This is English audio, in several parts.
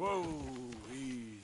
Whoa, easy.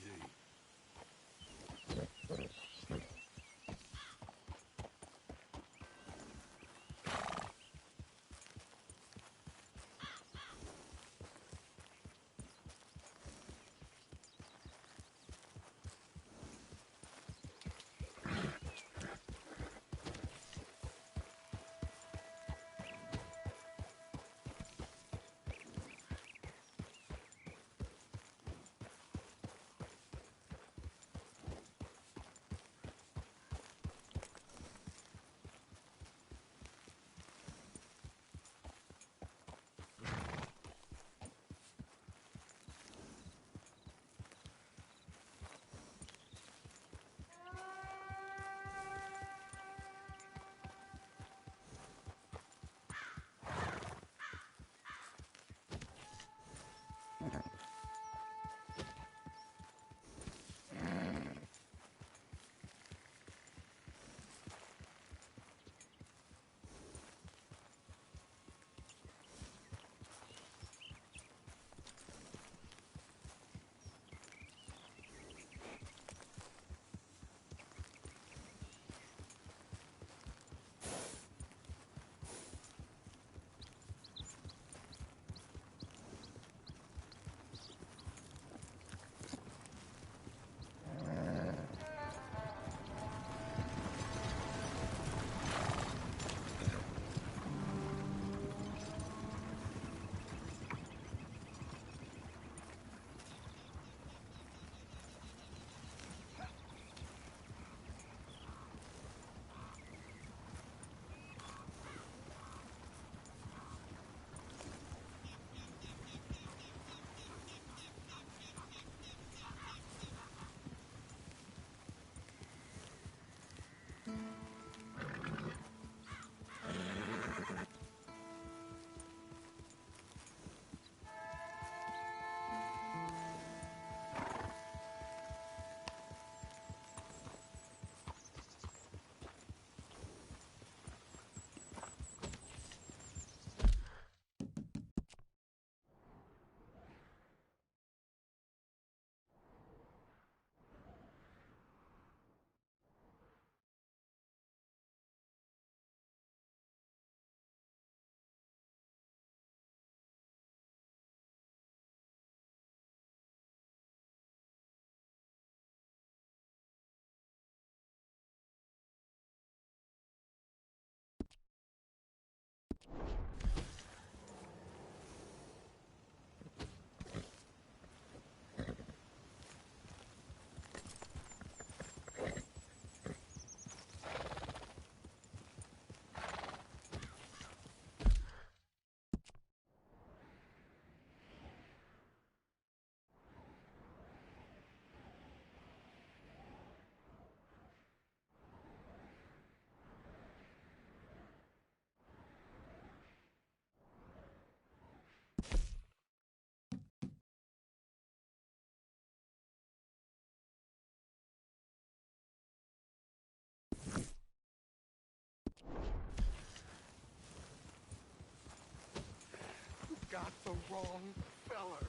Got the wrong fella.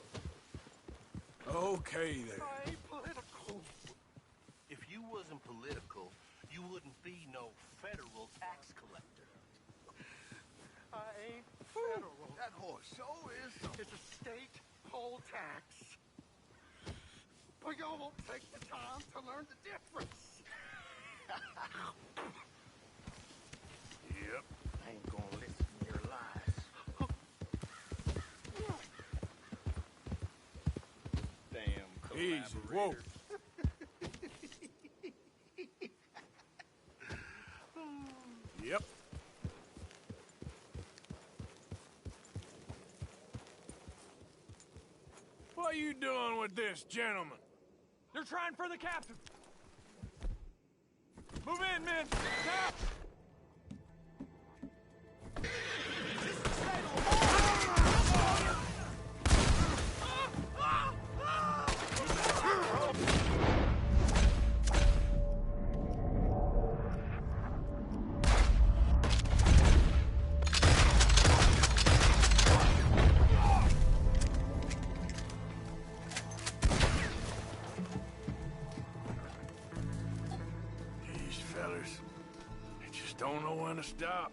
Okay, then. I ain't political. If you wasn't political, you wouldn't be no federal tax collector. I ain't federal. That horse so is. It's a state poll tax. But y'all won't take the time to learn the difference. Yep. I ain't gonna listen to your lies. Damn Easy. Whoa. Yep. What are you doing with this, gentlemen? They're trying for the captain. Move in, men. Now. brothers. They just don't know when to stop.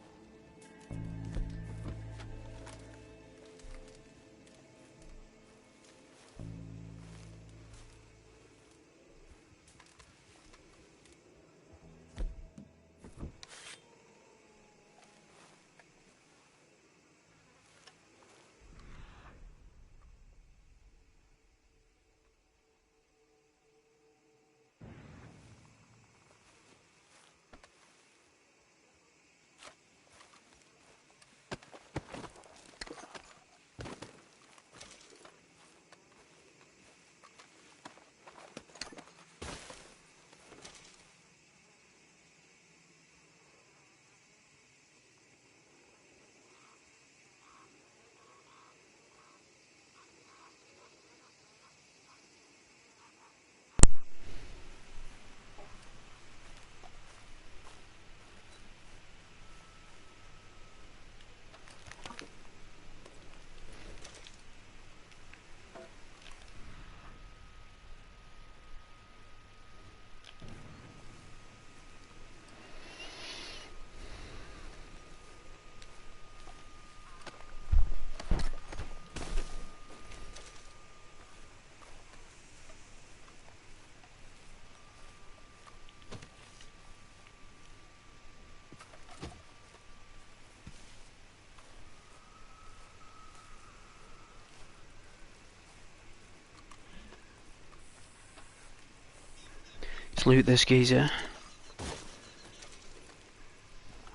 Let's loot this geezer.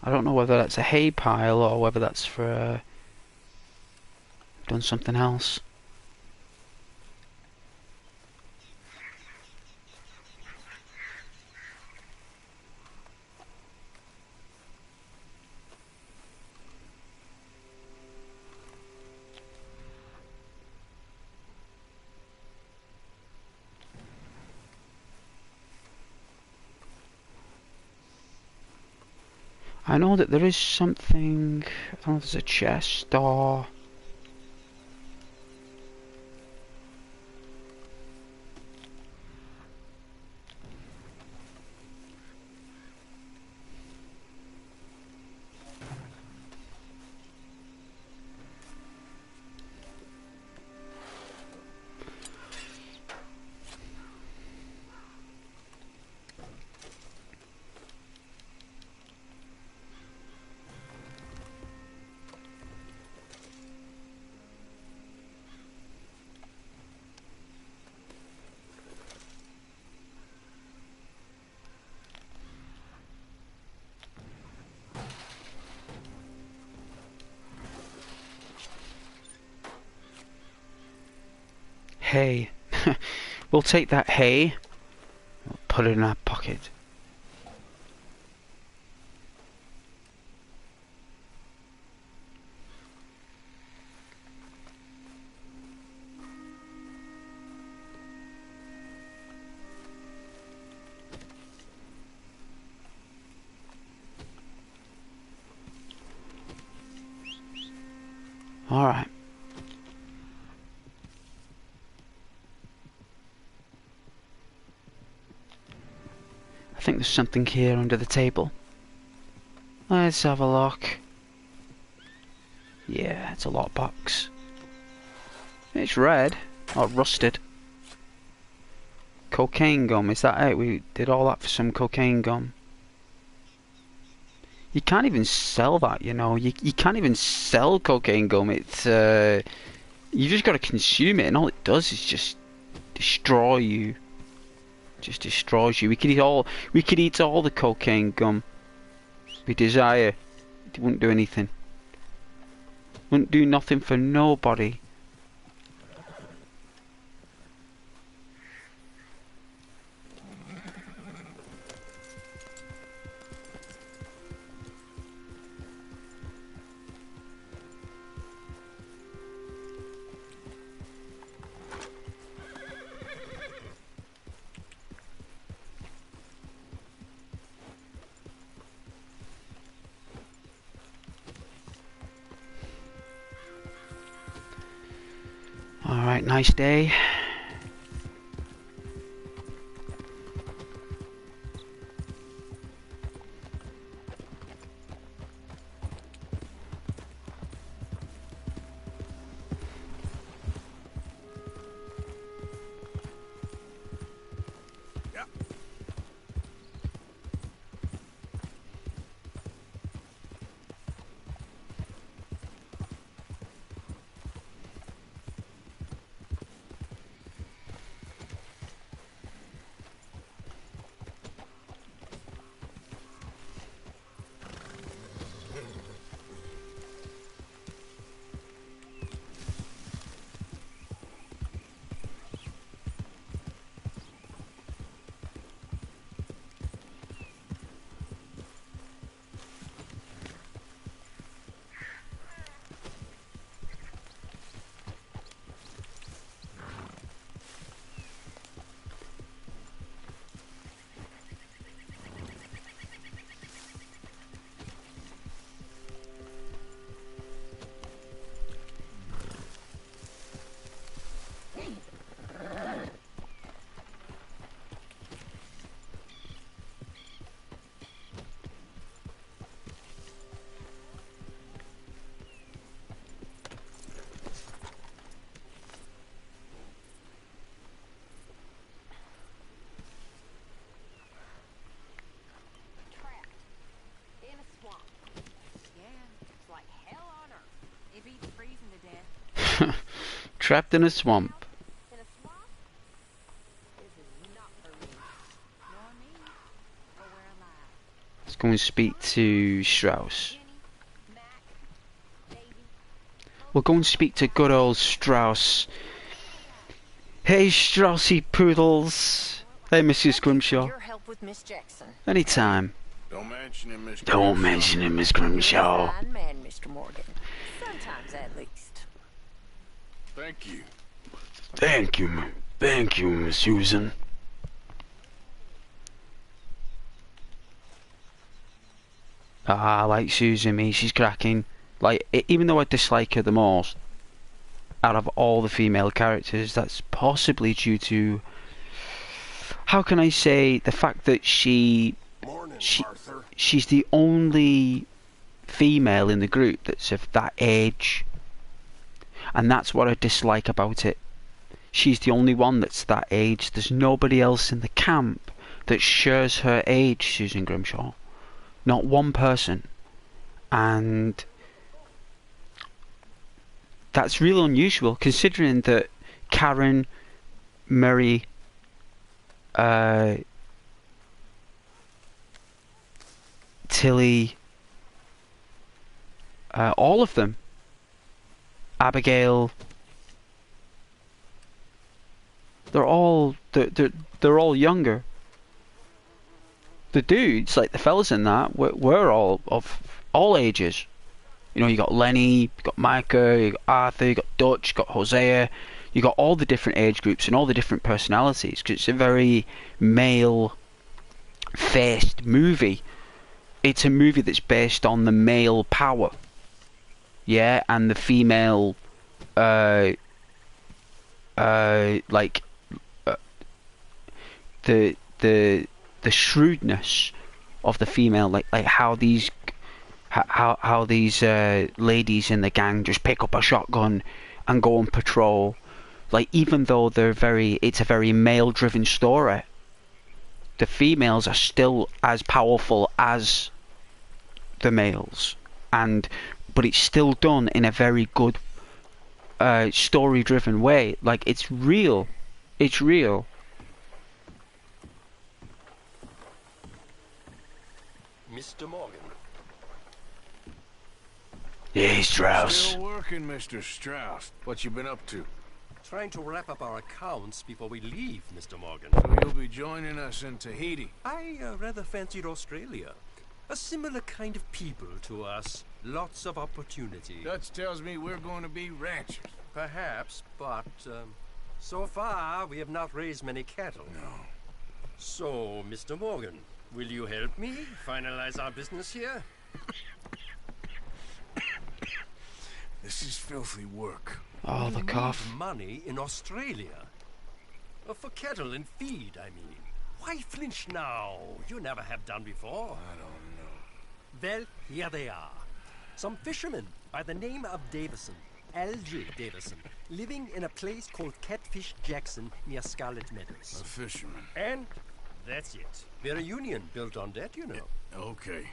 I don't know whether that's a hay pile or whether that's for done something else. I know that there is something, I don't know if there's a chest or... hay. We'll take that hay, we'll put it in our pocket. All right. I think there's something here under the table. Let's have a look. Yeah, it's a lockbox. It's red, or rusted. Cocaine gum, is that it? We did all that for some cocaine gum. You can't even sell that, you know. You can't even sell cocaine gum. It's you just got to consume it, and all it does is just destroy you. Just destroys you. We could eat all the cocaine gum we desire. It wouldn't do anything. Wouldn't do nothing for nobody. Alright, nice day. trapped in a swamp. In a swamp? This is not for me. Nor me. But we're alive. Let's go and speak to Strauss. Jenny, Mac, Davy. We'll go and speak to good old Strauss. Hey, Straussy Poodles. Hey, Mrs. Grimshaw. Your help with Miss Jackson. Anytime. Don't mention him, Mr. Don't mention him, Miss Grimshaw. Fine man, Mr. Morgan. Sometimes, at least. Thank you. Thank you, Miss Susan. Ah, I like Susan, me. She's cracking. Like, even though I dislike her the most, out of all the female characters, that's possibly due to, how can I say, the fact that she's the only female in the group that's of that age, and that's what I dislike about it. She's the only one that's that age. There's nobody else in the camp that shares her age, Susan Grimshaw. Not one person. And that's really unusual, considering that Karen, Murray, Tilly, all of them, Abigail, they're all younger. The dudes, like the fellas in that, were all of all ages. You know, you got Lenny, you got Micah, you got Arthur, you got Dutch, you got Hosea. You got all the different age groups and all the different personalities, because it's a very male-faced movie. It's a movie that's based on the male power, yeah, and the female, the shrewdness of the female, like how these ladies in the gang just pick up a shotgun and go on patrol. Like, even though it's a very male-driven story, the females are still as powerful as the males, but it's still done in a very good story-driven way. Like, it's real. It's real. Mr. Morgan. Yeah, Strauss. Still working, Mr. Strauss. What you been up to? Trying to wrap up our accounts before we leave, Mr. Morgan. So you'll be joining us in Tahiti. I rather fancied Australia. A similar kind of people to us. Lots of opportunity. Dutch tells me we're going to be ranchers. Perhaps, but so far we have not raised many cattle. No. So, Mr. Morgan, will you help me finalize our business here? This is filthy work. Oh, the cough. Need money in Australia. For cattle and feed, I mean. Why flinch now? You never have done before. I don't know. Well, here they are. Some fishermen by the name of Davison, L.J. Davison, living in a place called Catfish Jackson near Scarlet Meadows. A fisherman. And that's it. We're a union built on that, you know. Okay.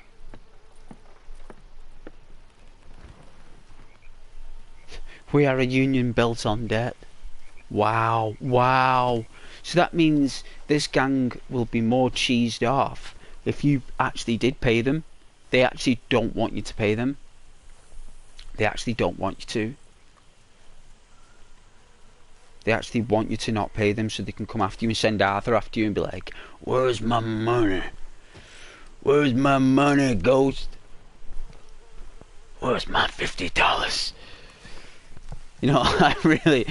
We are a union built on debt. Wow, wow. So that means this gang will be more cheesed off if you actually did pay them. They actually don't want you to pay them. They actually don't want you to. They actually want you to not pay them so they can come after you and send Arthur after you and be like, "Where's my money? Where's my money, Ghost? Where's my $50? You know, I really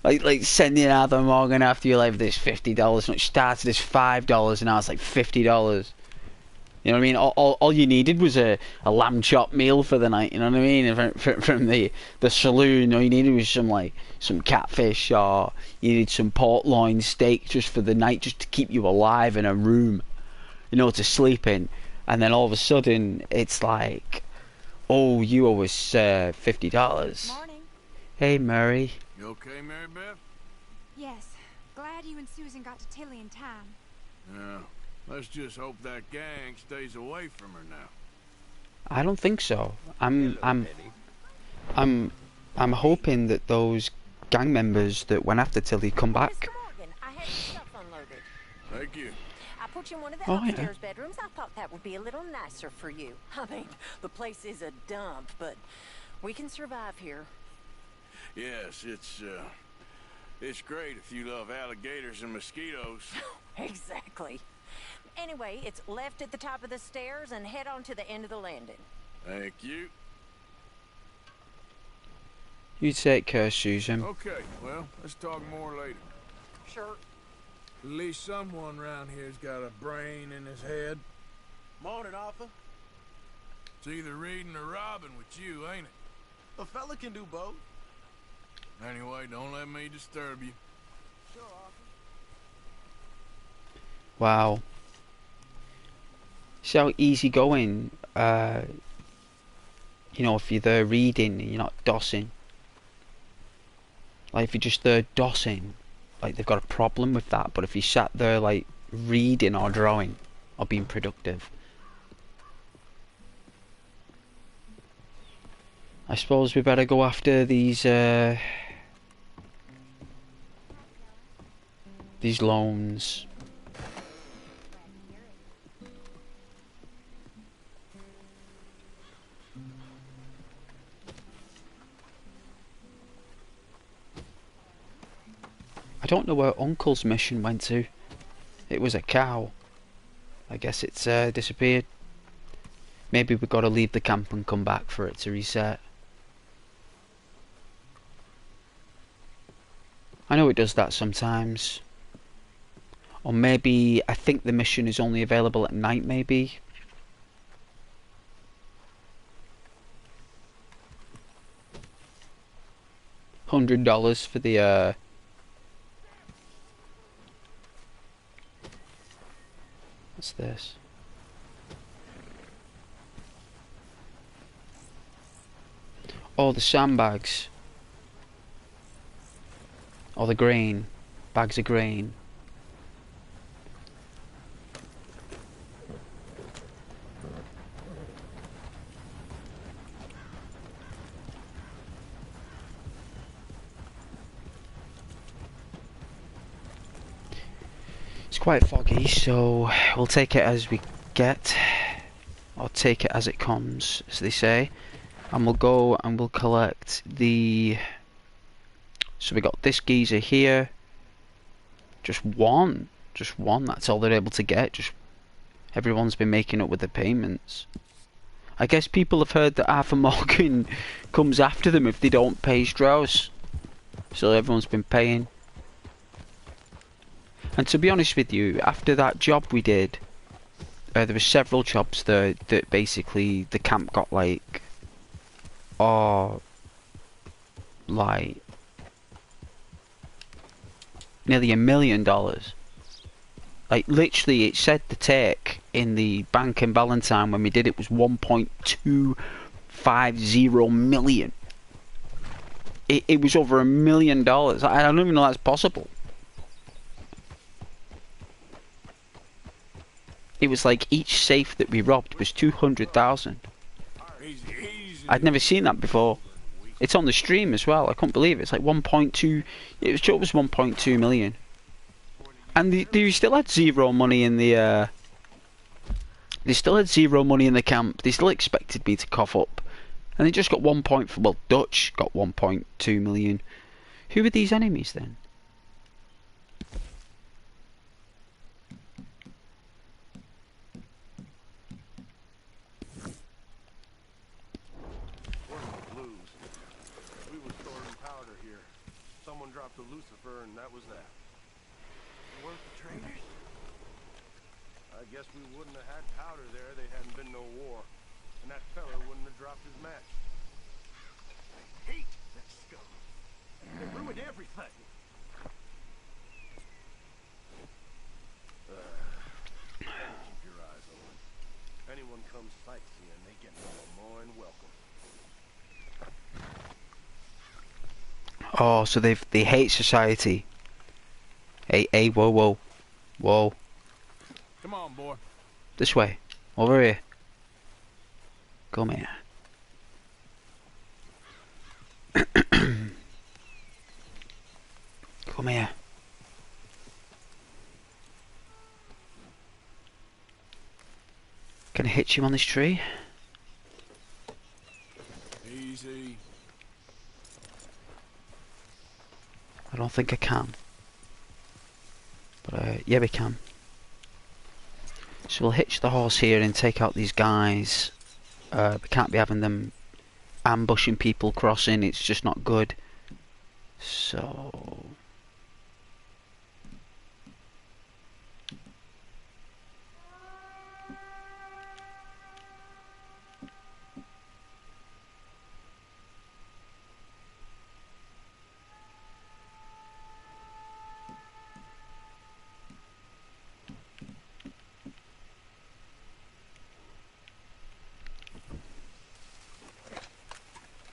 like sending Arthur Morgan after you like this $50. And it started as $5 and now it's like $50. You know what I mean? All you needed was a lamb chop meal for the night. You know what I mean? From the saloon. All you needed was some catfish, or you needed some port loin steak just for the night, just to keep you alive in a room, you know, to sleep in. And then all of a sudden, it's like, oh, you owe us $50. Morning. Hey, Murray. You okay, Mary Beth? Yes. Glad you and Susan got to Tilly in time. Yeah. Let's just hope that gang stays away from her now. I don't think so. I'm Hello, Penny. hoping that those gang members that went after Tilly come back. Mr. Morgan, I had your stuff unloaded. Thank you. I put you in one of the Oh, yeah. upstairs bedrooms. I thought that would be a little nicer for you. I mean, the place is a dump, but we can survive here. Yes, it's great if you love alligators and mosquitoes. Exactly. Anyway, it's left at the top of the stairs and head on to the end of the landing. Thank you. You take care, Susan. Okay, well, let's talk more later. Sure. At least someone around here's got a brain in his head. Morning, Arthur. It's either reading or robbing with you, ain't it? A fella can do both. Anyway, don't let me disturb you. Sure, Arthur. Wow. See how easy going, you know, if you're there reading and you're not dossing. Like if you're just there dossing, like they've got a problem with that. But if you sat there like reading or drawing or being productive, I suppose we better go after these loans. I don't know where Uncle's mission went to. It was a cow. I guess it's disappeared. Maybe we've got to leave the camp and come back for it to reset. I know it does that sometimes. Or maybe, I think the mission is only available at night, maybe. $100 for the what's this? Oh, the sandbags. Or the grain. Bags of grain. It's quite foggy, so we'll take it as we get, or take it as it comes, as they say, and we'll go and we'll collect the, so we got this geezer here, just one, that's all they're able to get, just, everyone's been making up with the payments. I guess people have heard that Arthur Morgan comes after them if they don't pay Strauss, so everyone's been paying. And to be honest with you, after that job we did, there were several jobs there that basically the camp got like, like nearly $1 million. Like literally, it said the take in the bank in Valentine when we did it was 1.250 million. It was over $1 million. I don't even know that's possible. It was like each safe that we robbed was 200,000. I'd never seen that before. It's on the stream as well. I couldn't believe it. It's like 1.2. It was sure it was 1.2 million. And they still had zero money in the. They still had zero money in the camp. They still expected me to cough up, and they just got 1. Well, Dutch got 1.2 million. Who are these enemies then? The Lucifer, and that was that. Weren't the traitors? I guess we wouldn't have had powder there. There hadn't been no war, and that fella wouldn't have dropped his match. I hate that scum. They ruined everything. Keep your eyes open. Anyone comes sightseeing, they get more than welcome. Oh, so they hate society. Hey, whoa. Come on, boy. This way. Over here. Come here. Come here. Can I hit you on this tree? Easy. I don't think I can. But yeah, we can. So we'll hitch the horse here and take out these guys. We can't be having them ambushing people crossing, it's just not good. So...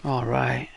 all right.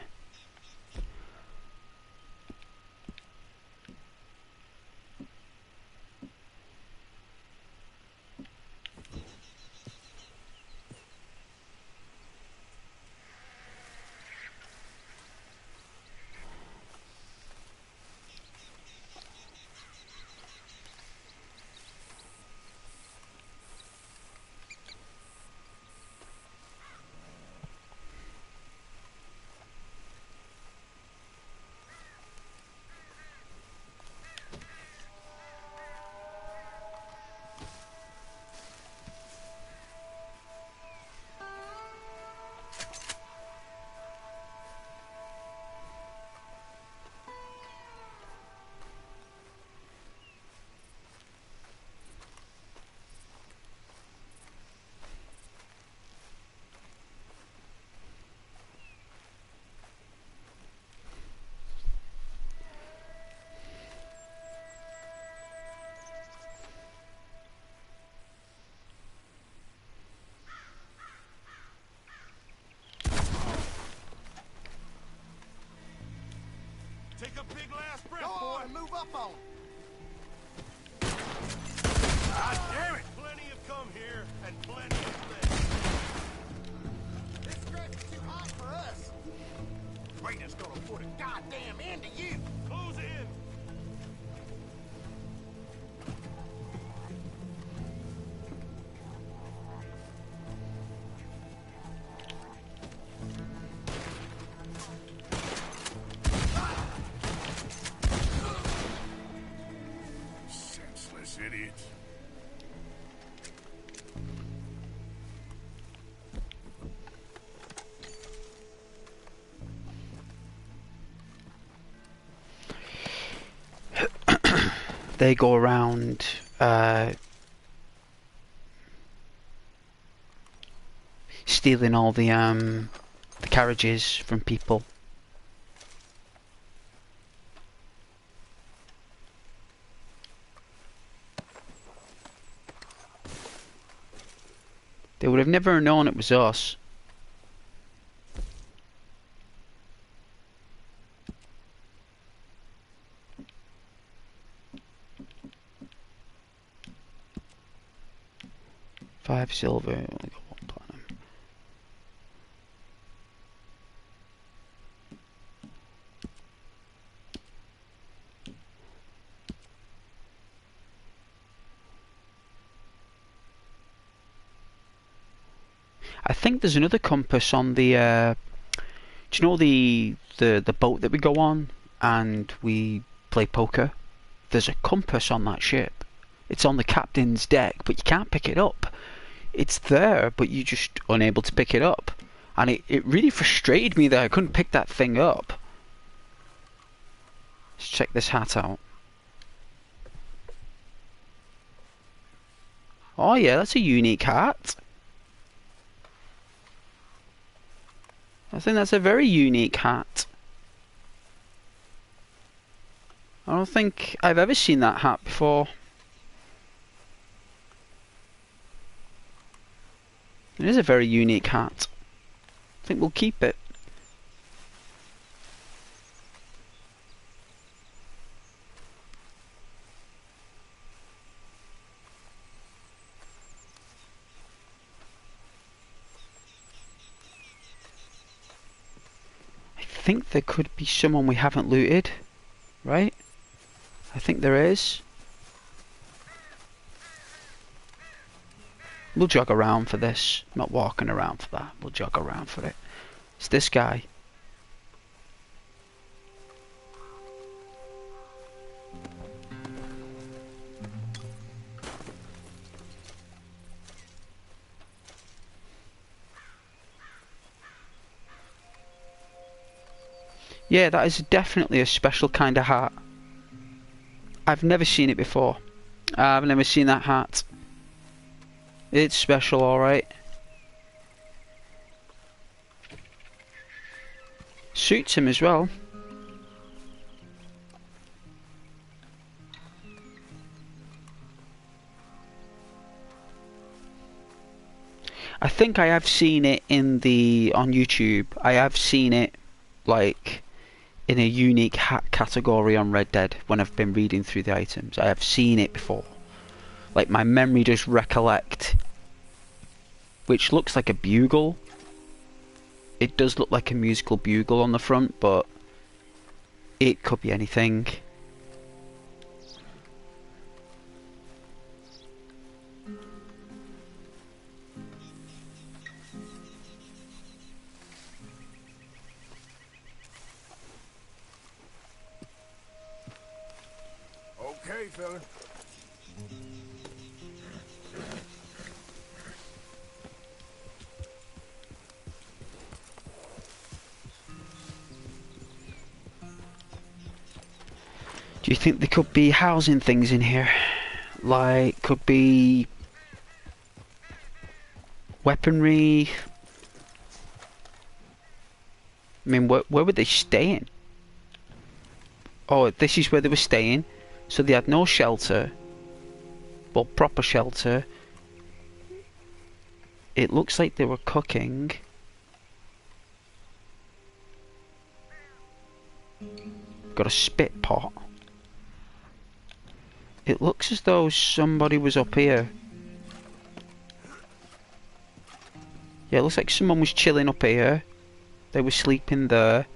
Take a big last breath, Go boy. on and move up on him. God damn it! Plenty have come here, and plenty have left. This stretch is too hot for us. Raider's gonna put a goddamn end to you. Close in. Senseless idiots. They go around stealing all the carriages from people. They would have never known it was us. Five silver, only got one platinum. I think there's another compass on the do you know the boat that we go on and we play poker? There's a compass on that ship. It's on the captain's deck, but you can't pick it up. It's there, but you're just unable to pick it up. And it really frustrated me that I couldn't pick that thing up. Let's check this hat out. Oh yeah, that's a unique hat. I think that's a very unique hat. I don't think I've ever seen that hat before. It is a very unique hat. I think we'll keep it. I think there could be someone we haven't looted, right? think there is. We'll jog around for this. Not walking around for that. We'll jog around for it. It's this guy. Yeah, that is definitely a special kind of hat. I've never seen it before. I've never seen that hat. It's special, alright. Suits him as well. I think I have seen it on YouTube. I have seen it like in a unique hat category on Red Dead when I've been reading through the items. I have seen it before. Like, my memory does recollect, which looks like a bugle. It does look like a musical bugle on the front, but it could be anything. Okay, fella. Do you think there could be housing things in here? Like, could be weaponry? I mean, where were they staying? Oh, this is where they were staying. So they had no shelter. Well, proper shelter. It looks like they were cooking. Got a spit pot. It looks as though somebody was up here. Yeah, it looks like someone was chilling up here. They were sleeping there.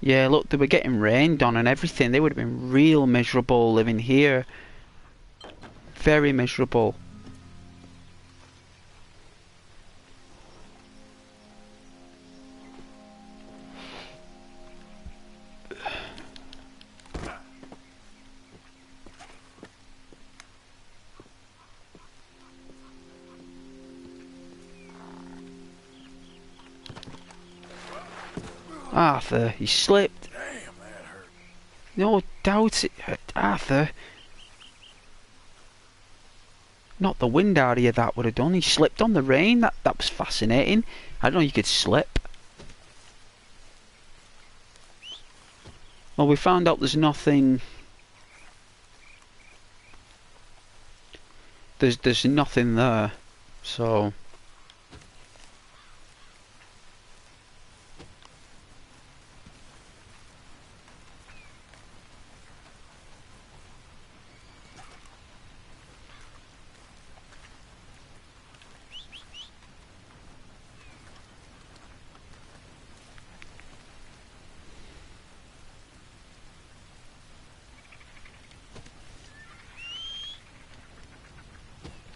Yeah, look, they were getting rained on and everything. They would have been real miserable living here. Very miserable. Arthur, he slipped. Damn, that hurt. No doubt it hurt, Arthur. Not the wind out here that would have done. He slipped on the rain. That was fascinating. I didn't know you could slip. Well, we found out there's nothing. There's nothing there. So.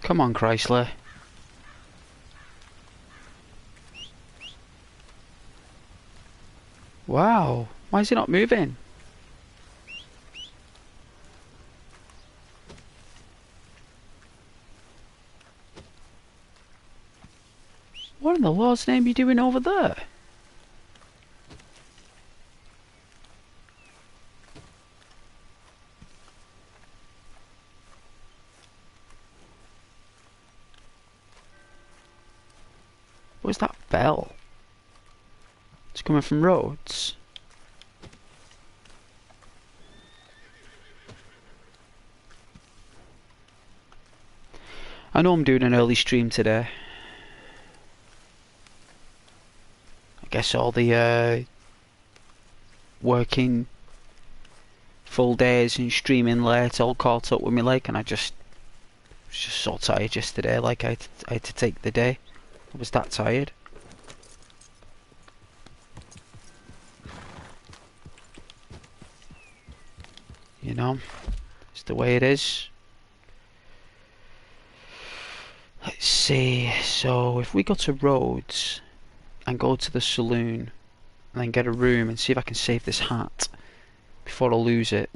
Come on, Chrysler. Wow, why is it not moving? What in the Lord's name are you doing over there? What's that bell? It's coming from Rhodes. I know I'm doing an early stream today. I guess all the working full days and streaming late all caught up with me, like, and I just was just so tired yesterday, like I had to take the day. I was that tired. You know, it's the way it is. Let's see, so if we go to Rhodes and go to the saloon and then get a room and see if I can save this hat before I lose it.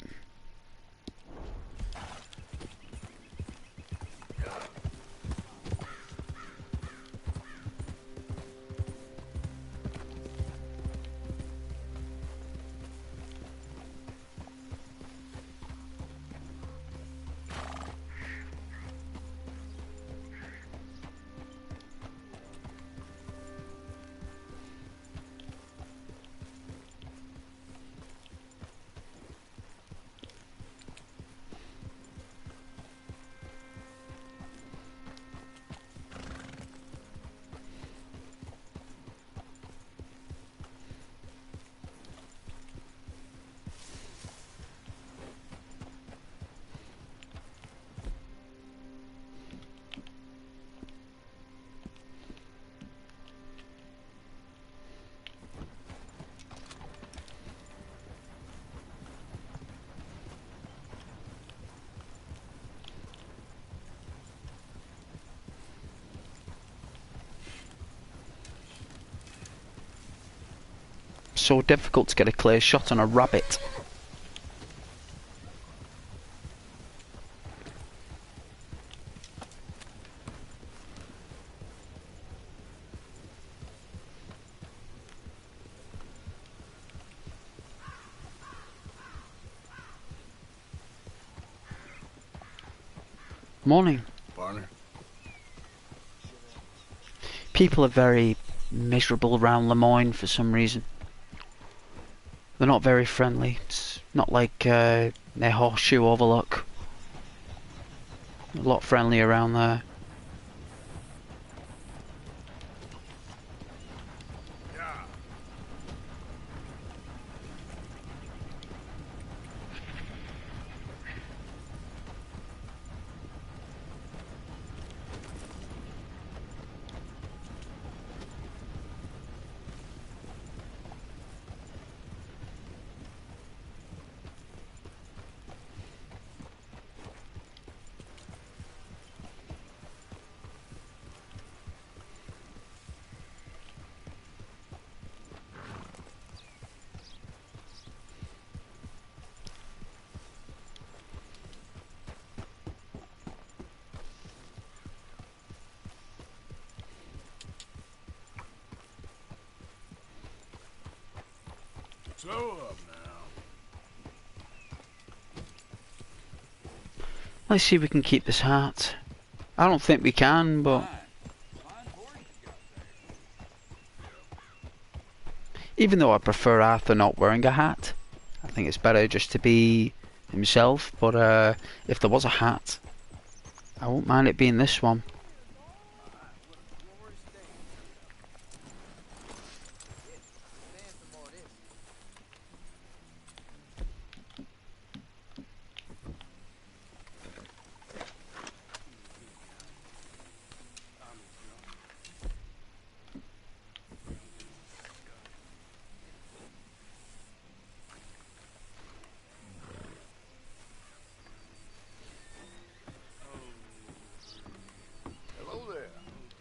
So difficult to get a clear shot on a rabbit. Morning. Partner. People are very miserable around Lemoyne for some reason. They're not very friendly. It's not like near Horseshoe Overlook. A lot friendly around there. Slow up now. Let's see if we can keep this hat. I don't think we can, but even though I prefer Arthur not wearing a hat, I think it's better just to be himself. But if there was a hat, I won't mind it being this one.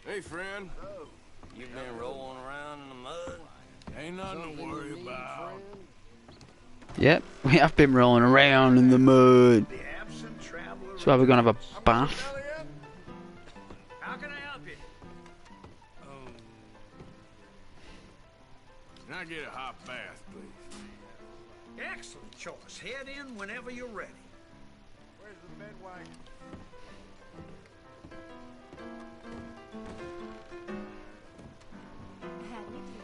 Hey, friend. You been rolling around in the mud? Ain't nothing to worry about. Yep, we have been rolling around in the mud. So are we gonna have a bath? How can I help you? Can I get a hot bath, please? Excellent choice. Head in whenever you're ready. Where's the bed wagon?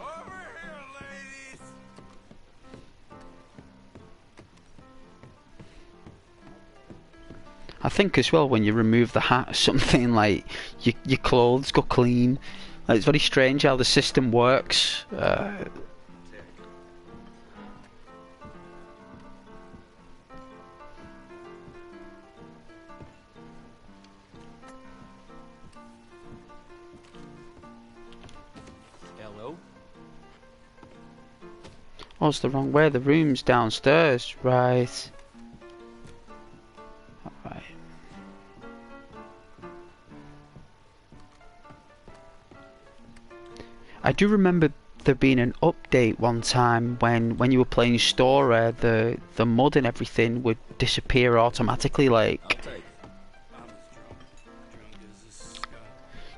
Over here, ladies! I think as well when you remove the hat or something, like your clothes go clean. Like, it's very strange how the system works. Oh, it's the wrong way. The room's downstairs. Right. Alright. I do remember there being an update one time when you were playing Story, the mud and everything would disappear automatically, like.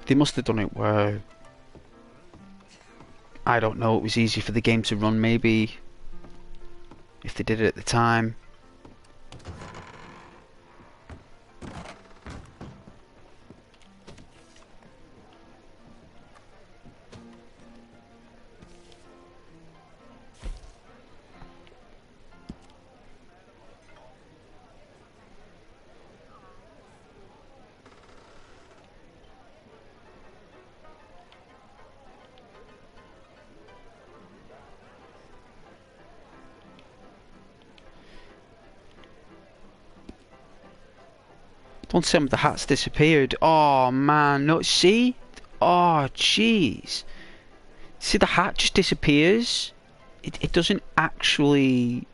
They must have done it where, I don't know, it was easy for the game to run, maybe, if they did it at the time. Don't tell me the hat's disappeared. Oh man, no, see? Oh jeez. See, the hat just disappears. It doesn't actually...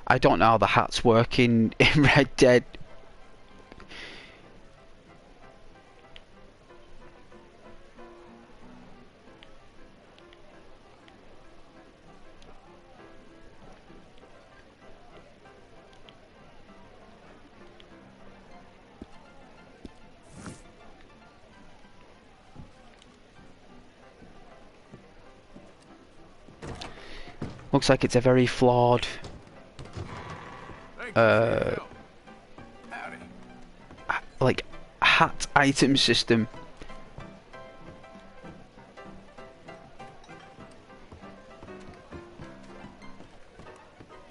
I don't know how the hats work in Red Dead. Looks like it's a very flawed like hat item system.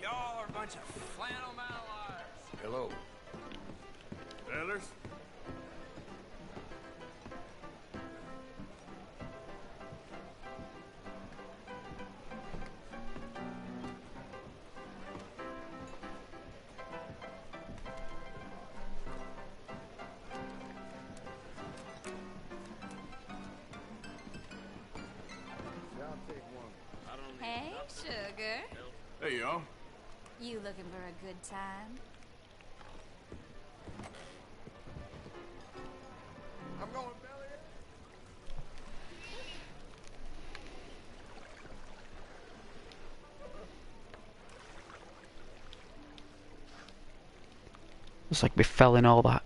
Y'all are a bunch of flannel mallards. Hello. Fellas? Hey, sugar. Hey, y'all. You looking for a good time? I'm going belly up. Looks like we fell in all that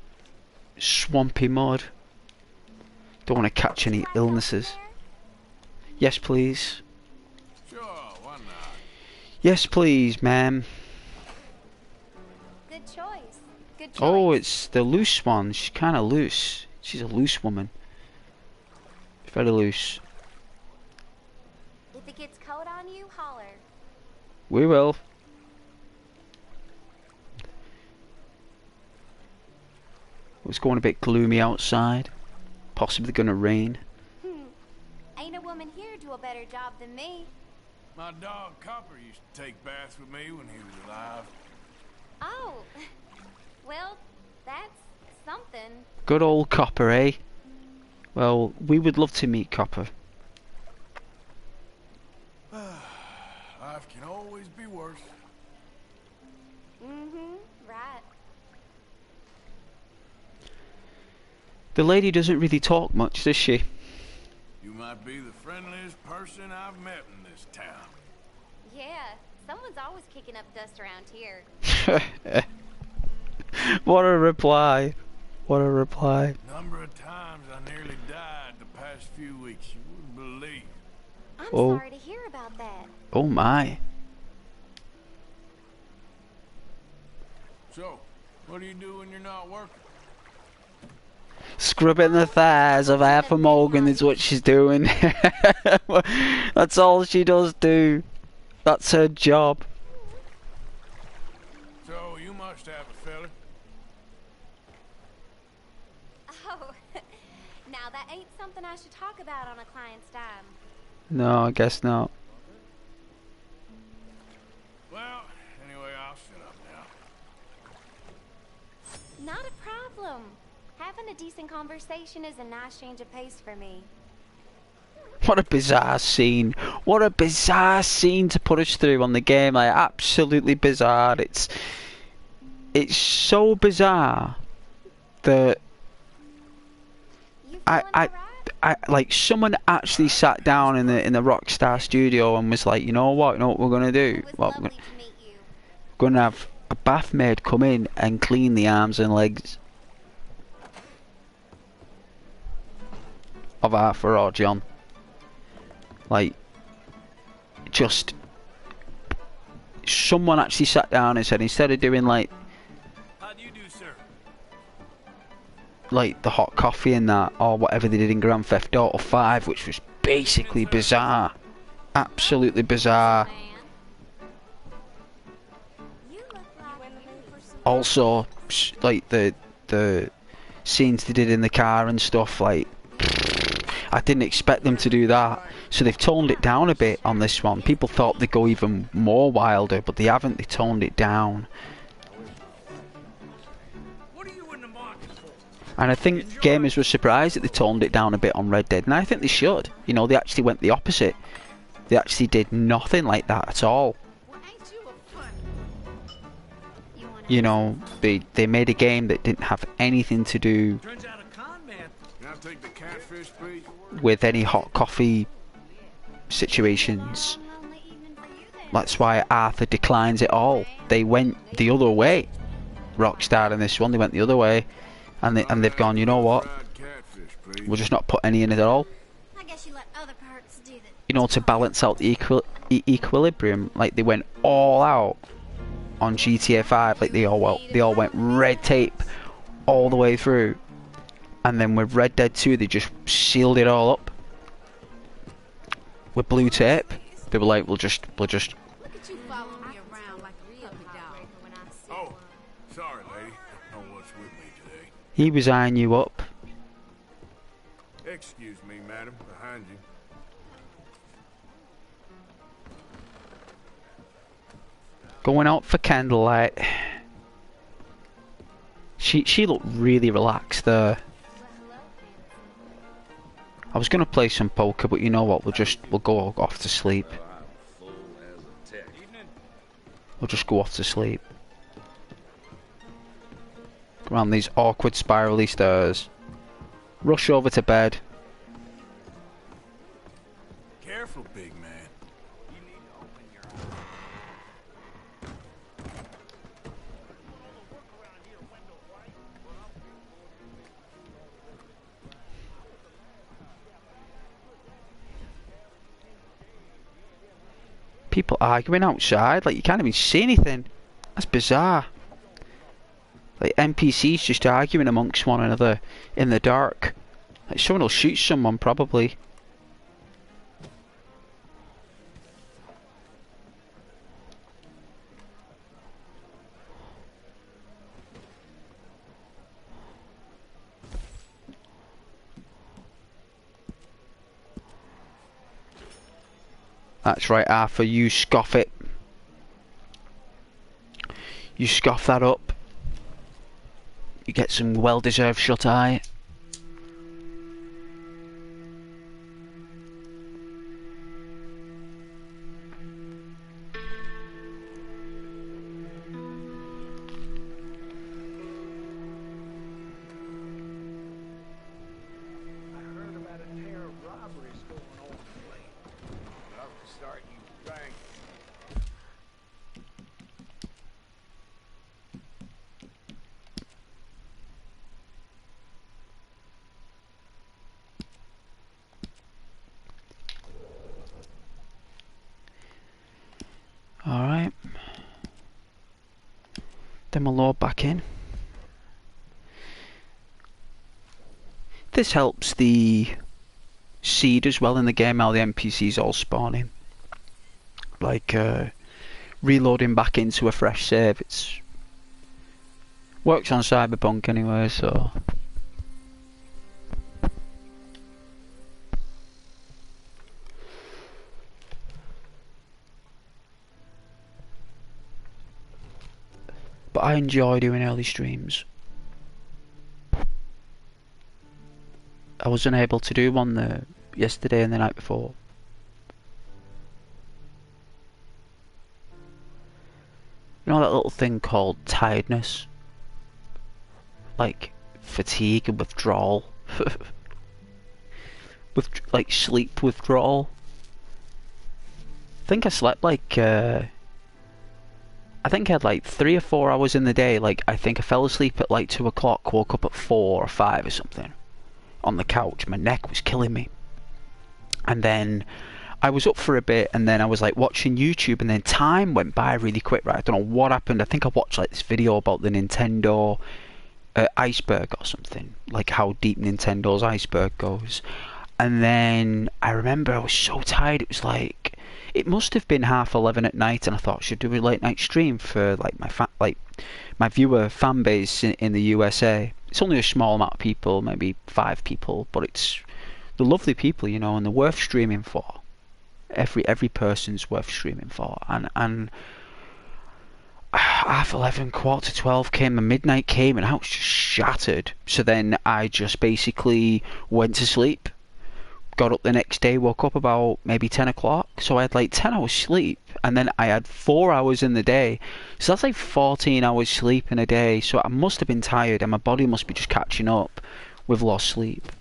swampy mud. Don't want to catch any illnesses. Yes, please. Sure, why not? Yes, please, ma'am. Good choice. Good choice. Oh, it's the loose one. She's kind of loose. She's a loose woman. Very loose. If it gets cold on you, holler. We will. It's going a bit gloomy outside. Possibly gonna rain. Ain't a woman here do a better job than me. My dog Copper used to take baths with me when he was alive. Oh, well, that's something. Good old Copper, eh? Well, we would love to meet Copper. Life can always be worse. Right. The lady doesn't really talk much, does she? You might be the friendliest person I've met in this town. Yeah, someone's always kicking up dust around here. What a reply. What a reply. Number of times I nearly died the past few weeks, you wouldn't believe. I'm Oh. sorry to hear about that. Oh my. So, what do you do when you're not working? Scrubbing the thighs of Arthur Morgan is what she's doing. That's all she does do. That's her job. So, you must have a fella. Oh, now that ain't something I should talk about on a client's dime. No, I guess not. Well, anyway, I'll sit up now. Not a problem. Having a decent conversation is a nice change of pace for me. What a bizarre scene. What a bizarre scene to put us through on the game. Like, absolutely bizarre. It's so bizarre that You feeling alright? like someone actually sat down in the Rockstar studio and was like, you know what we're gonna do? It was Well, lovely to meet you. gonna have a bath maid come in and clean the arms and legs of Arthur or John. Like, just someone actually sat down and said, instead of doing like How do you do, sir? the hot coffee and that, or whatever they did in Grand Theft Auto 5, which was basically bizarre, absolutely bizarre. Man. You look like Also, like the scenes they did in the car and stuff, like, I didn't expect them to do that. So they've toned it down a bit on this one. People thought they'd go even more wilder, but they haven't. They toned it down. What are you in the market for? And I think gamers were surprised that they toned it down a bit on Red Dead, and I think they should. You know, they actually went the opposite. They actually did nothing like that at all. Well, ain't you a fun? You know, they made a game that didn't have anything to do Turns out a con man. Can I take the catfish, please? with any hot coffee situations. Lonely evening for you then. That's why Arthur declines it all. They went the other way. Rockstar in this one, they went the other way, and they've gone, you know what? Fried catfish, please. We'll just not put any in it at all. I guess you let other parts do that. You know, to balance out the equilibrium. Like, they went all out on GTA 5. Like, they all went red tape all the way through, and then with Red Dead 2 they just sealed it all up with blue tape. They were like, we'll just Look at you following me around like a puppy dog. Oh, sorry, lady. I don't know what's with me today. he was eyeing you up. Excuse me, madam. Behind you. Going out for candlelight. She looked really relaxed there. I was gonna play some poker, but you know what? We'll go off to sleep. We'll just go off to sleep. Around these awkward spirally stairs. Rush over to bed. Careful, big man. People arguing outside, like you can't even see anything. That's bizarre. Like NPCs just arguing amongst one another in the dark. Like someone will shoot someone probably. That's right, Arthur, you scoff it. You scoff that up. You get some well-deserved shut-eye. I heard about a pair of robberies going on lately. Enough to start you bang. Alright. Then we'll load back in. This helps the seed as well in the game, how the NPCs all spawning. Like reloading back into a fresh save. It's works on Cyberpunk anyway, so but I enjoy doing early streams. I was unable to do one yesterday and the night before. You know that little thing called tiredness? Like fatigue and withdrawal. With like sleep withdrawal. I think I slept like I think I had like 3 or 4 hours in the day. Like I think I fell asleep at like 2 o'clock, woke up at 4 or 5 or something on the couch. My neck was killing me. And then I was up for a bit, and then I was like watching YouTube, and then time went by really quick, right? I don't know what happened. I think I watched like this video about the Nintendo iceberg or something, like how deep Nintendo's iceberg goes. And then I remember I was so tired. It was like, it must have been 11:30 at night, and I thought I should do a late night stream for like my viewer fan base in the USA. It's only a small amount of people, maybe 5 people, but it's the lovely people, you know, and they're worth streaming for. Every person's worth streaming for. And 11:30, 11:45 came, and midnight came, and I was just shattered. So then I just basically went to sleep. Got up the next day, woke up about maybe 10 o'clock. So I had like 10 hours sleep, and then I had 4 hours in the day. So that's like 14 hours sleep in a day. So I must have been tired, and my body must be just catching up with lost sleep.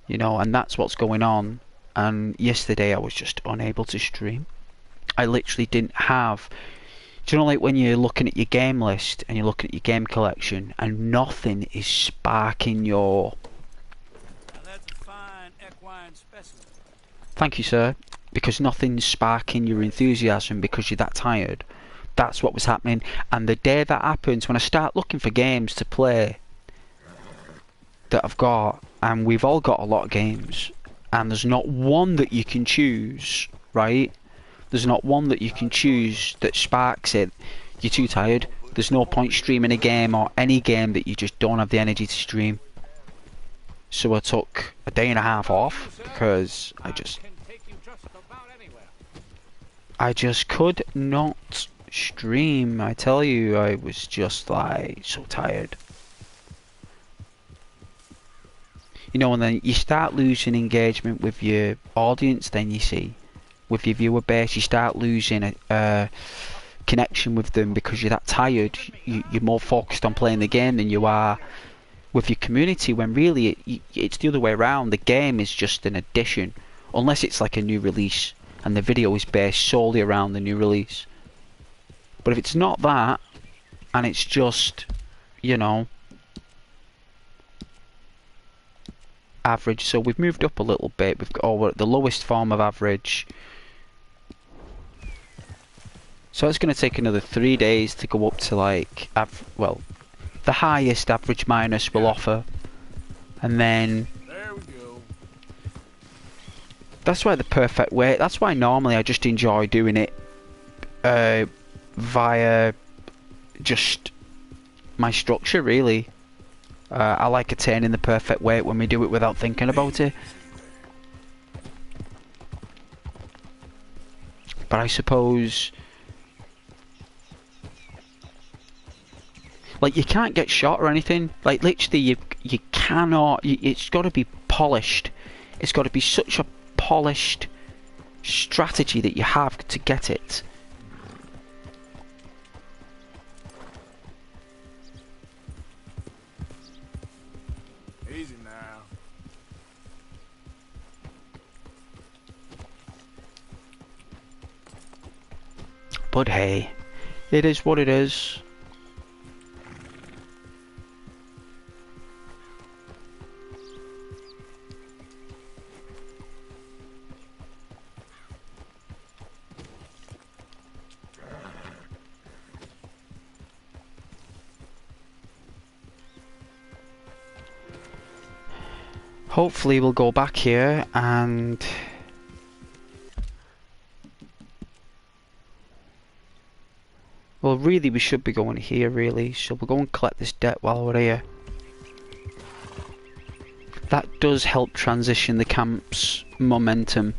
You know, and that's what's going on. And yesterday I was just unable to stream. I literally didn't have... Do you know, like when you're looking at your game list and you're looking at your game collection and nothing is sparking your... Now that's a fine equine specimen. Thank you, sir. Because nothing's sparking your enthusiasm because you're that tired. That's what was happening. And the day that happens, when I start looking for games to play that I've got, and we've all got a lot of games, and there's not one that you can choose, right? There's not one that you can choose that sparks it. You're too tired. There's no point streaming a game or any game that you just don't have the energy to stream. So I took a day and a half off because I just could not stream. I tell you, I was just like so tired. You know, and then you start losing engagement with your audience, then you see, with your viewer base, you start losing a connection with them because you're that tired. You're more focused on playing the game than you are with your community, when really it's the other way around. The game is just an addition, unless it's like a new release and the video is based solely around the new release. But if it's not that, and it's just, you know, average, so we've moved up a little bit. We've got, we're at the lowest form of average, so it's going to take another 3 days to go up to like well, the highest average minus will offer, and then There we go. that's why the perfect way. That's why normally I just enjoy doing it via just my structure, really. I like attaining the perfect weight when we do it without thinking about it. But I suppose, like, you can't get shot or anything. Like, literally, you cannot. It's got to be polished. It's got to be such a polished strategy that you have to get it. Easy now. But hey, it is what it is. Hopefully we'll go back here and well, really we should be going here, really. So we'll go and collect this debt while we're here. That does help transition the camp's momentum.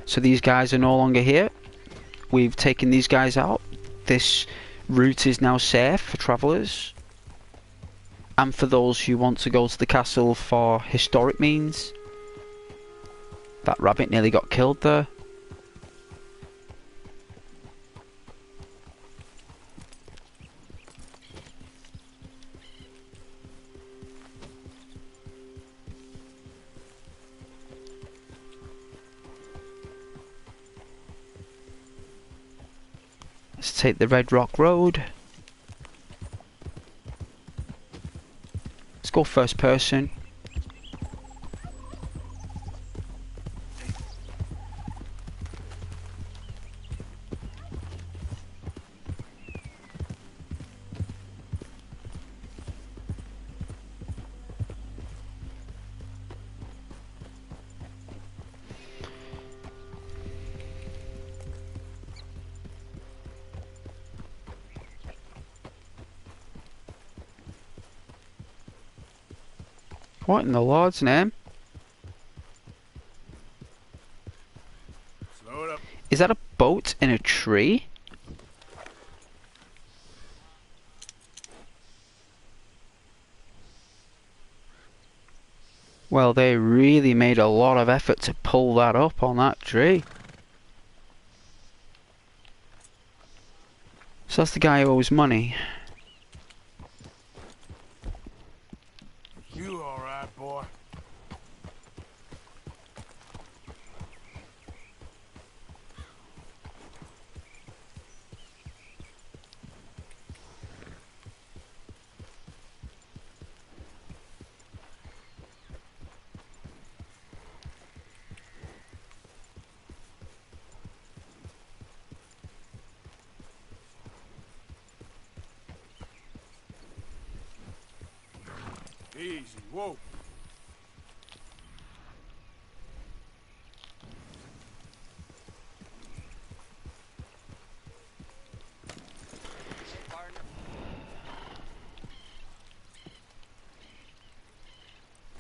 So these guys are no longer here. We've taken these guys out. This route is now safe for travellers. And for those who want to go to the castle for historic means. That rabbit nearly got killed there. Let's take the Red Rock Road. Let's go first person. What in the Lord's name? Slow it up. Is that a boat in a tree? Well, they really made a lot of effort to pull that up on that tree. So that's the guy who owes money. You all right, boy? Easy, whoa.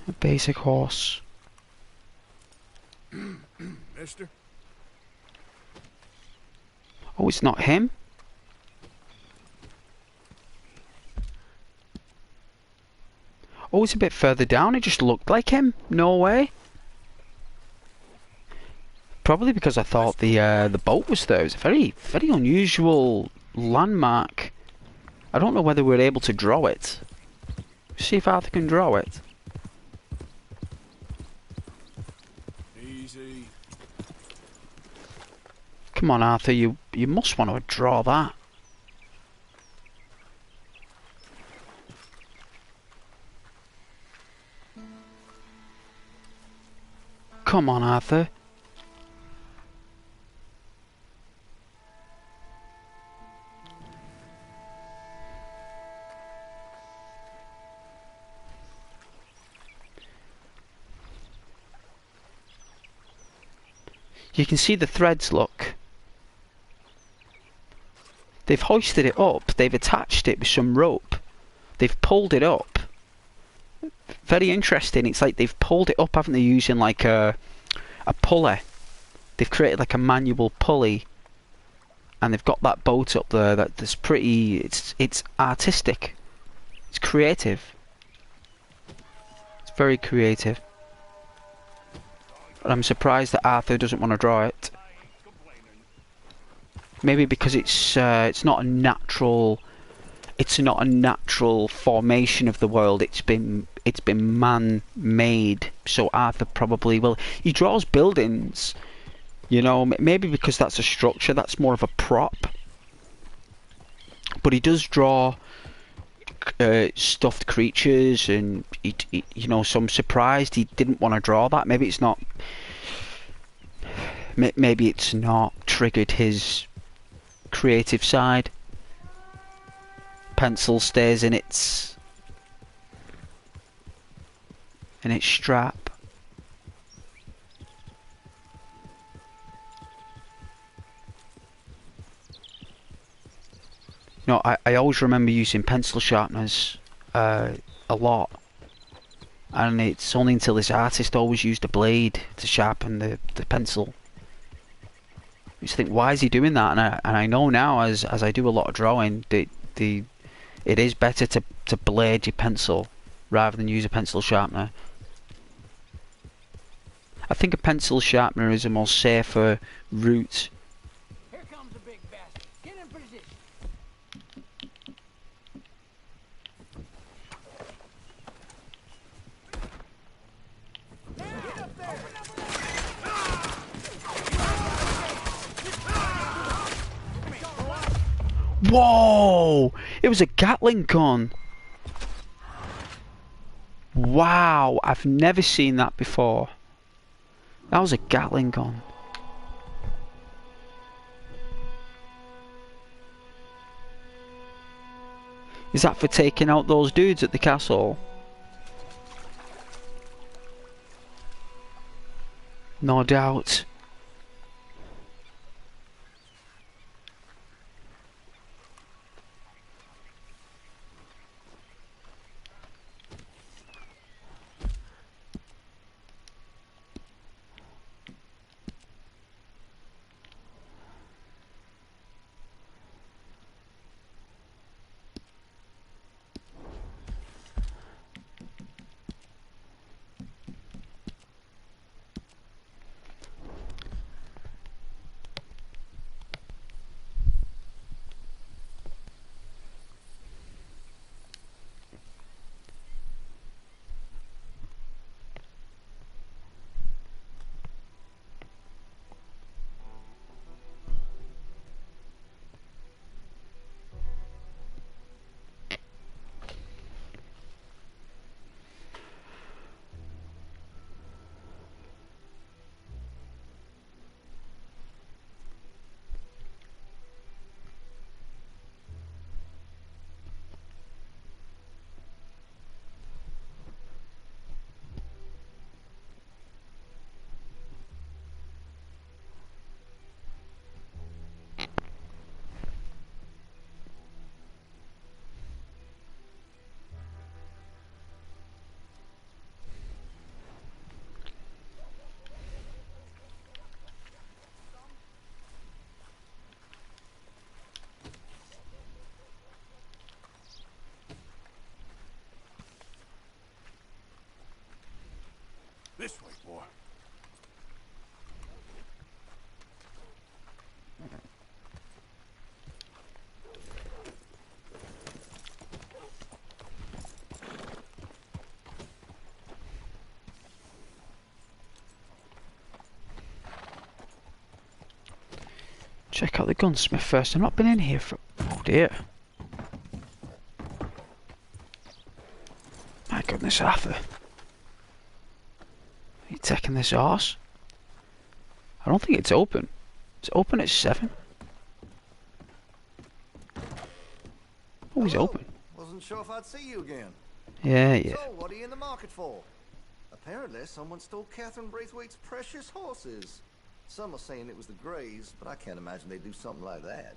A basic horse. Mister? Oh, it's not him? Oh, it's a bit further down. It just looked like him. No way. Probably because I thought the boat was there. It was a very, very unusual landmark. I don't know whether we're able to draw it. See if Arthur can draw it. Easy. Come on, Arthur. You must want to draw that. Come on, Arthur. You can see the threads, look. They've hoisted it up, they've attached it with some rope. They've pulled it up. Very interesting, it's like they've pulled it up, haven't they, using like a pulley. They've created like a manual pulley. And they've got that boat up there that's pretty, it's artistic. It's creative. It's very creative. But I'm surprised that Arthur doesn't want to draw it. Maybe because it's not a natural formation of the world. It's been man-made. So Arthur probably will. He draws buildings, you know. Maybe because that's a structure. That's more of a prop. But he does draw stuffed creatures, and you know. So I'm surprised he didn't want to draw that. Maybe it's not. Maybe it's not triggered his creative side. Pencil stays in its strap. No, I always remember using pencil sharpeners a lot, and it's only until this artist always used a blade to sharpen the pencil. You just think, why is he doing that? And I know now, as I do a lot of drawing, that it is better to blade your pencil rather than use a pencil sharpener. I think a pencil sharpener is a more safer route. Here comes the big bastard. Get in position. Whoa! It was a Gatling gun. Wow, I've never seen that before. That was a Gatling gun. Is that for taking out those dudes at the castle? No doubt. This way, boy. Check out the gunsmith first. I've not been in here for... Oh dear. My goodness, Arthur. Are you taking this horse? I don't think it's open. It's open at 7. Oh, he's open. Wasn't sure if I'd see you again. Yeah. So, what are you in the market for? Apparently, someone stole Catherine Braithwaite's precious horses. Some are saying it was the Greys, but I can't imagine they'd do something like that.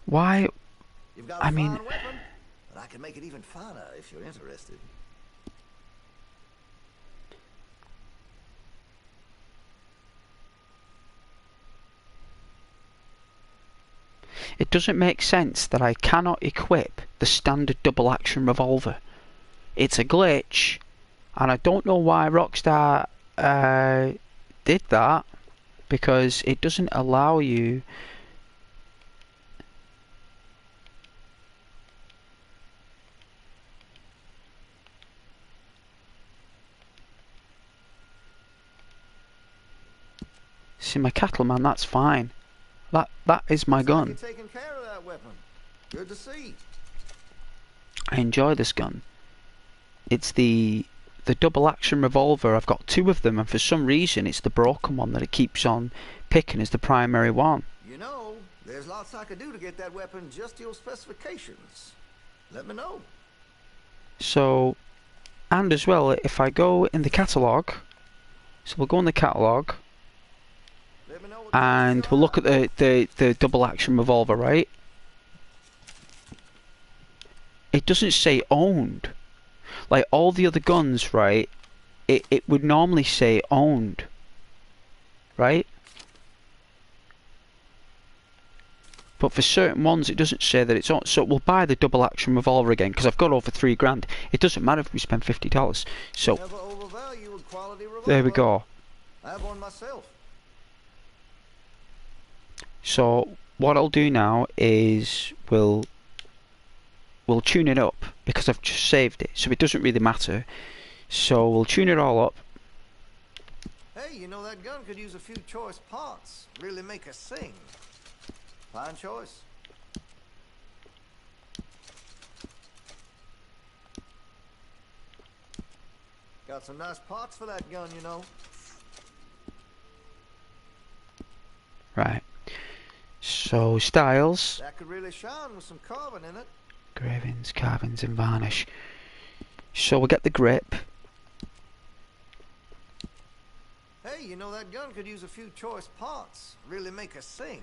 Why? You've got a I mean... fine weapon, but I can make it even finer if you're interested. It doesn't make sense that I cannot equip the standard double action revolver. It's a glitch, and I don't know why Rockstar did that, because it doesn't allow you... See, my cattleman, that's fine. That is my gun. You're taking care of that weapon. Good to see. I enjoy this gun. It's the the double action revolver, I've got 2 of them, and for some reason it's the broken one that it keeps on picking as the primary one. You know, there's lots I could do to get that weapon just to your specifications. Let me know. So, and as well, if I go in the catalogue, so we'll go in the catalogue, Let me know what and we'll look at the double action revolver, right? It doesn't say owned. Like all the other guns, right? It would normally say owned, right? But for certain ones, it doesn't say that it's owned. So we'll buy the double action revolver again because I've got over $3 grand. It doesn't matter if we spend $50. So Never overvalue a quality revolver. there we go. I have one myself. So what I'll do now is we'll tune it up because I've just saved it, so it doesn't really matter. So we'll tune it all up. Hey, you know that gun could use a few choice parts. Really make us sing. Fine choice. Got some nice parts for that gun, you know. Right. So styles, That could really shine with some carbon in it. engravings, carvings, and varnish. So we'll get the grip. Hey, you know that gun could use a few choice parts. Really make us sing.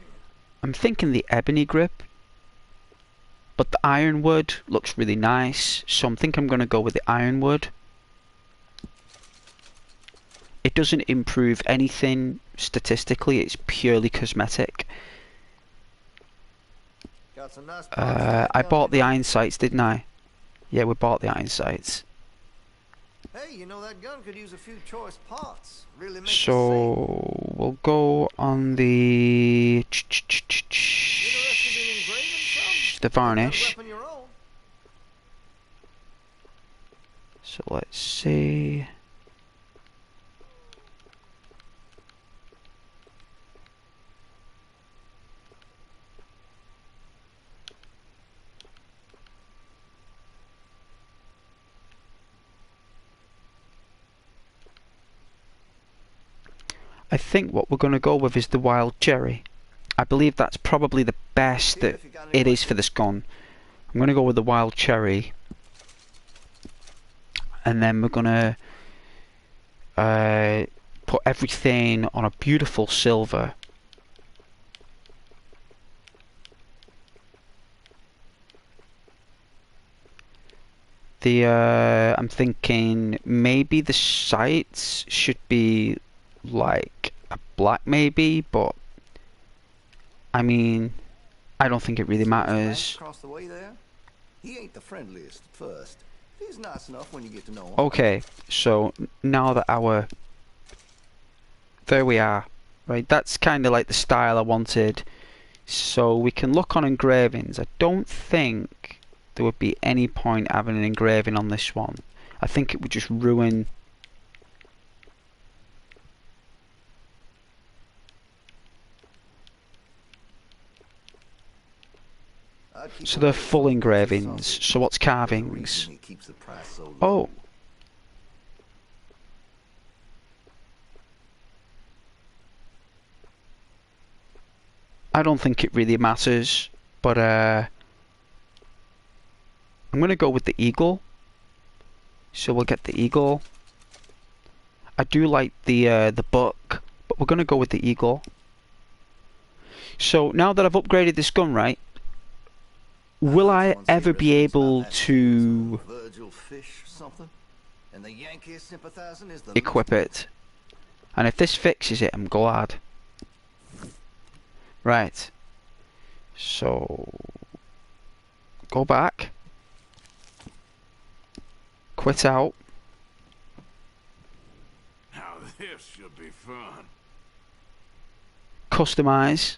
I'm thinking the ebony grip, but the ironwood looks really nice, so I'm thinking I'm going to go with the ironwood. It doesn't improve anything statistically, it's purely cosmetic. Got some nice parts for that I gun, bought the you know. iron sights, didn't I? Yeah, we bought the iron sights. Hey, you know that gun could use a few choice parts. Really make us sing. So we'll go on the Interested in engraving some? the varnish. Make that weapon your own. So let's see. I think what we're going to go with is the wild cherry. I believe that's probably the best that it is for this gun. I'm going to go with the wild cherry. And then we're going to put everything on a beautiful silver. I'm thinking maybe the sights should be like a black maybe, but I mean, I don't think it really See this man matters. across the way there? He ain't the friendliest at first. He's nice enough when you get to know him. Okay, so now that there we are, right? That's kind of like the style I wanted. So we can look on engravings. I don't think there would be any point having an engraving on this one. I think it would just ruin. So they're full engravings. So what's carvings? Oh. I don't think it really matters, but I'm going to go with the eagle. So we'll get the eagle. I do like the buck, but we're going to go with the eagle. So now that I've upgraded this gun, right, will I ever be able to equip it? And if this fixes it, I'm glad. Right. So go back. Quit out. Now this should be fun. Customize.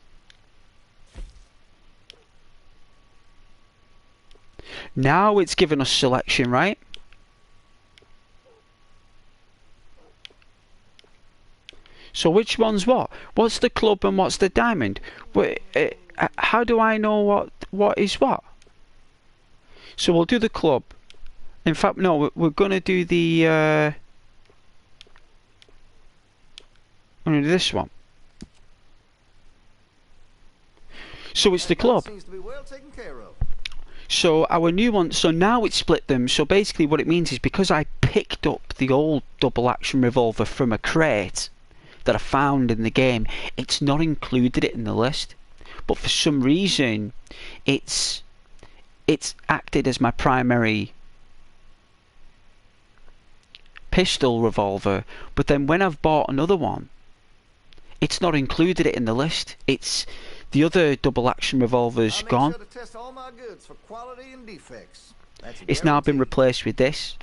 Now it's given us selection, right? So which one's what? What's the club and what's the diamond? How do I know what is what? So we'll do the club. In fact, no, we're gonna do the. We're gonna do this one. So it's the club. Seems to be well taken care of. So our new one, so now it's split them. So basically what it means is because I picked up the old double action revolver from a crate that I found in the game, it's not included it in the list. But for some reason, it's acted as my primary pistol revolver. But then when I've bought another one, it's not included it in the list. It's the other double action revolver's gone. I make sure to test all my goods for quality and defects. That's It's now been guaranteed. replaced with this.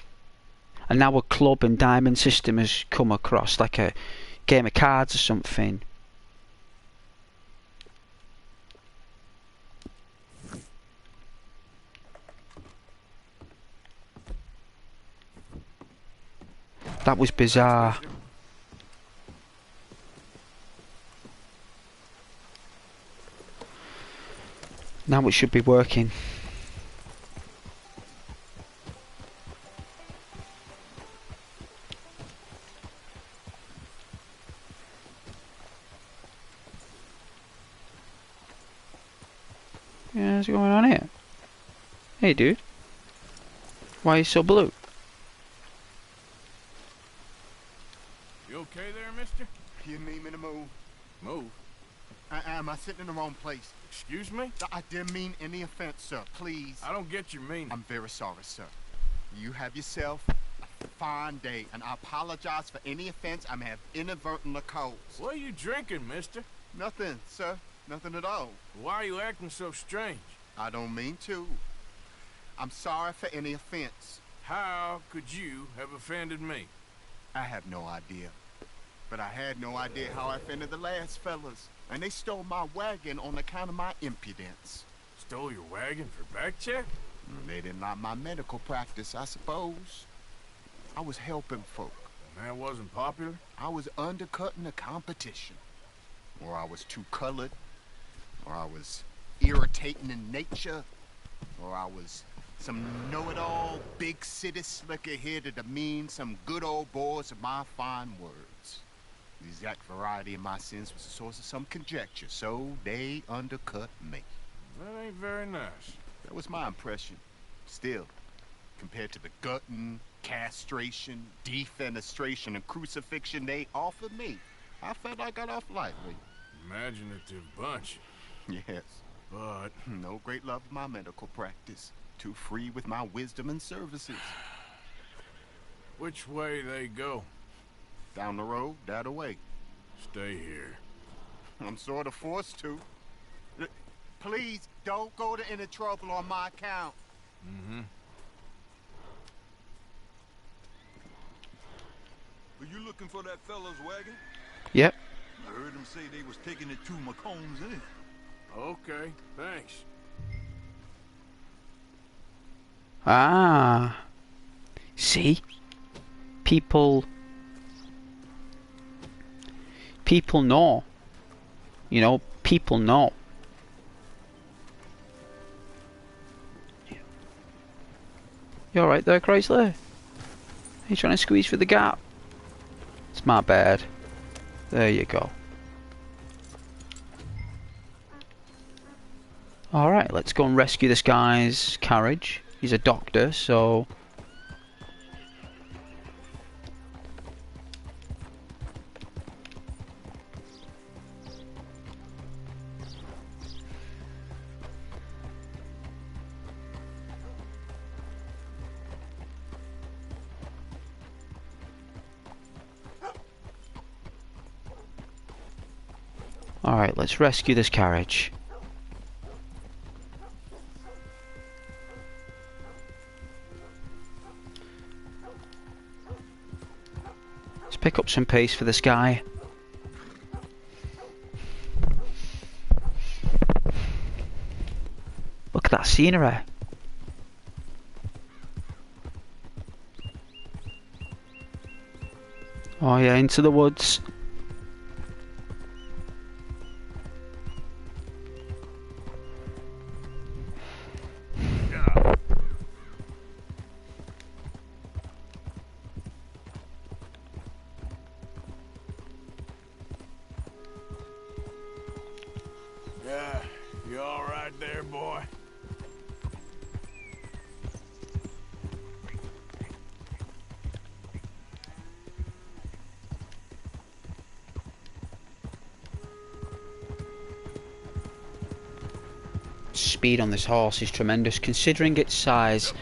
And now a club and diamond system has come across, like a game of cards or something. That was bizarre. Now it should be working. Yeah, what's going on here? Hey dude. Why are you so blue? You okay there, mister? You need me to move? Move. Am I sitting in the wrong place? Excuse me? I didn't mean any offense, sir. Please. I don't get your meaning. I'm very sorry, sir. You have yourself a fine day, and I apologize for any offense I may have inadvertently caused. What are you drinking, mister? Nothing, sir. Nothing at all. Why are you acting so strange? I don't mean to. I'm sorry for any offense. How could you have offended me? I have no idea. But I had no idea how I offended the last fellas. And they stole my wagon on account of my impudence. Stole your wagon for back check? They didn't like my medical practice, I suppose. I was helping folk. And that wasn't popular? I was undercutting the competition. Or I was too colored. Or I was irritating in nature. Or I was some know-it-all big city slicker here to demean some good old boys of my fine words. The exact variety of my sins was the source of some conjecture, so they undercut me. That ain't very nice. That was my impression. Still, compared to the gutting, castration, defenestration, and crucifixion they offered me, I felt I got off lightly. Imaginative bunch. Yes, But no great love of my medical practice. Too free with my wisdom and services. which way they go? Down the road, that away. Stay here. I'm sort of forced to. Please, don't go to any trouble on my account. Mm-hmm. Were you looking for that fella's wagon? Yep. I heard him say they was taking it to McComb's Inn. Okay, thanks. Ah. See? People know. You know, people know. You alright there, Chrysler? Are you trying to squeeze through the gap? It's my bad. There you go. Alright, let's go and rescue this guy's carriage. He's a doctor, so... Alright, let's rescue this carriage. Let's pick up some pace for this guy. Look at that scenery. Oh yeah, into the woods. Yeah, you all right there, boy? Speed on this horse is tremendous, considering its size.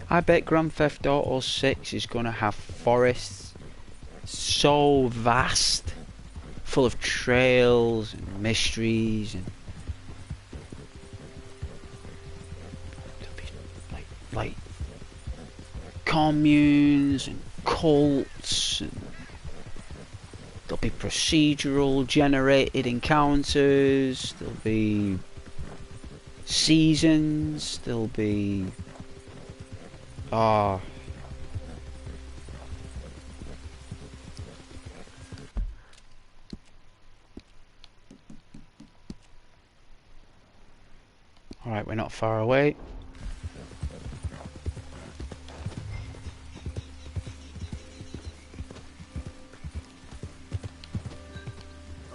I bet Grand Theft Auto 6 is going to have forests so vast, full of trails and mysteries, and there'll be like communes and cults, and there'll be procedural generated encounters, there'll be seasons, there'll be alright, we're not far away.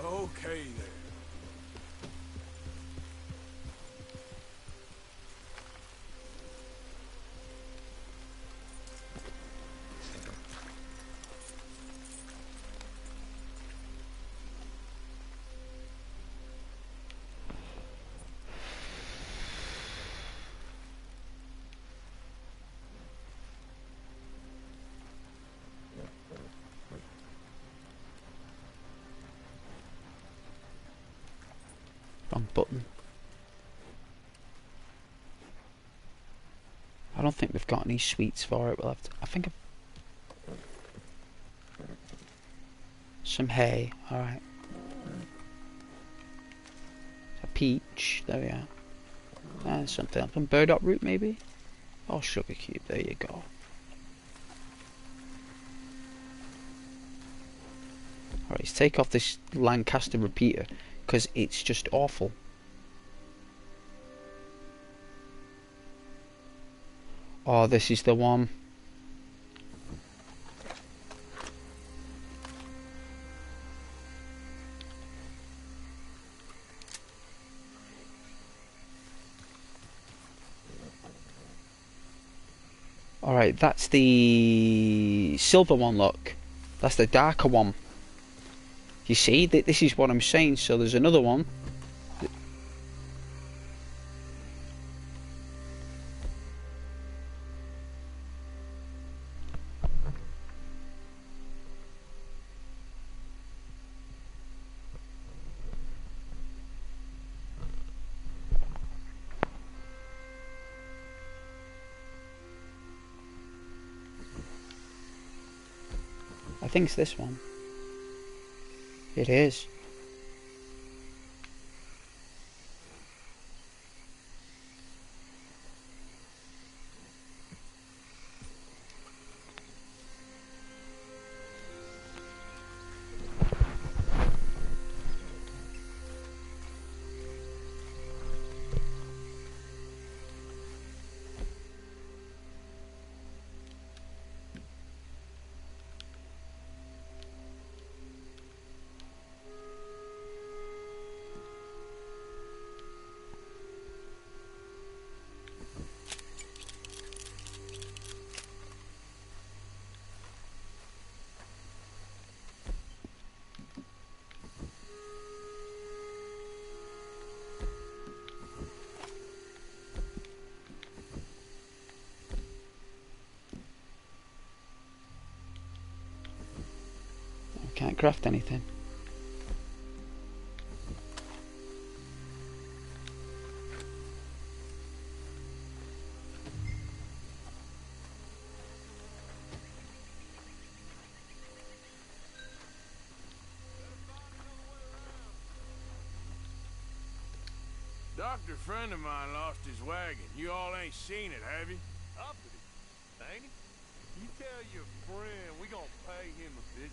Okay there. Wrong button. I don't think we've got any sweets for it. We'll have to, I think some hay. Alright. A peach. There we are. And something else. Some burdock root maybe? Oh, sugar cube. There you go. Alright, let's take off this Lancaster repeater, because it's just awful. Oh, this is the one. Alright, that's the silver one, look. That's the darker one. You see, this is what I'm saying. So there's another one. I think it's this one. It is. Can't craft anything. Doctor friend of mine lost his wagon. You all ain't seen it, have you? Uppity, ain't he? You tell your friend we gonna pay him a visit.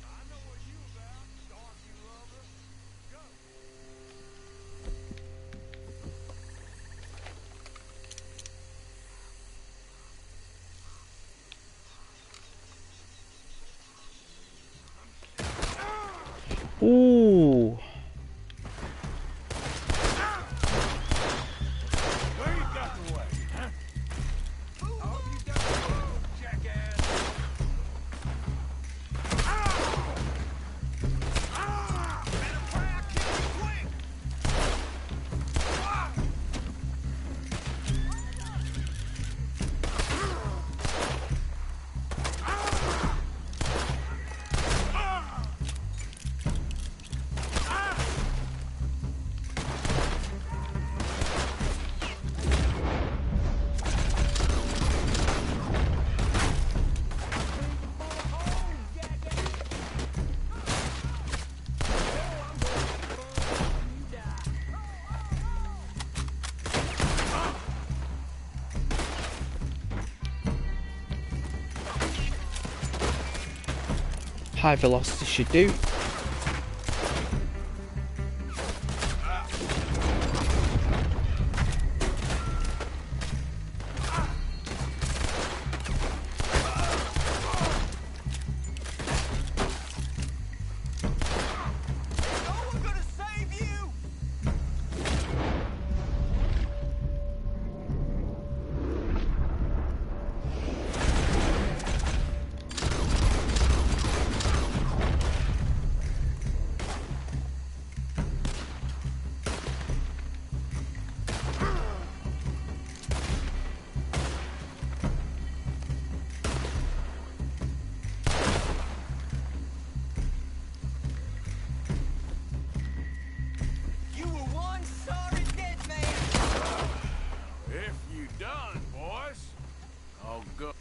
I know what you about, darky lover. Go. Ooh. Where you got the wagon, huh? Oh, you got the jackass. Better pray I kill you quick. High velocity should do. You were one sorry dead man. If you done, boys, I'll go.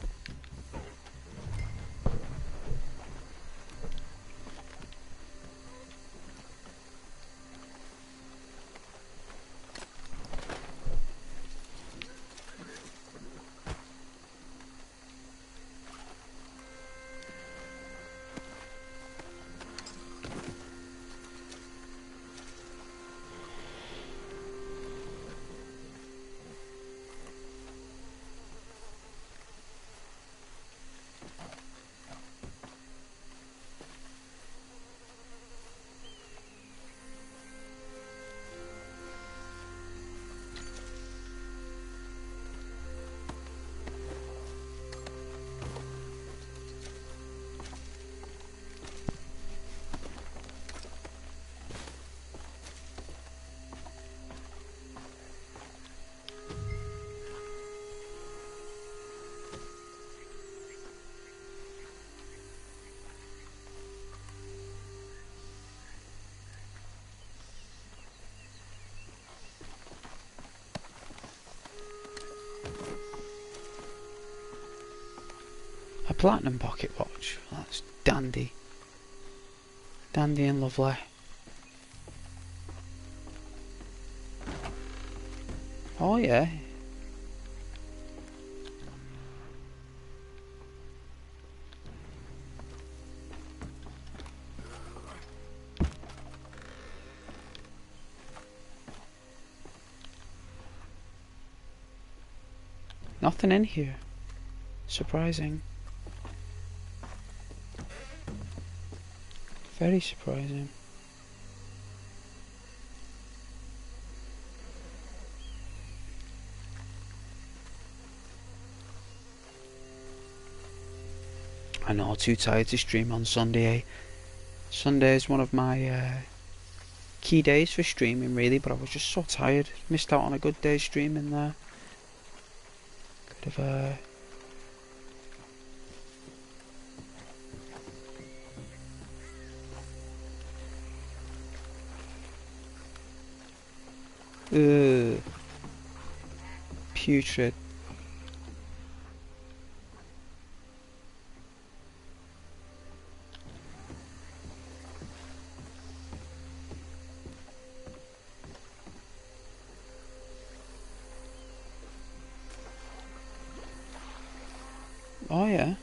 A platinum pocket watch. That's dandy. Dandy and lovely. Oh yeah. Nothing in here. Surprising. Very surprising. I know, too tired to stream on Sunday. Sunday is one of my key days for streaming really, but I was just so tired. Missed out on a good day's streaming there. Could have putrid. Oh yeah.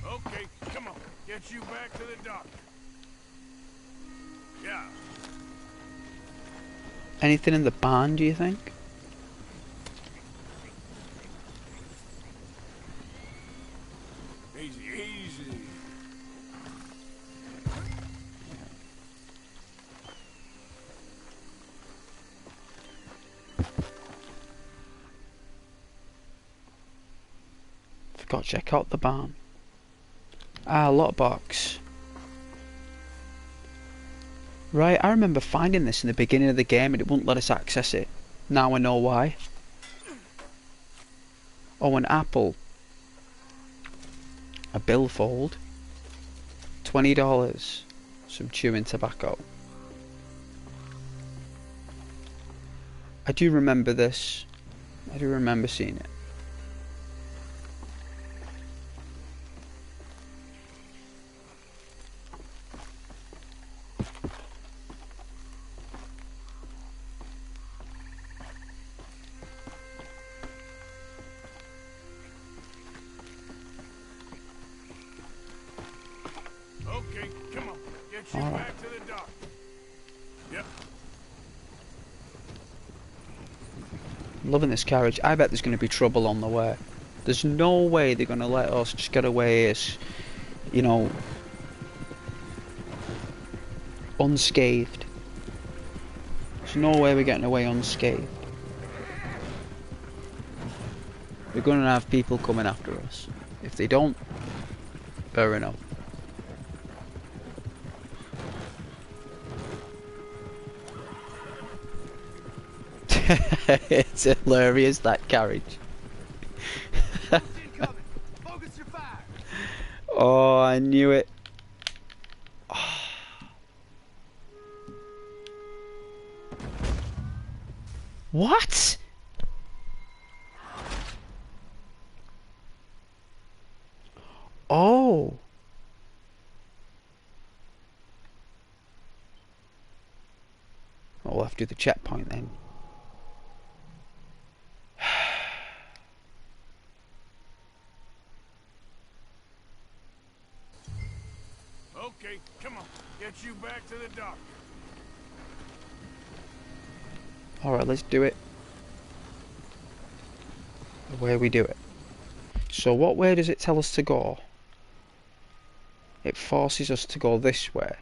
Okay, come on. Get you back to the doctor. Yeah. Anything in the barn, do you think? Easy, easy. Forgot to check out the barn. Ah, lockbox. Right, I remember finding this in the beginning of the game and it wouldn't let us access it. Now I know why. Oh, an apple. A billfold. $20. Some chewing tobacco. I do remember this. I do remember seeing it. Okay, come on. Get you back to the doctor. Yep. I'm loving this carriage. I bet there's going to be trouble on the way. There's no way they're going to let us just get away as, you know, unscathed. There's no way we're getting away unscathed. We're going to have people coming after us. If they don't, fair enough. It's hilarious, that carriage. Oh, I knew it. What? Oh. We'll have to do the checkpoint then. Okay, come on. Get you back to the doctor. Alright, let's do it. The way we do it. So what way does it tell us to go? It forces us to go this way.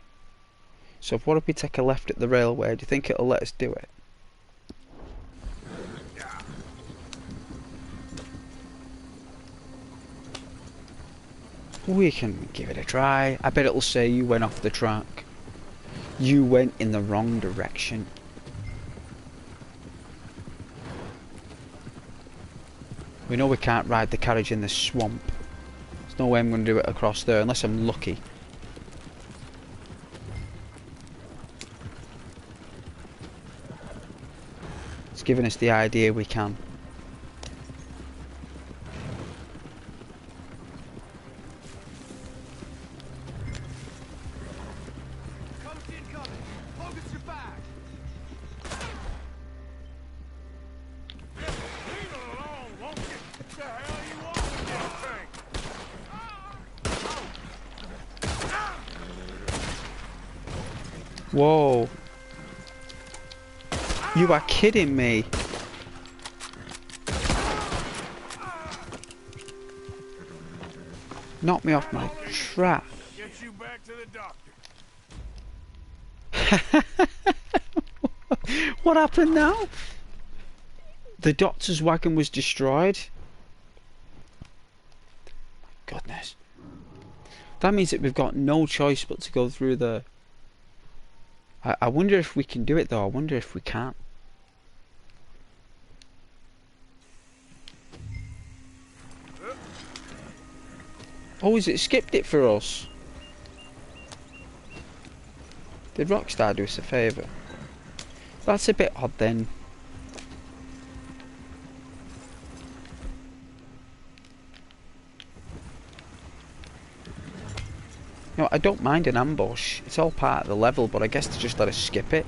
So what if we take a left at the railway? Do you think it'll let us do it? We can give it a try. I bet it'll say you went off the track. You went in the wrong direction. We know we can't ride the carriage in this swamp. There's no way I'm going to do it across there unless I'm lucky. It's giving us the idea we can. Whoa. You are kidding me. Knock me off my track. Get you back to the doctor. What happened now? The doctor's wagon was destroyed. Goodness. That means that we've got no choice but to go through the... I wonder if we can do it though. I wonder if we can. Oh, has it skipped it for us? Did Rockstar do us a favour? That's a bit odd then. You know, I don't mind an ambush. It's all part of the level, but I guess they just let us skip it.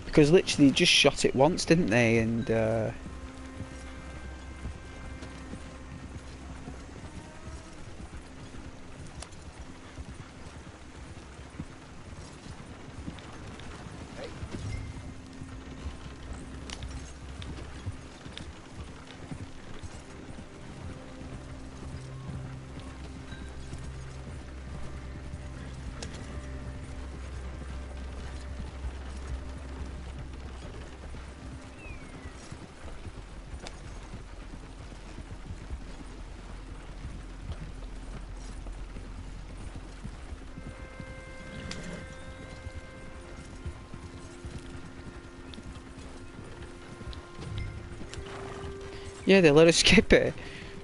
Because literally, they just shot it once, didn't they? And, yeah, they let us skip it.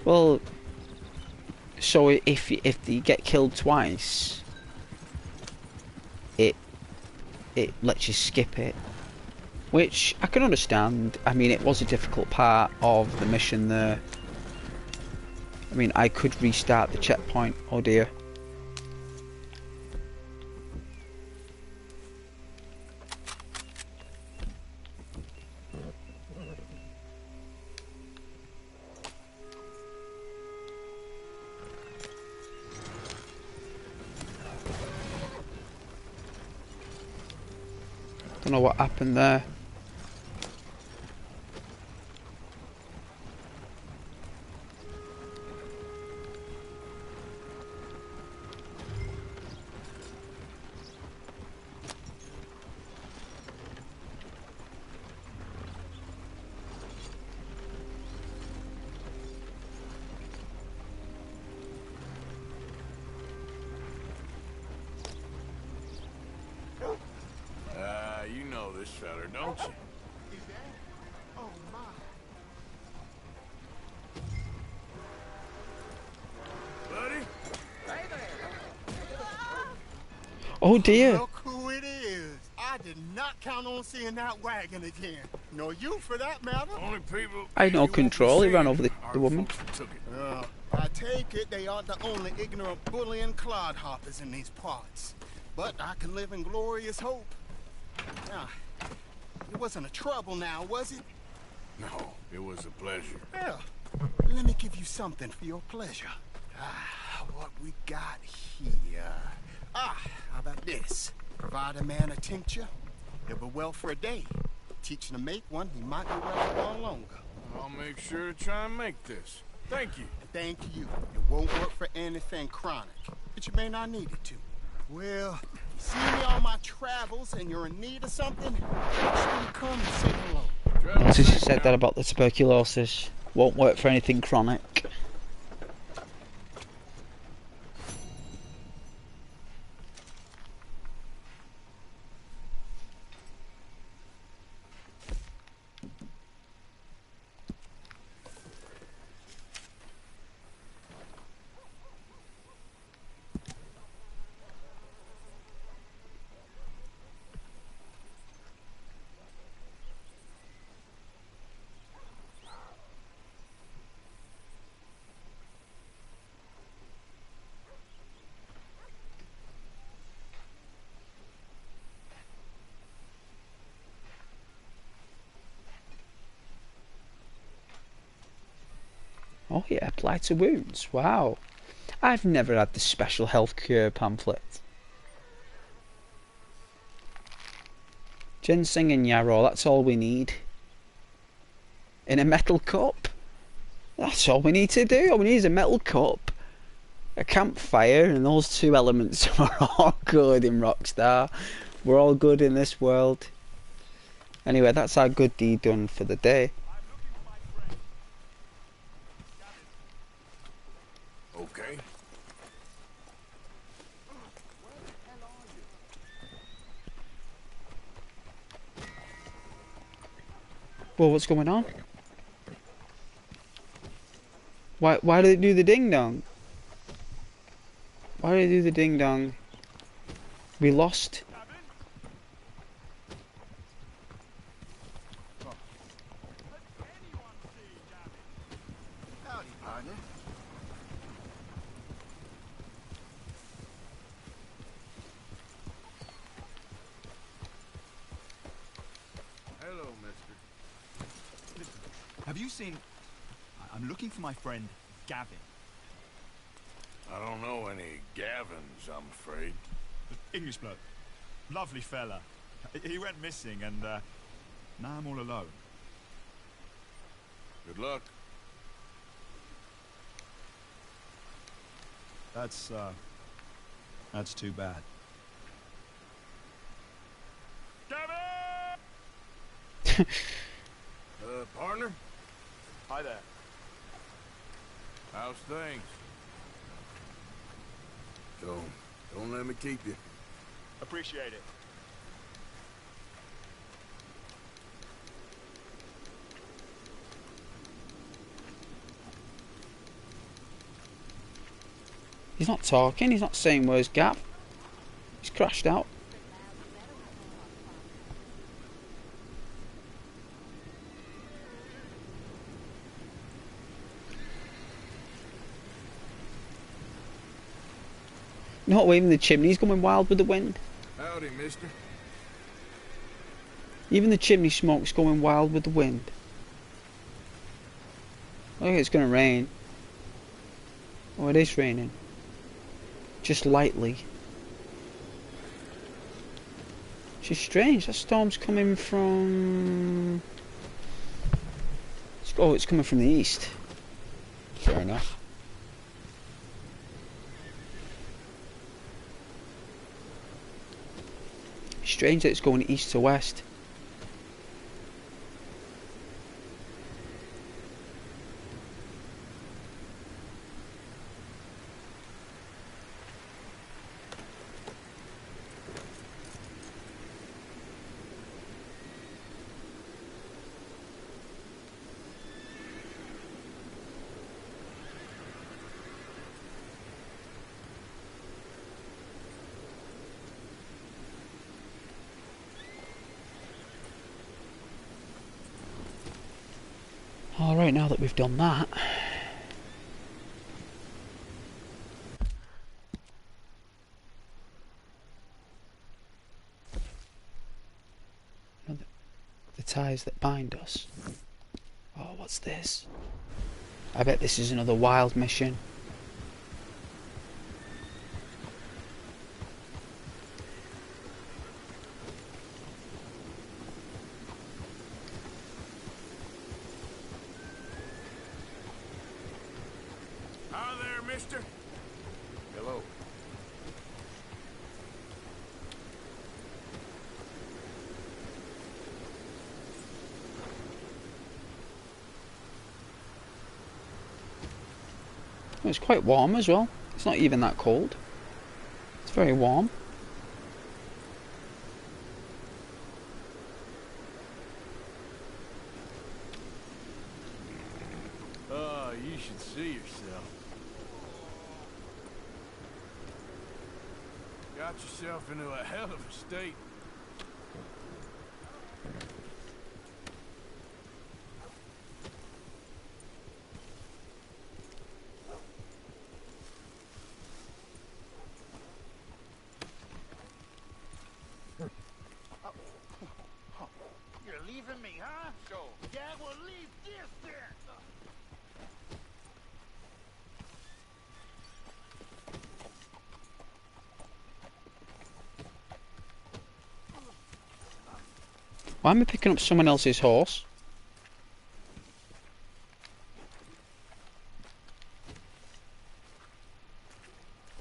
Well, so if you get killed twice, it lets you skip it, which I can understand. I mean, it was a difficult part of the mission there. I mean, I could restart the checkpoint. Oh dear. Don't know what happened there. You know this feller, don't you? Oh, my. Buddy? Oh dear. Look who it is. I did not count on seeing that wagon again. Nor you, for that matter. Only people I had no you won't be control. He ran seeing over the are woman. folks who took it. I take it they aren't the only ignorant bullying clodhoppers in these parts. But I can live in glorious hope. Now, it wasn't a trouble now, was it? No, it was a pleasure. Well, let me give you something for your pleasure. What we got here. How about this? Provide a man a tincture, he'll be well for a day. Teach him to make one, he might be well a while longer. I'll make sure to try and make this. Thank you. Thank you. It won't work for anything chronic, but you may not need it to. Well, you see me on my travels and you're in need of something, make sure you come and say hello. Notice you said that about the tuberculosis. Won't work for anything chronic. Oh yeah, apply to wounds. Wow. I've never had the special health cure pamphlet. Ginseng and yarrow, that's all we need. In a metal cup. That's all we need to do. All we need is a metal cup, a campfire, and those two elements are all good in Rockstar. We're all good in this world. Anyway, that's our good deed done for the day. Okay. Well, what's going on? Why do they do the ding dong? Why do they do the ding dong? We lost. Howdy, partner. Hello, mister. Have you seen... I'm looking for my friend, Gavin. I don't know any Gavins, I'm afraid. English bloke. Lovely fella. He went missing and, now I'm all alone. Good luck. That's too bad. Gavin! Partner? Hi there. How's things? Don't let me keep you. Appreciate it. He's not talking, he's not saying words, Gav. He's crashed out. Not waving the chimney's going wild with the wind. Howdy, mister. Even the chimney smoke's going wild with the wind. Look, it's gonna rain. Oh, it is raining. Just lightly. Which is strange, that storm's coming from... Oh, it's coming from the east. Fair enough. Strange that it's going east to west. Alright, now that we've done that, the ties that bind us. Oh, what's this? I bet this is another wild mission. Hi there, mister. Hello. It's quite warm as well. It's not even that cold. It's very warm. Oh, you should see yourself. Got yourself into a hell of a state. You're leaving me, huh? Go. Yeah, well, leave this then. Why am I picking up someone else's horse?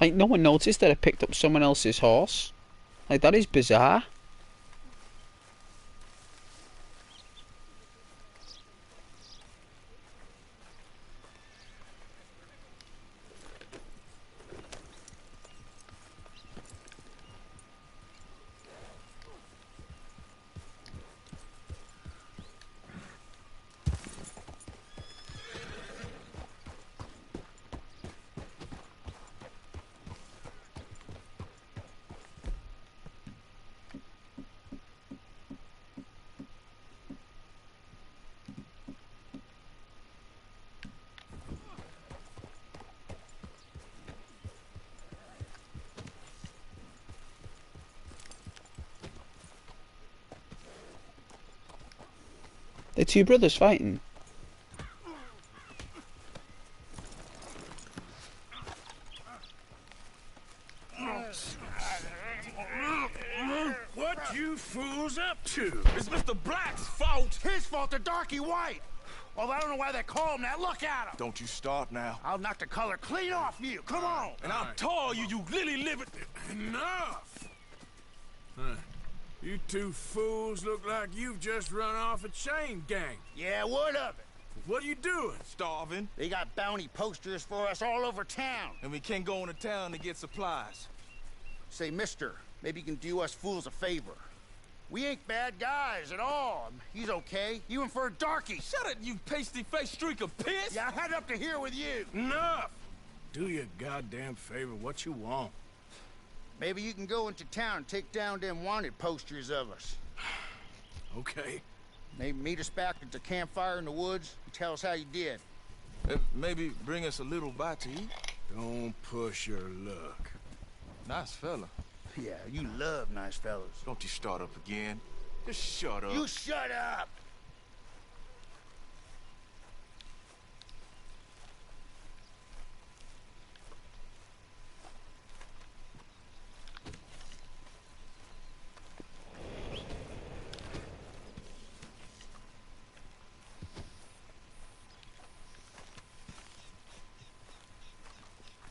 Like, no one noticed that I picked up someone else's horse. Like, that is bizarre. They're two brothers fighting. What you fools up to? It's Mr. Black's fault. His fault, the darky white. Well, I don't know why they call him that. Look at him. Don't you start now. I'll knock the color clean off you. Come on. And I'll tell you, you lily livered. Enough! You two fools look like you've just run off a chain gang. Yeah, what of it? What are you doing? Starving. They got bounty posters for us all over town. And we can't go into town to get supplies. Say, mister, maybe you can do us fools a favor. We ain't bad guys at all. He's okay. Even for a darky. Shut it, you pasty-faced streak of piss! Yeah, I had up to here with you. Enough! Do your goddamn favor what you want. Maybe you can go into town and take down them wanted posters of us. Okay. Maybe meet us back at the campfire in the woods and tell us how you did. Maybe bring us a little bite to eat. Don't push your luck. Nice fella. Yeah, you love nice fellas. Don't you start up again. Just shut up. You shut up!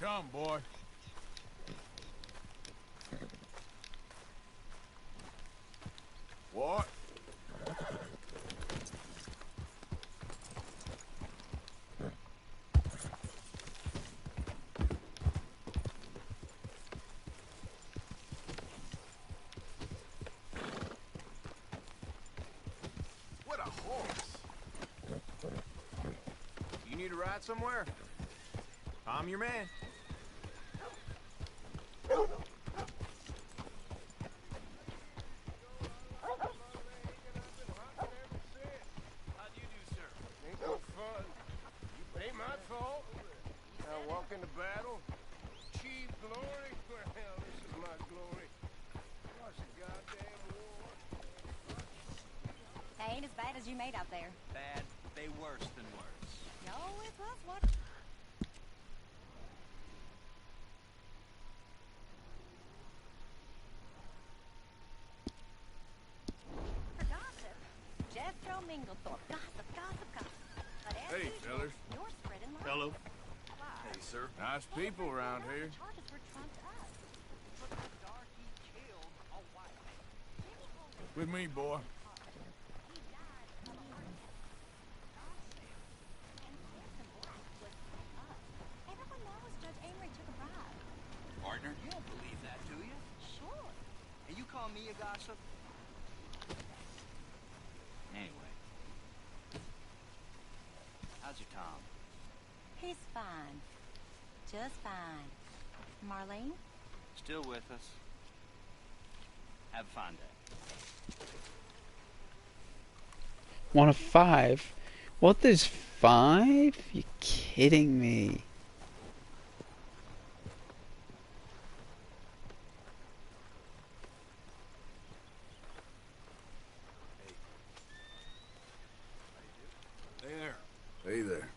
Come, boy. What? What a horse! You need a ride somewhere? I'm your man. In the battle, achieve glory. Well, this is my glory. What's a goddamn war? They ain't as bad as you made out there. Bad, they worse than worse. No, it was what? For gossip, Jethro Minglethorpe. Gossip, gossip, gossip. But as Hey, usual, fellas. you're spreading lies. Hello. Hey, sir. Nice people around here. Charges were trumped up. But the darky killed a wife. With me, boy. He died of a heart attack. And Samson was set up. Everyone knows Judge Amory took a bribe. Partner, you don't believe that, do you? Sure. And you call me a gossip? Anyway. How's your Tom? He's fine. Just fine. Marlene? Still with us. Have a fine day. 1 of 5? What, there's 5? You're kidding me. There. Hey there.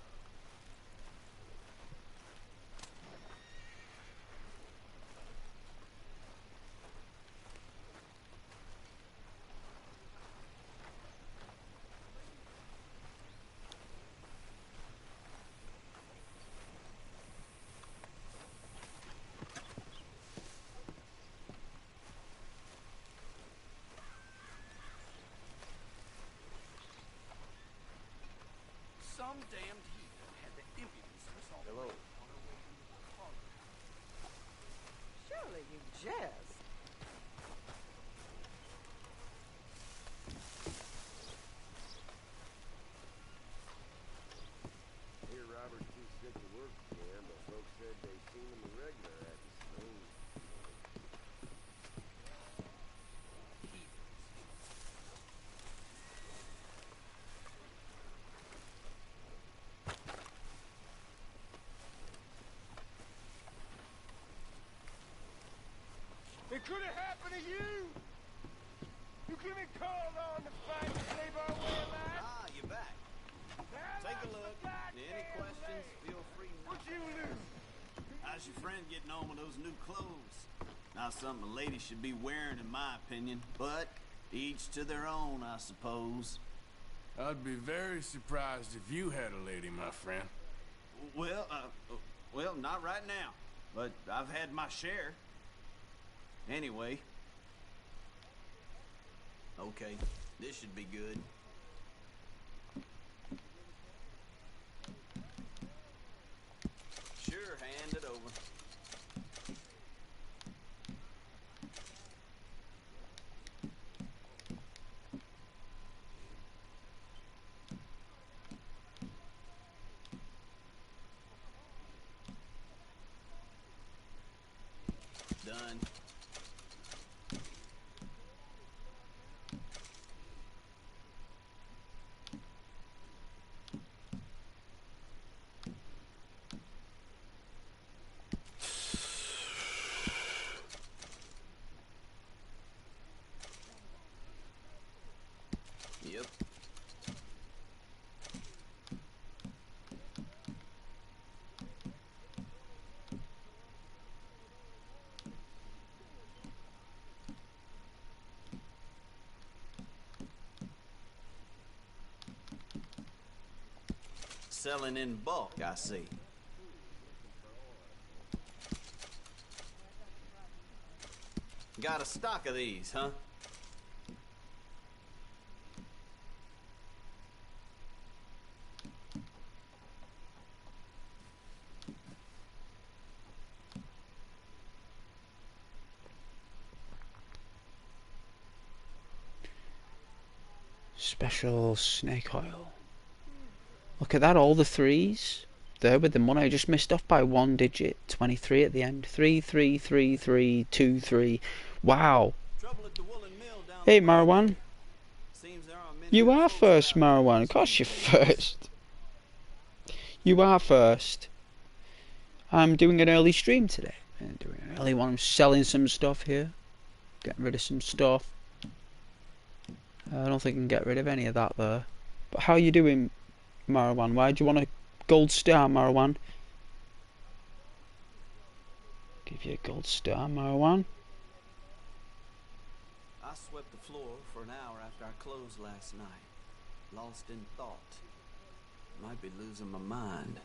Some damned heathen had the impudence to assault. Hello. Surely you jest. Here, Robert's too sick to work again, but folks said they seen him regular at the saloon. It could have happened to you! You could have been called on to fight to save our way of life! Ah, you back. Take a look. Any questions, feel free. What you lose? How's your friend getting on with those new clothes? Not something a lady should be wearing, in my opinion, but each to their own, I suppose. I'd be very surprised if you had a lady, my friend. Well, not right now, but I've had my share. Anyway. Okay, this should be good. Sure, hand it over. Done. Yep. Selling in bulk, I see. Got a stock of these, huh? Special snake oil. Look at that, all the threes there with the money. I just missed off by one digit. 23 at the end. 333323. Wow. Hey Marwan. You are first, Marwan. Of course you're first. You are first. I'm doing an early stream today. I'm doing an early one. I'm selling some stuff here. Getting rid of some stuff. I don't think I can get rid of any of that there. But how are you doing, Marwan? Why do you want a gold star, Marwan? Give you a gold star, Marwan. I swept the floor for an hour after I closed last night. Lost in thought. Might be losing my mind.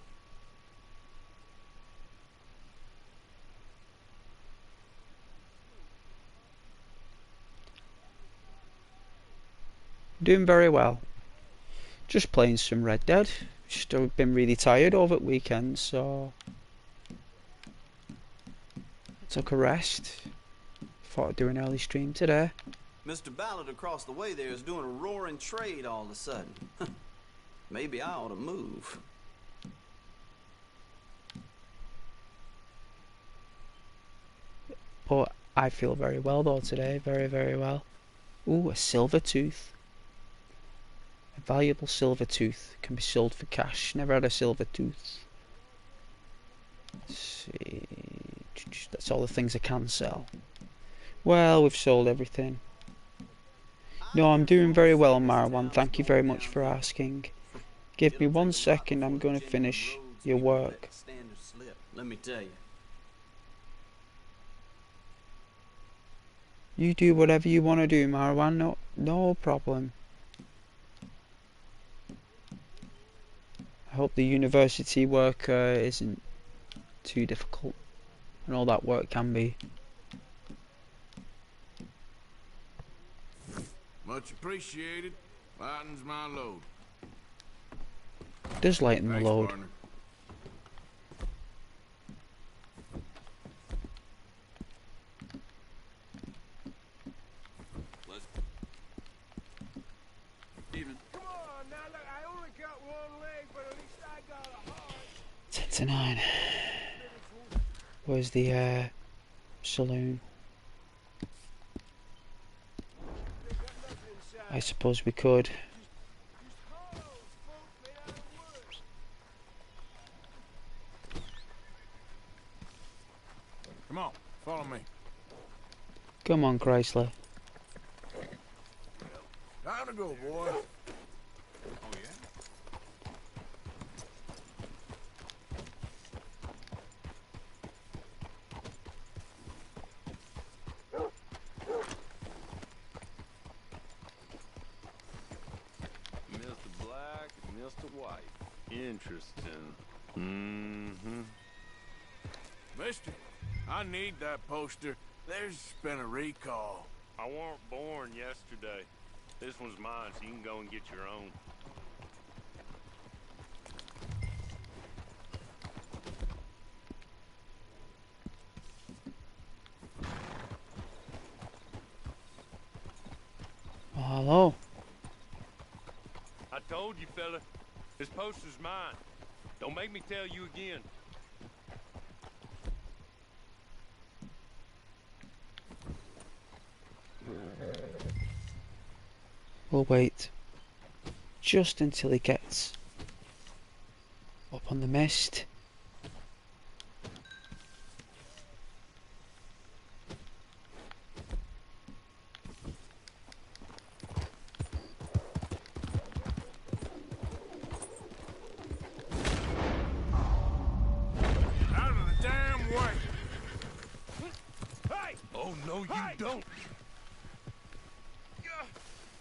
Doing very well. Just playing some Red Dead. Just I've been really tired over the weekend, so took a rest. Thought I'd do an early stream today. Mr. Ballard across the way there is doing a roaring trade all of a sudden. Maybe I ought to move. But I feel very well though today. Very, very well. Ooh, a silver tooth. A valuable silver tooth can be sold for cash. Never had a silver tooth. Let's see. That's all the things I can sell. Well, we've sold everything. No, I'm doing very well, Marwan. Thank you very much for asking. Give me 1 second. I'm going to finish your work. Let me tell you. You do whatever you want to do, Marwan. No problem. I hope the university work isn't too difficult. And all that work can be. Much appreciated. Lightens my load. It does lighten the load. Partner. Come on, now look, I only got one leg, but at least I got a heart. 10 to 9. Where's the saloon? I suppose we could. Come on, follow me. Come on, Chrysler. Time to go, boy. Oh, yeah? interesting. Mm-hmm. Mister, I need that poster. There's been a recall. I weren't born yesterday. This one's mine, so you can go and get your own. Oh, hello. I told you, fella. This poster's mine. Don't make me tell you again. We'll wait just until he gets up on the mist. Out of the damn way! Hey! Oh, no, you don't.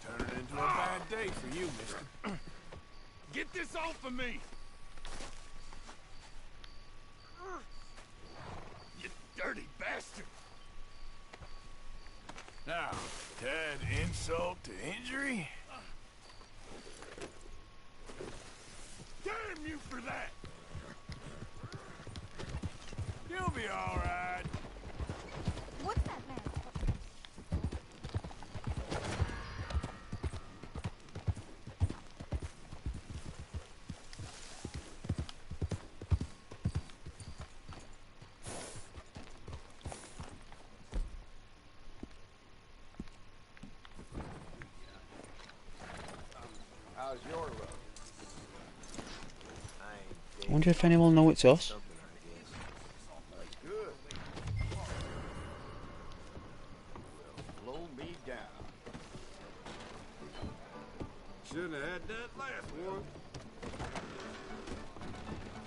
Turning into a bad day for you, mister. Get this off of me! You dirty bastard! Now, to add insult to injury? Damn you for that! You'll be alright. What's that man? How's your luck? I wonder if anyone will know it's us. Good. Blow me down. Shouldn't have had that last one.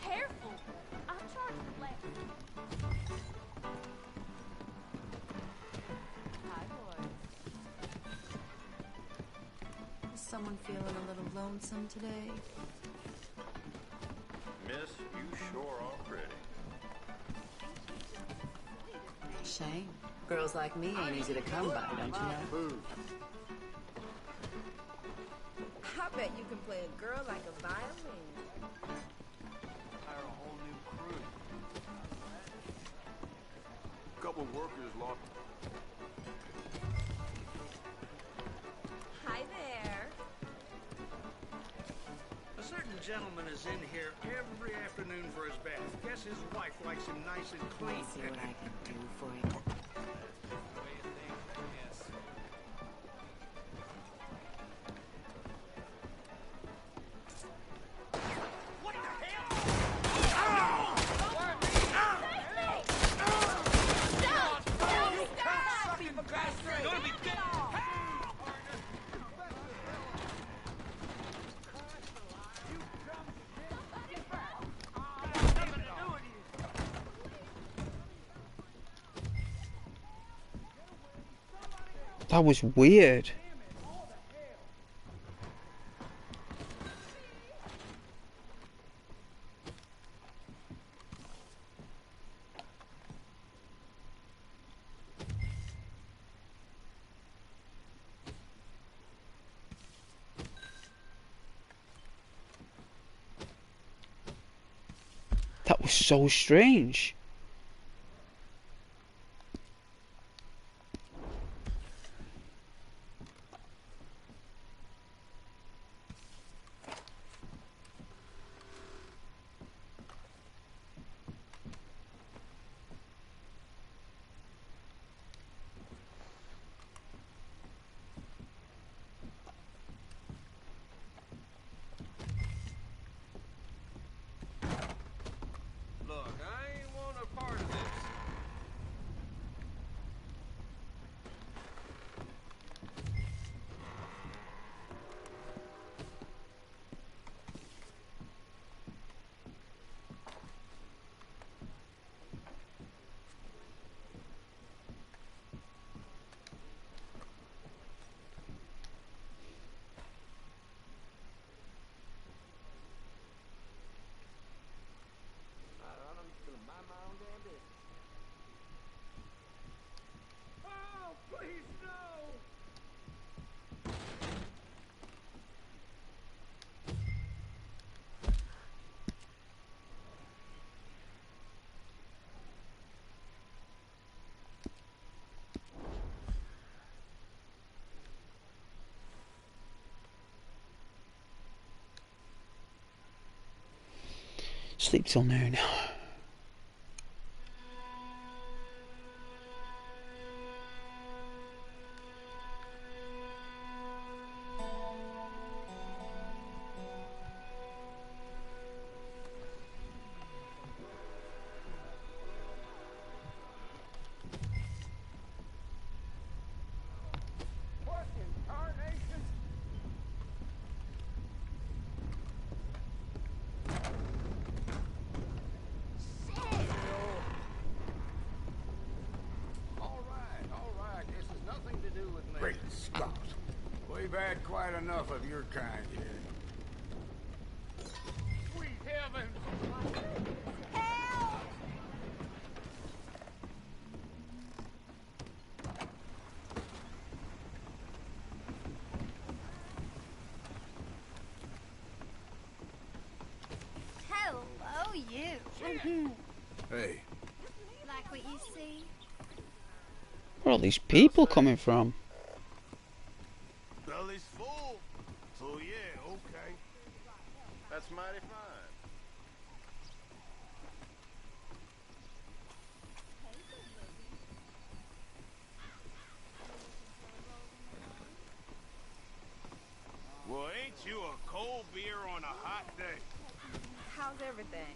Careful! I'm charged with left. Hi, boys. Is someone feeling a little lonesome today? Miss, you sure are pretty. Shame. Girls like me ain't easy to come by, don't you know? I bet you can play a girl like a violin. Hire a whole new crew. Couple workers lost. Hi there. A certain gentleman is in here every afternoon for his bath. Guess his wife likes him nice and clean. Let's see what I can do for you. That was weird. That was so strange. Look, I ain't one to Sleep till noon. What in tarnation? All right. This has nothing to do with me. Great Scott. We've had quite enough of your kind here. Sweet heavens! Hello, you. Hey, Like what you see? Where are all these people coming from? Belly's full. So yeah, okay. That's mighty fine. Well, ain't you a cold beer on a hot day? How's everything?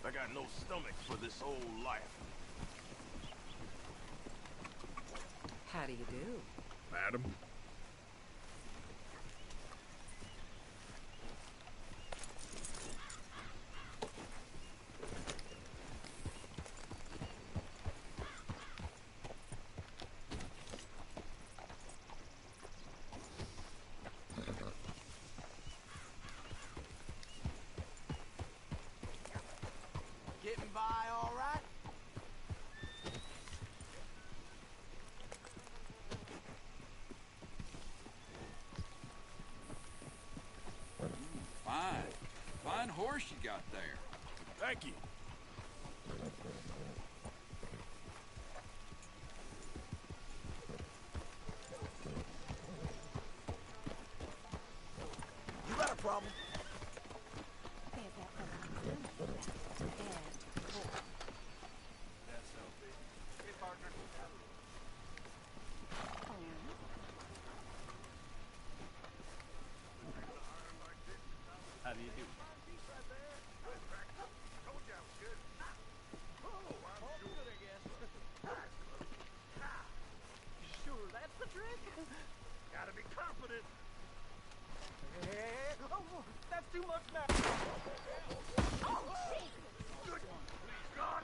I got no stomach for this old life. How do you do? Madam? Getting by all right? Fine horse you got there. Thank you. You got a problem? How do you do? Sure, that's the trick. Gotta be confident. Oh, that's too much now. Oh, good one. Please, God.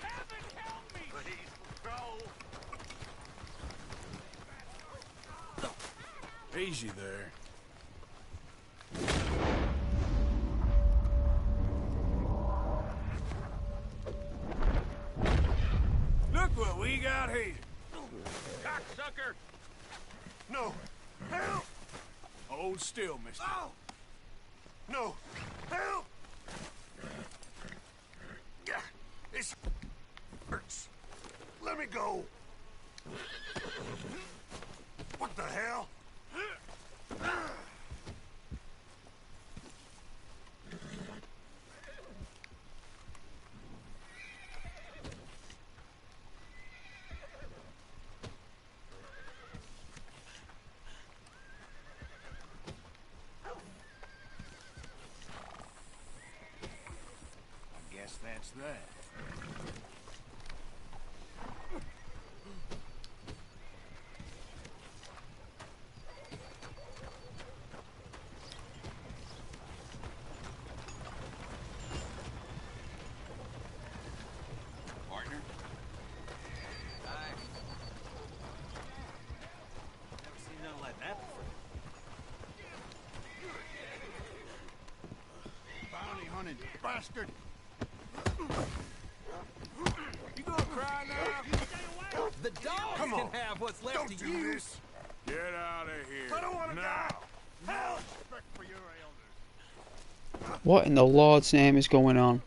Heaven help me! Please, go. Easy there. Look what we got here. Cocksucker! No. Help! Hold still, mister. Oh! No. Help! This hurts. Let me go. What the hell? I guess that's that. Partner? Never seen nothing like that before. Bounty hunting bastard. You gonna cry now? The dogs Come can on. have what's left Don't of do you. this. Get out of here. I don't want to now. die. Help! Respect for your elders. What in the Lord's name is going on?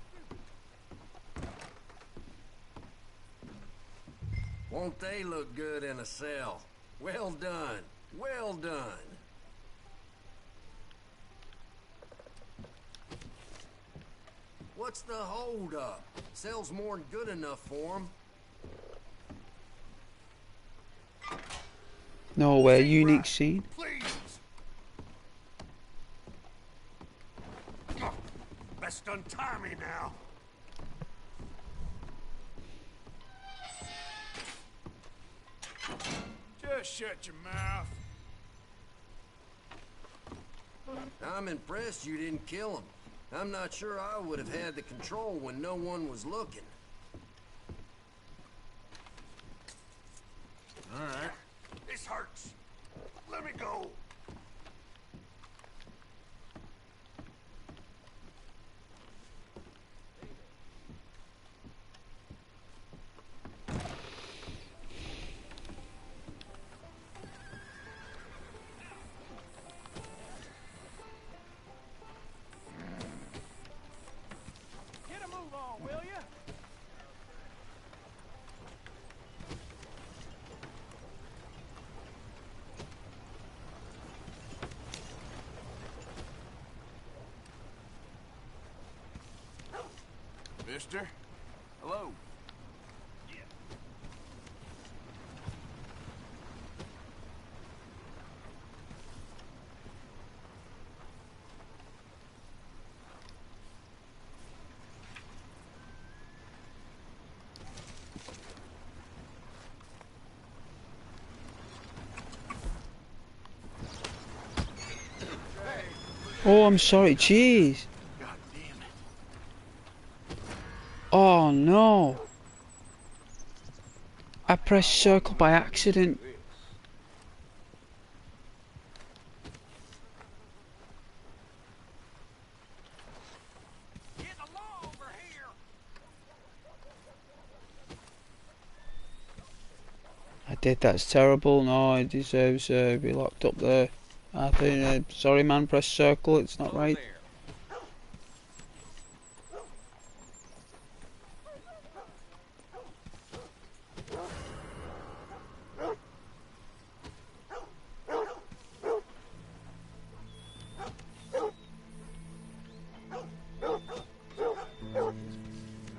Won't they look good? What's the holdup? Sells more than good enough for him. Nowhere unique scene. Please. Best untie me now. Just shut your mouth. I'm impressed you didn't kill him. I'm not sure I would have had the control when no one was looking. All right. This hurts. Let me go. Get a move on, will ya? Mister? Hello. Oh, I'm sorry. Jeez. God damn it. Oh no. I pressed circle by accident. Get the law over here. I did. That's terrible. No, he deserves to be locked up there. I think. Sorry, man. Press circle. It's not right.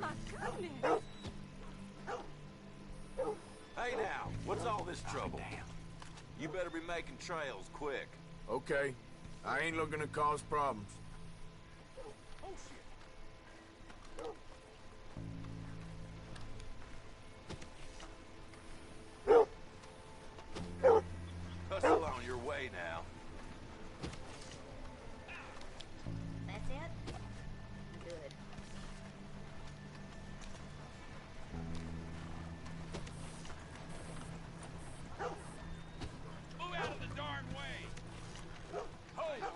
My goodness. Hey now, what's all this trouble? You better be making trails quick. Okay. I ain't looking to cause problems. Hustle on your way now. That's it? Good. Move out of the darn way. Hold on.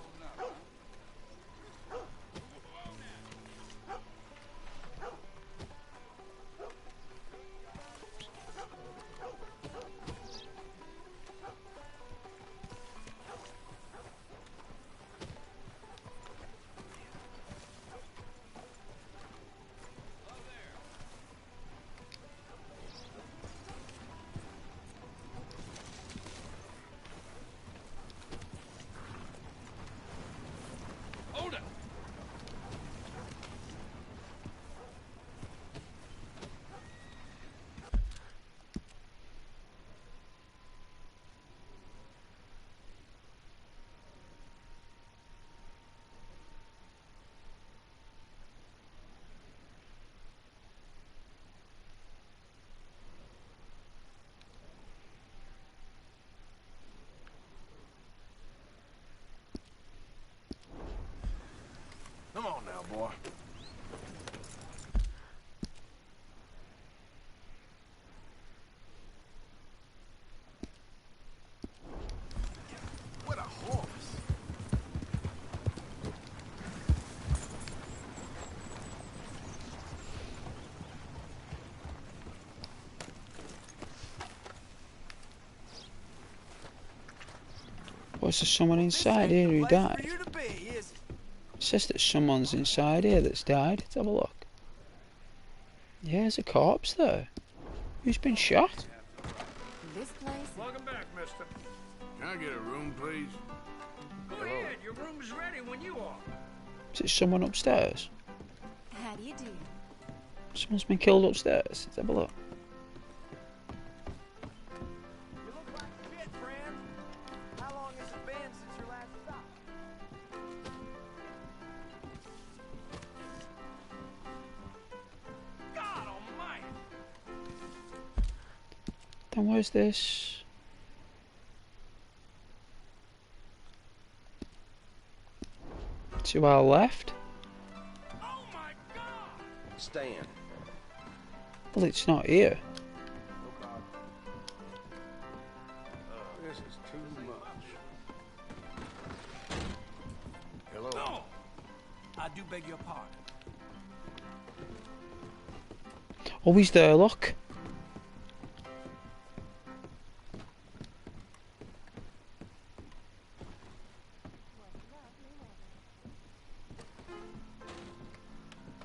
Hold up. Come on now, boy. What a horse. Was there someone inside here who died? It says that someone's inside here that's died. Let's have a look. Yeah, there's a corpse there. Who's been shot? This place? Welcome back, mister. Can I get a room, please? Go ahead. Your room's ready when you are. Is it someone upstairs? How do you Someone's been killed upstairs. Let's have a look. You look like shit, friend. How long has it been since your last stop? God almighty! Then where's this? To our left? Stand. Well, it's not here. This is too much. Hello. No! I do beg your pardon. Oh, he's there, look.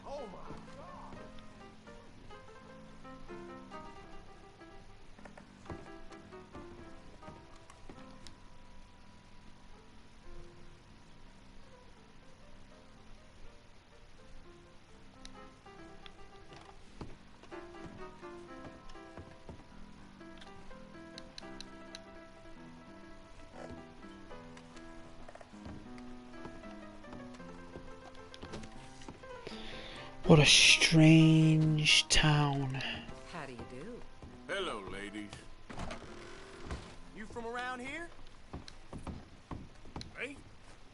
Oh my God! What a strange town. How do you do? Hello, ladies. You from around here? Me?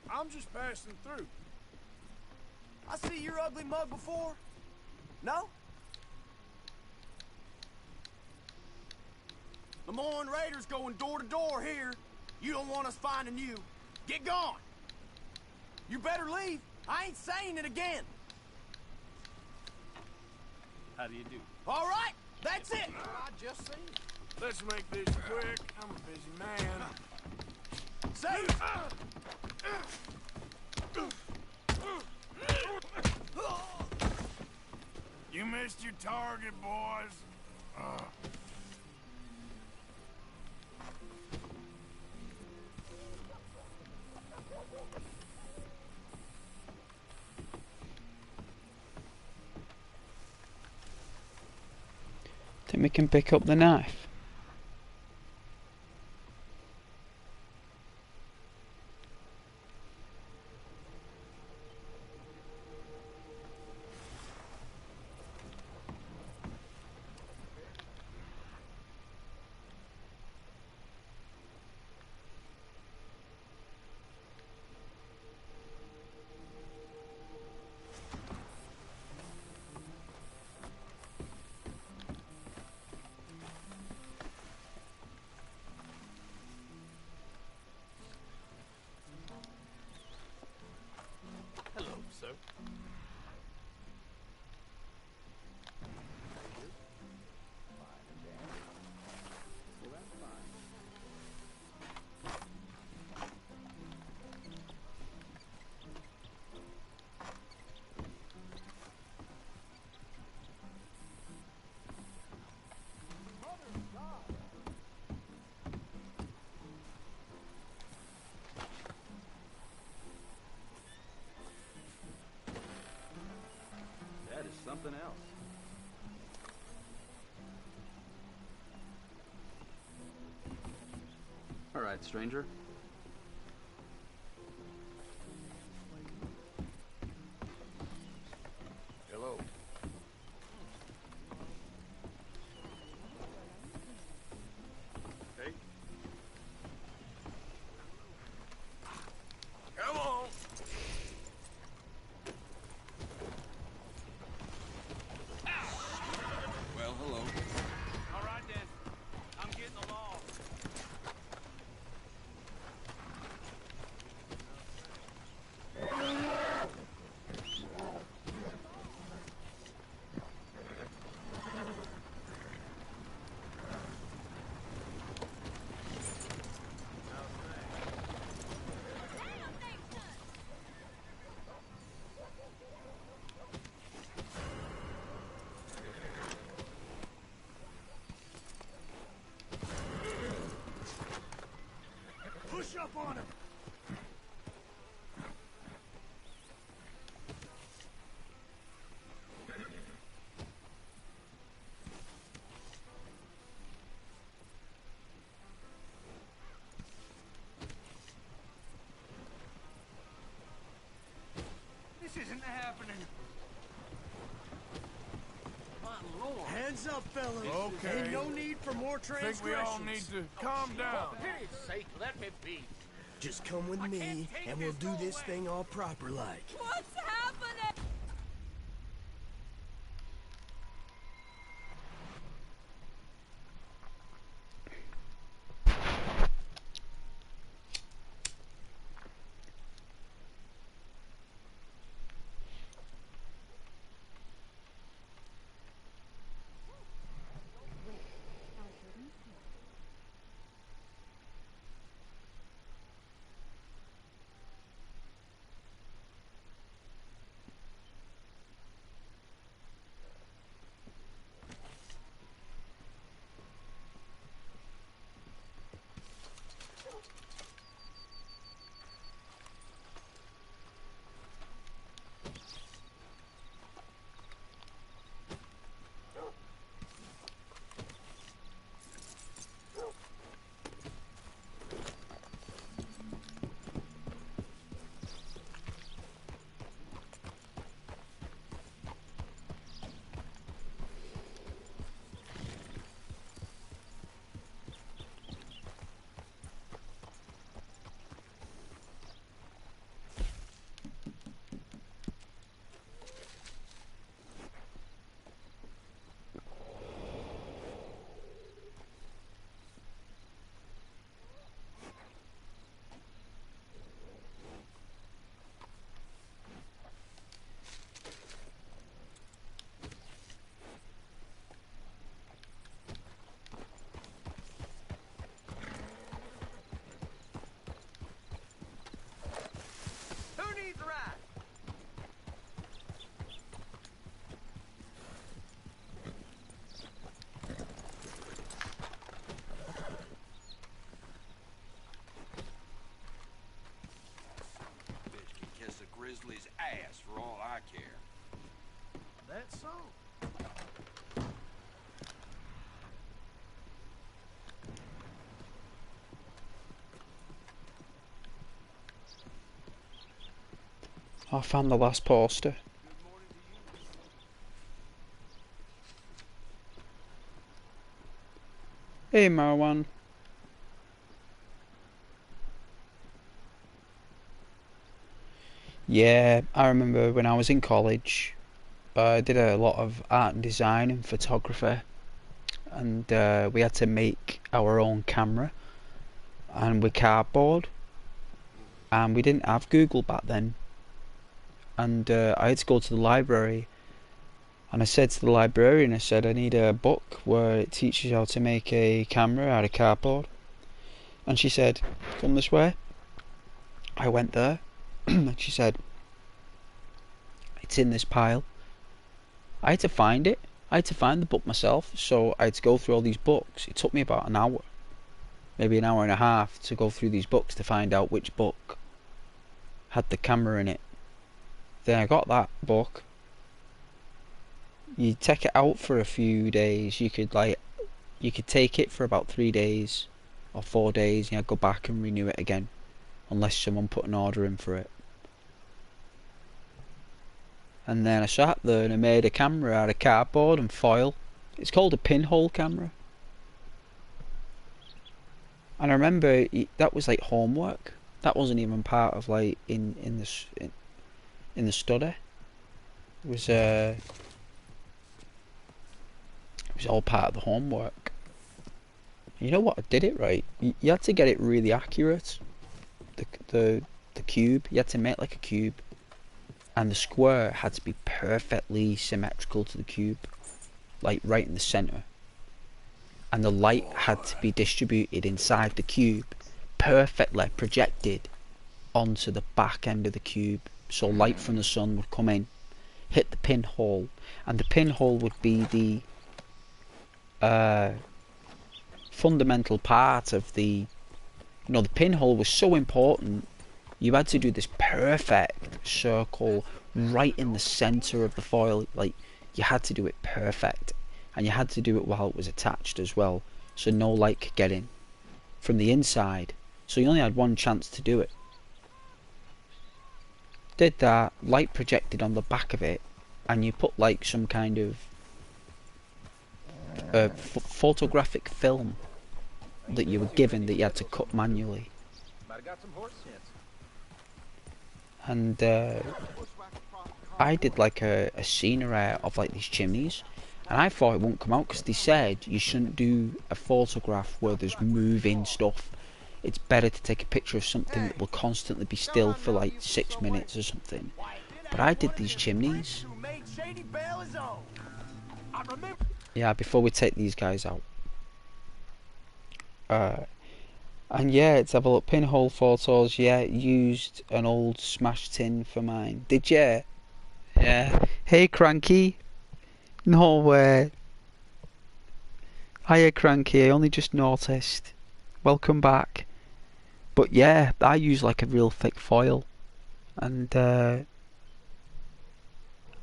I'm just passing through. I see your ugly mug before. No? Lemoyne Raiders going door to door here. You don't want us finding you. Get gone. You better leave. I ain't saying it again. How do you do? All right, that's it. I just seen it. Let's make this quick. I'm a busy man. Say. You missed your target, boys. Think we can pick up the knife? Hello, sir. That is something else. All right, stranger. Hello. Hey. Come on. Well, hello. All right, then. I'm getting the law. happening? My lord. Hands up, fellas. Okay. Ain't no need for more transgressions. Think we all need to calm down. For pity's sake, let me be. Just come with me, and we'll do this thing all proper like. What's happening? Who needs a ride? Bitch can kiss a grizzly's ass for all I care. That's so. I found the last poster. Hey Marwan. Yeah, I remember when I was in college, I did a lot of art and design and photography, and we had to make our own camera, and with cardboard, and we didn't have Google back then, and I had to go to the library, and I said to the librarian, I said, I need a book where it teaches you how to make a camera out of cardboard, and she said, come this way. I went there, and she said, it's in this pile. I had to find it. I had to find the book myself, so I had to go through all these books. It took me about an hour, maybe an hour and a half, to go through these books to find out which book had the camera in it. Then I got that book. You take it out for a few days. You could take it for about 3 days or 4 days, and I'd go back and renew it again, unless someone put an order in for it. And then I sat there and I made a camera out of cardboard and foil. It's called a pinhole camera. And I remember that was like homework. That wasn't even part of like in the study. It was all part of the homework. And you know what? I did it right. You had to get it really accurate. The cube. You had to make like a cube. And the square had to be perfectly symmetrical to the cube, like right in the center. And the light had to be distributed inside the cube, perfectly projected onto the back end of the cube, so light from the sun would come in, hit the pinhole, and the pinhole would be the fundamental part of the, the pinhole was so important. You had to do this perfect circle right in the center of the foil. Like, you had to do it perfect, and you had to do it while it was attached as well, so no light could get in from the inside. So you only had one chance to do it. did that, light projected on the back of it, and you put like some kind of photographic film that you were given that you had to cut manually. And I did like a scenery of like these chimneys, and I thought it wouldn't come out because they said you shouldn't do a photograph where there's moving stuff. It's better to take a picture of something that will constantly be still for like 6 minutes or something. But I did these chimneys. Yeah, before we take these guys out. And yeah, let's have a look. Pinhole photos, yeah, used an old smashed tin for mine. Did ya? Yeah. Hey, Cranky. No way. Hiya, Cranky. I only just noticed. Welcome back. But yeah, I use like a real thick foil. And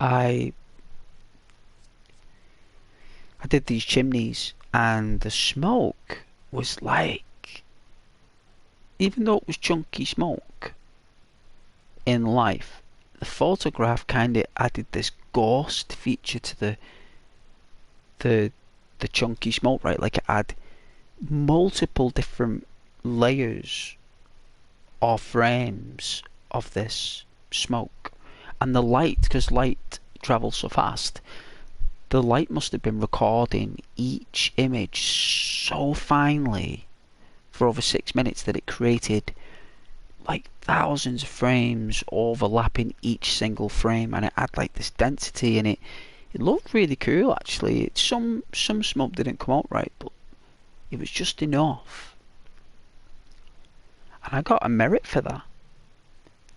I did these chimneys, and the smoke was like, even though it was chunky smoke in life, the photograph kind of added this ghost feature to the chunky smoke, right? Like it had multiple different layers or frames of this smoke, and the light, because light travels so fast, the light must have been recording each image so finely for over 6 minutes that it created like thousands of frames overlapping each single frame, and it had like this density, and it looked really cool actually. Some smoke didn't come out right, but it was just enough, and I got a merit for that.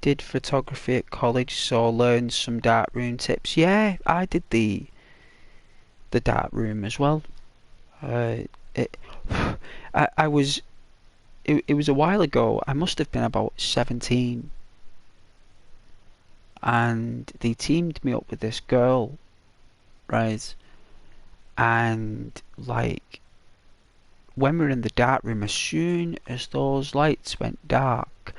Did photography at college, so learned some darkroom tips. Yeah, I did the darkroom as well. It was a while ago. I must have been about 17, and they teamed me up with this girl, right? And like, when we were in the darkroom, as soon as those lights went dark,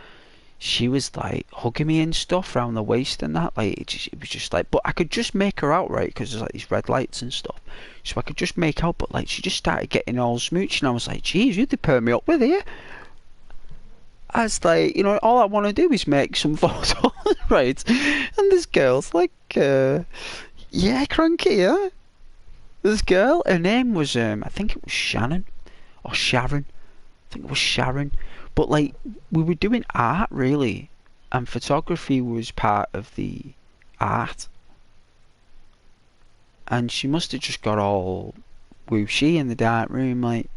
she was like hugging me and stuff around the waist and that. Like it was just like, but I could just make her out, right? Because there's like these red lights and stuff, so I could just make out. But like, she just started getting all smooch, and I was like, "Geez, you'd pair me up with here." I was like, you know, all I want to do is make some photos, right? And this girl's like, yeah, Cranky, yeah. This girl, her name was, I think it was Shannon or Sharon. I think it was Sharon. But like, we were doing art really, and photography was part of the art. And she must have just got all whooshy in the dark room, like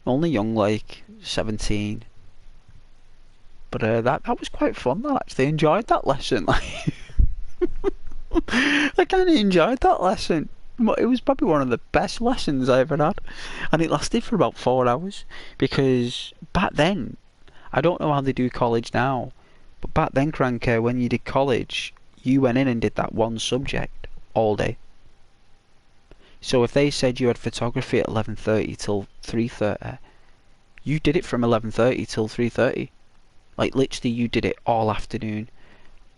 only young, like 17. But that was quite fun. I actually enjoyed that lesson. Like, I kind of enjoyed that lesson. It was probably one of the best lessons I ever had, and it lasted for about 4 hours. Because back then, I don't know how they do college now, but back then, Cranker, when you did college, you went in and did that one subject all day. So if they said you had photography at 11:30 till 3:30, you did it from 11:30 till 3:30. Like literally, you did it all afternoon.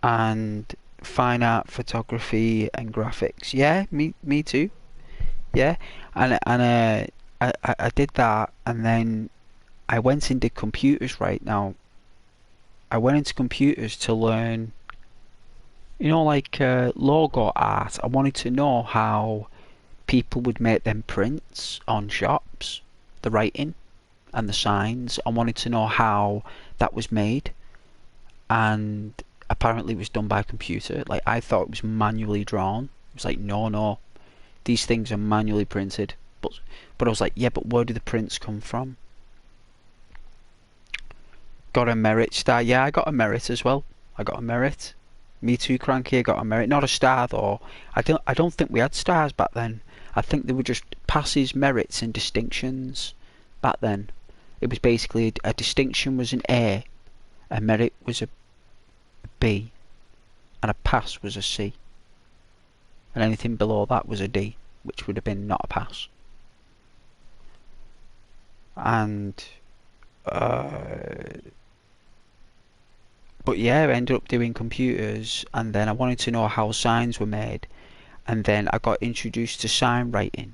And fine art, photography, and graphics. Yeah, me too. Yeah, and I did that, and then I went into computers. Right now, I went into computers to learn, you know, like logo art. I wanted to know how people would make them prints on shops, the writing and the signs. I wanted to know how that was made, and apparently it was done by a computer. Like, I thought it was manually drawn. It was like, no, these things are manually printed. But I was like, yeah, but where do the prints come from? Got a merit star. Yeah, I got a merit as well. I got a merit. Me too, Cranky. I got a merit. Not a star though. I don't think we had stars back then. I think they were just passes, merits, and distinctions. Back then, it was basically a distinction was an A, a merit was a B, and a pass was a C. And anything below that was a D, which would have been not a pass. And But yeah, I ended up doing computers, and then I wanted to know how signs were made, and then I got introduced to sign writing,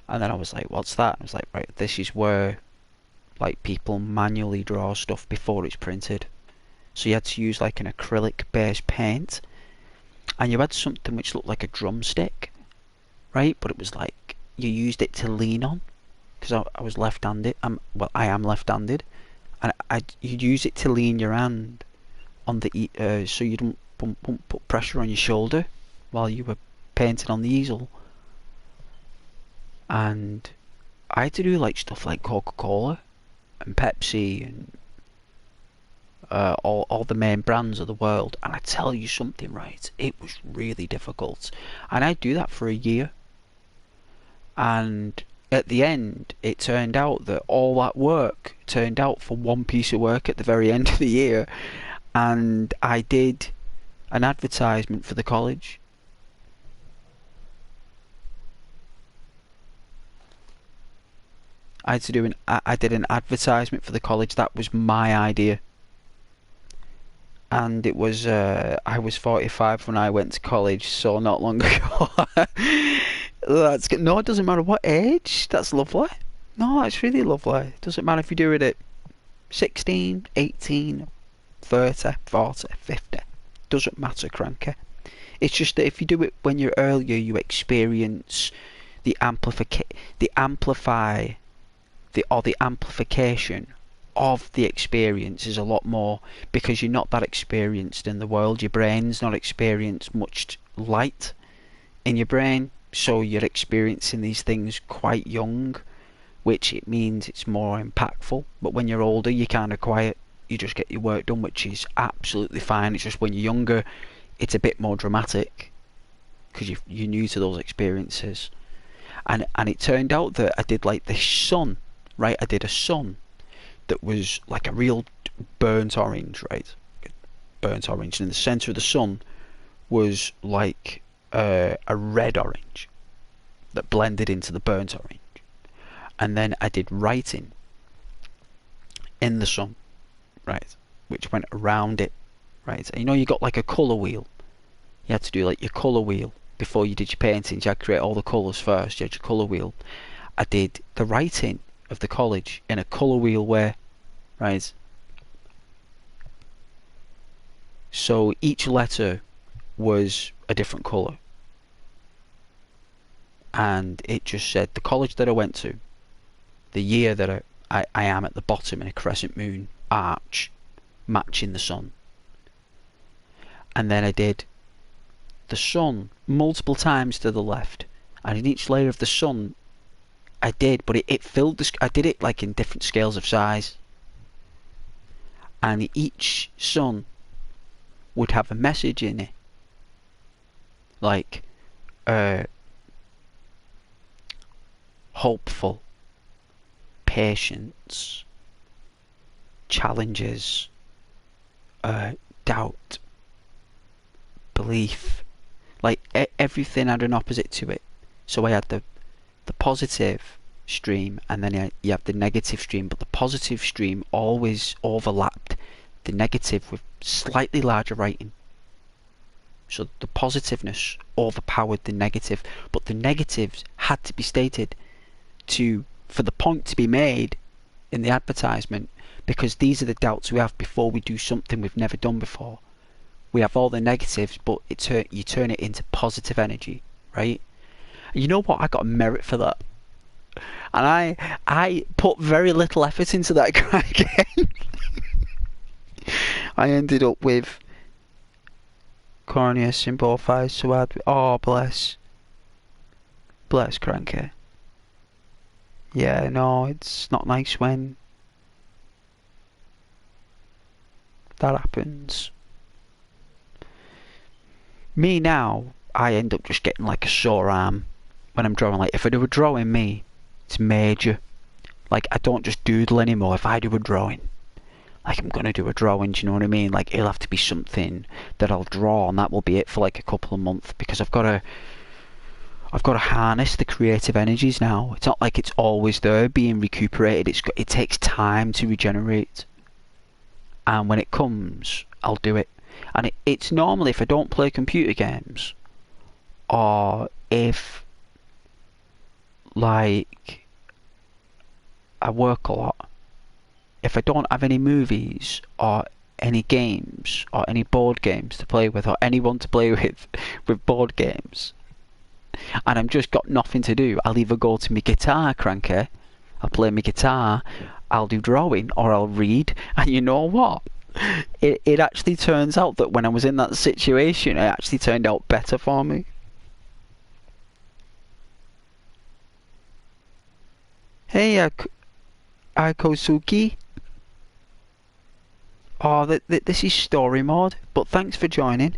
and then I was like, what's that? I was like, right, this is where like people manually draw stuff before it's printed. So you had to use like an acrylic based paint, and you had something which looked like a drumstick, right? But it was like you used it to lean on, because I was left-handed. Well, I am left-handed, and you'd use it to lean your hand on the so you don't put pressure on your shoulder while you were painting on the easel. And I had to do like stuff like Coca-Cola and Pepsi and all the main brands of the world, and I tell you something, right, it was really difficult, and I do that for a year, and at the end it turned out that all that work turned out for one piece of work at the very end of the year, and I did an advertisement for the college. I did an advertisement for the college. That was my idea. And it was, I was 45 when I went to college, so not long ago. That's good. No, it doesn't matter what age. That's lovely. No, it's really lovely. It doesn't matter if you do it at 16, 18, 30, 40, 50. Doesn't matter, cranky. It's just that if you do it when you're earlier, you experience the amplification of the experience is a lot more, because you're not that experienced in the world. Your brain's not experienced much light in your brain, so you're experiencing these things quite young, which it means it's more impactful. But when you're older, you're kind of quiet. You just get your work done, which is absolutely fine. It's just when you're younger, it's a bit more dramatic because you're new to those experiences. And it turned out that I did like this sun, right? I did a sun that was like a real burnt orange, right? Burnt orange. And in the centre of the sun was like a red orange that blended into the burnt orange. And then I did writing in the sun, right? Which went around it, right? And you know, you got like a colour wheel. You had to do like your colour wheel before you did your paintings. You had to create all the colours first. You had your colour wheel. I did the writing of the college in a colour wheel way, right? So each letter was a different colour, and it just said the college that I went to, the year that I am at the bottom in a crescent moon arch matching the sun. And then I did the sun multiple times to the left, and in each layer of the sun I did, but it filled the... I did it like in different scales of size, and each sun would have a message in it, like hopeful, patience, challenges, doubt, belief. Like everything had an opposite to it. So I had the positive stream, and then you have the negative stream, but the positive stream always overlapped the negative with slightly larger writing. So the positiveness overpowered the negative, but the negatives had to be stated for the point to be made in the advertisement, because these are the doubts we have before we do something we've never done before. We have all the negatives, but you turn it into positive energy, right? And you know what? I got merit for that. And I put very little effort into that game. I ended up with cornea symbolifies, so I'd... Oh, bless. Bless, cranky. Yeah, no, it's not nice when that happens. Me now, I end up just getting like a sore arm when I'm drawing. Like if I do a drawing, it's major. Like I don't just doodle anymore. If I do a drawing, like I'm gonna do a drawing, do you know what I mean? Like it'll have to be something that I'll draw, and that will be it for like a couple of months, because I've got to harness the creative energies now. It's not like it's always there being recuperated. It takes time to regenerate. and when it comes, I'll do it. And it's normally if I don't play computer games, or if, like, I work a lot. If I don't have any movies or any games or any board games to play with or anyone to play with board games, and I've just got nothing to do, I'll either go to my guitar cranky, I'll play my guitar, I'll do drawing, or I'll read. And you know what? It actually turns out that when I was in that situation, it actually turned out better for me. Hey, Kosuki. Oh, this is story mode, but thanks for joining.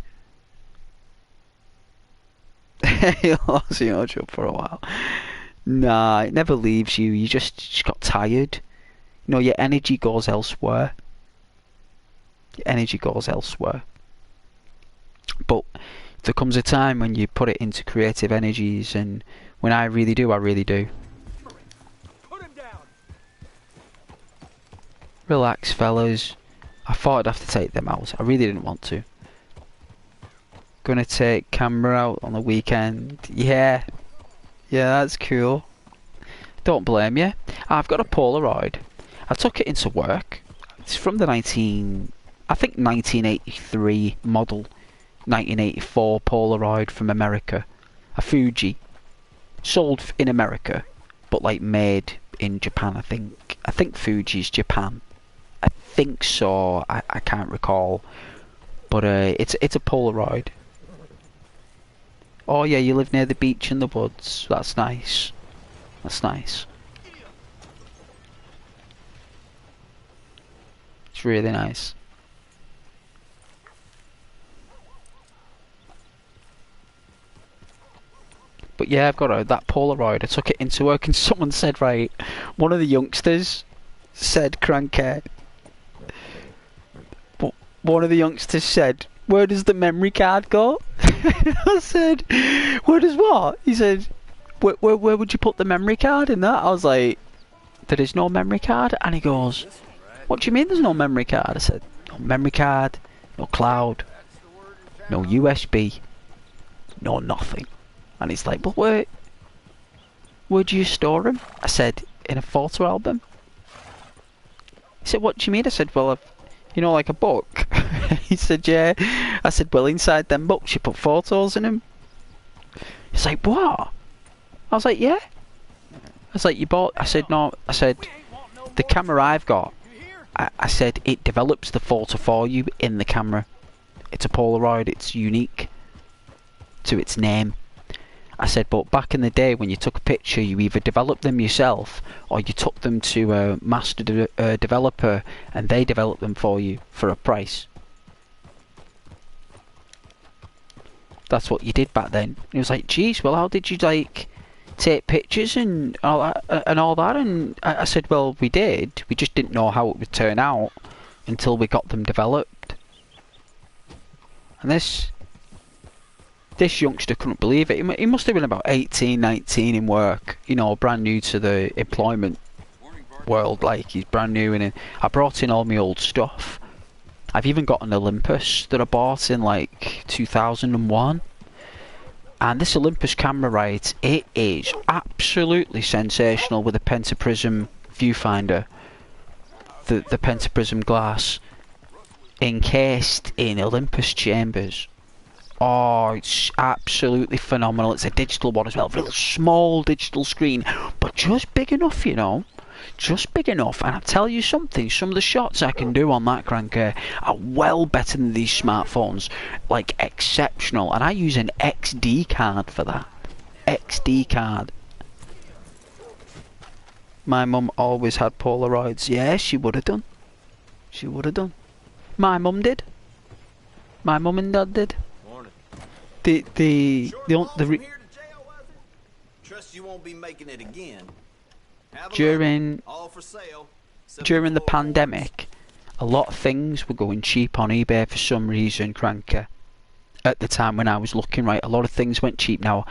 You lost your job for a while. Nah, it never leaves you. You just got tired. You know, your energy goes elsewhere. Your energy goes elsewhere. But there comes a time when you put it into creative energies, and when I really do, I really do. Relax, fellas. I thought I'd have to take them out. I really didn't want to. Gonna take camera out on the weekend. Yeah. Yeah, that's cool. Don't blame you. I've got a Polaroid. I took it into work. It's from the 1983 model. 1984 Polaroid from America. A Fuji. Sold in America, but like made in Japan, I think. I think Fuji's Japan. I think so. I can't recall. But it's a Polaroid. Oh yeah, you live near the beach in the woods. That's nice. That's nice. It's really nice. But yeah, I've got that Polaroid. I took it into work and someone said, right, one of the youngsters said, Cranky. One of the youngsters said, where does the memory card go? I said, where does what? He said, where would you put the memory card in that? I was like, there is no memory card? And he goes, what do you mean there's no memory card? I said, no memory card, no cloud, no USB, no nothing. And he's like, but where do you store them? I said, in a photo album. He said, what do you mean? I said, well, you know, like a book. He said, yeah. I said, well, inside them books you put photos in them. He's like, what? I was like, yeah. I was like, you bought... I said, no. I said, the camera I've got, I said, it develops the photo for you in the camera. It's a Polaroid. It's unique to its name. I said, but back in the day when you took a picture, you either developed them yourself or you took them to a master developer and they developed them for you for a price. That's what you did back then. And he was like, geez, well, how did you, like, take pictures and all that? And I said, well, we did. We just didn't know how it would turn out until we got them developed. And this youngster couldn't believe it. He must have been about 18, 19 in work, you know, brand new to the employment world. Like, he's brand new, and I brought in all my old stuff. I've even got an Olympus that I bought in like 2001. And this Olympus camera, right, it is absolutely sensational with a pentaprism viewfinder. The pentaprism glass encased in Olympus chambers. Oh, it's absolutely phenomenal. It's a digital one as well. Real small digital screen, but just big enough, you know. Just big enough. And I'll tell you something, some of the shots I can do on that cranker are well better than these smartphones. Like, exceptional. And I use an XD card for that. XD card. My mum always had Polaroids. Yeah, she would have done. She would have done. My mum did. My mum and dad did. Trust you won't be making it again. During the pandemic, a lot of things were going cheap on eBay for some reason, Cranker. At the time when I was looking, right, a lot of things went cheap. Now,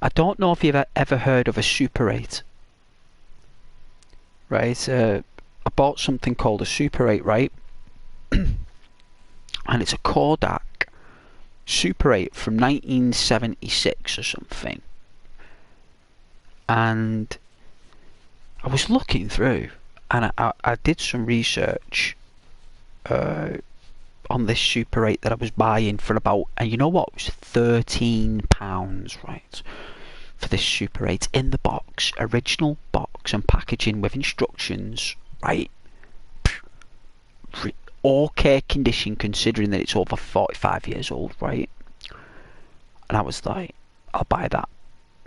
I don't know if you've ever heard of a Super 8. Right, I bought something called a Super 8, right? and it's a Kodak Super 8 from 1976 or something. And I was looking through, and I did some research on this Super 8 that I was buying for about, and you know what, it was £13, right, for this Super 8 in the box, original box and packaging with instructions, right, okay condition considering that it's over 45 years old, right, and I was like, I'll buy that.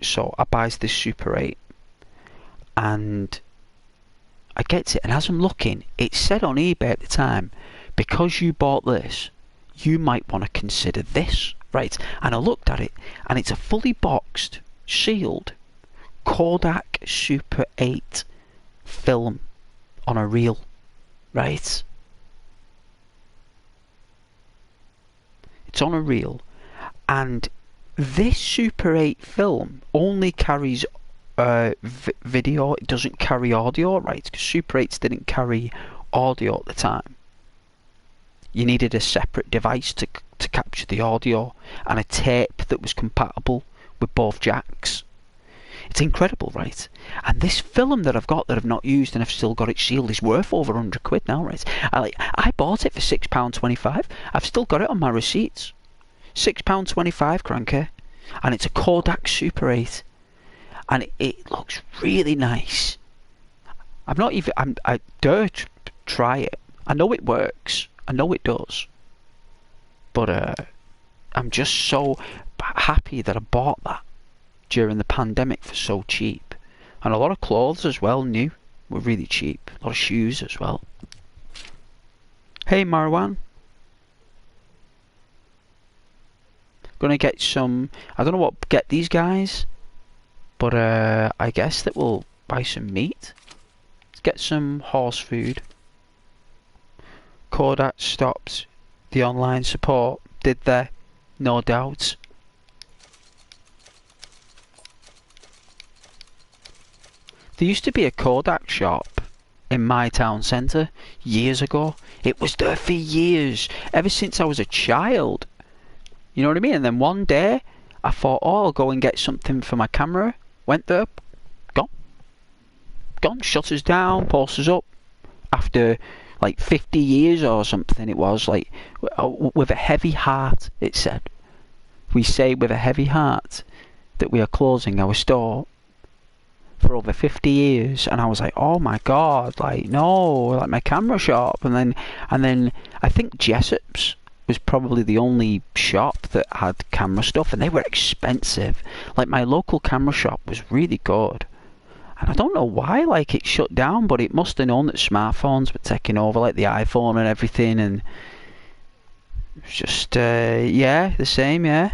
So I buys this Super 8, and I get it, and as I'm looking, it said on eBay at the time, because you bought this, you might want to consider this, right? And I looked at it, and it's a fully boxed, sealed Kodak Super 8 film on a reel, right? It's on a reel, and this Super 8 film only carries video. It doesn't carry audio, right? Because Super 8s didn't carry audio at the time. You needed a separate device to capture the audio, and a tape that was compatible with both jacks. It's incredible, right? And this film that I've got that I've not used and I've still got it sealed is worth over £100 now, right? I bought it for £6.25. I've still got it on my receipts. £6.25, cranky. And it's a Kodak Super 8. And it looks really nice. I dare try it. I know it works. I know it does. But I'm just so happy that I bought that during the pandemic for so cheap. And a lot of clothes as well, new, were really cheap. A lot of shoes as well. Hey Marwan. Gonna get some, I don't know what get these guys, but I guess that we'll buy some meat. Let's get some horse food. Kodak stopped the online support, did they? No doubt. There used to be a Kodak shop in my town centre years ago. It was there for years, ever since I was a child. You know what I mean? And then one day, I thought, oh, I'll go and get something for my camera. Went there, gone, shutters down, posters up. After like 50 years or something, it was like, with a heavy heart, it said. We say with a heavy heart that we are closing our store for over 50 years. And I was like, oh my god, like, no, like my camera shop. And then I think Jessop's was probably the only shop that had camera stuff, and they were expensive. Like, my local camera shop was really good, and I don't know why, like, it shut down, but it must have known that smartphones were taking over, like the iPhone and everything, and it was just yeah, the same, yeah.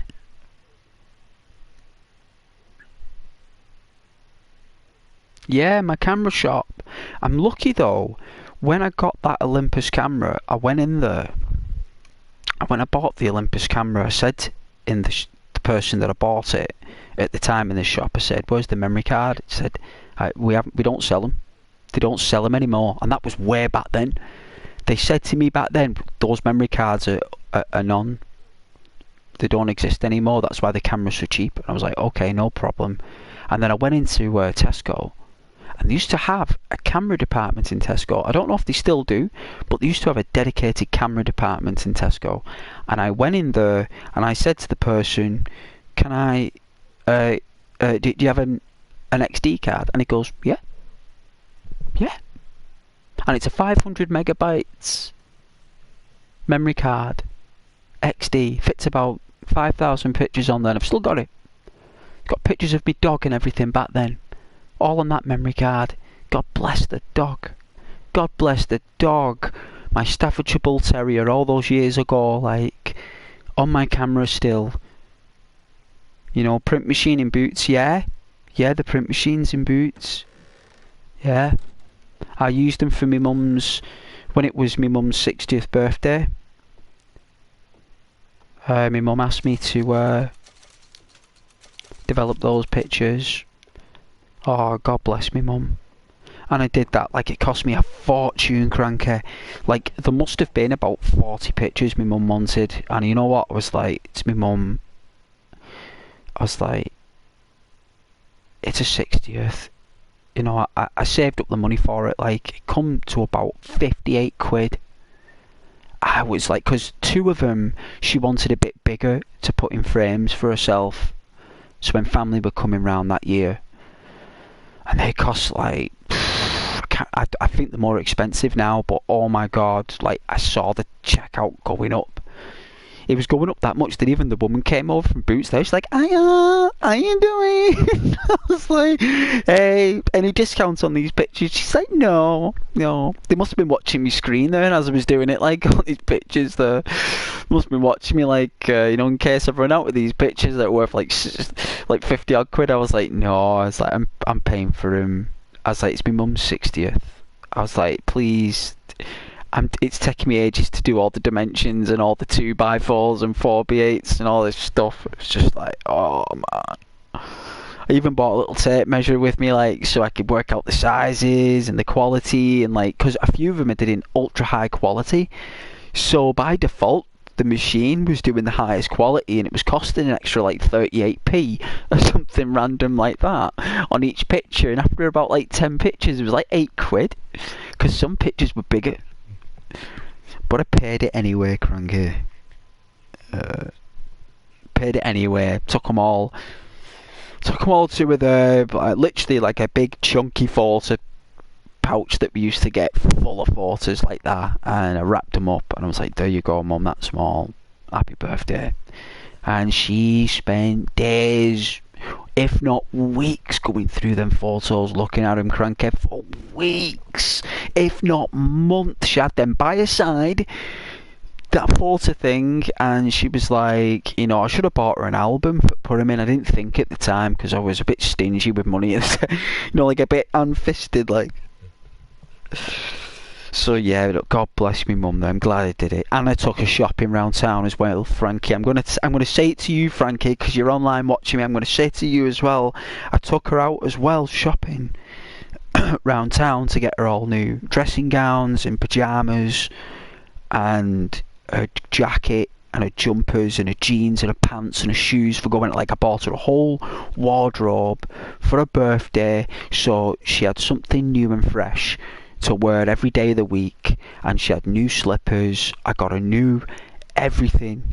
Yeah, my camera shop. I'm lucky though, when I got that Olympus camera, I went in there. When I bought the Olympus camera, I said in the person that I bought it at the time in the shop, I said, "Where's the memory card?" It said, "We don't sell them. They don't sell them anymore." And that was way back then. They said to me back then, "Those memory cards are none. They don't exist anymore. That's why the camera's so cheap." And I was like, "Okay, no problem." And then I went into Tesco. And they used to have a camera department in Tesco. I don't know if they still do, but they used to have a dedicated camera department in Tesco. And I went in there and I said to the person, "Can I, do you have an XD card?" And he goes, "Yeah. Yeah." And it's a 500 megabytes memory card. XD. Fits about 5,000 pictures on there, and I've still got it. Got pictures of me dog and everything back then. All on that memory card. God bless the dog. God bless the dog. My Staffordshire Bull Terrier all those years ago, like, on my camera still. You know, print machine in Boots, yeah. Yeah, the print machine's in Boots. Yeah. I used them for my mum's, when it was my mum's 60th birthday. My mum asked me to develop those pictures. Oh, God bless me mum. And I did that. Like, it cost me a fortune, cranky. Like, there must have been about 40 pictures my mum wanted. And you know what? I was like, to my mum, I was like, it's a 60th. You know, I saved up the money for it. Like, it come to about 58 quid. I was like, because 2 of them, she wanted a bit bigger to put in frames for herself. So when family were coming round that year. And they cost like, I think they're more expensive now, but oh my god, like I saw the checkout going up. It was going up that much that even the woman came over from Boots there. She's like, hiya, how you doing? I was like, hey, any discounts on these pictures? She's like, no. They must have been watching me screen there as I was doing it, like, on these pictures there. Must have been watching me, like, you know, in case I've run out of these pictures that are worth, like 50 odd quid. I was like, no. I was like, I'm paying for them. I was like, it's my mum's 60th. I was like, please... it's taking me ages to do all the dimensions and all the 2x4s and 4x8s and all this stuff. It's just like, oh man. I even bought a little tape measure with me, like, so I could work out the sizes and the quality, and like, because a few of them I did in ultra high quality, so by default the machine was doing the highest quality and it was costing an extra like 38p or something random like that on each picture, and after about like 10 pictures it was like 8 quid because some pictures were bigger. But I paid it anyway, cranky. Paid it anyway. Took them all to literally like a big chunky photo pouch that we used to get full of photos like that, and I wrapped them up and I was like, there you go, mum, that's small. Happy birthday. And she spent days, if not weeks, going through them photos, looking at them, cranky, for weeks, if not months. She had them by her side, that photo thing, and she was like, you know, I should have bought her an album to put them in. I didn't think at the time because I was a bit stingy with money, you know, like a bit hand-fisted, like. So yeah, look, God bless me mum though. I'm glad I did it, and I took her shopping round town as well, Frankie. I'm gonna say it to you, Frankie, because you're online watching me. I'm gonna say it to you as well. I took her out as well shopping round town to get her all new dressing gowns and pajamas, and her jacket and her jumpers and her jeans and her pants and her shoes for going. Like, I bought her a whole wardrobe for her birthday, so she had something new and fresh to wear every day of the week, and she had new slippers. I got a new everything.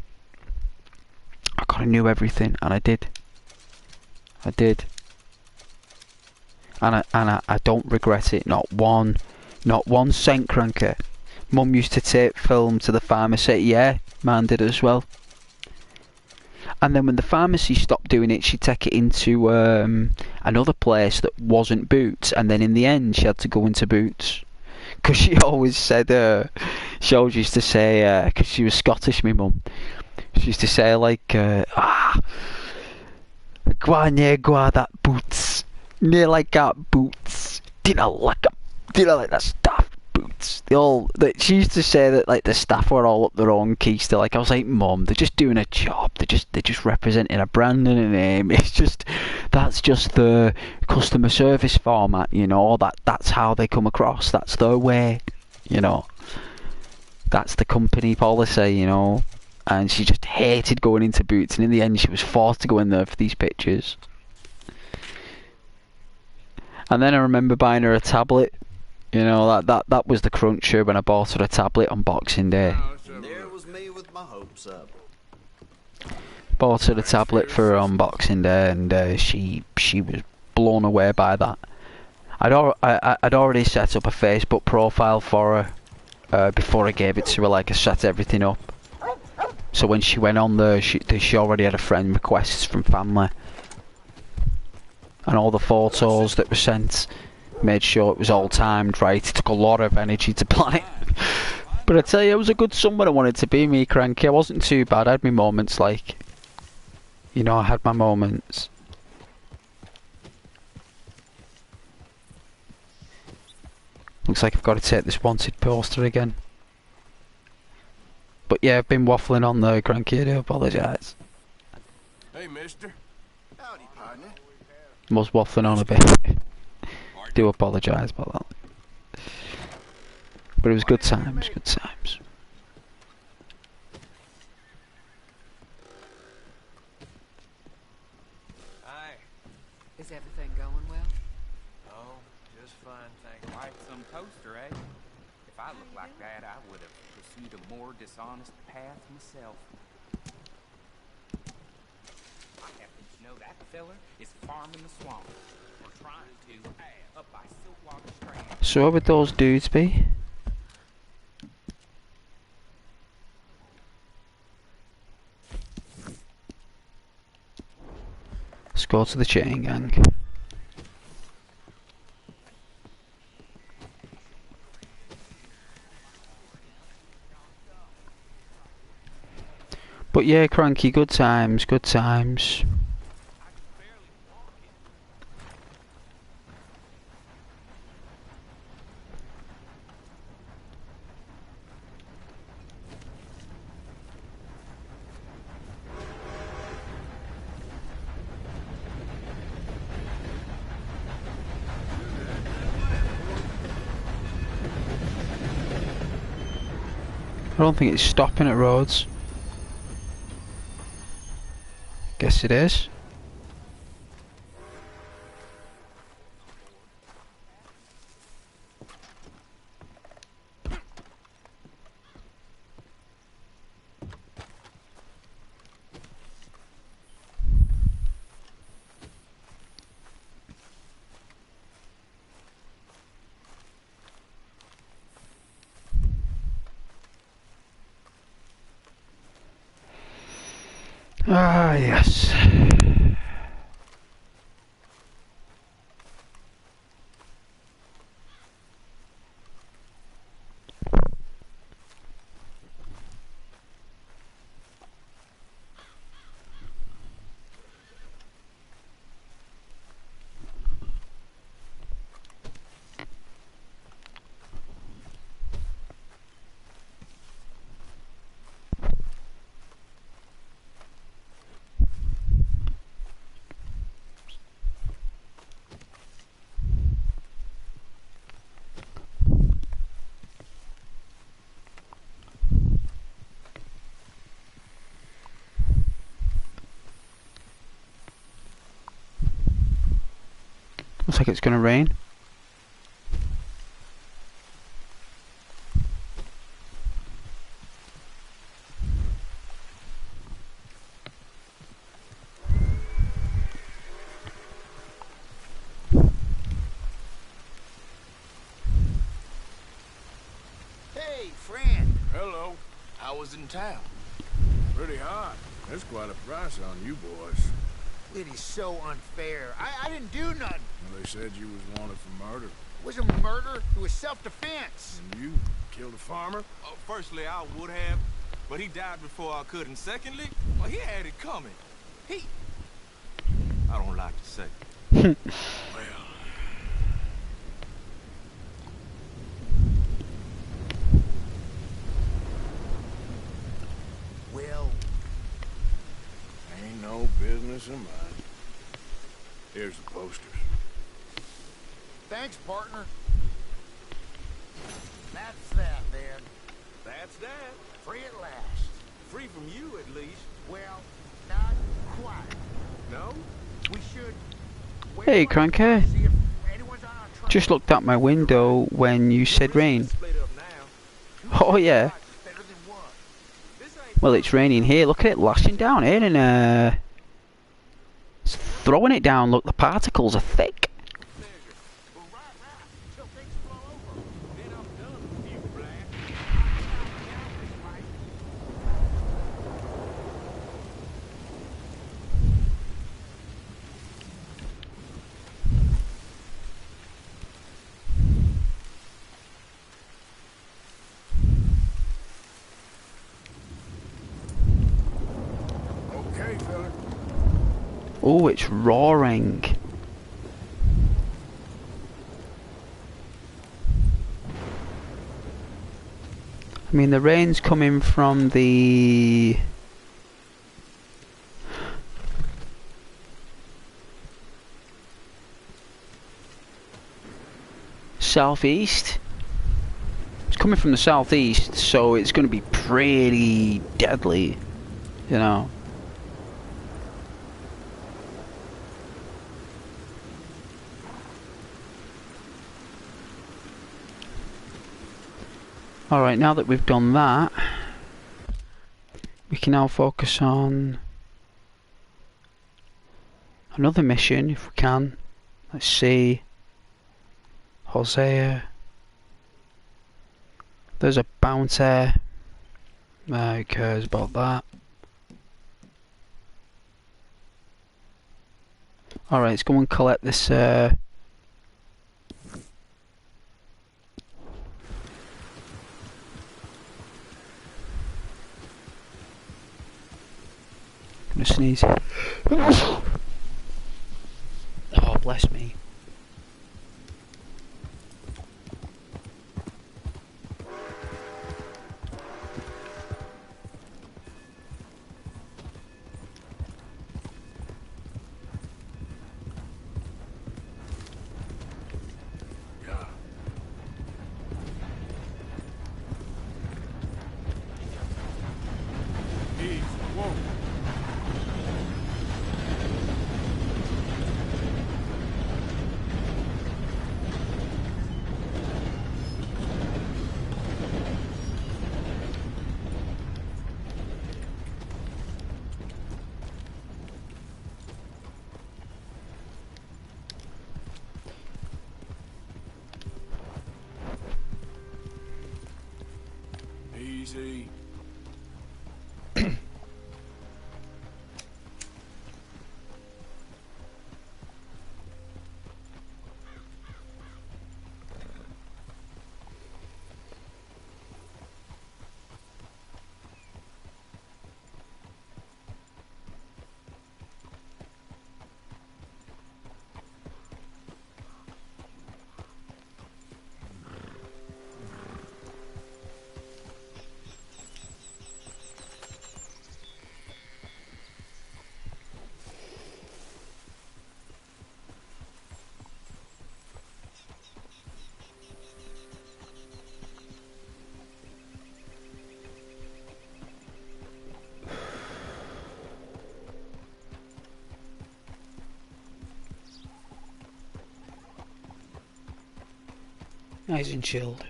And I did. And I don't regret it, not one cent, cranky. Mum used to take film to the pharmacy. Yeah, man did as well. And then when the pharmacy stopped doing it, she'd take it into another place that wasn't Boots, and then in the end she had to go into Boots. Because she always said, she always used to say, because she was Scottish, my mum, she used to say like, go on that Boots, near like that Boots, didn't I like that stuff. Boots. She used to say that like the staff were all up their own keister. Like, I was like, Mum, they're just doing a job. They're just representing a brand and a name. That's just the customer service format, you know. That's how they come across. That's their way, you know. That's the company policy, you know. And she just hated going into Boots, and in the end she was forced to go in there for these pictures. And then I remember buying her a tablet. You know, that was the cruncher when I bought her a tablet on Boxing Day. There was me with my hopes up. Bought her a tablet for her on Boxing Day, and she was blown away by that. I'd already set up a Facebook profile for her before I gave it to her. Like, I set everything up, so when she went on there, she already had a friend requests from family, and all the photos that were sent. Made sure it was all timed right. It took a lot of energy to plan it. But I tell you, it was a good summer. I wanted to be, me, cranky. I wasn't too bad. I had my moments, like, you know, I had my moments. Looks like I've got to take this wanted poster again. But yeah, I've been waffling on there, cranky. I do apologise. Hey, mister. Howdy, partner. Was waffling on a bit. Do apologise about that. But it was good times, good times. Hi. Is everything going well? Oh, just fine, thank you. Quite some toaster, eh? If I looked like that, I would have pursued a more dishonest path myself. I happen to know that feller is farming the swamp. Or trying to, up by Siltwater Strand. So where would those dudes be? Let's go to the chain gang. But yeah, Cranky, good times, good times. I don't think it's stopping at roads. Guess it is. Ah, yes. Looks like it's gonna rain. Hey, friend. Hello. I was in town. Pretty hot. That's quite a price on you boys. It is so unfair. I didn't do nothing. Well, they said you was wanted for murder. It wasn't murder. It was self-defense. And you killed a farmer? Oh, firstly, I would have, but he died before I could. And secondly, well, he had it coming. I don't like to say. Well, Well, ain't no business of mine. Here's the posters. thanks, partner. That's that, then. That's that. Free at last. Free from you, at least. Well, not quite. No? We should... Hey, Cranky. See if anyone's on our trail. Just looked out my window when you said rain. Split up now. Oh yeah. Better than one. Well, it's raining here. Look at it lashing down here, and it's throwing it down. Look, the particles are thick. Well, right. Till things blow over. Then I'm done with you, Black. Okay, fella. Oh, it's roaring. I mean, the rain's coming from the southeast. It's coming from the southeast, so it's going to be pretty deadly, you know. Alright, now that we've done that, we can now focus on another mission if we can. Let's see. Hosea. There's a bounty. Who cares about that? Alright, let's go and collect this I'm gonna sneeze. Oh, bless me. Easy. Nice and chilled.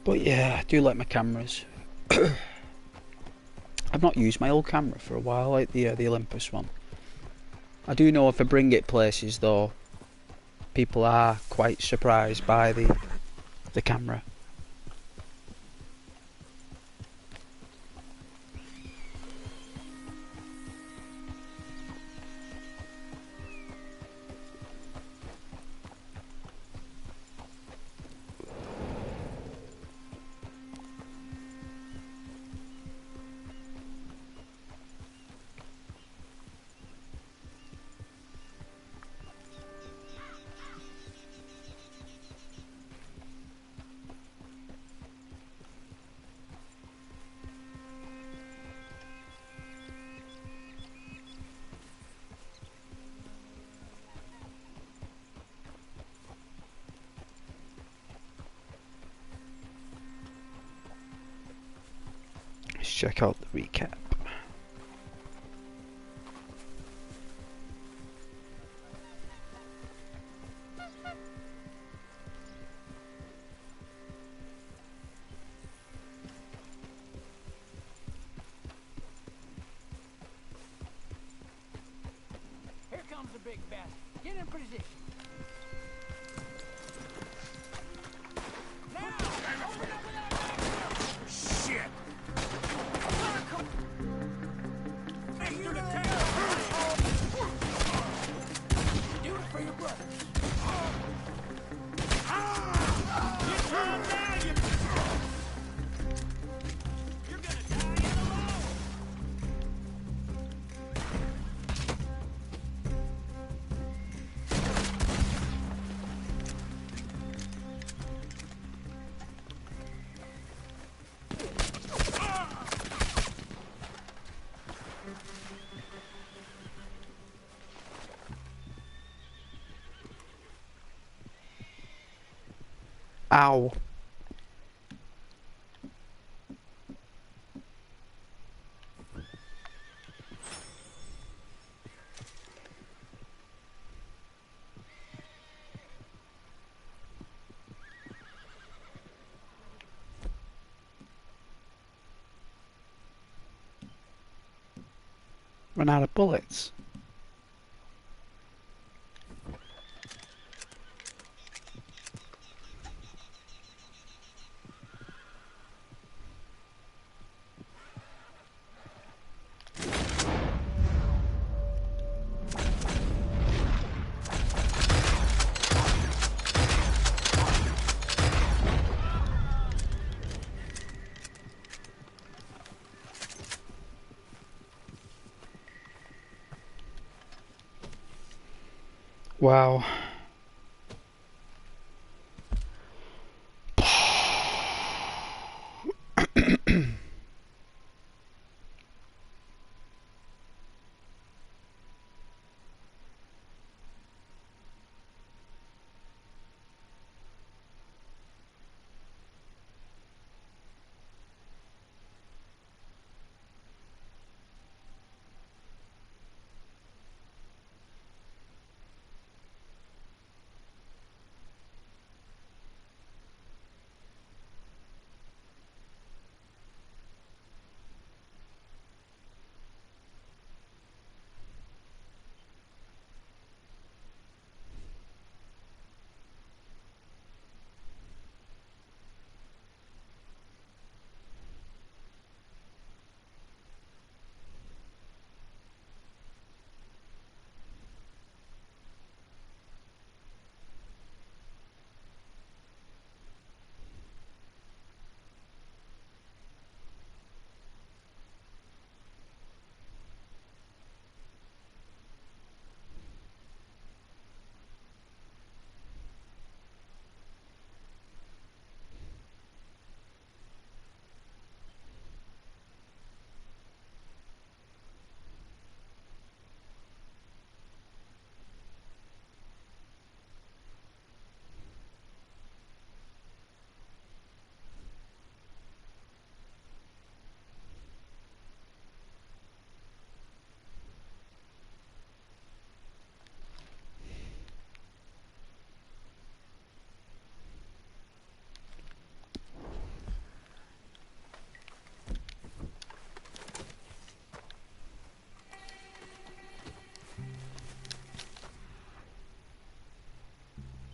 But yeah, I do like my cameras. I've not used my old camera for a while, like the Olympus one. I do know if I bring it places though, people are quite surprised by the camera. Let's check out the recap. Here comes the big bastard. Get in position. Shit! Do it for your brother. You're gonna Ow. Run out of bullets. Wow.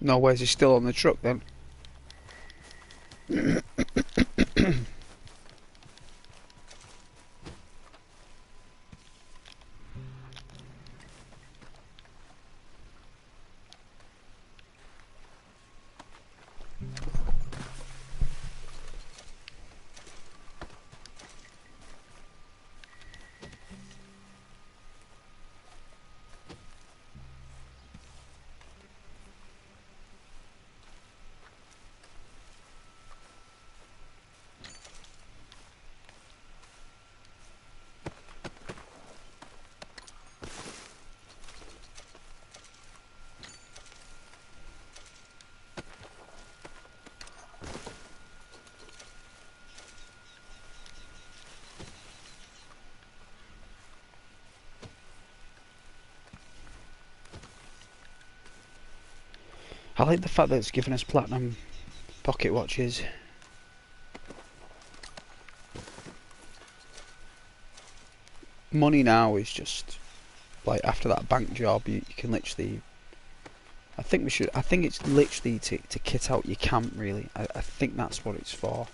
No, where's he still on the truck then? I like the fact that it's given us platinum pocket watches. Money now is just like after that bank job, you can literally. I think it's literally to kit out your camp. Really, I think that's what it's for.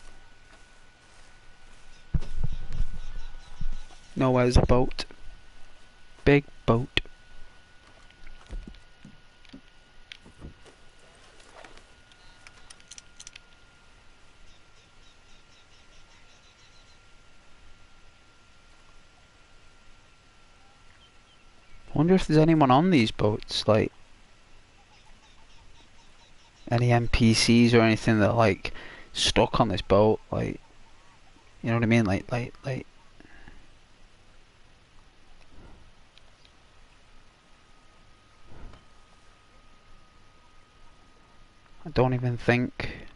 Nowhere's a boat. Big boat. I wonder if there's anyone on these boats, like any NPCs or anything that like stuck on this boat, like, you know what I mean, like. I don't even think.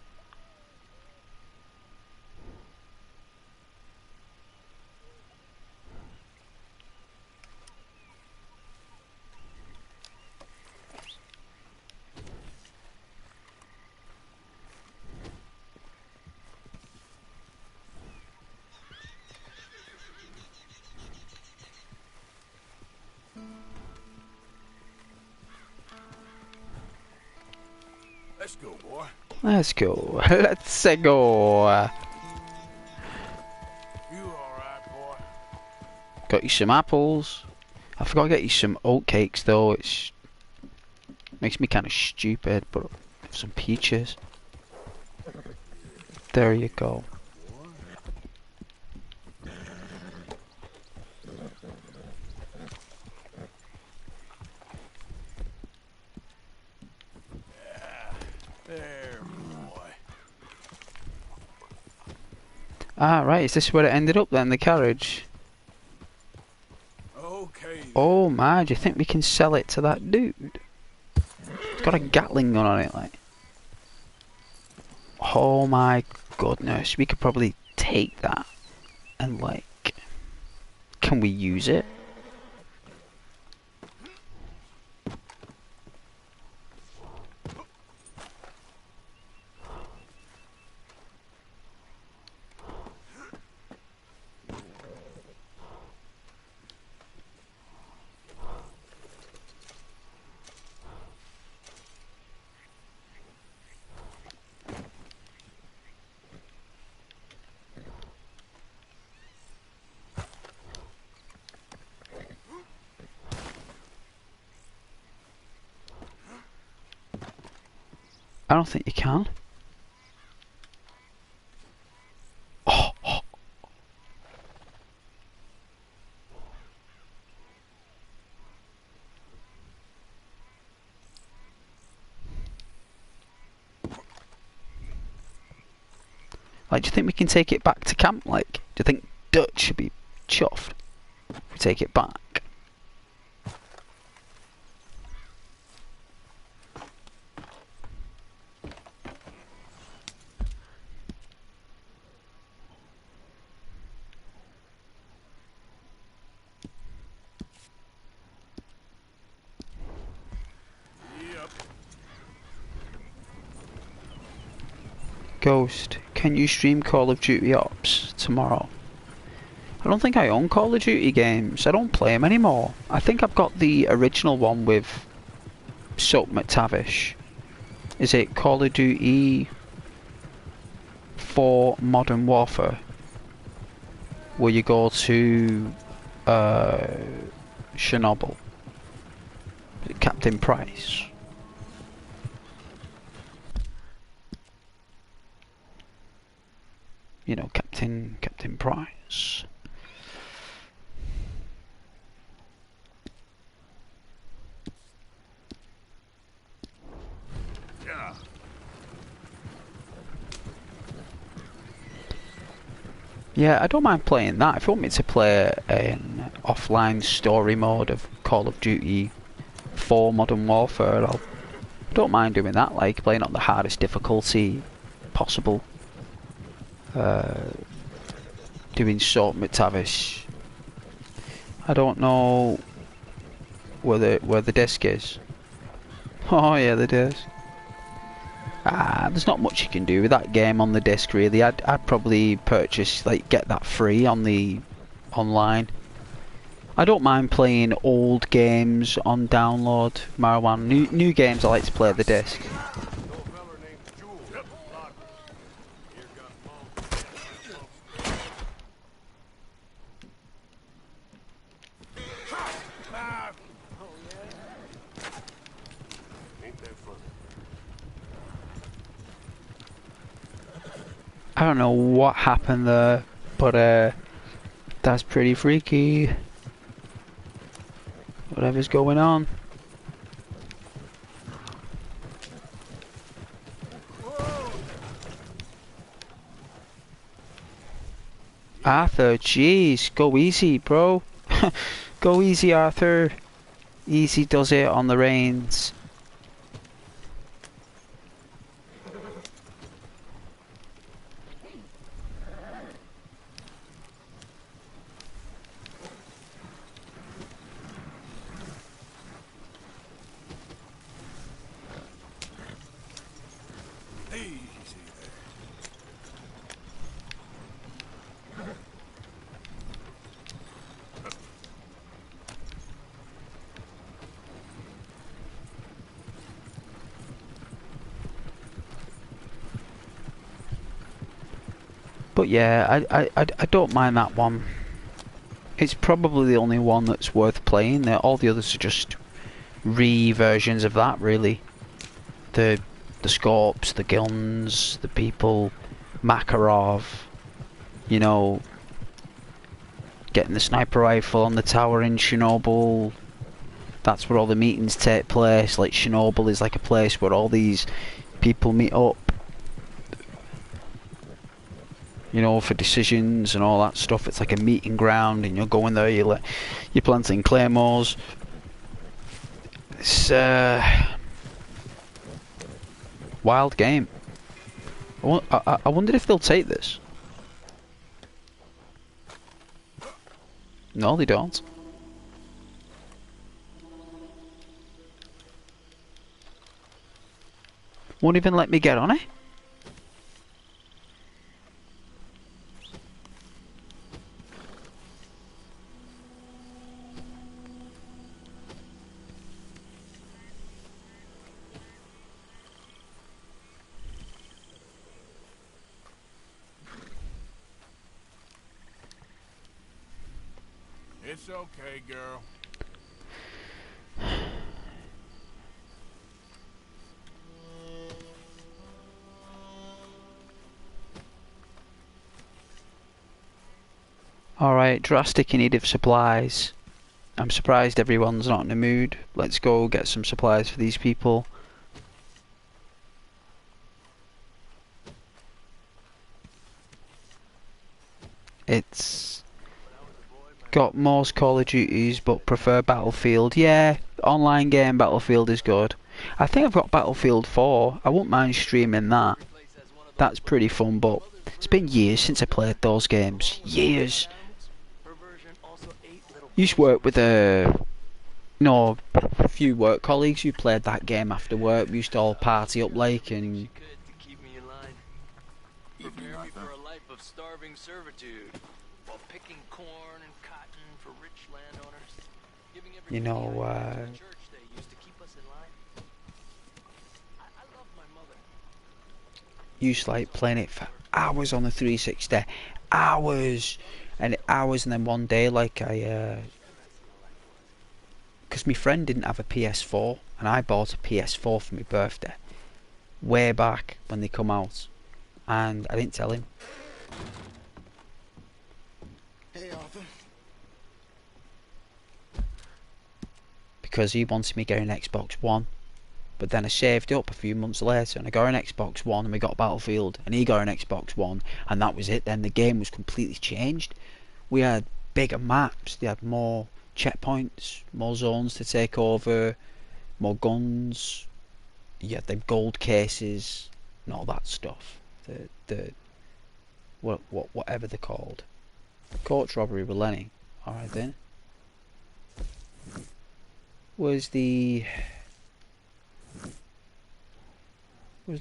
Let's go, boy. Let's go. Let's go. You alright, boy? Got you some apples. I forgot to get you some oatcakes though. It's makes me kind of stupid, but some peaches. There you go. There, boy. Ah, right. Is this where it ended up then? The carriage. Okay. Oh my! Do you think we can sell it to that dude? It's got a Gatling gun on it, like. Oh my goodness! We could probably take that and like. Can we use it? I don't think you can. Oh. Like, do you think we can take it back to camp? Like, do you think Dutch should be chuffed if we take it back? Ghost, can you stream Call of Duty Ops tomorrow? I don't think I own Call of Duty games. I don't play them anymore. I think I've got the original one with Soap McTavish. Is it Call of Duty 4 Modern Warfare? Where you go to Chernobyl. Captain Price. You know, Captain Price. Yeah. Yeah, I don't mind playing that. If you want me to play an offline story mode of Call of Duty 4 Modern Warfare, I don't mind doing that, like playing on the hardest difficulty possible. Doing Soap McTavish. I don't know where the disc is. Oh yeah, the disc. There's not much you can do with that game on the disc really. I'd probably purchase, like, get that free on the online. I don't mind playing old games on download, marijuana. New games I like to play the disc. I don't know what happened there, but that's pretty freaky. Whatever's going on. Arthur, jeez, go easy, bro. Go easy, Arthur. Easy does it on the reins. But yeah, I don't mind that one. It's probably the only one that's worth playing. All the others are just re-versions of that, really. The Scorps, the guns, the people, Makarov, you know, getting the sniper rifle on the tower in Chernobyl. That's where all the meetings take place. Like, Chernobyl is like a place where all these people meet up, you know, for decisions and all that stuff. It's like a meeting ground, and you're going there, you're planting claymores. It's wild game. I wonder if they'll take this. No, they don't. Won't even let me get on it. It's okay, girl. Alright, drastic in need of supplies. I'm surprised everyone's not in the mood. Let's go get some supplies for these people. It's got most Call of Duties, but prefer Battlefield. Yeah, online game Battlefield is good. I think I've got Battlefield 4. I wouldn't mind streaming that. That's pretty fun, but it's been years since I played those games. Years. Used to work with a few work colleagues who played that game after work. We used to all party up like and Prepare me for a life of starving servitude while picking corn and cotton for rich landowners, giving you know, the church they used to keep us in line. I love my mother. used to like playing it for hours on the 360, hours and hours, and then one day like because my friend didn't have a PS4 and I bought a PS4 for my birthday way back when they come out, and I didn't tell him. Hey, Arthur. Because he wanted me to get an Xbox One. But then I saved up a few months later and I got an Xbox One and we got Battlefield, and he got an Xbox One, and that was it. Then the game was completely changed. We had bigger maps, they had more checkpoints, more zones to take over, more guns, you had the gold cases and all that stuff. Whatever they're called. Coach robbery with Lenny. Alright then. Where's the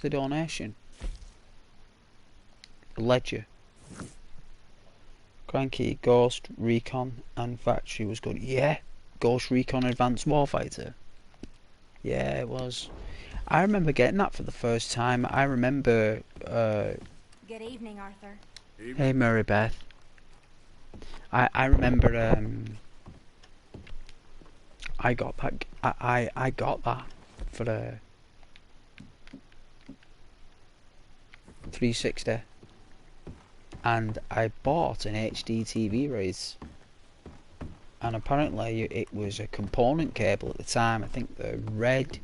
donation? Ledger. Cranky, Ghost, Recon and Factory was good. Yeah, Ghost Recon Advanced Warfighter. Yeah, it was. I remember getting that for the first time. I remember Good evening, Arthur. Hey Mary Beth. I remember I got that I got that for the 360, and I bought an HD TV race, and apparently it was a component cable at the time. I think the red,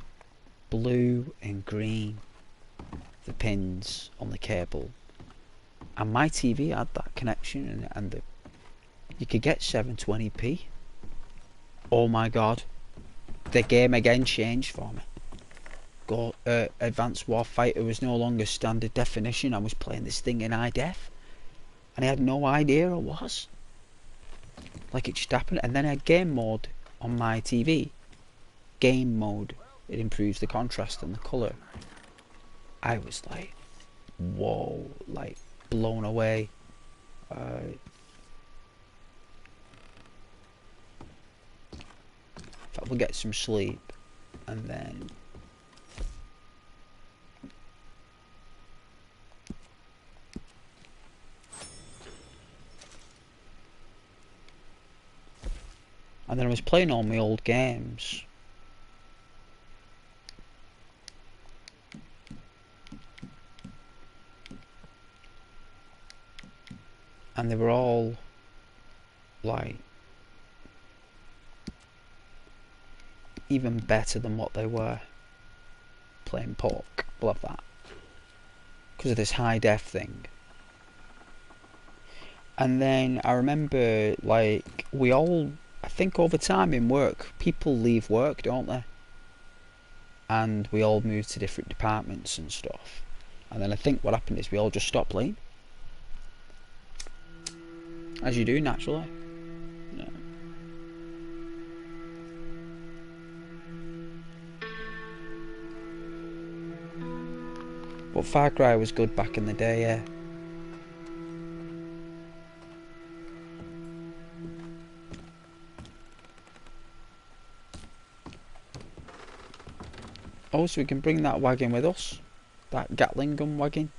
blue and green, the pins on the cable, and my TV had that connection, and you could get 720p. Oh my god, the game again changed for me. Advanced Warfighter was no longer standard definition. I was playing this thing in high def, and I had no idea I was. Like, it just happened. And then I had game mode on my TV. Game mode. It improves the contrast and the colour. I was like, whoa, like blown away. If I will get some sleep, and then And then I was playing all my old games. And they were all like even better than what they were playing pork. Love that. Because of this high def thing. And then I remember, like, we all, I think over time in work, people leave work, don't they? And we all move to different departments and stuff. And then I think what happened is we all just stopped playing. As you do, naturally. Yeah. But Far Cry was good back in the day, yeah. Oh, so we can bring that wagon with us. That Gatling gun wagon.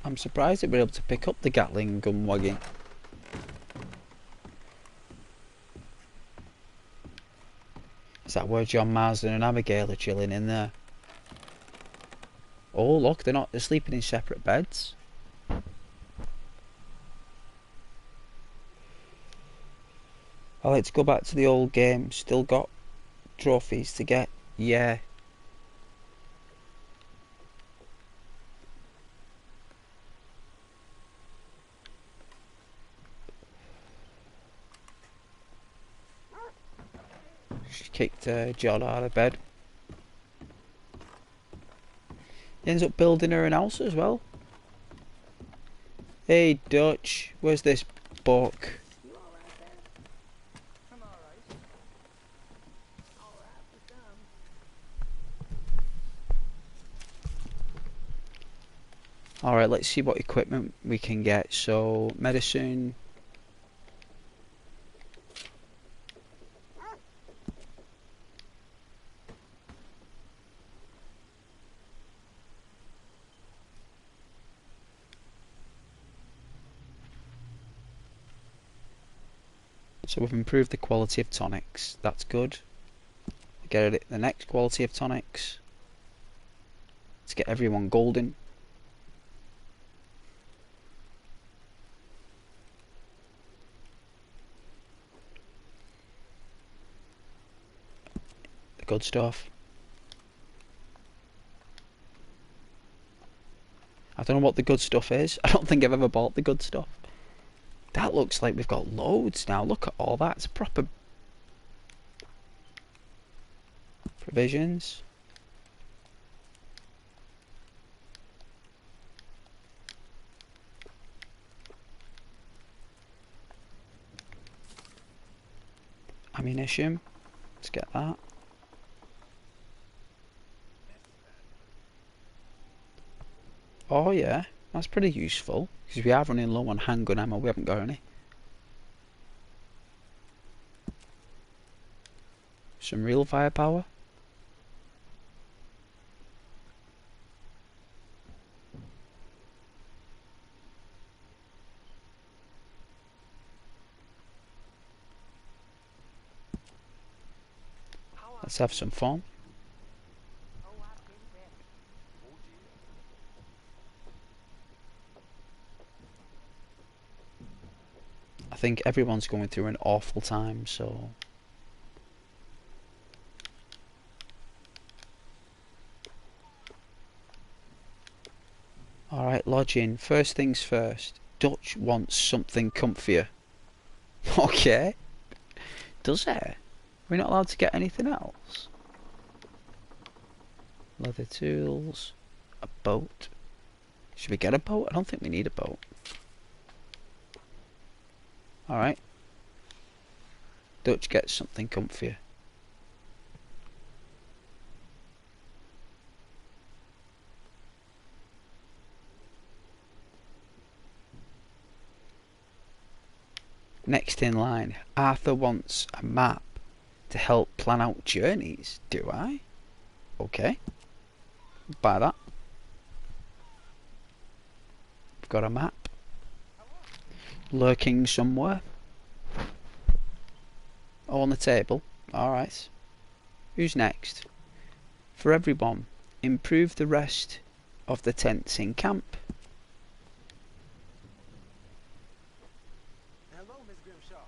I'm surprised that we're able to pick up the Gatling gun wagon. Is that where John Marsden and Abigail are chilling in there? Oh look, they're sleeping in separate beds. I like to go back to the old game. Still got trophies to get. Yeah. She kicked John out of bed. He ends up building her an house as well. Hey Dutch, where's this book? Alright, let's see what equipment we can get. So, medicine. So we've improved the quality of tonics. That's good. Get it the next quality of tonics. Let's get everyone golden. The good stuff. I don't know what the good stuff is. I don't think I've ever bought the good stuff. That looks like we've got loads now. Look at all that. It's proper provisions. Ammunition. Let's get that. Oh yeah, that's pretty useful. Because we are running low on handgun ammo. We haven't got any. Some real firepower. Let's have some fun. I think everyone's going through an awful time, so... Alright, lodging. First things first. Dutch wants something comfier. Okay. Does it? We're not allowed to get anything else? Leather tools. A boat. Should we get a boat? I don't think we need a boat. Alright. Dutch gets something comfier. Next in line, Arthur wants a map to help plan out journeys. Do I? Okay. Buy that. We've got a map. Lurking somewhere. on the table. Alright. Who's next? For everyone, improve the rest of the tents in camp. Hello, Miss Grimshaw.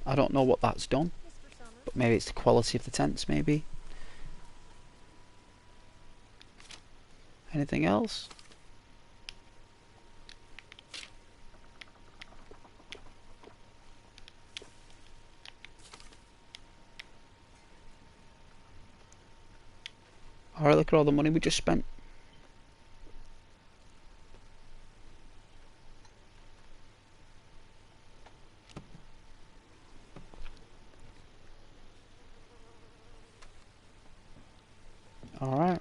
I don't know what that's done, but maybe it's the quality of the tents, maybe. Anything else? Alright, look at all the money we just spent. Alright.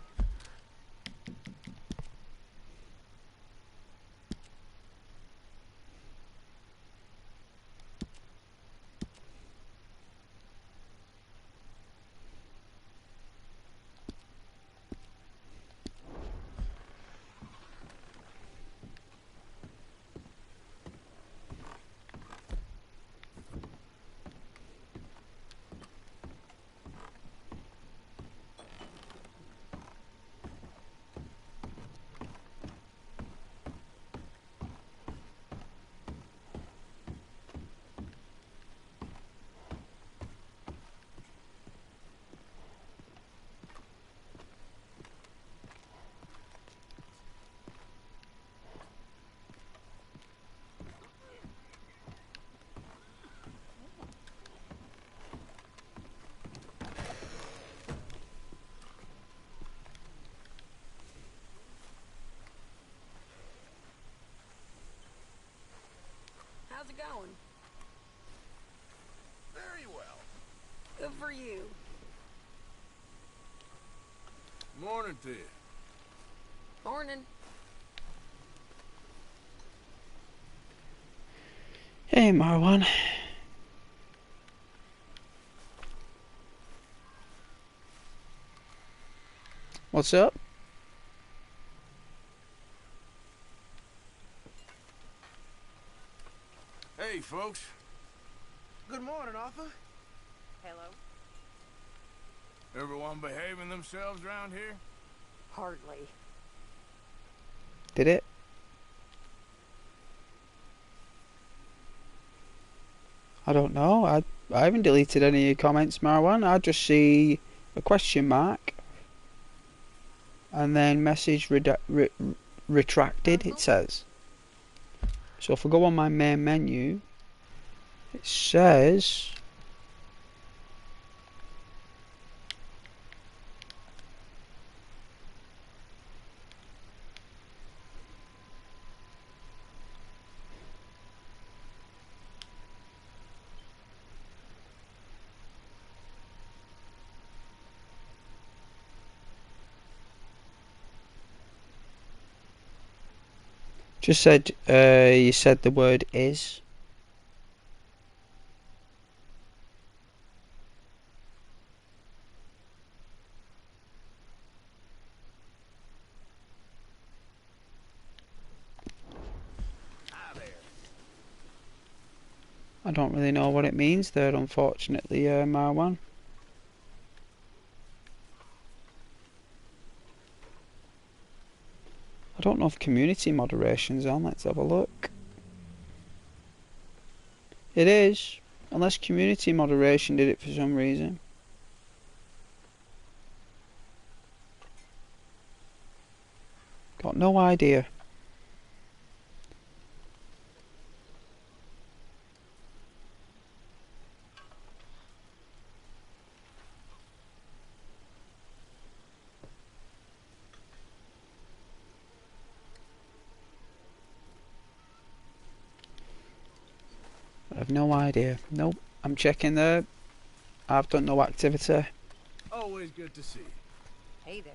How's it going? Very well. Good for you. Morning to you. Morning. Hey, Marwan. What's up? Hey, folks. Good morning, Arthur. Hello. Everyone behaving themselves around here? Hardly. Did it? I don't know. I haven't deleted any of your comments, Marwan. I just see a question mark and then message retracted, it says. So if I go on my main menu, it says just said you said the word is. I don't really know what it means there, unfortunately, Marwan. I don't know if community moderation's on. Let's have a look. It is, unless community moderation did it for some reason. Got no idea. I have no idea. Nope. I'm checking there. I've done no activity. Always good to see you. Hey there.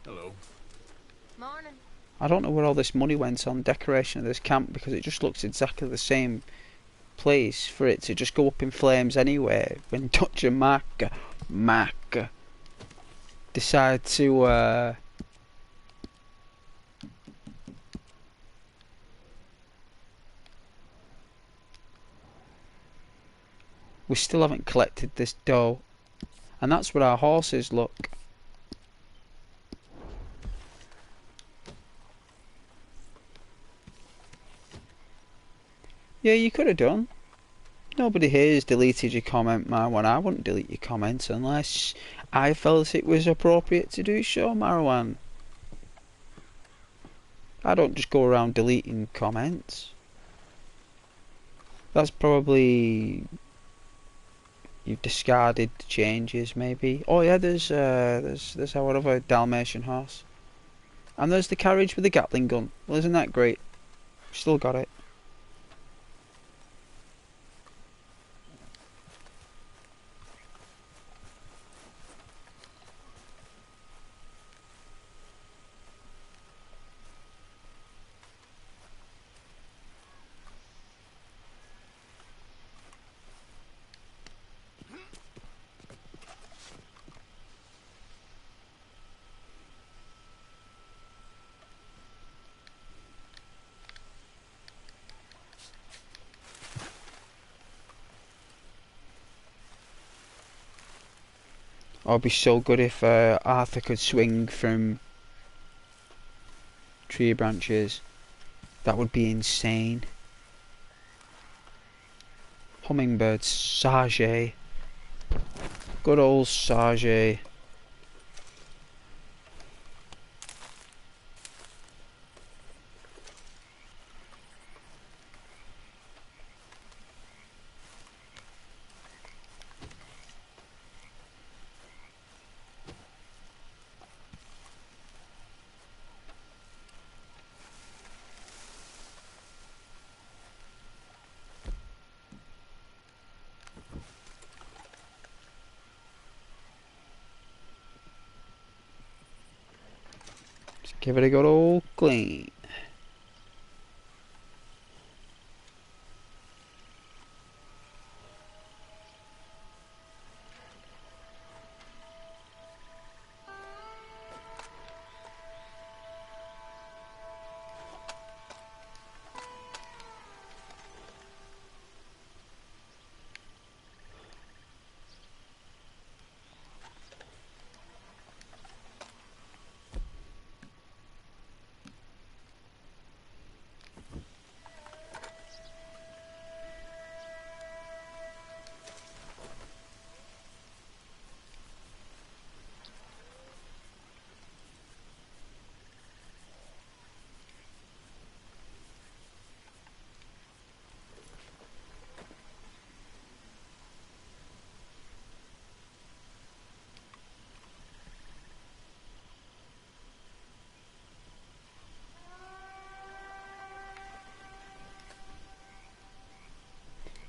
Hello. Morning. I don't know where all this money went on decoration of this camp because it just looks exactly the same place for it to just go up in flames anyway when Dutch and Mac decide to We still haven't collected this dough. And that's where our horses look. Yeah, you could have done. Nobody here has deleted your comment, Marwan. I wouldn't delete your comments unless I felt it was appropriate to do so, Marwan. I don't just go around deleting comments. That's probably... You've discarded the changes, maybe. Oh yeah, there's our other Dalmatian horse. And there's the carriage with the Gatling gun. Well, isn't that great? Still got it. Oh, it'd be so good if Arthur could swing from tree branches. That would be insane. Hummingbird Sage. Good old Sage. Give it a good old clean.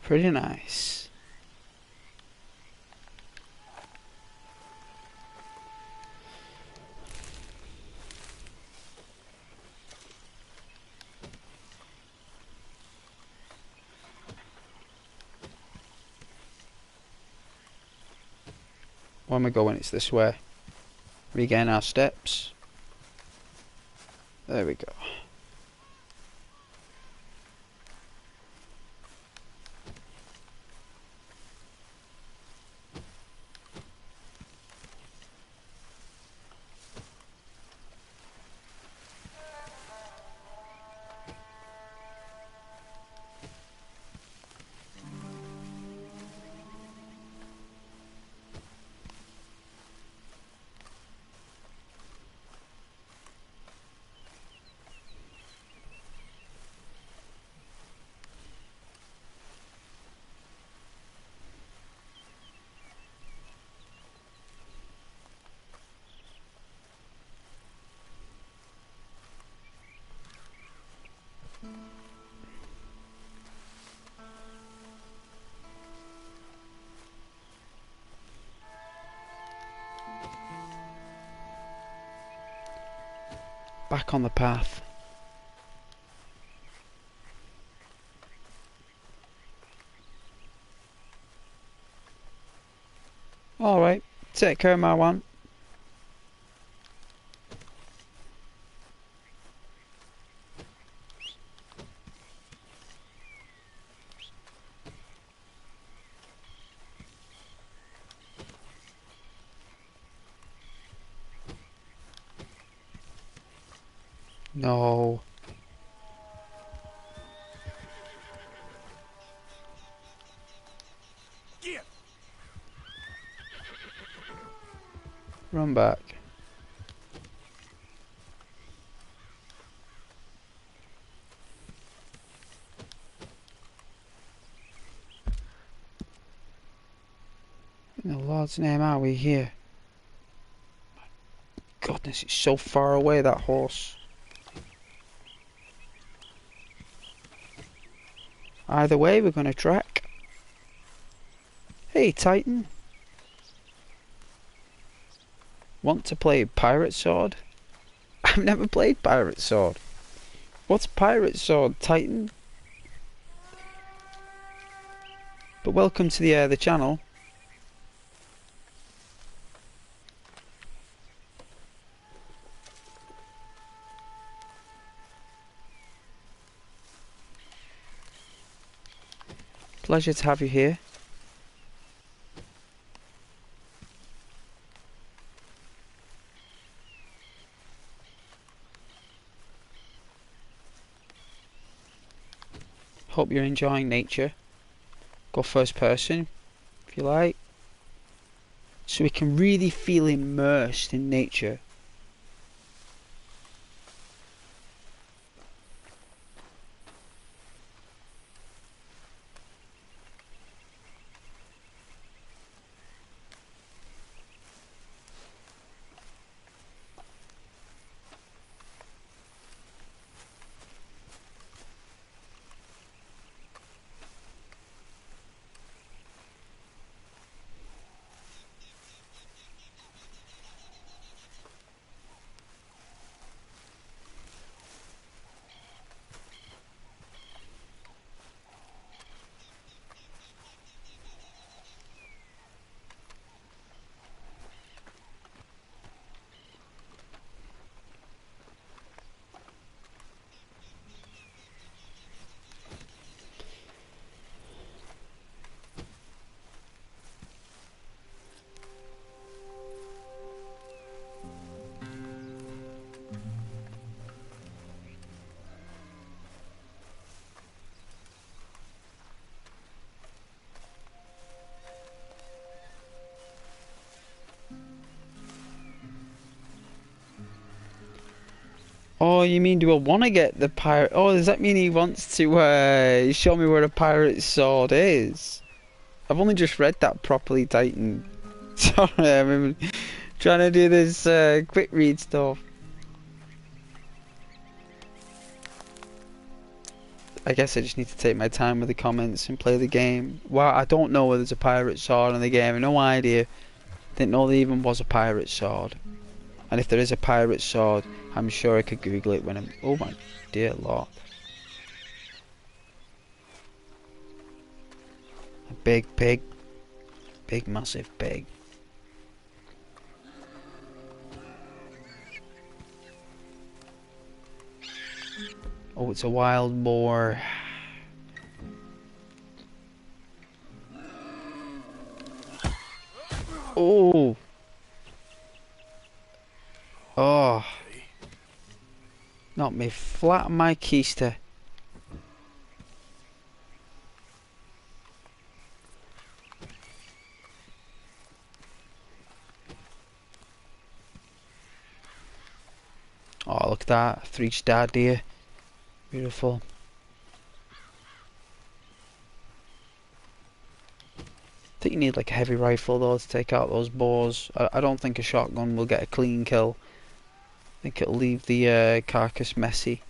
Pretty nice. When we go when it's this way. Regain our steps. There we go. Back on the path. Alright, take care, Marwan. No. Get. Run back. In the Lord's name are we here? Goodness, it's so far away, that horse. Either way, we're gonna track. Hey, Titan. Want to play Pirate Sword? I've never played Pirate Sword. What's Pirate Sword, Titan? But welcome to the channel. Pleasure to have you here. Hope you're enjoying nature. Go first person, if you like. So we can really feel immersed in nature. Oh, you mean do I want to get the pirate? Oh, does that mean he wants to show me where the pirate sword is? I've only just read that properly, Titan. Sorry, I'm trying to do this quick read stuff. I guess I just need to take my time with the comments and play the game. Well, I don't know whether there's a pirate sword in the game. I have no idea. Didn't know there even was a pirate sword. And if there is a pirate sword, I'm sure I could Google it when I'm... Oh my dear Lord. A big pig. Big massive pig. Oh, it's a wild boar. Oh. Oh. Knocked me flat on my keister. Oh, look at that. 3-star deer. Beautiful. I think you need like a heavy rifle though to take out those boars. I don't think a shotgun will get a clean kill. I think it'll leave the carcass messy.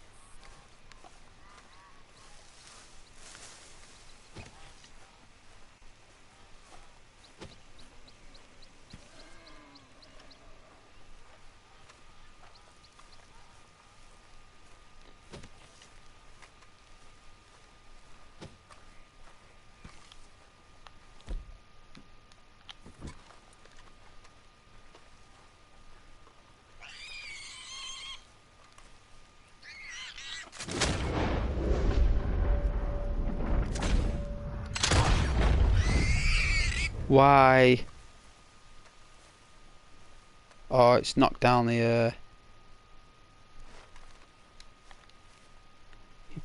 Why? Oh, it's knocked down the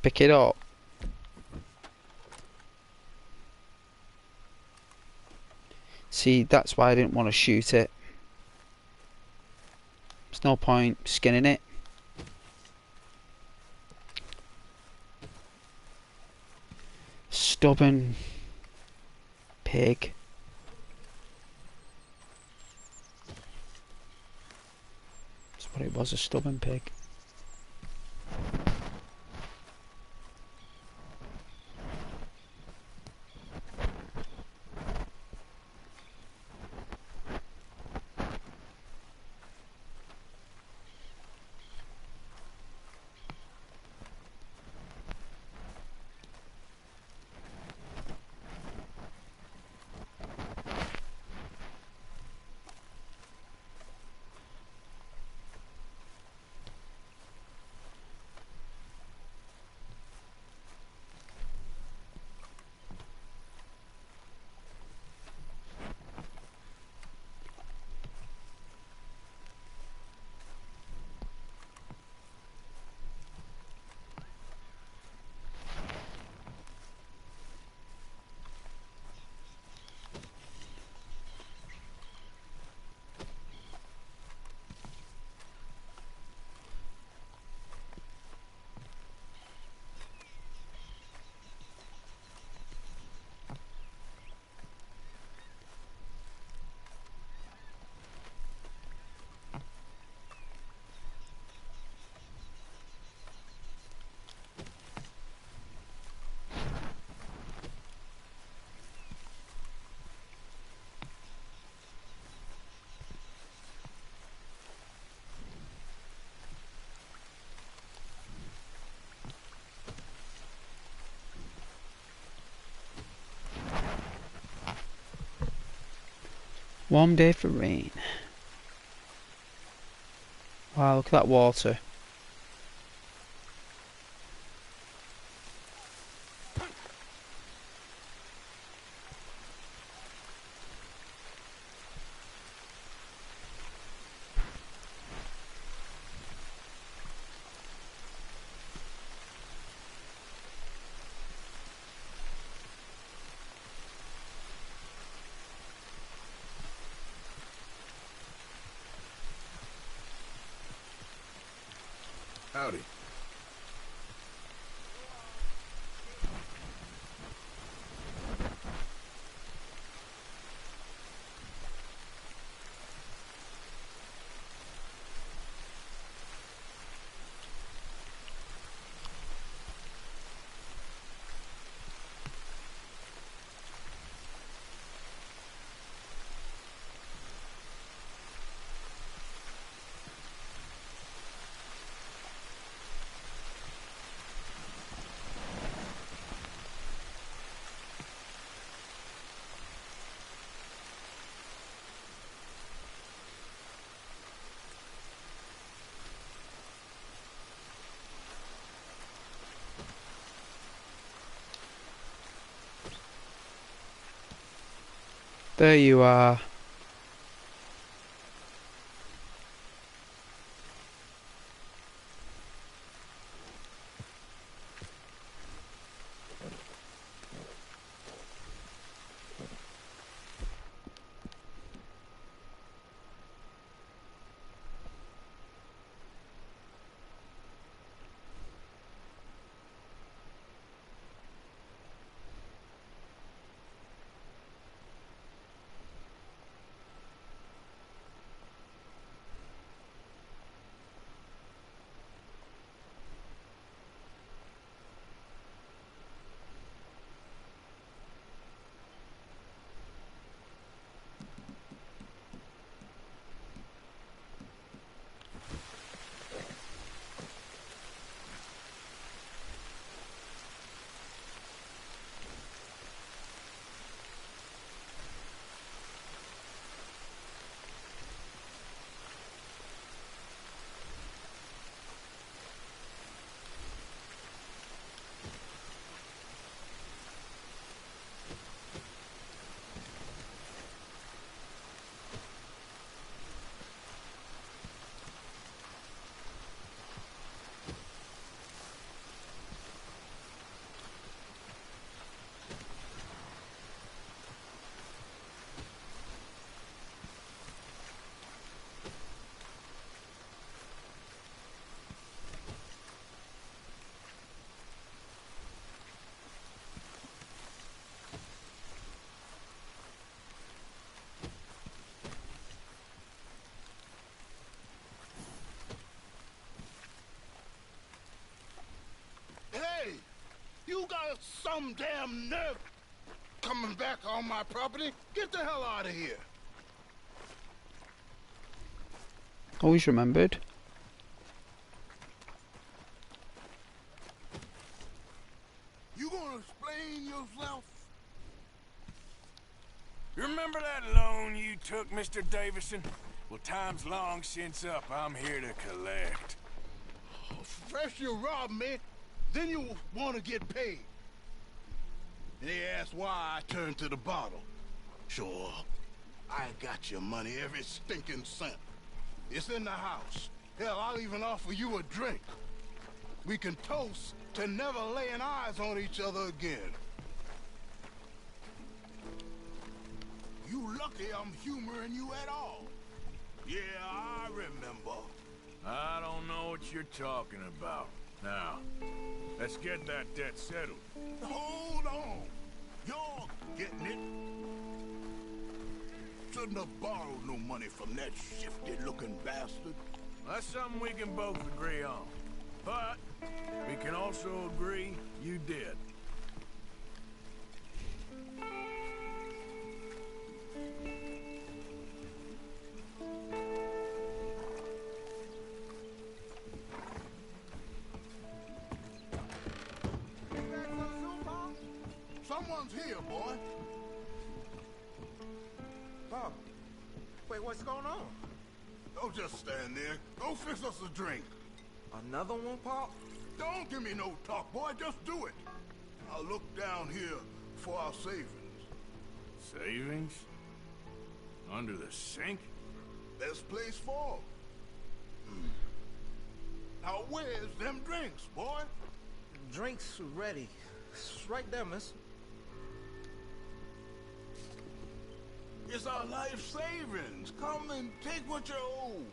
Pick it up. See, that's why I didn't want to shoot it. There's no point skinning it. Stubborn pig. That's what it was, a stubborn pig. Warm day for rain. Wow, look at that water. Howdy. There you are. some damn nerve coming back on my property. Get the hell out of here. Always remembered. You gonna explain yourself? You remember that loan you took, Mr. Davison? Well, time's long since up. I'm here to collect. First you rob me, then you want to get paid. And they ask why I turned to the bottle. Sure, I got your money, every stinking cent. It's in the house. Hell, I'll even offer you a drink. We can toast to never laying eyes on each other again. You lucky I'm humoring you at all. Yeah, I remember. I don't know what you're talking about. Now, let's get that debt settled. Hold on. You're getting it. Shouldn't have borrowed no money from that shifty-looking bastard. That's something we can both agree on. But we can also agree you did. Someone's here, boy. Bob, wait, what's going on? Don't just stand there. Go fix us a drink. Another one, Pop? Don't give me no talk, boy. Just do it. I'll look down here for our savings. Savings? Under the sink? That's Ps4. Now where's them drinks, boy? Drinks ready. It's right there, miss. It's our life savings. Come and take what you owe.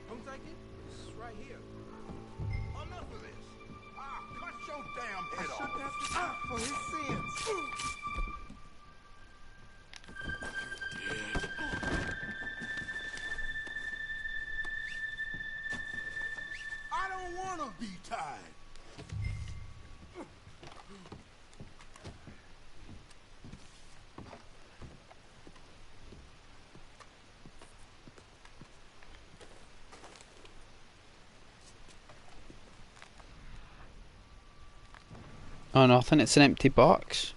Don't take it. It's right here. Enough of this. Cut your damn head I off. shouldn't have to stop for his sins. I don't want to be tied. Oh, nothing. It's an empty box.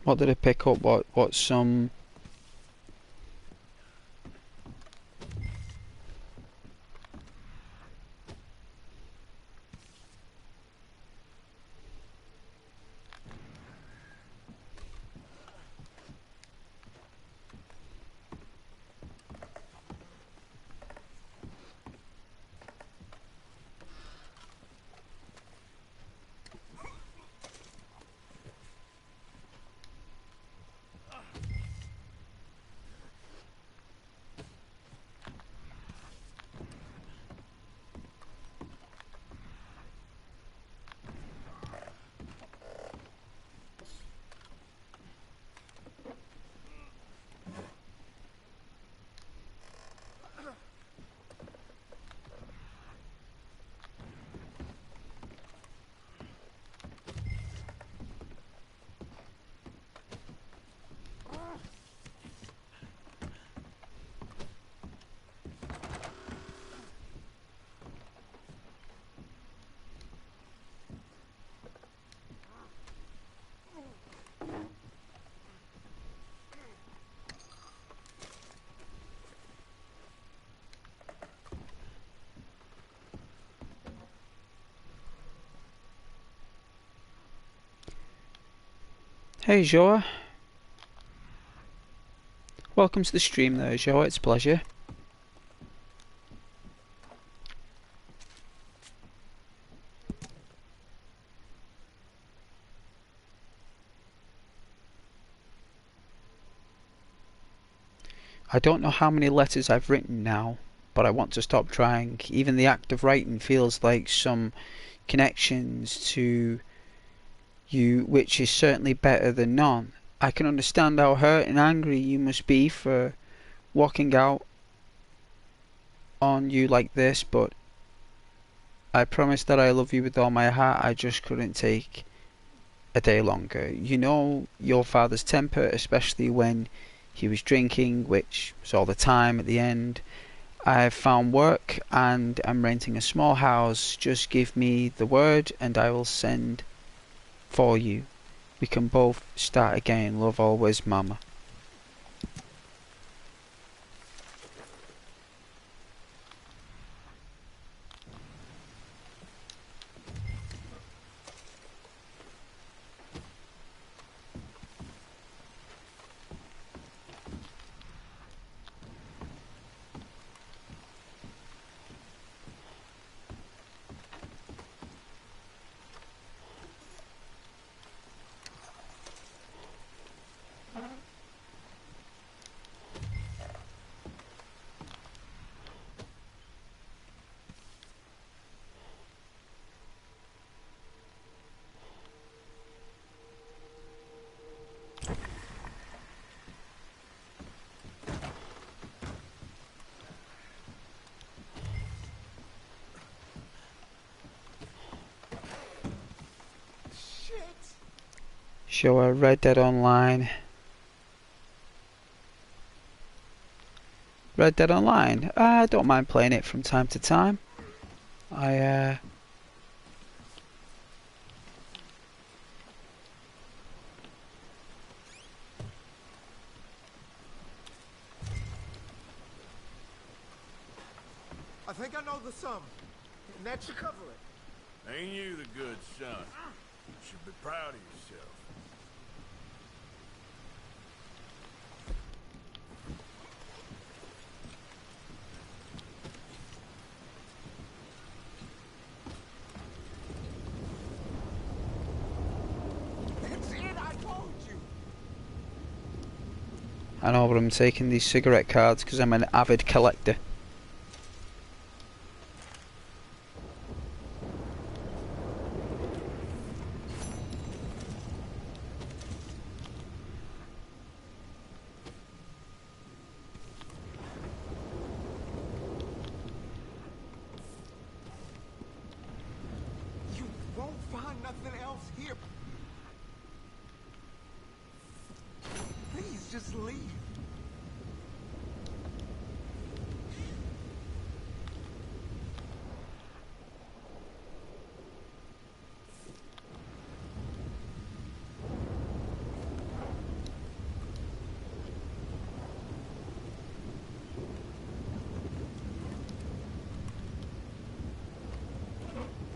What did I pick up? What's some... Hey Joa. Welcome to the stream though, Joa, it's a pleasure. I don't know how many letters I've written now, but I want to stop trying. Even the act of writing feels like some connections to you, which is certainly better than none. I can understand how hurt and angry you must be for walking out on you like this, but I promise that I love you with all my heart. I just couldn't take a day longer. You know your father's temper, especially when he was drinking, which was all the time at the end. I've found work and I'm renting a small house. Just give me the word and I will send for you. We can both start again. Love always, Mama. Show a Red Dead Online. Red Dead Online. I don't mind playing it from time to time. I think I know the sum. And that should cover it. Ain't you the good son? You should be proud of yourself. That's it, I told you. I know, but I'm taking these cigarette cards because I'm an avid collector. You won't find nothing else here. Please just leave.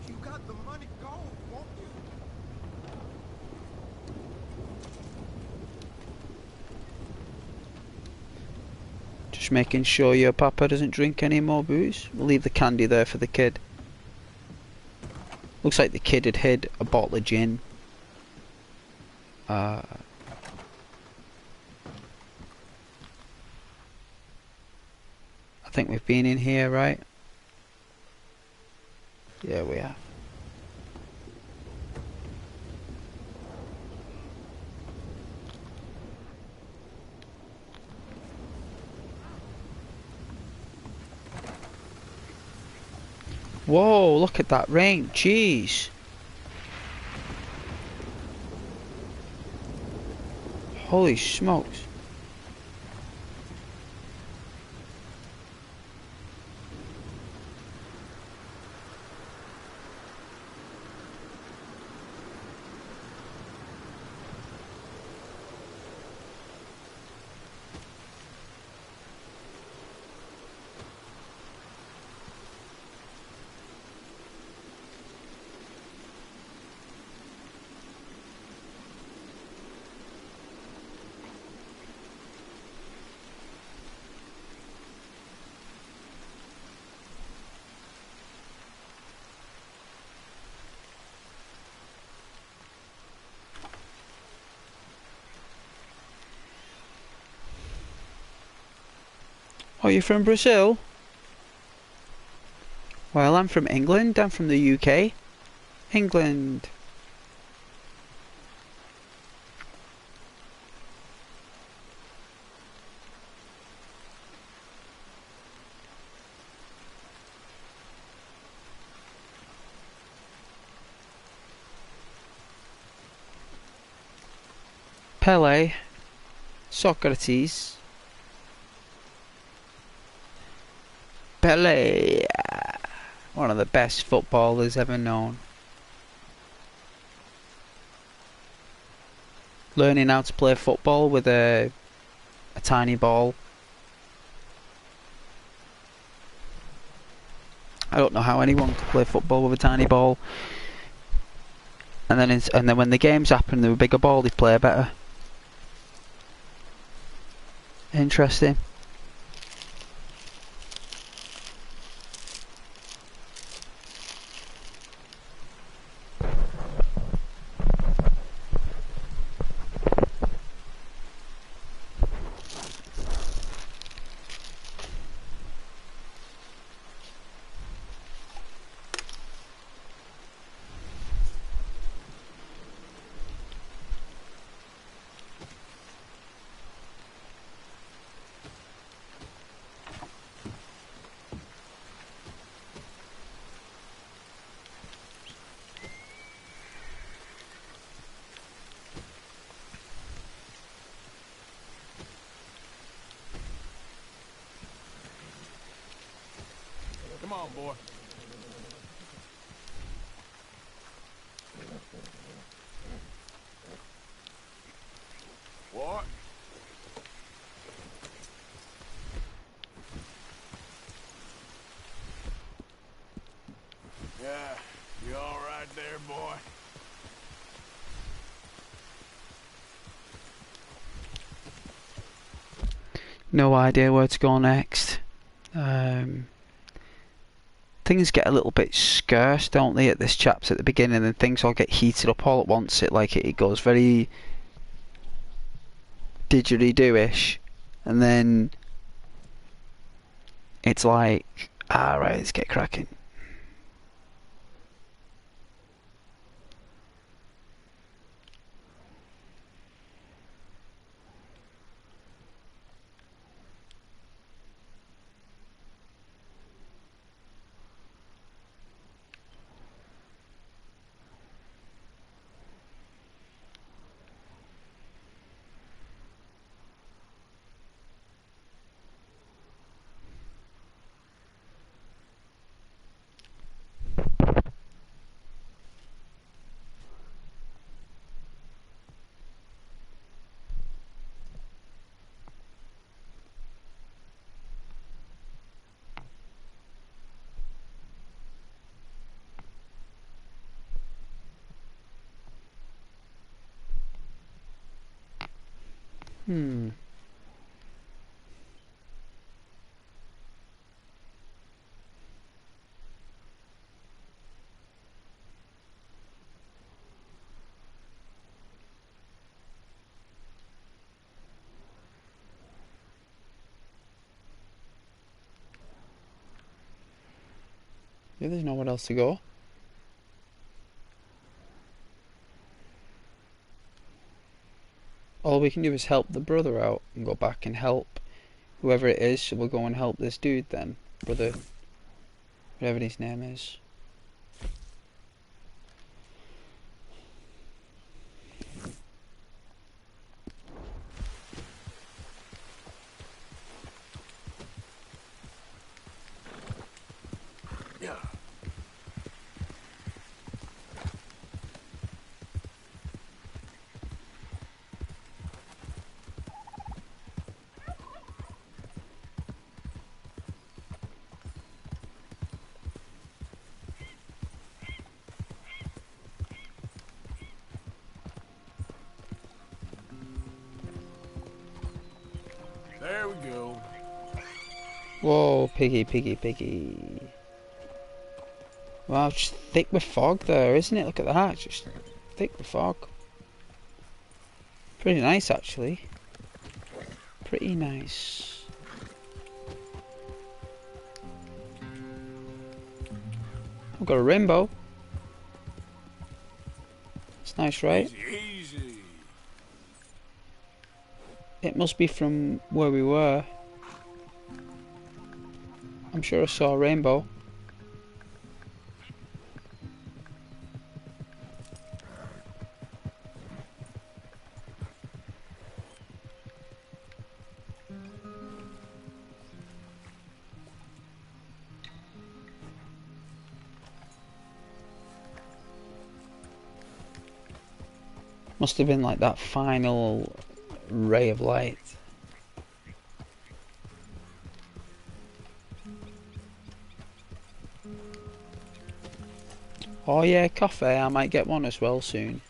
You got the money, go, won't you? Just making sure your papa doesn't drink any more booze. We'll leave the candy there for the kid. Looks like the kid had hid a bottle of gin. I think we've been in here, right? Yeah, we have. Whoa, look at that rain. Jeez. Holy smokes. Oh, you're from Brazil? Well, I'm from England. I'm from the UK. England. Pele. Socrates. Pele. One of the best footballers ever known. Learning how to play football with a tiny ball. I don't know how anyone could play football with a tiny ball. And then when the games happen, with a bigger ball, they play better. Interesting. Come on, boy. What? Yeah, you all right there, boy? No idea where to go next. Things get a little bit scarce, don't they, at this chapter at the beginning, and things all get heated up all at once. It goes very didgeridoo-ish, and then it's like, right, let's get cracking. Yeah, there's nowhere else to go. All we can do is help the brother out and go back and help whoever it is. So we'll go and help this dude then. Brother, whatever his name is. Yeah. There we go. Whoa, piggy, piggy, piggy. Wow, just thick with fog there, isn't it? Look at that, just thick with fog. Pretty nice, actually. Pretty nice. I've got a rainbow. It's nice, right? Easy. It must be from where we were. I'm sure I saw a rainbow. Must have been like that final ray of light. Oh yeah, coffee. I might get one as well soon.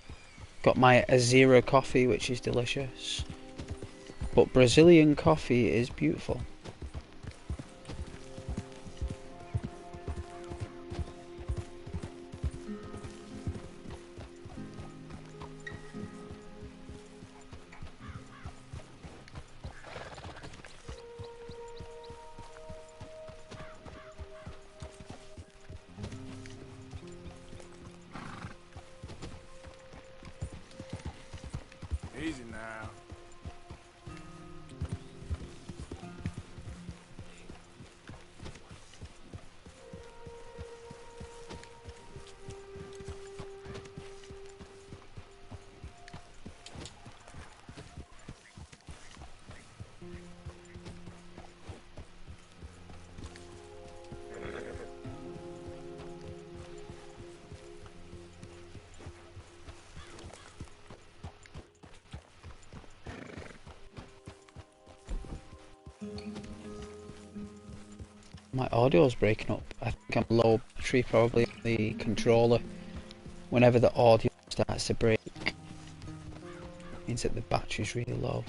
Got my zero coffee, which is delicious. But Brazilian coffee is beautiful. Easy now. My audio's breaking up. I think I'm low battery probably on the controller. Whenever the audio starts to break, it means that the battery's really low.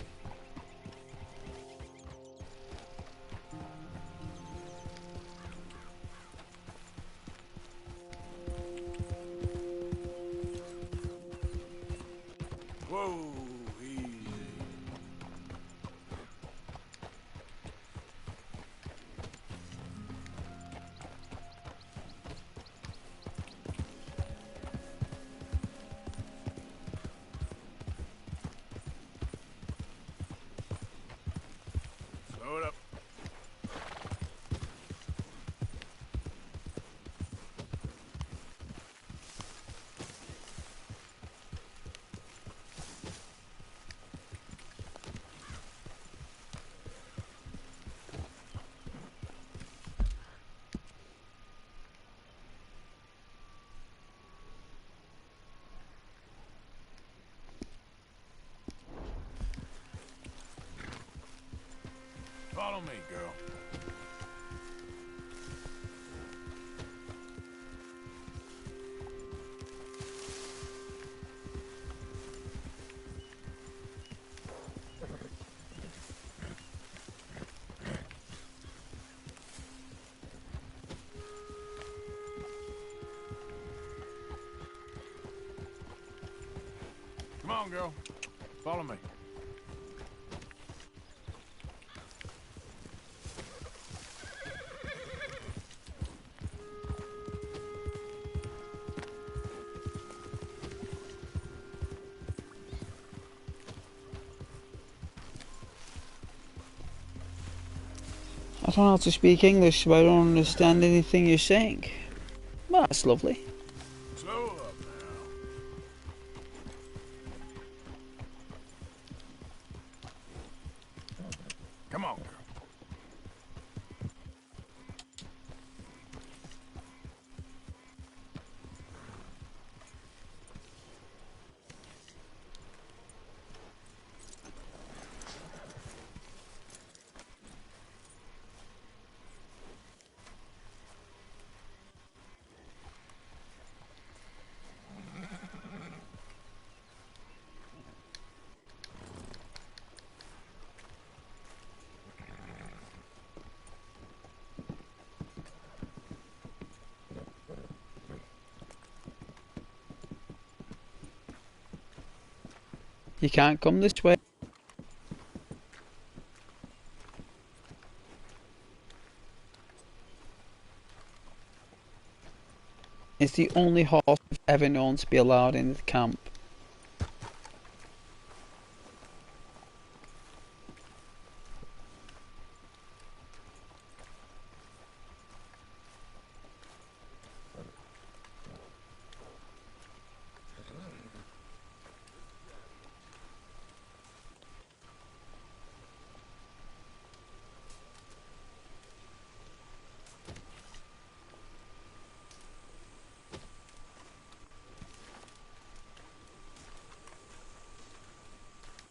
Whoa, easy. Slow it up. Follow me, girl. Come on, girl. Follow me. I don't know how to speak English, so I don't understand anything you're saying. Well, that's lovely. Slow up now. Come on, girl. You can't come this way. is the only horse I've ever known to be allowed in the camp.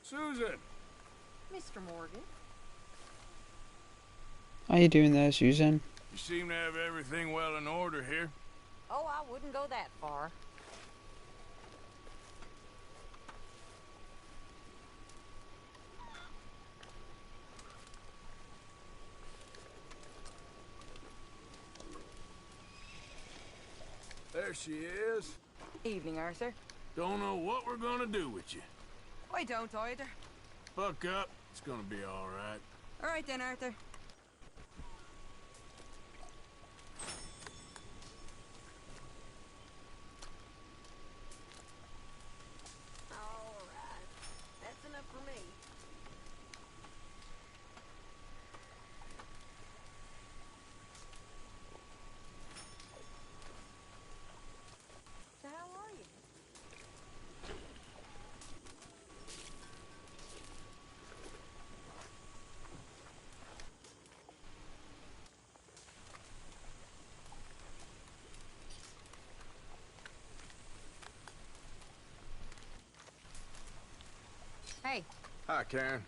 Susan! Mr. Morgan. How you doing there, Susan? You seem to have everything well in order here. Oh, I wouldn't go that far. There she is. Evening, Arthur. Don't know what we're gonna do with you. I don't either. Buck up. It's gonna be all right. All right then, Arthur. All right. That's enough for me. So how are you? Hey. Hi, Karen.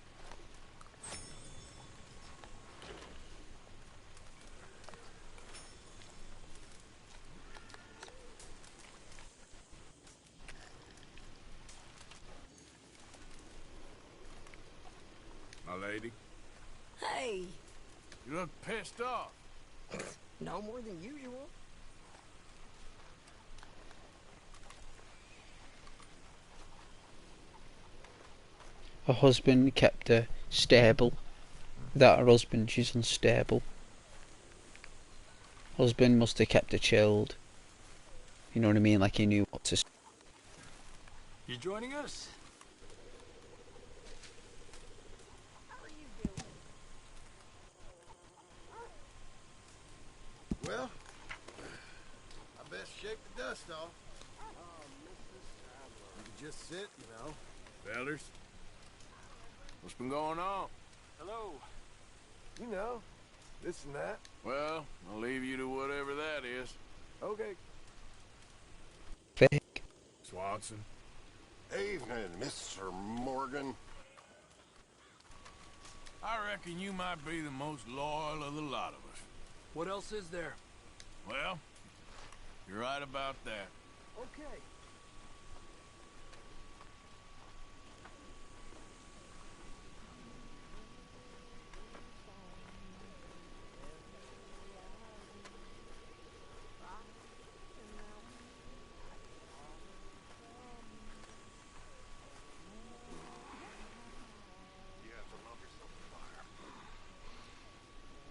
My lady. Hey. You look pissed off. No more than usual. Her husband kept her stable. Without her husband, she's unstable. Husband must have kept her chilled. You know what I mean? Like he knew what to say. You joining us? Well, I best shake the dust off. You can just sit, you know. Fellers, what's been going on? Hello. You know, this and that. Well, I'll leave you to whatever that is. Okay. Fake. Swanson. Evening, Mr. Morgan. I reckon you might be the most loyal of the lot of us. What else is there? Well, you're right about that. Okay. You have to love yourself a fire.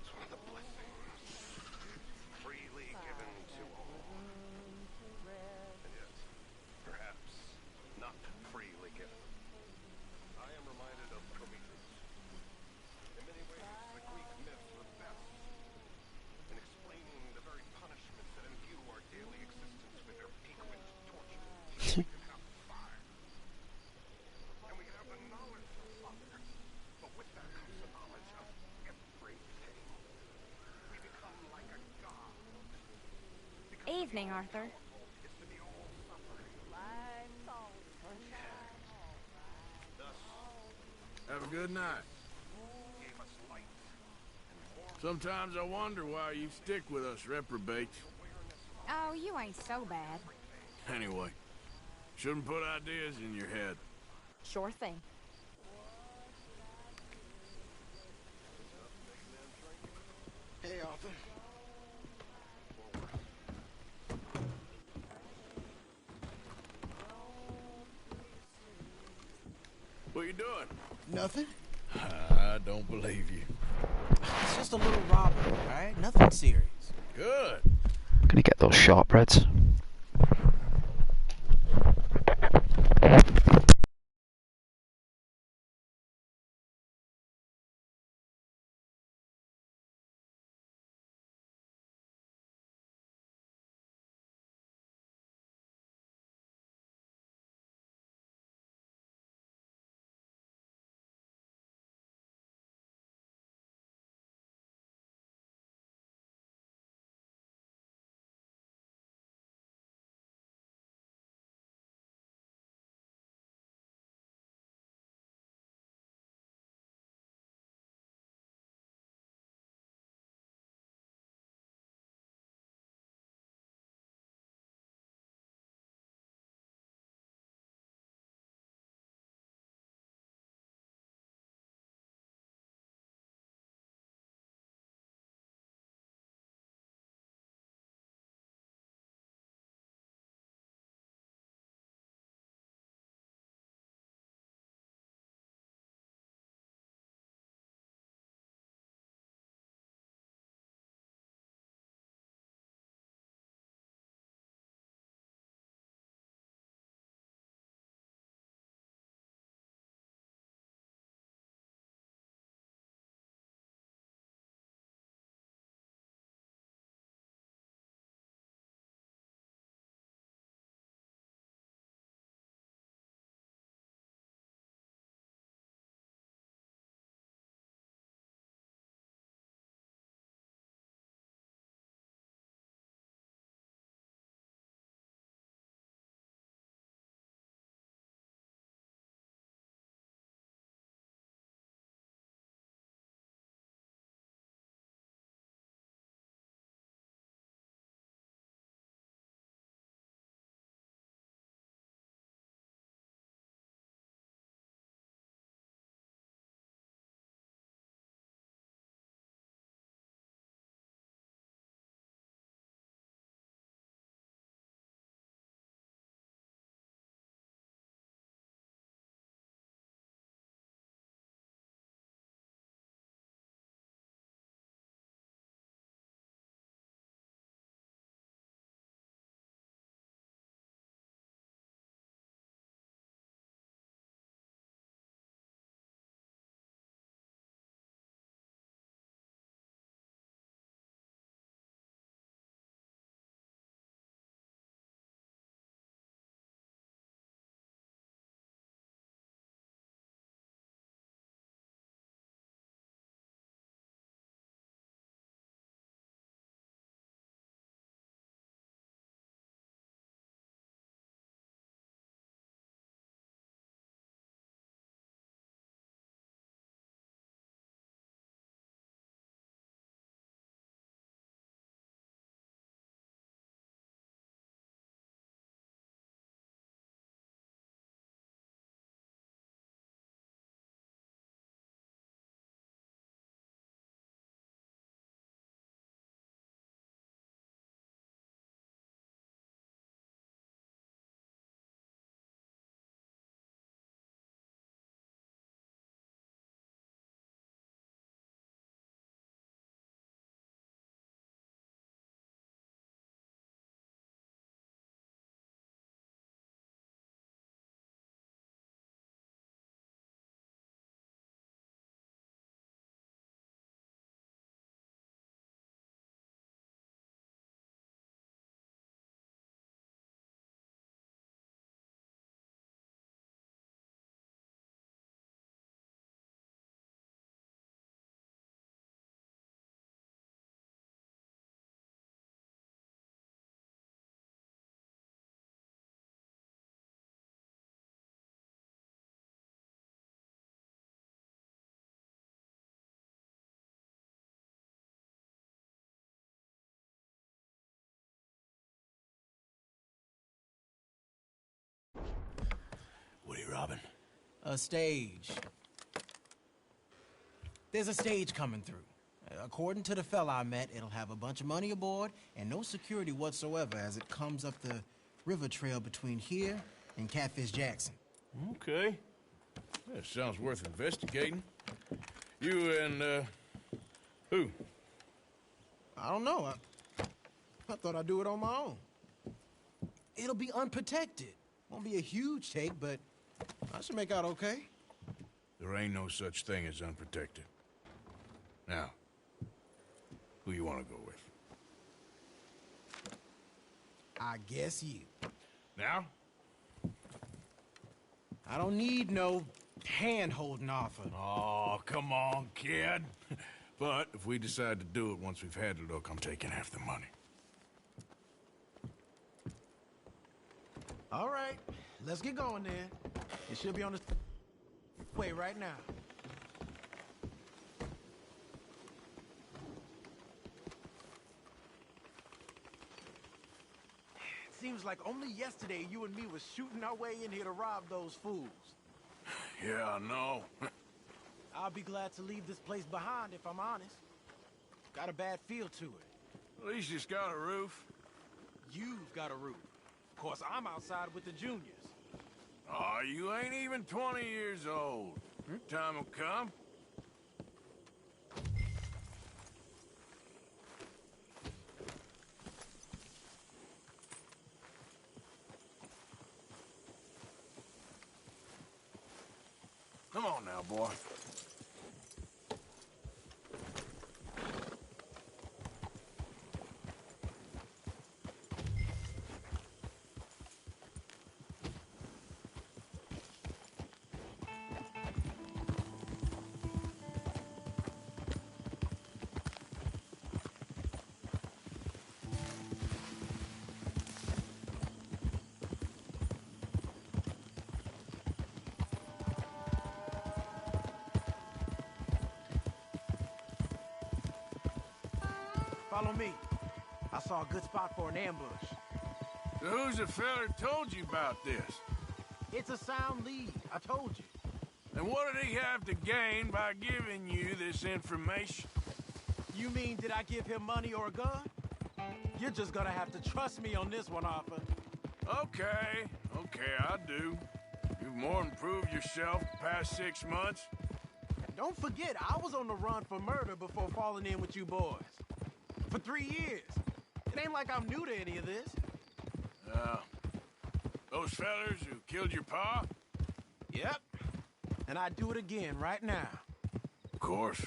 It's one of the blessings freely given to all. And yet, perhaps not freely given. I am reminded of Prometheus. In many ways, the Greek myths were best in explaining the very punishments that imbue our daily existence with their piquant torture. We can have fire. And we can have the knowledge of fire. But with that comes the knowledge of everything. We become like a god. Evening, Arthur. It's to be all suffering. Thus, Have a good night. gave us light and warmth. Sometimes I wonder why you stick with us reprobates. Oh, you ain't so bad. Anyway, shouldn't put ideas in your head. Sure thing. Hey, Arthur. What you doing? Nothing. I don't believe you. It's just a little robbery, all right? Nothing serious. Good. I'm gonna get those shortbreads. robbing? A stage. There's a stage coming through. According to the fella I met, it'll have a bunch of money aboard and no security whatsoever as it comes up the river trail between here and Catfish Jackson. Okay. That sounds worth investigating. You and, who? I don't know. I thought I'd do it on my own. It'll be unprotected. Won't be a huge take, but I should make out okay. There ain't no such thing as unprotected. Now, who you want to go with? I guess you. Now? I don't need no hand-holding offer. Oh, come on, kid. But if we decide to do it once we've had a look, I'm taking half the money. All right, let's get going then. It should be on the way right now. It seems like only yesterday you and me was shooting our way in here to rob those fools. Yeah, I know. I'll be glad to leave this place behind if I'm honest. Got a bad feel to it. At least it's got a roof. You've got a roof. Of course, I'm outside with the juniors. Oh, you ain't even 20 years old. Your time will come. Come on now, boy. Follow me. I saw a good spot for an ambush. So who's the fella who told you about this? It's a sound lead, I told you. And what did he have to gain by giving you this information? You mean, did I give him money or a gun? You're just gonna have to trust me on this one, Arthur. Okay, I do. You've more than proved yourself the past 6 months. Don't forget, I was on the run for murder before falling in with you boys. For 3 years. It ain't like I'm new to any of this. Those fellers who killed your pa? Yep. And I'd do it again right now. Of course.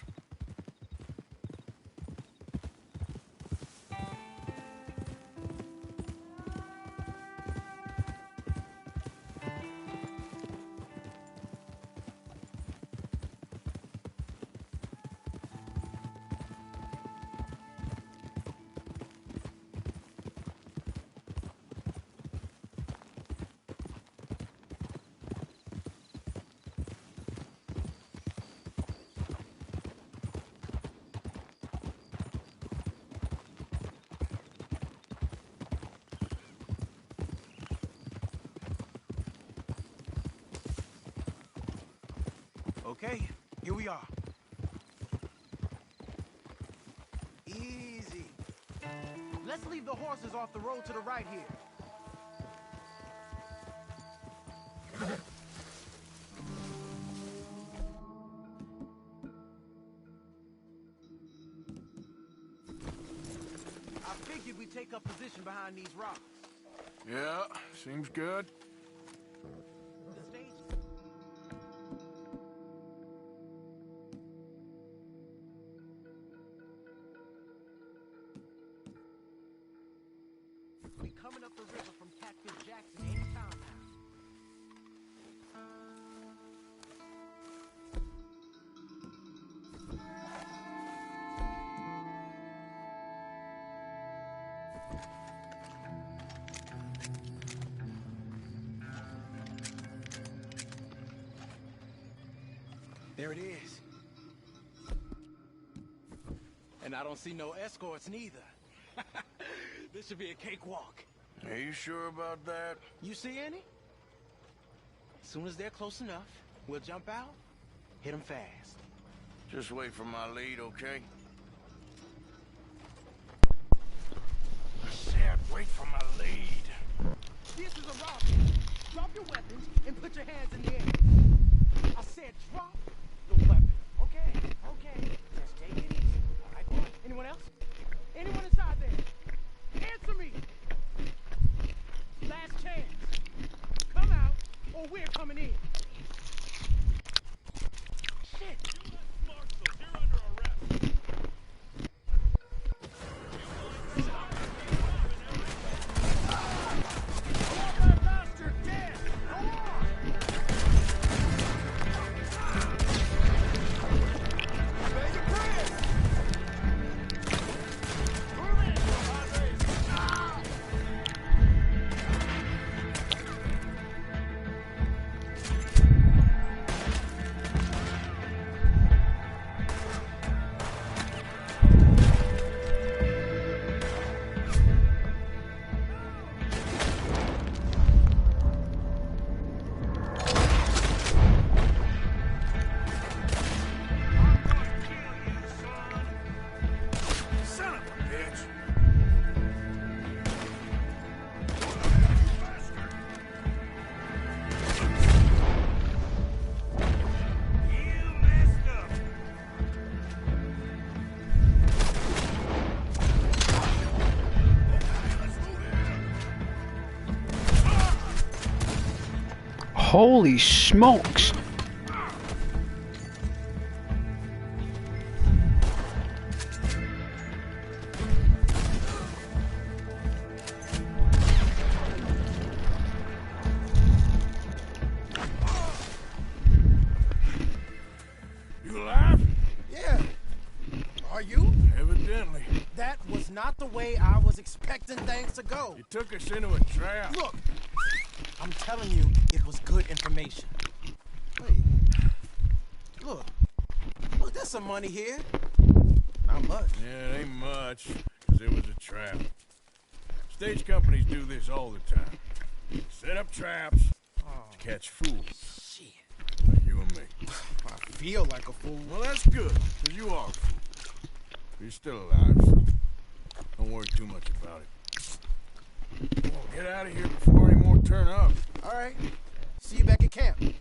Okay, here we are. Easy. Let's leave the horses off the road to the right here. I figured we'd take up position behind these rocks. Yeah, seems good. The stage... We coming up the river from Catfish Jackson anytime now. There it is. And I don't see no escorts neither. This should be a cakewalk. Are you sure about that? You see any? As soon as they're close enough, we'll jump out, hit them fast. Just wait for my lead, okay? I said wait for my lead. This is a robbery. Drop your weapons and put your hands in the air. I said drop the weapon. Okay, okay. Just take it easy. All right, boy. Anyone else? Anyone inside there? Answer me. Last chance. Come out, or we're coming in. Shit. Marshals, you're under arrest. Holy smokes! You alive? Yeah. Are you? Evidently. That was not the way I was expecting things to go. You took us into a trap. Look, I'm telling you, it was good information. Wait. Look, there's some money here. Not much. Yeah, it ain't much, because it was a trap. Stage companies do this all the time. Set up traps to catch fools. Shit. Like you and me. I feel like a fool. Well, that's good, because you are a fool. But you're still alive, so don't worry too much about it. Come on, get out of here before any more turn up. All right. See you back at camp.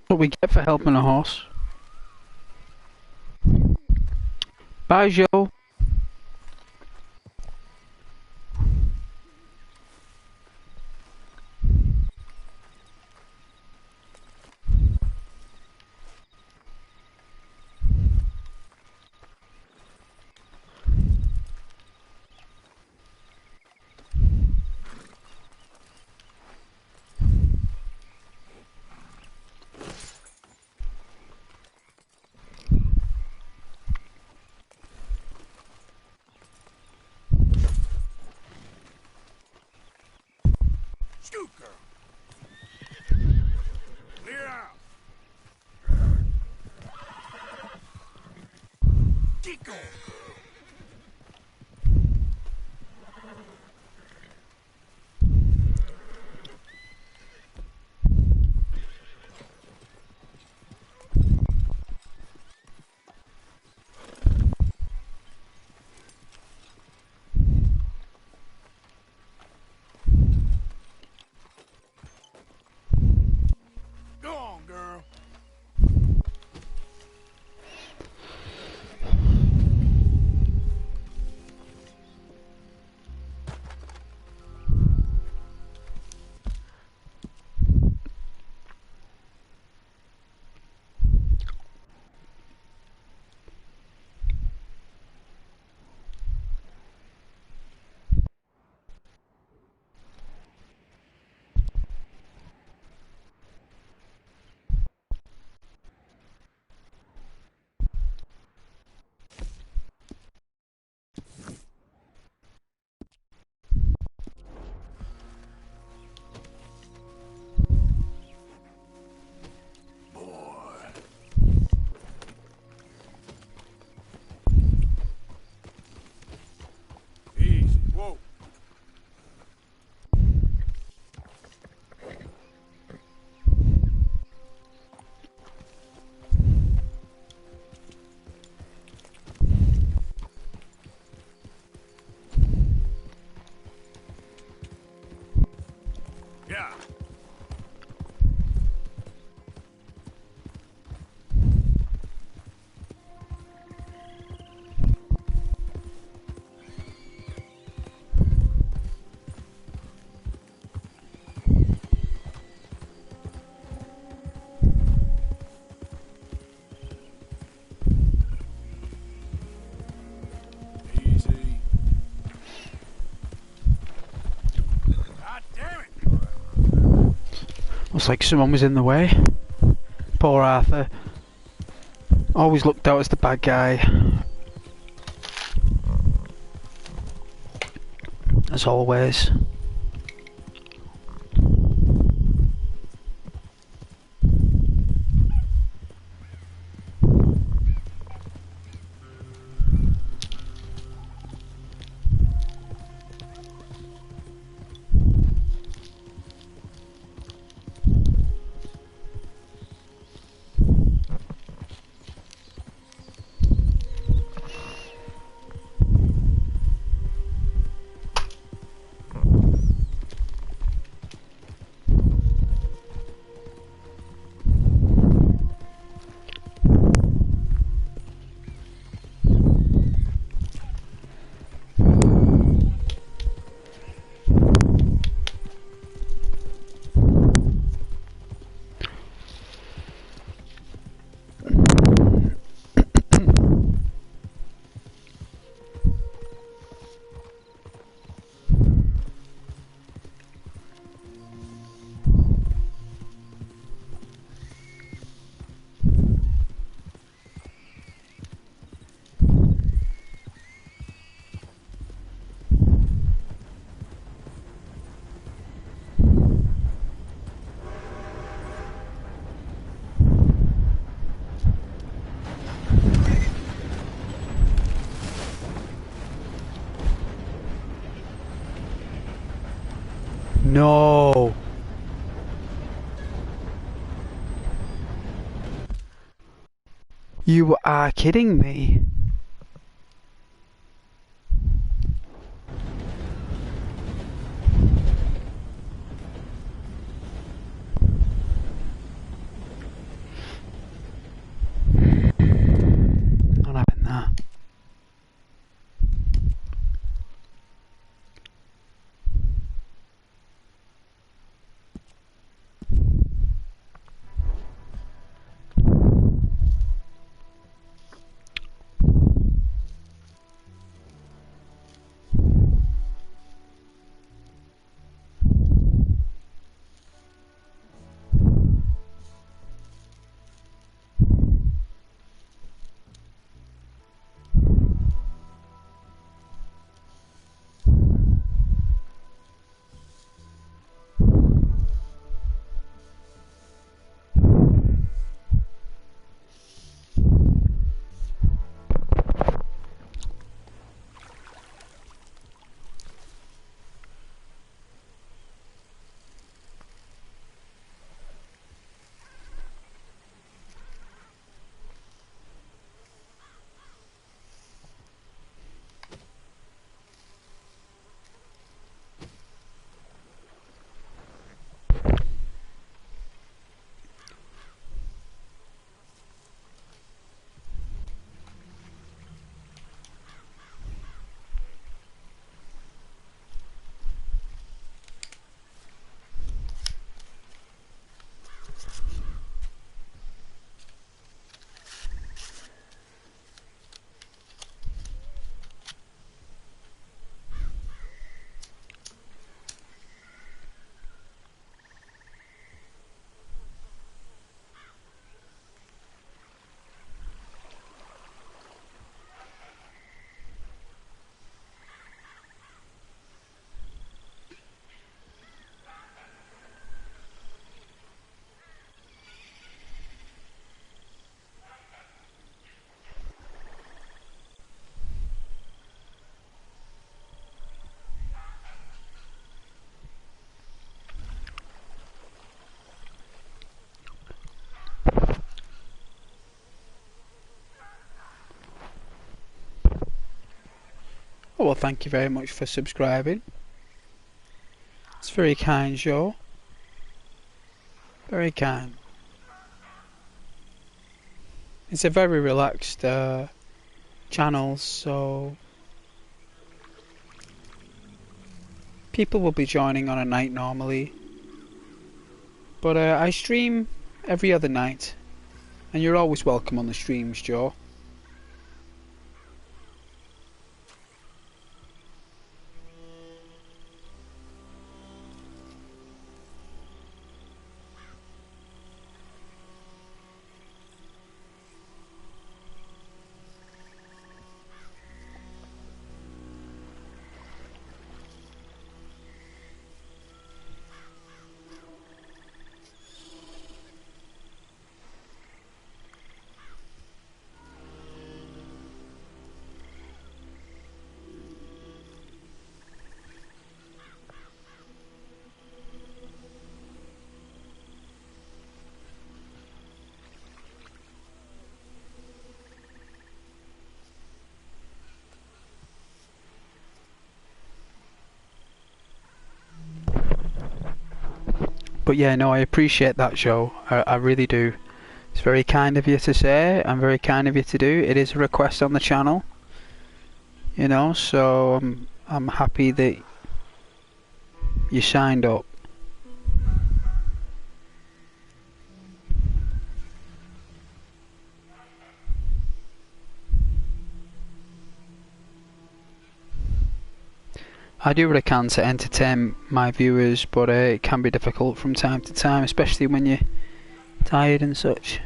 What we get for helping a horse. Bye, Joe. Scoot, girl. Clear out. Get going, girl. Looks like someone was in the way. Poor Arthur. Always looked out as the bad guy. As always. No. You are kidding me. Not having that. Oh, well, thank you very much for subscribing. It's very kind, Joe. Very kind. It's a very relaxed channel, so people will be joining on a night normally. But I stream every other night, and you're always welcome on the streams, Joe. But yeah, no, I appreciate that, Joe. I really do. It's very kind of you to say, and very kind of you to do. It is a request on the channel, you know, so I'm happy that you signed up. I do what I can to entertain my viewers, but it can be difficult from time to time, especially when you're tired and such.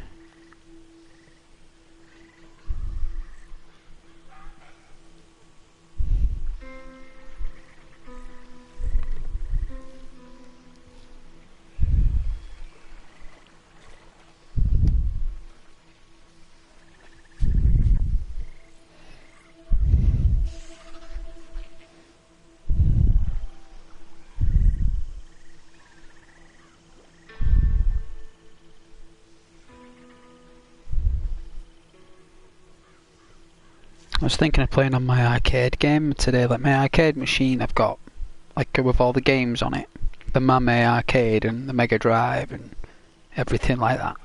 I was thinking of playing on my arcade game today, like my arcade machine I've got, like with all the games on it. The Mame arcade and the Mega Drive and everything like that.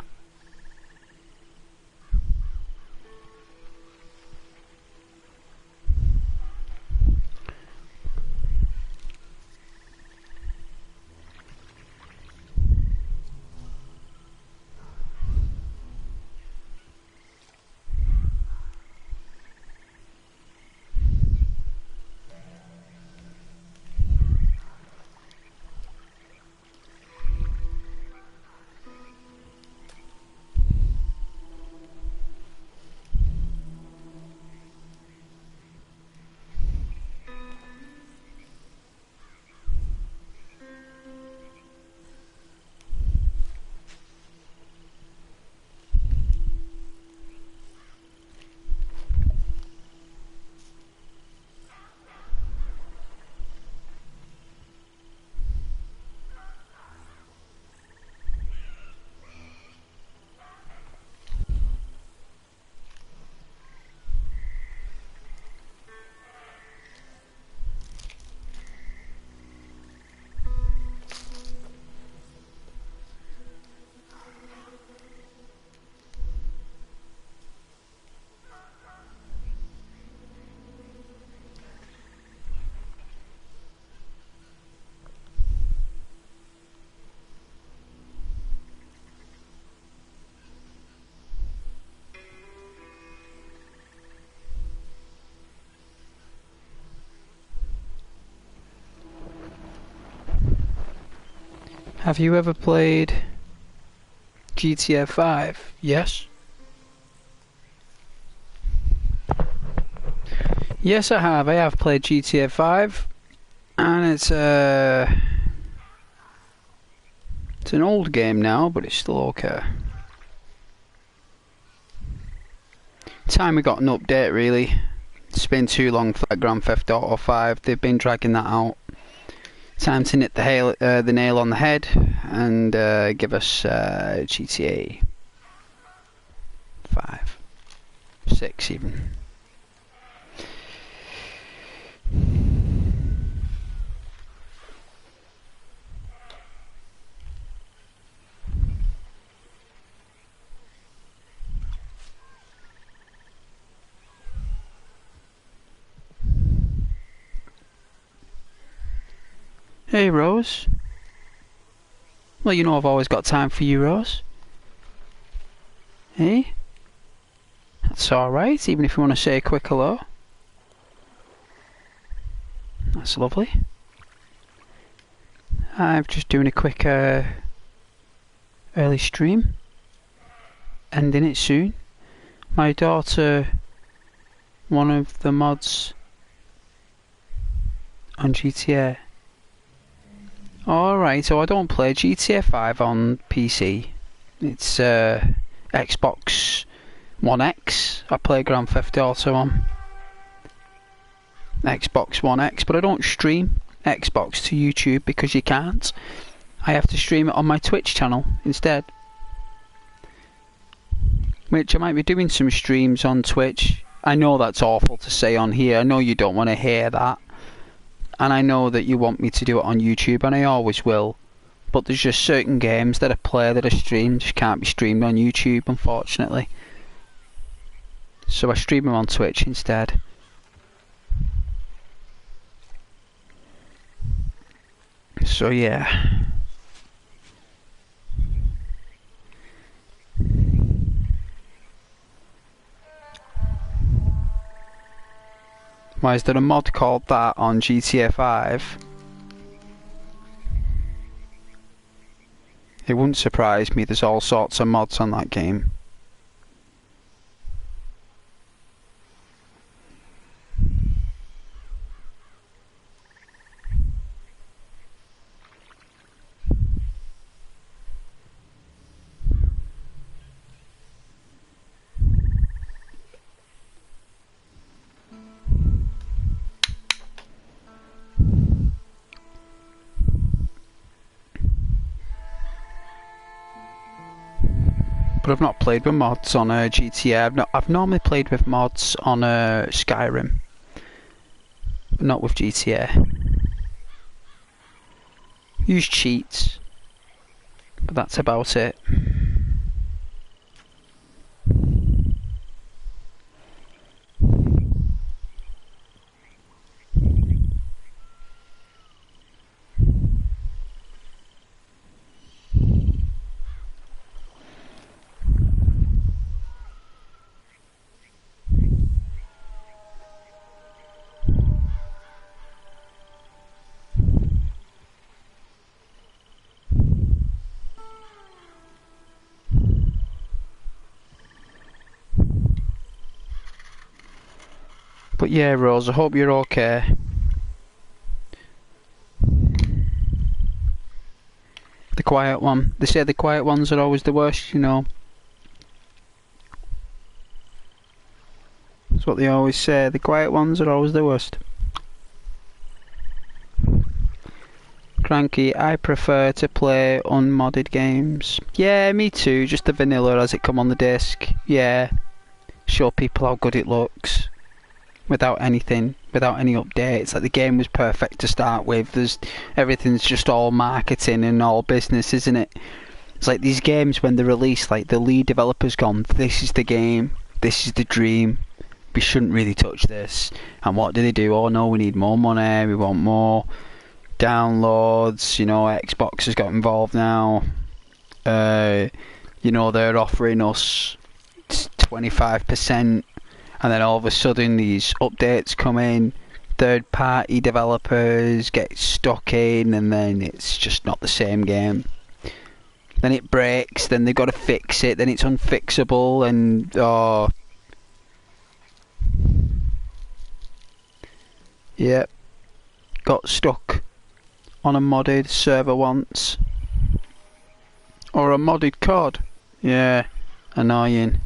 Have you ever played GTA 5? Yes? Yes, I have. I have played GTA 5, and it's an old game now, but it's still okay. Time we got an update, really. It's been too long for that Grand Theft Auto 5. They've been dragging that out. Time to hit the nail on the head and give us GTA 5, 6 even. Hey, Rose. Well, you know I've always got time for you, Rose. Hey? That's alright, even if you want to say a quick hello. That's lovely. I'm just doing a quick early stream. Ending it soon. My daughter, one of the mods on GTA. Alright, so I don't play GTA 5 on PC. It's Xbox One X. I play Grand Theft Auto on Xbox One X, but I don't stream Xbox to YouTube because you can't. I have to stream it on my Twitch channel instead. Which I might be doing some streams on Twitch. I know that's awful to say on here. I know you don't want to hear that. And I know that you want me to do it on YouTube, and I always will. but there's just certain games that I play that are streamed just can't be streamed on YouTube, unfortunately. So I stream them on Twitch instead. So yeah. Why is there a mod called that on GTA 5? It wouldn't surprise me, there's all sorts of mods on that game. But I've not played with mods on GTA. I've normally played with mods on Skyrim, but not with GTA. Use cheats, but that's about it. But yeah, Rose, I hope you're okay. The quiet one. They say the quiet ones are always the worst, you know. That's what they always say. The quiet ones are always the worst. Cranky, I prefer to play unmodded games. Yeah, me too. Just the vanilla as it come on the disc. Yeah. Show people how good it looks. Without anything, without any updates. Like the game was perfect to start with. Everything's just all marketing and all business, isn't it? It's like these games when they're released, like the lead developer's gone, this is the game, this is the dream, we shouldn't really touch this. And what do? Oh no, we need more money, we want more downloads, you know, Xbox has got involved now. You know, they're offering us 25%. And then all of a sudden these updates come in, third party developers get stuck in, and then it's just not the same game. Then it breaks, then they've got to fix it, then it's unfixable, and yep. Got stuck on a modded server once. Or a modded COD. Yeah, annoying.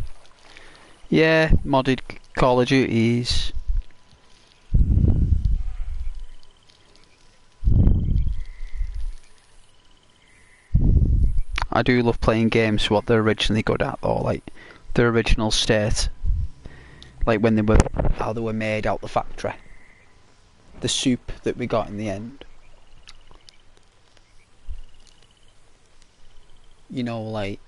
Yeah, modded Call of Duties. I do love playing games for what they're originally good at though, like their original state. Like when how they were made out the factory. The soup that we got in the end. You know, like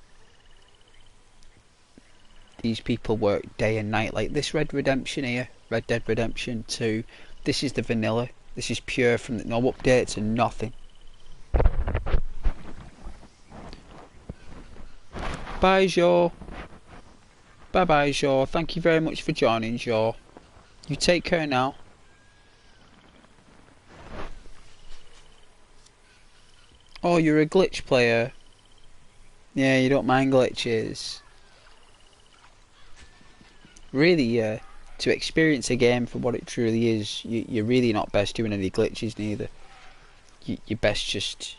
these people work day and night, like this Red Redemption here, Red Dead Redemption 2. This is the vanilla. This is pure from no updates and nothing. Bye, Jo. Bye bye, Jo. Thank you very much for joining, Jo. You take care now. Oh, you're a glitch player. Yeah, you don't mind glitches. Really, to experience a game for what it truly is, you're really not best doing any glitches neither. You're best just...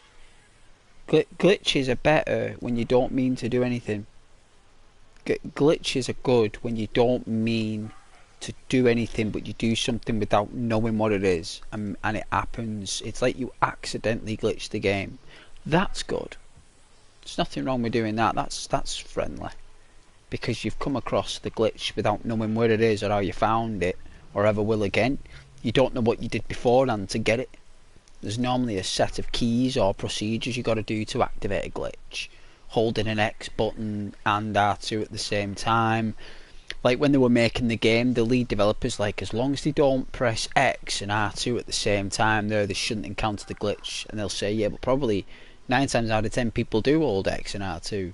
glitches are better when you don't mean to do anything. Glitches are good when you don't mean to do anything, but you do something without knowing what it is, and it happens. It's like you accidentally glitch the game. That's good. There's nothing wrong with doing that. That's friendly. Because you've come across the glitch without knowing where it is or how you found it or ever will again. You don't know what you did beforehand to get it. There's normally a set of keys or procedures you got to do to activate a glitch. Holding an X button and R2 at the same time. Like when they were making the game, the lead developers like, as long as they don't press X and R2 at the same time, they shouldn't encounter the glitch. And they'll say, yeah, but probably 9 times out of 10 people do hold X and R2.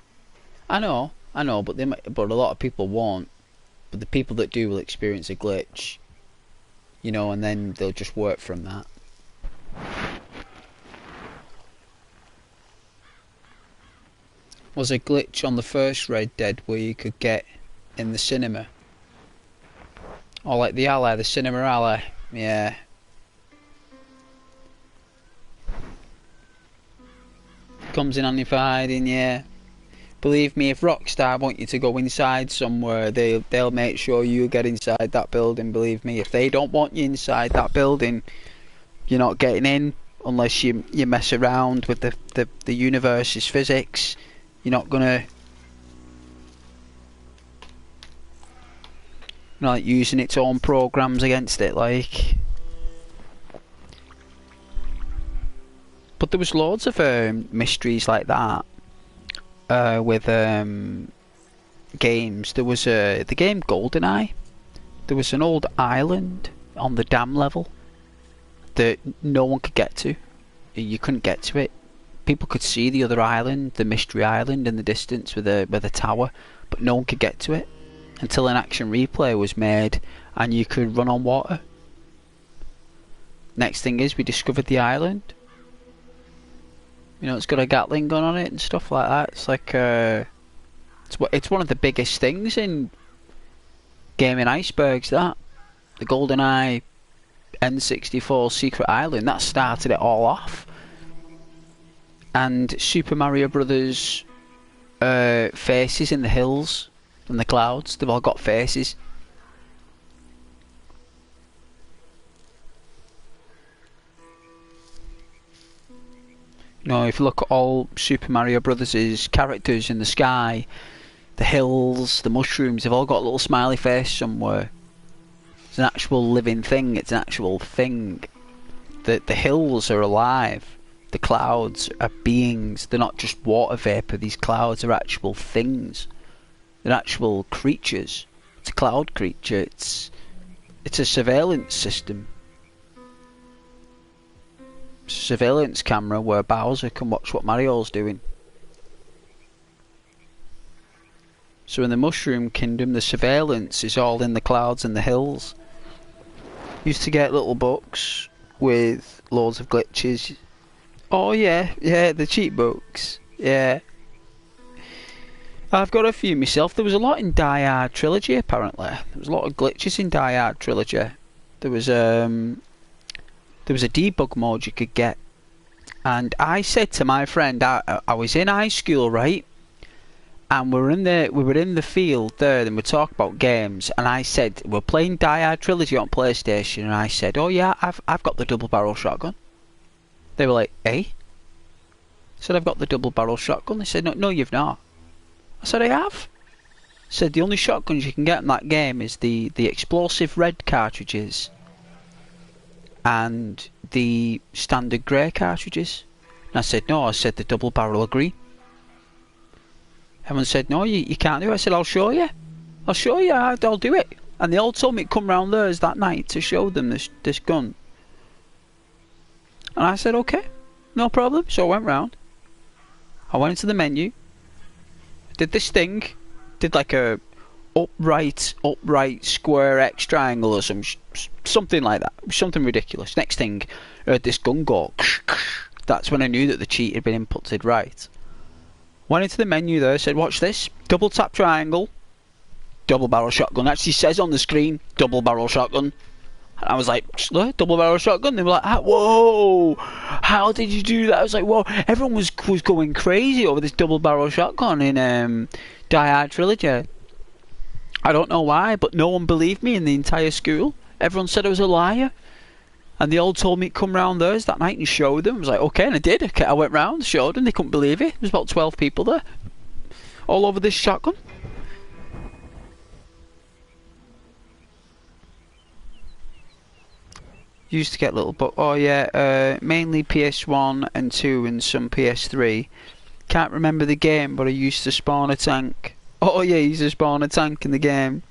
I know, but but a lot of people won't. But the people that do will experience a glitch, you know, and then they'll just work from that. Was a glitch on the first Red Dead where you could get in the cinema, or like the alley, the cinema alley, yeah. Comes in handy for hiding, yeah. Believe me, if Rockstar want you to go inside somewhere, they'll make sure you get inside that building. Believe me, if they don't want you inside that building, you're not getting in unless you mess around with the universe's physics. You're not gonna, like, using its own programs against it, like. But there was loads of mysteries like that with games. There was the game GoldenEye. There was an old island on the dam level that no one could get to. You couldn't get to it. People could see the other island, the mystery island, in the distance with a tower, but no one could get to it until an action replay was made and you could run on water. Next thing is, we discovered the island. You know, it's got a Gatling gun on it and stuff like that. It's like it's one of the biggest things in gaming icebergs. That the GoldenEye N64 Secret Island, that started it all off. And Super Mario Brothers faces in the hills and the clouds, they've all got faces. You know, if you look at all Super Mario Brothers' characters in the sky, the hills, the mushrooms, they've all got a little smiley face somewhere. It's an actual living thing, it's an actual thing. The hills are alive. The clouds are beings. They're not just water vapour. These clouds are actual things. They're actual creatures. It's a cloud creature. It's a surveillance system. It's a surveillance camera where Bowser can watch what Mario's doing. So in the Mushroom Kingdom, the surveillance is all in the clouds and the hills. Used to get little books with loads of glitches. Oh yeah, the cheat books. Yeah. I've got a few myself. There was a lot in Die Hard Trilogy, apparently. There was a lot of glitches in Die Hard Trilogy. There was a debug mode you could get. And I said to my friend, I was in high school, right? And we were in the field there, and we talked about games. And I said, we're playing Die Hard Trilogy on PlayStation. And I said, oh yeah, I've got the double barrel shotgun. They were like, eh? I said, I've got the double barrel shotgun. They said, no, you've not. I said, I have. I said, the only shotguns you can get in that game is the explosive red cartridges and the standard grey cartridges. And I said, no, I said the double barrel are green. Everyone said, no, you can't do it. I said, I'll show you. I'll show you, I'll do it. And they all told me to come round theirs that night to show them this gun. And I said, okay, no problem. So I went round. I went into the menu. Did this thing. Did like a upright square X triangle or something like that. Something ridiculous. Next thing, I heard this gun go. That's when I knew that the cheat had been inputted right. Went into the menu there, said, watch this. Double tap triangle. Double barrel shotgun. Actually says on the screen, double barrel shotgun. And I was like, double barrel shotgun. They were like, whoa, how did you do that? I was like, whoa. Everyone was going crazy over this double barrel shotgun in Die Hard Trilogy. I don't know why, but no one believed me in the entire school. Everyone said I was a liar. And they all told me to come round theirs that night and show them. I was like, okay, and I did. Okay, I went round, showed them. They couldn't believe it. There was about 12 people there. All over this shotgun. Used to get little book. Oh yeah, mainly PS1 and 2 and some PS3. Can't remember the game, but I used to spawn a tank. Oh yeah, you used to spawn a tank in the game.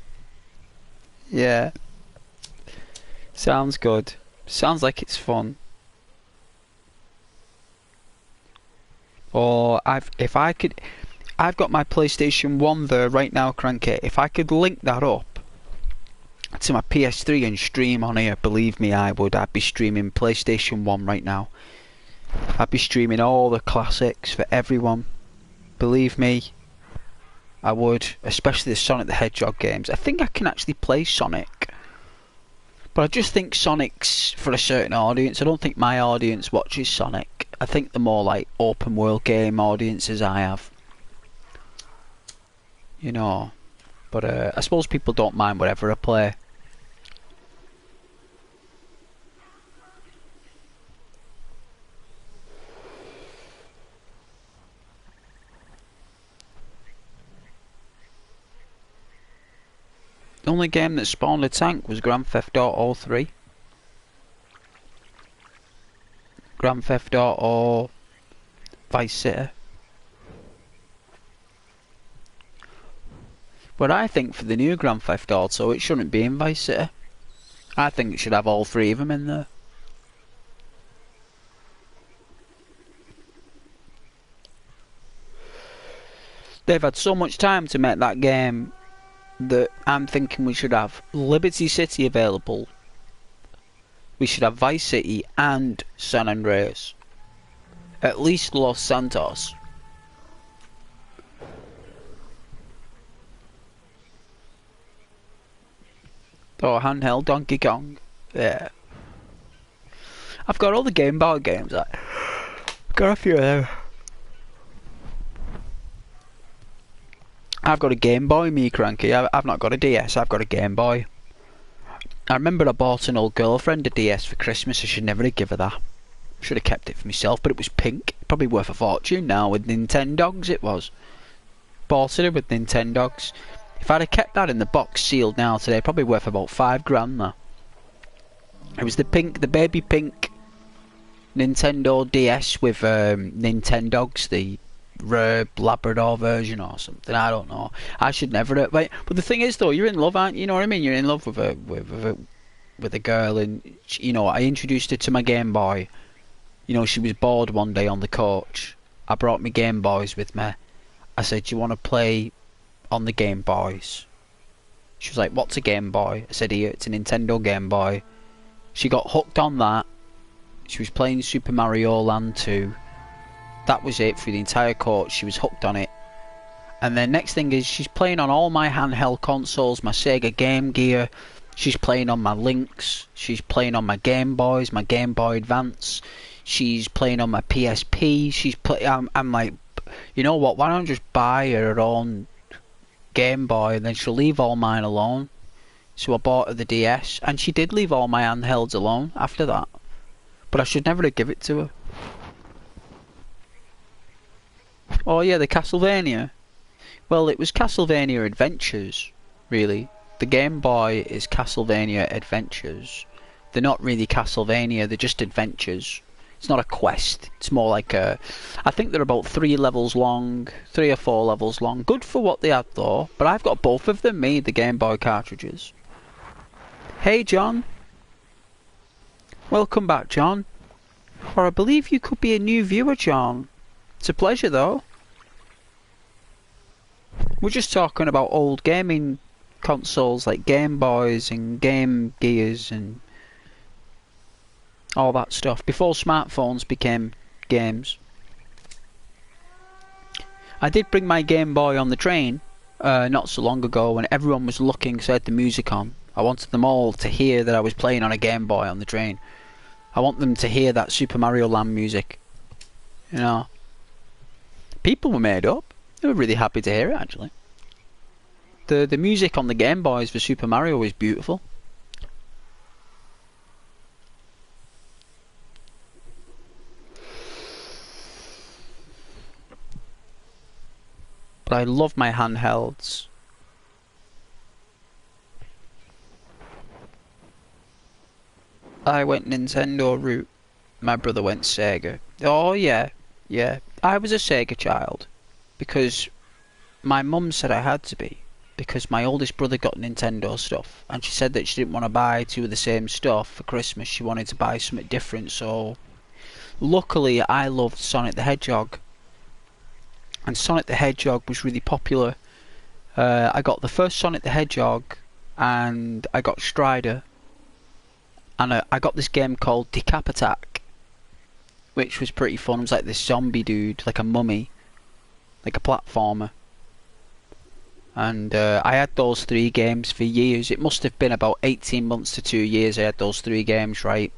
Yeah. Sounds good. Sounds like it's fun. Or I've got my PlayStation 1 there right now, Cranky. If I could link that up to my PS3 and stream on here, believe me I would. I'd be streaming PlayStation 1 right now. I'd be streaming all the classics for everyone. Believe me, I would. Especially the Sonic the Hedgehog games. I think I can actually play Sonic. But I just think Sonic's for a certain audience. I don't think my audience watches Sonic. I think the more like open world game audiences I have. You know. But I suppose people don't mind whatever I play. The only game that spawned a tank was Grand Theft Auto 3. Grand Theft Auto Vice City. But I think for the new Grand Theft Auto it shouldn't be in Vice City. I think it should have all three of them in there. They've had so much time to make that game that I'm thinking we should have Liberty City available. We should have Vice City and San Andreas. At least Los Santos. Oh, handheld Donkey Kong. Yeah. I've got all the Game Boy games. I've got a few of them. I've got a Game Boy, me Cranky. I've not got a DS, I've got a Game Boy. I remember I bought an old girlfriend a DS for Christmas. I should never have given her that. Should have kept it for myself, but it was pink. Probably worth a fortune now with Nintendogs it was. Bought it with Nintendogs. If I'd have kept that in the box sealed now today, probably worth about £5 now. It was the pink, the baby pink Nintendo DS with Nintendogs, the rare Labrador version or something. I don't know. I should never have. But the thing is, though, you're in love, aren't you? You know what I mean? You're in love with a girl, and you know, I introduced her to my Game Boy. You know, she was bored one day on the coach. I brought my Game Boys with me. I said, "Do you want to play on the Game Boys?" She was like, "What's a Game Boy?" I said, "Here, it's a Nintendo Game Boy." She got hooked on that. She was playing Super Mario Land 2. That was it for the entire course. She was hooked on it. And then next thing is she's playing on all my handheld consoles, my Sega Game Gear. She's playing on my Lynx. She's playing on my Game Boys, my Game Boy Advance. She's playing on my PSP. I'm like, you know what? Why don't I just buy her own Game Boy and then she'll leave all mine alone. So I bought her the DS, and she did leave all my handhelds alone after that. But I should never have given it to her. Oh yeah, the Castlevania. Well, it was Castlevania Adventures, really. The Game Boy is Castlevania Adventures. They're not really Castlevania, they're just adventures. It's not a quest. It's more like a... I think they're about 3 levels long, 3 or 4 levels long. Good for what they had though, but I've got both of them, me, the Game Boy cartridges. Hey John. Welcome back, John. Or I believe you could be a new viewer, John. It's a pleasure though. We're just talking about old gaming consoles like Game Boys and Game Gears and all that stuff before smartphones became games. I did bring my Game Boy on the train not so long ago when everyone was looking, so I had the music on. I wanted them all to hear that I was playing on a Game Boy on the train. I want them to hear that Super Mario Land music. You know. People were made up. They were really happy to hear it, actually. The music on the Game Boys for Super Mario is beautiful. But I love my handhelds. I went Nintendo route. My brother went Sega. Oh yeah, yeah. I was a Sega child because my mum said I had to be, because my oldest brother got Nintendo stuff, and she said that she didn't want to buy two of the same stuff for Christmas. She wanted to buy something different. So luckily, I loved Sonic the Hedgehog, and Sonic the Hedgehog was really popular. I got the first Sonic the Hedgehog, and I got Strider, and I got this game called Decap Attack, which was pretty fun. It was like this zombie dude, like a mummy, like a platformer. And I had those 3 games for years. It must have been about 18 months to 2 years I had those 3 games, right?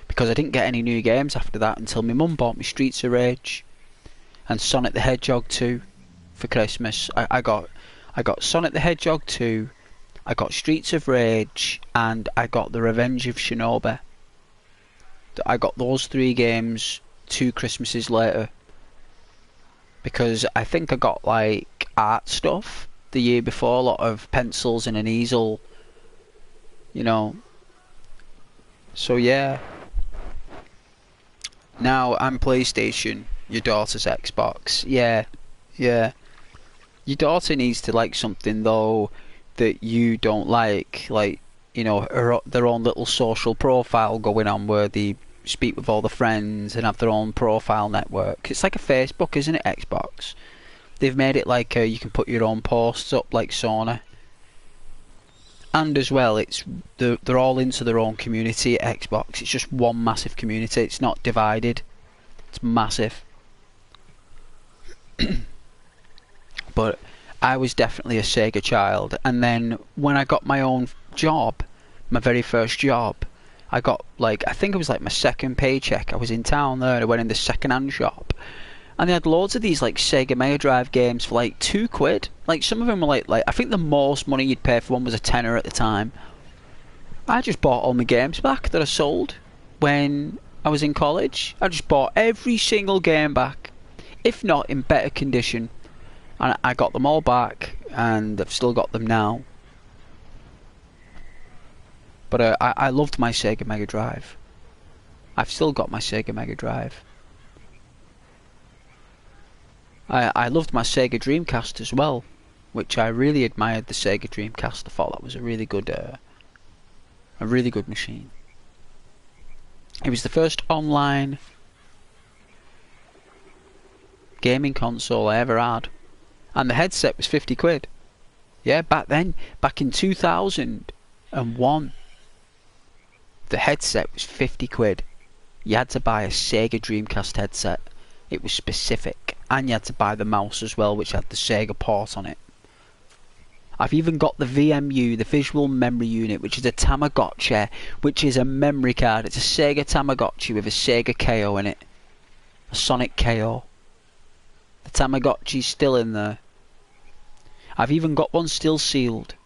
Because I didn't get any new games after that until my mum bought me Streets of Rage and Sonic the Hedgehog 2 for Christmas. I got Sonic the Hedgehog 2, I got Streets of Rage, and I got The Revenge of Shinobi. I got those 3 games 2 Christmases later, because I think I got like art stuff the year before, a lot of pencils and an easel, you know. So yeah. Now I'm PlayStation, your daughter's Xbox. Yeah, yeah. Your daughter needs to like something though that you don't like, you know, their own little social profile going on where they speak with all the friends and have their own profile network. It's like a Facebook, isn't it, Xbox? They've made it like you can put your own posts up like Sauna. And as well, they're all into their own community at Xbox. It's just one massive community. It's not divided. It's massive. But I was definitely a Sega child. And then when I got my own job, my very first job, I got like, I think it was like my second paycheck. I was in town there and I went in the second-hand shop. And they had loads of these like Sega Mega Drive games for like £2. Like some of them were like I think the most money you'd pay for one was a tenner at the time. I just bought all my games back that I sold when I was in college. I just bought every single game back, if not in better condition. And I got them all back, and I've still got them now. But I loved my Sega Mega Drive. I've still got my Sega Mega Drive. I loved my Sega Dreamcast as well, which I really admired the Sega Dreamcast. I thought that was a really good machine. It was the first online gaming console I ever had, and the headset was £50. Yeah, back then, back in 2001, the headset was £50. You had to buy a Sega Dreamcast headset. It was specific, and you had to buy the mouse as well, which had the Sega port on it. I've even got the VMU, the Visual Memory Unit, which is a Tamagotchi, which is a memory card. It's a Sega Tamagotchi with a Sega KO in it. A Sonic KO. The Tamagotchi's still in there. I've even got one still sealed.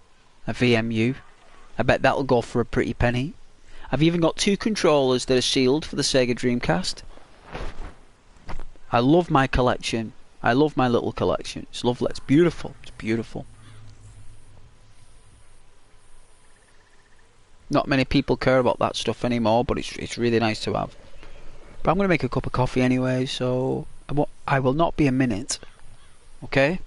A VMU. I bet that'll go for a pretty penny. I've even got 2 controllers that are sealed for the Sega Dreamcast. I love my collection. I love my little collection. It's lovely. It's beautiful. It's beautiful. Not many people care about that stuff anymore, but it's really nice to have. But I'm going to make a cup of coffee anyway, so I will not be a minute. Okay?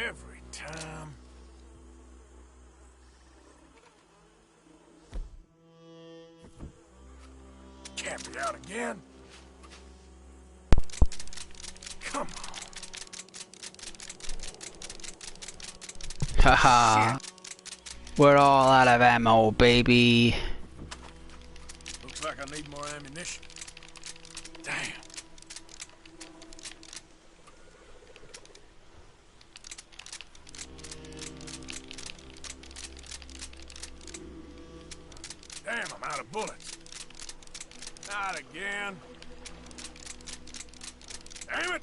Every time. Can't be out again. Come on. Haha. We're all out of ammo, baby. Looks like I need more ammunition. Damn. Damn, I'm out of bullets. Not again. Damn it!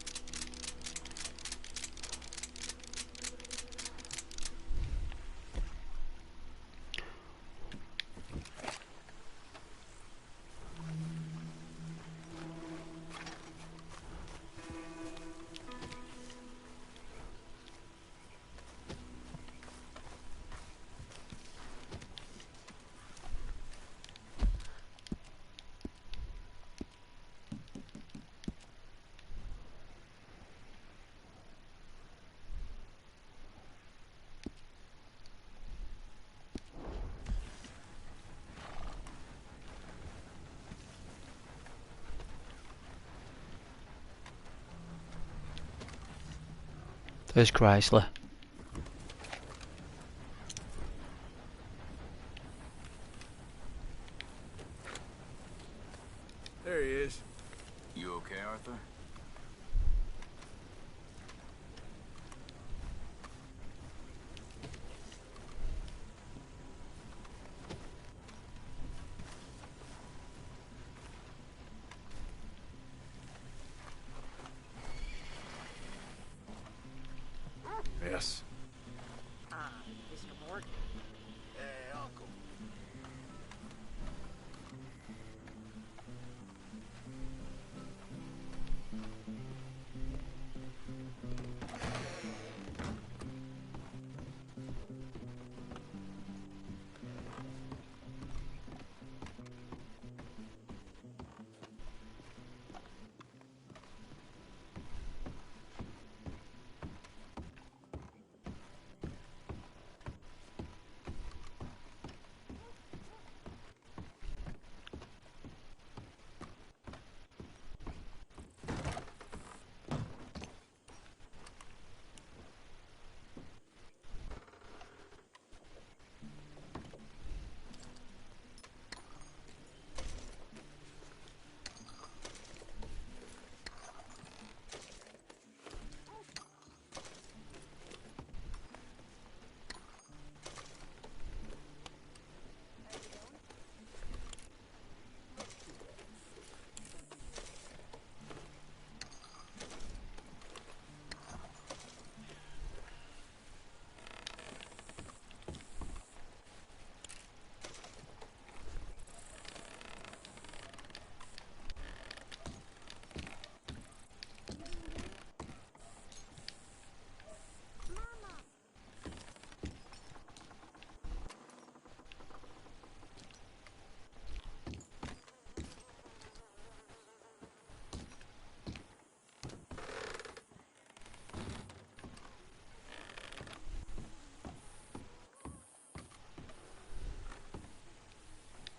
There's Chrysler. There he is. You okay, Arthur? Yes. Mr. Morgan. Hey, Uncle.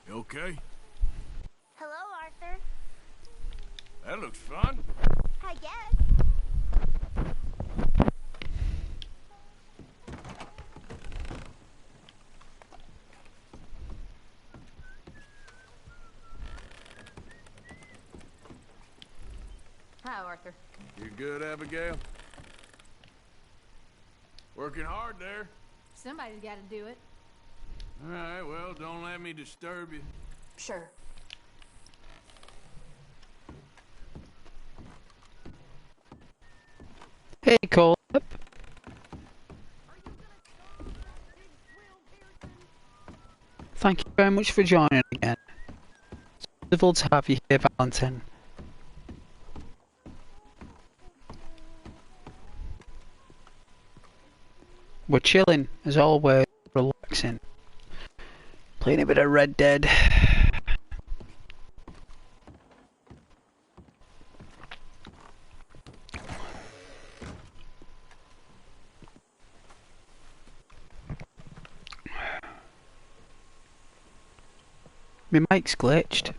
You okay? Hello, Arthur. That looks fun. I guess. Hi, Arthur. You good, Abigail? Working hard there. Somebody's got to do it. All right, well, don't let me disturb you. Sure. Hey, Cole. Thank you very much for joining again. It's wonderful to have you here, Valentin. We're chilling, as always, relaxing. Playing a bit of Red Dead. My mic's glitched.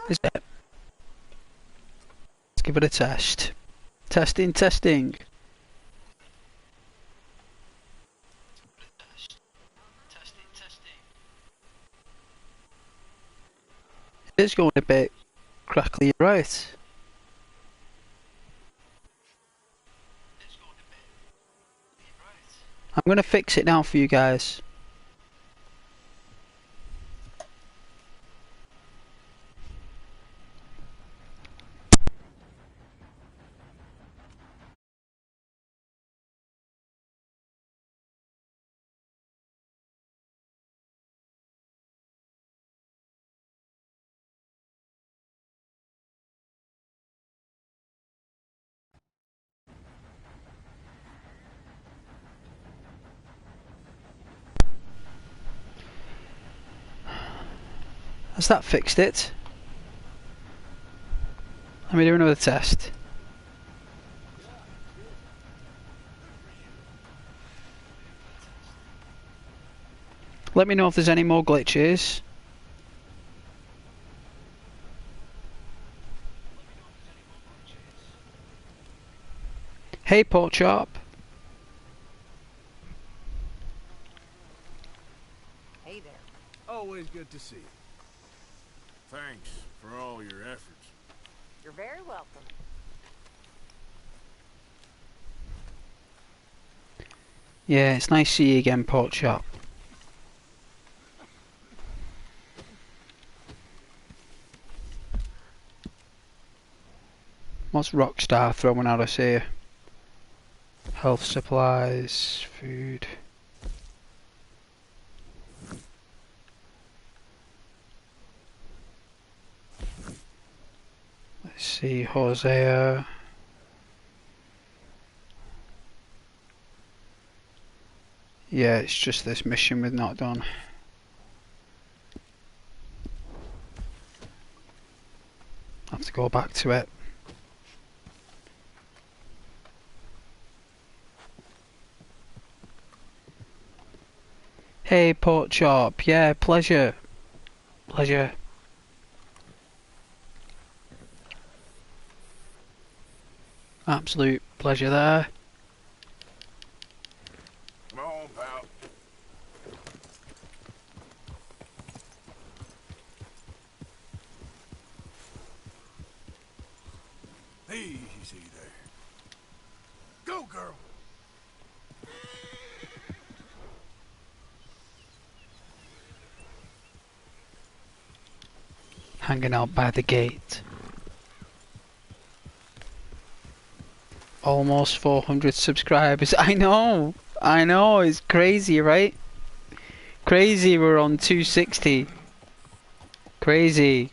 Is it? Let's give it a test. Testing, testing. It is going a bit crackly, right? I'm gonna fix it now for you guys. Has that fixed it? Let me do another test. Let me know if there's any more glitches. Hey, Pork Chop. Hey there. Always good to see you. Thanks for all your efforts. You're very welcome. Yeah, it's nice to see you again, Pork Chop. What's Rockstar throwing at us here? Health supplies, food. Let's see, Hosea. Yeah, it's just this mission we've not done. I have to go back to it. Hey, Pork Chop. Yeah, pleasure. Pleasure. Absolute pleasure there. Come on, pal. Easy there. Go, girl. Hanging out by the gate. Almost 400 subscribers. I know, it's crazy, right? Crazy, we're on 260. Crazy.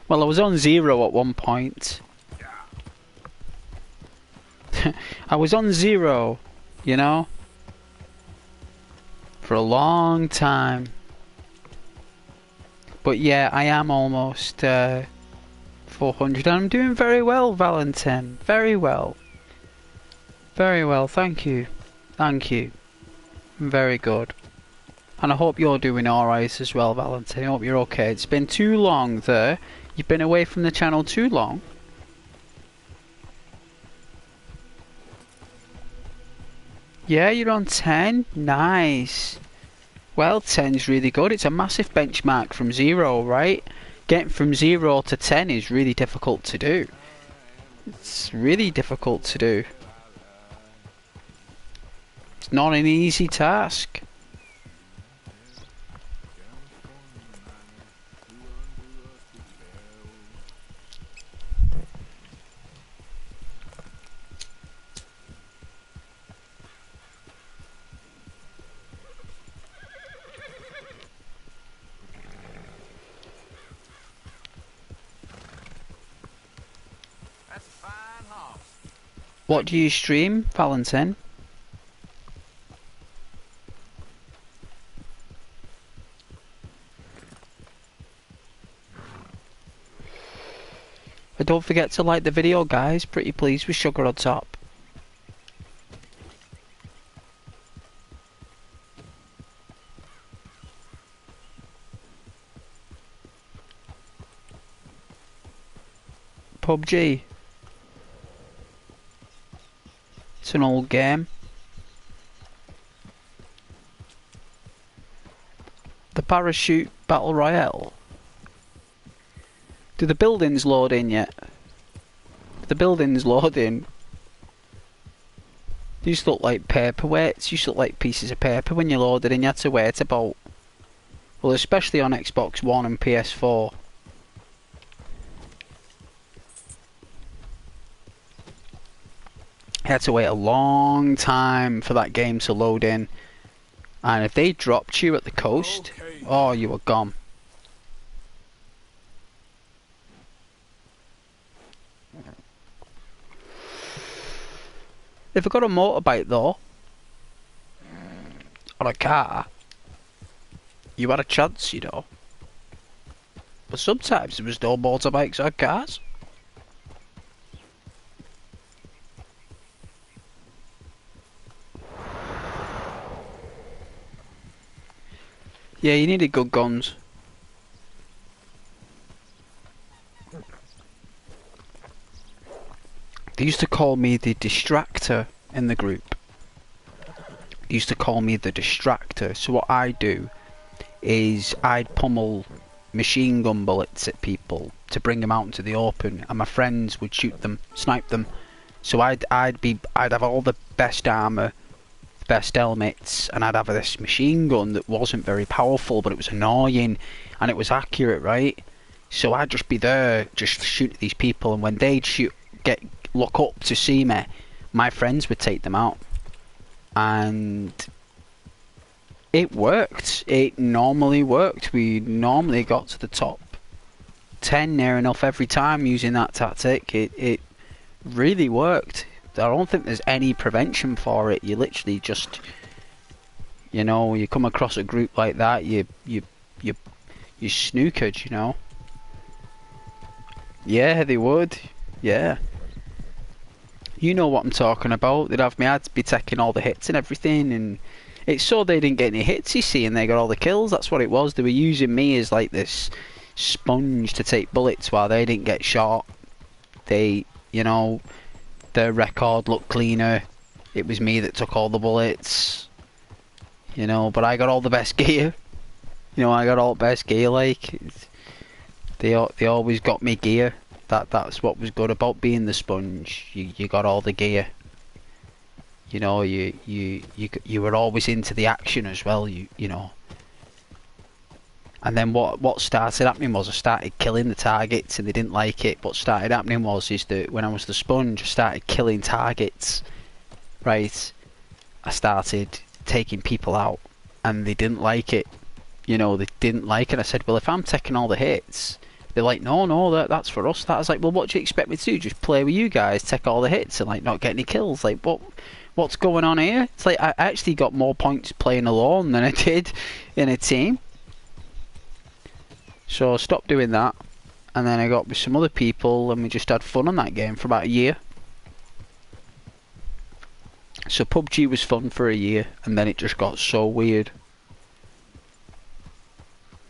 Well, I was on 0 at one point. I was on 0, you know? For a long time. But yeah, I am almost 400. I'm doing very well, Valentin. Very well. Very well, thank you. Thank you. Very good. And I hope you're doing alright as well, Valentin. I hope you're okay. It's been too long there. You've been away from the channel too long. Yeah, you're on 10? Nice. Well, 10's really good. It's a massive benchmark from 0, right? Getting from 0 to 10 is really difficult to do. It's really difficult to do. It's not an easy task. That's a fine hoss. What do you stream, Valentin? And don't forget to like the video, guys. Pretty pleased with sugar on top. PUBG. It's an old game. The parachute battle royale. Do the buildings load in yet? The buildings load in. They used to look like paperweights. Used to look like pieces of paper when you loaded in. You had to wait about, well, especially on Xbox One and PS4. You had to wait a long time for that game to load in. And if they dropped you at the coast, oh, you were gone. If I got a motorbike though, or a car, you had a chance, you know. But sometimes there was no motorbikes or cars. Yeah, you needed good guns. They used to call me the distractor in the group. They used to call me the distractor. So what I do is I'd pummel machine gun bullets at people to bring them out into the open, and my friends would shoot them, snipe them. So I'd have all the best armor, the best helmets, and I'd have this machine gun that wasn't very powerful, but it was annoying and it was accurate, right? So I'd just be there, just shoot at these people, and when they'd look up to see me, my friends would take them out. And it worked. It normally worked. We normally got to the top 10 near enough every time using that tactic. It really worked. I don't think there's any prevention for it. You literally just, you know, you come across a group like that, you snookered, you know. Yeah, they would. Yeah. You know what I'm talking about. They'd have me, I'd be taking all the hits and everything, and it's so they didn't get any hits, you see, and they got all the kills. That's what it was. They were using me as like this sponge to take bullets while they didn't get shot. They, you know, their record looked cleaner. It was me that took all the bullets, you know, but I got all the best gear. You know, I got all the best gear, like, they always got me gear. That's what was good about being the sponge. You got all the gear. You know, you were always into the action as well. You know. And then what started happening was I started killing the targets, and they didn't like it. What started happening is that when I was the sponge, I started killing targets. Right. I started taking people out, and they didn't like it. You know, they didn't like it. I said, well, if I'm taking all the hits. They're like, no, that's for us. That. I was like, well, what do you expect me to do? Just play with you guys, take all the hits, and like not get any kills? Like, what's going on here? It's like I actually got more points playing alone than I did in a team. So I stopped doing that, and then I got with some other people, and we just had fun on that game for about a year. So PUBG was fun for a year, and then it just got so weird.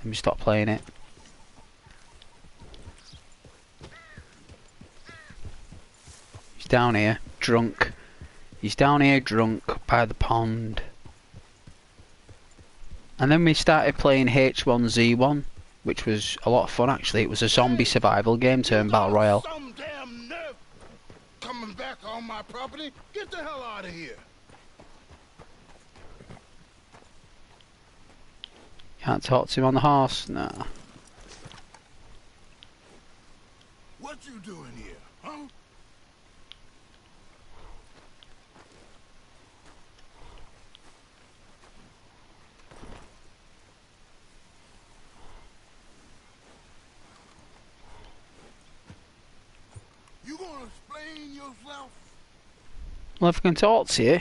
And we stopped playing it. Down here, drunk. He's down here drunk by the pond. And then we started playing H1Z1, which was a lot of fun actually. It was a zombie survival game turned battle royale. Some damn nerve coming back on my property. Get the hell out of here. Can't talk to him on the horse? Nah. What you doing here, huh? You gonna explain yourself? Well, if I can talk to you.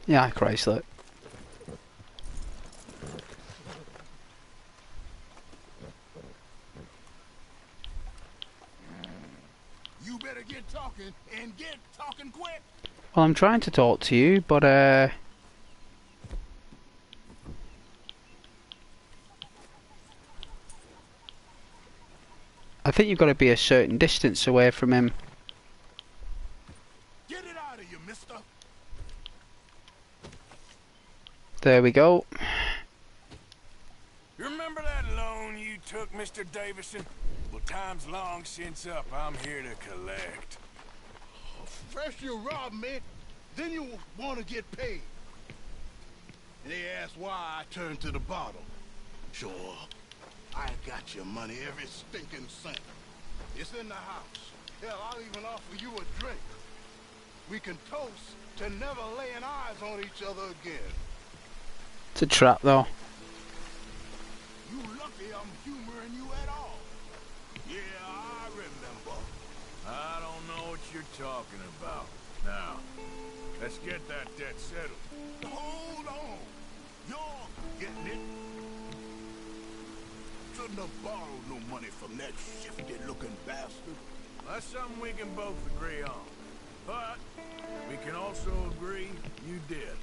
Yeah, Chrysler. You better get talking and get talking quick. Well, I'm trying to talk to you, but I think you've got to be a certain distance away from him. Get it out of you, mister. There we go. You remember that loan you took, Mr. Davison? Well, time's long since up. I'm here to collect. First you rob me, then you want to get paid. And they ask why I turned to the bottle. Sure, I got your money, every stinking cent. It's in the house. Hell, I'll even offer you a drink. We can toast to never laying eyes on each other again. It's a trap, though. You lucky I'm humoring you at all. Yeah, I remember. I don't know what you're talking about. Now, let's get that debt settled. Hold on. You're getting it. Shouldn't have borrowed no money from that shifty-looking bastard. That's something we can both agree on. But we can also agree you did.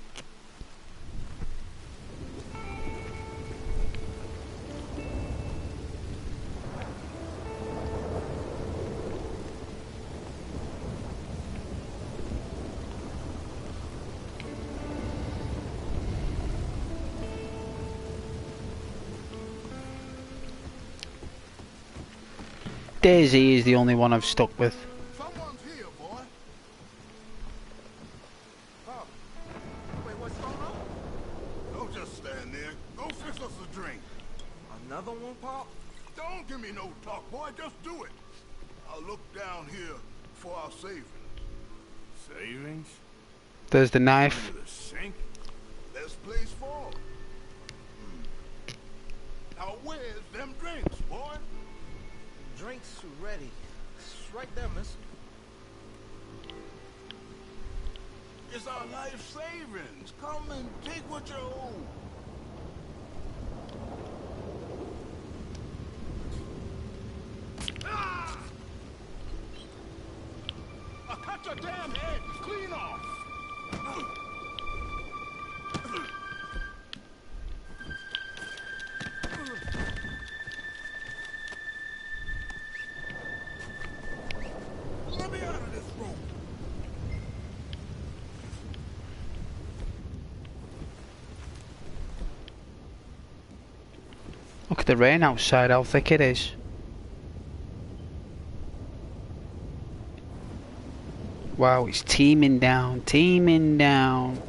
Daisy is the only one I've stuck with. Someone's here, boy. Oh. Wait, what's going on? Don't just stand there. Go fix us a drink. Another one, Pop? Don't give me no talk, boy. Just do it. I'll look down here for our savings. Savings? There's the knife. Under the sink? That's Ps4. Now where's them drinks, boy? Drinks ready. It's right there, miss. It's our life savings. Come and take what you owe. Ah! I cut your damn head clean off. Let me out of this room. Look at the rain outside, how thick it is. Wow, it's teeming down, teeming down.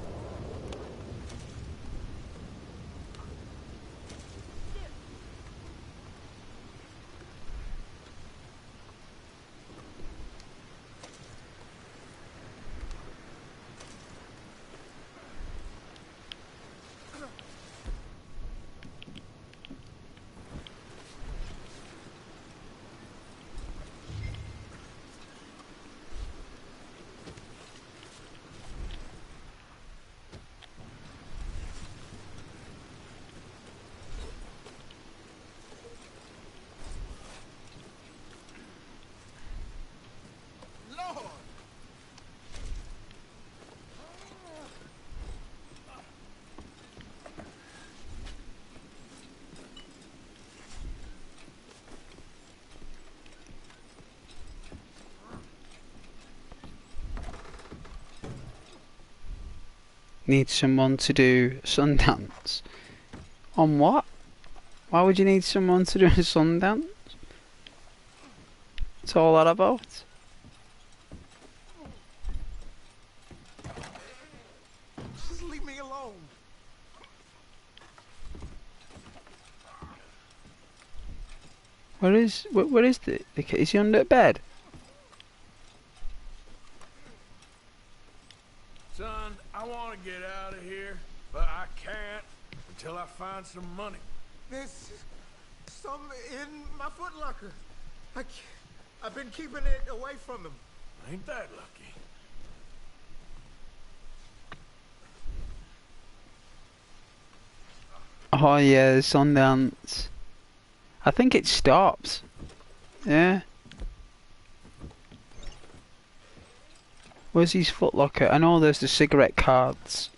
Lord. Need someone to do Sundance. On what? Why would you need someone to do a Sundance? What's all that about? Just leave me alone. Where is the kid? Is he under bed? Son, I want to get out of here, but I can't until I find some money. There's some in my footlocker. I've been keeping it away from him. Ain't that lucky? Oh yeah, Sundance. I think it stops. Yeah. Where's his footlocker? I know there's the cigarette cards.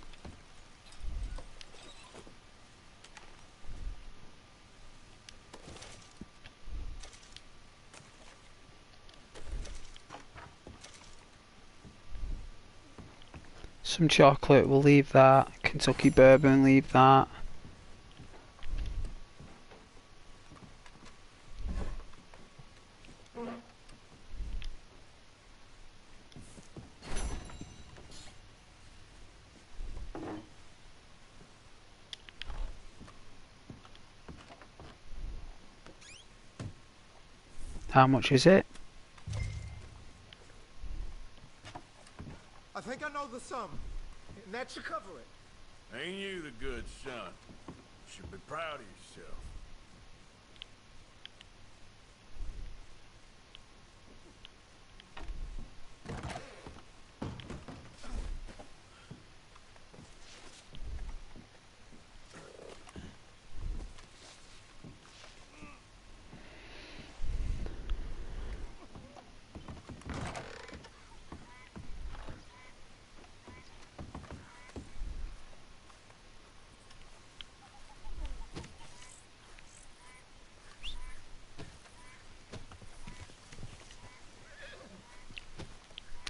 Some chocolate, we'll leave that. Kentucky bourbon, leave that. How much is it? I think I know the sum, and that should cover it. Ain't you the good son? Should be proud of yourself.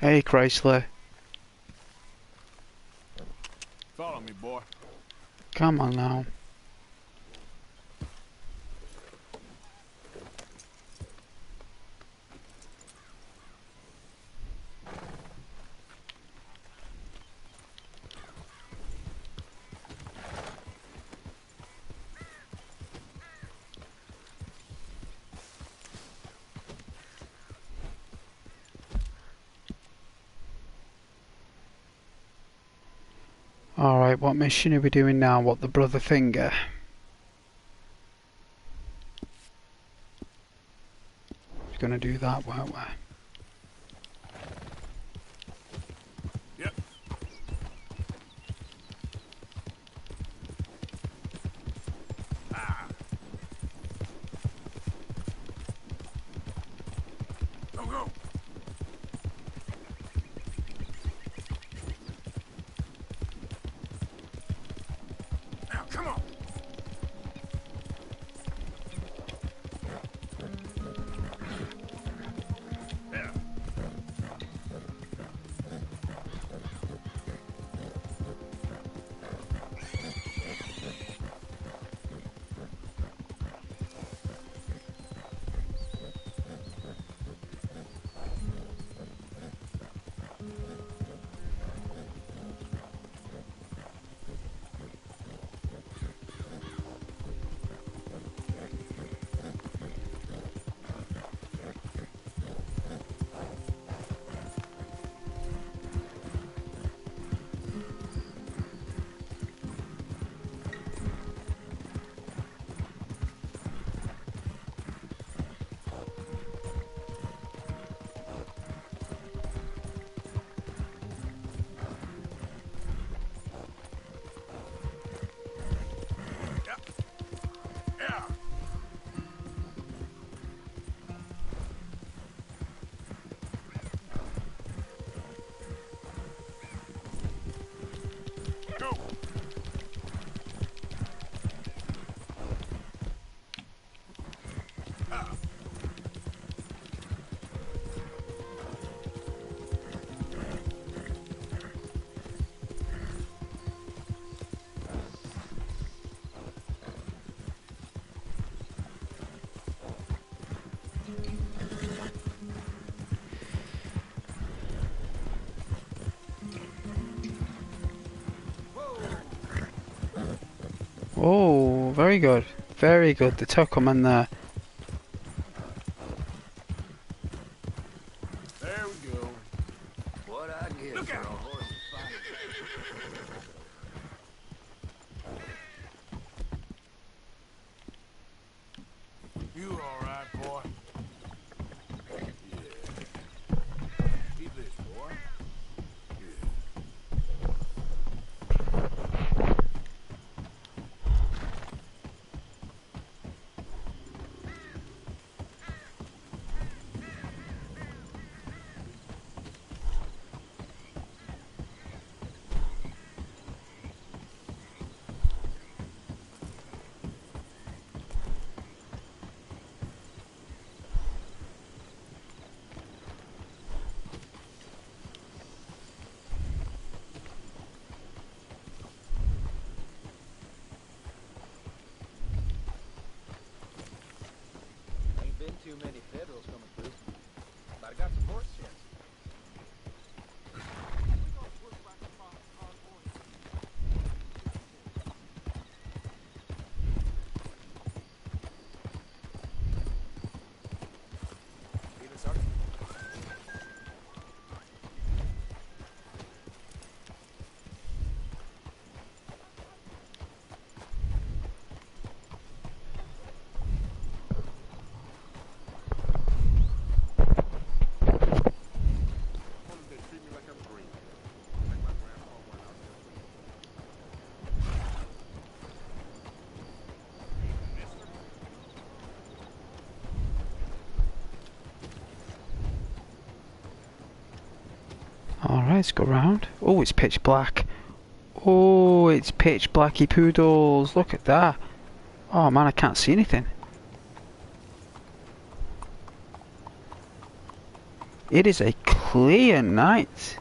Hey, Chrysler. Follow me, boy. Come on now. Alright, what mission are we doing now? What, the brother finger? We're gonna do that, weren't we? Yep. Ah. Go, go. Now, come on. Yeah. Yeah. Go. Ah. Oh, very good. Very good. The took him in there. There we go. What I get Look for a out. horse fight. You all right, boy? Yeah. Keep this, boy. Yeah. too many federals coming through. But I got some horse sense. Even Sergeant. Alright, let's go round. Oh, it's pitch black. Oh, it's pitch blacky poodles. Look at that. Oh man, I can't see anything. It is a clear night.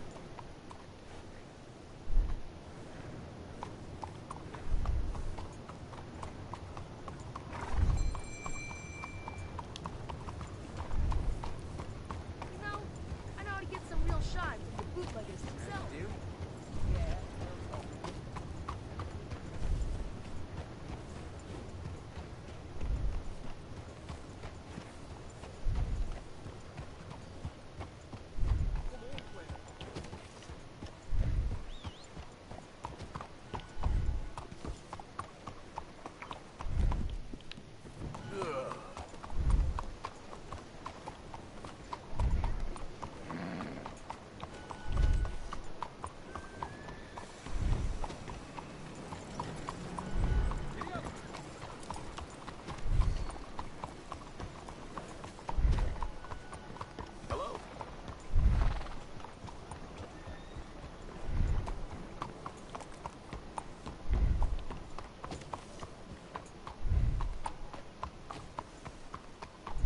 I know how to get some real shine from the bootleggers themselves. You?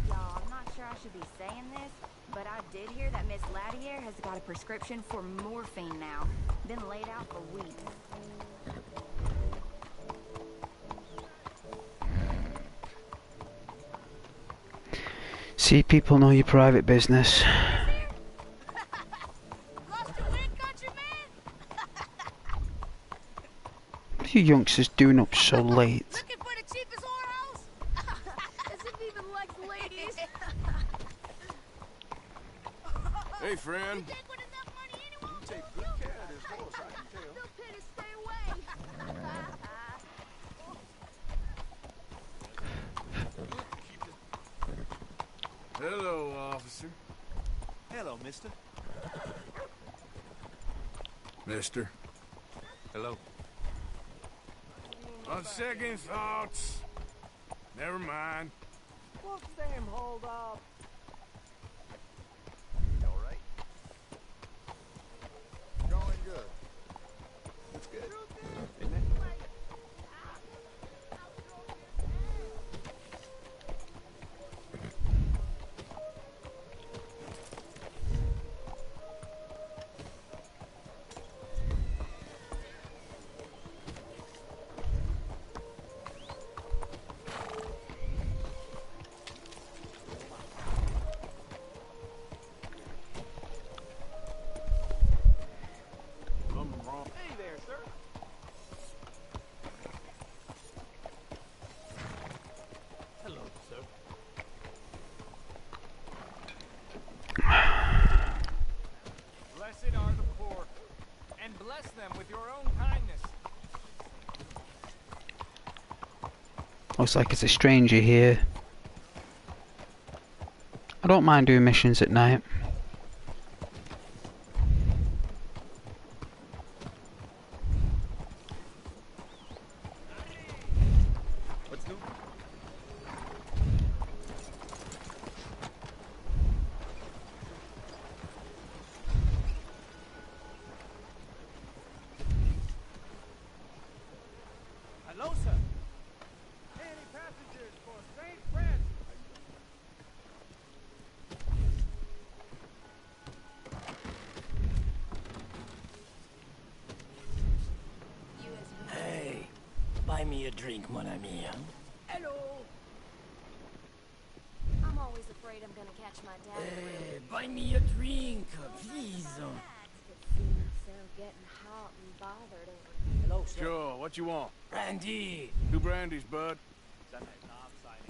Y'all, I'm not sure I should be saying this, but I did hear that Miss Lattier has got a prescription for morphine now. Been laid out for weeks. See, people know your private business. What are you youngsters doing up so late? Looking for the cheapest whorehouse? As if he even likes ladies. Hey, friend. You take good care of this horse, I can tell. Still pity, stay away. Hello, officer. Hello, mister. Mister. Hello. On second thoughts. Never mind. What's them hold up? All right? Going good. That's good. Isn't it? Hey there, sir. Hello, sir. Blessed are the poor, and bless them with your own kindness. Looks like it's a stranger here. I don't mind doing missions at night. What's new? Hello, sir. Any passengers for St. Francis? Hey, buy me a drink, mon ami. Huh? Hello. I'm always afraid afraid I'm gonna catch my dad. Buy me a drink, please. They're getting hot and bothered over. Hello, sir. Sure, what you want? Brandy. 2 brandies, bud.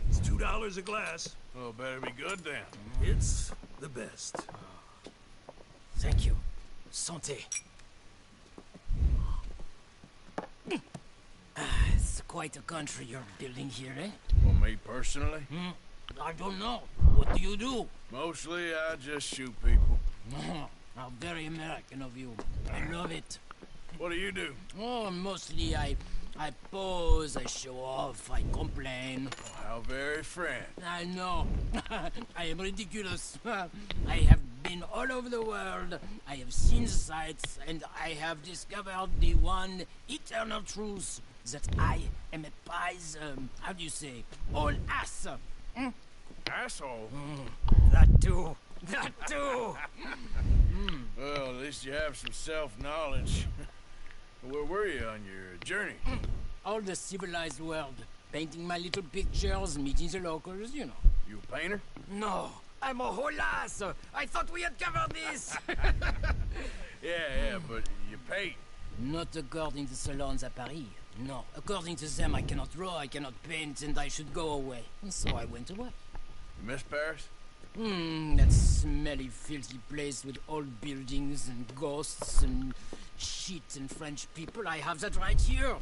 It's $2 a glass. Oh, better be good then. It's the best. Thank you. Santé. It's quite a country you're building here, eh? Well, me personally? I don't know. What do you do? Mostly, I just shoot people. How very American of you. I love it. What do you do? Oh, mostly I pose, I show off, I complain. Oh, how very French. I know. I am ridiculous. I have been all over the world. I have seen the sights, and I have discovered the one eternal truth that I am a pies, how do you say, all ass. Asshole? That too. That too. Well, at least you have some self-knowledge. Where were you on your journey? All the civilized world. Painting my little pictures, meeting the locals, you know. You a painter? No, I'm a whole ass. I thought we had covered this. Yeah, but you paint. Not according to salons at Paris. No, according to them, I cannot draw, I cannot paint, and I should go away. And so I went away. You miss Paris? That smelly, filthy place with old buildings and ghosts and shit and French people. I have that right here.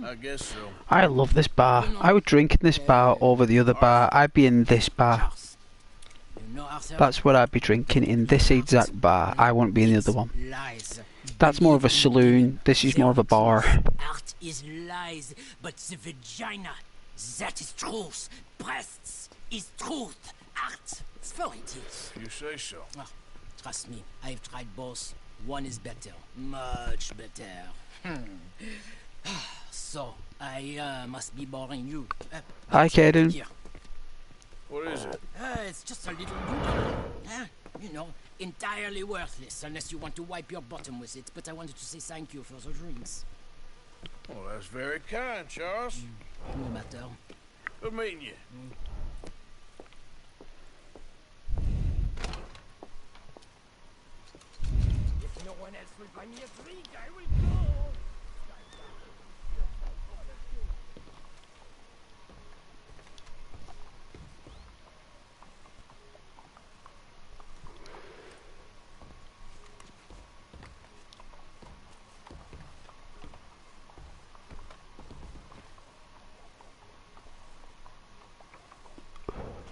I guess so. I love this bar. I would drink in this bar over the other bar. I'd be in this bar. That's what I'd be drinking, in this exact bar. I wouldn't be in the other one. That's more of a saloon. This is more of a bar. Art is lies, but the vagina, that is truth. Breasts is truth. Art, for it is. You say so. Oh, trust me, I've tried both. One is better, much better. So, I must be boring you. Hi, Caden. Here. What is it? It's just a little doodle. You know, entirely worthless unless you want to wipe your bottom with it. But I wanted to say thank you for the drinks. Well, that's very kind, Charles. No matter. Good meeting you. If no one else will buy me a drink, I will go.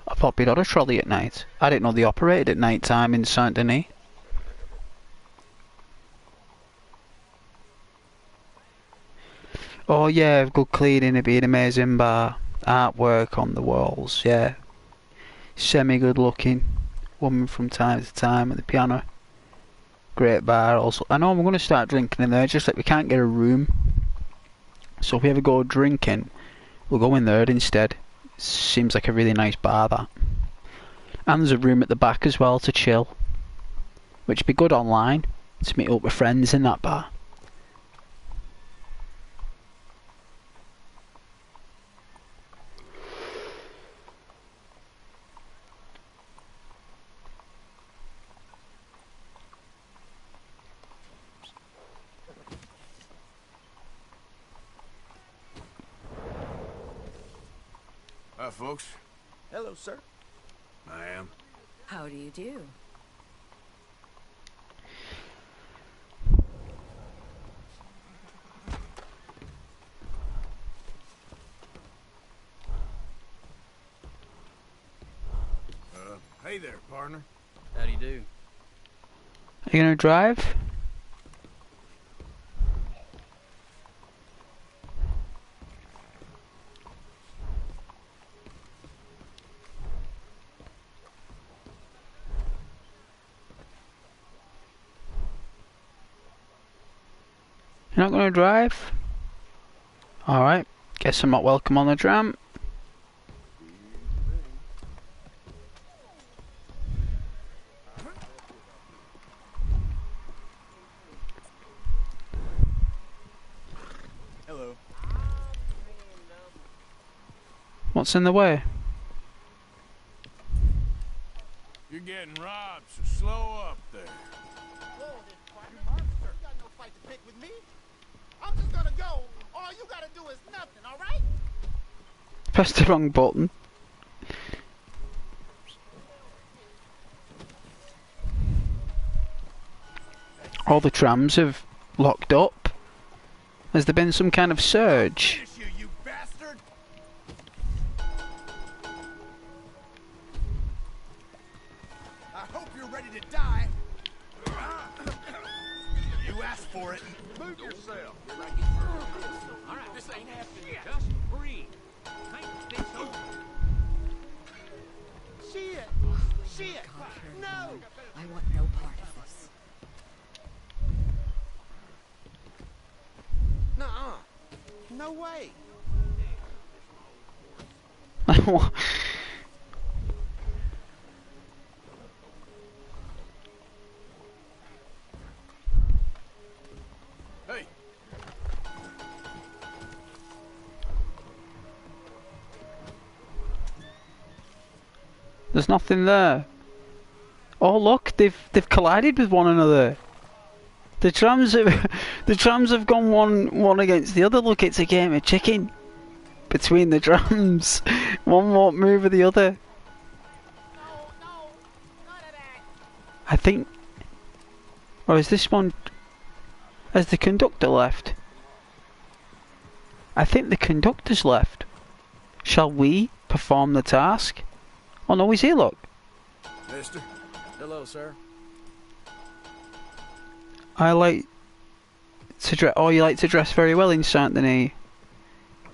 I thought we'd on a trolley at night. I didn't know they operated at night time in Saint Denis. Oh yeah, good cleaning, it'd be an amazing bar. Artwork on the walls, yeah. Semi-good looking woman from time to time at the piano. Great bar also. I know I'm going to start drinking in there, just like we can't get a room. So if we ever go drinking, we'll go in there instead. Seems like a really nice bar, that. And there's a room at the back as well to chill. Which would be good online, to meet up with friends in that bar. Hi, folks. Hello, sir. I am. How do you do? Hey there, partner. How do you do? Are you gonna drive? You're not gonna drive? Alright, guess I'm not welcome on the tram. Hello. What's in the way? was nothing, all right? Pressed the wrong button. All the trams have locked up. Has there been some kind of surge? You bastard! I hope you're ready to die. You asked for it. Move yourself. All right, this ain't happening. Just breathe. Take this over. Shit! Shit! No! I want no part of this. Nuh-uh. No way. Hey. There's nothing there. Oh look, they've collided with one another. The trams have gone one against the other. Look, it's a game of chicken between the trams. One won't move with the other. I think. Or is this one? Has the conductor left? I think the conductor's left. Shall we perform the task? Oh no, he's here, look. Mister. Hello, sir. I like to dress. Oh, you like to dress very well in Saint Denis.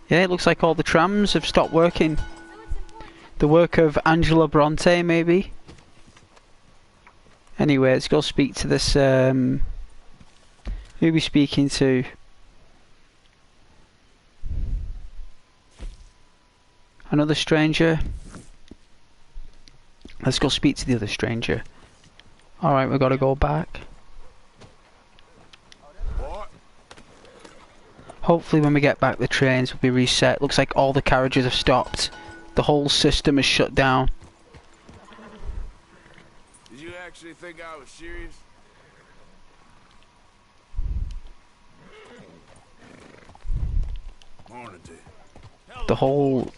Yeah, it looks like all the trams have stopped working. The work of Angela Bronte, maybe. Anyway, let's go speak to this. Who are we speaking to? Another stranger. Let's go speak to the other stranger. Alright, we've got to go back. What? Hopefully when we get back the trains will be reset. Looks like all the carriages have stopped. The whole system is shut down. Did you actually think I was serious? Morning to you. The whole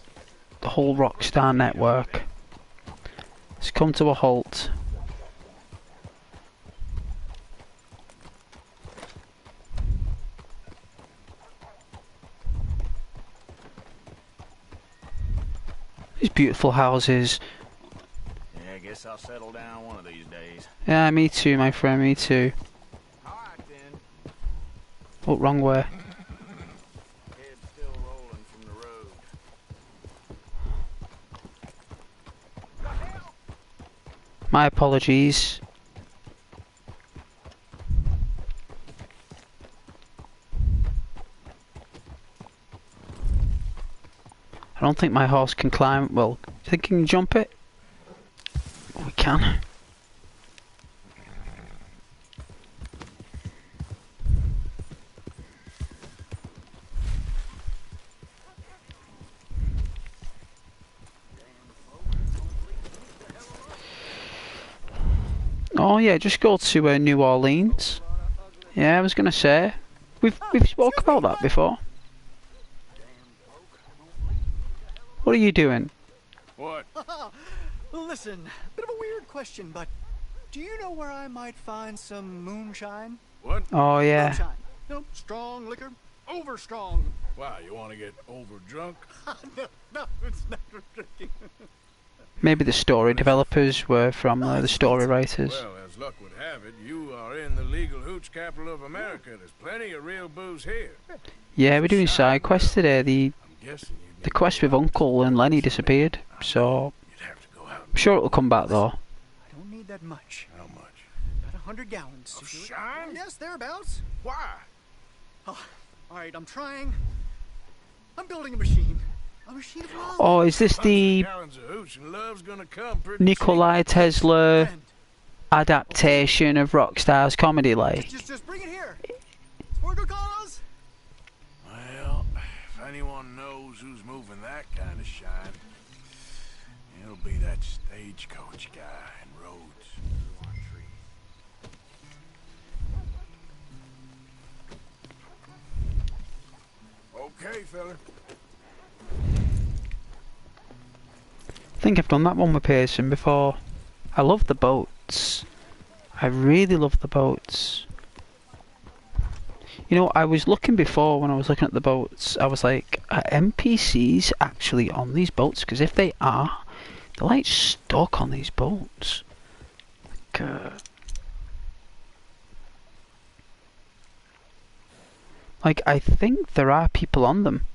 Rockstar network has come to a halt. These beautiful houses. Yeah, I guess I'll settle down one of these days. Yeah, me too, my friend, me too. Alright then. Oh, wrong way. Head's still rolling from the road. My apologies. I don't think my horse can climb. Well, do you think he can jump it? We can. Oh yeah, just go to New Orleans. Yeah, I was gonna say we've spoke about that before. What are you doing? What? Listen, bit of a weird question, but do you know where I might find some moonshine? What? Oh yeah. Moonshine. No, strong liquor. Over strong. Wow, you want to get over drunk? no, it's not drinking. Maybe the story developers were from the story writers. Well, as luck would have it, you are in the legal hooch capital of America. There's plenty of real booze here. Yeah, we're doing side quests today. The Guessing quest with Uncle and Lenny disappeared, so I'm sure it'll come back though. I don't need that much. How much? About 100 gallons. Of shine? Yes, thereabouts. Why? Oh, all right, I'm trying. I'm building a machine. A machine of love. Oh, is this the Gallons of hooch and love's gonna come pretty Nikola Tesla adaptation of Rockstar's comedy like? Just bring it here. It's for a good cause. Well, if anyone knows who's moving that kind of shine, it'll be that stagecoach guy in Rhodes. Okay, fella. I think I've done that one with Pearson before. I love the boats. I really love the boats. You know, I was looking before when I was looking at the boats. I was like, are NPCs actually on these boats? Because if they are, they're like stuck on these boats. Like, I think there are people on them.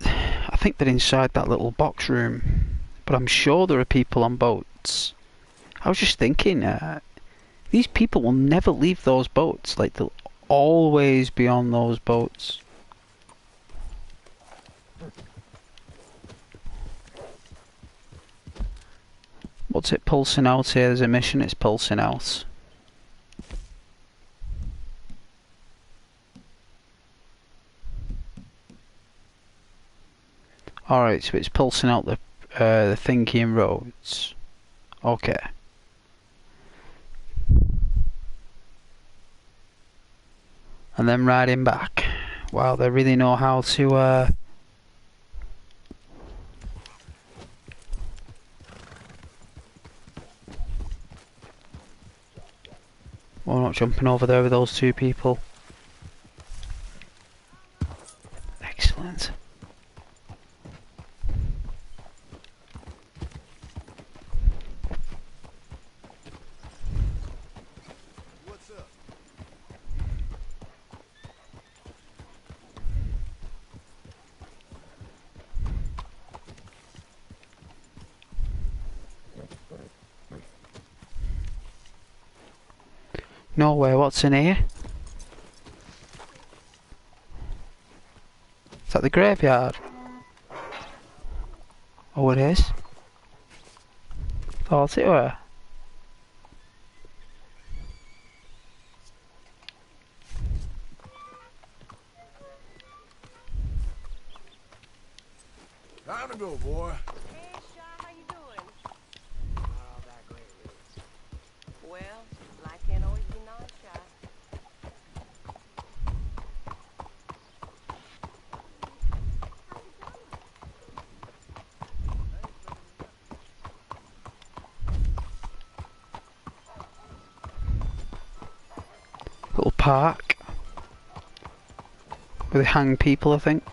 I think they're inside that little box room. But I'm sure there are people on boats. I was just thinking, these people will never leave those boats. Like, they'll always be on those boats. What's it pulsing out here? There's a mission, it's pulsing out. Alright, so it's pulsing out the thinking roads. Okay. And then riding back. Wow, they really know how to well, we're not jumping over there with those two people. Excellent. What's up? No way, what's in here? Is that the graveyard? Oh, it is? Thought it were. Time to go, boy. Hey, Shaw, how you doing? Not all that great, really. Well, life can't always be non-shy. Little park. Where they hang people, I think.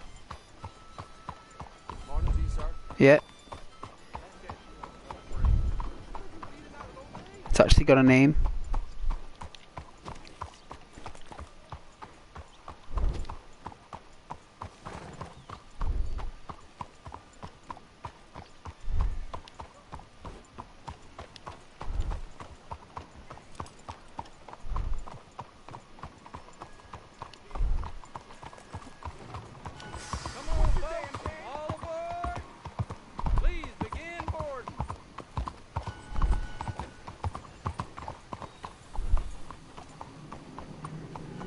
Yeah. It's actually got a name.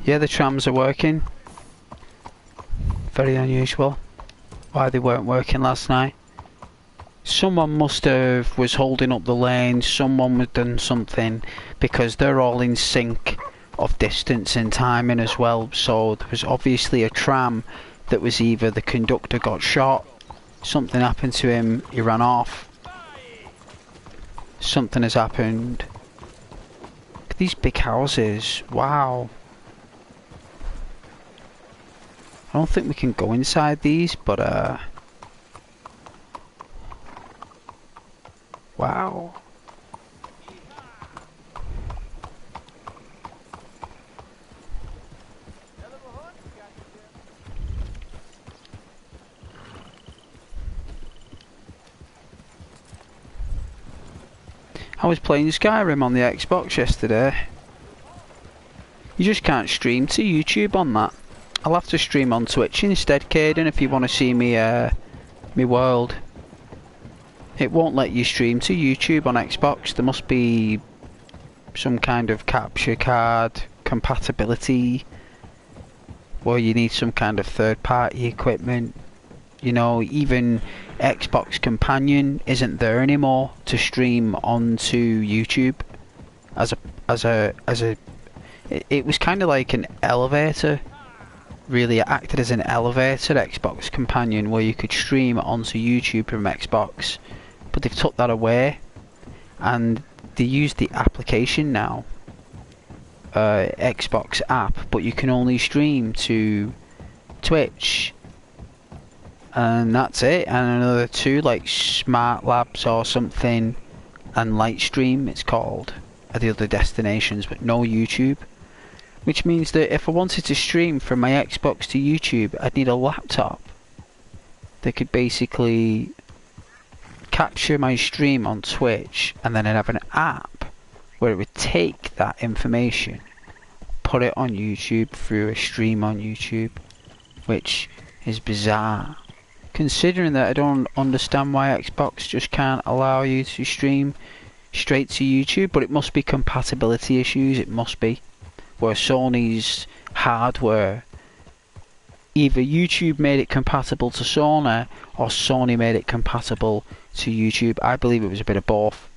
Yeah, the trams are working. Very unusual. Why they weren't working last night. Someone must have was holding up the lane, someone was done something, because they're all in sync of distance and timing as well. So there was obviously a tram that was either the conductor got shot, something happened to him, he ran off, something has happened. Look at these big houses, wow. I don't think we can go inside these, but wow. I was playing Skyrim on the Xbox yesterday. You just can't stream to YouTube on that. I'll have to stream on Twitch instead, Caden, if you want to see me, me world. It won't let you stream to YouTube on Xbox. There must be some kind of capture card compatibility, where you need some kind of third-party equipment. You know, even Xbox Companion isn't there anymore to stream onto YouTube. It was kind of like an elevator really acted as an elevator Xbox companion where you could stream onto YouTube from Xbox, but they've took that away and they use the application now, Xbox app, but you can only stream to Twitch, and that's it. And another two, like Smart Labs or something, and Lightstream it's called, are the other destinations, but no YouTube. Which means that if I wanted to stream from my Xbox to YouTube, I'd need a laptop that could basically capture my stream on Twitch, and then I'd have an app where it would take that information, put it on YouTube through a stream on YouTube, which is bizarre, considering that I don't understand why Xbox just can't allow you to stream straight to YouTube, but it must be compatibility issues, it must be. Where Sony's hardware, either YouTube made it compatible to Sony or Sony made it compatible to YouTube. I believe it was a bit of both.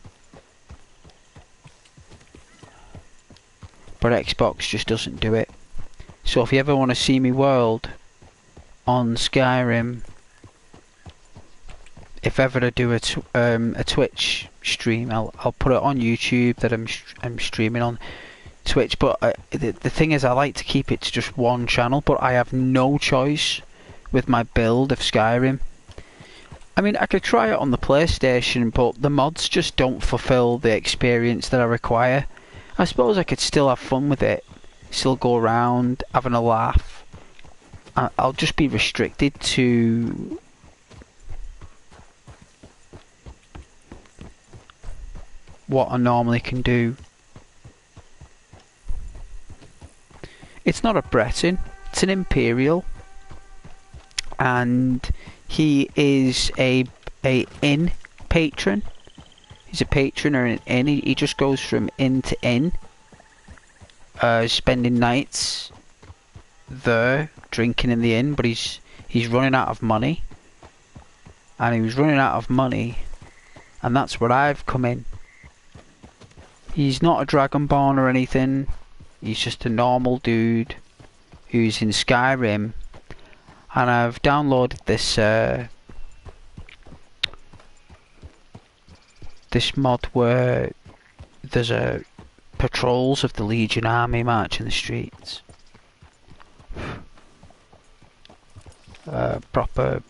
But Xbox just doesn't do it. So if you ever want to see me world on Skyrim, if ever I do a Twitch stream, I'll put it on YouTube that I'm streaming on Twitch, but the thing is I like to keep it to just one channel, but I have no choice with my build of Skyrim. I mean, I could try it on the PlayStation, but the mods just don't fulfill the experience that I require. I suppose I could still have fun with it, still go around having a laugh. I'll just be restricted to what I normally can do. It's not a Breton, it's an Imperial, and he is a inn patron. He's a patron or an inn. He just goes from inn to inn, spending nights there, drinking in the inn, but he's running out of money. And he was running out of money, and that's where I've come in. He's not a Dragonborn or anything. He's just a normal dude who's in Skyrim, and I've downloaded this this mod where there's patrols of the Legion army marching the streets. Proper,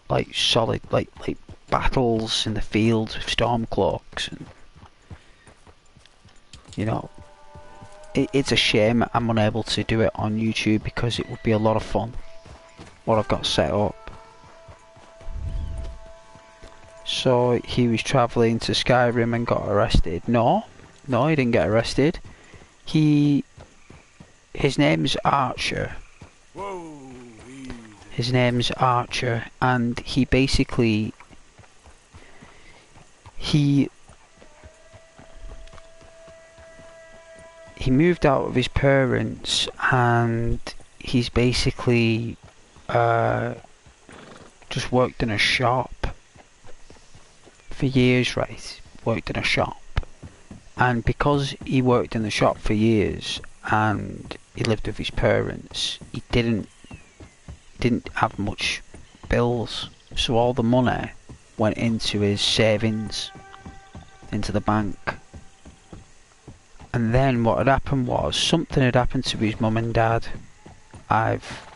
like solid, like battles in the fields with stormcloaks, and you know. It's a shame I'm unable to do it on YouTube because it would be a lot of fun what I've got set up. So he was travelling to Skyrim and got arrested. No, he didn't get arrested. His name's Archer. His name's Archer, and he basically he moved out of his parents, and he's basically just worked in a shop for years, right? Worked in a shop, and because he worked in the shop for years and he lived with his parents, he didn't have much bills, so all the money went into his savings, into the bank. And then what had happened was, something had happened to his mum and dad. I've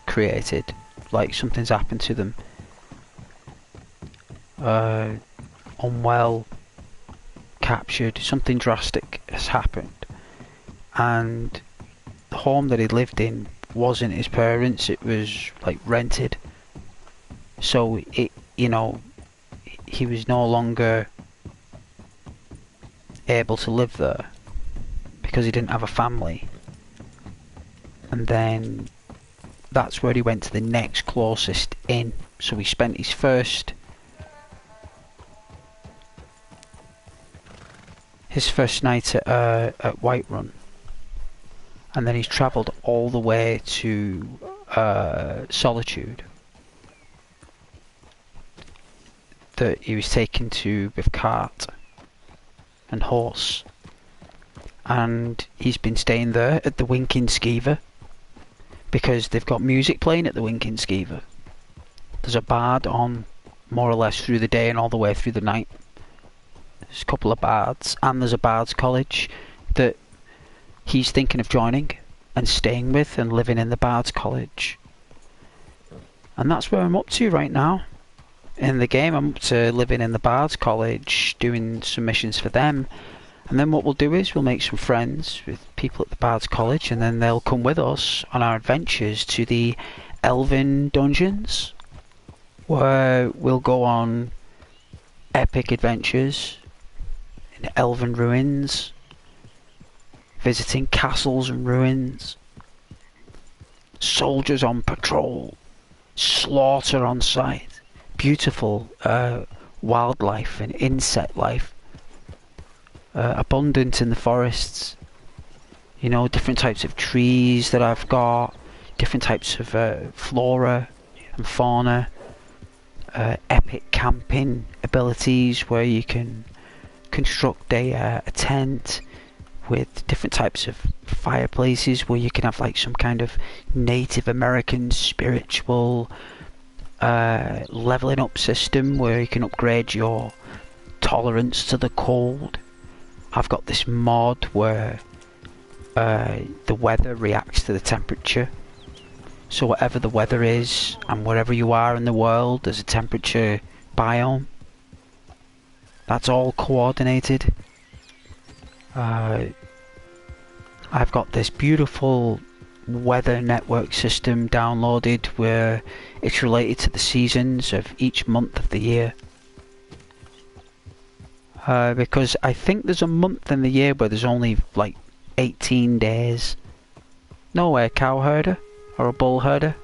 created, like something's happened to them. Unwell, captured, something drastic has happened. And the home that he lived in wasn't his parents', it was like rented. So it, you know, he was no longer able to live there because he didn't have a family. And then that's where he went to the next closest inn. So he spent his first night at Whiterun, and then he's travelled all the way to Solitude, that he was taken to with cart and horse, and he's been staying there at the Winking Skeever because they've got music playing at the Winking Skeever. There's a bard on more or less through the day and all the way through the night. There's a couple of bards, and there's a bards college that he's thinking of joining and staying with and living in the bards college. And that's where I'm up to right now. In the game, I'm up to living in the bards college, doing some missions for them. And then what we'll do is we'll make some friends with people at the bards college, and then they'll come with us on our adventures to the Elven dungeons, where we'll go on epic adventures in elven ruins, visiting castles and ruins, soldiers on patrol, slaughter on sight, beautiful wildlife and insect life, abundant in the forests, you know, different types of trees that I've got, different types of flora and fauna, epic camping abilities where you can construct a tent with different types of fireplaces, where you can have like some kind of Native American spiritual leveling up system where you can upgrade your tolerance to the cold. I've got this mod where the weather reacts to the temperature. So whatever the weather is, and wherever you are in the world, there's a temperature biome. That's all coordinated. I've got this beautiful weather network system downloaded where it's related to the seasons of each month of the year. Because I think there's a month in the year where there's only like 18 days. No way, cow herder or a bull herder.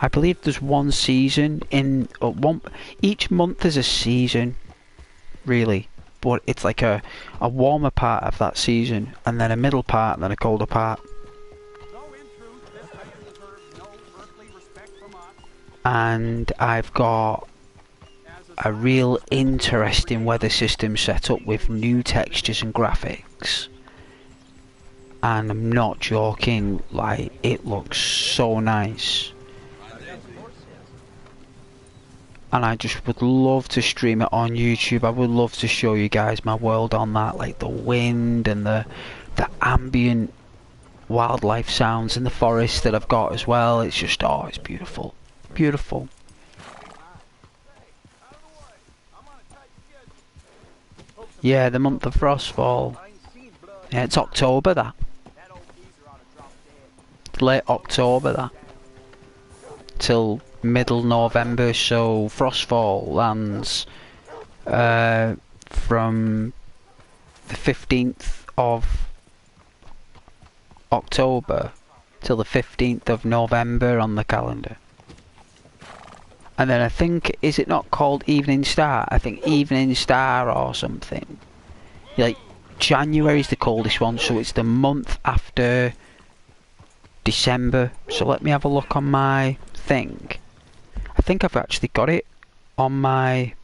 I believe there's one season in each month is a season, really, but it's like a warmer part of that season, and then a middle part, and then a colder part. And I've got a real interesting weather system set up with new textures and graphics. And I'm not joking, like, it looks so nice. And I just would love to stream it on YouTube. I would love to show you guys my world on that, like the wind and the ambient wildlife sounds in the forest that I've got as well. It's just, oh, it's beautiful. Beautiful. Yeah, the month of Frostfall. Yeah, it's October, that. Late October, that. Till middle November, so Frostfall lands from the 15th of October till the 15th of November on the calendar. And then I think, is it not called Evening Star? I think Evening Star or something. Like, January's the coldest one, so it's the month after December. So let me have a look on my thing. I think I've actually got it on my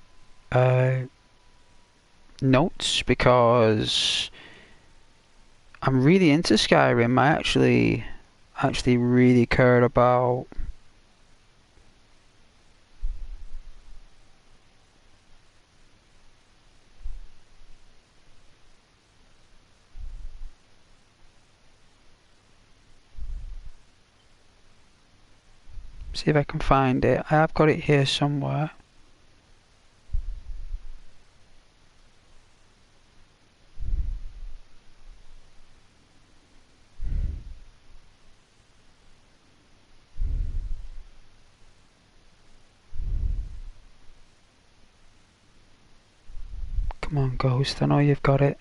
notes, because I'm really into Skyrim. I actually really care about see if I can find it. I have got it here somewhere. Come on, Ghost, I know you've got it.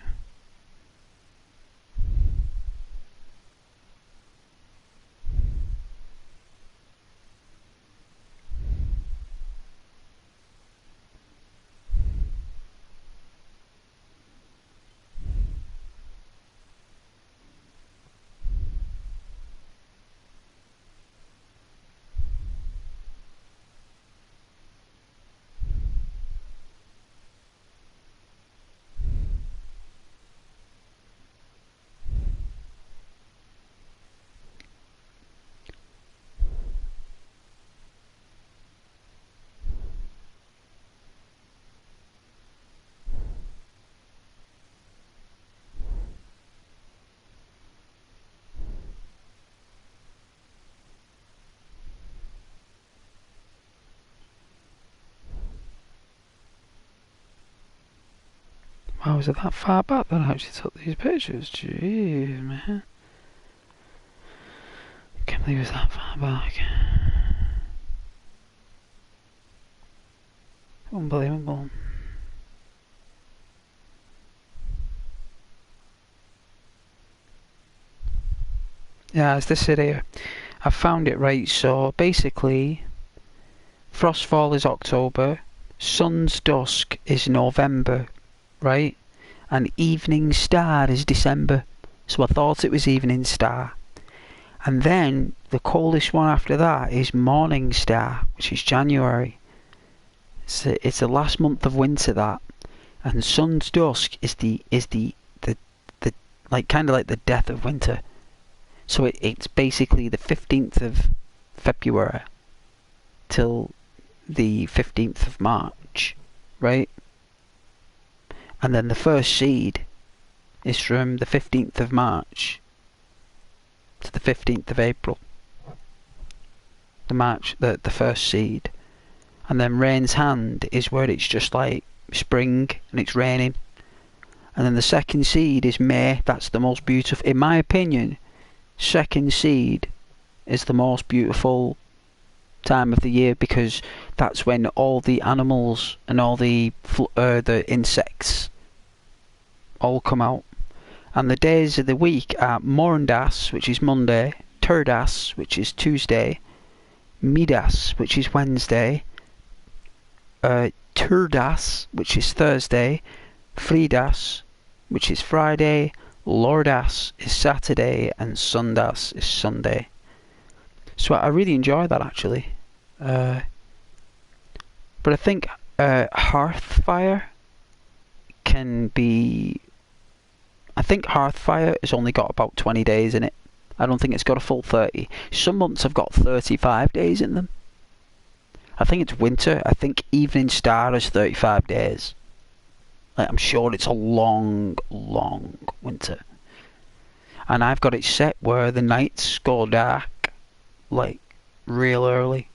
Wow, was it that far back that I actually took these pictures? Jeez, man. I can't believe it was that far back. Unbelievable. Yeah, it's this here. I found it right. So basically, Frostfall is October, Sun's Dusk is November, right? And Evening Star is December. So I thought it was Evening Star. And then the coldest one after that is Morning Star, which is January. It's the last month of winter, that. And Sun's Dusk is the like kind of like the death of winter. So it's basically the 15th of February till the 15th of March, right? And then the first seed is from the 15th of March to the 15th of April. The first seed. And then Rain's Hand is where it's just like spring and it's raining. And then the second seed is May. That's the most beautiful, in my opinion. Second seed is the most beautiful time of the year because that's when all the animals and all the insects all come out. And the days of the week are Morandas, which is Monday, Turdas, which is Tuesday, Midas, which is Wednesday, Turdas, which is Thursday, Fridas, which is Friday, Lordas is Saturday, and Sundas is Sunday. So I really enjoy that, actually. But I think Hearthfire can be... I think Hearthfire has only got about 20 days in it. I don't think it's got a full 30. Some months have got 35 days in them. I think it's winter. I think Evening Star is 35 days. Like, I'm sure it's a long, long winter. And I've got it set where the nights go dark, like, real early.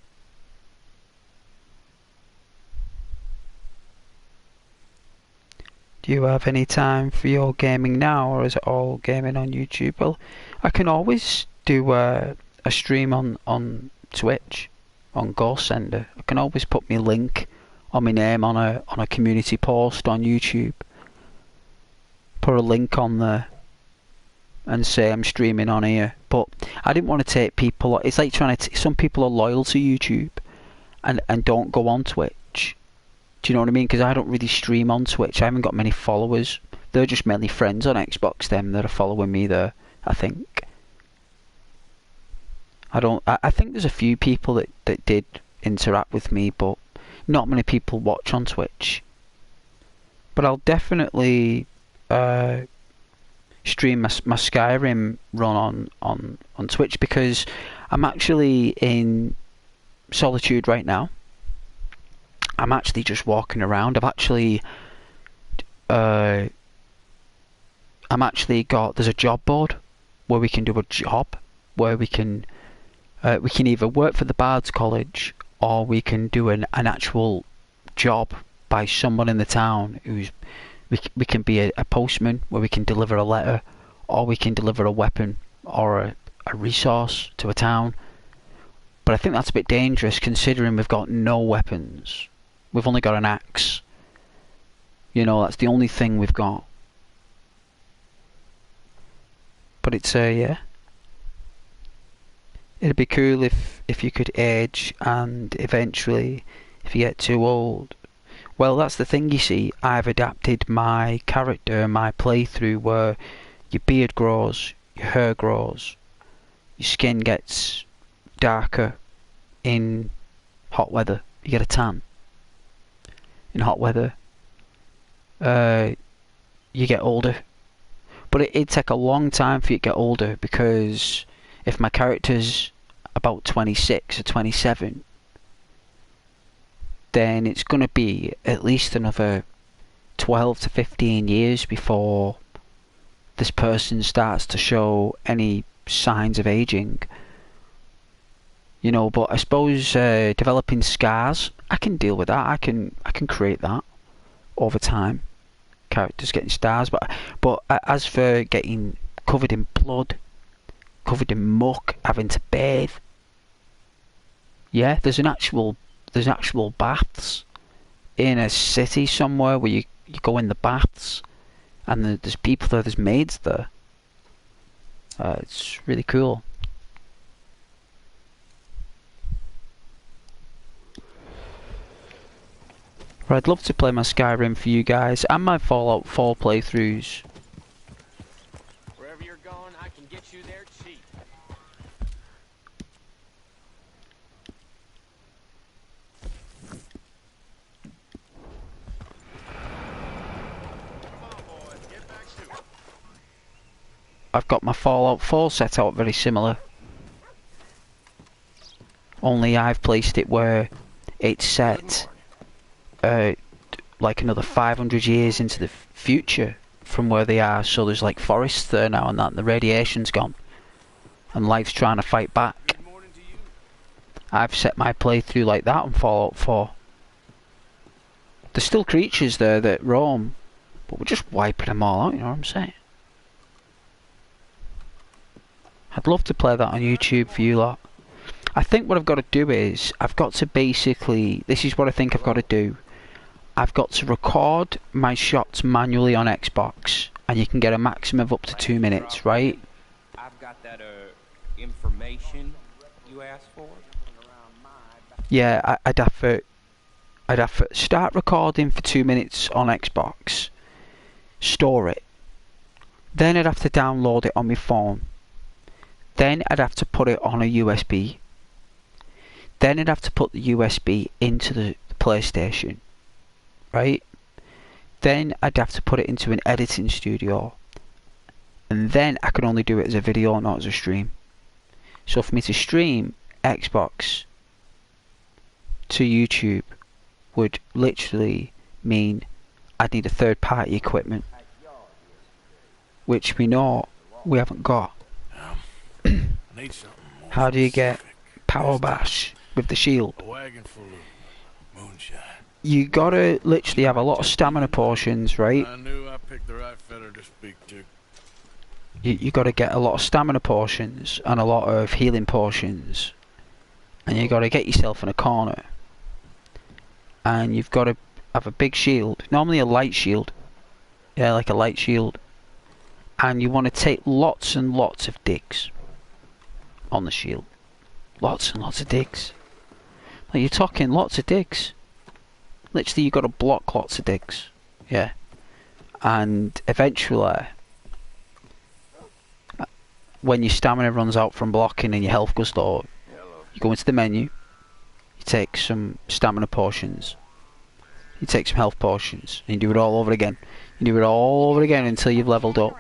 Do you have any time for your gaming now, or is it all gaming on YouTube? Well, I can always do a stream on Twitch, on Ghost Sender. I can always put my link on my name on a community post on YouTube. Put a link on there and say I'm streaming on here. But I didn't want to take people... It's like trying to... Some people are loyal to YouTube and don't go on Twitch. Do you know what I mean? Because I don't really stream on Twitch. I haven't got many followers. They're just mainly friends on Xbox, them that are following me there, I think. I think there's a few people that did interact with me, but not many people watch on Twitch. But I'll definitely stream my Skyrim run on Twitch, because I'm actually in solitude right now. I'm actually just walking around. There's a job board where we can do a job, where we can either work for the Bard's College, or we can do an actual job by someone in the town who's... We can be a postman, where we can deliver a letter, or we can deliver a weapon or a resource to a town. But I think that's a bit dangerous, considering we've got no weapons. We've only got an axe. You know, that's the only thing we've got. But it's yeah. It'd be cool if you could age, and eventually, if you get too old... Well, that's the thing, you see. I've adapted my character, my playthrough, where your beard grows, your hair grows, your skin gets darker in hot weather. You get a tan. In hot weather, you get older. But it'd take a long time for you to get older, because if my character's about 26 or 27... then it's going to be at least another 12 to 15 years before this person starts to show any signs of aging. You know, but I suppose developing scars, I can deal with that. I can create that over time, characters getting stars, but as for getting covered in blood, covered in muck, having to bathe, yeah, there's actual baths in a city somewhere where you go in the baths, and there's people there, there's maids there. It's really cool. Right, I'd love to play my Skyrim for you guys and my Fallout 4 playthroughs. Wherever you're going, I can get you there cheap. I've got my Fallout 4 set out very similar. Only I've placed it where it's set like another 500 years into the future from where they are, so there's like forests there now and that, and the radiation's gone and life's trying to fight back. I've set my playthrough like that on Fallout 4. There's still creatures there that roam, but we're just wiping them all out, you know what I'm saying? I'd love to play that on YouTube for you lot. I think what I've got to do is, I've got to basically, this is what I think I've got to do. I've got to record my shots manually on Xbox, and you can get a maximum of up to 2 minutes, right? I've got that information you asked for. Yeah, I'd have to start recording for 2 minutes on Xbox, store it, then I'd have to download it on my phone, then I'd have to put it on a USB, then I'd have to put the USB into the PlayStation, right? Then I'd have to put it into an editing studio, and then I could only do it as a video, not as a stream. So for me to stream Xbox to YouTube would literally mean I'd need a third party equipment, which we know we haven't got. How do you get power bash with the shield? A wagon full of moonshine. You gotta literally have a lot of stamina potions, right? I knew I picked the right feather to speak to. You gotta get a lot of stamina potions and a lot of healing potions, and you gotta get yourself in a corner, and you've gotta have a big shield, normally a light shield, yeah, like a light shield, and you want to take lots and lots of digs on the shield, lots and lots of digs. Like, you're talking lots of digs. Literally, you've got to block lots of digs, yeah, and eventually, when your stamina runs out from blocking and your health goes low, you go into the menu, you take some stamina potions, you take some health potions, and you do it all over again. You do it all over again until you've leveled up.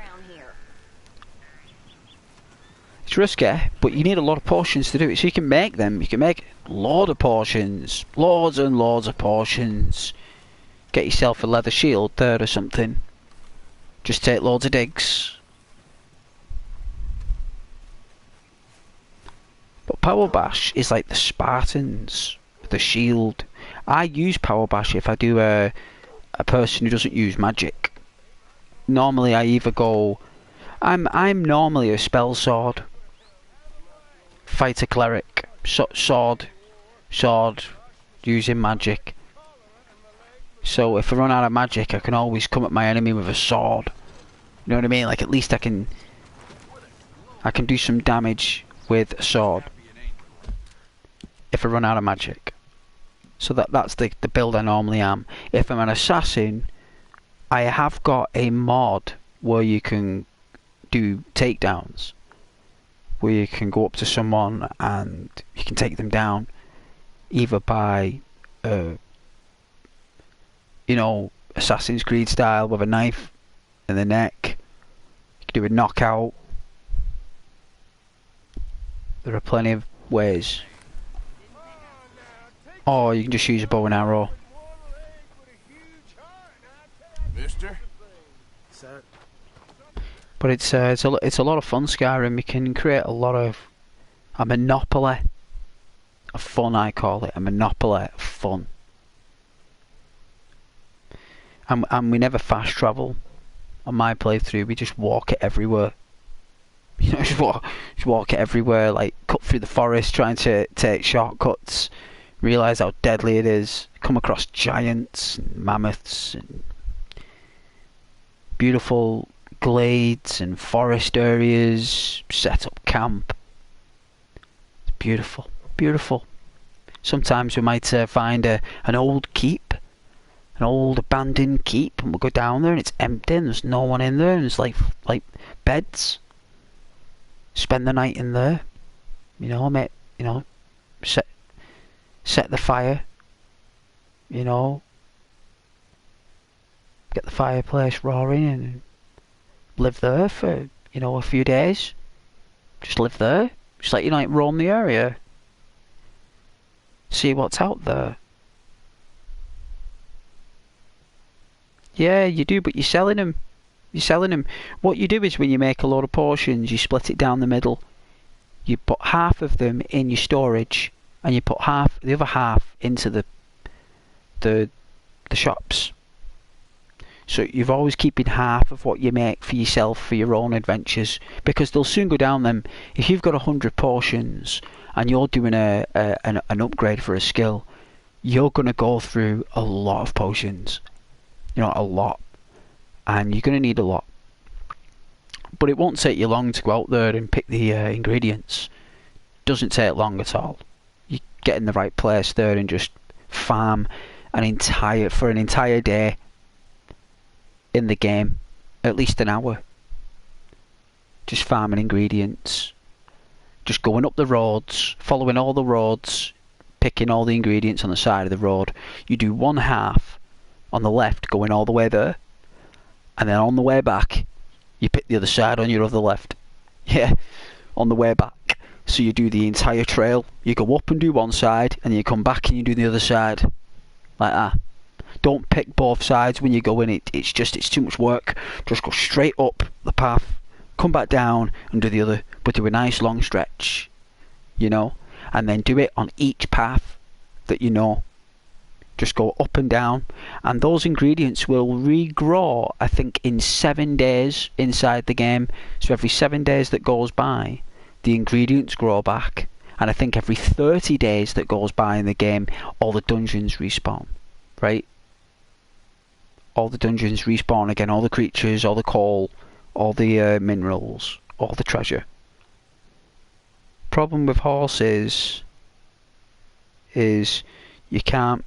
It's risky, but you need a lot of potions to do it, so you can make them. You can make a load of potions, loads and loads of potions. Get yourself a leather shield there or something. Just take loads of digs. But Power Bash is like the Spartans, the shield. I use Power Bash if I do a person who doesn't use magic. Normally I either go, I'm normally a spell sword, fighter cleric, sword, using magic. So if I run out of magic, I can always come at my enemy with a sword. You know what I mean? Like, at least I can do some damage with a sword if I run out of magic. So that's the build I normally am. If I'm an assassin, I have got a mod where you can do takedowns, where you can go up to someone and you can take them down either by you know, Assassin's Creed style with a knife in the neck. You can do a knockout. There are plenty of ways. Or you can just use a bow and arrow. Mister? Sir? But it's a lot of fun, Skyrim. You can create a lot of a monopoly of fun. I call it a monopoly of fun. And we never fast travel. On my playthrough, we just walk it everywhere. You know, just walk it everywhere, like cut through the forest, trying to take shortcuts, realise how deadly it is, come across giants and mammoths and beautiful glades and forest areas, set up camp. It's beautiful, beautiful. Sometimes we might find an old keep, an old abandoned keep, and we'll go down there and it's empty and there's no one in there and there's like beds. Spend the night in there, set the fire, get the fireplace roaring and live there for, a few days. Just live there. Just roam the area. See what's out there. Yeah, you do, but you're selling them. You're selling them. What you do is when you make a load of portions, you split it down the middle. You put half of them in your storage, and you put the other half into the shops. So you're always keeping half of what you make for yourself for your own adventures, because they'll soon go down them. If you've got 100 portions and you're doing an upgrade for a skill, you're gonna go through a lot of potions. A lot. And you're going to need a lot. But it won't take you long to go out there and pick the ingredients. Doesn't take long at all. You get in the right place there and just farm for an entire day in the game. At least an hour. Just farming ingredients. Just going up the roads, following all the roads, picking all the ingredients on the side of the road. You do one half on the left going all the way there. And then on the way back, you pick the other side on your other left. Yeah, on the way back. So you do the entire trail. You go up and do one side, and you come back and you do the other side. Like that. Don't pick both sides when you go in. It's too much work. Just go straight up the path, come back down and do the other. But do a nice long stretch. And then do it on each path that you know. Just go up and down, and those ingredients will regrow, I think, in 7 days inside the game. So every 7 days that goes by, the ingredients grow back, and I think every 30 days that goes by in the game, all the dungeons respawn, right? All the dungeons respawn again, all the creatures, all the coal, all the minerals, all the treasure. Problem with horses is you can't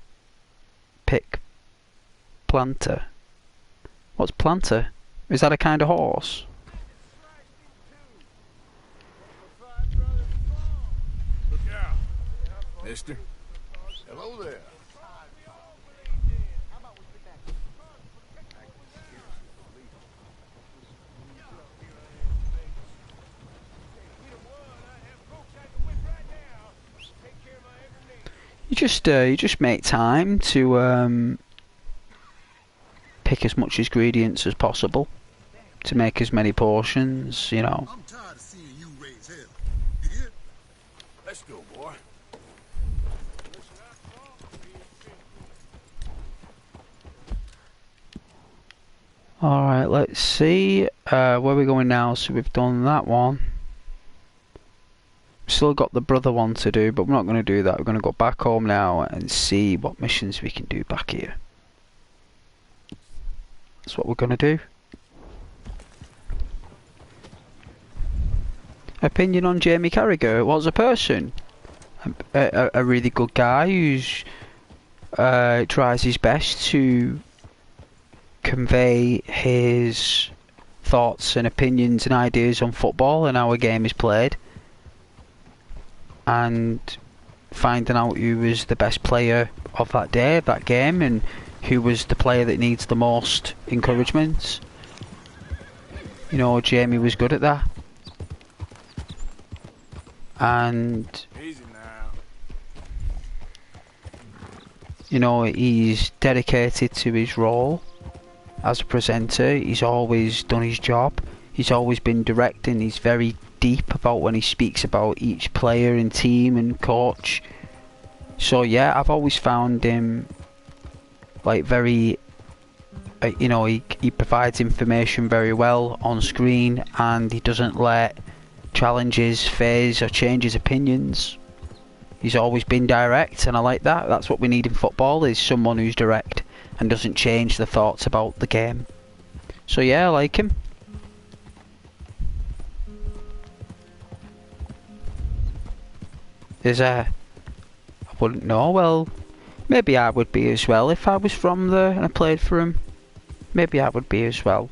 pick planter. What's planter? Is that a kind of horse? Look out, mister. Hello there. You just make time to pick as much ingredients as possible to make as many portions, I'm tired of seeing you raise hell. You hear? Let's go, boy. Alright, let's see where we're going now. So we've done that one. Still got the brother one to do, but we're not going to do that. We're going to go back home now and see what missions we can do back here. That's what we're going to do. Opinion on Jamie Carragher? Well, as a person, a really good guy who's tries his best to convey his thoughts and opinions and ideas on football and how a game is played. And finding out who was the best player of that day, of that game, and who was the player that needs the most encouragement. Jamie was good at that. And he's dedicated to his role as a presenter. He's always done his job. He's always been direct, and he's very deep about when he speaks about each player and team and coach. So yeah, I've always found him very you know, he provides information very well on screen, and he doesn't let challenges phase or change his opinions. He's always been direct, and I like that. That's what we need in football, is someone who's direct and doesn't change the thoughts about the game. So yeah, I like him. I wouldn't know. Well, maybe I would be as well if I was from there and I played for him. Maybe I would be as well.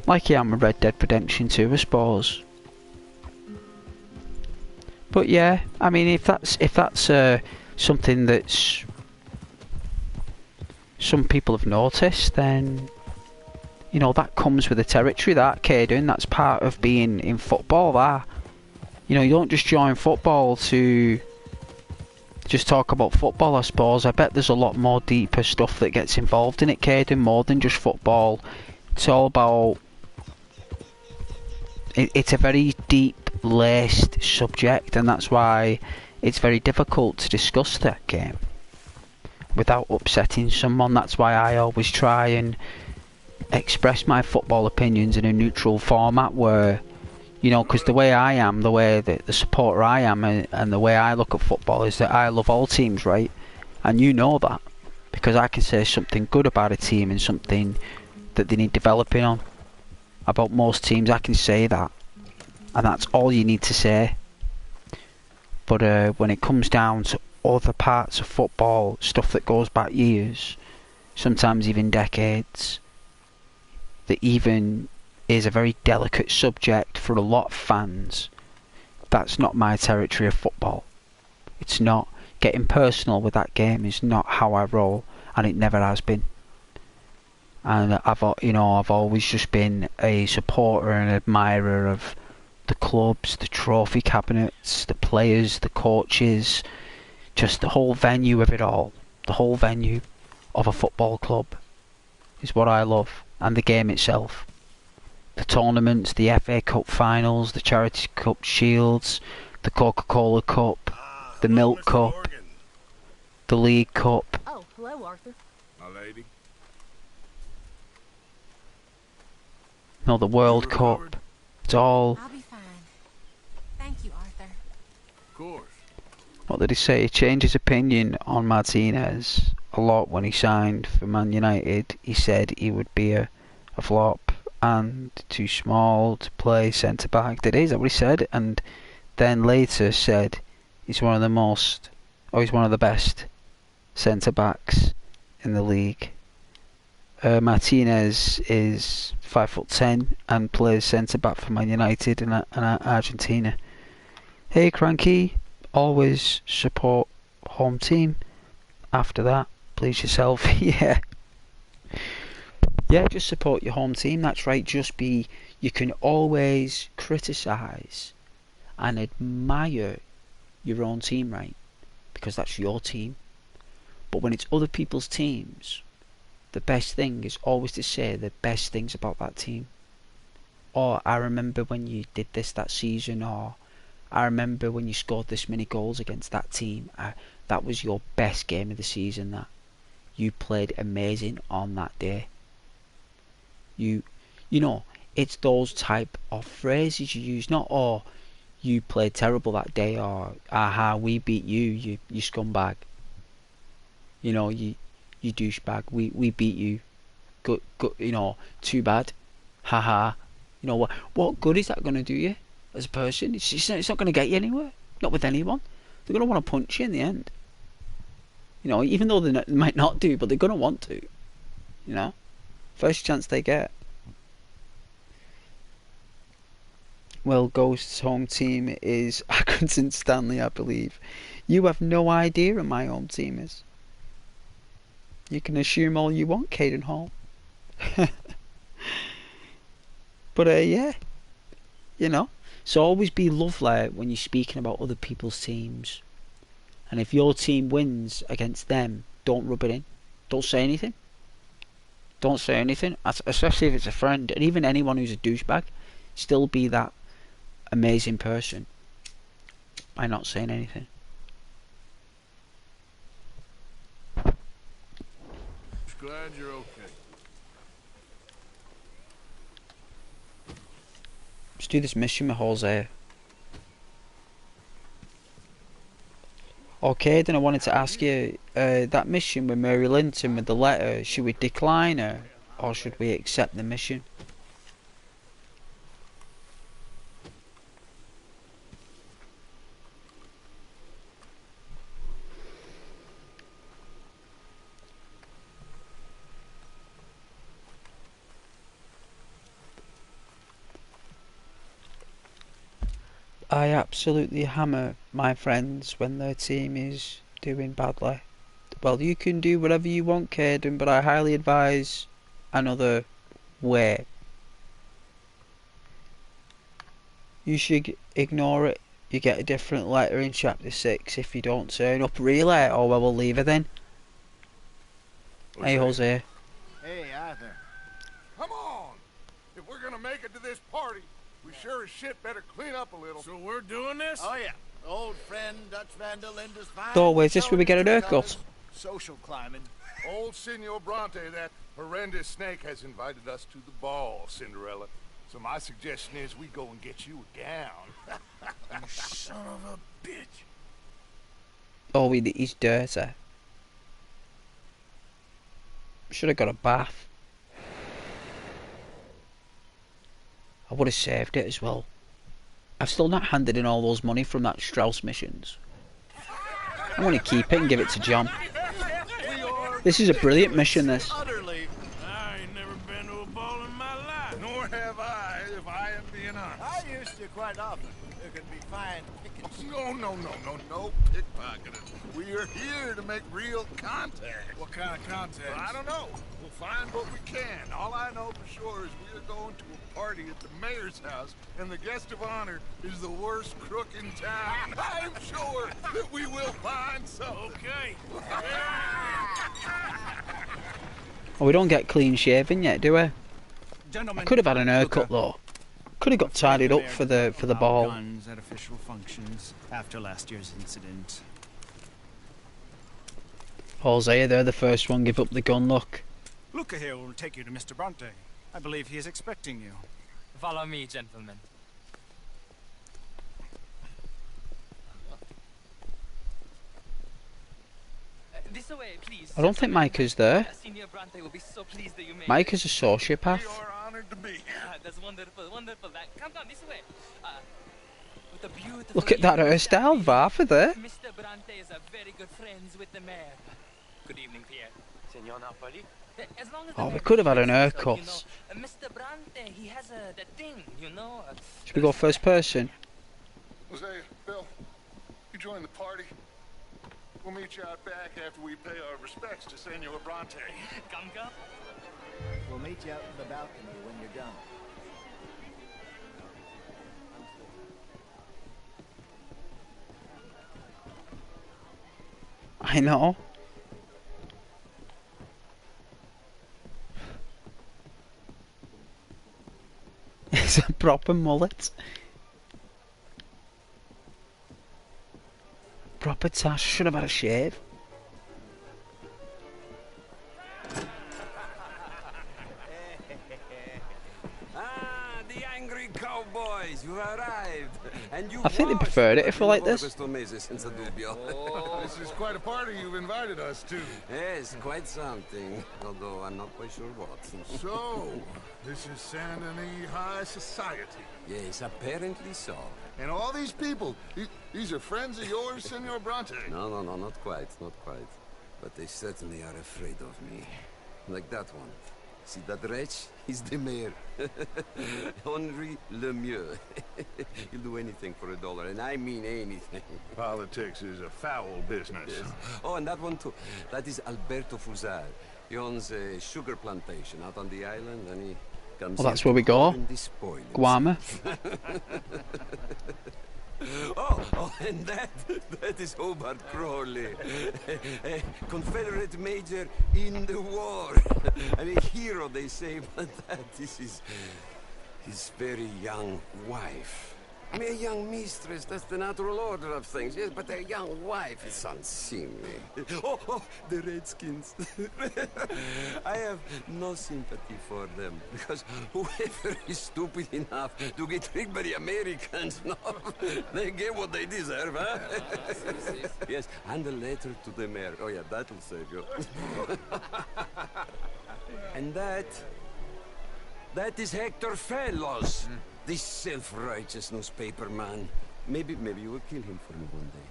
Like I am with Red Dead Redemption 2, I suppose. But yeah, I mean, if that's something that's some people have noticed, then you know that comes with the territory. That, Caden, that's part of being in football. That, you know, you don't just join football to just talk about football. I suppose I bet there's a lot more deeper stuff that gets involved in it, Caden, more than just football. It's all about. It's a very deep-laced subject, and that's why it's very difficult to discuss that game without upsetting someone. That's why I always try and express my football opinions in a neutral format where, you know, because the way I am, the way that the supporter I am, and the way I look at football is that I love all teams, right? And you know that, because I can say something good about a team and something that they need developing on. About most teams, I can say that, and that's all you need to say. But when it comes down to other parts of football, stuff that goes back years, sometimes even decades, that even is a very delicate subject for a lot of fans, that's not my territory of football. It's not. Getting personal with that game is not how I roll, and it never has been. And I've always just been a supporter and admirer of the clubs, the trophy cabinets, the players, the coaches, just the whole venue of it all. The whole venue of a football club is what I love, and the game itself. The tournaments, the FA Cup finals, the Charity Cup Shields, the Coca-Cola Cup, the Milk Cup, the League Cup. Oh, hello, Arthur. My lady. No, the World Cup. It's all. I'll be fine. Thank you, Arthur. Of course. What did he say? He changed his opinion on Martinez a lot when he signed for Man United. He said he would be a flop and too small to play centre back. Is that what he said? And then later said he's one of the best centre backs in the league. Martinez is 5'10" and plays centre back for Man United and Argentina. Hey Cranky, always support home team. After that, please yourself. Yeah, just support your home team. That's right. You can always criticise and admire your own team, right? Because that's your team. But when it's other people's teams, the best thing is always to say the best things about that team. Or, I remember when you did this that season, or I remember when you scored this many goals against that team. That was your best game of the season. That you played amazing on that day. You know, it's those type of phrases you use, not "oh, you played terrible that day," or "aha, we beat you scumbag." You know, you douchebag. We beat you. Good. You know, too bad. Haha. You know what good is that going to do you as a person? It's not going to get you anywhere. Not with anyone. They're going to want to punch you in the end. You know, even though they might not do, but they're going to want to. You know, first chance they get. Well, Ghost's home team is Accrington Stanley, I believe. You have no idea who my home team is. You can assume all you want, Caden Hall. But yeah, you know. So always be lovely when you're speaking about other people's teams. And if your team wins against them, don't rub it in. Don't say anything. Don't say anything, especially if it's a friend. And even anyone who's a douchebag, still be that amazing person by not saying anything. glad you're okay. Let's do this mission with Jose. Okay, then I wanted to ask you, that mission with Mary Linton with the letter, should we decline her, or should we accept the mission? I absolutely hammer my friends when their team is doing badly. Well, you can do whatever you want, Caden, but I highly advise another way. You should ignore it. You get a different letter in chapter 6 if you don't turn up. Really? Oh, well, we'll leave her then. Hey, Jose. Hey, Arthur. Come on! If we're gonna make it to this party, we sure as shit better clean up a little. So we're doing this? Oh, yeah. Old friend Dutch Van der Linda's fine. Doorway, is this where we get a haircut? Social climbing. Old Senor Bronte, that horrendous snake, has invited us to the ball, Cinderella. So my suggestion is we go and get you a gown. You son of a bitch. Oh, he's dirty. Should have got a bath. I would have saved it as well. I've still not handed in all those money from that Strauss missions. I want to keep it and give it to John. This is a brilliant mission, this. Utterly. I ain't never been to a ball in my life. Nor have I, if I am being honest. I used to quite often. There can be fine pickings. No pickpocketing. We are here to make real contact. What kind of contact? Well, I don't know. We'll find what we can. All I know for sure is we are going to a party at the mayor's house, and the guest of honor is the worst crook in town. I'm sure that we will find something. Okay. Oh, we don't get clean shaven yet, do we? I Gentlemen, could have had an haircut though. Could have got tidied up for the ball. Guns at official functions after last year's incident. Jose, they're the first one. Give up the gun. Look. Luca here will take you to Mr. Bronte. I believe he is expecting you. Follow me, gentlemen. This way, please. I don't think Micah's there. Senior Bronte will be so pleased that you made Micah's a sociopath. We are honored to be. That's wonderful, wonderful. Come this way. With a beautiful Look at that hairstyle, Varfa there. Mr. Bronte is a very good friends with the mayor. Good evening, Pierre. Senor Napoli? As long as Oh, we could have had an haircut. you know, Mr. Bronte, he has that thing, you know. Should we go first person? Jose, Bill, you join the party. We'll meet you out back after we pay our respects to Senor Bronte. Come. We'll meet you out in the balcony when you're done. I know. It's a proper mullet. Proper tash. Should have had a shave. The angry cowboys, you arrived. And you I think they preferred it if we're like this. This is quite a party you've invited us to. Yes, quite something. Although I'm not quite sure what. So, this is Saint Denis High Society. Yes, apparently so. And all these people, these are friends of yours, Senor Bronte? No, not quite, not quite. But they certainly are afraid of me. Like that one. See that wretch? He's the mayor. Henri Lemieux. He'll do anything for $1, and I mean anything. Politics is a foul business. Yes. Oh, and that one too. That is Alberto Fusar. He owns a sugar plantation out on the island, and he comes Well, that's where we go. Guama. Oh, and that is Hobart Crowley, a Confederate major in the war. I mean, hero, they say, but that is his very young wife. Mere young mistress, that's the natural order of things, yes, but a young wife is unseemly. Oh, the Redskins. I have no sympathy for them, because whoever is stupid enough to get tricked by the Americans, no, they get what they deserve, huh? Yes, and a letter to the mayor. Oh yeah, that'll save you. And that is Hector Fellows. This self-righteous newspaper man. Maybe you will kill him for me one day.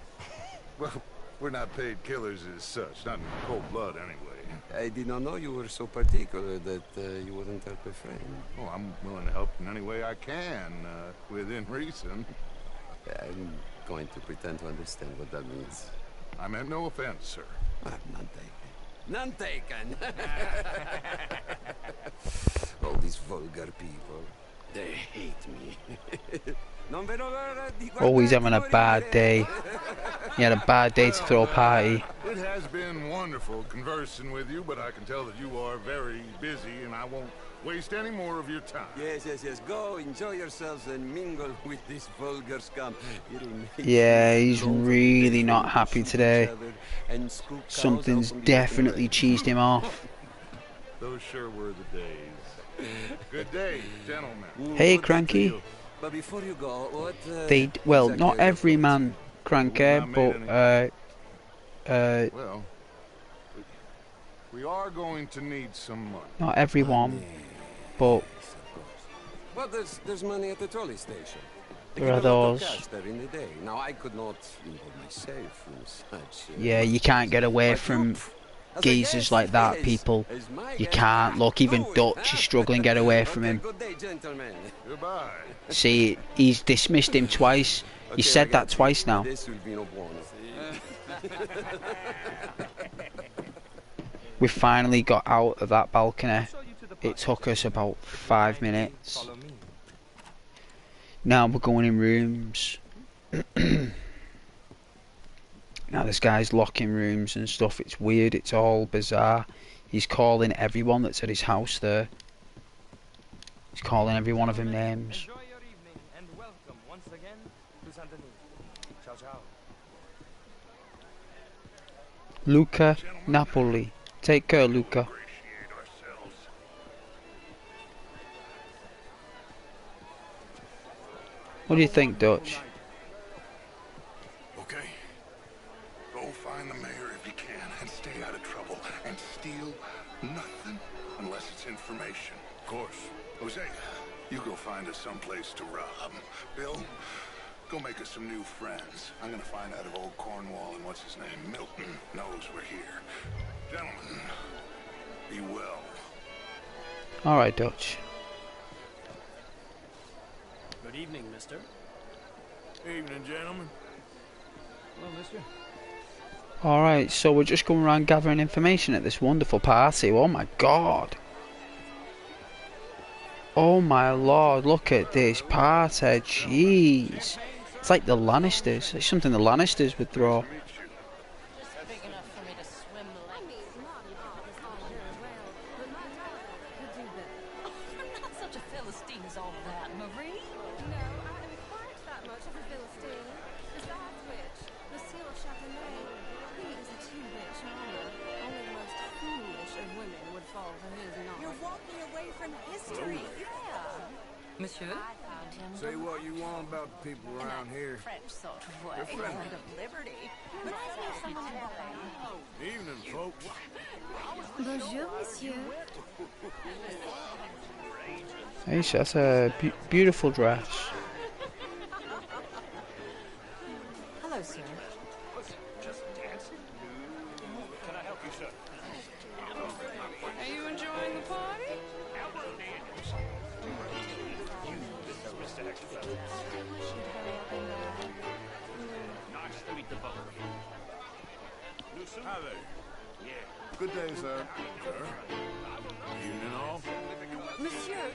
Well, we're not paid killers as such, not in cold blood anyway. I did not know you were so particular that you wouldn't help a friend. Oh, I'm willing to help in any way I can, within reason. I'm going to pretend to understand what that means. I meant no offense, sir. None taken. None taken! All these vulgar people. They hate me. Always having a bad day. He had a bad day to throw a party. It has been wonderful conversing with you, but I can tell that you are very busy, and I won't waste any more of your time. Yes. Go, enjoy yourselves, and mingle with this vulgar scum. Yeah, he's really not happy today. Something's definitely cheesed him off. Those sure were the days. Good day, gentlemen. Hey, Cranky. But before you go, what, well, not every man, Cranky, but well, we are going to need some money. Not everyone, but well, there's money at the trolley station. There are those. Cash there in the day. Now I could not involve myself in such. Yeah, you can't get away from geezers like that, people. You can't. Look, even Dutch is struggling to get away from him. Good day, gentlemen. Goodbye. See, he's dismissed him twice. He said that twice now. This will be no bonus. We finally got out of that balcony. It took us about 5 minutes. Now we're going in rooms. Now this guy's locking rooms and stuff. It's weird. It's all bizarre. He's calling everyone that's at his house there. He's calling every one of them names. Enjoy your evening and welcome once again to Saint Denis. Ciao, ciao. Luca Napoli. Take care, Luca. What do you think, Dutch? Okay. Go find the mayor if you can and stay out of trouble and steal nothing unless it's information. Of course. Jose, you go find us someplace to rob. Bill, go make us some new friends. I'm gonna find out if old Cornwall and what's his name, Milton, knows we're here. Gentlemen, be well. Alright, Dutch. Good evening, mister. Evening, gentlemen. Well, mister. Alright, so we're just going around gathering information at this wonderful party. Oh my god. Oh my lord, look at this party. Jeez. It's like the Lannisters. It's something the Lannisters would throw. Monsieur? Say what you want about the people around here. French sort of way. They're friendly. Land of liberty. Evening, folks. Bonjour, monsieur. Hey, that's a beautiful dress. Hello, sir. Just dancing? Can I help you, sir? Are you enjoying the party? Mr. Hexfeld. Nice to meet the both of you. Hi there. Yeah. Good day, sir. Sir. Evening, all. Monsieur.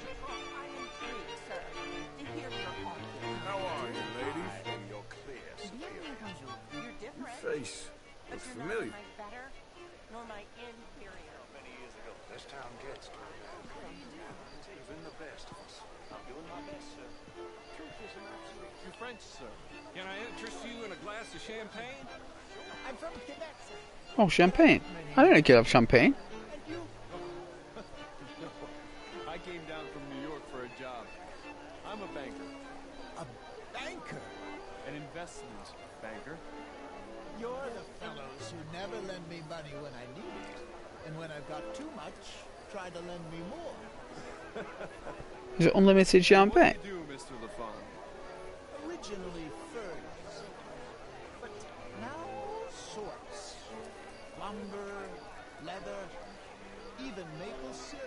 How are you, ladies? You're different. Face looks familiar. Nor my inferior. This town gets to even the best of us. I'm doing my best, sir. Truth is an absolute. You French, sir. Can I interest you in a glass of champagne? I'm from Quebec, sir. Oh, champagne. I didn't know you could have champagne. And you? I came down from New York for a job. I'm a banker. A banker? An investment banker. You're the fellows who never lend me money when I need it. And when I've got too much, try to lend me more. Is it unlimited champagne? What do you do, Mr. LaFawn? Originally furs, but now all sorts. Lumber, leather, even maple syrup.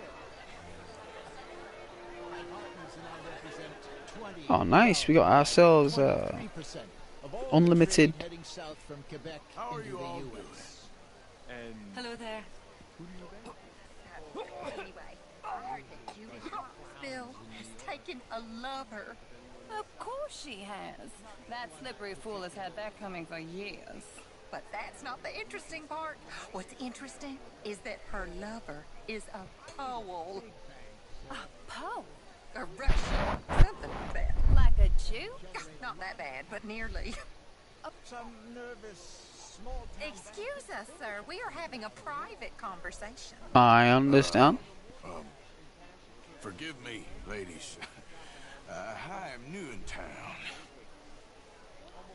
My partners and I represent 20. Oh, nice. We got ourselves unlimited. Heading south from Quebec into the US. And Hello there. who do you bank? Anyway, I heard that Judy Hartsville has taken a lover. Of course she has. That slippery fool has had that coming for years. But that's not the interesting part. What's interesting is that her lover is a Pole. A Pole? A Russian, something like that. Like a Jew? Not that bad, but nearly. Some nervous small town. Excuse us, sir. We are having a private conversation. I understand. Forgive me, ladies. I am new in town.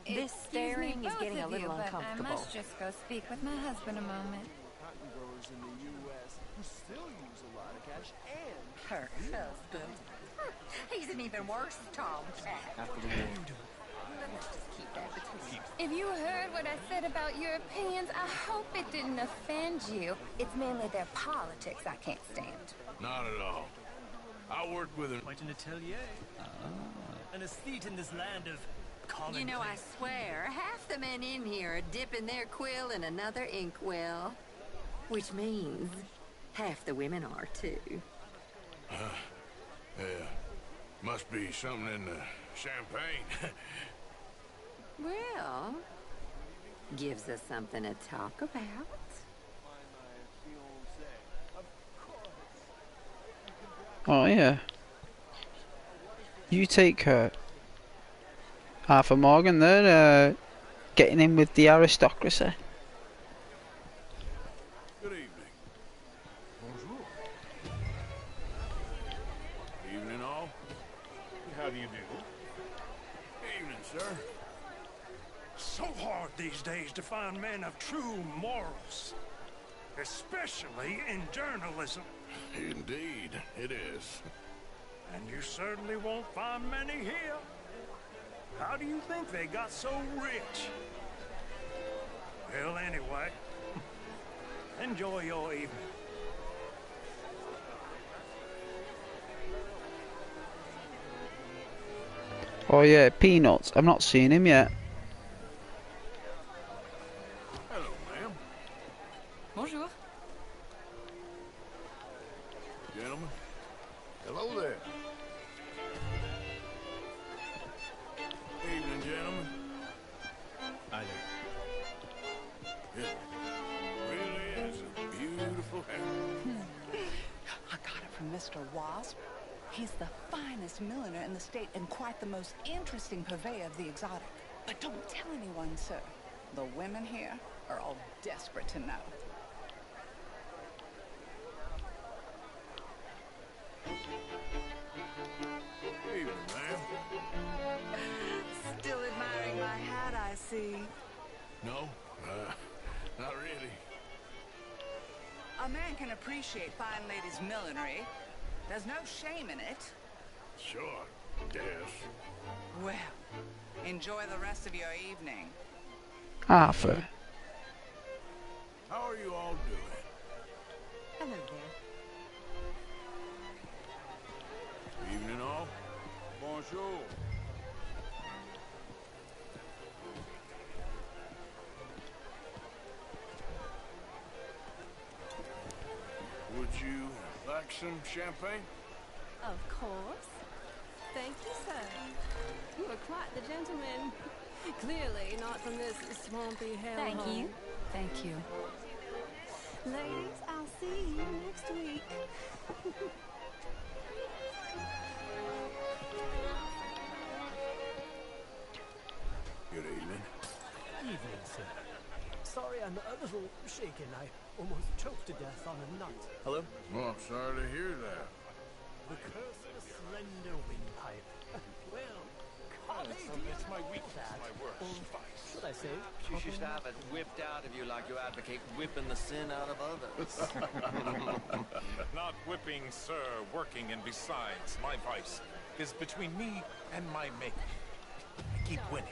This staring is getting a little I uncomfortable. must just go speak with my husband a moment. Cotton growers in the U.S. who still use a lot of cash and Her husband. He's an even worse tomcat. After the war. Let's just keep that between us. If you heard what I said about Europeans, I hope it didn't offend you. It's mainly their politics I can't stand. Not at all. I work with an... Quite an atelier. An aesthete in this land of commonplace. You know, I swear, half the men in here are dipping their quill in another inkwell. Which means half the women are, too. Yeah. Must be something in the champagne. Well, gives us something to talk about. Oh, yeah. You take her. Arthur Morgan there, getting in with the aristocracy. Good evening. Bonjour. Evening, all. How do you do? Evening, sir. So hard these days to find men of true morals. Especially in journalism. Indeed, it is. And you certainly won't find many here. How do you think they got so rich? Well, anyway, enjoy your evening. Oh yeah, Peanuts. I've not seen him yet. Hello, ma'am. Bonjour. Gentlemen. Hello there. Evening, gentlemen. Hi there. It really is a beautiful house. I got it from Mr. Wasp. He's the finest milliner in the state and quite the most interesting purveyor of the exotic. But don't tell anyone, sir. The women here are all desperate to know. Evening, ma'am. Still admiring my hat, I see. No, not really. A man can appreciate fine ladies' millinery. There's no shame in it. Sure, yes. Well, enjoy the rest of your evening. Arthur. How are you all doing? Hello there. Evening, all. Bonjour. Would you like some champagne? Of course. Thank you, sir. You are quite the gentleman. Clearly not from this swampy hellhole. Thank you. Thank you. Ladies, I'll see you next week. Good evening. Evening, sir. Sorry, I'm a little shaken. I almost choked to death on a nut. Hello? Well, I'm sorry to hear that. The curse of a slender windpipe. Well, It's my weakness, my worst vice. should I say? You should have it whipped out of you like you advocate whipping the sin out of others. Not whipping, sir, working, and besides, my vice is between me and my maker. I keep winning.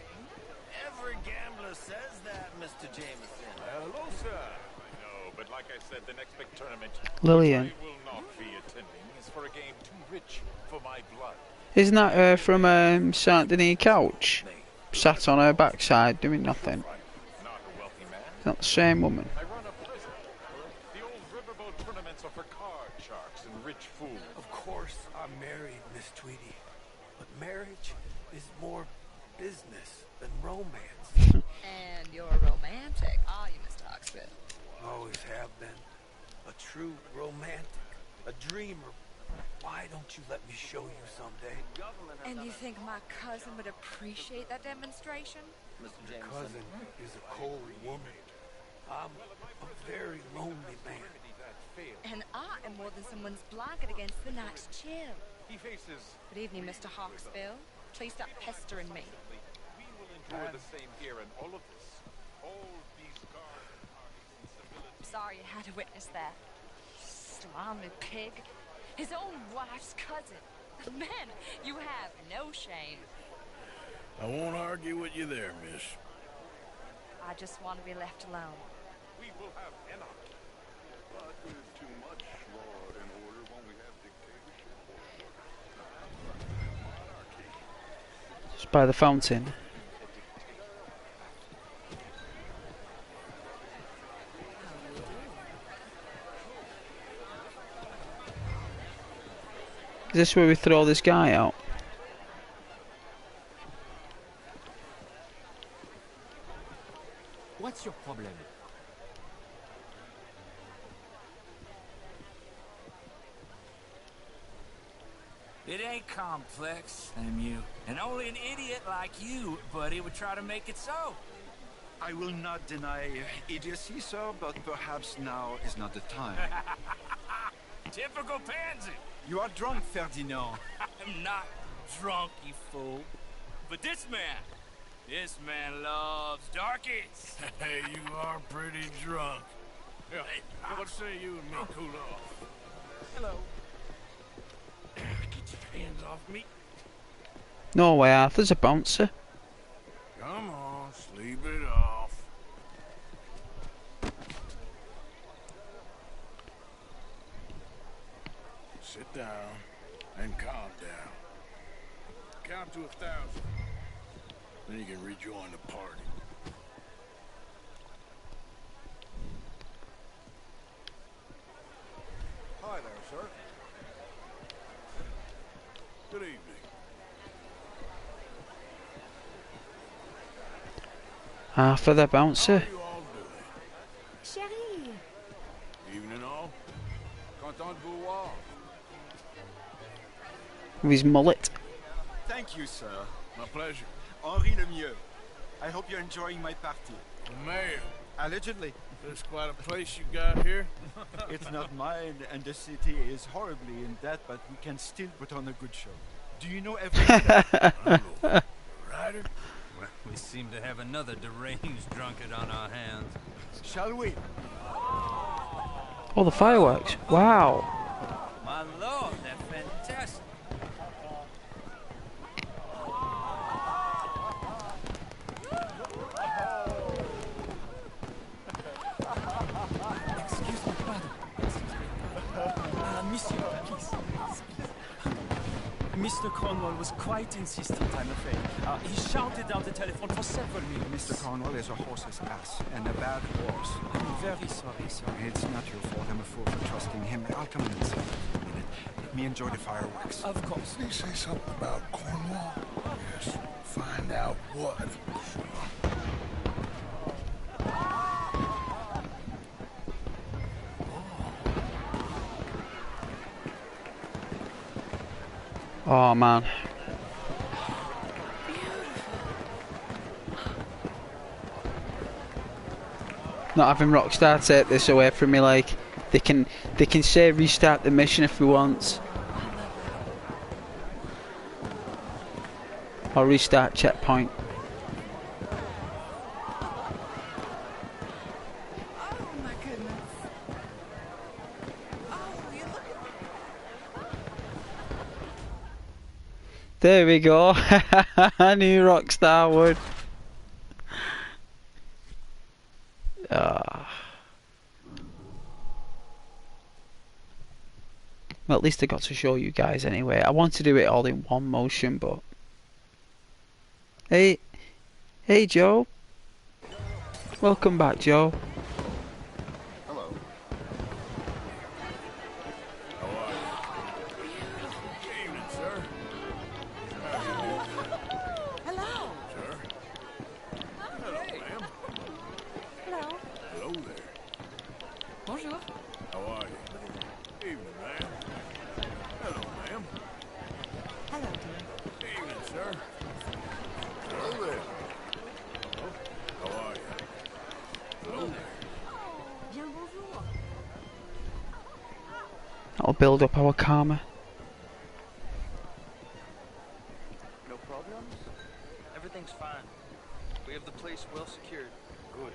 Every gambler says that, Mr. Jameson. Hello, sir. I know, but like I said, the next big tournament Lillian. which I will not be attending is for a game too rich for my blood. Isn't that her from Saint Denis Couch? Sat on her backside doing nothing. Is that the same woman? I run a prison. The old riverboat tournaments are for card sharks and rich fools. Of course, I'm married, Miss Tweedy. But marriage is more business than romance. And you're romantic, are you, Mr. Oxford? Always have been. A true romantic. A dreamer. Why don't you let me show you someday? And you think my cousin would appreciate that demonstration? Mr. Cousin is a cold woman. I'm a very lonely man. And I am more than someone's blanket against the night's chill. He faces. Good evening, Mr. Hawksbill. Please stop pestering me. We will enjoy the same here and all of this. All these garden parties and civility. Sorry you had to witness that. Slimy pig. His own wife's cousin. Man, you have no shame. I won't argue with you there, miss. I just want to be left alone. We will have anarchy. But with too much law and order, won't we have dictatorship? Monarchy. Just by the fountain. Is this where we throw this guy out? What's your problem? It ain't complex, MU. And only an idiot like you, buddy, would try to make it so. I will not deny idiocy, sir, but perhaps now is not the time. Typical pansy. You are drunk, Ferdinand. I'm not drunk, you fool. But this man loves darkies. Hey, you are pretty drunk. Hey, what say you and me cool off? Hello. Get your hands off me. No way, Arthur's a bouncer. Come on, sleep it off. Sit down and calm down. Count to 1,000. Then you can rejoin the party. Hi there, sir. Good evening. Arthur the bouncer. How you all doing? Chérie. Evening all. Content de vous voir. With his mullet. Thank you, sir. My pleasure. Henri Lemieux. I hope you're enjoying my party. The mayor. Allegedly. There's quite a place you got here. It's not mine, and the city is horribly in debt, but we can still put on a good show. Do you know everything? Ryder? Well, we seem to have another deranged drunkard on our hands. Shall we? Oh, the fireworks. Wow. My lord, they're fantastic. Excuse me, pardon. Monsieur, please. Mr. Cornwall was quite insistent, I'm afraid. He shouted down the telephone for several minutes. Mr. Cornwall is a horse's ass, and a bad horse. I'm very sorry, sir. It's not your fault. I'm a fool for trusting him. I'll come in and see you in a minute. Let me enjoy the fireworks. Of course. Did he say something about Cornwall? Yes. Find out what. Oh man. Not having Rockstar take this away from me, like they can say restart the mission if we want. Or restart checkpoint. Oh my goodness. Oh, you look at There we go. I knew Rockstar would. Well, at least I got to show you guys anyway. I want to do it all in one motion, but... Hey Joe. Welcome back, Joe. Hello. How are you? Evening, sir. hello. Sir. Hello, ma'am. Hello. Hello there. Bonjour. How are you? Evening, ma'am. Hello, ma'am. Hello, dear. Evening, sir. Hello there. How are you? Hello there. Bien bonjour. That'll build up our karma. No problems? Everything's fine. We have the place well secured. Good.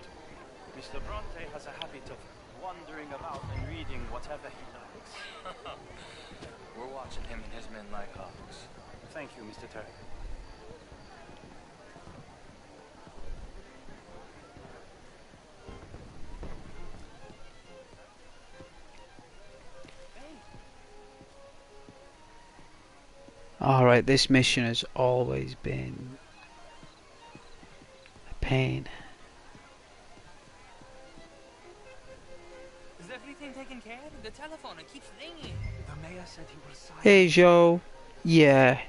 Mr. Bronte has a habit of wandering about and reading whatever he likes. We're watching him and his men like hawks. Thank you, Mr. Turk. Alright, this mission has always been a pain. Is everything taken care of? The telephone, it keeps ringing. The mayor said he will sign. Hey Joe. Yeah,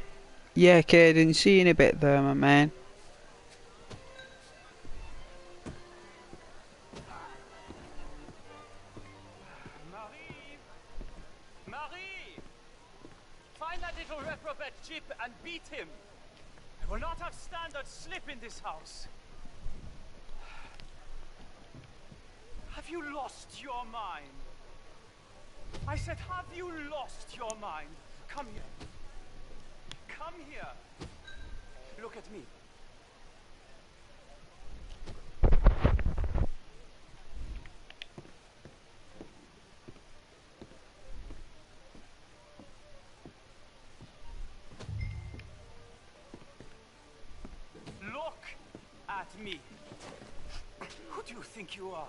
Caden, see you in a bit there, my man. Marie! Find that little reprobate Chip and beat him. I will not have standard slip in this house. Have you lost your mind? I said, have you lost your mind? Come here. Come here. Look at me. Look at me. Who do you think you are?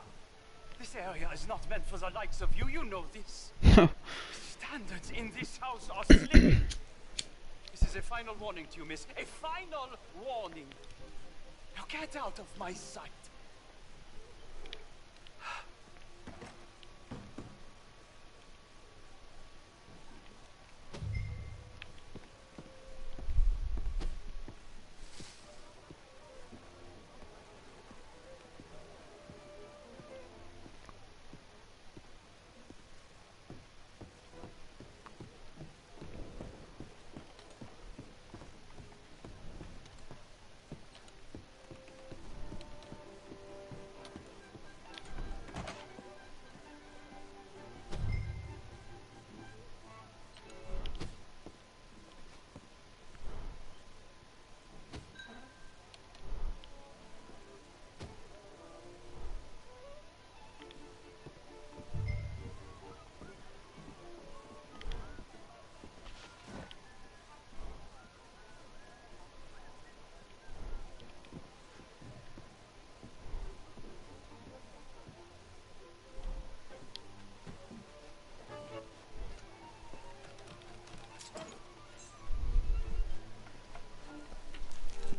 This area is not meant for the likes of you. You know this. Standards in this house are slipping. This is a final warning to you, miss. A final warning. Now get out of my sight.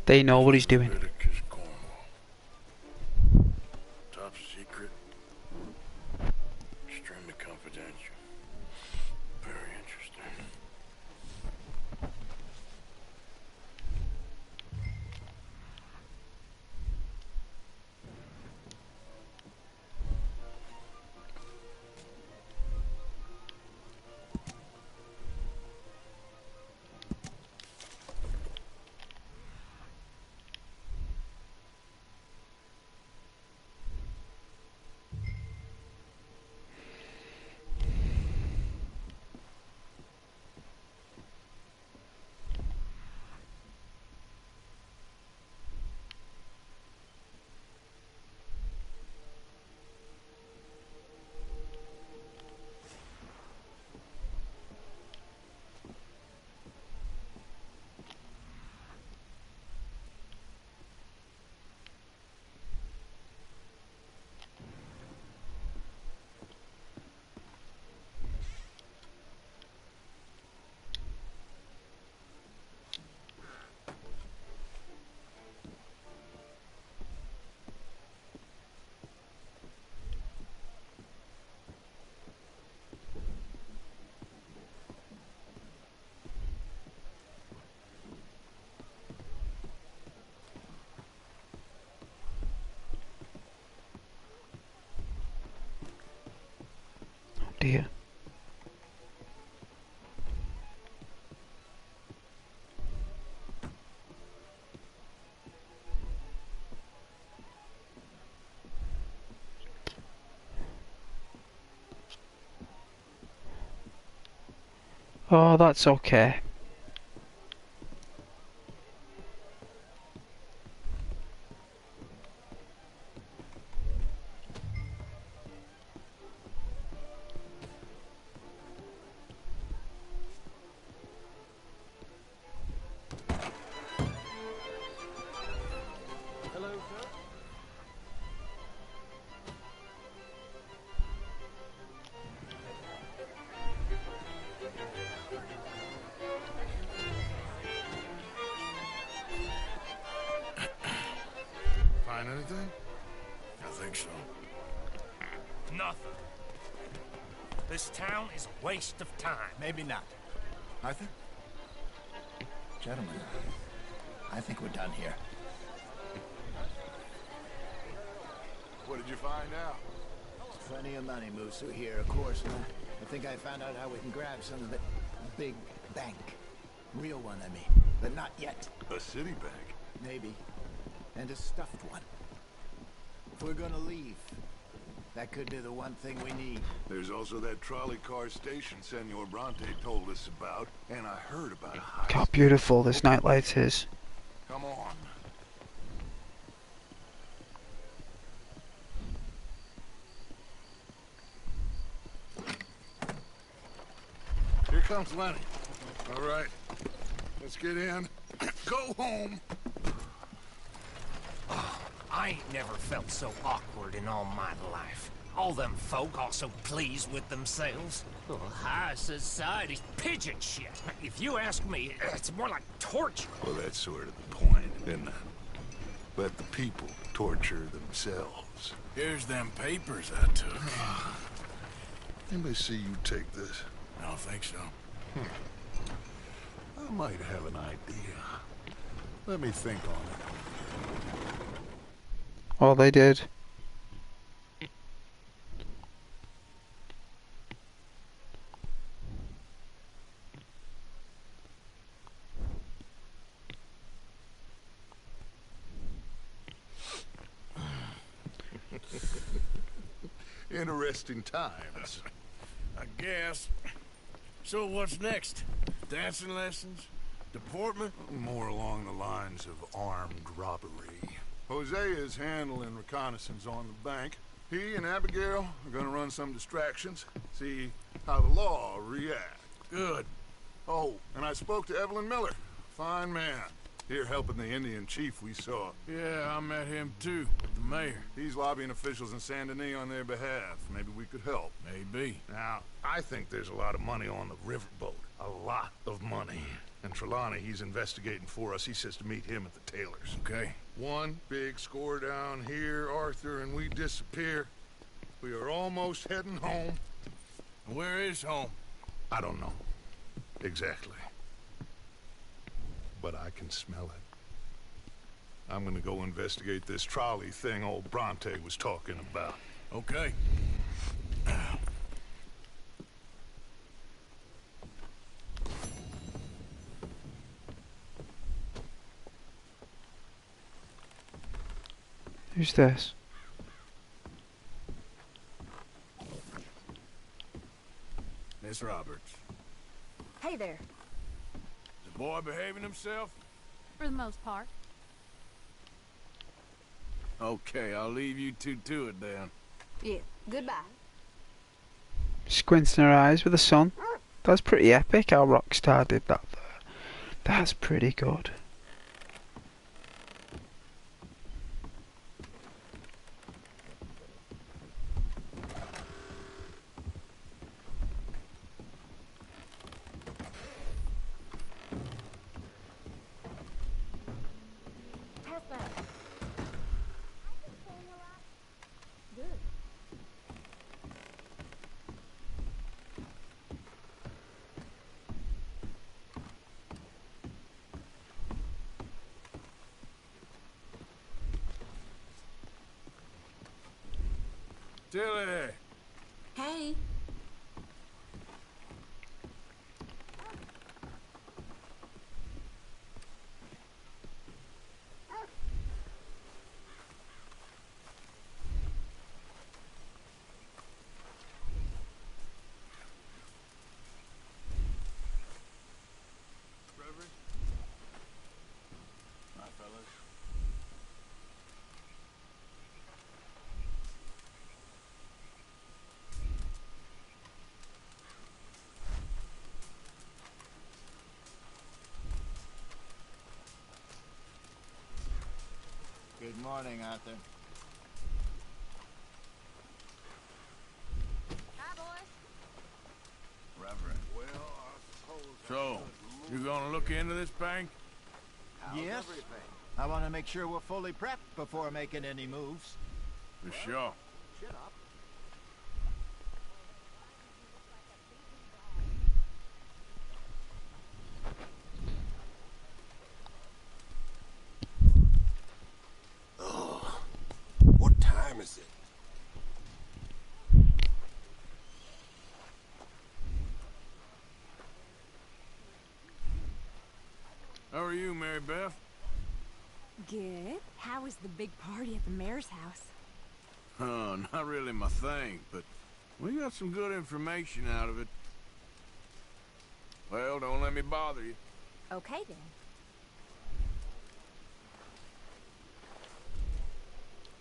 They know what he's doing. Top secret. Extremely confidential. Very interesting. here. Oh, that's okay. Hello, sir. Find anything? I think so. Nothing. This town is a waste of time. Maybe not. Arthur? Gentlemen, I think we're done here. What did you find out? Plenty of money moves through here, of course. I think I found out how we can grab some of it. A big bank. Real one, I mean. But not yet. A city bank? Maybe. And a stuffed one. If we're gonna leave, that could be the one thing we need. There's also that trolley car station Senor Bronte told us about, and I heard about a heist. Look how beautiful this nightlight is. Come on. Here comes Lenny. All right, let's get in. Go home. I ain't never felt so awkward in all my life. All them folk all so pleased with themselves. Oh, high society's pigeon shit. If you ask me, it's more like torture. Well, that's sort of the point, isn't it? Let the people torture themselves. Here's them papers I took. Let me see you take this. I don't think so. I might have an idea. Let me think on it. Oh, they did. Interesting times. I guess. So what's next? Dancing lessons? Deportment? More along the lines of armed robbery. Hosea is handling reconnaissance on the bank. He and Abigail are gonna run some distractions, see how the law reacts. Good. Oh, and I spoke to Evelyn Miller. Fine man. Here helping the Indian chief we saw. Yeah, I met him too, with the mayor. He's lobbying officials in Saint Denis on their behalf. Maybe we could help. Maybe. Now, I think there's a lot of money on the riverboat. A lot of money. And Trelawney, he's investigating for us. He says to meet him at the Taylor's. Okay. One big score down here, Arthur, and we disappear. We are almost heading home. Where is home? I don't know. Exactly. But I can smell it. I'm gonna go investigate this trolley thing old Bronte was talking about. Okay. Who's this? Miss Roberts. Hey there. Is the boy behaving himself? For the most part. Okay, I'll leave you two to it then. Yeah, goodbye. Squinting her eyes with the sun. That's pretty epic how Rockstar did that there. That's pretty good. Pass that. Good. Tilly! Hey. Good morning, Arthur. Hi, boys. Reverend. Well, I suppose... So, you gonna look into this bank? Yes. I want to make sure we're fully prepped before making any moves. For sure. Shut up. What time is it? How are you, Mary Beth? Good. How was the big party at the mayor's house? Oh, not really my thing, but we got some good information out of it. Well, don't let me bother you. Okay, then.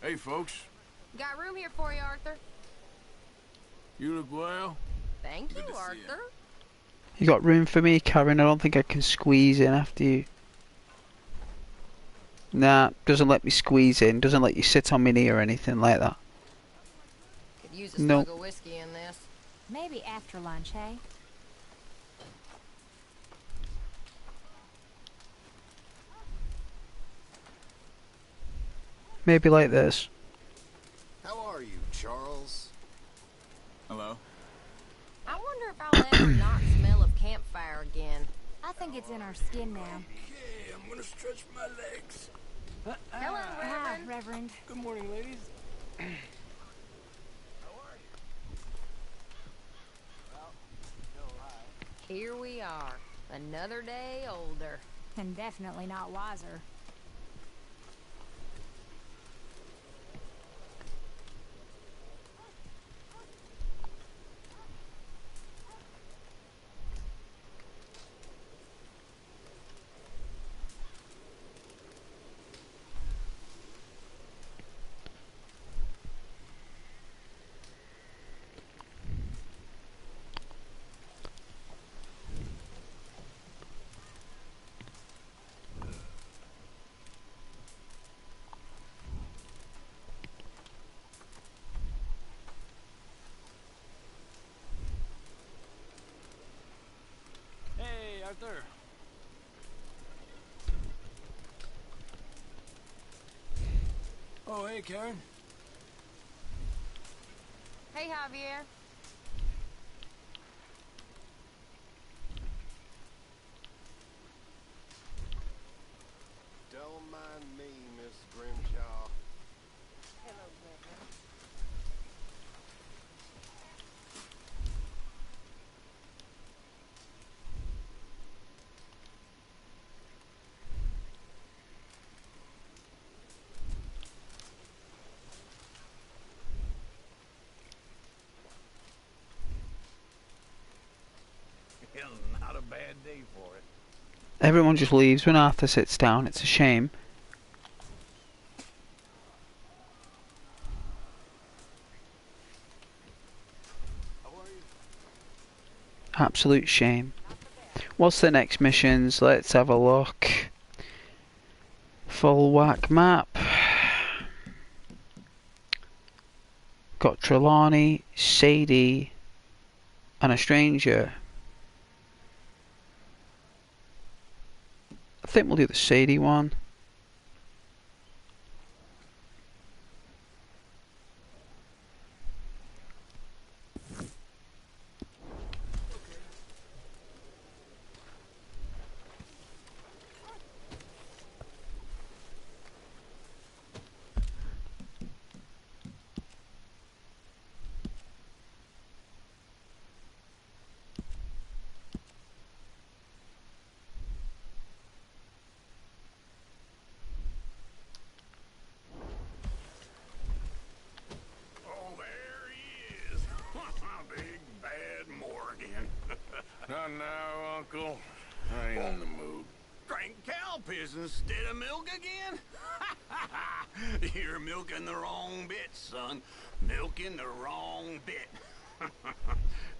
Hey, folks. Got room here for you, Arthur. You look well. Thank you, Arthur. You got room for me, Karen? I don't think I can squeeze in after you. Nah, doesn't let me squeeze in. Doesn't let you sit on my knee or anything like that. Could use a Nope. slug of whiskey in this. Maybe after lunch, hey? Maybe like this. How are you, Charles? Hello? I wonder if I'll ever not smell of campfire again. I think it's in our skin now. Okay, I'm gonna stretch my legs. Hello, Ah, Reverend. Reverend. Good morning, ladies. Here we are. Another day older. And definitely not wiser. Hey, Arthur. Oh, hey, Karen. Hey, Javier. Don't mind me, Miss Grimshaw. Hello, Reverend. Hell, not a bad day for it. Everyone just leaves when Arthur sits down. It's a shame. Absolute shame. What's the next missions? Let's have a look. Full whack map. Got Trelawney, Sadie, and a stranger. I think we'll do the Sadie one. Oh, there he is. Big bad Morgan. Not now, Uncle. I ain't in the mood. Drank cow piss instead of milk again? You're milking the wrong bit, son. Milking the wrong bit.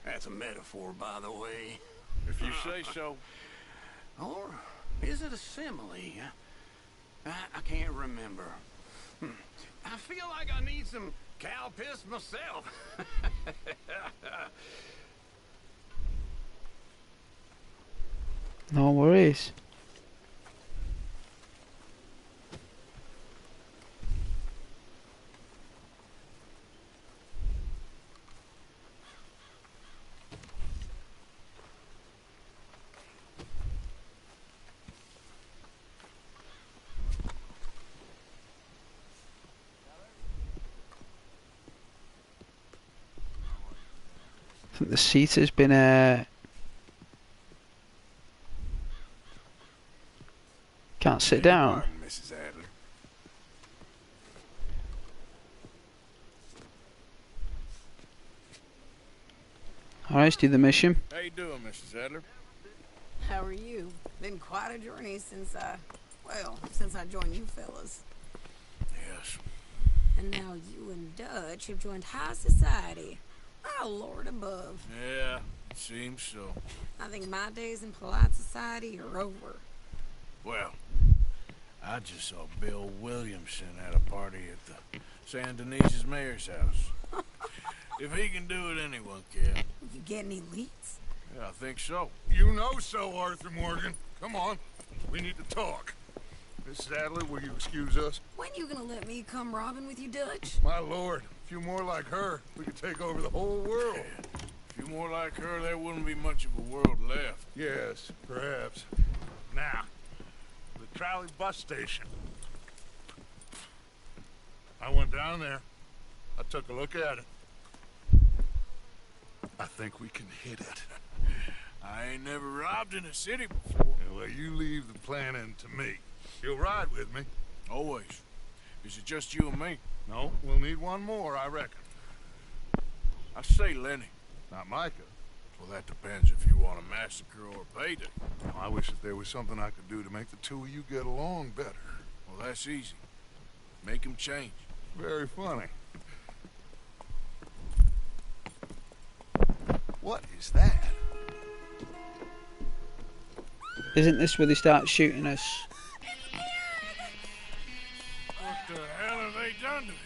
That's a metaphor, by the way. If you say so. Or is it a simile? I can't remember. I feel like I need some cow piss myself. No worries. I think the seat has been can't sit down. Pardon, Mrs. Adler. Alright, let's do the mission. How you doing, Mrs. Adler? How are you? Been quite a journey since I joined you fellas. Yes. And now you and Dutch have joined high society. Oh, Lord above. Yeah, it seems so. I think my days in polite society are over. Well, I just saw Bill Williamson at a party at the San Denise's mayor's house. If he can do it, anyone can. You get any leads? Yeah, I think so. You know so, Arthur Morgan. Come on, we need to talk. Mrs. Adler, will you excuse us? When you gonna let me come robbing with you, Dutch? My lord, a few more like her, we could take over the whole world. Yeah. A few more like her, there wouldn't be much of a world left. Yes, perhaps. Now, the trolley bus station. I went down there. I took a look at it. I think we can hit it. I ain't never robbed in a city before. Yeah, well, you leave the planning to me. You'll ride with me. Always. Is it just you and me? No, we'll need one more, I reckon. I say Lenny. Not Micah. Well, that depends if you want a massacre or a payday. Well, I wish that there was something I could do to make the two of you get along better. Well, that's easy. Make them change. Very funny. What is that? Isn't this where they start shooting us? What the hell have they done to me?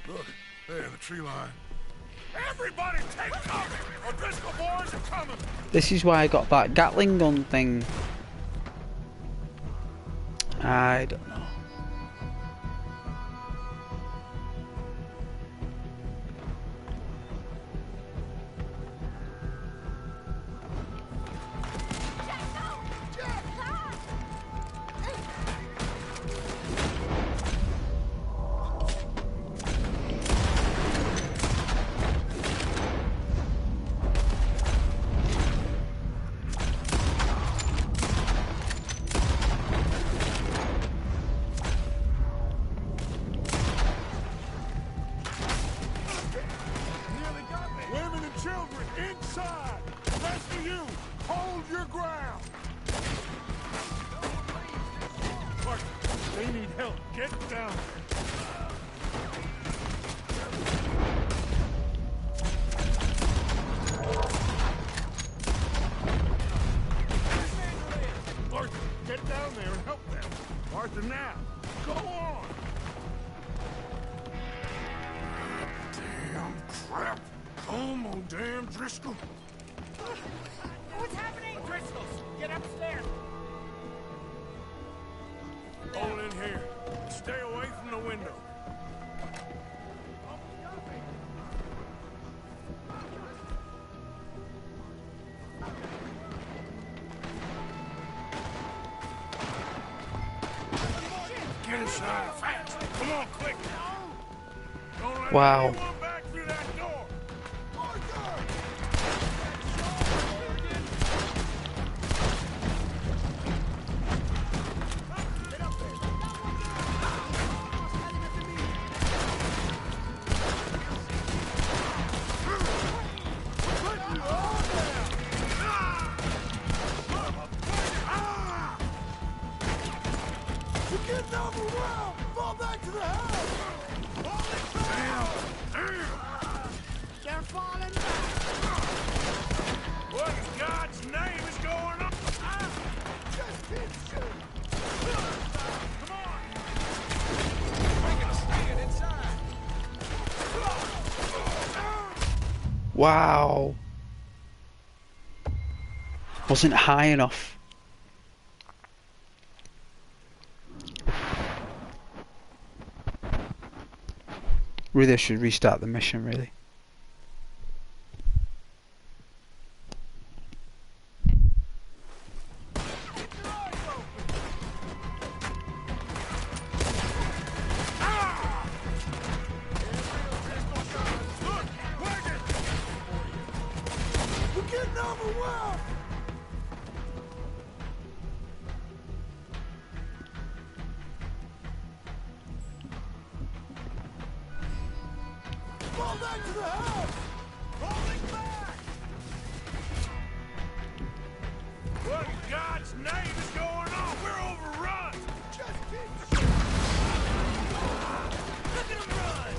Look, there, the tree line. Everybody take cover! O'Driscoll boys are coming! This is why I got that Gatling gun thing. I don't know. What's happening? Driscoll's, get upstairs. Hold in here. Stay away from the window. Get inside fast. Come on, quick. Don't let Wow. anyone back through that door. Wow. Wasn't high enough. Really, I should restart the mission, really. We're getting overwhelmed! Fall back to the house! Falling back! What in God's name is going on? We're overrun! Just keep shooting! Look at him run!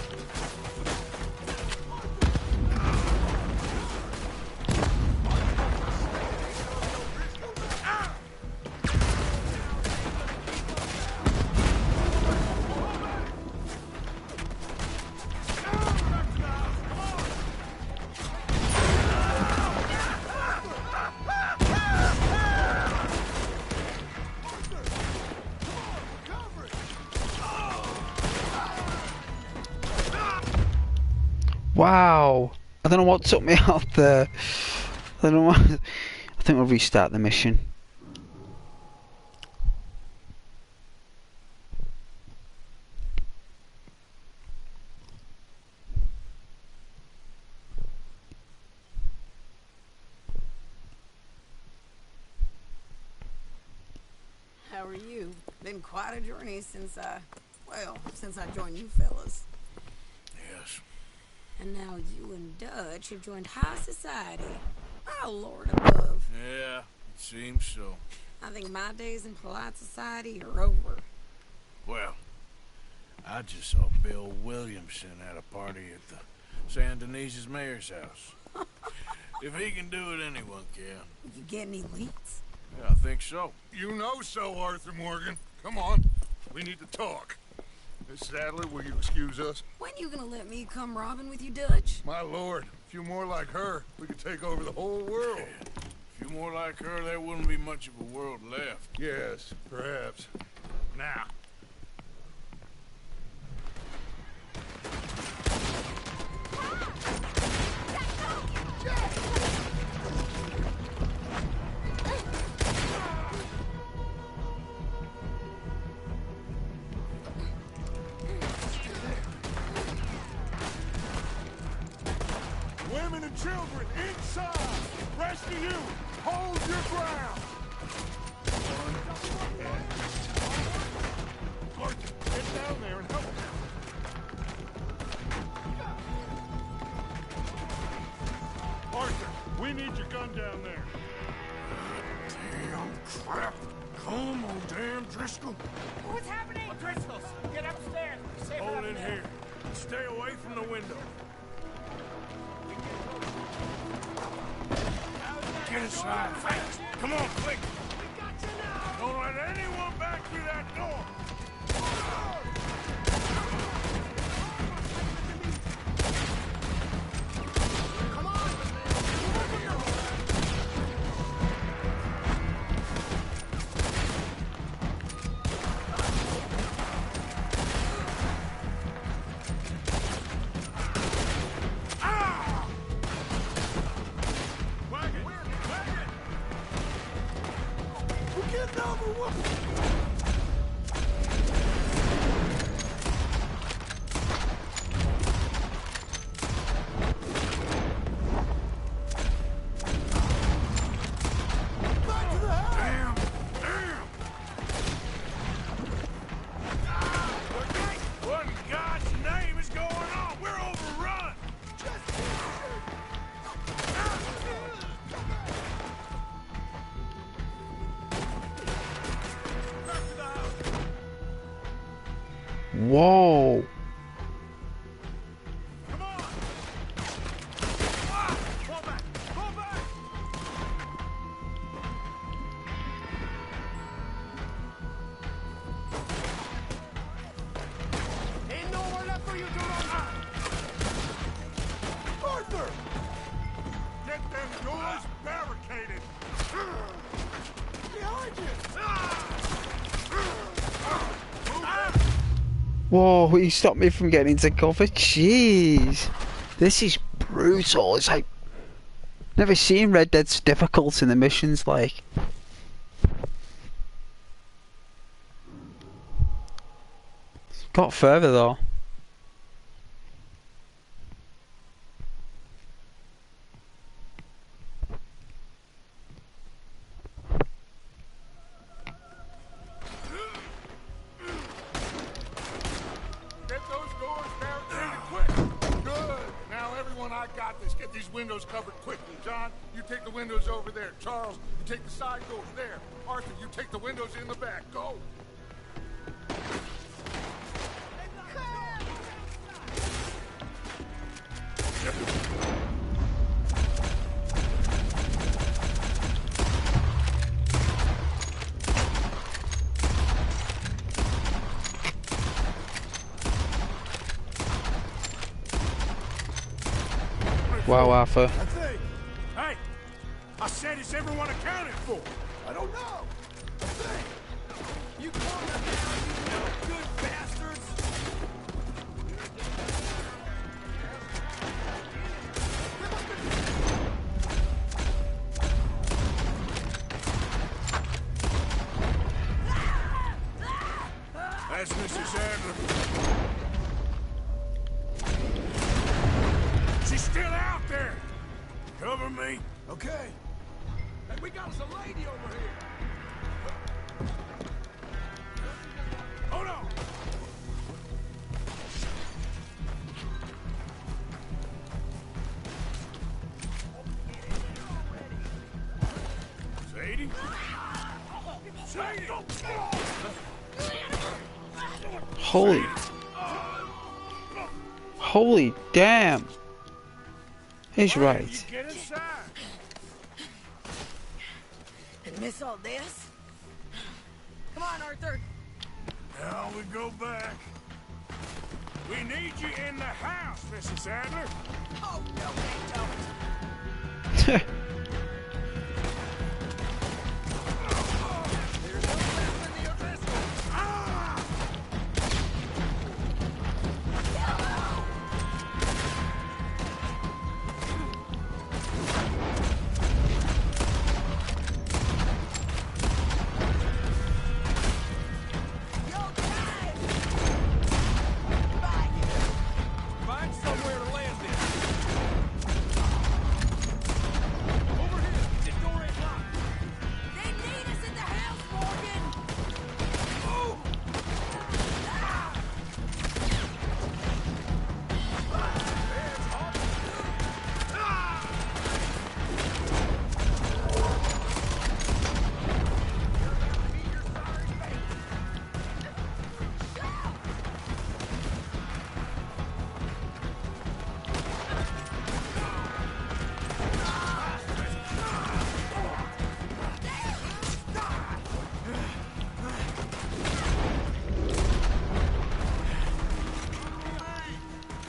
Wow. I don't know what took me out there. I don't know what. I think we'll restart the mission. How are you? Been quite a journey since I joined you fellas. Yes. And now you and Dutch have joined high society. Oh, Lord above. Yeah, it seems so. I think my days in polite society are over. Well, I just saw Bill Williamson at a party at the San Denise's mayor's house. If he can do it, anyone can. You get any leads? Yeah, I think so. You know so, Arthur Morgan. Come on. We need to talk. Miss Sadler, will you excuse us? When you gonna let me come robbing with you, Dutch? My lord, a few more like her, we could take over the whole world. A few more like her, there wouldn't be much of a world left. Yes, perhaps. Now. Women and children, inside! Rest of you, hold your ground! Arthur, get down there and help him. Arthur, we need your gun down there. Damn crap. Come on, damn Driscoll. What's happening? Driscoll's, get upstairs. Hold in here. Stay away from the window. Get inside, fast. Come on, quick. Don't let anyone back through that door. What in God's name is going on? We're overrun. Whoa, he stopped me from getting into cover. Jeez. This is brutal. It's like... Never seen Red Dead's difficult in the missions, like... Got further though. Get those doors barricaded quick. Good. Now, everyone, I got this. Get these windows covered quickly. John, you take the windows over there. Charles, you take the side doors there. Arthur, you take the windows in the back. Go. Wow, Arthur. Hey, I said, is everyone accounted for? I don't know. You calm down, you good bastards. That's Mrs. Adler. She's still out there. Cover me. Okay. Hey, we got us a lady over here. Hold on. Sadie? Sadie! Holy damn. He's right. Get inside. And miss all this? Come on, Arthur. Now we go back. We need you in the house, Mrs. Adler. Oh, no, they don't. Find somewhere to land this. Over here. This door ain't locked. They need us in the house, Morgan. Move!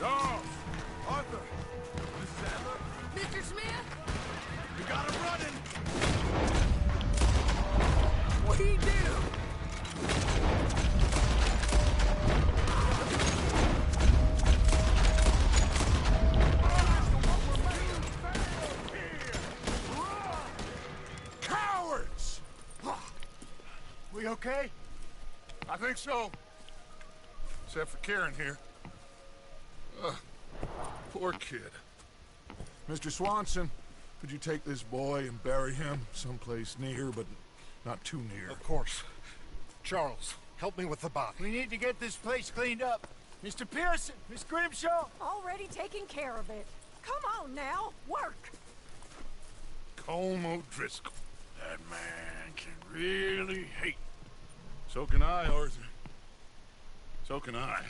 Charles! Arthur! Mrs. Adler? Mr. Smith? We got him running! What do you do? Cowards! We okay? I think so. Except for Karen here. Poor kid. Mr. Swanson, could you take this boy and bury him someplace near, but not too near? Of course. Charles, help me with the body. We need to get this place cleaned up. Mr. Pearson, Miss Grimshaw. Already taking care of it. Come on now, work. Colm O'Driscoll. That man can really hate. So can I, Arthur. So can I.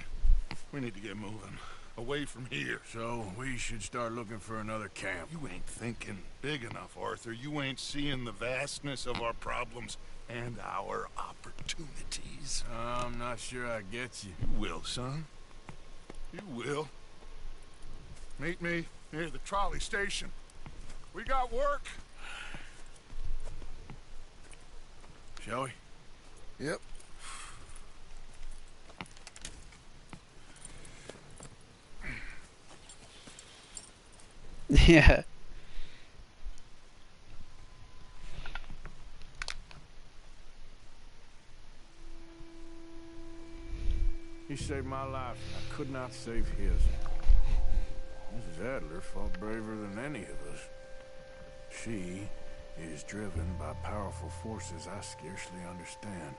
We need to get moving. Away from here. So we should start looking for another camp. You ain't thinking big enough, Arthur. You ain't seeing the vastness of our problems and our opportunities. I'm not sure I get you. You will, son. You will. Meet me near the trolley station. We got work. Shall we? Yep. Yeah. He saved my life, and I could not save his. Mrs. Adler fought braver than any of us. She is driven by powerful forces I scarcely understand.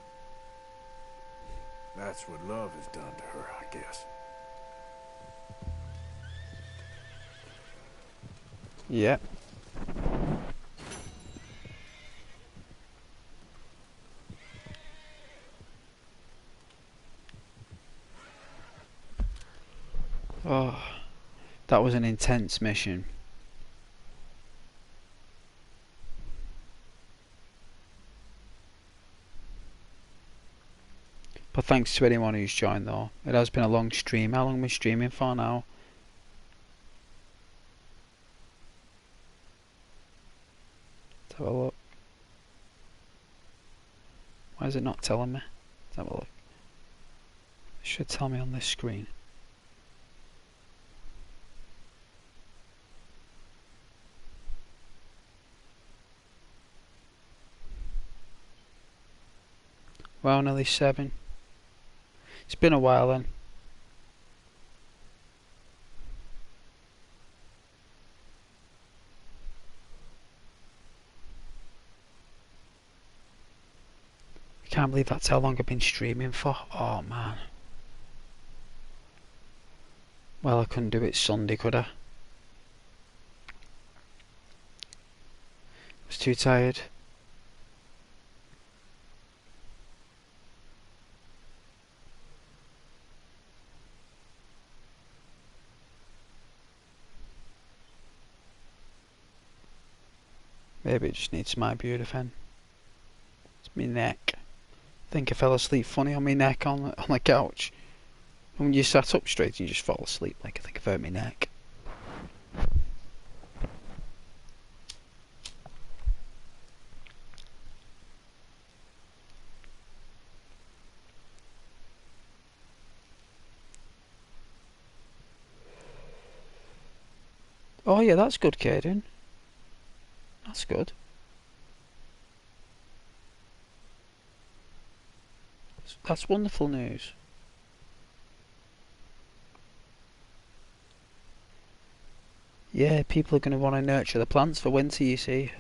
That's what love has done to her, I guess. Yeah. Oh, that was an intense mission. But thanks to anyone who's joined though. It has been a long stream. How long are we streaming for now? Let's have a look. Why is it not telling me? Let's have a look. It should tell me on this screen. Well, nearly 7. It's been a while then. I can't believe that's how long I've been streaming for. Oh man. Well, I couldn't do it Sunday, could I? I was too tired. Maybe it just needs my Beautifan. It's my neck. I think I fell asleep funny on my neck on the couch. And when you sat up straight you just fall asleep. Like I think I've hurt my neck. Oh yeah, that's good, Caden. That's good. That's wonderful news. Yeah, people are going to want to nurture the plants for winter, you see.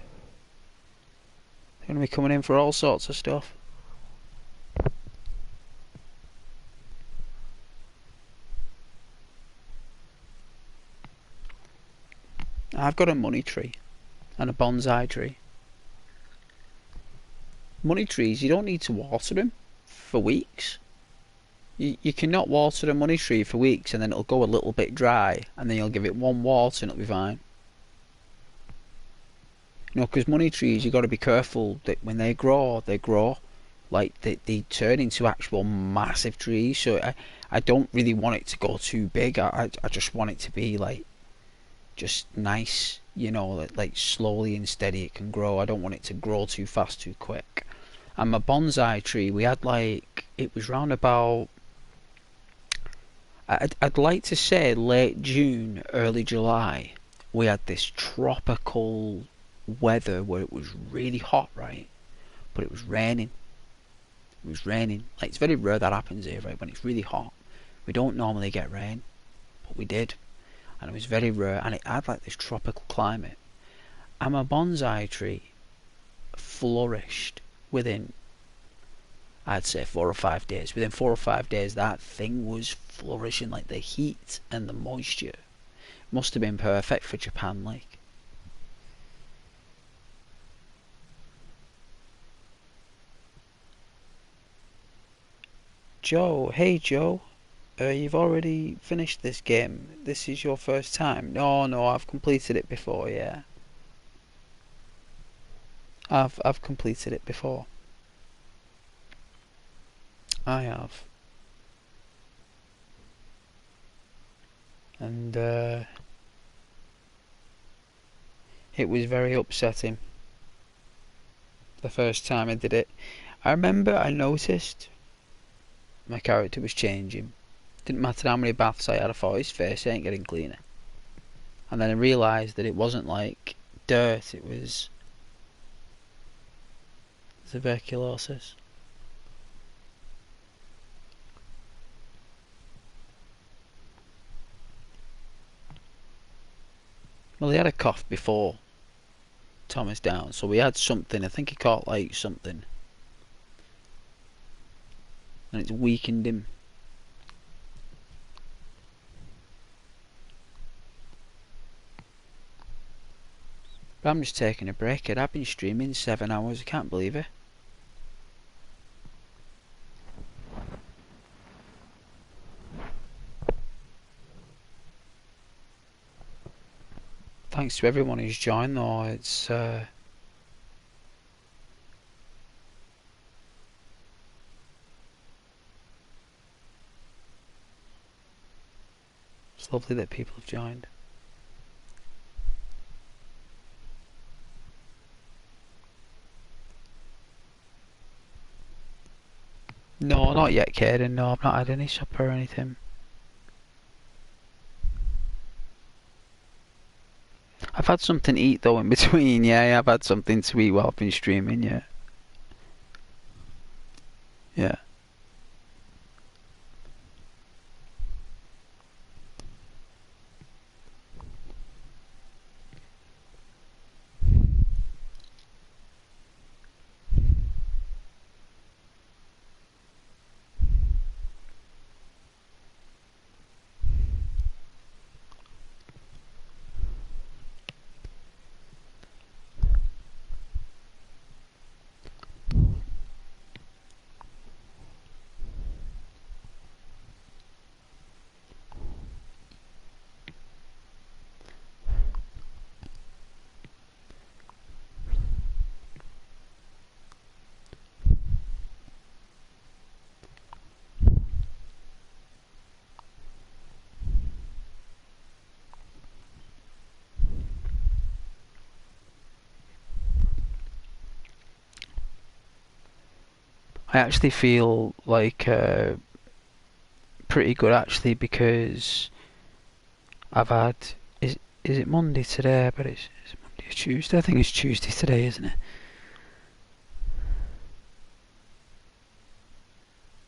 They're going to be coming in for all sorts of stuff. I've got a money tree and a bonsai tree. Money trees, you don't need to water them for weeks. You cannot water a money tree for weeks and then it'll go a little bit dry and then you'll give it one water and it'll be fine. You know, because money trees, you've got to be careful that when they grow like they turn into actual massive trees. So I don't really want it to go too big. I just want it to be like just nice, you know, like slowly and steady it can grow. I don't want it to grow too fast too quick. And my bonsai tree, we had like, it was round about, I'd like to say late June, early July, we had this tropical weather where it was really hot, right? But it was raining. It was raining. Like, it's very rare that happens here, right? When it's really hot. We don't normally get rain, but we did. And it was very rare, and it had like this tropical climate. And my bonsai tree flourished within, I'd say 4 or 5 days. Within 4 or 5 days, that thing was flourishing. Like the heat and the moisture must have been perfect for Japan, like. Joe, hey Joe, you've already finished this game. This is your first time. No, I've completed it before. Yeah, I've completed it before. I have. And it was very upsetting the first time I did it. I remember I noticed my character was changing. Didn't matter how many baths I had, I thought his face ain't getting cleaner. And then I realised that it wasn't like dirt, it was tuberculosis. Well, he had a cough before Thomas down, so we had something. I think he caught like something, and it's weakened him. But I'm just taking a break. I've been streaming 7 hours. I can't believe it. Thanks to everyone who's joined though. It's lovely that people have joined. No, not yet, Kaden. No, I've not had any supper or anything. I've had something to eat though in between. Yeah, I've had something to eat while I've been streaming. Yeah. Yeah. I actually feel like pretty good actually, because I've had is it Monday today? But it's Monday or Tuesday. I think it's Tuesday today, isn't it?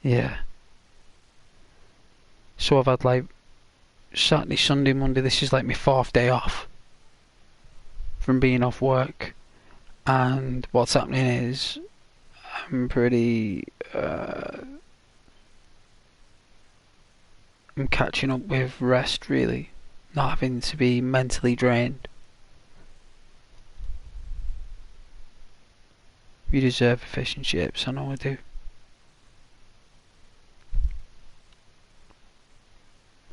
Yeah. So I've had like Saturday, Sunday, Monday. This is like my 4th day off from being off work, and what's happening is I'm pretty. I'm catching up with rest, really, not having to be mentally drained. You deserve a fish and chips, I know I do.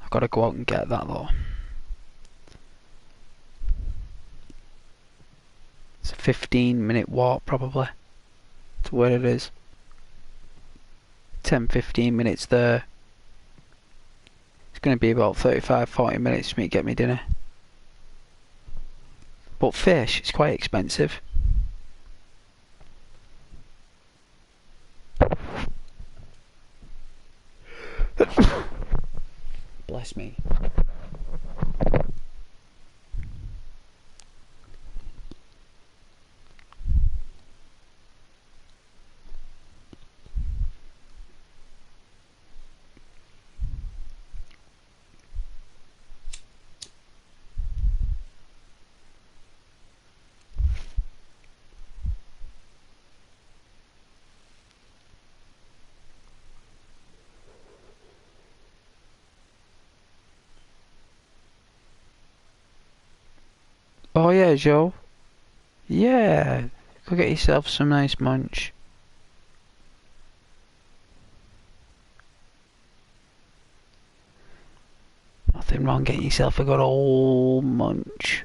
I've got to go out and get that though. It's a 15-minute walk probably to where it is. 10-15 minutes there. It's going to be about 35-40 minutes for me to get me dinner. But fish, it's quite expensive. Bless me. Oh yeah, Joe. Yeah, go get yourself some nice munch. Nothing wrong getting yourself a good old munch.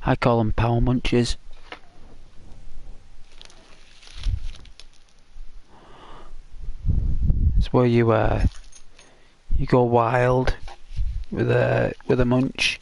I call them power munches. It's where you You go wild with a munch.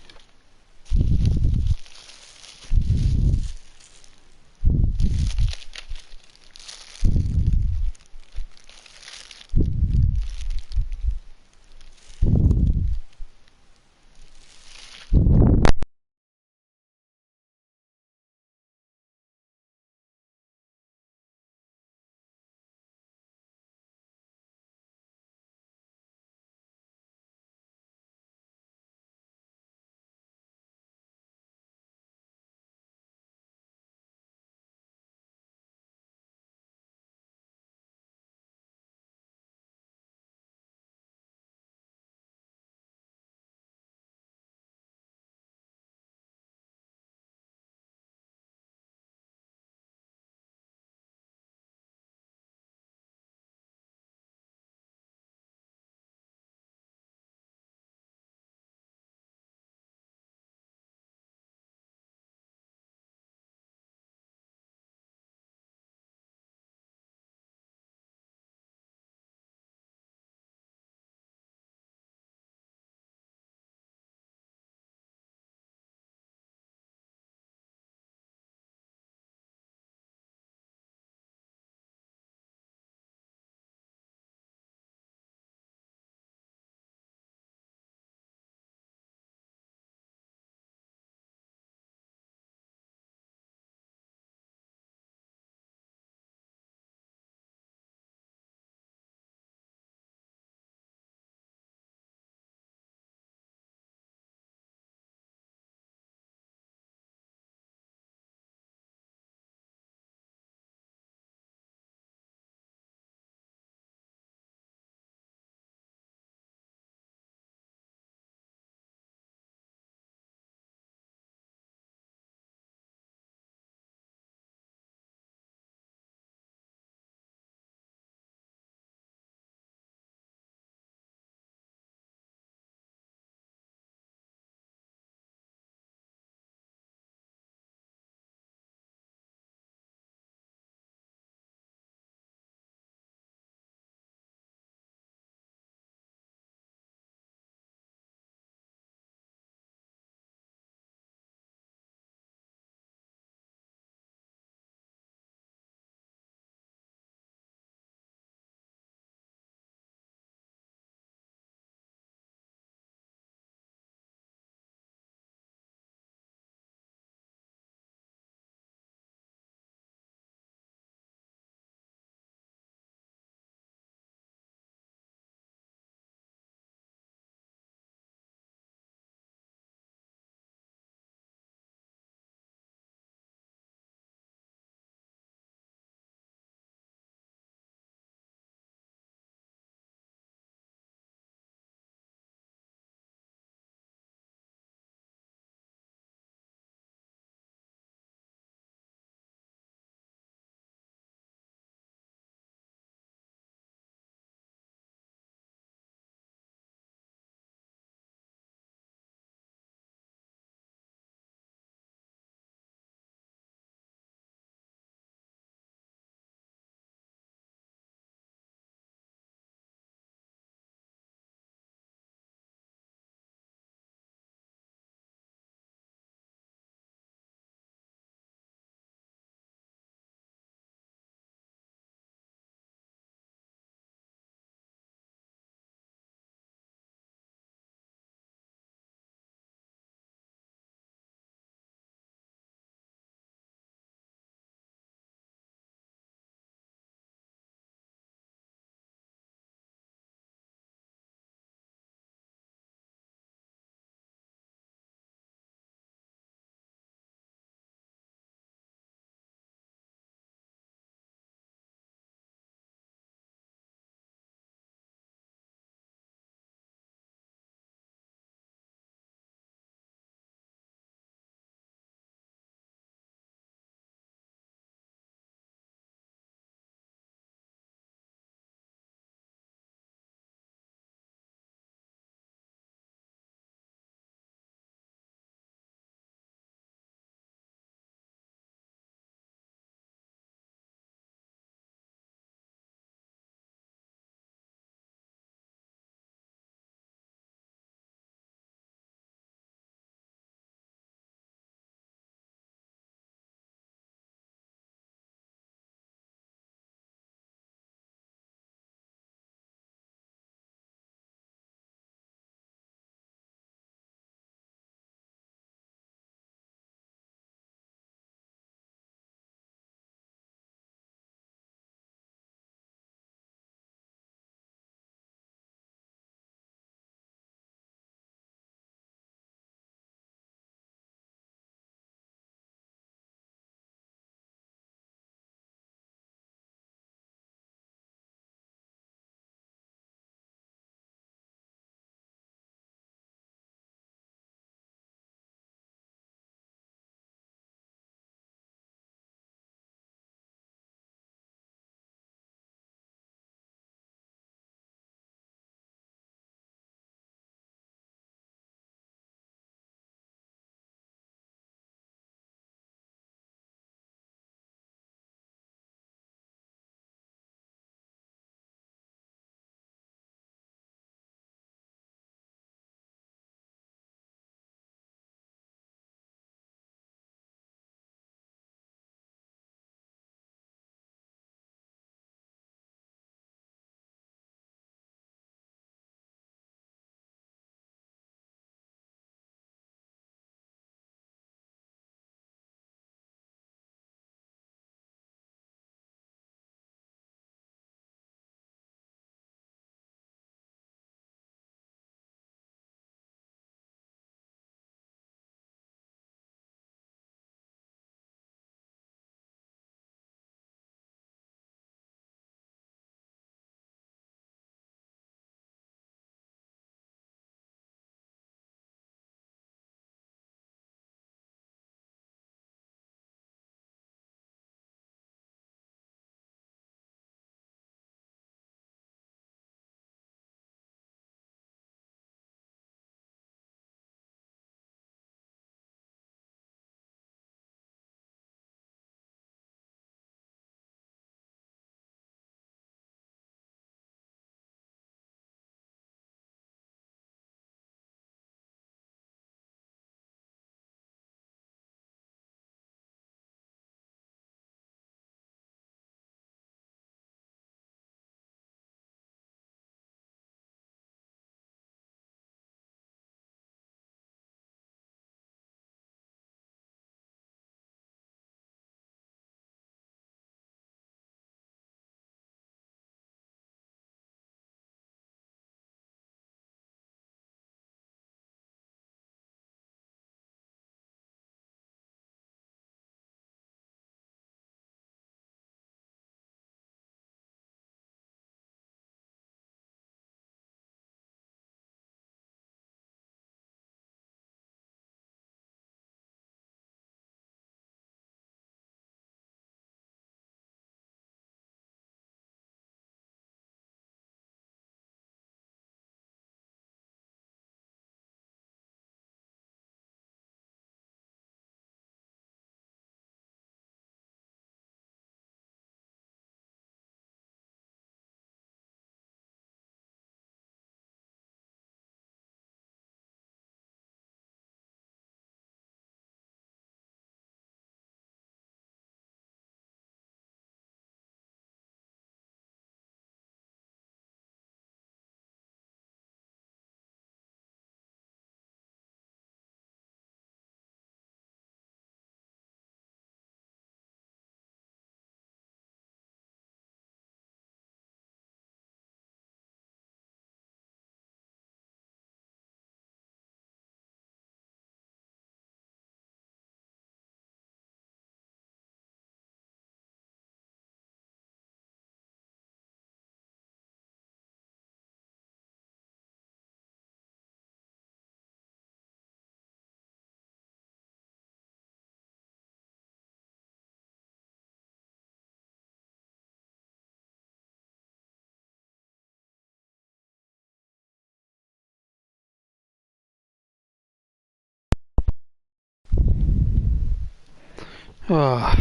Oh.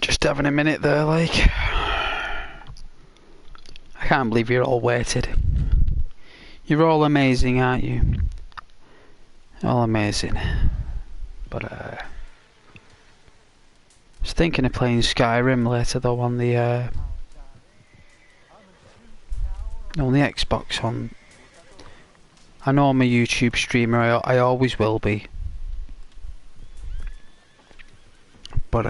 Just having a minute there, like. I can't believe you're all waited. You're all amazing, aren't you? All amazing. But, I was thinking of playing Skyrim later though on the Xbox on. I know I'm a YouTube streamer, I always will be. But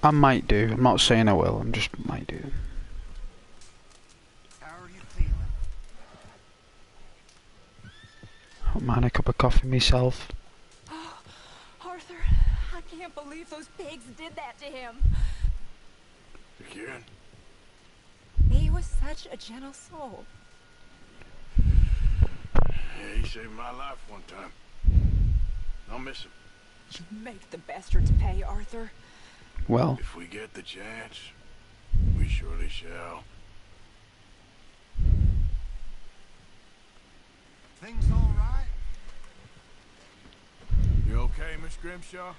I might do. I'm not saying I will, I'm just might do. How are you feeling? I don't mind a cup of coffee myself. Arthur, I can't believe those pigs did that to him. Kieran? He was such a gentle soul. Yeah, he saved my life one time. I'll miss him. You make the bastards pay, Arthur. Well. If we get the chance, we surely shall. Things all right? You okay, Miss Grimshaw?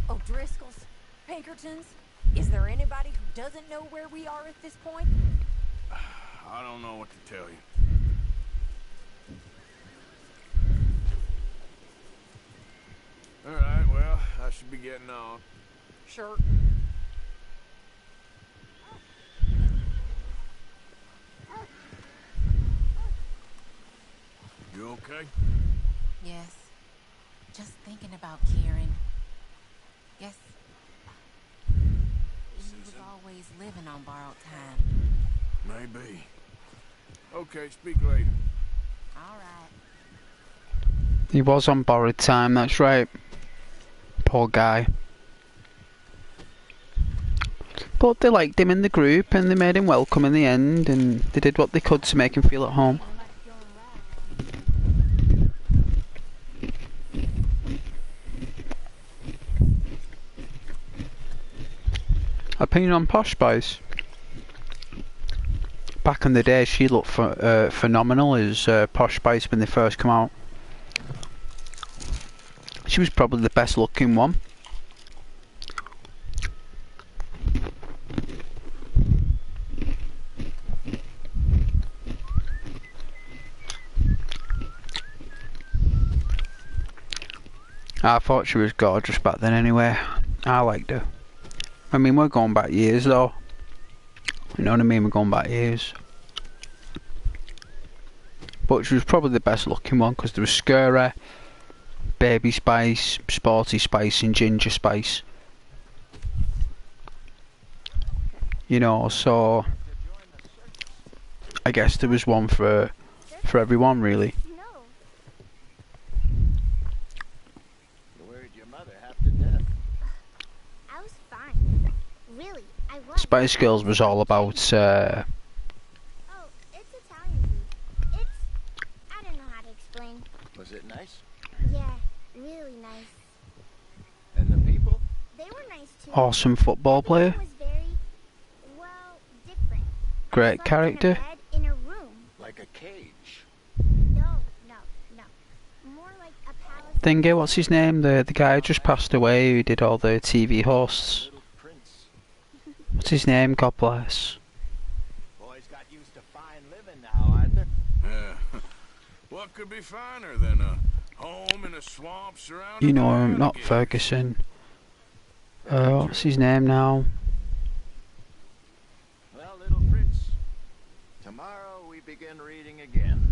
O'Driscoll's, Pinkertons. Is there anybody who doesn't know where we are at this point? I don't know what to tell you. Alright, well, I should be getting on. Sure. You okay? Yes. Just thinking about Kieran. Guess he was always living on borrowed time. Maybe. Okay, speak later. Alright. He was on borrowed time, that's right. Poor guy. But they liked him in the group and they made him welcome in the end and they did what they could to make him feel at home. Opinion on Posh Spice? Back in the day she looked phenomenal as Posh Spice when they first come out. She was probably the best looking one. I thought she was gorgeous back then anyway. I liked her. I mean, we're going back years though. You know what I mean? We're going back years. But she was probably the best looking one because there was Scurry, Baby Spice, Sporty Spice and Ginger Spice. You know, so I guess there was one for everyone really. Worried your mother half to death. I was fine. Really, I was. Spice Girls was all about Oh, it's Italian food. I don't know how to explain. Was it nice? Yeah, really nice. And the people? They were nice too. awesome football player. It was very, well, different. Great character. In a room. Like a cage. No. More like a palace. Thingy, what's his name? The guy who just passed away who did all the TV hosts. What's his name? God bless. Boys got used to fine living now, Arthur. Yeah. What could be finer than a home in a swamp surrounded You know by him, not alligators? Ferguson. What's his name now? Well, little prince, tomorrow we begin reading again.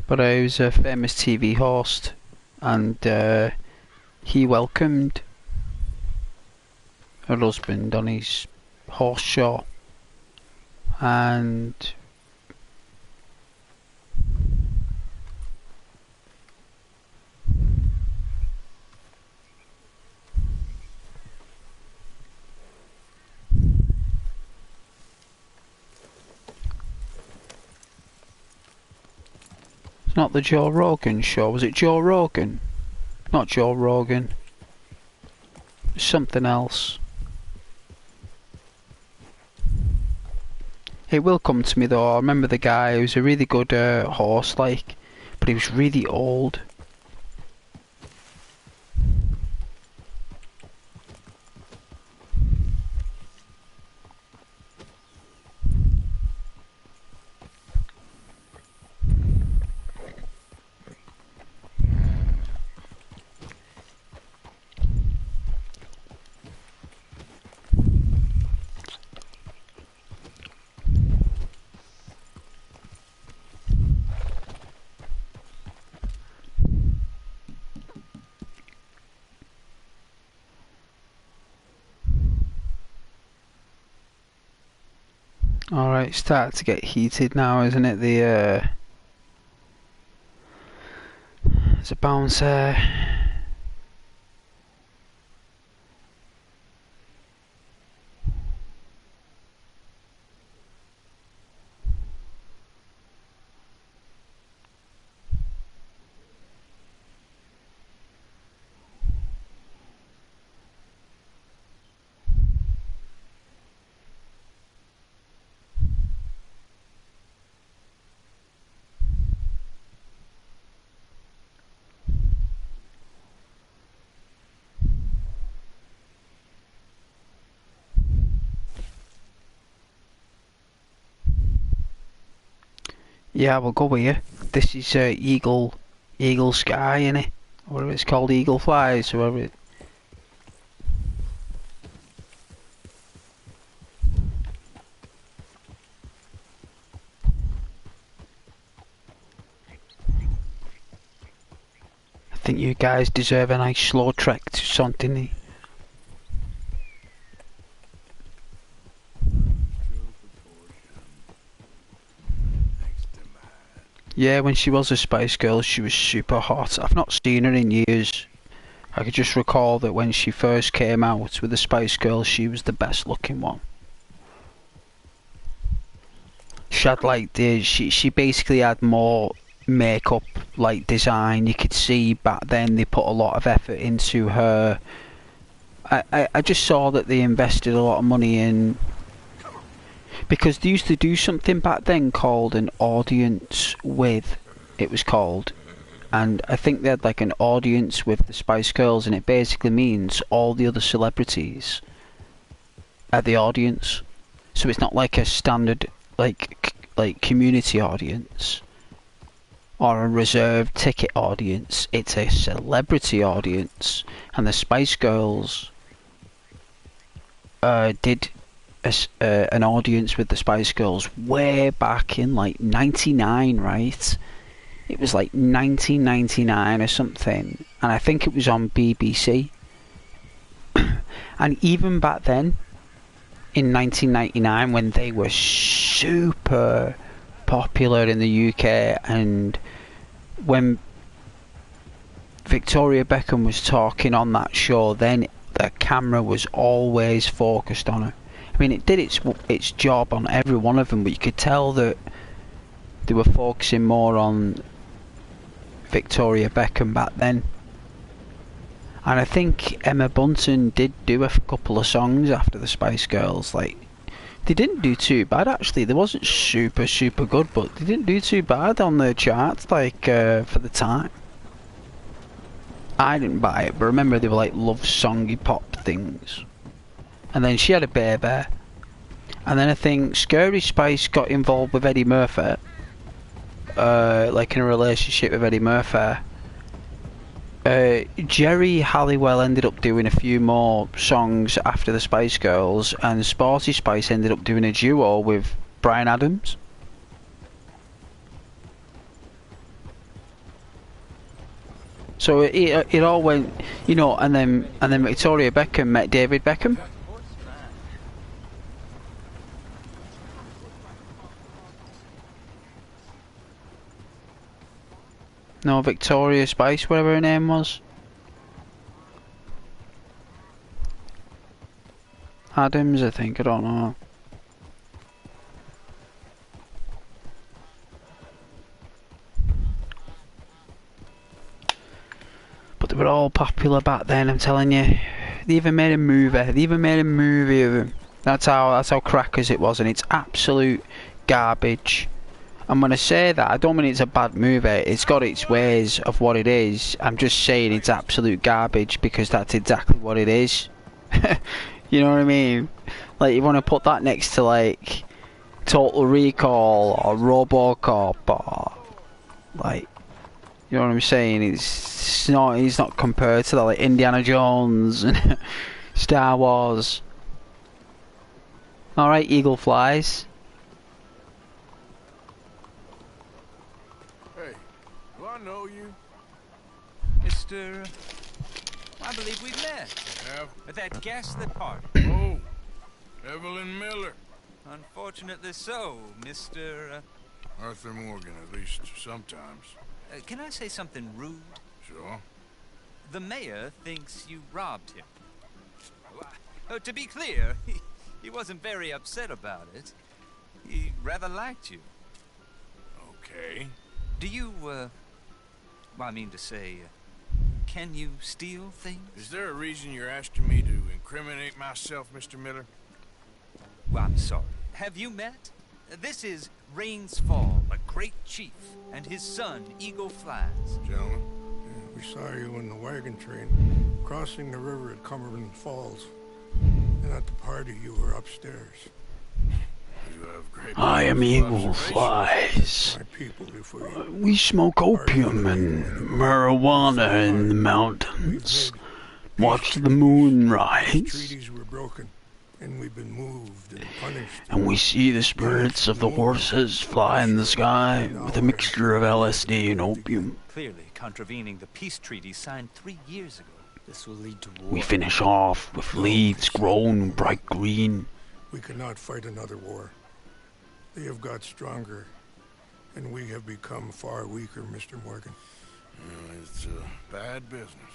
But he was a famous TV host, and he welcomed her husband on his horse show, and Not the Joe Rogan show. Was it Joe Rogan? Not Joe Rogan. Something else. It will come to me though. I remember the guy who was a really good horse, like, but he was really old. Alright, it's starting to get heated now, isn't it? There's a bouncer. Yeah, we'll go here. This is Eagle Sky, innit? Whatever it's called, Eagle Flies, whatever it. I think you guys deserve a nice slow trek to something. Yeah, when she was a Spice Girl, she was super hot. I've not seen her in years. I could just recall that when she first came out with the Spice Girls, she was the best looking one. She had like she basically had more makeup like design. You could see back then they put a lot of effort into her. I just saw that they invested a lot of money in, because they used to do something back then called an audience with, it was called, and I think they had like an audience with the Spice Girls, and it basically means all the other celebrities are the audience. So it's not like a standard like community audience or a reserved ticket audience. It's a celebrity audience, and the Spice Girls did an audience with the Spice Girls way back in like '99, right? It was like 1999 or something, and I think it was on BBC. And even back then, in 1999, when they were super popular in the UK, and when Victoria Beckham was talking on that show, then the camera was always focused on her. I mean, it did its job on every one of them, but you could tell that they were focusing more on Victoria Beckham back then. And I think Emma Bunton did do a couple of songs after the Spice Girls. Like, they didn't do too bad actually. They wasn't super good, but they didn't do too bad on the charts, like for the time. I didn't buy it, but remember they were like love songy pop things. And then she had a baby, and then I think Scary Spice got involved with Eddie Murphy, like in a relationship with Eddie Murphy. Jerry Halliwell ended up doing a few more songs after the Spice Girls, and Sporty Spice ended up doing a duo with Bryan Adams. So it all went, you know, and then Victoria Beckham met David Beckham. No, Victoria Spice, whatever her name was. Adams, I think, I don't know. all popular back then, I'm telling you. They even made a movie. They even made a movie of him. That's how crackers it was, and it's absolute garbage. And when I say that, I don't mean it's a bad movie. It's got its ways of what it is. I'm just saying it's absolute garbage because that's exactly what it is. You know what I mean? Like, you want to put that next to, like, Total Recall or RoboCop or, like, you know what I'm saying? It's not compared to that, like Indiana Jones and Star Wars. Alright, Eagle flies. Hey, do I know you? Mr. I believe we've met. Have? At that ghastly party. Oh, Evelyn Miller. Unfortunately so, Mr. Arthur Morgan, at least sometimes. Can I say something rude? Sure. The mayor thinks you robbed him. To be clear, he wasn't very upset about it. He rather liked you. Okay. Do you, well, I mean to say, can you steal things? Is there a reason you're asking me to incriminate myself, Mr. Miller? Well, I'm sorry. Have you met? This is Rains Fall, a great chief, and his son, Eagle Flies. Gentlemen, we saw you in the wagon train, crossing the river at Cumberland Falls. And at the party, you were upstairs. You have great I am Eagle Flies. My people before you. We smoke opium and marijuana in the mountains. Watch the moon rise. Treaties were broken, and we've been moved and punished. And we see the spirits of the horses fly in the sky with a mixture of LSD and opium. Clearly contravening the peace treaty signed 3 years ago. This will lead to war. We finish off with leaves grown bright green. We cannot fight another war. They have got stronger, and we have become far weaker, Mr. Morgan. It's bad business.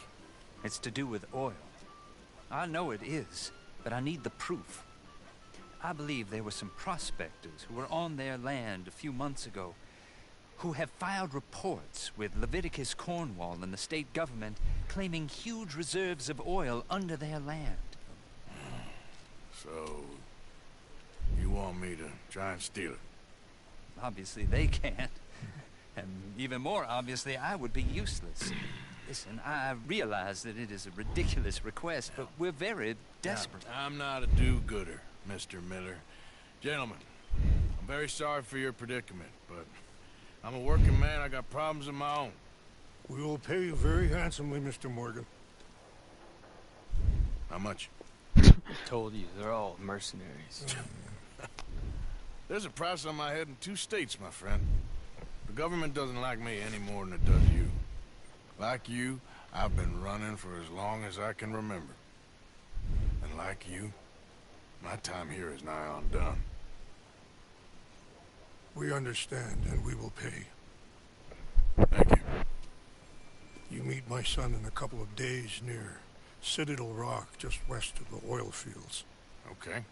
It's to do with oil. I know it is, but I need the proof. I believe there were some prospectors who were on their land a few months ago who have filed reports with Leviticus Cornwall and the state government claiming huge reserves of oil under their land. So, you want me to try and steal it? Obviously they can't. And even more obviously, I would be useless. Listen, I realize that it is a ridiculous request, but we're very desperate. Now, I'm not a do-gooder, Mr. Miller. Gentlemen, I'm very sorry for your predicament, but I'm a working man. I got problems of my own. We will pay you very handsomely, Mr. Morgan. How much? I told you, they're all mercenaries. There's a price on my head in 2 states, my friend. The government doesn't like me any more than it does you. Like you, I've been running for as long as I can remember. And like you, my time here is nigh on done. We understand, and we will pay. Thank you. You meet my son in a couple of days near Citadel Rock, just west of the oil fields. Okay.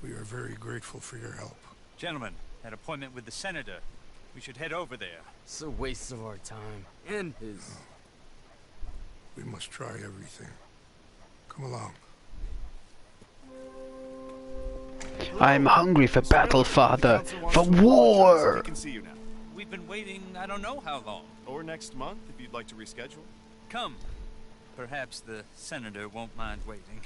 We are very grateful for your help. Gentlemen, an appointment with the senator. We should head over there. It's a waste of our time. And his. We must try everything. Come along. I'm hungry for battle, Father. For war! We can see you now. We've been waiting I don't know how long. Or next month, if you'd like to reschedule. Come. Perhaps the senator won't mind waiting.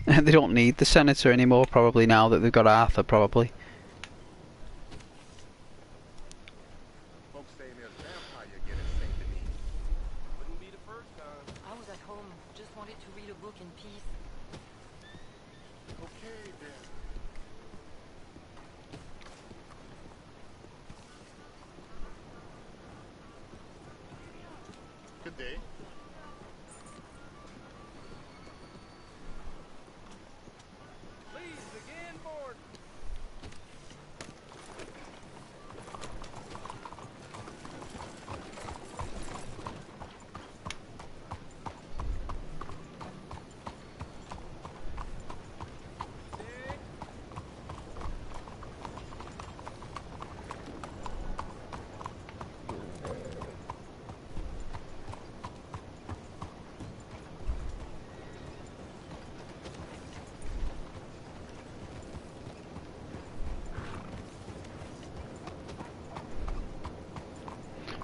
They don't need the senator anymore, probably, now that they've got Arthur, probably. Folks say near the vampire you get a Saint Denis. Wouldn't be the first time. I was at home, just wanted to read a book in peace. Okay, then. Good day. Please begin board.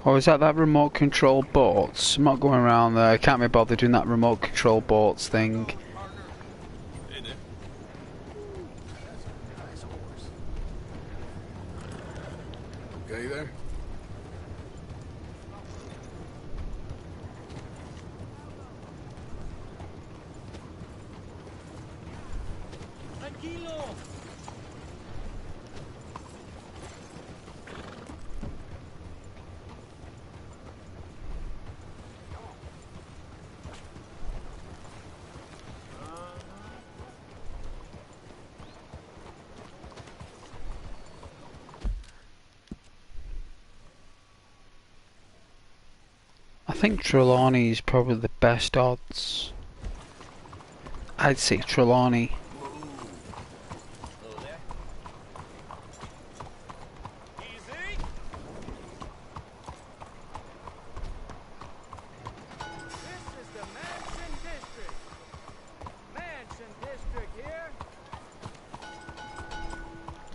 Or is that remote control boats? I'm not going around there. I can't be bothered doing that remote control boats thing. Okay there? Tranquilo. I think Trelawney is probably the best odds. I'd say Trelawney.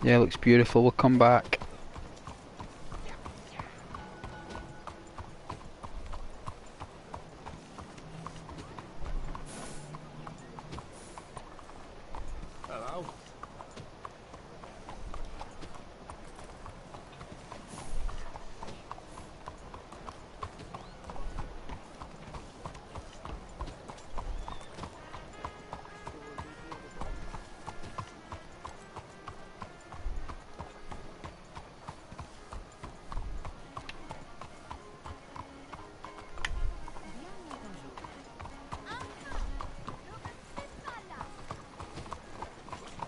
Yeah, looks beautiful. We'll come back. Hello.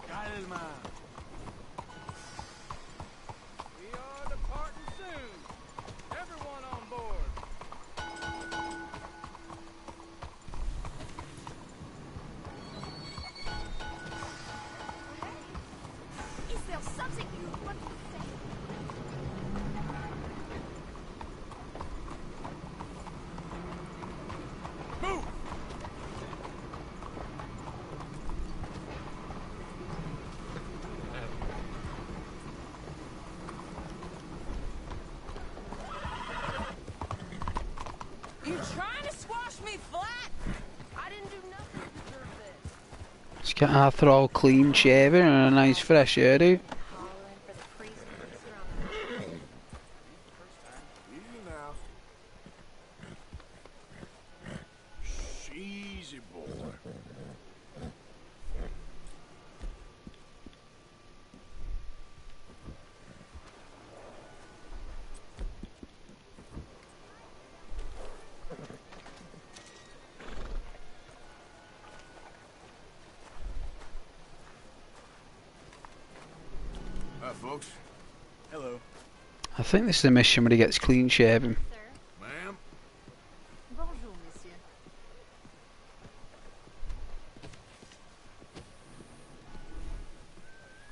Calma. We are departing soon. Everyone on board. Is there something you want to say? Move! You trying to squash me flat? I didn't do nothing to deserve this. Let's get Arthur all clean shaven and a nice fresh hairdo. Easy now. Easy, boy. Hi, folks. Hello. I think this is a mission where he gets clean shaven. Ma'am? Bonjour, monsieur.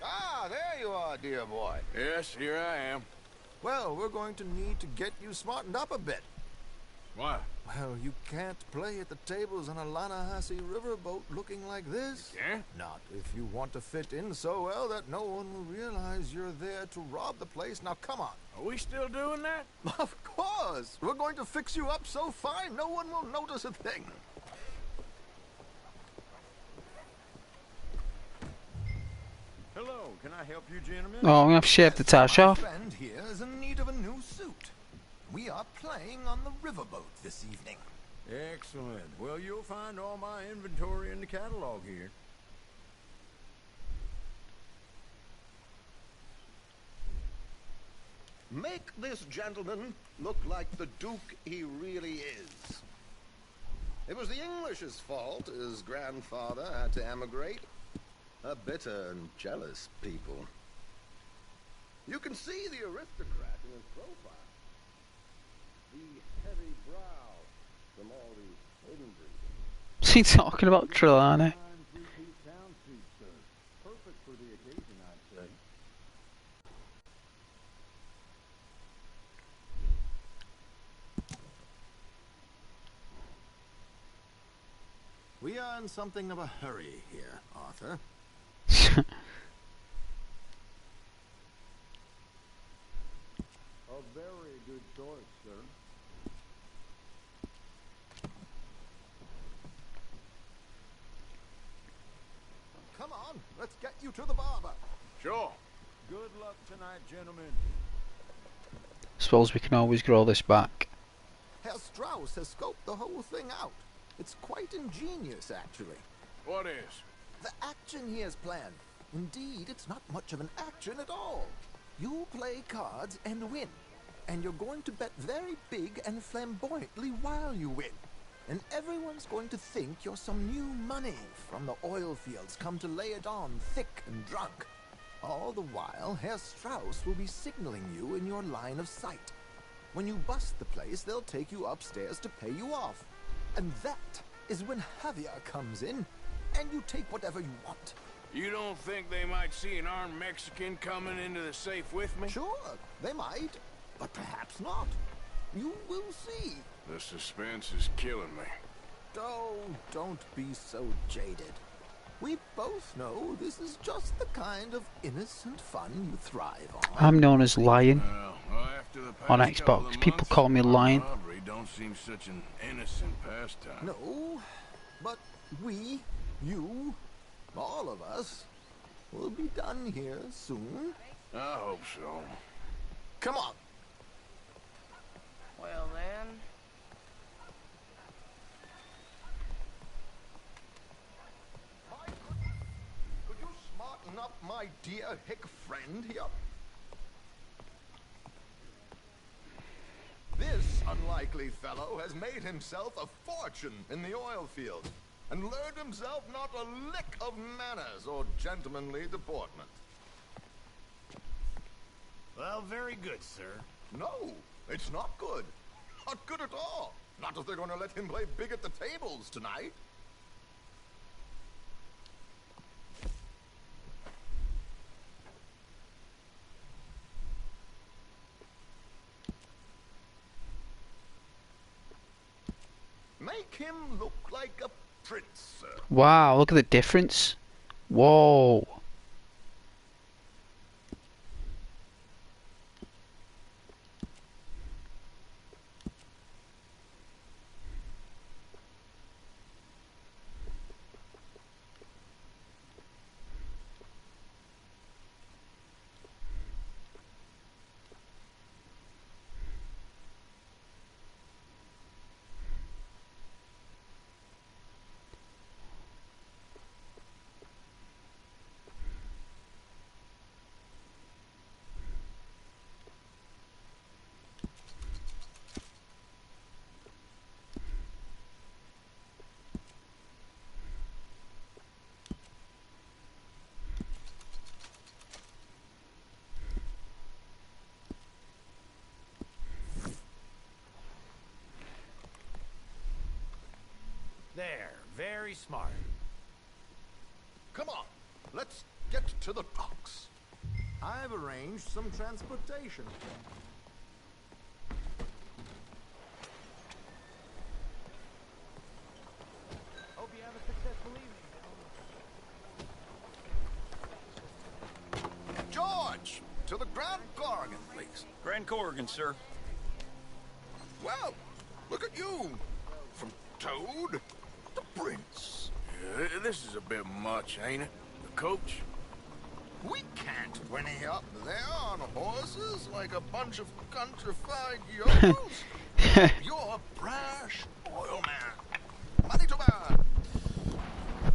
Ah, there you are, dear boy. Yes, here I am. Well, we're going to need to get you smartened up a bit. Why? Well, you can't play at the tables on a Lannahechee riverboat looking like this. You can't? Not if you want to fit in so well that no one will realize you're there to rob the place. Now, come on. Are we still doing that? Of course. We're going to fix you up so fine no one will notice a thing. Hello, can I help you, gentlemen? Oh, I'm going to have to shave the tash off. My friend here is in need of a new suit. We are playing on the riverboat this evening. Excellent. Well, you'll find all my inventory in the catalog here. Make this gentleman look like the Duke he really is. It was the English's fault his grandfather had to emigrate. A bitter and jealous people. You can see the aristocrat in his profile. The heavy brow from all the inbreeding. Is he talking about Trelawney? Perfect for the occasion, I'd say. We are in something of a hurry here, Arthur. A very good choice, sir. Come on, let's get you to the barber. Sure. Good luck tonight, gentlemen. Suppose we can always grow this back. Herr Strauss has scoped the whole thing out. It's quite ingenious, actually. What is? The action he has planned. Indeed, it's not much of an action at all. You play cards and win. And you're going to bet very big and flamboyantly while you win. And everyone's going to think you're some new money from the oil fields come to lay it on thick and drunk. All the while, Herr Strauss will be signaling you in your line of sight. When you bust the place, they'll take you upstairs to pay you off. And that is when Javier comes in, and you take whatever you want. You don't think they might see an armed Mexican coming into the safe with me? Sure, they might, but perhaps not. You will see. The suspense is killing me. Oh, don't be so jaded. We both know this is just the kind of innocent fun you thrive on. I'm known as Lion after the on past couple Xbox. of People months, call me Lion. robbery don't seem such an innocent pastime. No, but we, you, all of us, will be done here soon. I hope so. Come on. Well then. Could you smarten up my dear hick friend here? This unlikely fellow has made himself a fortune in the oil fields and learned himself not a lick of manners or gentlemanly deportment. Well, very good, sir. No, it's not good. Not good at all. Not if they're going to let him play big at the tables tonight. Make him look like a prince, sir. Wow, look at the difference. Whoa. There, very smart. Come on, let's get to the docks. I've arranged some transportation. Hope you have a successful evening. George, to the Grand Corrigan, please. Grand Corrigan, sir. Well, look at you. From Toad to Prince. This is a bit much, ain't it? The coach? We can't whinny up there on horses like a bunch of countrified yokels. You're a brash oil man. Money to burn.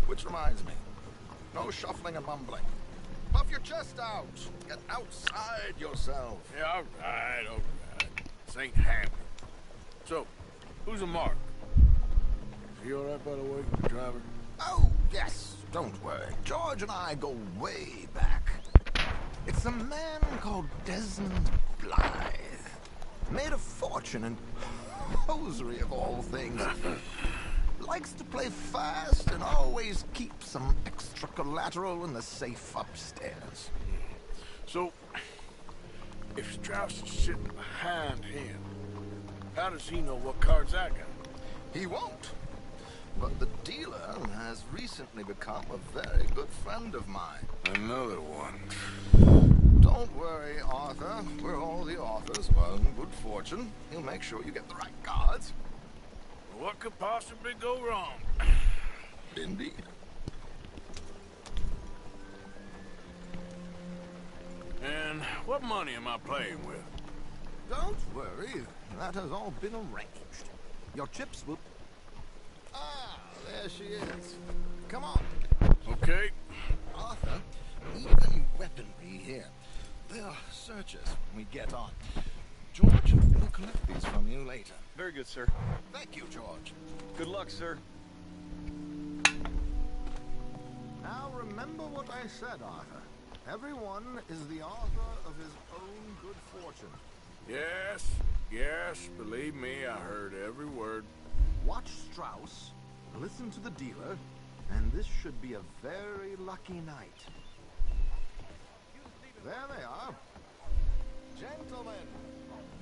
Which reminds me, no shuffling and mumbling. Puff your chest out. Get outside yourself. Yeah, all right. This ain't happening. So, who's a mark? Is he all right, by the way, the driver? Oh, yes. Don't worry. George and I go way back. It's a man called Desmond Blythe. Made a fortune in hosiery of all things. Likes to play fast and always keep some extra collateral in the safe upstairs. So, if Strauss is sitting behind him, how does he know what cards I got? He won't. But the dealer has recently become a very good friend of mine. Another one. Don't worry, Arthur. We're all the authors of our own good fortune. He'll make sure you get the right cards. What could possibly go wrong? Indeed. And what money am I playing with? Don't worry. That has all been arranged. Your chips will... Ah, there she is. Come on. Okay. Arthur, even any weaponry here. They'll search us when we get on. George, we'll collect these from you later. Very good, sir. Thank you, George. Good luck, sir. Now remember what I said, Arthur. Everyone is the author of his own good fortune. Yes, believe me, I heard every word. Watch Strauss, listen to the dealer, and this should be a very lucky night. There they are. Gentlemen,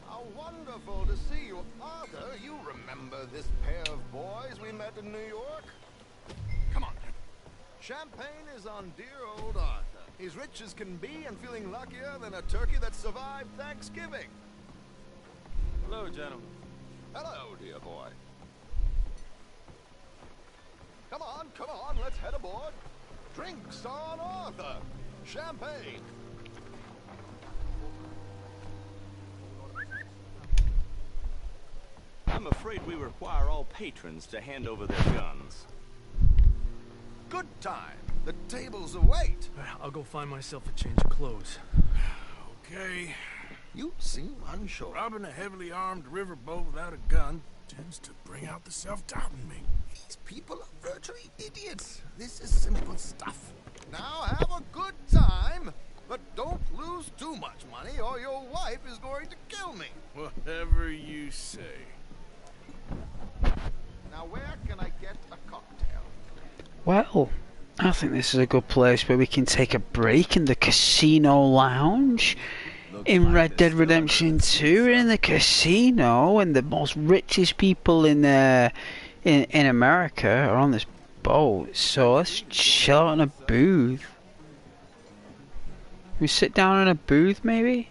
how wonderful to see you. Arthur, you remember this pair of boys we met in New York? Come on. Champagne is on dear old Arthur. He's rich as can be and feeling luckier than a turkey that survived Thanksgiving. Hello, gentlemen. Hello, dear boy. Come on, let's head aboard. Drinks on Arthur. Champagne. I'm afraid we require all patrons to hand over their guns. Good time. The tables await. I'll go find myself a change of clothes. Okay. You seem unsure. Robbing a heavily armed riverboat without a gun tends to bring out the self-doubt in me. These people are virtually idiots. This is simple stuff. Now have a good time, but don't lose too much money or your wife is going to kill me. Whatever you say. Now where can I get a cocktail? Well, I think this is a good place where we can take a break in the casino lounge. In Red Dead Redemption 2, we're in the casino, and the most richest people in America are on this boat. So let's chill out in a booth. We sit down in a booth, maybe.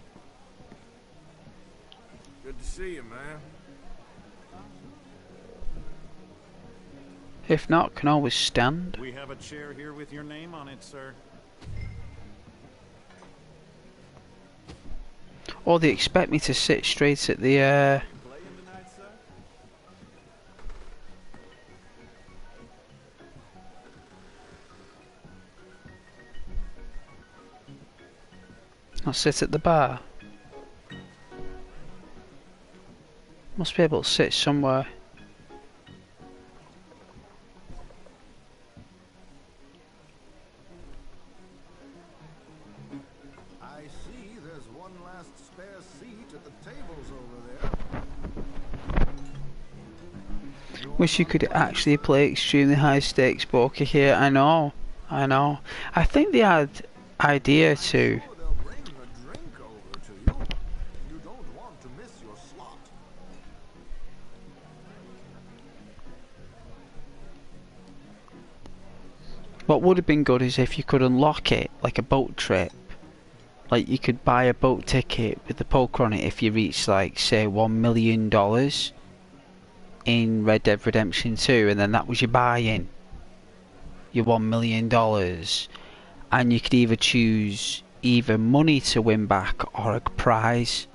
Good to see you, man. If not, can always stand. We have a chair here with your name on it, sir. Or they expect me to sit straight at the I'll sit at the bar. Must be able to sit somewhere. I see there's one last spare seat at the tables over there. Wish you could actually play extremely high stakes poker here. I know. I think they had idea to. What would have been good is if you could unlock it like a boat trip. Like you could buy a boat ticket with the poker on it if you reach like say $1 million in Red Dead Redemption 2, and then that was your buy-in. Your $1 million, and you could either choose either money to win back or a prize.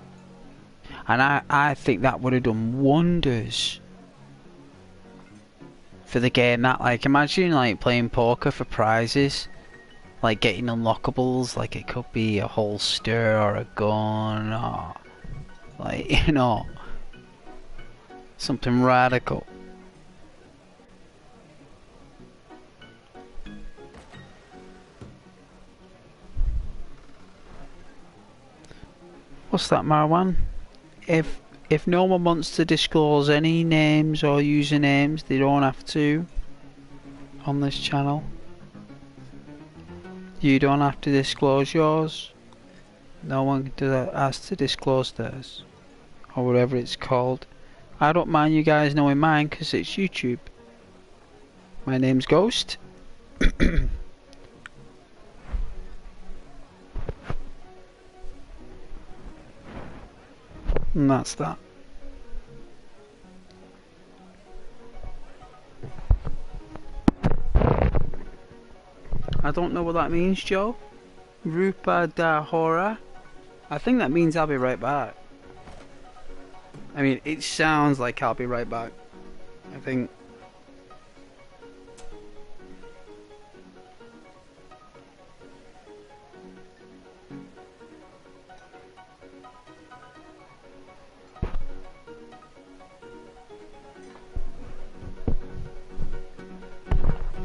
And I think that would have done wonders for the game. That, like, imagine like playing poker for prizes, like getting unlockables, like it could be a holster or a gun or like, you know, something radical. What's that, Marwan? If no one wants to disclose any names or usernames, they don't have to on this channel. You don't have to disclose yours. No one has to disclose theirs, or whatever it's called. I don't mind you guys knowing mine because it's YouTube. My name's Ghost. And that's that. I don't know what that means, Joe. Rupa da Hora. I think that means I'll be right back. I mean, it sounds like I'll be right back. I think.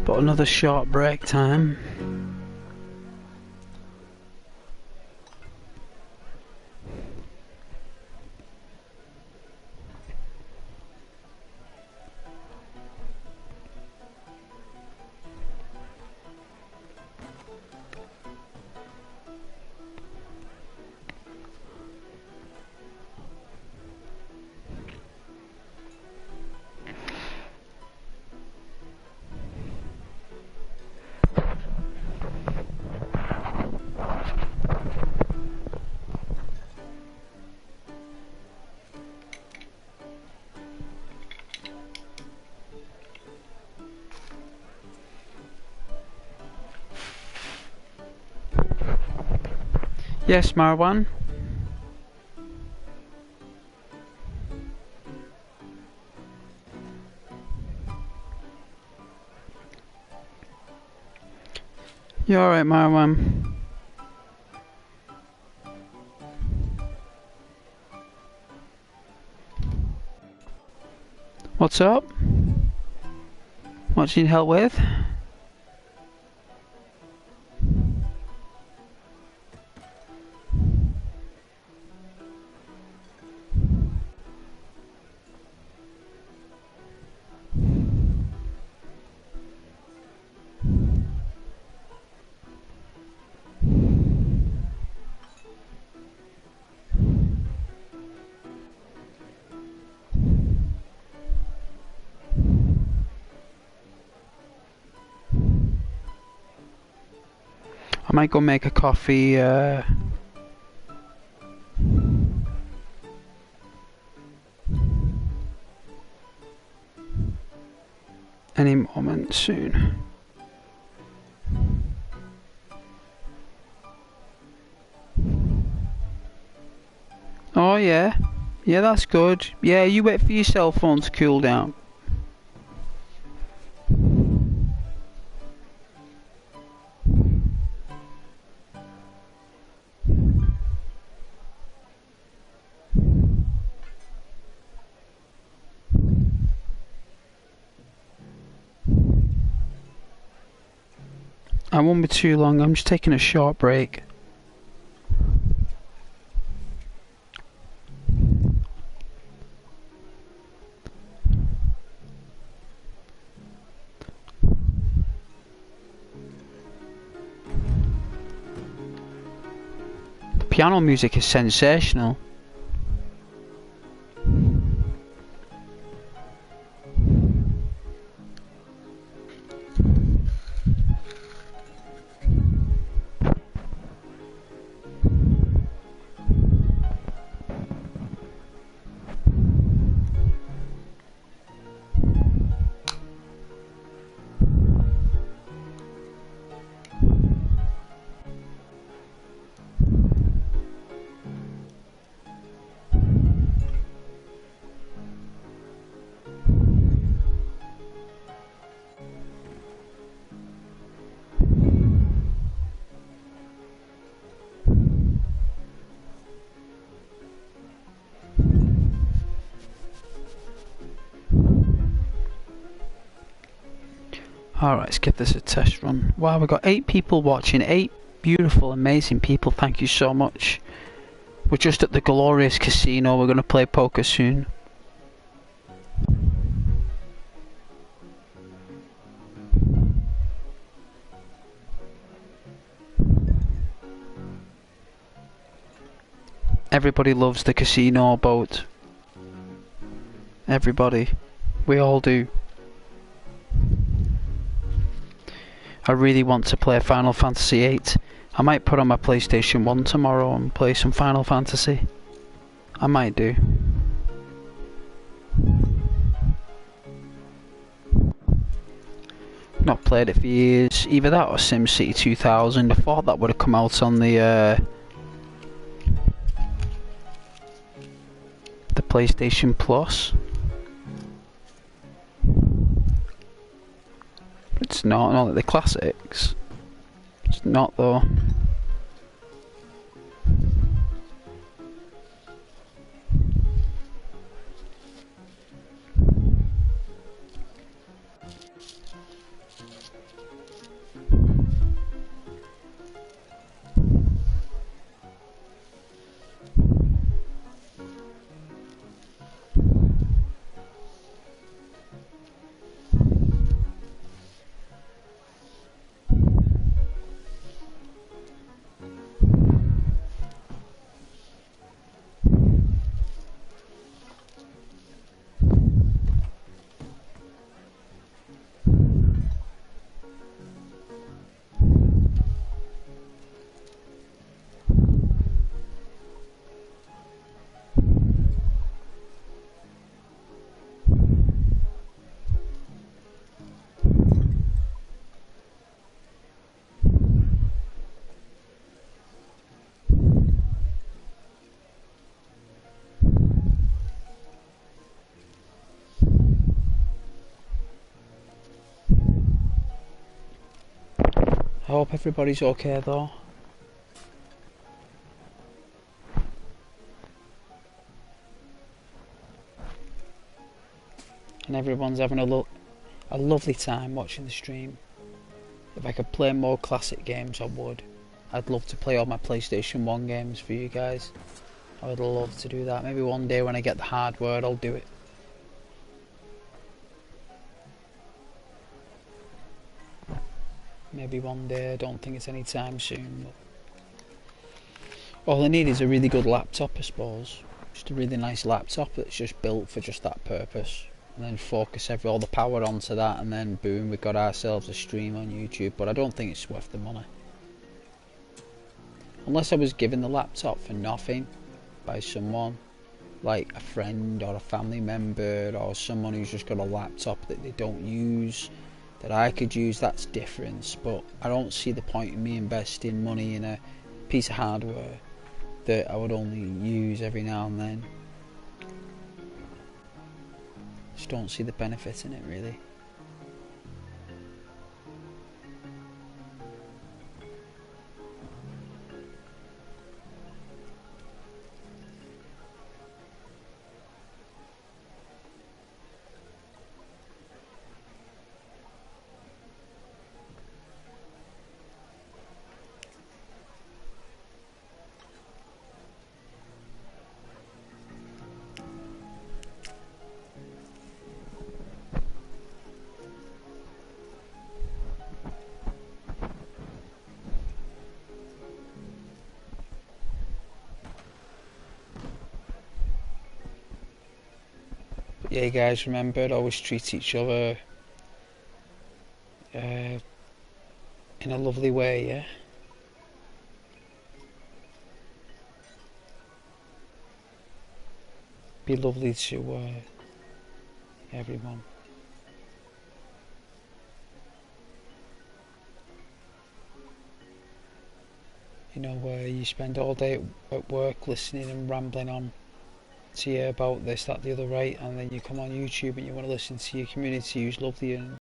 Got another short break time. Yes, Marwan. You alright, Marwan? What's up? What do you need help with? I might go make a coffee, any moment soon. Oh yeah, yeah, that's good. Yeah, you wait for your cell phone to cool down. I won't be too long, I'm just taking a short break. The piano music is sensational. Alright, let's give this a test run. Wow, we've got 8 people watching. 8 beautiful, amazing people. Thank you so much. We're just at the glorious casino. We're going to play poker soon. Everybody loves the casino boat. Everybody. We all do. I really want to play Final Fantasy VIII. I might put on my PlayStation 1 tomorrow and play some Final Fantasy. I might do. Not played it for years. Either that or SimCity 2000. I thought that would have come out on the PlayStation Plus. It's not like the classics. It's not though. I hope everybody's okay though. And everyone's having a lovely time watching the stream. If I could play more classic games I would. I'd love to play all my PlayStation 1 games for you guys. I would love to do that. Maybe one day when I get the hardware I'll do it. Maybe one day, I don't think it's any time soon. But all I need is a really good laptop, I suppose. Just a really nice laptop that's just built for just that purpose. And then focus all the power onto that, and then boom, we've got ourselves a stream on YouTube. But I don't think it's worth the money. Unless I was given the laptop for nothing by someone, like a friend or a family member or someone who's just got a laptop that they don't use, that I could use, that's different. But I don't see the point in me investing money in a piece of hardware that I would only use every now and then. Just don't see the benefit in it really. Yeah, guys, remember, always treat each other in a lovely way, yeah? Be lovely to everyone. You know, where you spend all day at work listening and rambling on to you about this, that, the other, right, and then you come on YouTube and you want to listen to your community who's lovely and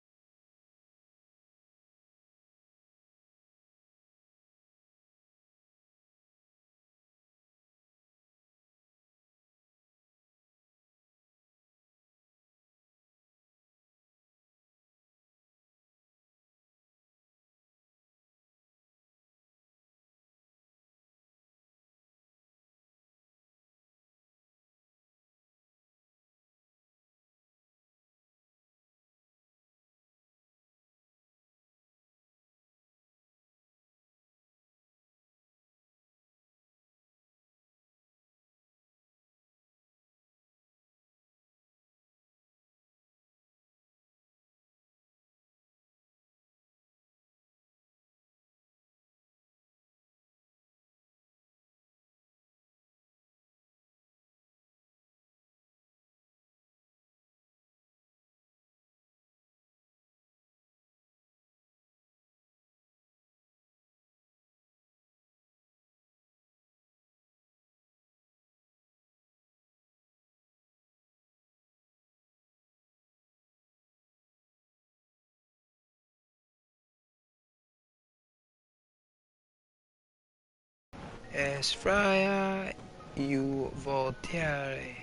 Es Freya you voltere.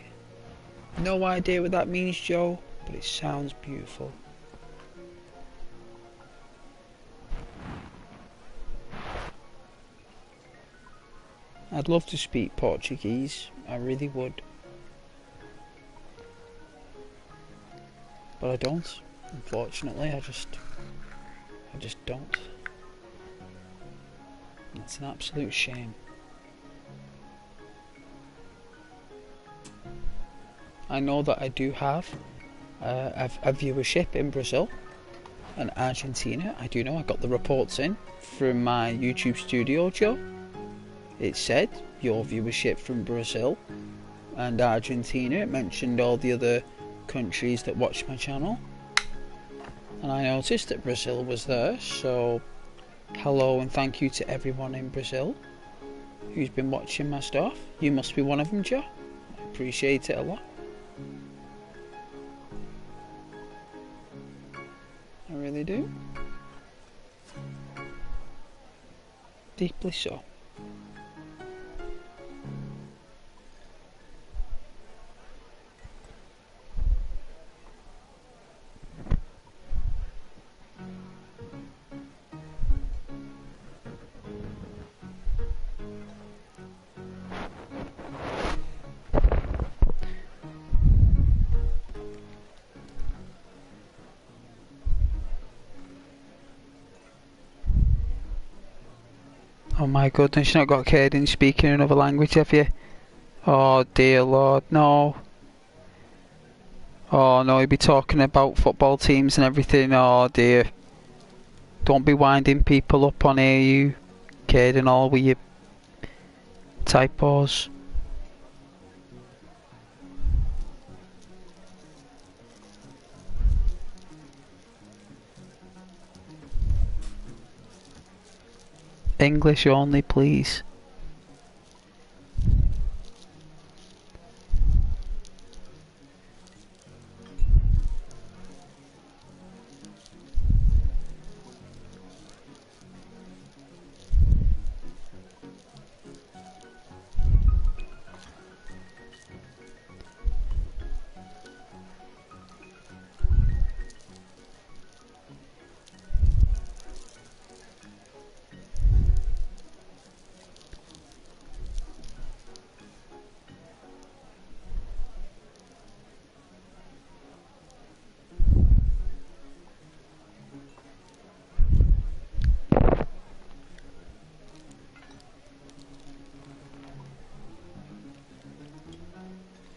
No idea what that means, Joe, but it sounds beautiful. I'd love to speak Portuguese, I really would. But I don't, unfortunately. I just don't. It's an absolute shame. I know that I do have a viewership in Brazil and Argentina. I do know, I got the reports in from my YouTube studio, Joe. It said your viewership from Brazil and Argentina. It mentioned all the other countries that watch my channel. And I noticed that Brazil was there, so hello and thank you to everyone in Brazil who's been watching my stuff. You must be one of them, Joe. I appreciate it a lot. I really do. Deeply so. Oh my goodness, you've not got Caden speaking another language, have you? Oh dear Lord, no. Oh no, he'd be talking about football teams and everything, oh dear. Don't be winding people up on here, you Caden, all with your typos. English only, please.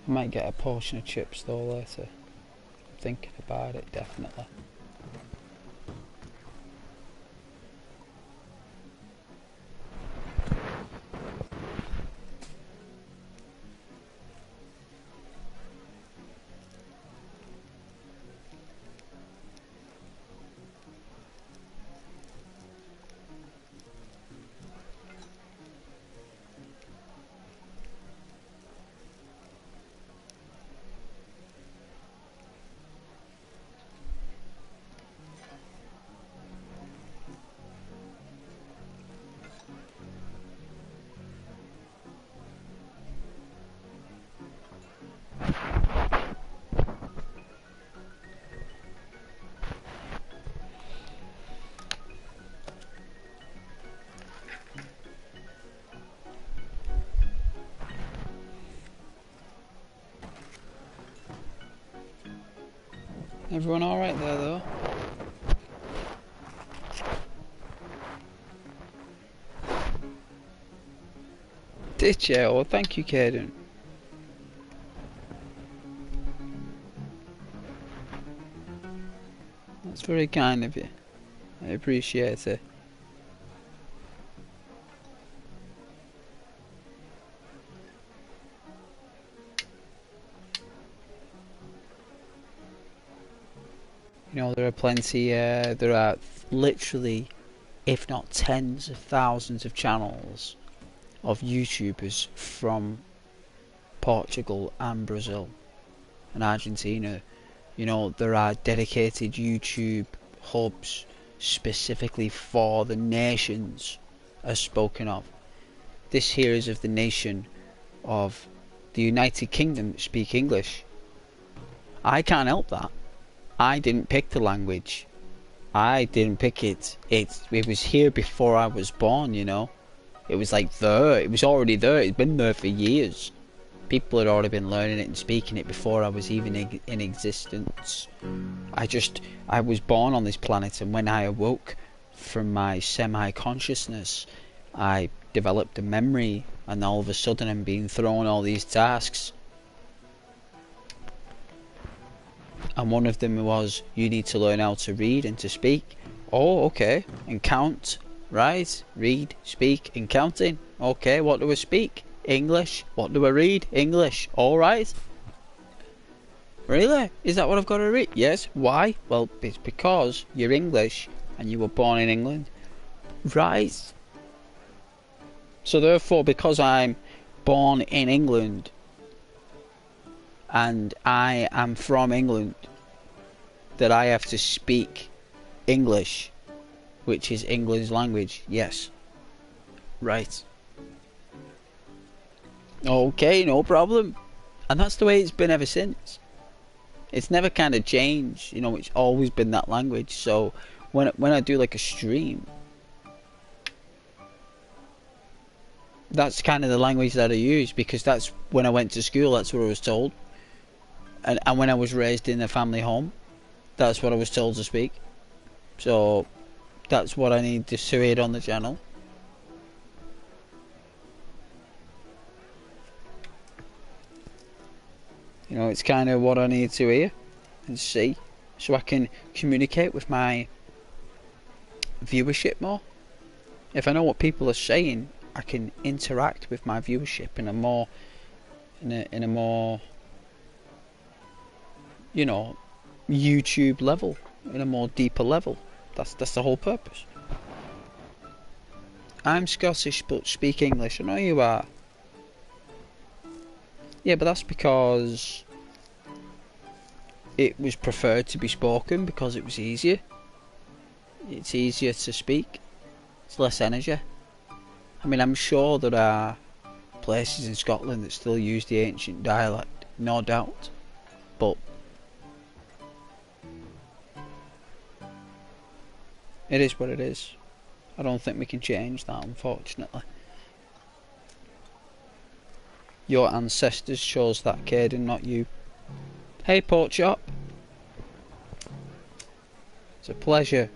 I might get a portion of chips though later. I'm thinking about it, definitely. Everyone alright there though? Did you? Well, thank you, Caden. That's very kind of you. I appreciate it. You know, there are plenty, there are literally, if not tens of thousands of channels of YouTubers from Portugal and Brazil and Argentina. You know, there are dedicated YouTube hubs specifically for the nations as spoken of. this here is of the nation of the United Kingdom that speak English. I can't help that. I didn't pick the language. I didn't pick it. It was here before I was born, you know. It was like there. It was already there. It's been there for years. People had already been learning it and speaking it before I was even in existence. I was born on this planet, and when I awoke from my semi-consciousness, I developed a memory, and all of a sudden I'm being thrown all these tasks. And one of them was, you need to learn how to read and to speak. Oh, okay. And count. Right. Read, speak, and counting. Okay, what do I speak? English. What do I read? English. Alright. Really? Is that what I've got to read? Yes. Why? Well, it's because you're English and you were born in England. Right. So therefore, because I'm born in England and I am from England, that I have to speak English, which is England's language. Yes. Right. Okay, no problem. And that's the way it's been ever since. It's never kind of changed, you know. It's always been that language. So when I do like a stream, that's kind of the language that I use, because that's when I went to school, that's what I was told. And when I was raised in a family home, that's what I was told to speak. So that's what I need to say it on the channel. You know, it's kind of what I need to hear and see, so I can communicate with my viewership more. If I know what people are saying, I can interact with my viewership in a more, you know, YouTube level, in a more deeper level. That's the whole purpose. I'm Scottish but speak English. I know you are. Yeah, but that's because it was preferred to be spoken, because it was easier. It's easier to speak. It's less energy. I mean, I'm sure there are places in Scotland that still use the ancient dialect, no doubt. But it is what it is. I don't think we can change that, unfortunately. Your ancestors chose that, Caden, not you. Hey, Pork Chop. It's a pleasure.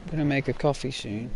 I'm gonna make a coffee soon.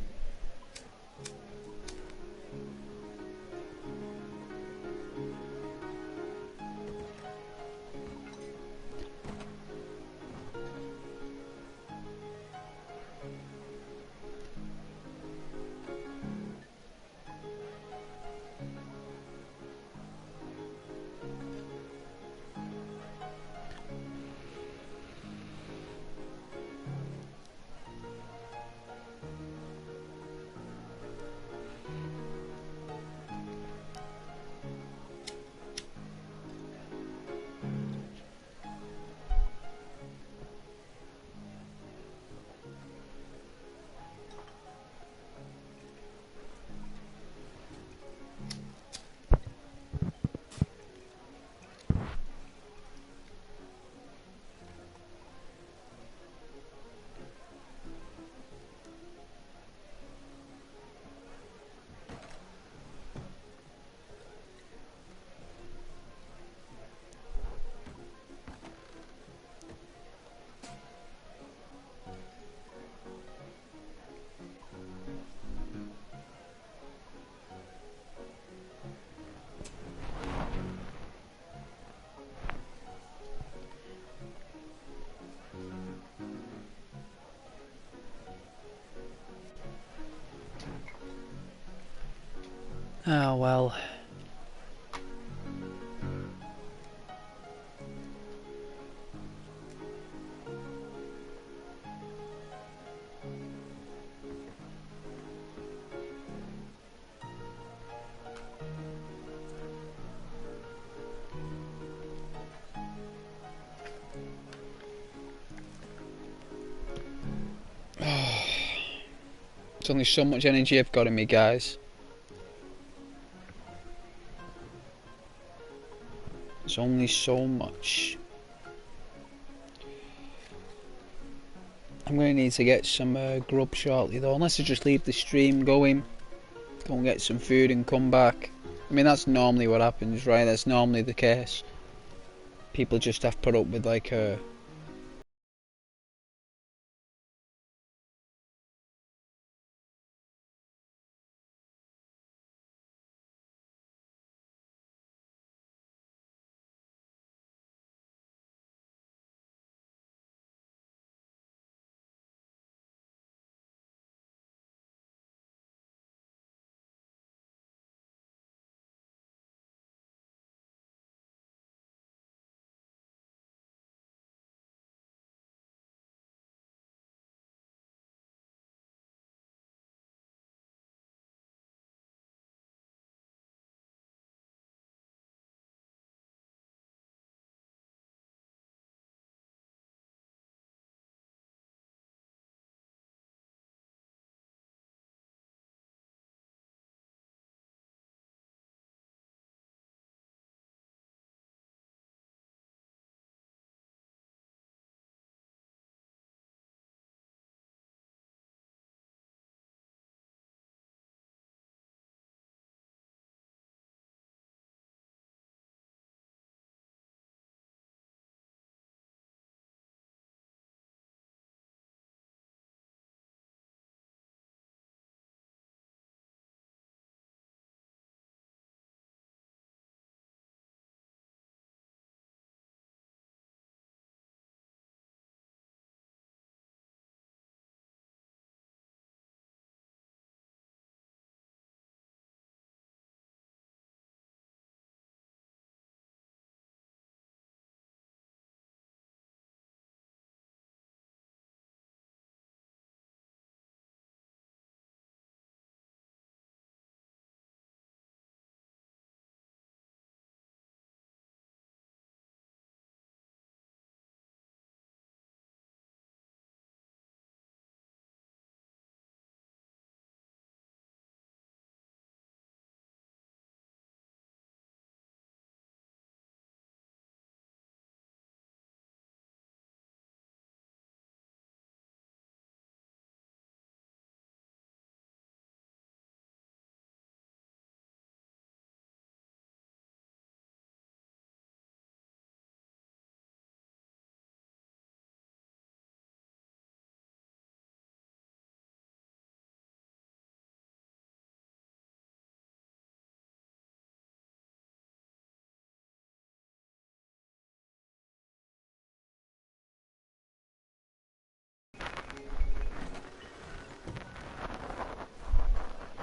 Oh well. There's only so much energy I've got in me, guys. There's only so much. I'm going to need to get some grub shortly though, unless I just leave the stream going, go and get some food and come back. I mean, that's normally what happens, right? That's normally the case. People just have to put up with like a...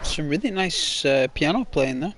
Some really nice piano playing there.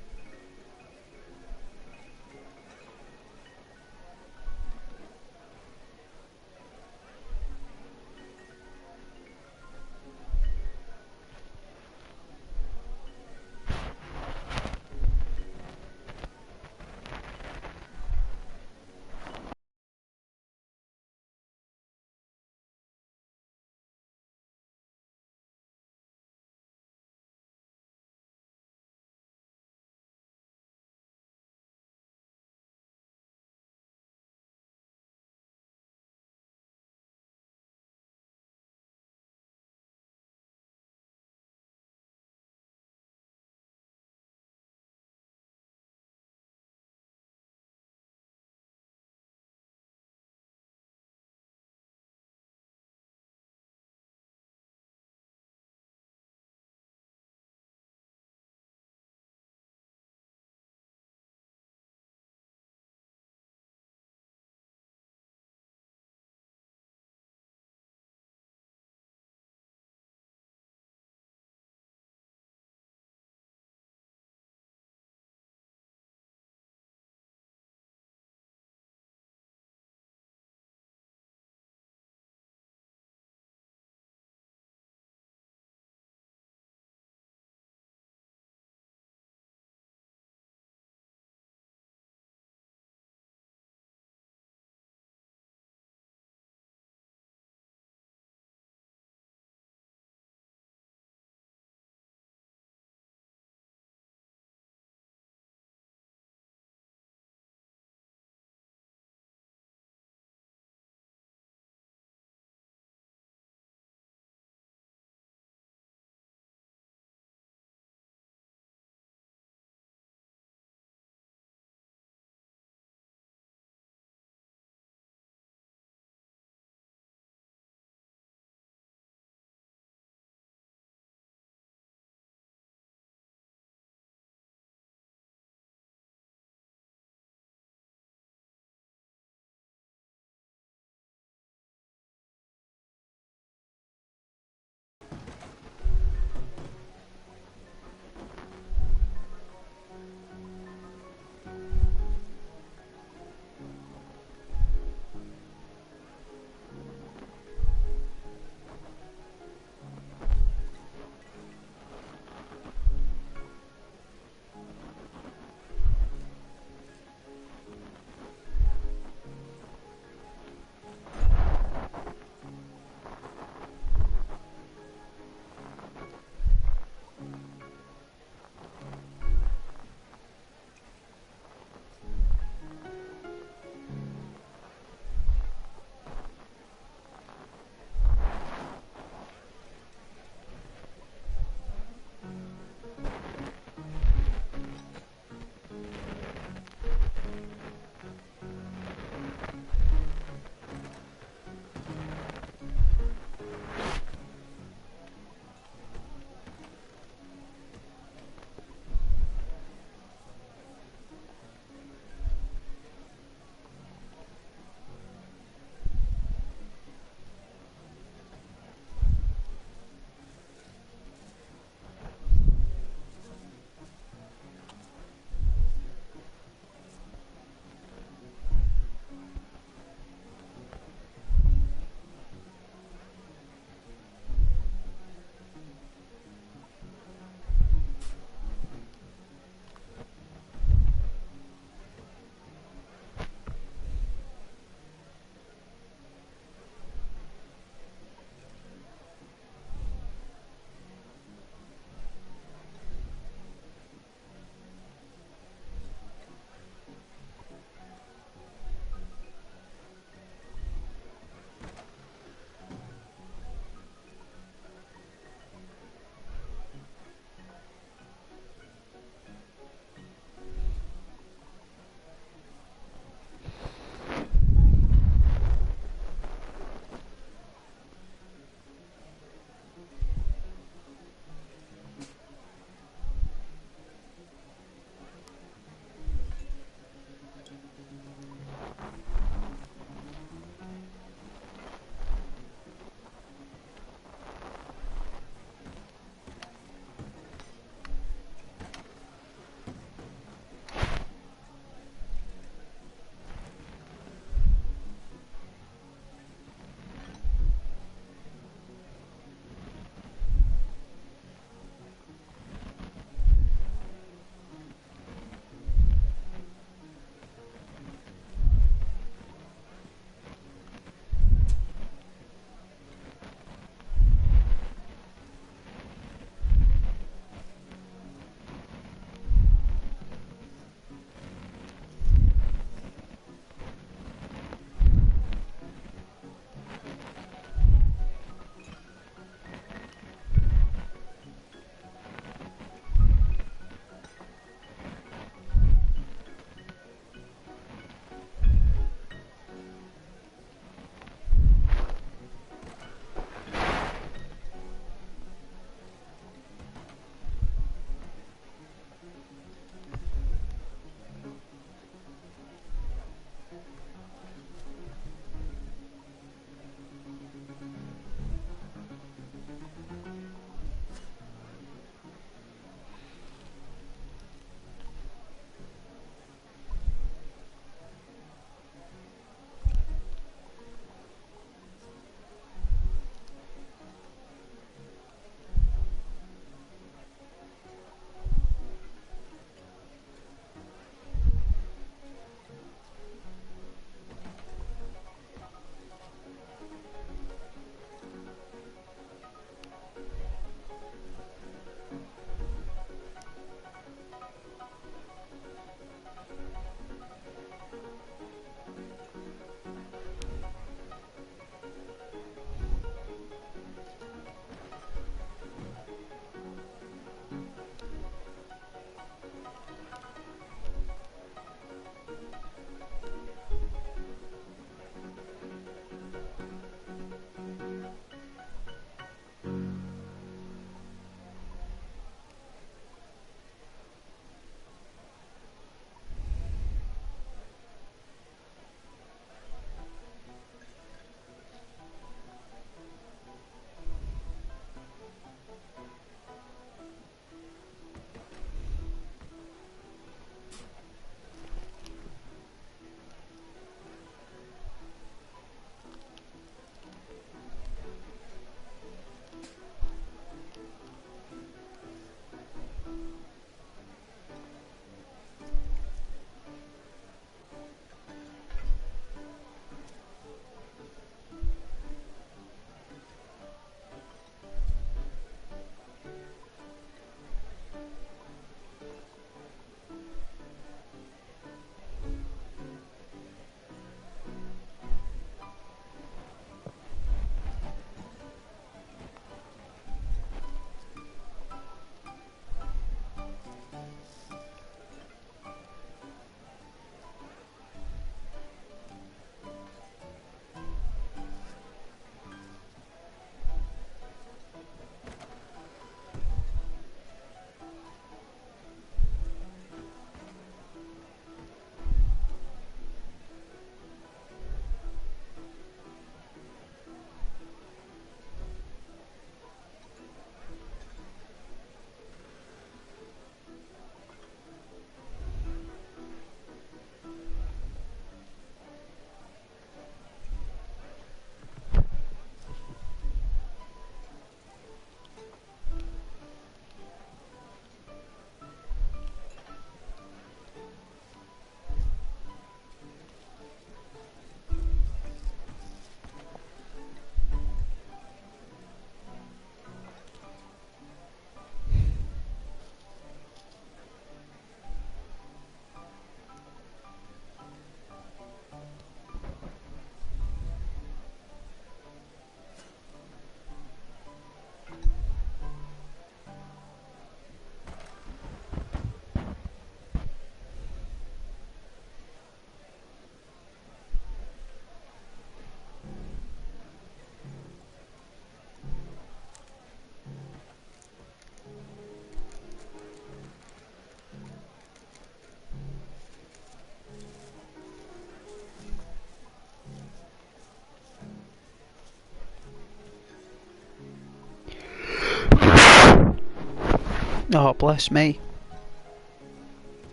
Oh, bless me.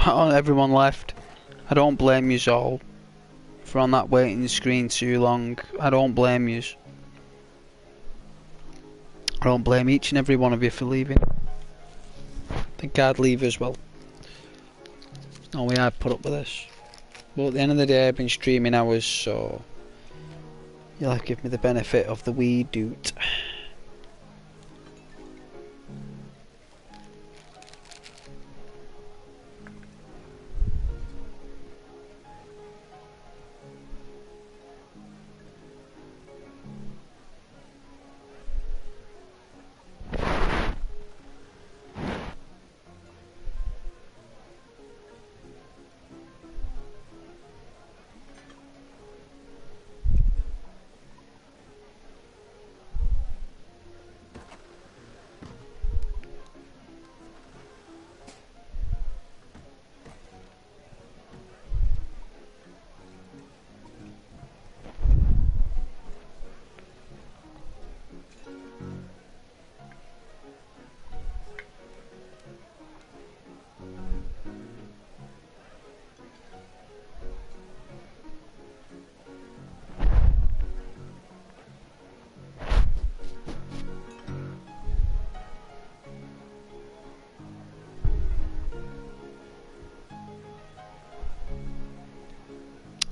Oh, everyone left. I don't blame yous all for on that waiting screen too long. I don't blame yous. I don't blame each and every one of you for leaving. I think I'd leave as well. There's no way I'd put up with this. But at the end of the day, I've been streaming hours, so you'll have to give me the benefit of the wee doot.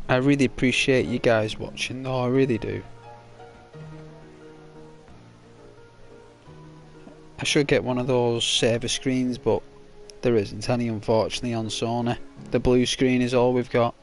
I really appreciate you guys watching though, I really do. I should get one of those saver screens, but there isn't any unfortunately on Sony. The blue screen is all we've got.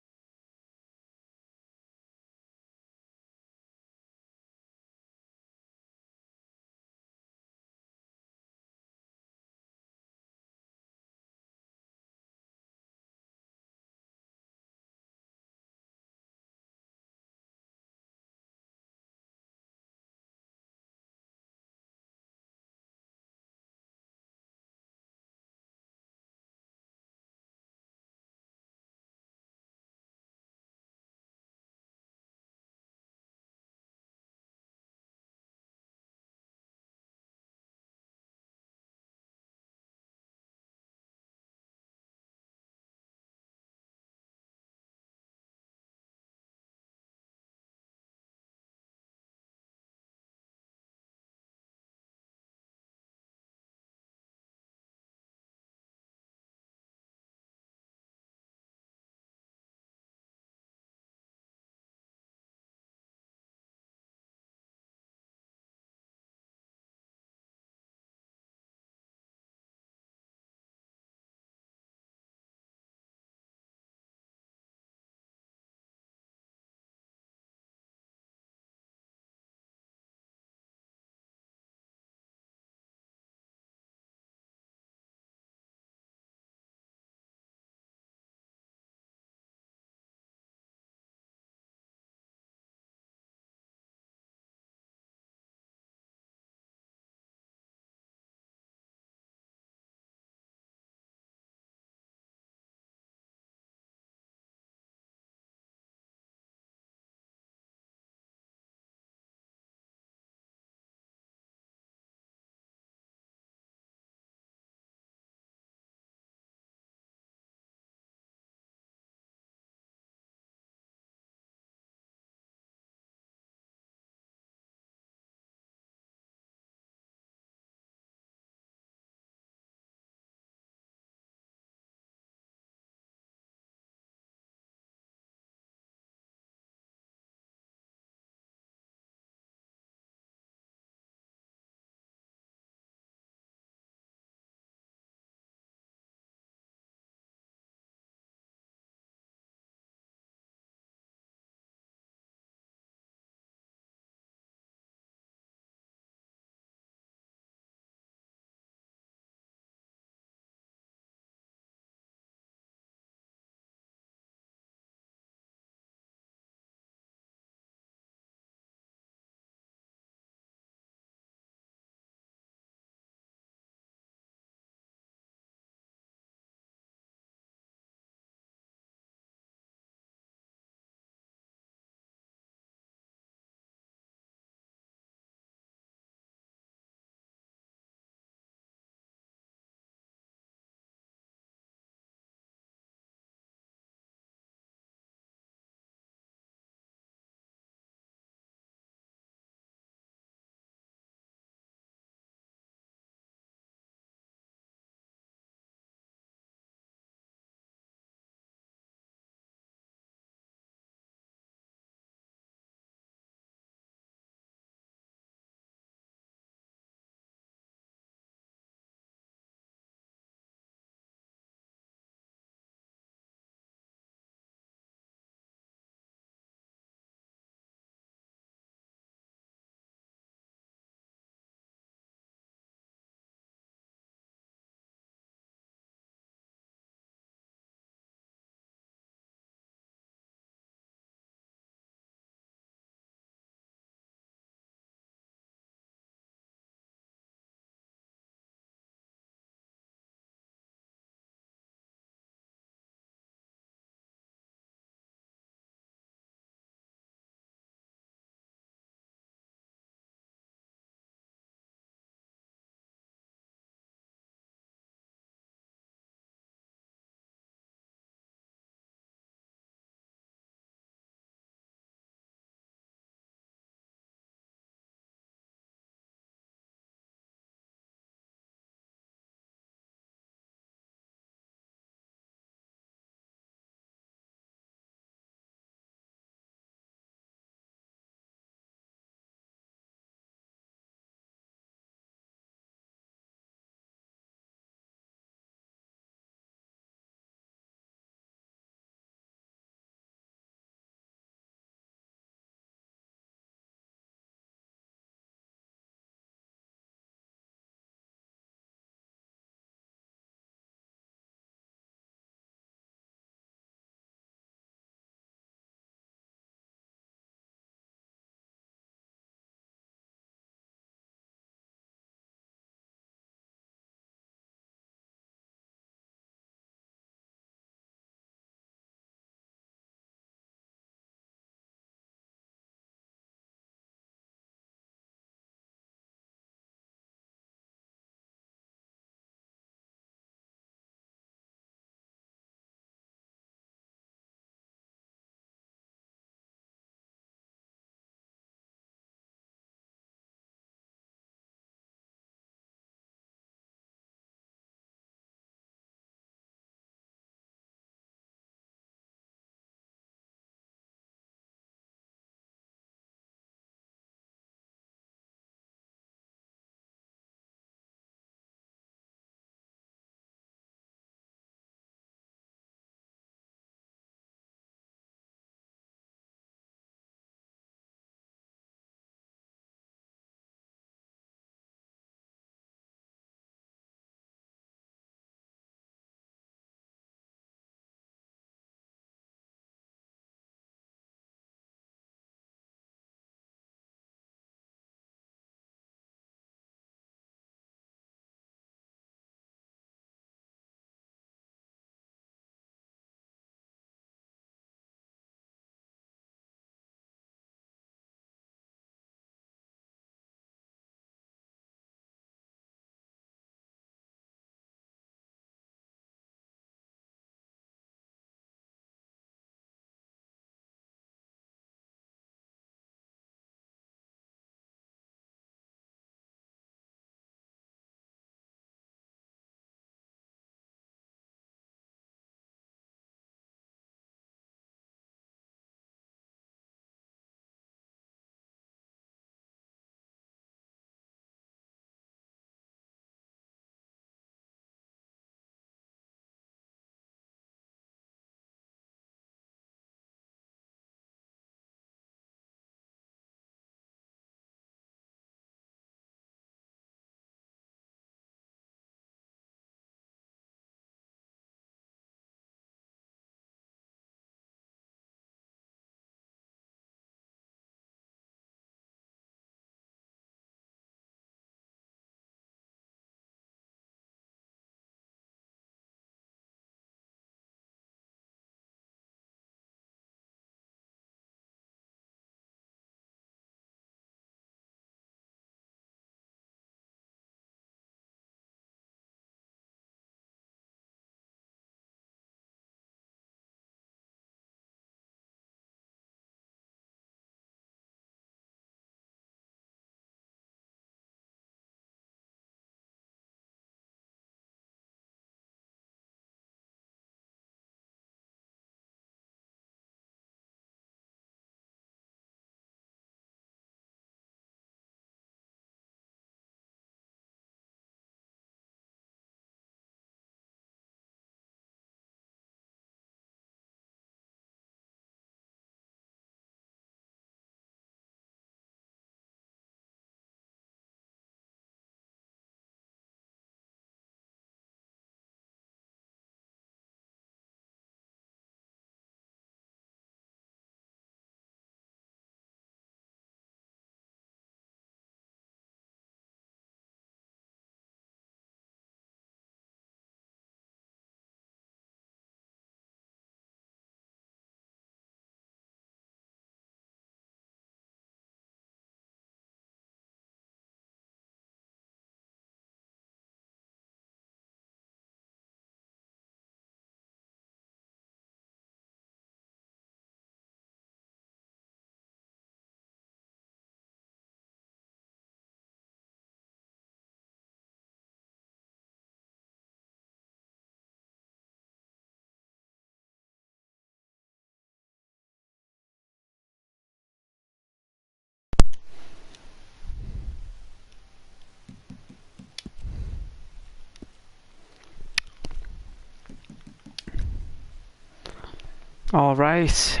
All right.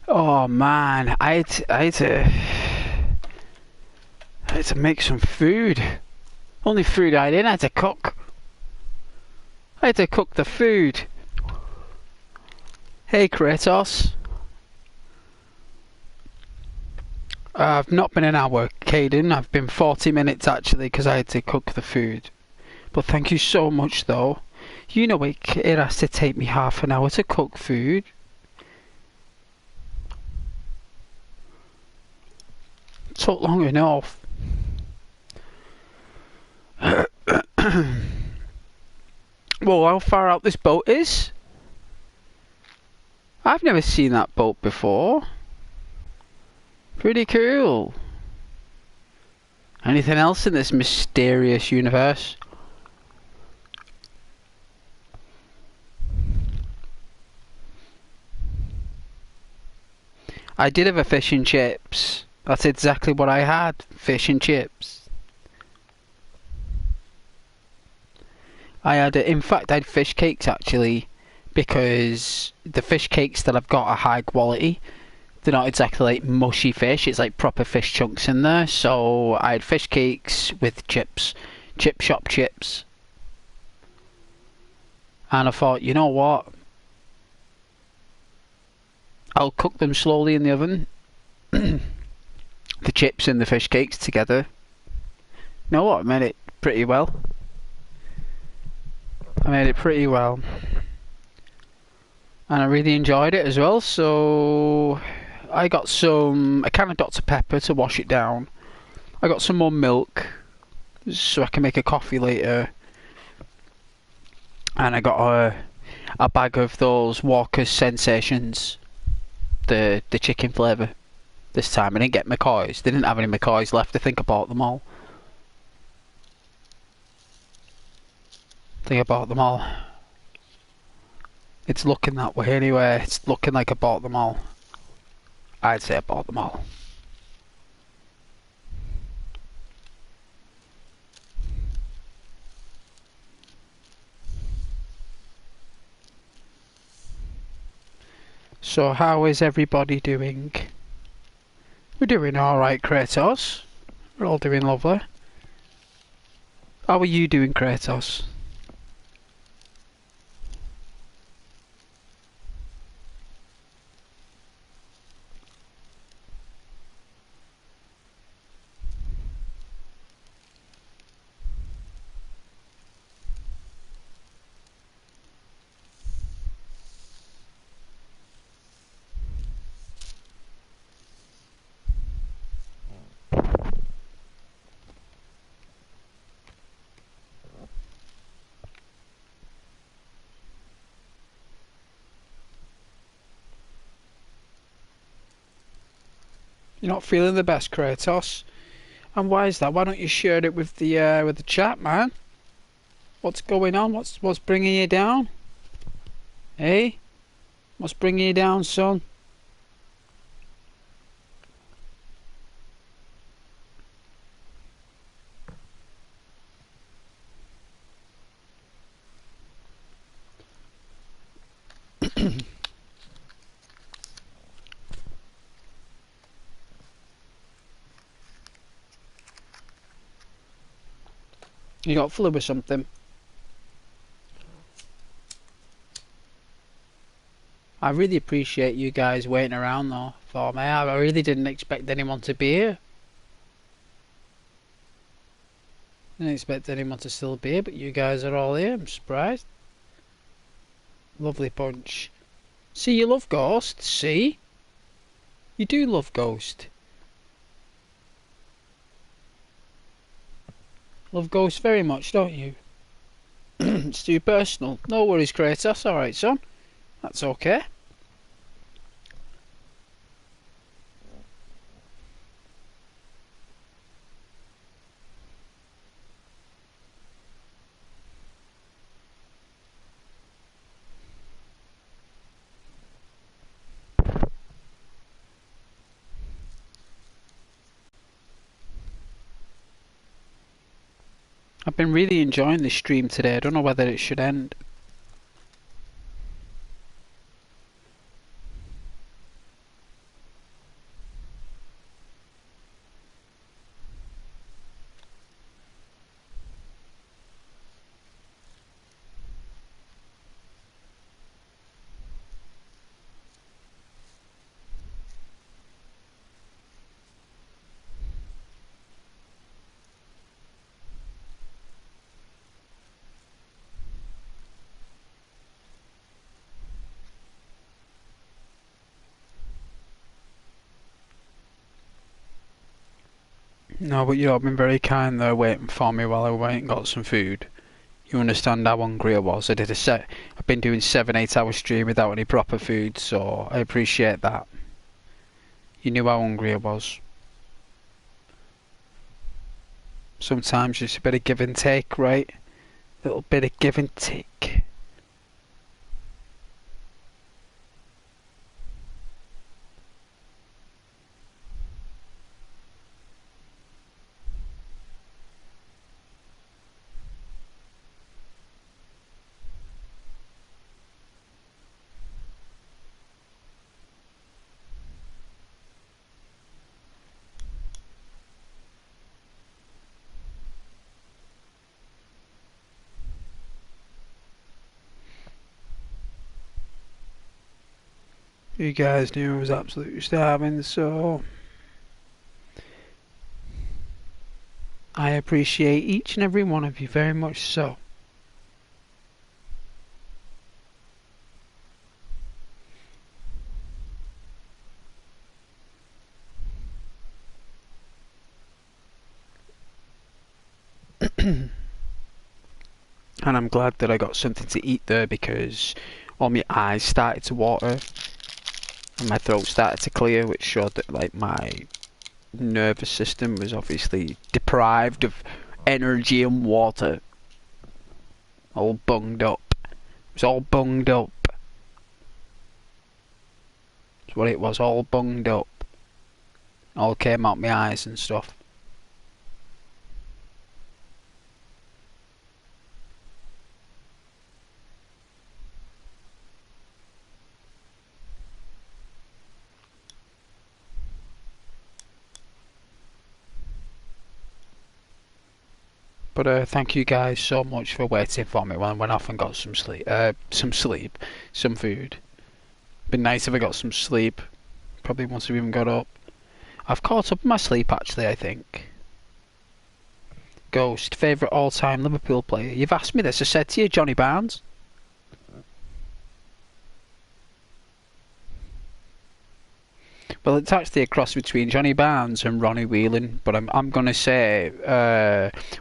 Oh man, I had to make some food. Only food I didn't. I had to cook. I had to cook the food. Hey Kratos. I've not been an hour, Caden. I've been 40 minutes actually because I had to cook the food. But thank you so much though. You know it has to take me half an hour to cook food. It took long enough. Well, how far out this boat is? I've never seen that boat before. Pretty cool. Anything else in this mysterious universe? I did have a fish and chips. That's exactly what I had. Fish and chips. I had, in fact, I had fish cakes actually, because the fish cakes that I've got are high quality. They're not exactly like mushy fish, it's like proper fish chunks in there. So I had fish cakes with chips, chip shop chips. And I thought, you know what? I'll cook them slowly in the oven. The chips and the fish cakes together. You know what? I made it pretty well. And I really enjoyed it as well, so I got some, I kind of Dr. Pepper to wash it down. I got some more milk so I can make a coffee later. And I got a bag of those Walker's Sensations, the chicken flavour this time. I didn't get McCoys. They didn't have any McCoys left. I think I bought them all. It's looking that way anyway. It's looking like I bought them all. I'd say I bought them all. So how is everybody doing? We're doing alright, Kratos. We're all doing lovely. How are you doing, Kratos? You're not feeling the best, Kratos. And why is that? Why don't you share it with the chat, man? What's going on? What's bringing you down? Hey? What's bringing you down, son? You got flu or something? I really appreciate you guys waiting around though for me. I really didn't expect anyone to be here. Didn't expect anyone to still be here, but you guys are all here. I'm surprised. Lovely bunch. See, you love Ghost. See? You do love Ghost. Love Ghost very much, don't you? It's too personal. No worries, Kratos. Alright, son. That's okay. I've been really enjoying this stream today. I don't know whether it should end. No, but you've been very kind there, waiting for me while I went and got some food. You understand how hungry I was. I've been doing 7-8 hour stream without any proper food, so I appreciate that. You knew how hungry I was. Sometimes just a bit of give and take, right? A little bit of give and take. You guys knew I was absolutely starving, so I appreciate each and every one of you very much so. And I'm glad that I got something to eat there, because all my eyes started to water and my throat started to clear, which showed that like my nervous system was obviously deprived of energy and water. All bunged up. It was all bunged up. That's what it was, all bunged up. All came out my eyes and stuff. But thank you guys so much for waiting for me when I went off and got some sleep, some food. Been nice if I got some sleep. Probably once I've even got up. I've caught up in my sleep actually, I think. Ghost, favourite all-time Liverpool player. You've asked me this. I said to you, Johnny Barnes. Well, it's actually a cross between Johnny Barnes and Ronnie Whelan, but I'm gonna say,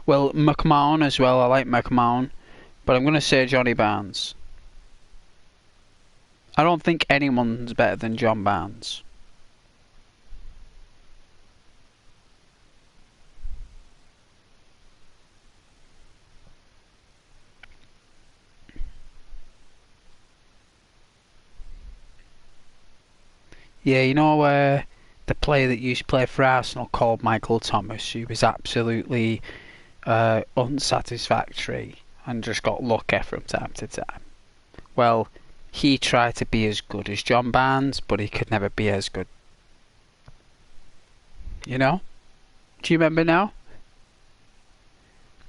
well, McMahon as well. I like McMahon, but I'm gonna say Johnny Barnes. I don't think anyone's better than John Barnes. Yeah, you know, the player that used to play for Arsenal called Michael Thomas, who was absolutely unsatisfactory and just got lucky from time to time. Well, he tried to be as good as John Barnes, but he could never be as good. You know? Do you remember now?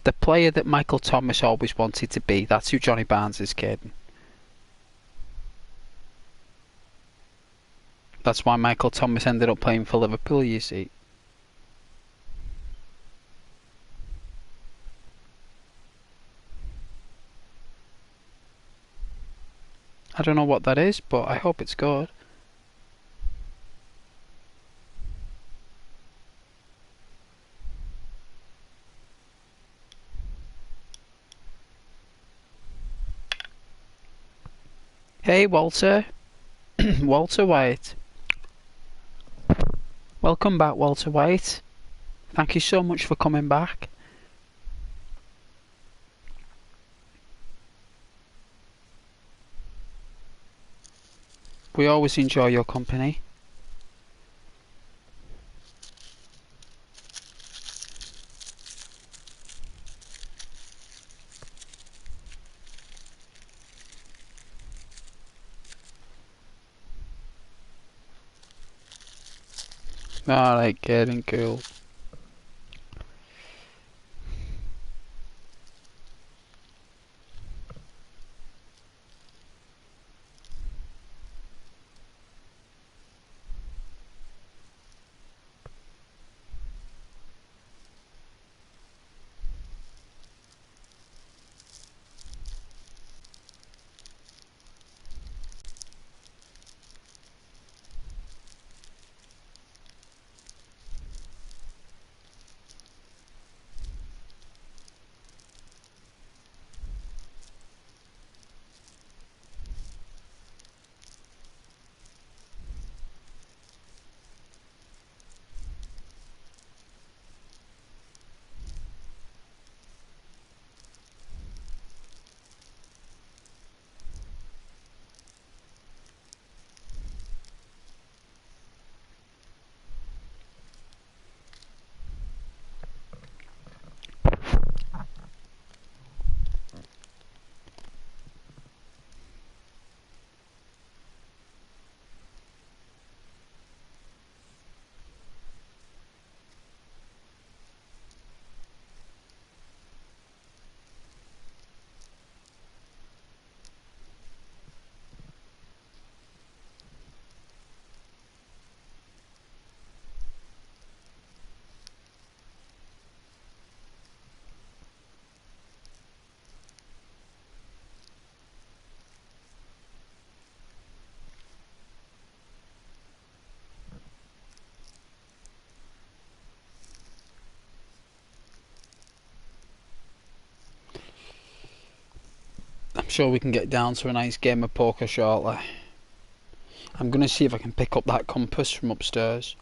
The player that Michael Thomas always wanted to be, that's who Johnny Barnes is kidding. That's why Michael Thomas ended up playing for Liverpool, you see. I don't know what that is, but I hope it's good. Hey, Walter. Walter White. Welcome back, Walter White. Thank you so much for coming back. We always enjoy your company. Alright, getting cool. sure we can get down to a nice game of poker shortly. I'm going to see if I can pick up that compass from upstairs.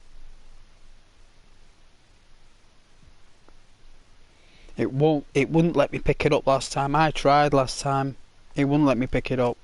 It wouldn't let me pick it up last time. I tried last time. It wouldn't let me pick it up.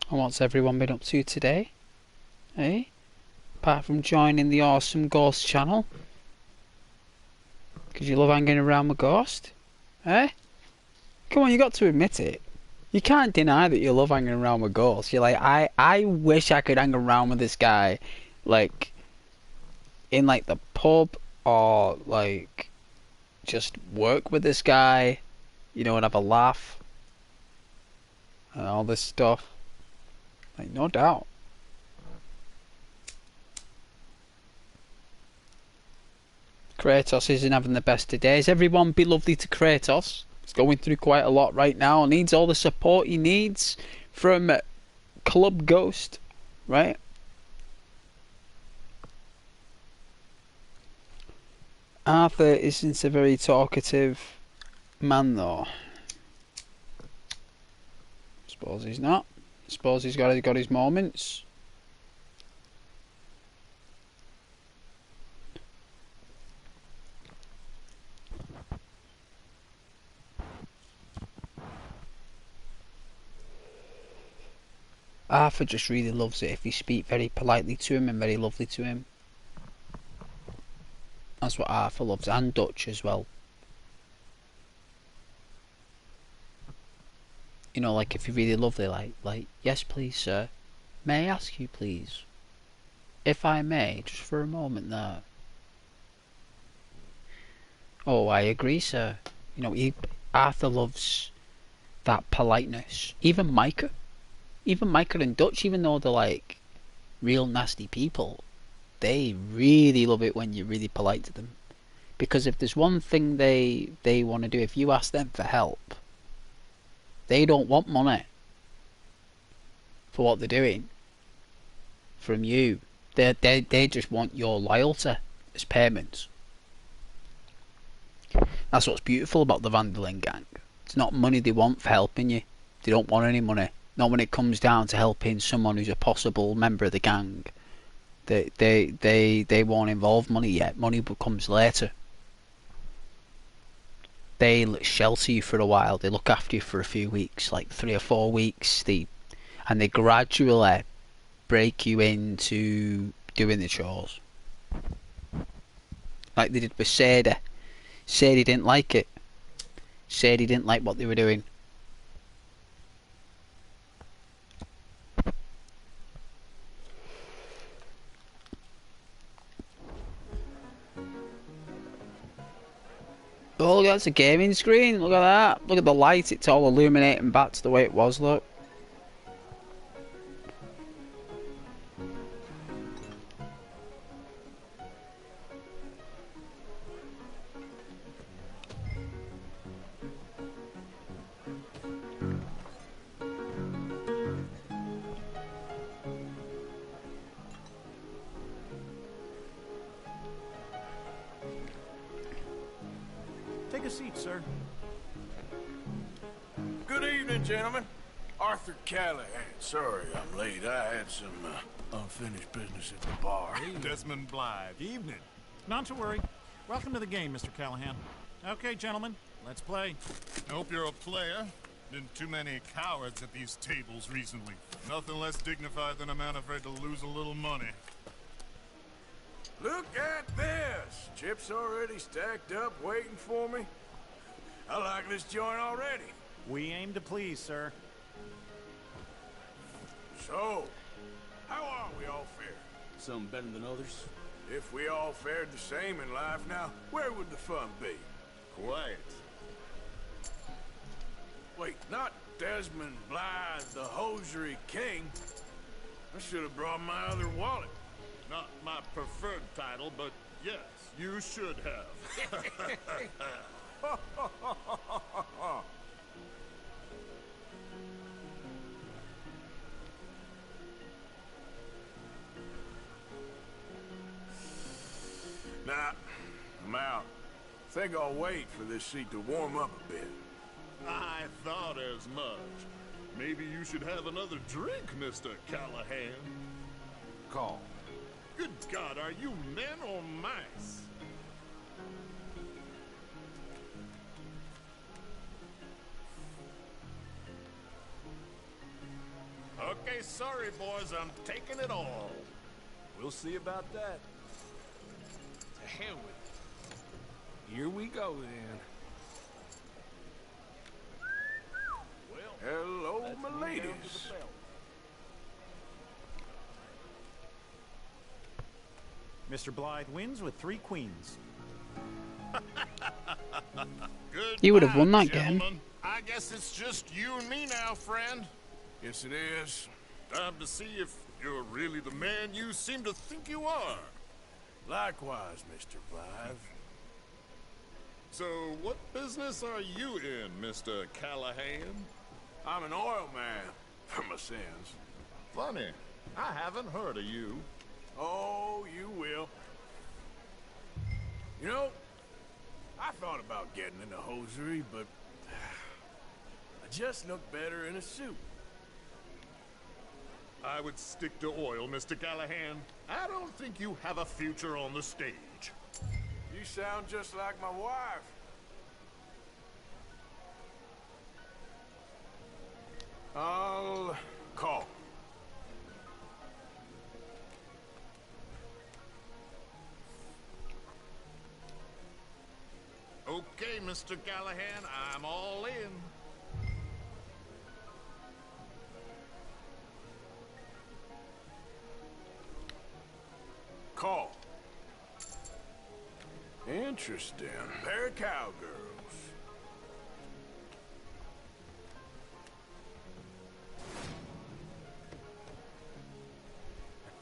And what's everyone been up to today? Eh? Apart from joining the awesome Ghost channel? Because you love hanging around with Ghost? Eh? Come on, you got to admit it. You can't deny that you love hanging around with Ghost. You're like, I wish I could hang around with this guy, like, in like the pub, or like, just work with this guy, you know, and have a laugh, and all this stuff. Like, no doubt. Kratos isn't having the best of days. Everyone be lovely to Kratos. He's going through quite a lot right now. Needs all the support he needs from Club Ghost, right? Arthur isn't a very talkative man, though. Suppose he's not. Suppose he's got his moments. Arthur just really loves it if you speak very politely to him and very lovely to him. That's what Arthur loves, and Dutch as well. You know, like if you're really lovely, like, yes please sir, may I ask you please, if I may, just for a moment there. Oh, I agree sir. You know, Arthur loves that politeness. Even Micah and Dutch, even though they're like real nasty people, they really love it when you're really polite to them. Because if there's one thing they want to do, if you ask them for help, they don't want money for what they're doing from you. They just want your loyalty as payment. That's what's beautiful about the Van der Linde gang. It's not money they want for helping you. They don't want any money. Not when it comes down to helping someone who's a possible member of the gang. They won't involve money yet. Money comes later. They shelter you for a while. They look after you for a few weeks, like 3 or 4 weeks. And they gradually break you into doing the chores. Like they did with Sadie. Sadie didn't like it. Sadie didn't like what they were doing. Oh, look, that's a gaming screen. Look at that. Look at the light. It's all illuminating back to the way it was, look. Take a seat, sir. Good evening, gentlemen. Arthur Callahan. Sorry I'm late. I had some unfinished business at the bar. Desmond Blythe. Evening. Not to worry. Welcome to the game, Mr. Callahan. Okay, gentlemen, let's play. Hope you're a player. Been too many cowards at these tables recently. Nothing less dignified than a man afraid to lose a little money. Look at this! Chips already stacked up, waiting for me. I like this joint already. We aim to please, sir. So, how are we all fared? Some better than others. If we all fared the same in life now, where would the fun be? Quiet. Wait, not Desmond Blythe, the hosiery king. I should have brought my other wallet. Not my preferred title, but yes, you should have. Nah, I'm out. Think I'll wait for this seat to warm up a bit. I thought as much. Maybe you should have another drink, Mr. Callahan. Call. Good God, are you men or mice? Okay, sorry, boys, I'm taking it all. We'll see about that. To hell with it. Here we go, then. Hello, my ladies. Mr. Blythe wins with 3 queens. Good. He would have won that game. I guess it's just you and me now, friend. Yes, it is. Time to see if you're really the man you seem to think you are. Likewise, Mr. Blythe. So, what business are you in, Mr. Callahan? I'm an oil man, for my sins. Funny, I haven't heard of you. Oh, you will. You know, I thought about getting into hosiery, but I just look better in a suit. I would stick to oil, Mr. Callahan. I don't think you have a future on the stage. You sound just like my wife. I'll call. Okay, Mr. Callahan, I'm all in. Call. Interesting. Pair of cowgirls.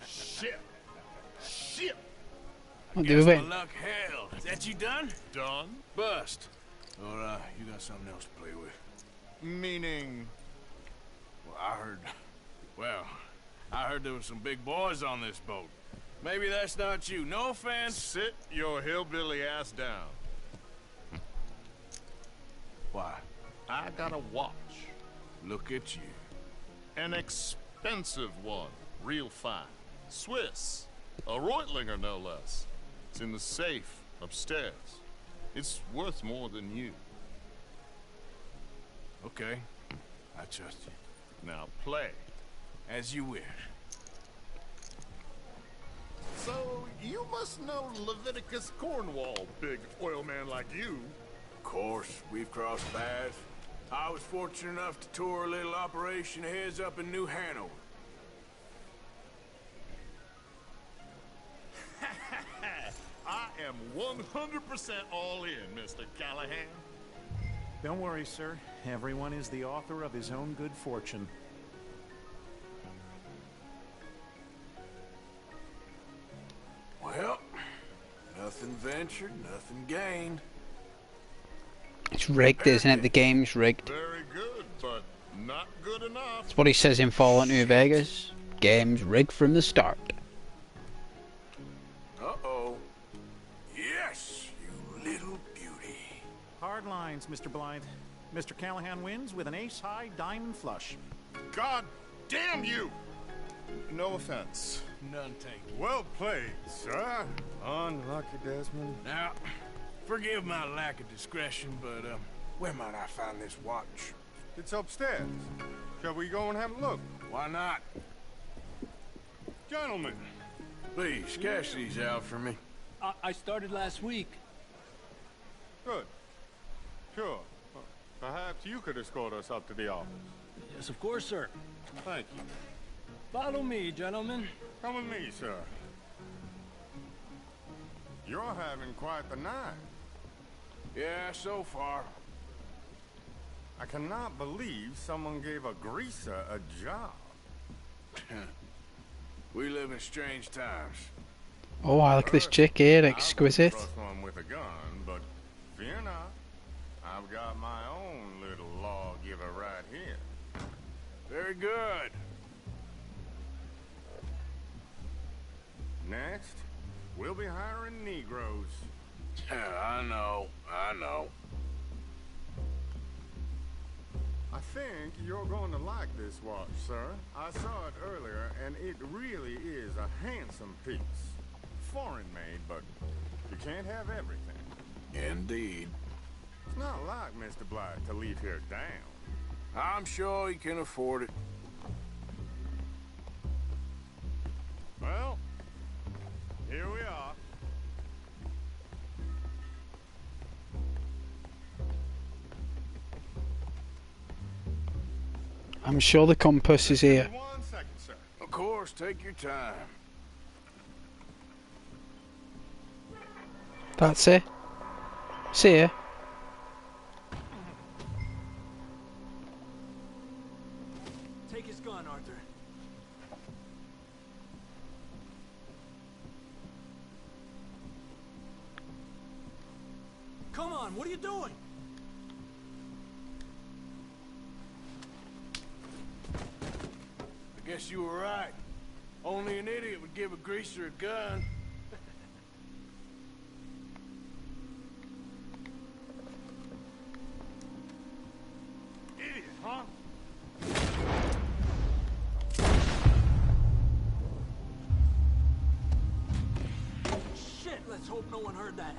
Shit. Shit. What Guess do we my luck hell. Is that you done? Done? Bust. Or, you got something else to play with. Meaning? Well, I heard there was some big boys on this boat. Maybe that's not you. No offense. Sit your hillbilly ass down. Why? I got a watch. Look at you. An expensive one. Real fine. Swiss. A Reutlinger, no less. It's in the safe upstairs. It's worth more than you. Okay. I trust you. Now play. As you wish. So, you must know Leviticus Cornwall, big oil man like you. Of course, we've crossed paths. I was fortunate enough to tour a little operation of his up in New Hanover. I am 100% all in, Mr. Callahan. Don't worry, sir. Everyone is the author of his own good fortune. Well, nothing ventured, nothing gained. It's rigged, isn't it? The game's rigged. Very good, but not good enough. That's what he says in Fallout New Vegas. Game's rigged from the start. Uh-oh. Yes, you little beauty. Hard lines, Mr. Blythe. Mr. Callahan wins with an ace-high diamond flush. God damn you! No offense. None taken. Well played, sir. Unlucky, Desmond. Now, forgive my lack of discretion, but, where might I find this watch? It's upstairs. Shall we go and have a look? Why not? Gentlemen. Please, cash these out for me. I started last week. Good. Sure. Perhaps you could escort us up to the office. Yes, of course, sir. Thank you. Follow me, gentlemen. Come with me, sir. You're having quite the night. Yeah, so far. I cannot believe someone gave a greaser a job. We live in strange times. Oh, I look at this chick here, exquisite. I wouldn't trust one with a gun, but fear not. I've got my own little lawgiver right here. Very good. Next, we'll be hiring Negroes. I know. I think you're going to like this watch, sir. I saw it earlier, and it really is a handsome piece. Foreign made, but you can't have everything. Indeed. It's not like Mr. Blythe to leave here down. I'm sure he can afford it. Well, here we are. I'm sure the compass is here. 1 second, sir. Of course, take your time. That's it. See ya. Take his gun, Arthur. Come on, what are you doing? I guess you were right. Only an idiot would give a greaser a gun. Idiot, huh? Shit, let's hope no one heard that.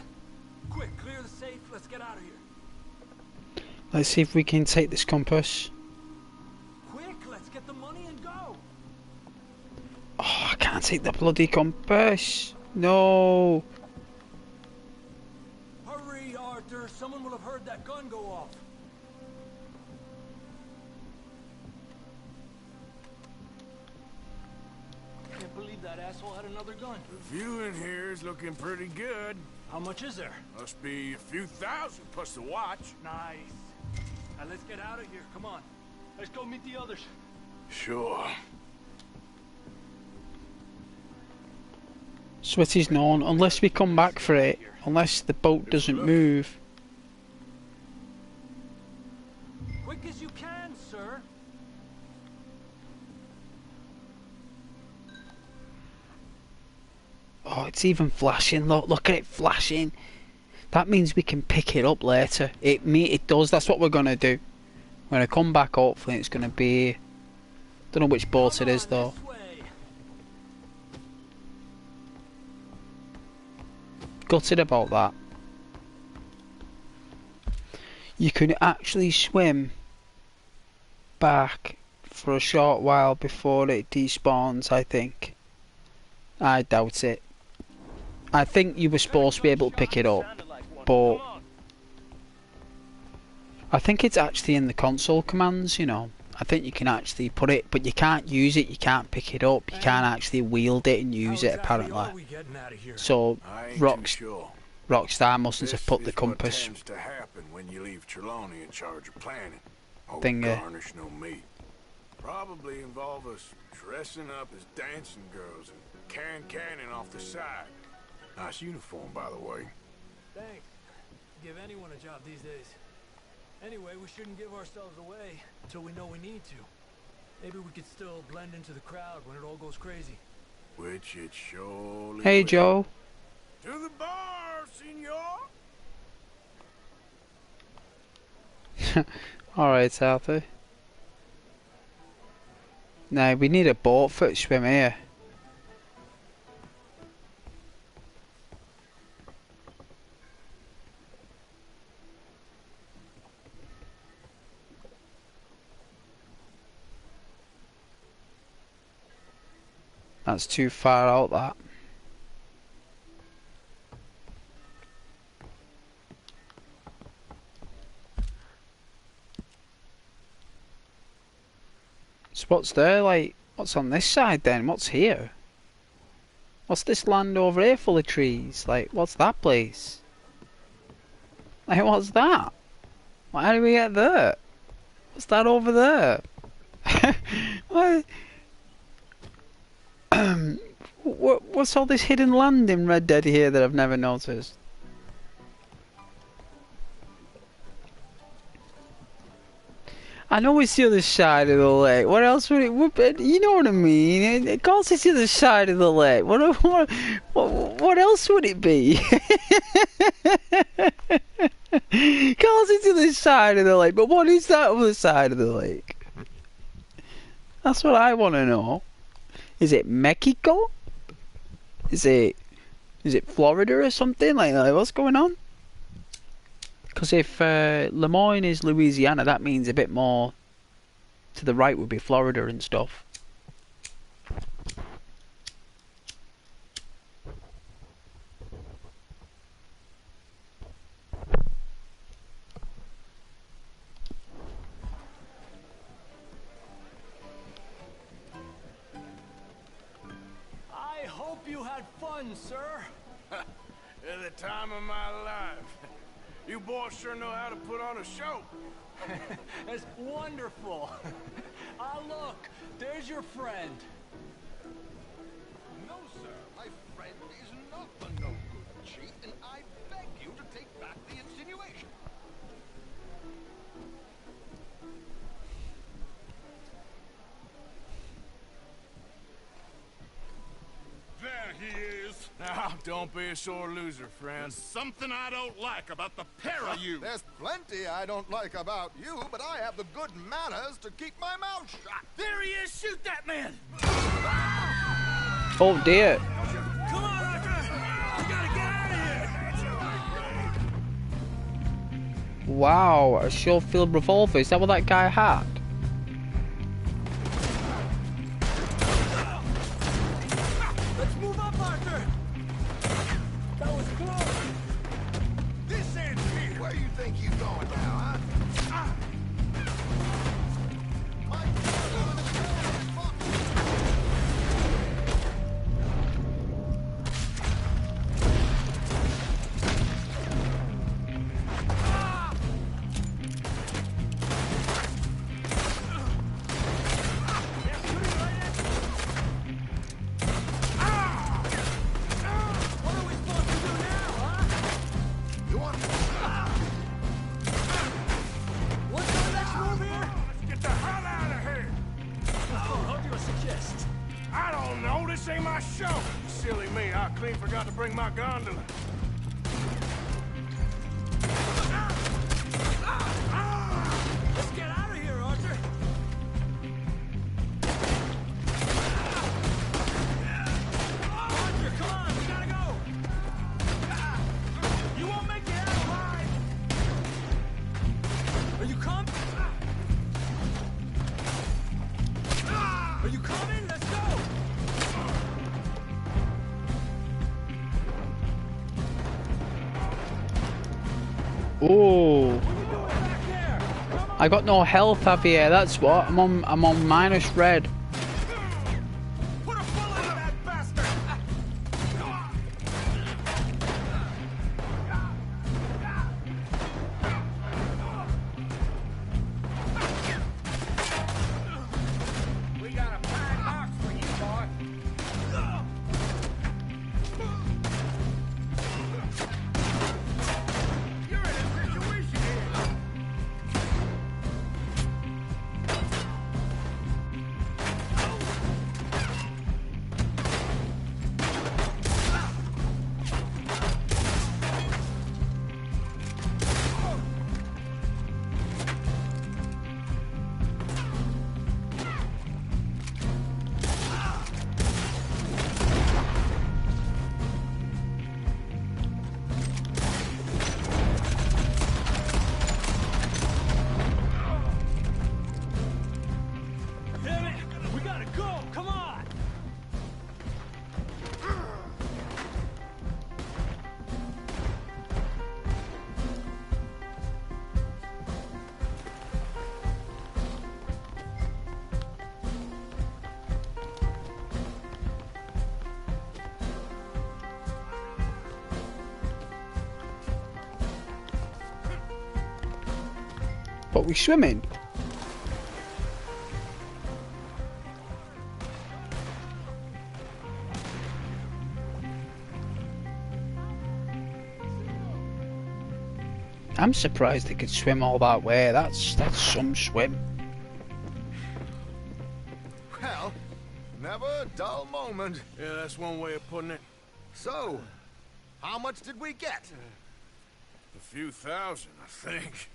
Quick, clear the safe, let's get out of here. Let's see if we can take this compass. Quick, let's get the money and go. Oh, I can't take the bloody compass. No. Hurry, Arthur, someone will have heard that gun go off. Can't believe that asshole had another gun. The view in here is looking pretty good. How much is there? Must be a few thousand plus the watch. Nice. Now let's get out of here. Come on. Let's go meet the others. Sure. Sweaty's known unless we come back for it. Unless the boat doesn't move. Quick as you can, sir. Oh, it's even flashing. Look at it flashing. That means we can pick it up later. It does. That's what we're gonna do. When I come back, hopefully it's gonna be. Don't know which boat it is though. Gutted about that. You can actually swim back for a short while before it despawns, I think. I doubt it. I think you were supposed to be able to pick it up, but I think it's actually in the console commands, you know. I think you can actually put it, but you can't use it, you can't pick it up, you can't actually wield it and use it apparently. So Rockstar mustn't have put the compass To happen when you leave Trelawney in charge of planning. Thinger. Garnish no meat. Probably involve us dressing up as dancing girls and cannon off the side. Nice uniform, by the way. Thanks. Give anyone a job these days. Anyway, we shouldn't give ourselves away until we know we need to. Maybe we could still blend into the crowd when it all goes crazy. Which it surely Hey will. Joe. To the bar, senor! Alright, Arthur. Now we need a boat for it to swim here. That's too far out, that. So what's there, like, what's on this side then? What's here? What's this land over here full of trees? Like, what's that place? Like, what's that? Like, how do we get there? What's that over there? What? What's all this hidden land in Red Dead here that I've never noticed? I know it's the other side of the lake. What else would it? You know what I mean? Of course, it's the other side of the lake. What else would it be? Of course, it's the other side of the lake. But what is that other side of the lake? That's what I want to know. Is it Mexico? Is it Florida or something? Like what's going on? Because if Lemoyne is Louisiana, that means a bit more to the right would be Florida and stuff. I hope you had fun, sir. At the time of my life. You boys sure know how to put on a show. That's wonderful. Ah, look, there's your friend. No, sir, my friend is not the no good chief, and I beg you to take back the insinuation. There he is. Now, don't be a sore loser, friend. There's something I don't like about the pair of you. There's plenty I don't like about you, but I have the good manners to keep my mouth shut. There he is! Shoot that man! Oh dear. Come on, Arthur! We gotta get out of here! Wow, a Schofield revolver. Is that what that guy had? Let's move up, Arthur! That was close! This ends here. Where you think you're going now, huh? Silly me, I clean forgot to bring my gondola. Let's get out of here, Arthur! Arthur, come on, we gotta go! You won't make it out alive! Are you coming? Are you coming? Let's go! Oh, I got no health, Javier. That's what I'm on minus red. But we're swimming. I'm surprised they could swim all that way. That's some swim. Well, never a dull moment. Yeah, that's one way of putting it. So, how much did we get? A few thousand, I think.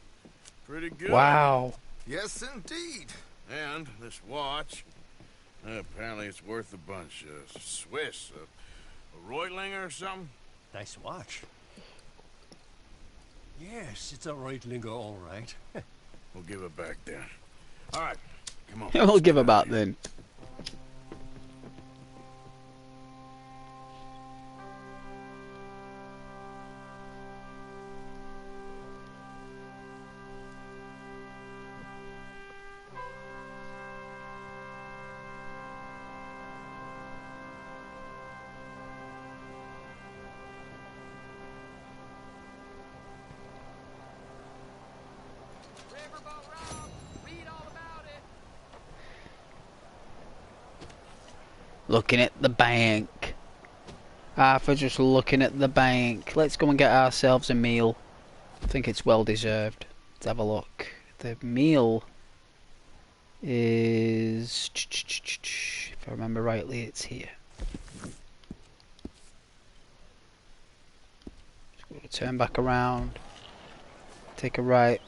Pretty good. Wow. Yes, indeed. And this watch, apparently it's worth a bunch. Swiss, a Reutlinger or something? Nice watch. Yes, it's a Reutlinger, all right. We'll give it back then. All right, come on. We'll give it back then. Looking at the bank. Arthur just looking at the bank. Let's go and get ourselves a meal. I think it's well deserved. Let's have a look. The meal is, if I remember rightly, it's here. Just going to turn back around. Take a right.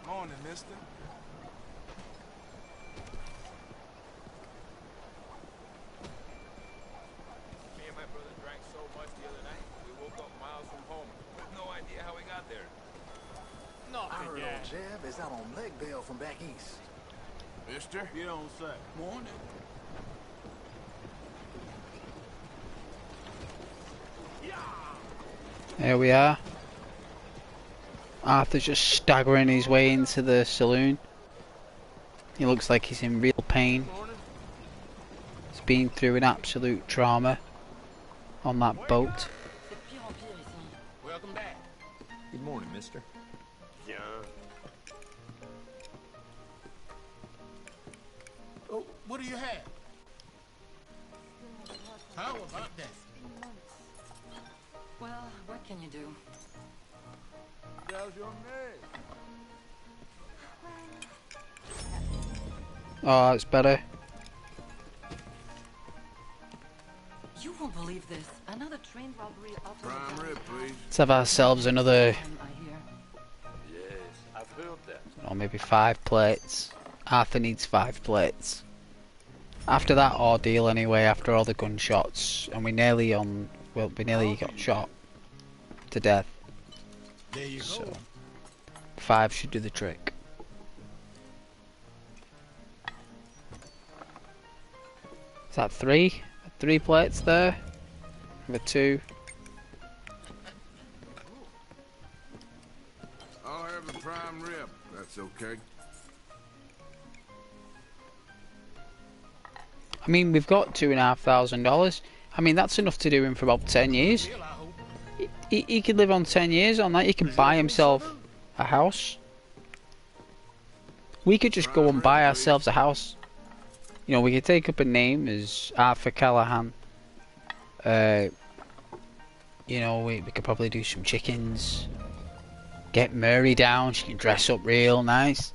Morning, mister. Me and my brother drank so much the other night, we woke up miles from home with no idea how we got there. I heard old Jeb is out on leg bail from back east. Mister? You don't say. Morning. There we are. Arthur's just staggering his way into the saloon. He looks like he's in real pain. He's been through an absolute drama on that boat. Welcome back. Good morning, mister. Yeah. Oh, what do you have? How about that? Well, what can you do? How's your name? Oh, it's better. You won't believe this. Another train robbery off the Prime rib, please. Let's have ourselves another, Yes, I've heard that. or maybe 5 plates. Arthur needs 5 plates. After that ordeal anyway, after all the gunshots, and we nearly got shot to death. There you So, go. 5 should do the trick. Is that 3? 3 plates there? Number 2. I'll have the prime rib. That's okay. I mean, we've got $2,500. I mean, that's enough to do him for about 10 years. He could live on 10 years on that. He can buy himself a house. We could just go and buy ourselves a house. You know, we could take up a name as Arthur Callahan. You know, we could probably do some chickens. Get Mary down. She can dress up real nice.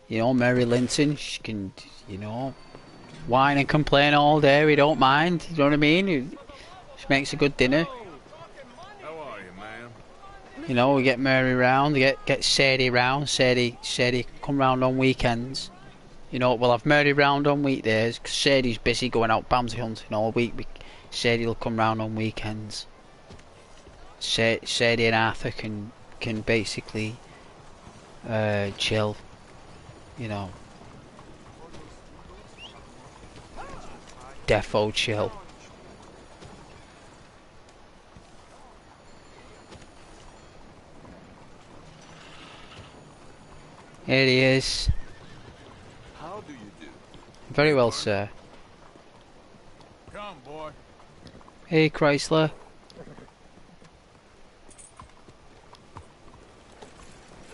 You know, Mary Linton. She can, you know, whine and complain all day. We don't mind. You know what I mean? She makes a good dinner. How are you, ma'am? You know, we get Mary round, get Sadie round. Sadie come round on weekends. You know, we'll have Mary round on weekdays, 'cause Sadie's busy going out bounty hunting all week. Sadie will come round on weekends. Sadie and Arthur can basically chill. You know, defo chill. Here he is. How do you do? Very well, sir. Come, boy. Hey, Chrysler.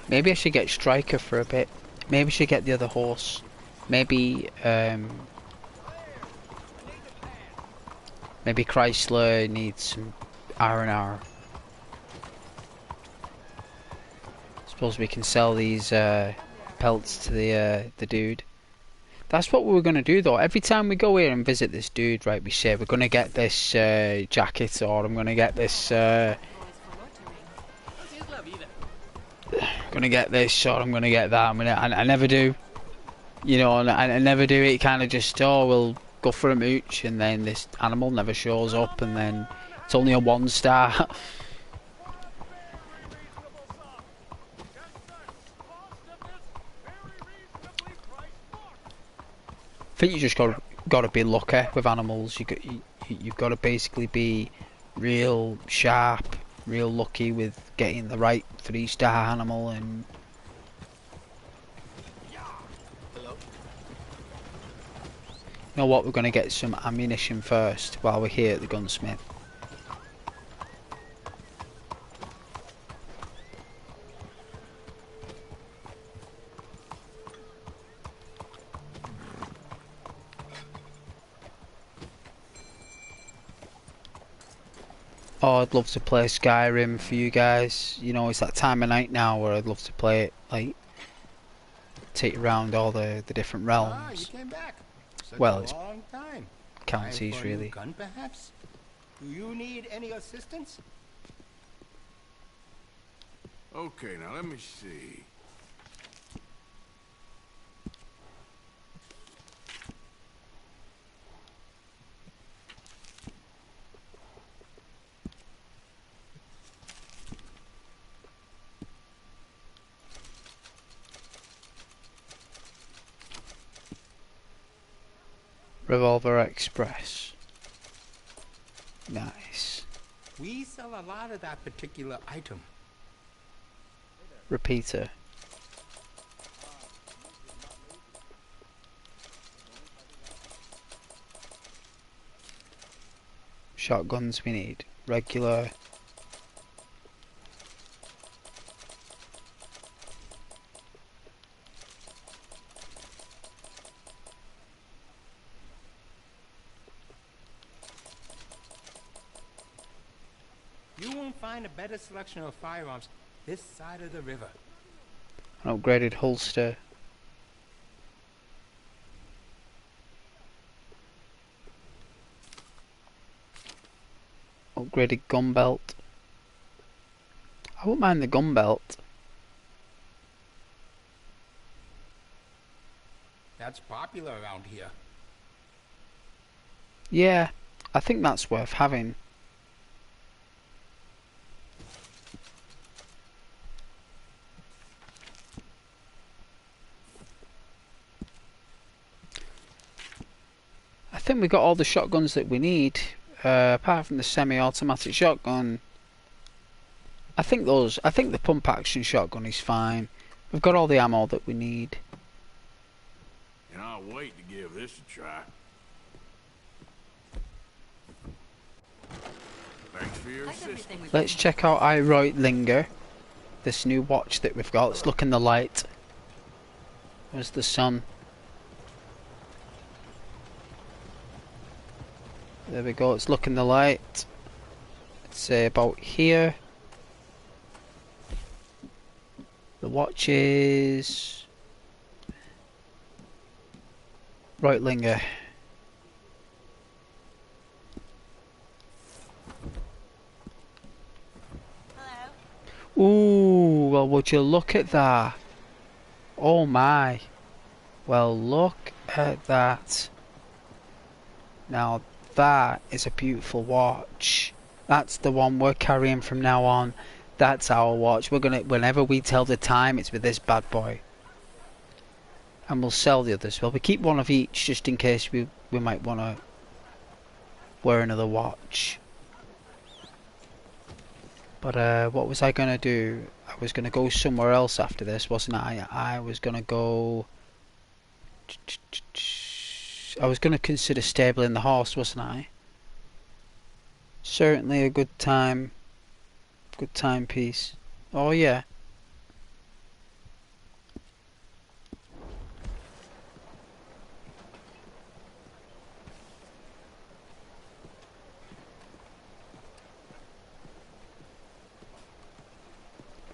Maybe I should get Striker for a bit. Maybe I should get the other horse. Maybe, maybe Chrysler needs some R&R. Suppose we can sell these pelts to the dude. That's what we were going to do though. Every time we go here and visit this dude, right, we say we're going to get this jacket, or I'm going to get this gonna get this, or I'm gonna get that. I never do, you know, and I never do it. Kind of just, oh, we'll go for a mooch, and then this animal never shows up, and then it's only a 1-star. I think you just got to be lucky with animals. You've got to basically be real sharp, real lucky with getting the right 3-star animal. And you know what, we're going to get some ammunition first while we're here at the gunsmith. Oh, I'd love to play Skyrim for you guys. You know, it's that time of night now where I'd love to play it, like, take around all the different realms. Ah, you came back. Such Well, a it's long time. counties, Time for a new really. gun, perhaps? Do you need any assistance? Okay, now let me see. Revolver Express. Nice. We sell a lot of that particular item. Repeater. Shotguns we need. Regular. You won't find a better selection of firearms this side of the river. An upgraded holster. Upgraded gun belt. I wouldn't mind the gun belt. That's popular around here. Yeah, I think that's worth having. I think we got all the shotguns that we need, apart from the semi-automatic shotgun. I think the pump action shotgun is fine. We've got all the ammo that we need. And I'll wait to give this a try. Thanks for your assistance. Let's check out Reutlinger, this new watch that we've got. Let's look in the light. Where's the sun? There we go, let's look in the light. Let's say about here. The watch is Reutlinger. Ooh, well, would you look at that? Oh my. Well, look at that. Now that is a beautiful watch. That's the one we're carrying from now on. That's our watch. We're gonna, whenever we tell the time, it's with this bad boy. And we'll sell the others. Well, we keep one of each just in case we might want to wear another watch. But what was I gonna do? I was gonna go somewhere else after this, wasn't I? I was gonna go. I was gonna consider stabling the horse, wasn't I? Certainly a good timepiece. Oh yeah.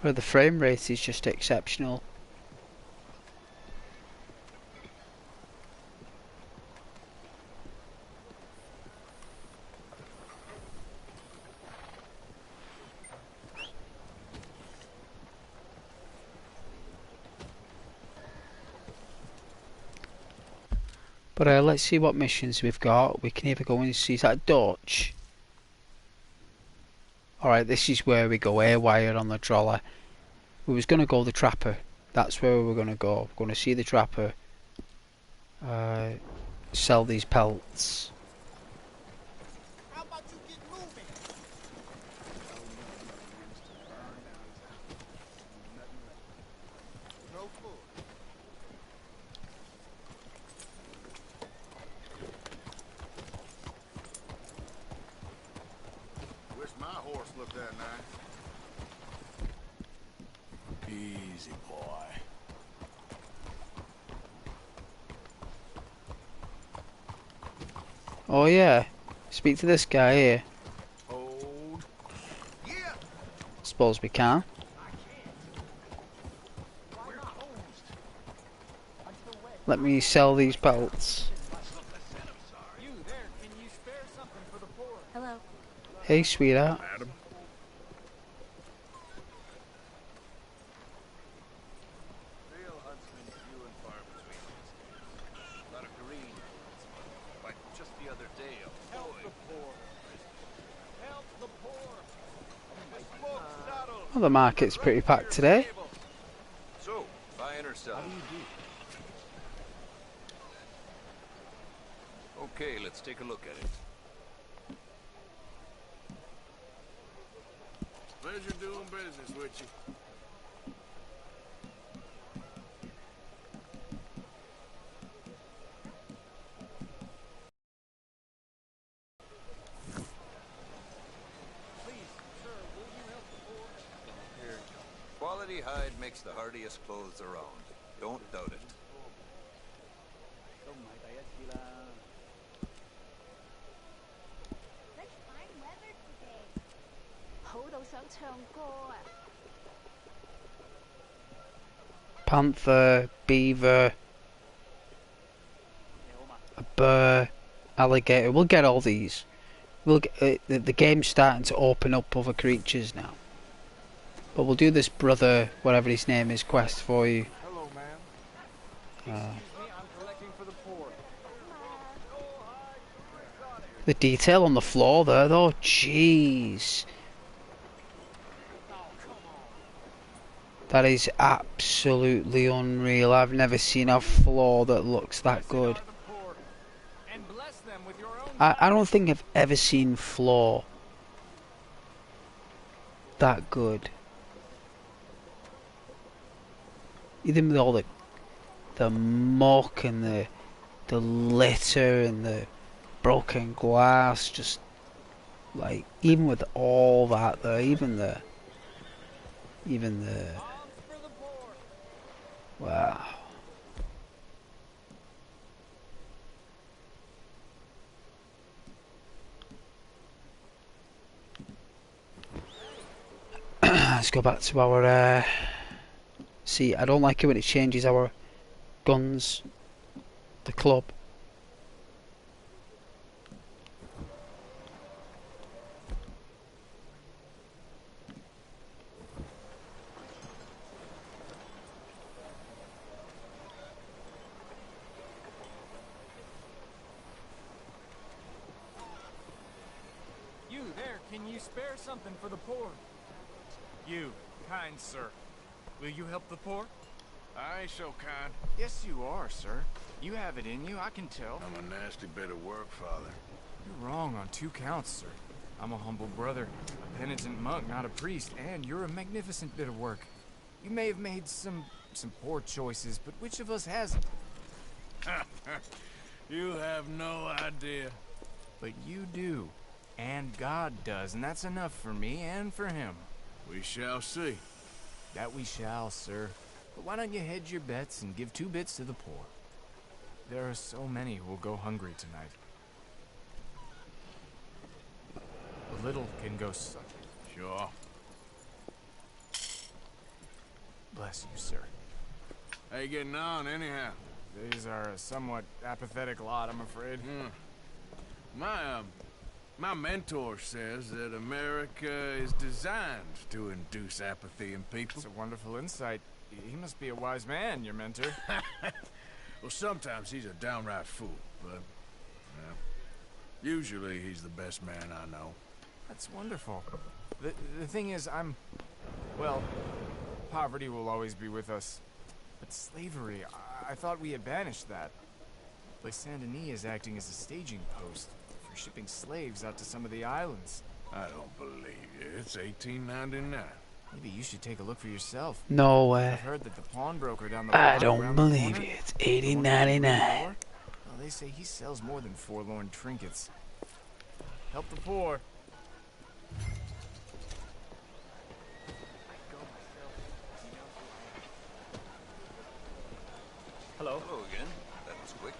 Where the frame rate is just exceptional. But let's see what missions we've got. We can either go and see that Dutch. Alright, this is where we go haywire on the trolley. We was going to go the Trapper. That's where we were going to go. We're going to see the Trapper. Sell these pelts. How about you get moving? No food. Wish my horse looked that nice. Easy, boy. Oh yeah, speak to this guy here. Hold. Yeah. Suppose we can. Let me sell these pelts. You there, can you spare something for the poor? Hello. Hey, sweetheart. Madam. Real huntsmen few and far between these days. A lot of green. Like just the other day, a Help boy. the poor. Help the poor. Smoke saddle. Well, the market's pretty packed today. So, buying or selling? Okay, let's take a look at it. Pleasure doing business with you. Quality hide makes the hardiest clothes around. Don't doubt it. Such fine weather today. 好到想唱歌啊 Panther, beaver, a bear, alligator. We'll get all these. We'll get, the game's starting to open up other creatures now. But we'll do this brother, whatever his name is, quest for you. Hello, ma'am. Excuse me, I'm collecting for the poor. The detail on the floor there, though, jeez. That is absolutely unreal. I've never seen a floor that looks that good. And bless them with your own. I don't think I've ever seen floor that good. Even with all the muck and the litter and the broken glass, just like even with all that there, even the wow. Let's go back to our see, I don't like it when it changes our guns, the club. You there, can you spare something for the poor? You, kind sir, will you help the poor? I ain't so kind. Yes, you are, sir. You have it in you, I can tell. I'm a nasty bit of work, Father. You're wrong on 2 counts, sir. I'm a humble brother, a penitent monk, not a priest, and you're a magnificent bit of work. You may have made some poor choices, but which of us hasn't? You have no idea. But you do. And God does, and that's enough for me and for him. We shall see. That we shall, sir. But why don't you hedge your bets and give 2 bits to the poor? There are so many who will go hungry tonight. A little can go such. Sure. Bless you, sir. How you getting on, anyhow? These are a somewhat apathetic lot, I'm afraid. My mentor says that America is designed to induce apathy in people. It's a wonderful insight. He must be a wise man, your mentor. Well, sometimes he's a downright fool, but well, usually he's the best man I know. That's wonderful. The thing is, well, poverty will always be with us. But slavery, I thought we had banished that. Like Saint Denis is acting as a staging post for shipping slaves out to some of the islands. I don't believe you. It's 1899. Maybe you should take a look for yourself. No way. I've heard that the pawnbroker down the I block don't around believe the you. corner, It's the one with the green 1899. door, well, they say he sells more than forlorn trinkets. Help the poor. Hello. Hello again. That was quick.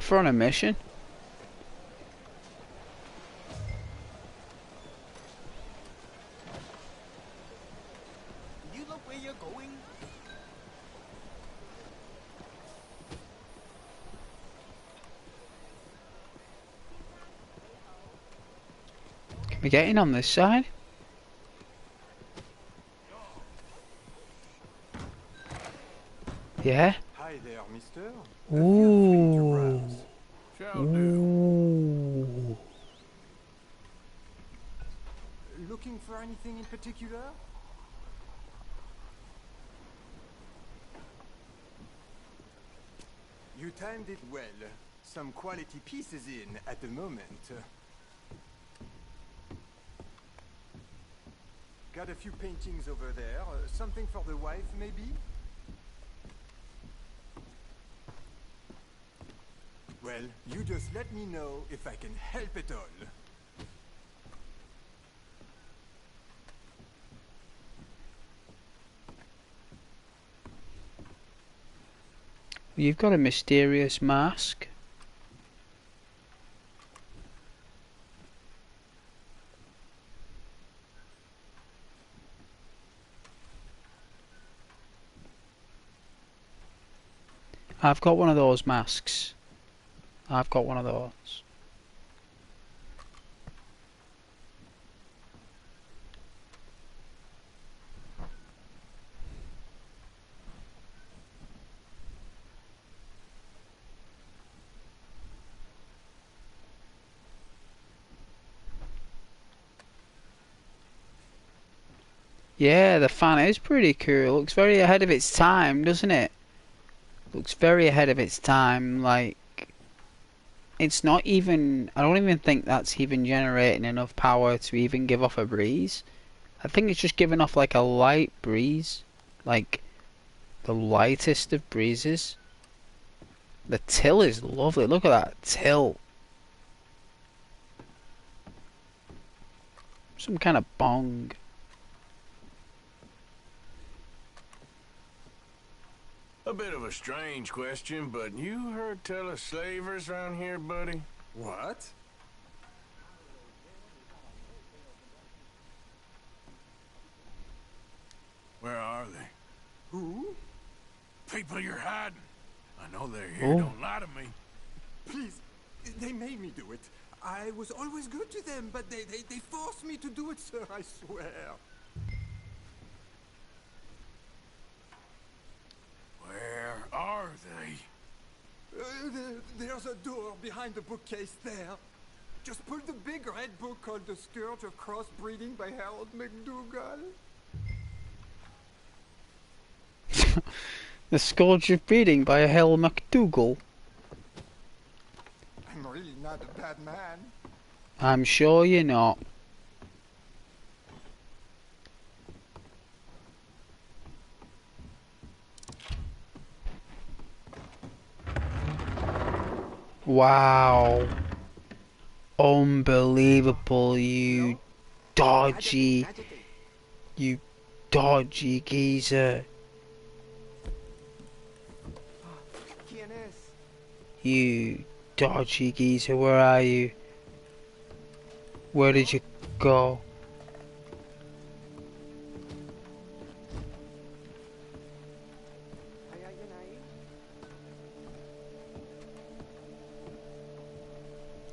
For on a mission. You look where you're going. Can we get in on this side? Yeah? Hi there, mister. Ooh. Shall do. Ooh. Looking for anything in particular? You timed it well. Some quality pieces in at the moment. Got a few paintings over there. Something for the wife, maybe? Well, you just let me know if I can help at all. You've got a mysterious mask. I've got one of those masks. I've got one of those. Yeah, the fan is pretty cool. Looks very ahead of its time, doesn't it? Looks very ahead of its time. Like, it's not even... I don't even think that's even generating enough power to even give off a breeze. I think it's just giving off like a light breeze. Like, the lightest of breezes. The till is lovely. Look at that till. Some kind of bong. A bit of a strange question, but you heard tell of slavers around here, buddy? What? Where are they? Who? People you're hiding. I know they're here, Oh. don't lie to me. Please, they made me do it. I was always good to them, but they forced me to do it, sir, I swear. Where are they? There's a door behind the bookcase there. Just pull the big red book called The Scourge of Crossbreeding by Harold McDougall. The Scourge of Breeding by Hal McDougall. I'm really not a bad man. I'm sure you're not. Wow. Unbelievable, you dodgy geezer. You dodgy geezer, where are you? Where did you go?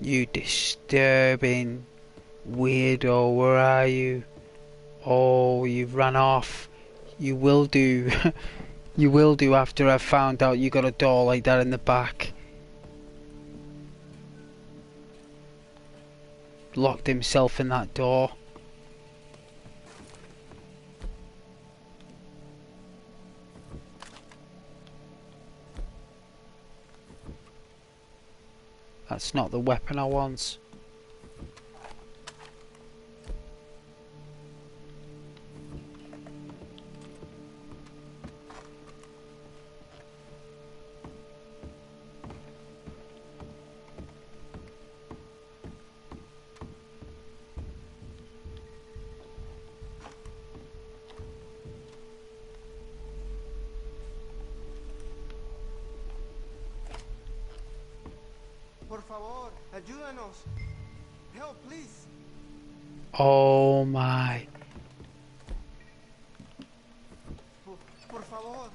You disturbing weirdo, where are you? Oh, you've run off. You will do. You will do after I've found out you got a door like that in the back. Locked himself in that door. That's not the weapon I want. Por favor, ayúdanos. Help, please. Oh my. Por favor.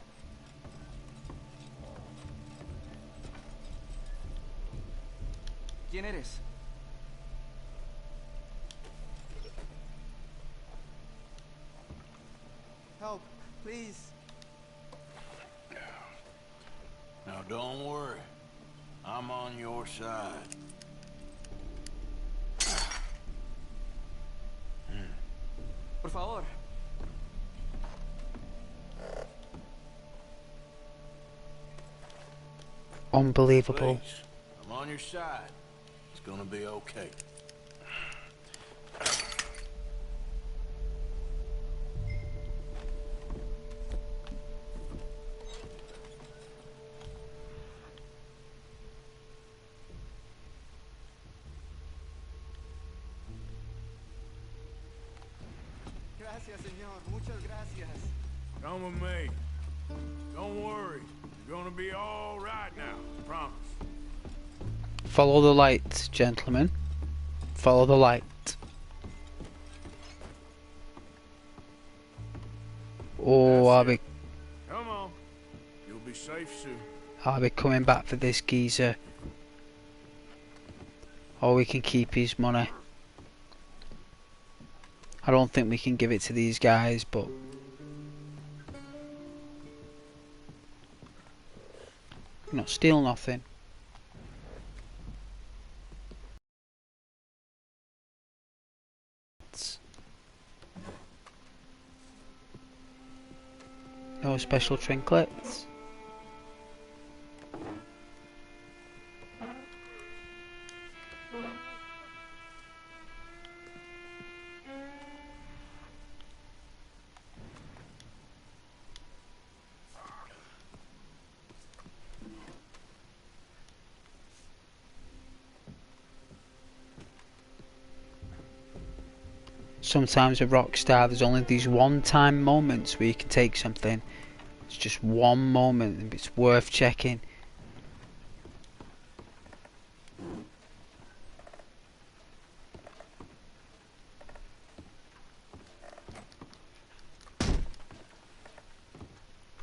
¿Quién eres? Help, please. Now don't worry. I'm on your side. Por favor. Unbelievable. Please, I'm on your side. It's gonna be okay. Gracias, señor. Muchas gracias. Come with me. Don't worry. You're gonna be all right now. Promise. Follow the light, gentlemen. Follow the light. Oh, I'll be Come on. You'll be safe soon. coming back for this geezer. Or we can keep his money. I don't think we can give it to these guys, but not steal nothing. No special trinkets. Sometimes a rock star, there's only these one-time moments where you can take something. It's just one moment and it's worth checking.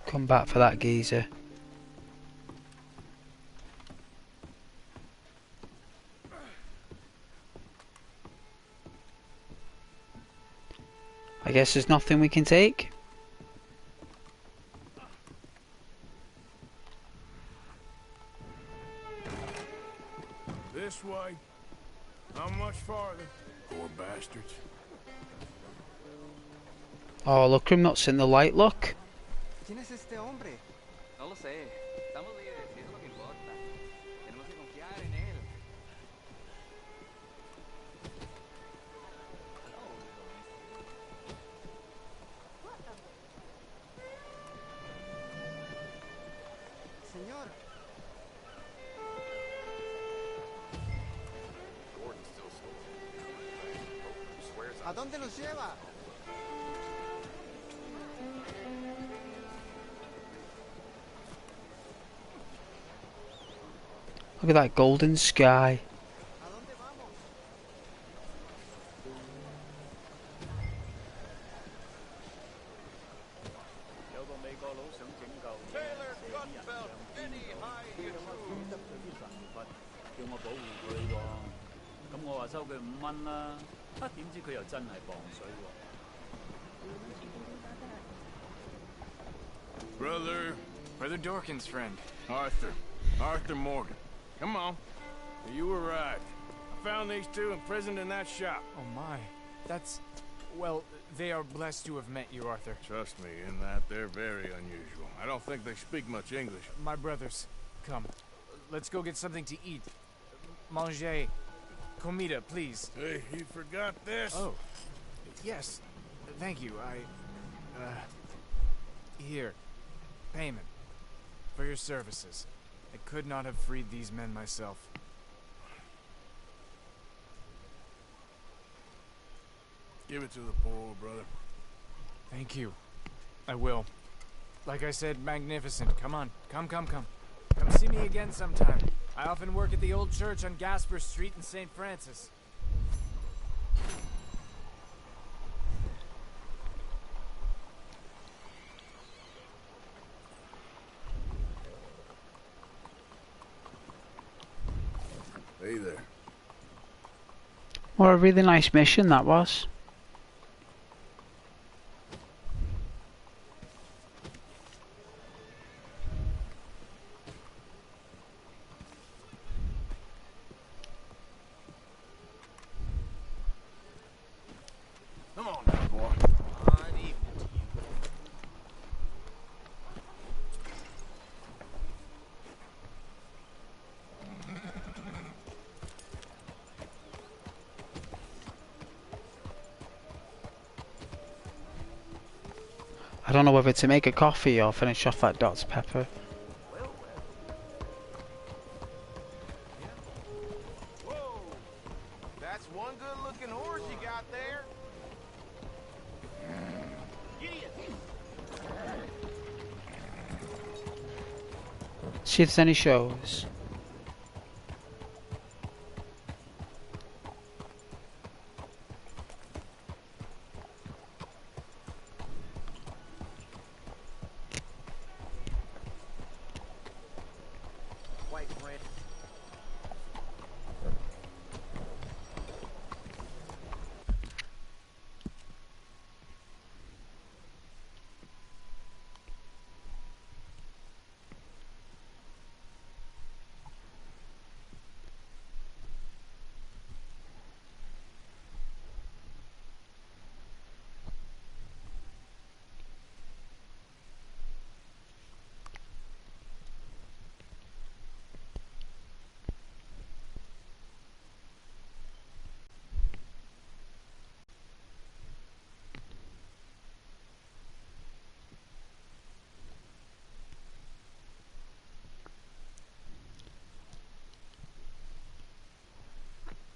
Come back for that geezer. I guess there's nothing we can take. This way. Not much farther. Poor bastards. Oh, look, I'm not seeing the light, look. ¿Quién es este hombre? No lo sé. Estamos libres, y eso es lo que importa. Tenemos que confiar en él. Señor. ¿A dónde nos lleva? Look at that golden sky. 咁我話收佢5蚊啦，啊點知佢又真係磅水喎。Brother Dorkin's friend. Arthur Morgan. Come on. You arrived. I found these two imprisoned in that shop. Oh my. That's... Well, they are blessed to have met you, Arthur. Trust me, in that they're very unusual. I don't think they speak much English. My brothers, come. Let's go get something to eat. Manger. Comida, please. Hey, you forgot this? Oh. Yes. Thank you. Here. Payment. For your services. I could not have freed these men myself. Give it to the poor, brother. Thank you. I will. Like I said, magnificent. Come on. Come. Come see me again sometime. I often work at the old church on Gasper Street in St. Francis. Hey there. What a really nice mission that was. Come on now, boy. Good evening to you. I don't know whether to make a coffee or finish off that Dr. Pepper. Whoa! That's one good-looking horse you got there. See if there's any shows. White friend.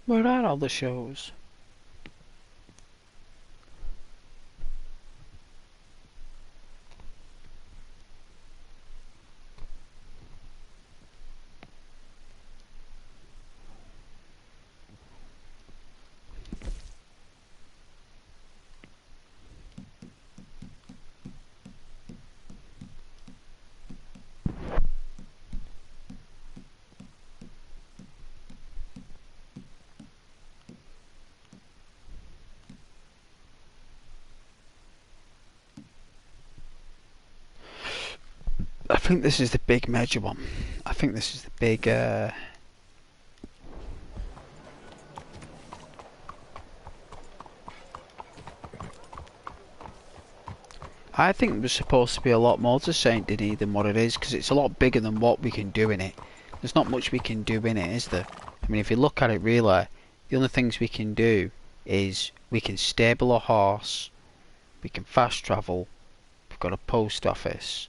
Where are all the shows? I think this is the big major one. I think this is the big I think there's supposed to be a lot more to Saint Denis than what it is, because it's a lot bigger than what we can do in it. There's not much we can do in it, is there? I mean, if you look at it really, the only things we can do is we can stable a horse, we can fast travel, we've got a post office,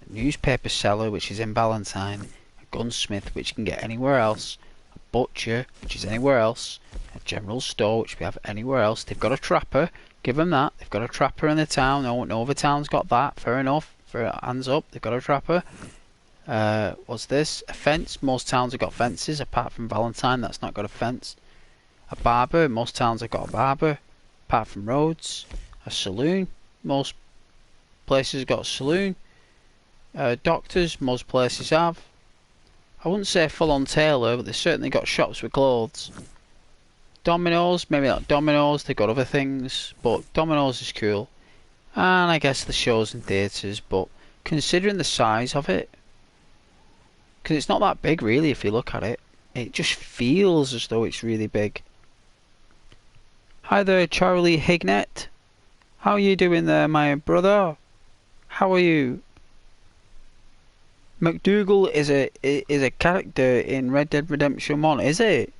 a newspaper seller which is in Ballantyne, a gunsmith which you can get anywhere else, a butcher which is anywhere else, a general store which we have anywhere else. They've got a trapper, give them that. They've got a trapper in the town. No other town's got that. Fair enough. Hands up. They've got a trapper. What's this? A fence. Most towns have got fences, apart from Valentine. That's not got a fence. A barber. Most towns have got a barber, apart from Rhodes. A saloon. Most places have got a saloon. Doctors. Most places have. I wouldn't say full-on tailor, but they've certainly got shops with clothes. Domino's, maybe not Domino's, they've got other things, but Domino's is cool. And I guess the shows in theatres, but considering the size of it, because it's not that big really if you look at it, it just feels as though it's really big. Hi there, Charlie Hignet. How are you doing there, my brother? How are you? McDougal is a character in Red Dead Redemption 1, is it?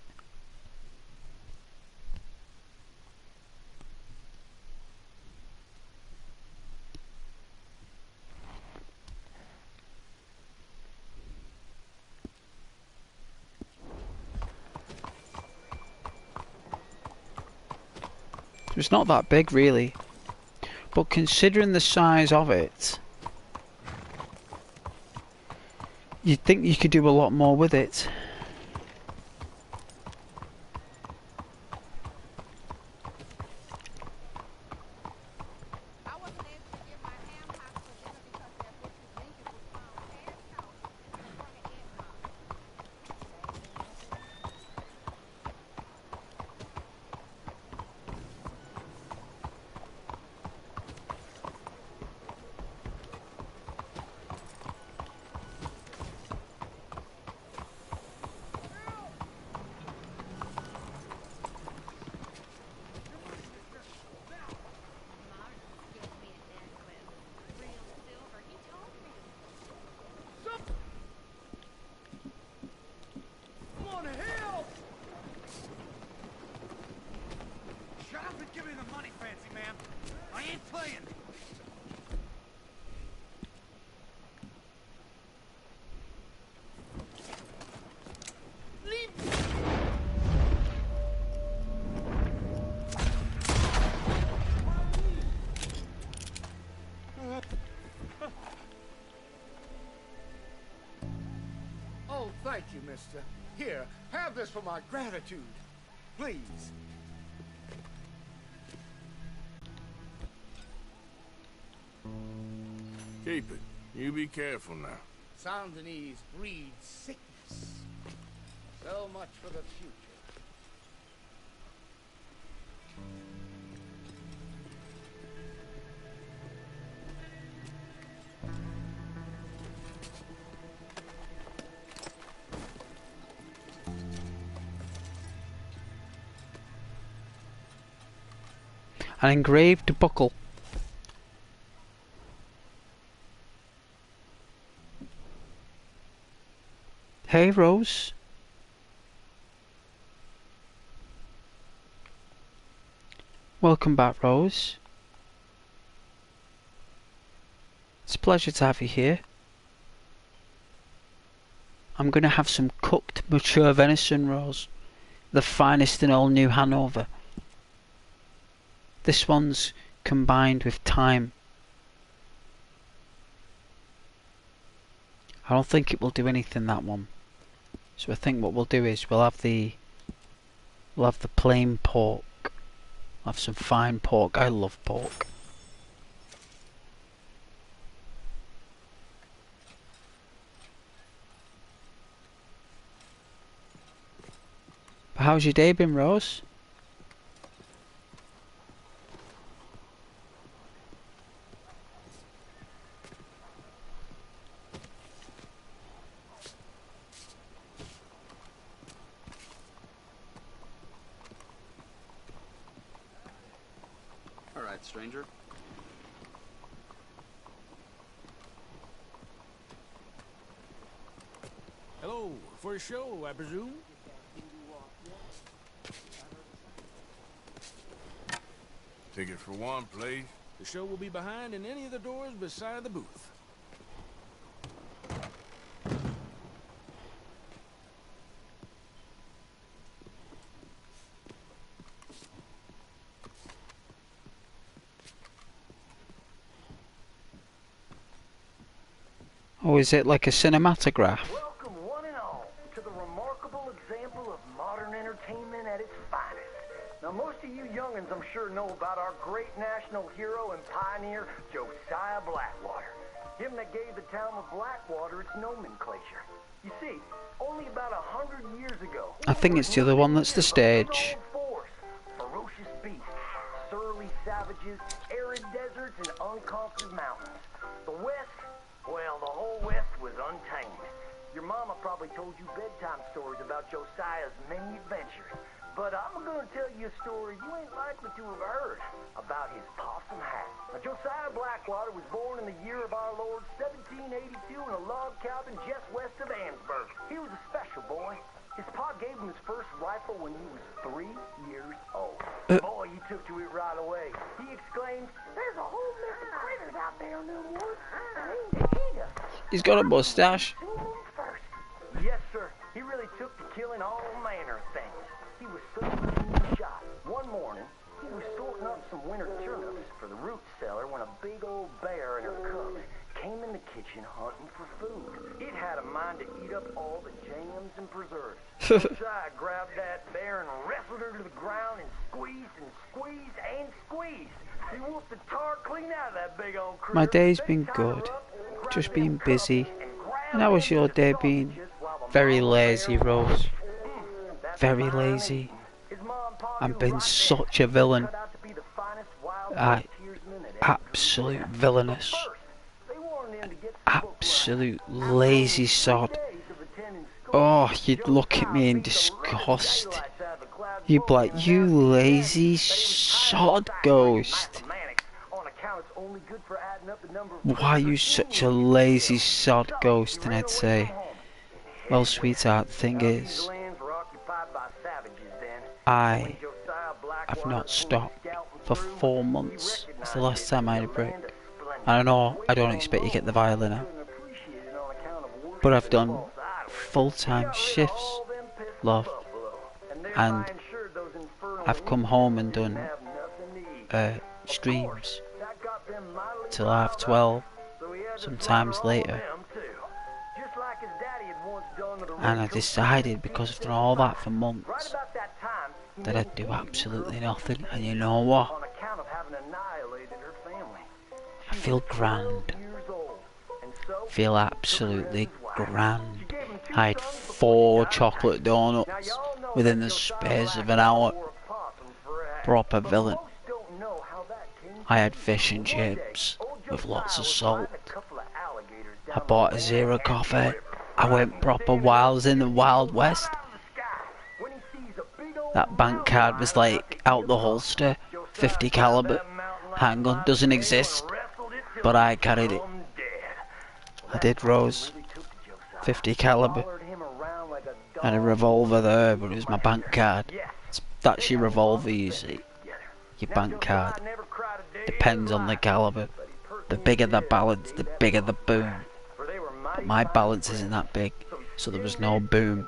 It's not that big really, but considering the size of it, you'd think you could do a lot more with it. Oh, thank you, mister. Here, have this for my gratitude. Please. Keep it. You be careful now. Saint Denis breeds sickness. So much for the future. An engraved buckle. Hey, Rose. Welcome back, Rose. It's a pleasure to have you here. I'm going to have some cooked mature venison, Rose. The finest in all New Hanover. This one's combined with thyme. I don't think it will do anything, that one. So I think what we'll do is we'll have the plain pork. We'll have some fine pork. I love pork. But how's your day been, Rose? Stranger. Hello, for a show, I presume? Ticket for one, please. The show will be behind in any of the doors beside the booth. Or is it like a cinematograph? Welcome one and all to the remarkable example of modern entertainment at its finest. Now most of you young'uns I'm sure know about our great national hero and pioneer, Josiah Blackwater. Him that gave the town of Blackwater its nomenclature. You see, only about 100 years ago... I think it's the other one that's the stage. villages, arid deserts, and unconquered mountains. The West, well, the whole West was untamed. Your mama probably told you bedtime stories about Josiah's many adventures. But I'm gonna tell you a story you ain't likely to have heard about his possum hat. Now, Josiah Blackwater was born in the year of our Lord 1782 in a log cabin just west of Ansburg. He was a special boy. His pa gave him his first rifle when he was 3 years old. Boy, he took to it right away. He exclaimed, "There's a whole mess of critters out there in the woods. I aim to eat us." He's got a mustache. Yes, sir. He really took to killing all manner of things. He was such a keen shot. One morning, he was sorting up some winter turnips for the root cellar when a big old bear and her cubs came in the kitchen hunting for food. It had a mind to eat up all the jams and preserves. Josiah grabbed that bear and wrestled her to the ground and squeezed and squeezed and squeezed. He whooped the tar clean out of that big old critter. My day's been good. Just been busy. And how was your day been? Very lazy, Rose. Very lazy. I've been such a villain. Absolute villainous. Absolute lazy sod. Oh, you'd look at me in disgust. You'd be like, "You lazy sod ghost. Why are you such a lazy sod ghost?" And I'd say, "Well, sweetheart, the thing is, I have not stopped for 4 months. It's the last time I had a break. And I know I don't expect you to get the violin out, but I've done full-time shifts, love, and I've come home and done streams till 12:30, sometimes later. And I decided, because I've done all that for months, that I'd do absolutely nothing. And you know what? I feel grand. Feel absolutely grand. I had 4 chocolate donuts within the space of an hour. Proper villain. I had fish and chips with lots of salt. I bought a zero coffee. I went proper wild. I was in the Wild West. That bank card was like out the holster. 50 caliber. Handgun doesn't exist, but I carried it. I did, Rose. 50 caliber. And a revolver there, but it was my bank card. That's your revolver, you see. Your bank card. Depends on the caliber. The bigger the balance, the bigger the boom. But my balance isn't that big, so there was no boom.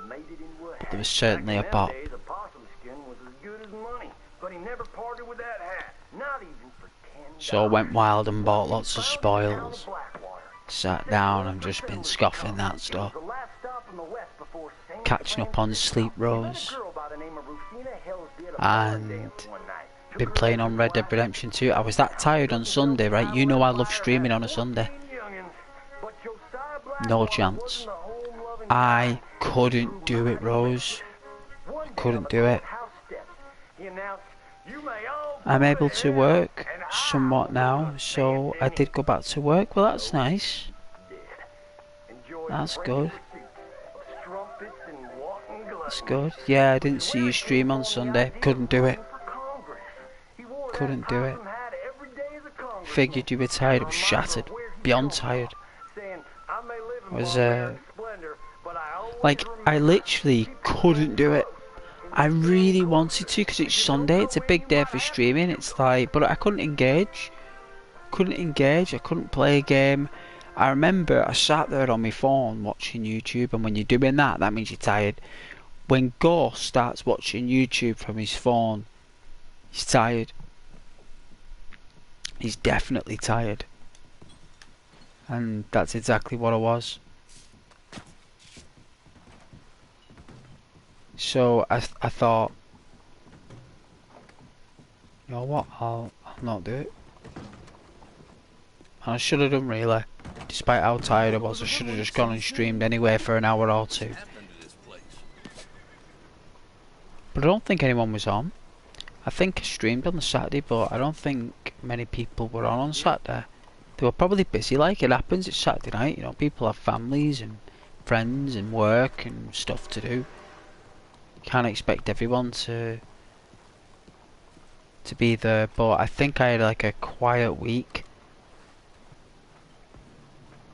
But there was certainly a pop. So I went wild and bought lots of spoils. Sat down and just been scoffing that stuff. Catching up on sleep, Rose. And been playing on Red Dead Redemption 2. I was that tired on Sunday, right? You know I love streaming on a Sunday. No chance. I couldn't do it, Rose. I couldn't do it. I'm able to work somewhat now, so I did go back to work. Well, that's nice. That's good. That's good. Yeah, I didn't see you stream on Sunday. Couldn't do it. Couldn't do it. Figured you were tired. I was shattered. Beyond tired. I was, like, I literally couldn't do it. I really wanted to, because it's Sunday. It's a big day for streaming. It's like, but I couldn't engage. I couldn't play a game. I remember I sat there on my phone watching YouTube, and when you're doing that, that means you're tired. When Ghost starts watching YouTube from his phone, he's tired. He's definitely tired. And that's exactly what I was. So I thought, you know what, I'll not do it. And I should have done, really. Despite how tired I was, I should have just gone and streamed anyway for an hour or two. But I don't think anyone was on. I think I streamed on the Saturday, but I don't think many people were on Saturday. They were probably busy, like it happens. It's Saturday night, you know, people have families and friends and work and stuff to do. Can't expect everyone to be there, but I think I had like a quiet week.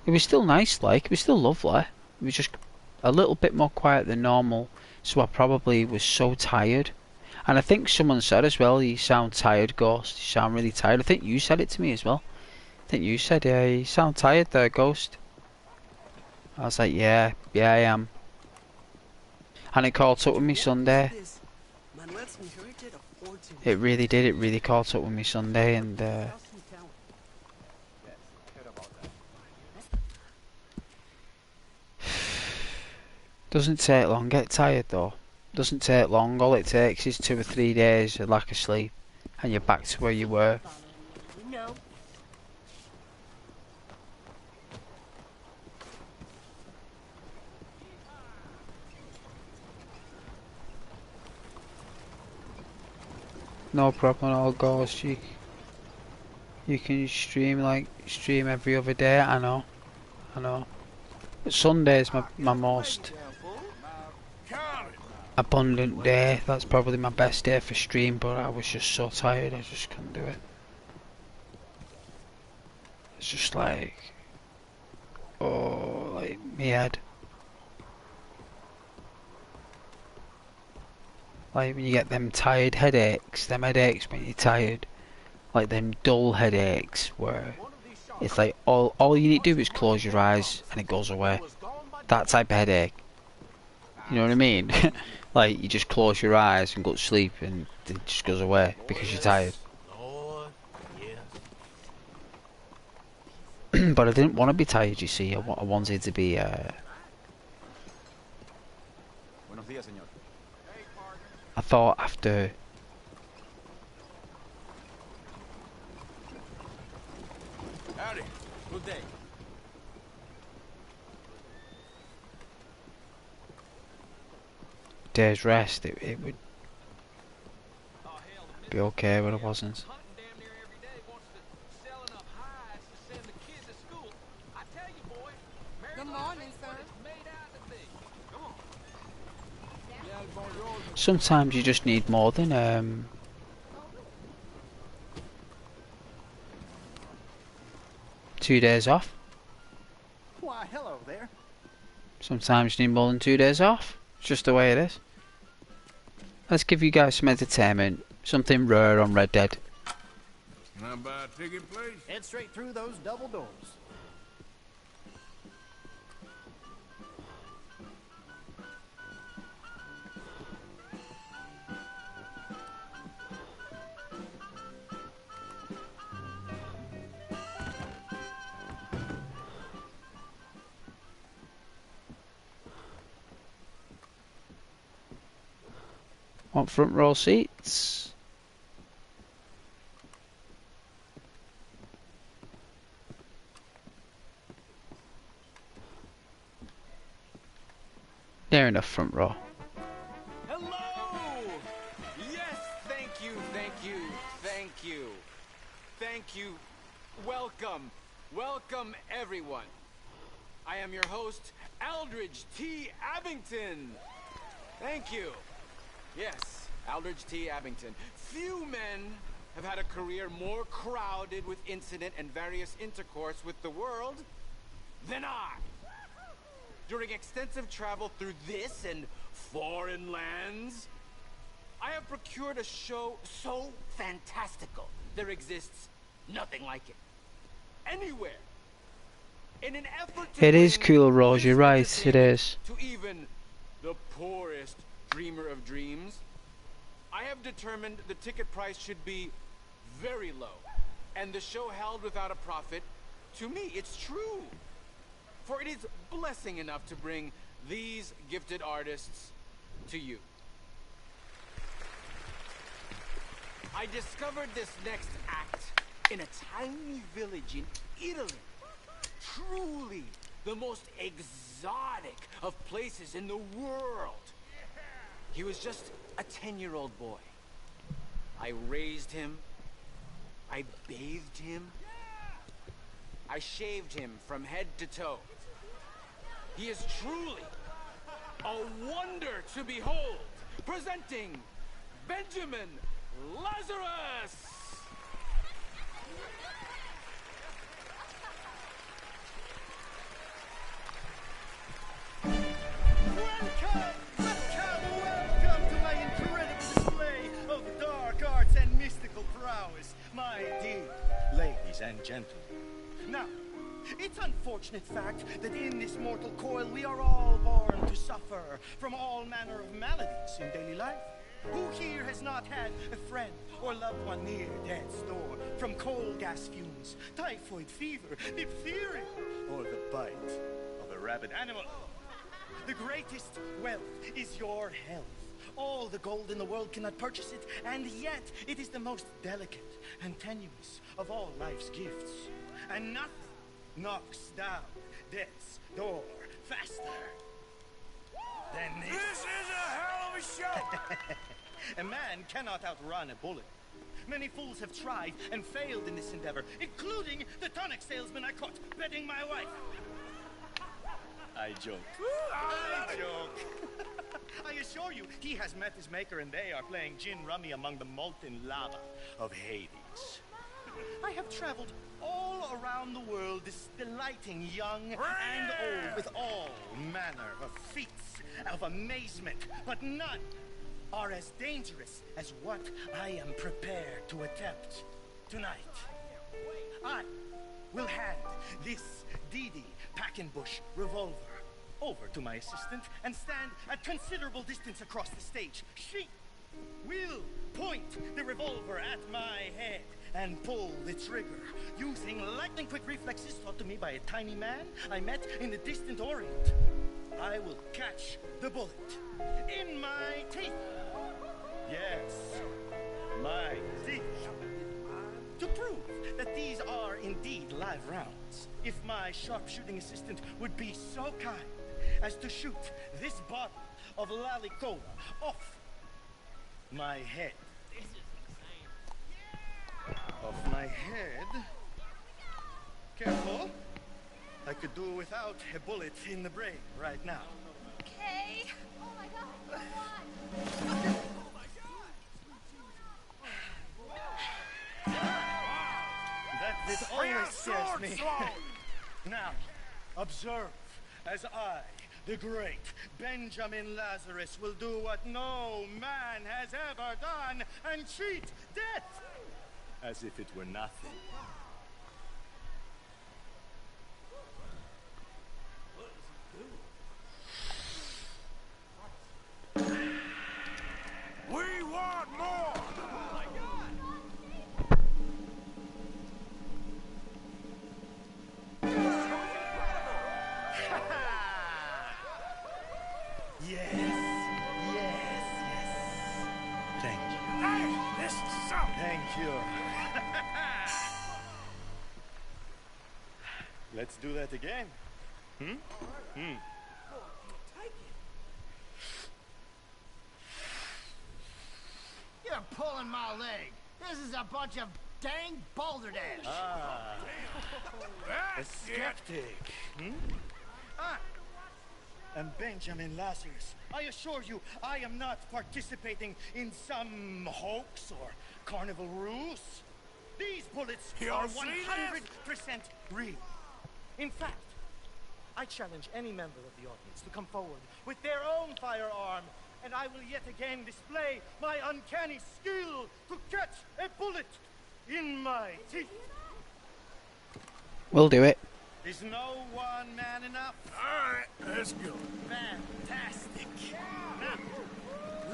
It was still nice, like, it was still lovely. It was just a little bit more quiet than normal, so I probably was so tired. And I think someone said as well, you sound tired, Ghost. You sound really tired. I think you said it to me as well. I think you said, yeah, you sound tired there, Ghost. I was like, yeah, I am. And it caught up with me Sunday. It really did, it really caught up with me Sunday, and doesn't take long, get tired though. Doesn't take long, all it takes is 2 or 3 days of lack of sleep, and you're back to where you were. No problem at all, Ghost. You can stream every other day. I know. But Sunday's my most abundant day. That's probably my best day for stream, but I was just so tired, I just couldn't do it. It's just like, oh, like me head. Like when you get them tired headaches, them headaches when you're tired, like them dull headaches where it's like all you need to do is close your eyes and it goes away. That type of headache. You know what I mean? Like you just close your eyes and go to sleep and it just goes away because you're tired. But I didn't want to be tired, you see. I wanted to be I thought after Howdy. Good day. day's rest, it would be okay, but it wasn't. Good morning, sir. Sometimes you just need more than 2 days off. Why, hello there. Sometimes you need more than 2 days off. It's just the way it is. Let's give you guys some entertainment. Something rare on Red Dead. Can I buy a ticket, please? Head straight through those double doors. Want front row seats? Near enough front row. Hello! Yes, thank you, thank you, thank you. Thank you. Welcome. Welcome, everyone. I am your host, Aldridge T. Abington. Thank you. Yes, Aldridge T. Abington. Few men have had a career more crowded with incident and various intercourse with the world than I. During extensive travel through this and foreign lands, I have procured a show so fantastical there exists nothing like it. Anywhere. In an effort to It is cool, Rose, you're right, it is. to even the poorest dreamer of dreams, I have determined the ticket price should be very low, and the show held without a profit. To me, it's true. For it is blessing enough to bring these gifted artists to you. I discovered this next act in a tiny village in Italy. Truly the most exotic of places in the world. He was just a 10-year-old boy. I raised him. I bathed him. I shaved him from head to toe. He is truly a wonder to behold. Presenting Benjamin Lazarus! Welcome to my incredible display of dark arts and mystical prowess, my dear ladies and gentlemen. Now, it's unfortunate fact that in this mortal coil we are all born to suffer from all manner of maladies in daily life. Who here has not had a friend or loved one near death's door from coal gas fumes, typhoid fever, diphtheria, or the bite of a rabid animal? The greatest wealth is your health. All the gold in the world cannot purchase it, and yet it is the most delicate and tenuous of all life's gifts. And nothing knocks down death's door faster than this. This is a hell of a show! A man cannot outrun a bullet. Many fools have tried and failed in this endeavor, including the tonic salesman I caught betting my wife. I joke. I joke. I assure you, he has met his maker and they are playing gin rummy among the molten lava of Hades. I have traveled all around the world, delighting young and old with all manner of feats of amazement, but none are as dangerous as what I am prepared to attempt tonight. I will hand this Dee Packenbush revolver over to my assistant and stand at considerable distance across the stage. She will point the revolver at my head and pull the trigger using lightning-quick reflexes taught to me by a tiny man I met in the distant Orient. I will catch the bullet in my teeth. Yes, my teeth. To prove that these are indeed live rounds, if my sharpshooting assistant would be so kind as to shoot this bottle of Lalicola off my head. This is insane. Off my head? Careful. I could do without a bullet in the brain right now. Okay. Oh my god. That this always scares me. Now, observe as I, the great Benjamin Lazarus, will do what no man has ever done and cheat death as if it were nothing. We want more! Yes, yes, yes. Thank you. Hey, this is something! Thank you. Let's do that again. You're pulling my leg. This is a bunch of dang balderdash. A skeptic. I'm Benjamin Lazarus. I assure you, I am not participating in some hoax or carnival ruse. These bullets are 100% real. In fact, I challenge any member of the audience to come forward with their own firearm, and I will yet again display my uncanny skill to catch a bullet in my teeth. We'll do it. Is no one man enough? All right, let's go. Fantastic. Now,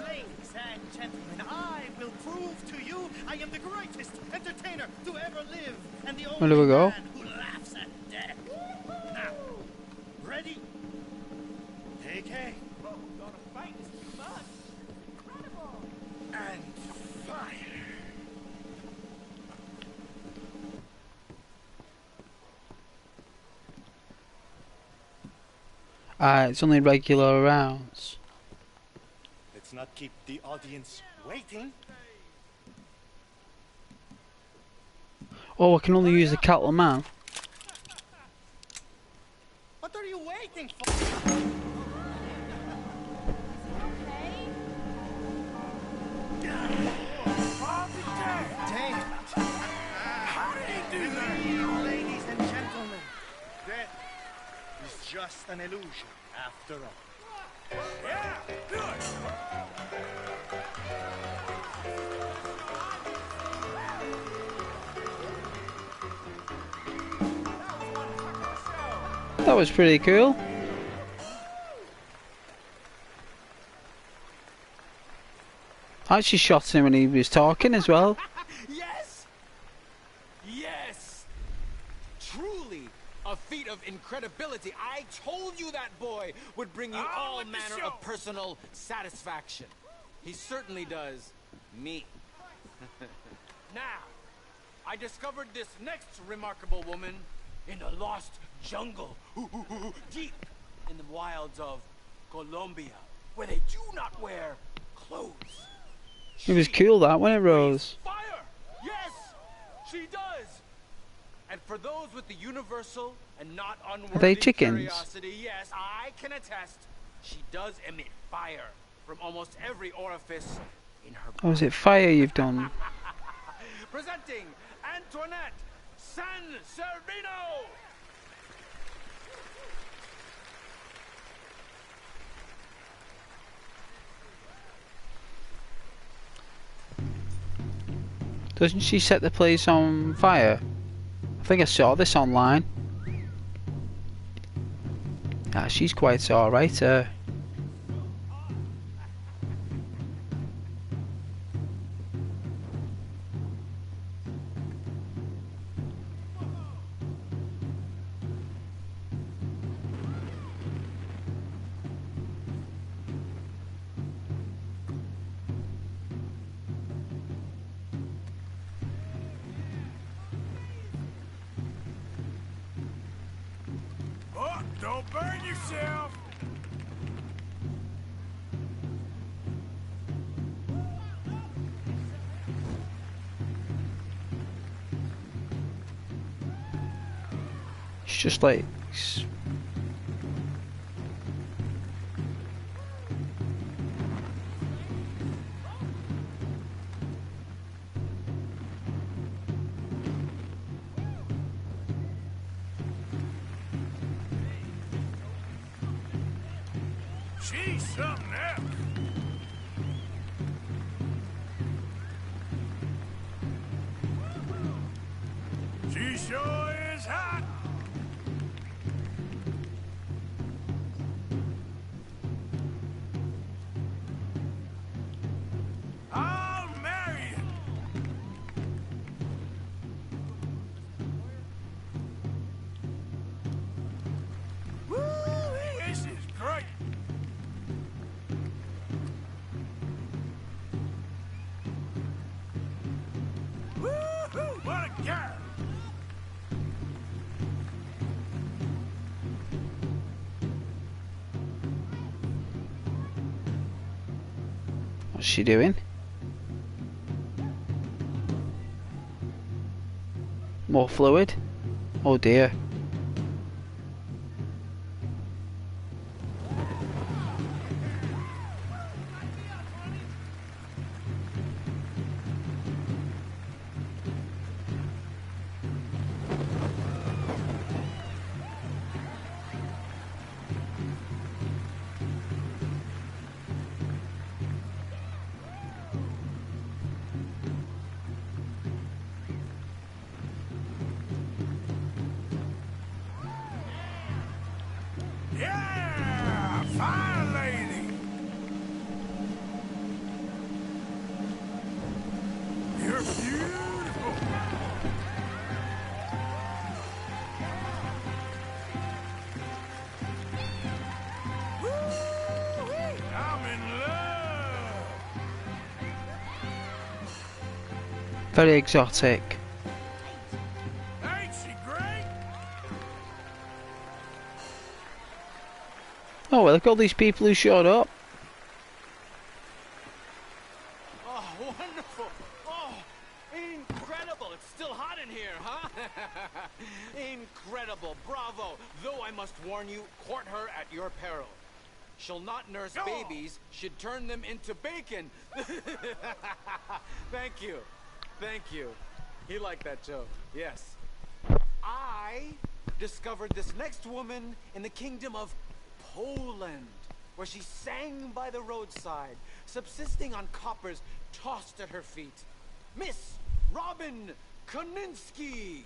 ladies and gentlemen, I will prove to you I am the greatest entertainer to ever live, and the only Where do we go? man who laughs at death. Now, ready? Take aim. Gonna fight is too much. Incredible. And fire. It's only regular rounds. Let's not keep the audience waiting. Oh, I can only use the cattle man. What are you waiting for? Damn. How did he do that? Ladies and gentlemen, death is just an illusion after all. Yeah, do it! That was pretty cool. I actually shot him when he was talking as well. Yes! Yes! Truly a feat of incredibility. I told you that boy would bring you all manner of personal satisfaction. He certainly does me. Now, I discovered this next remarkable woman in a lost jungle, deep in the wilds of Colombia, where they do not wear clothes. It was cool that when it rose. Fire! Yes, she does. And for those with the universal and not unworthy Are they chickens? curiosity, yes, I can attest, she does emit fire from almost every orifice in her body. Oh, is it fire you've done? Presenting Antoinette San Servino! Doesn't she set the place on fire? I think I saw this online. Ah, she's quite alright. Oh, don't burn yourself! It's just like... She's something else. She sure is hot. I'll marry you. Woo! This is great. Woo-hoo! What a girl! What's she doing? More fluid? Oh dear. Yeah! Fine lady! You're beautiful! Woo-wee! I'm in love! Very exotic. Ain't she great? Oh well, look at all these people who showed up. Oh, wonderful. Oh, incredible. It's still hot in here, huh? must warn you, court her at your peril. She'll not nurse babies, she'd turn them into bacon. Thank you. Thank you. He liked that joke, yes. I discovered this next woman in the kingdom of Poland, where she sang by the roadside, subsisting on coppers tossed at her feet. Miss Robin Koninsky!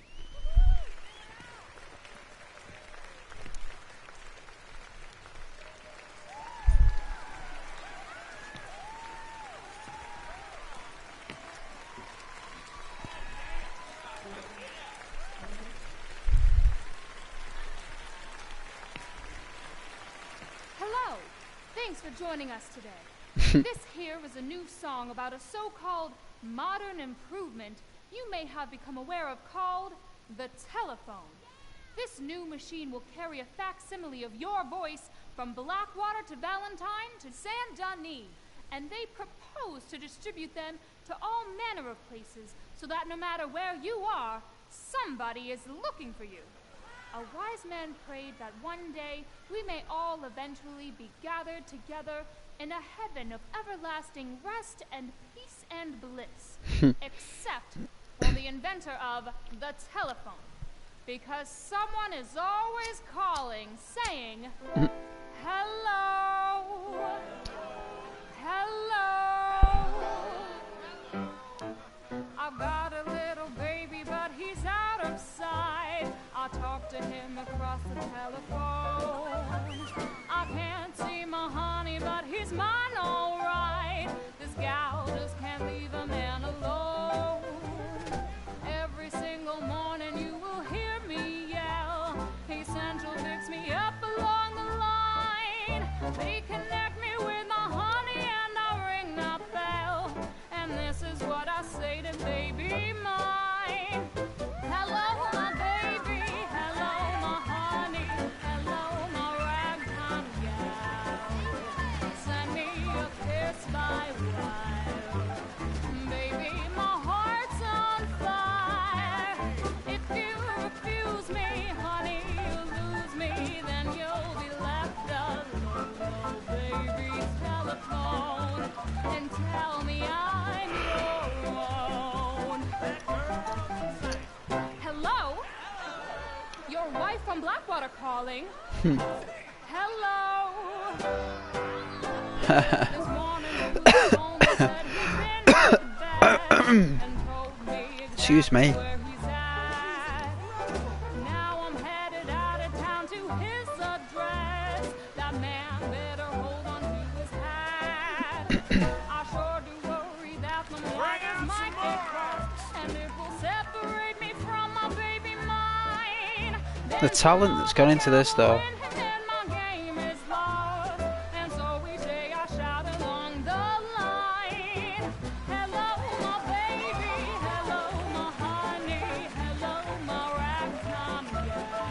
Hello! Thanks for joining us today. This here is a new song about a so-called modern improvement you may have become aware of called the telephone. This new machine will carry a facsimile of your voice from Blackwater to Valentine to Saint Denis, and they propose to distribute them to all manner of places so that no matter where you are, somebody is looking for you. A wise man prayed that one day we may all eventually be gathered together in a heaven of everlasting rest and peace and bliss, except for the inventor of the telephone, because someone is always calling, saying, hello, hello. I've got a little baby, but he's out of sight. I talk to him across the telephone. I can't see my honey, but he's mine all right. This gal just can't leave a man alone. Every single morning you will hear me yell. He central picks me up along the line. They connect me with my honey and I ring that bell. And this is what I say to baby mine. Hello, my baby. Hello, my honey. Hello, my ragtime gal. Send me a kiss by wire. Baby, my heart's on fire. If you refuse me, honey, you'll lose me. Then you'll be left alone. Oh, baby, telephone and tell me I'm your own. Hello? Your wife from Blackwater calling. Hello? This morning he was home and said he'd been to bed and told me Excuse me. where he's at. Now I'm headed out of town to his address. That man better hold on to his hat. I sure do worry that the wires might get crossed, and it will separate me from my baby mine. The talent that's gone into this, though. And my game is lost, and so each day I shout along the line. Hello, my baby. Hello, my honey. Hello, my ragtime gal.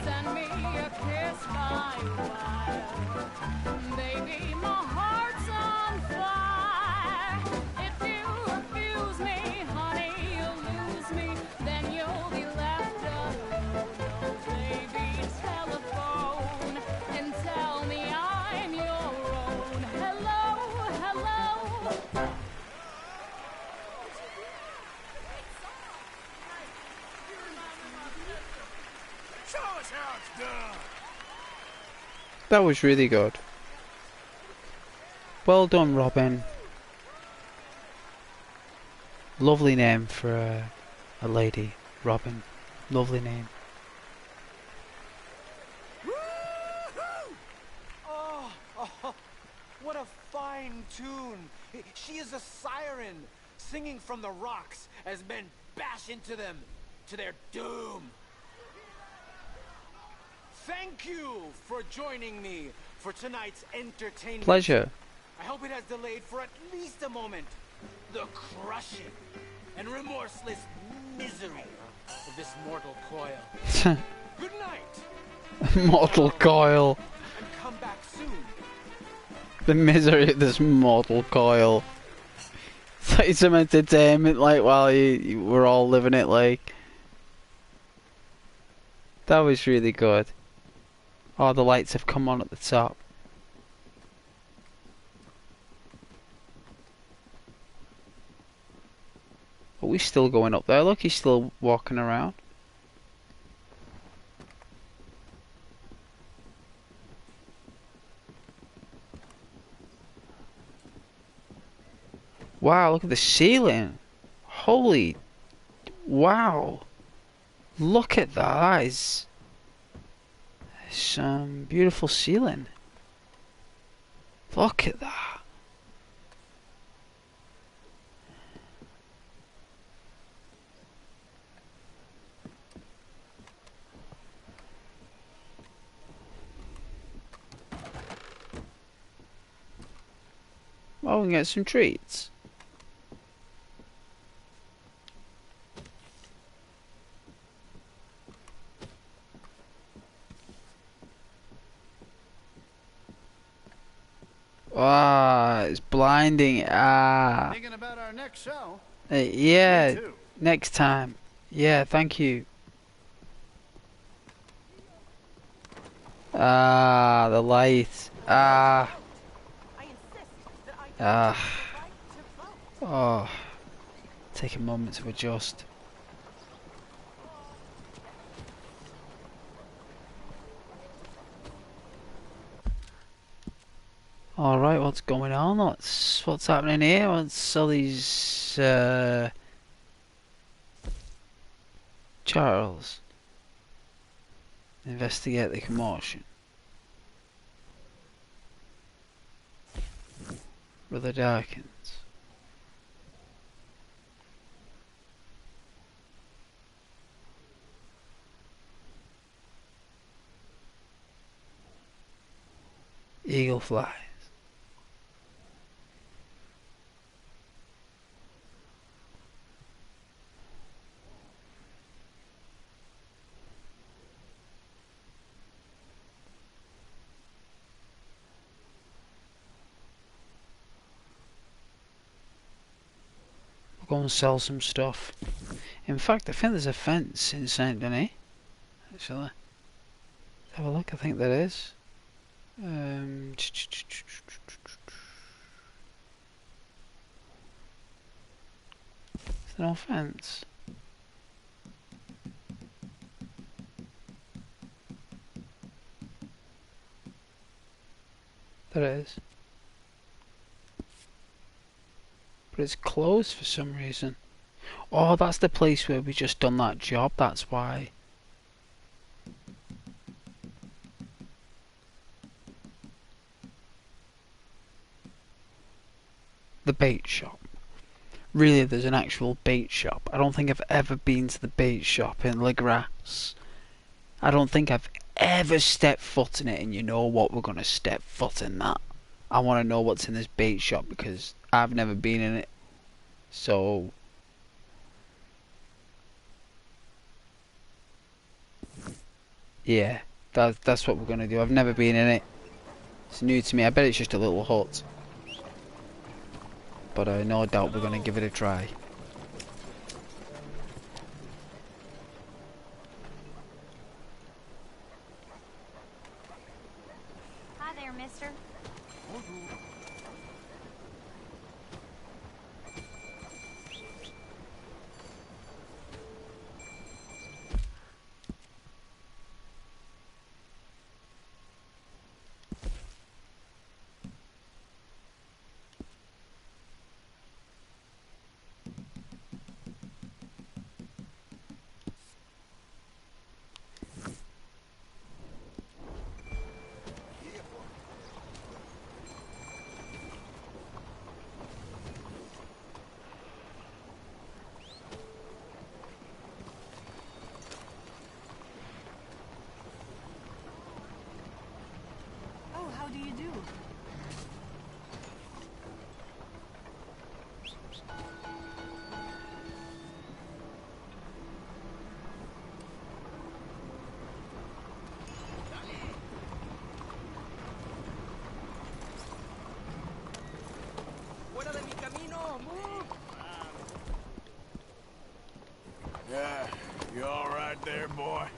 Send me a kiss by wire. Baby, my heart's on fire. If you refuse me, honey, you'll lose me. Then you'll be left alone. Oh, baby, telephone and tell me I'm your own. Hello, hello. Show us how it's done. That was really good. Well done, Robin. Lovely name for a lady, Robin. Lovely name. Oh, what a fine tune. She is a siren, singing from the rocks as men bash into them to their doom. Thank you for joining me for tonight's entertainment. Pleasure. I hope it has delayed for at least a moment the crushing and remorseless misery of this mortal coil. Good night. Mortal coil. And come back soon. The misery of this mortal coil. It's like some entertainment, like while we're all living it, like. That was really good. Oh, the lights have come on at the top. But we're still going up there. Look, he's still walking around. Wow, look at the ceiling. Holy... Wow. Look at that. That is... some beautiful ceiling. Look at that. Well, we can get some treats. Ah, it's blinding. Ah. Thinking about our next show? Yeah, Me too. next time. Yeah, thank you. Ah, the light. Ah. Ah. Oh. Take a moment to adjust. Alright, what's going on? What's happening here? What's all these Charles? Investigate the commotion. Brother Darkins. Eagle flies. We'll go and sell some stuff. In fact, I think there's a fence in Saint Denis. Actually, let's have a look. I think there is. There's no fence. There it is. But it's closed for some reason. Oh, that's the place where we just done that job, that's why. The bait shop. Really, there's an actual bait shop. I don't think I've ever been to the bait shop in La Grasse. I don't think I've ever stepped foot in it, and you know what, we're going to step foot in that. I want to know what's in this bait shop because I've never been in it. So... yeah, that's what we're going to do. I've never been in it. It's new to me. I bet it's just a little hut. But no doubt we're going to give it a try. Hi there, mister. Oh, how do you do? Fuera de mi camino, move! Yeah, you all right there, boy?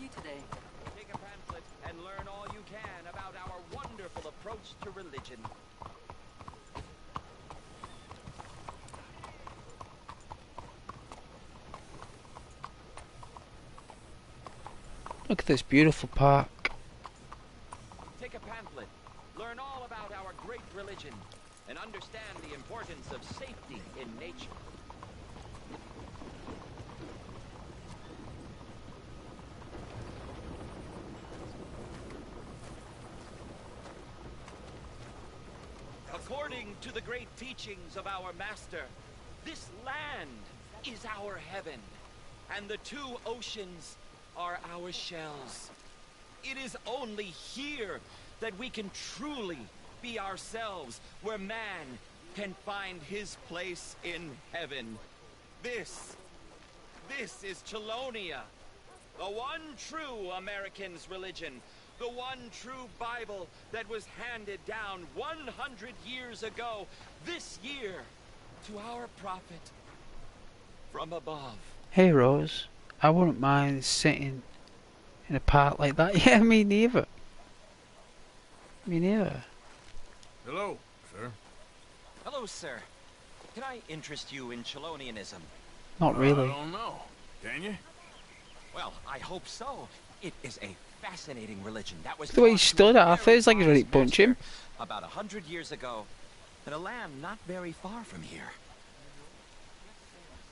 you today? Take a pamphlet and learn all you can about our wonderful approach to religion. Look at this beautiful park. Take a pamphlet, learn all about our great religion, and understand the importance of safety in nature. According to the great teachings of our master, this land is our heaven, and the two oceans are our shells. It is only here that we can truly be ourselves, where man can find his place in heaven. This is Chelonia, the one true American's religion, the one true Bible that was handed down 100 years ago, this year, to our prophet from above. Hey Rose, I wouldn't mind sitting in a park like that. Yeah, me neither. Me neither. Hello, sir. Hello, sir. Can I interest you in Chelonianism? Not really. I don't know. Can you? Well, I hope so. It is a fascinating religion that was The way he taught to stood a at, I very thought he was ready to wise punch him. master about 100 years ago in a land not very far from here.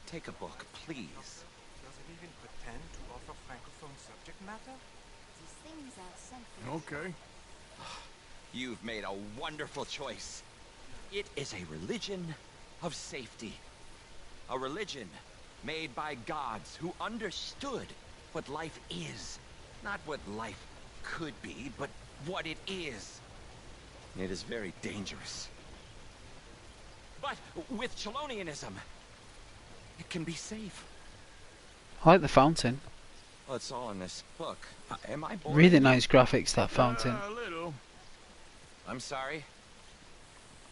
Take a book, please. Does it even pretend to offer francophone subject matter? These things are sent for Okay. You've made a wonderful choice. It is a religion of safety. A religion made by gods who understood what life is. Not what life could be, but what it is. It is very dangerous. But with Chelonianism, it can be safe. I like the fountain. Well, it's all in this book. Am I boring Really you? nice graphics, that fountain. A little. I'm sorry.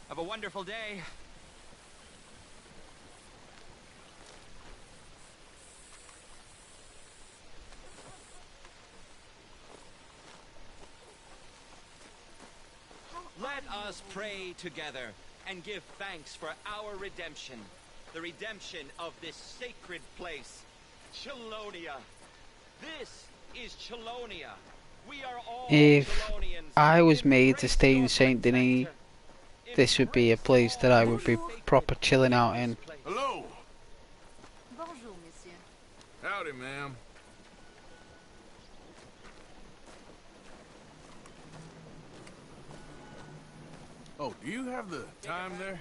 Have a wonderful day. Let us pray together and give thanks for our redemption, the redemption of this sacred place, Chelonia. This is Chelonia. We are all If Chelonians. I was made to stay in Saint Denis, this would be a place that I would be proper chilling out in. Hello. Bonjour, monsieur. Howdy, ma'am. Oh, do you have the time there?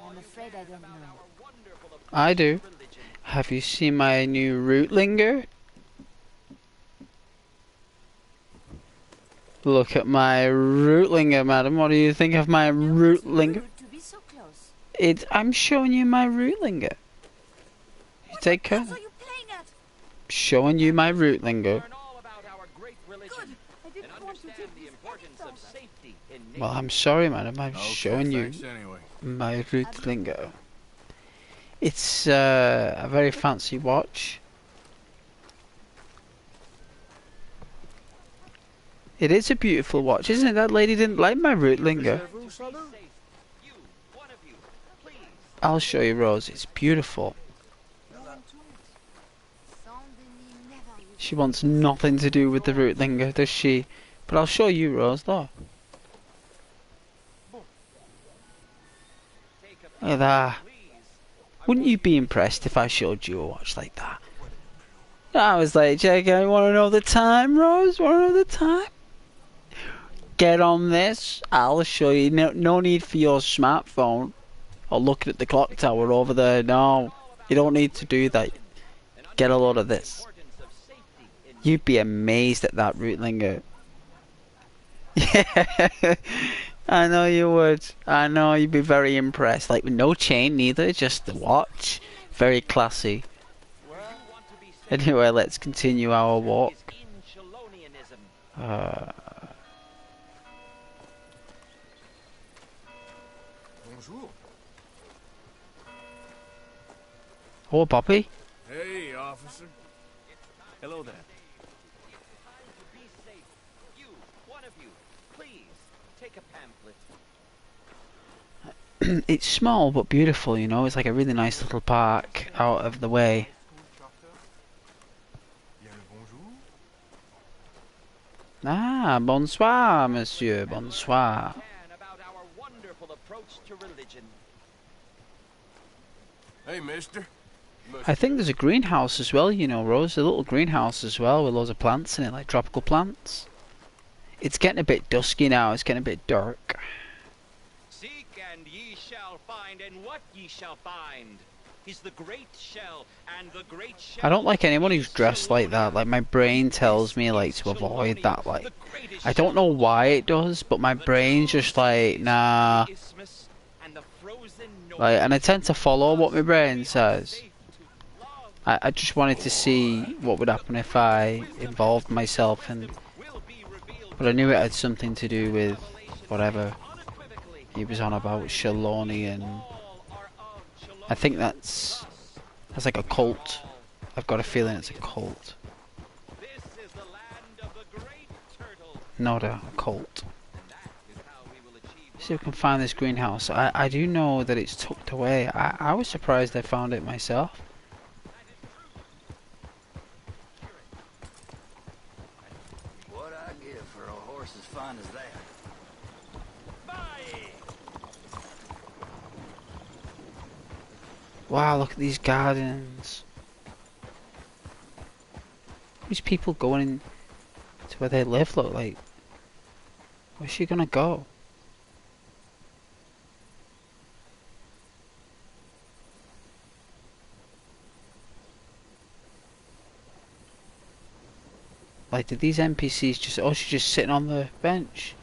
I'm afraid I don't know. I do. Have you seen my new Rootlinger? Look at my Rootlinger, madam. What do you think of my Rootlinger? To be so close. I'm showing you my Rootlinger. You take care. What are you playing at? Showing you my Rootlinger. Good. I didn't want to take this any further. Well, I'm sorry, madam. I'm Okay, showing you thanks anyway. my Rootlinger. It's a very fancy watch. It is a beautiful watch, isn't it? That lady didn't like my Rootlinger. I'll show you, Rose. It's beautiful. She wants nothing to do with the Rootlinger, does she? But I'll show you, Rose, though. Look at that. Wouldn't you be impressed if I showed you a watch like that? I was like, Jake, I want to know the time, Rose? Want to know the time? Get on this. I'll show you. No need for your smartphone or looking at the clock tower over there. No, you don't need to do that. Get a load of this. You'd be amazed at that Rootlinger. Yeah, I know you would. I know you'd be very impressed. Like with no chain neither, just the watch. Very classy. Anyway, let's continue our walk. Bonjour. Oh, Bobby. Hey, officer. Hello there. you. Please, take a pamphlet. It's small but beautiful, you know. It's like a really nice little park out of the way. Ah, bonsoir, monsieur, bonsoir. About our wonderful approach to religion. Hey, mister. I think there's a greenhouse as well, you know, Rose. A little greenhouse as well with loads of plants in it, like tropical plants. It's getting a bit dusky now. It's getting a bit dark. Seek and ye shall find, and what ye shall find is the great shell, and the great shell. I don't like anyone who's dressed like that. Like, my brain tells me, like, to avoid that. Like, I don't know why it does, but my brain's just like, nah. Like, and I tend to follow what my brain says. I just wanted to see what would happen if I involved myself, but I knew it had something to do with whatever he was on about, Shaloni, and I think that's like a cult. I've got a feeling it's a cult. Not a cult. See if we can find this greenhouse. I do know that it's tucked away. I was surprised I found it myself. What I give for a horse as fine as that? Wow, look at these gardens. These people going to where they live look like. Where's she gonna go? Like, did these NPCs just... Oh, she's just sitting on the bench.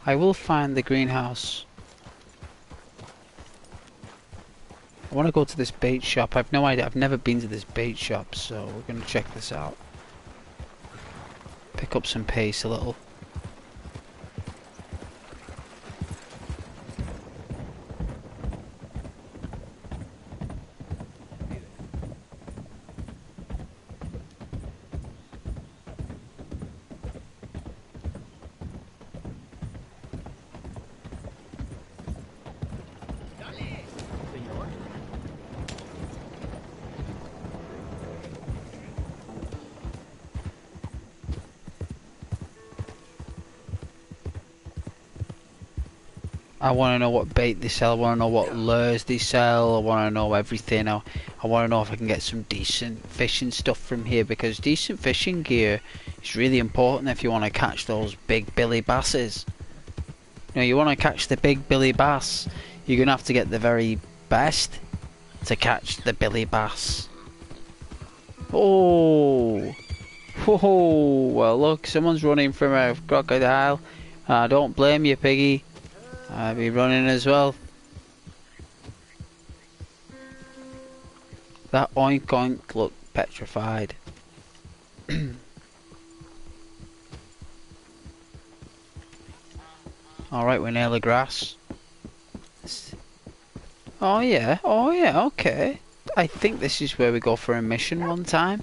I will find the greenhouse. I want to go to this bait shop. I've no idea. I've never been to this bait shop, so we're going to check this out. Pick up some pace a little. I want to know what bait they sell, I want to know what lures they sell, I want to know everything. I want to know if I can get some decent fishing stuff from here, because decent fishing gear is really important if you want to catch those big billy basses. You know, you want to catch the big billy bass, you're going to have to get the very best to catch the billy bass. Oh! Whoa! Well, look, someone's running from a crocodile. Don't blame you, piggy. I'll be running as well. That oink oink looked petrified. Alright, we're near the grass. Oh yeah, okay. I think this is where we go for a mission one time.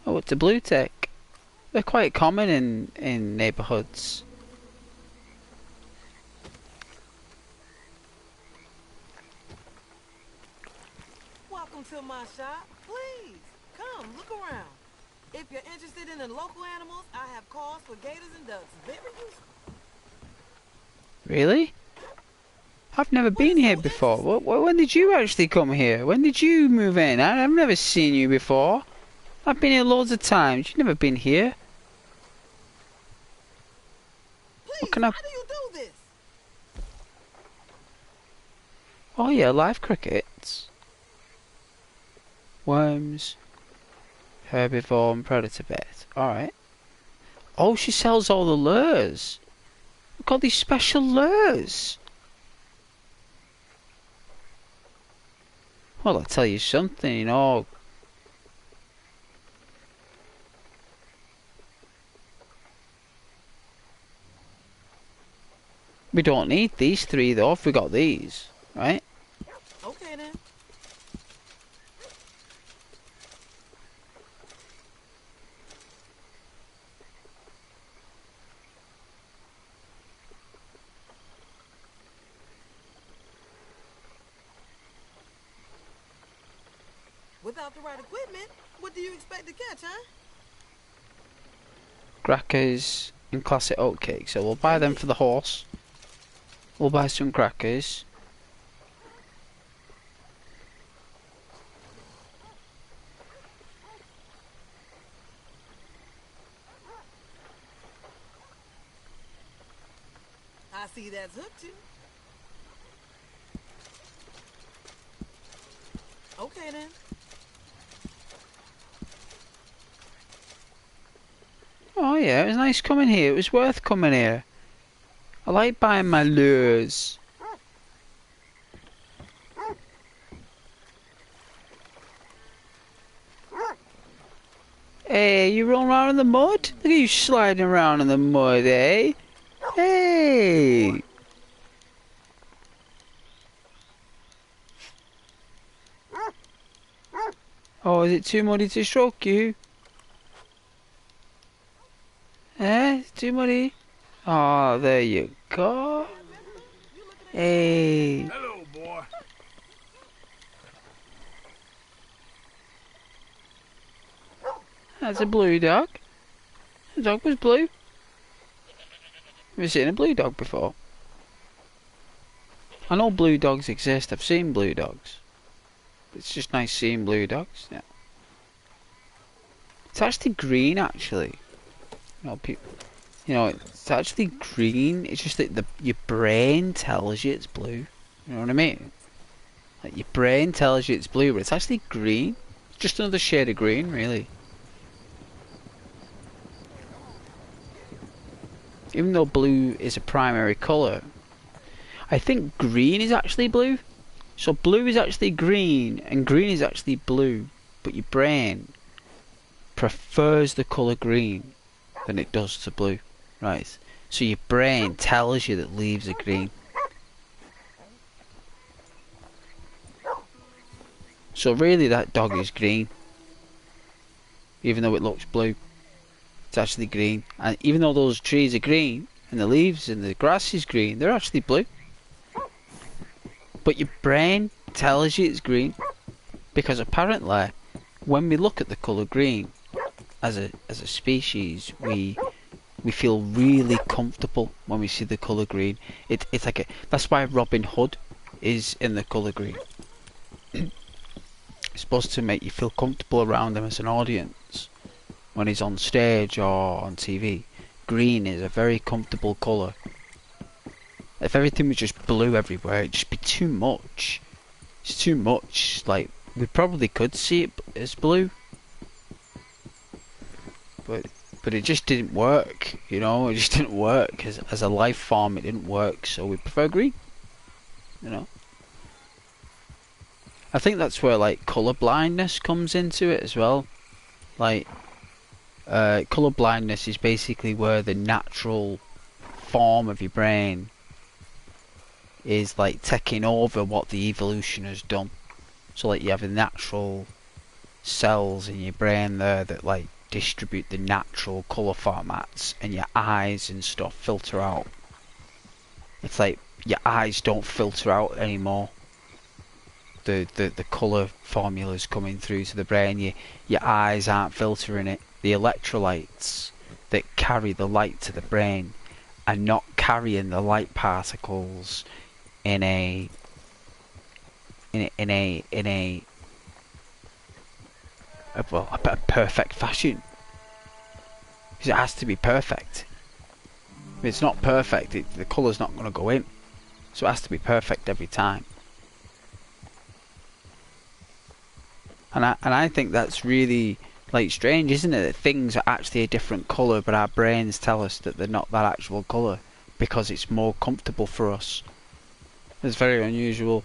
Oh, it's a blue tick. They're quite common in neighbourhoods. Welcome to my shop. Please, come, look around. If you're interested in the local animals, I have calls for gators and ducks. Very useful. Really? I've never been here before. When did you actually come here? When did you move in? I've never seen you before. I've been here loads of times. You've never been here. Please, how do you do this? Oh yeah, live crickets. Worms. Herbivore and predator bait. Alright. Oh, she sells all the lures. Look, all these special lures. Well, I'll tell you something, you know. We don't need these 3 though, if we got these, right? Okay then. Without the right equipment, what do you expect to catch, huh? Crackers and classic oatcake. So we'll buy them for the horse. We'll buy some crackers. I see that's hooked you. Okay then. Oh yeah, it was nice coming here. It was worth coming here. I like buying my lures. Hey, you rolling around in the mud? Look at you sliding around in the mud, eh? Hey! Oh, is it too muddy to stroke you? Eh? Too muddy? Oh, there you go. Hey. Hello, boy. That's a blue dog. The dog was blue. Have you seen a blue dog before? I know blue dogs exist. I've seen blue dogs. It's just nice seeing blue dogs. Yeah. It's actually green, actually. It's actually green. It's just that your brain tells you it's blue. You know what I mean? Like your brain tells you it's blue, but it's actually green. Just another shade of green, really. Even though blue is a primary colour, I think green is actually blue. So blue is actually green, and green is actually blue. But your brain prefers the colour green than it does to blue. Right? So your brain tells you that leaves are green. So really that dog is green. Even though it looks blue. It's actually green. And even though those trees are green, and the leaves and the grass is green, they're actually blue. But your brain tells you it's green. Because apparently, when we look at the colour green, as a species, we feel really comfortable when we see the colour green. It's like that's why Robin Hood is in the colour green. It's supposed to make you feel comfortable around him as an audience when he's on stage or on TV. Green is a very comfortable colour. If everything was just blue everywhere, it'd just be too much. It's too much. Like, we probably could see it as blue, but it just didn't work, you know. It just didn't work as a life form. It didn't work, so we prefer green, you know. I think that's where like colour blindness comes into it as well. Like, colour blindness is basically where the natural form of your brain is like taking over what the evolution has done. So like you have the natural cells in your brain there that like distribute the natural colour formats, and your eyes and stuff filter out. It's like your eyes don't filter out anymore. The colour formulas coming through to the brain, your eyes aren't filtering it. The electrolytes that carry the light to the brain are not carrying the light particles in a perfect fashion. Because it has to be perfect. If it's not perfect, the colour's not going to go in. So it has to be perfect every time. And I think that's really like strange, isn't it? That things are actually a different colour, but our brains tell us that they're not that actual colour because it's more comfortable for us. It's very unusual.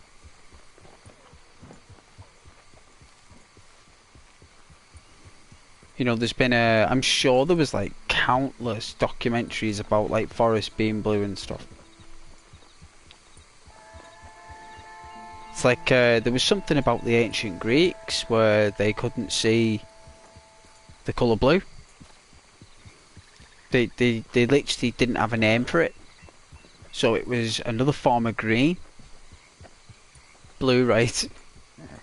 You know, there's been I'm sure there was like countless documentaries about like forests being blue and stuff. It's like there was something about the ancient Greeks where they couldn't see the colour blue. They literally didn't have a name for it. So it was another form of green. Blue, right?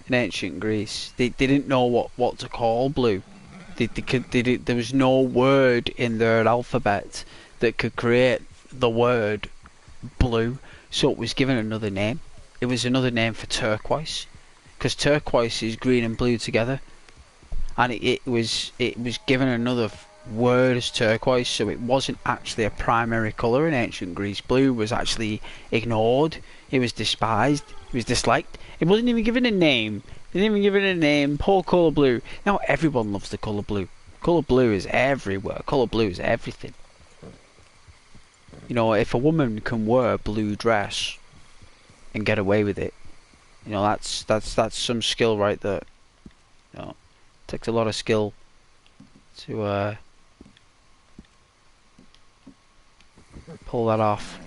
In ancient Greece. They didn't know what to call blue. There was no word in their alphabet that could create the word blue. So it was given another name. It was another name for turquoise. Because turquoise is green and blue together. And it was given another word as turquoise, so it wasn't actually a primary colour in ancient Greece. Blue was actually ignored, it was despised, it was disliked, it wasn't even given a name. They didn't even give it a name. Poor colour blue. Now everyone loves the colour blue. Colour blue is everywhere. Colour blue is everything. You know, if a woman can wear a blue dress and get away with it, you know, that's some skill right there. You know, it takes a lot of skill to pull that off.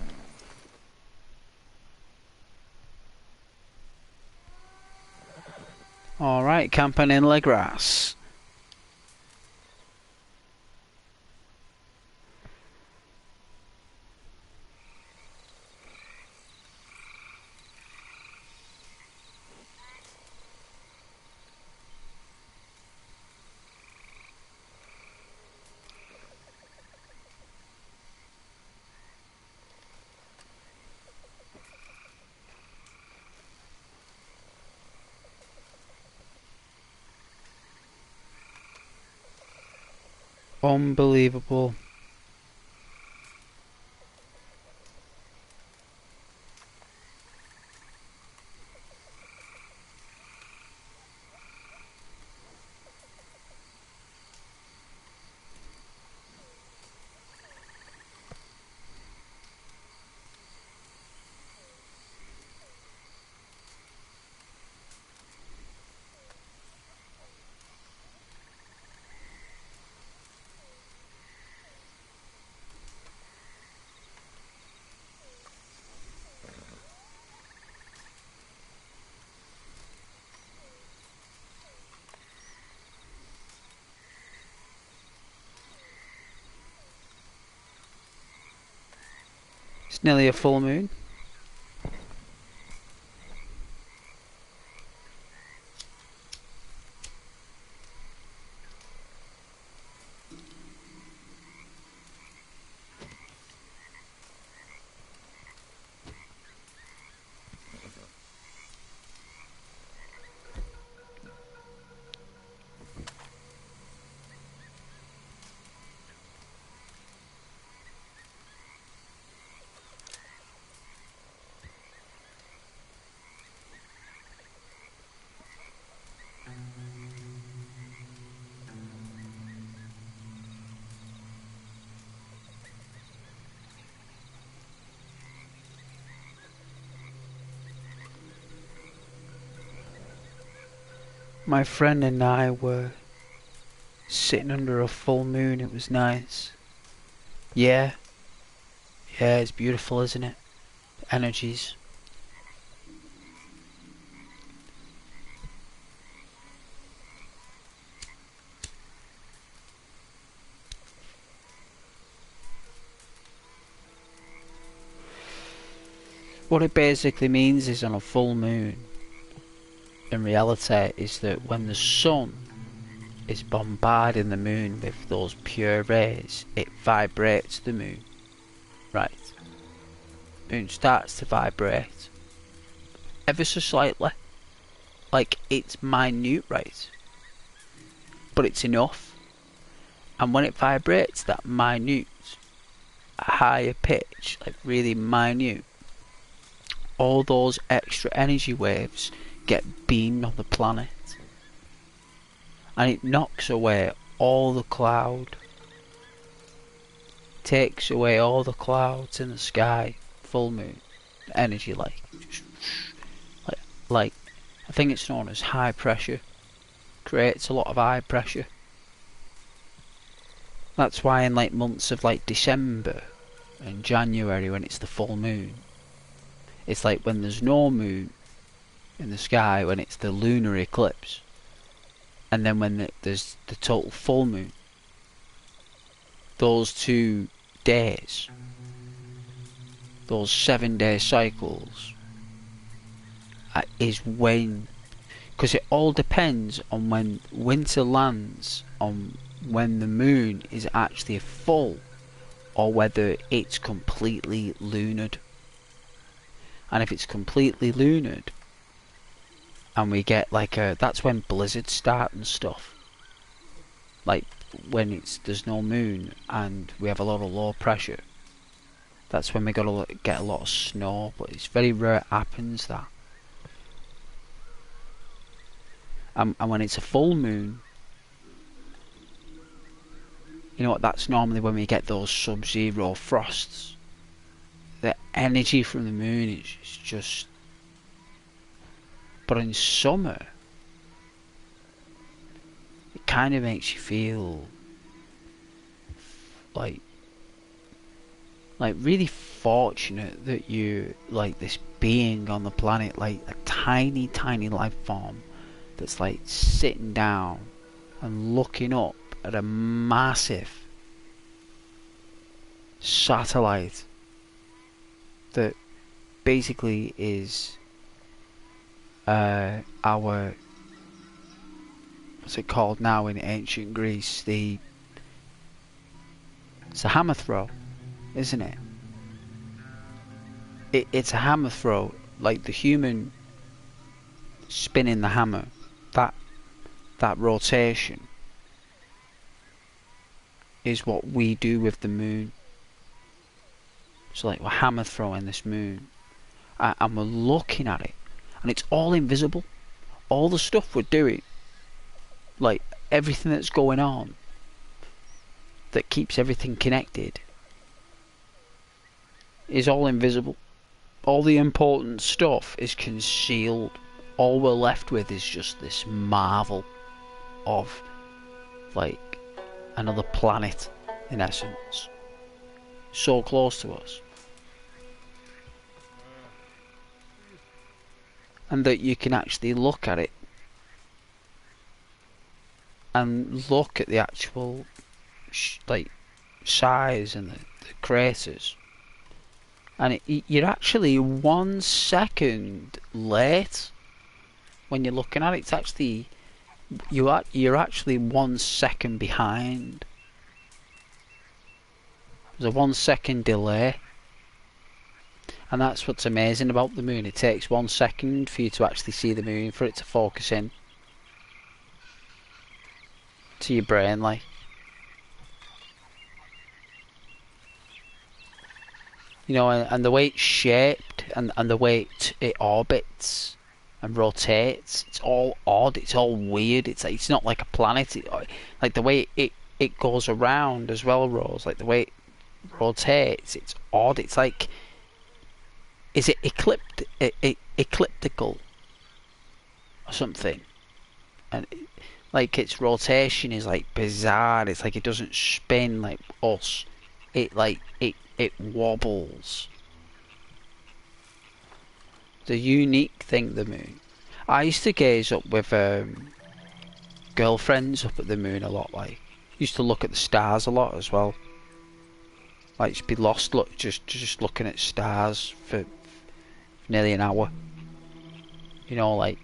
Alright, camping in La Grasse. Unbelievable. It's nearly a full moon. My friend and I were sitting under a full moon. It was nice. Yeah, it's beautiful, isn't it? Energies. What it basically means is on a full moon, in reality, is that when the sun is bombarding the moon with those pure rays, it vibrates the moon. Right. Moon starts to vibrate ever so slightly. Like, it's minute, right? But it's enough. And when it vibrates that minute, higher pitch, like really minute, all those extra energy waves get beamed on the planet. And it knocks away all the cloud. Takes away all the clouds in the sky. Full moon. Energy like I think it's known as high pressure. Creates a lot of high pressure. That's why in like months of like December and January, when it's the full moon, it's like when there's no moon in the sky, when it's the lunar eclipse, and then when there's the total full moon. Those 2 days, those 7-day cycles, is when, because it all depends on when winter lands, on when the moon is actually full, or whether it's completely lunared. And if it's completely lunared, and we get like that's when blizzards start and stuff. Like when there's no moon and we have a lot of low pressure. That's when we gotta get a lot of snow, but it's very rare it happens that. And when it's a full moon, you know what, that's normally when we get those sub-zero frosts. The energy from the moon is just... But in summer, it kind of makes you feel like really fortunate that you like this being on the planet, like a tiny life form that's like sitting down and looking up at a massive satellite that basically is our, what's it called now in ancient Greece, it's a hammer throw, isn't it? It's a hammer throw, like the human spinning the hammer, that rotation is what we do with the moon. So like we're hammer throwing this moon, and we're looking at it, and it's all invisible. All the stuff we're doing, like everything that's going on that keeps everything connected, is all invisible. All the important stuff is concealed. All we're left with is just this marvel of like another planet, in essence, so close to us, and that you can actually look at it and look at the actual like size and the craters, and you're actually 1 second late when you're looking at it. It's actually you're actually 1 second behind. There's a 1 second delay, and that's what's amazing about the moon. It takes 1 second for you to actually see the moon, for it to focus in to your brain, like. You know, and the way it's shaped, and the way it orbits and rotates, it's all odd, it's all weird. It's not like a planet. Like the way it goes around as well, Rose. Like the way it rotates, it's odd. It's like, is it ecliptical or something? And like its rotation is like bizarre. It's like it doesn't spin like us. It wobbles. The unique thing, the moon. I used to gaze up with girlfriends up at the moon a lot. Like, used to look at the stars a lot as well. Like, just be lost, just looking at stars for nearly an hour. You know, like,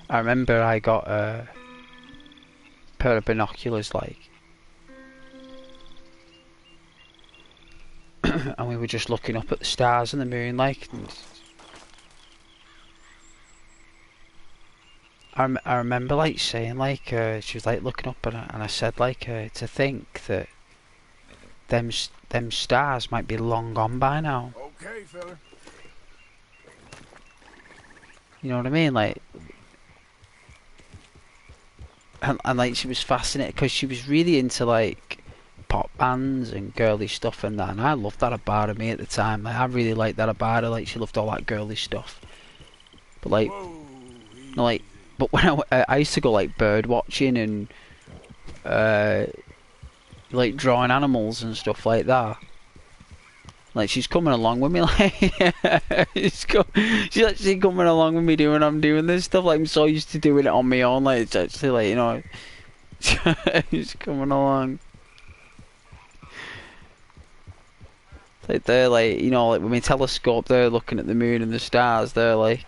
I remember I got a pair of binoculars, like, and we were just looking up at the stars and the moon, like. And I remember, like, saying, like, she was, like, looking up, and I said, like, to think that them stars might be long gone by now. Okay, fella. You know what I mean? Like, and like, she was fascinated, because she was really into, like, pop bands and girly stuff and that, and I loved that about her, me, at the time. Like, I really liked that about her. Like, she loved all that girly stuff. But like, but when I used to go like bird watching and like drawing animals and stuff like that. Like she's coming along with me, like she's actually coming along with me doing I'm doing this stuff. Like I'm so used to doing it on my own. Like it's actually like, you know, she's coming along. Like they're like, you know, like with my telescope, they're looking at the moon and the stars. They're like.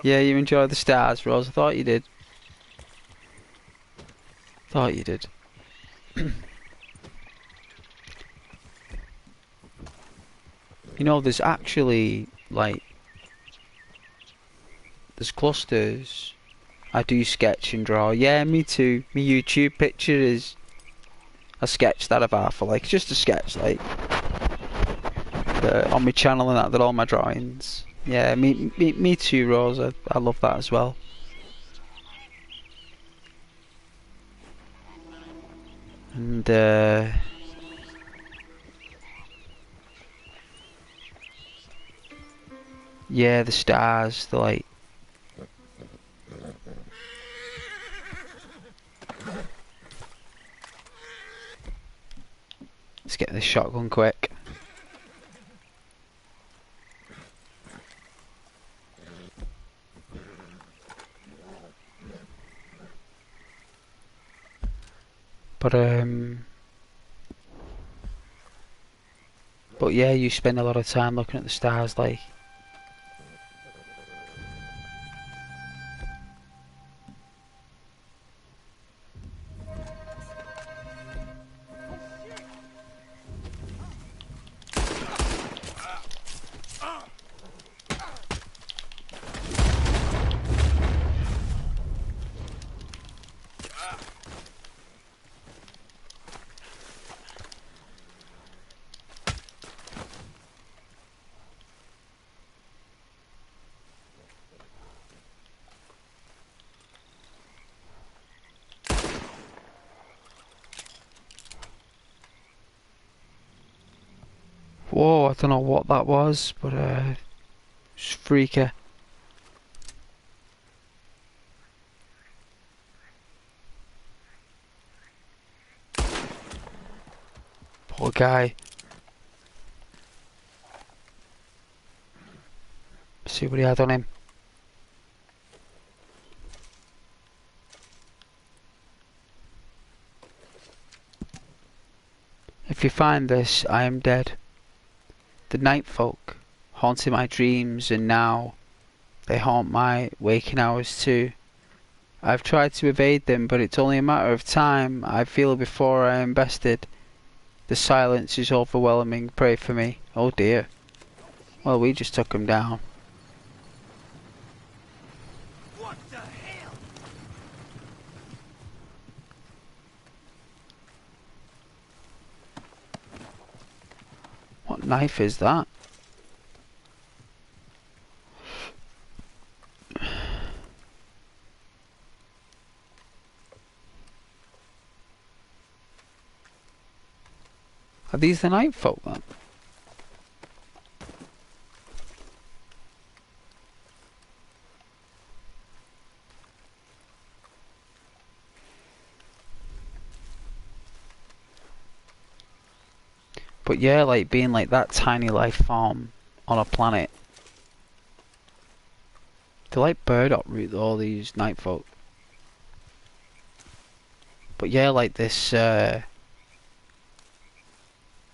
Yeah, you enjoy the stars, Rose. I thought you did. Thought you did. You know, there's actually, like, there's clusters. I do sketch and draw. Yeah, me too. My YouTube picture is a sketch that I've had for, like, just a sketch, like, on my channel and that, they're all my drawings. Yeah, me too, Rose. I love that as well. And yeah, the stars, they're like. Let's get this shotgun quick. But yeah, you spend a lot of time looking at the stars, like. Whoa, I don't know what that was, but it's freaky. Poor guy. See what he had on him. If you find this, I am dead. The night folk haunted my dreams, and now they haunt my waking hours too. I've tried to evade them, but it's only a matter of time, I feel, before I am bested. The silence is overwhelming. Pray for me. Oh dear. Well, we just took him down. What the hell? What knife is that? Are these the night folk then? But yeah, like being like that tiny life form on a planet. They're like burdock root, all these night folk. But yeah, like this,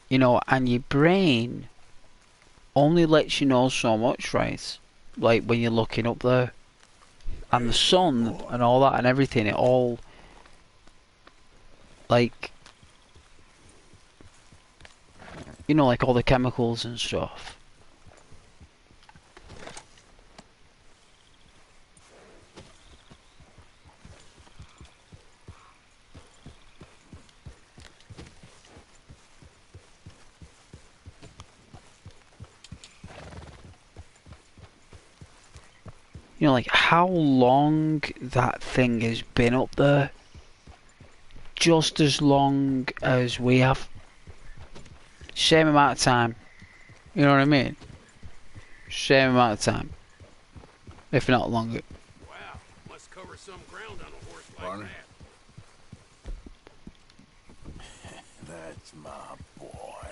you know, and your brain only lets you know so much, right? Like when you're looking up there. And the sun and all that and everything, it all, like, you know, like all the chemicals and stuff. You know, like how long that thing has been up there. Just as long as we have. Same amount of time. You know what I mean? Same amount of time. If not longer. Wow, must cover some ground on a horse like Partner. that. That's my boy.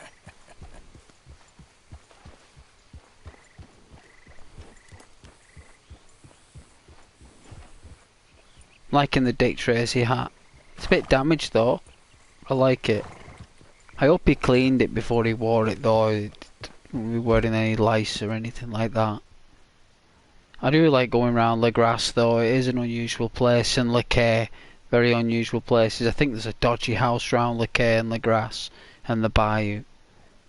Liking the Dick Tracy hat. It's a bit damaged though. I like it. I hope he cleaned it before he wore it though. It won't be wearing any lice or anything like that. I do like going around Le Grasse though. It is an unusual place, and Le Quay, very unusual places. I think there's a dodgy house around Le Quay and Le Grasse and the Bayou.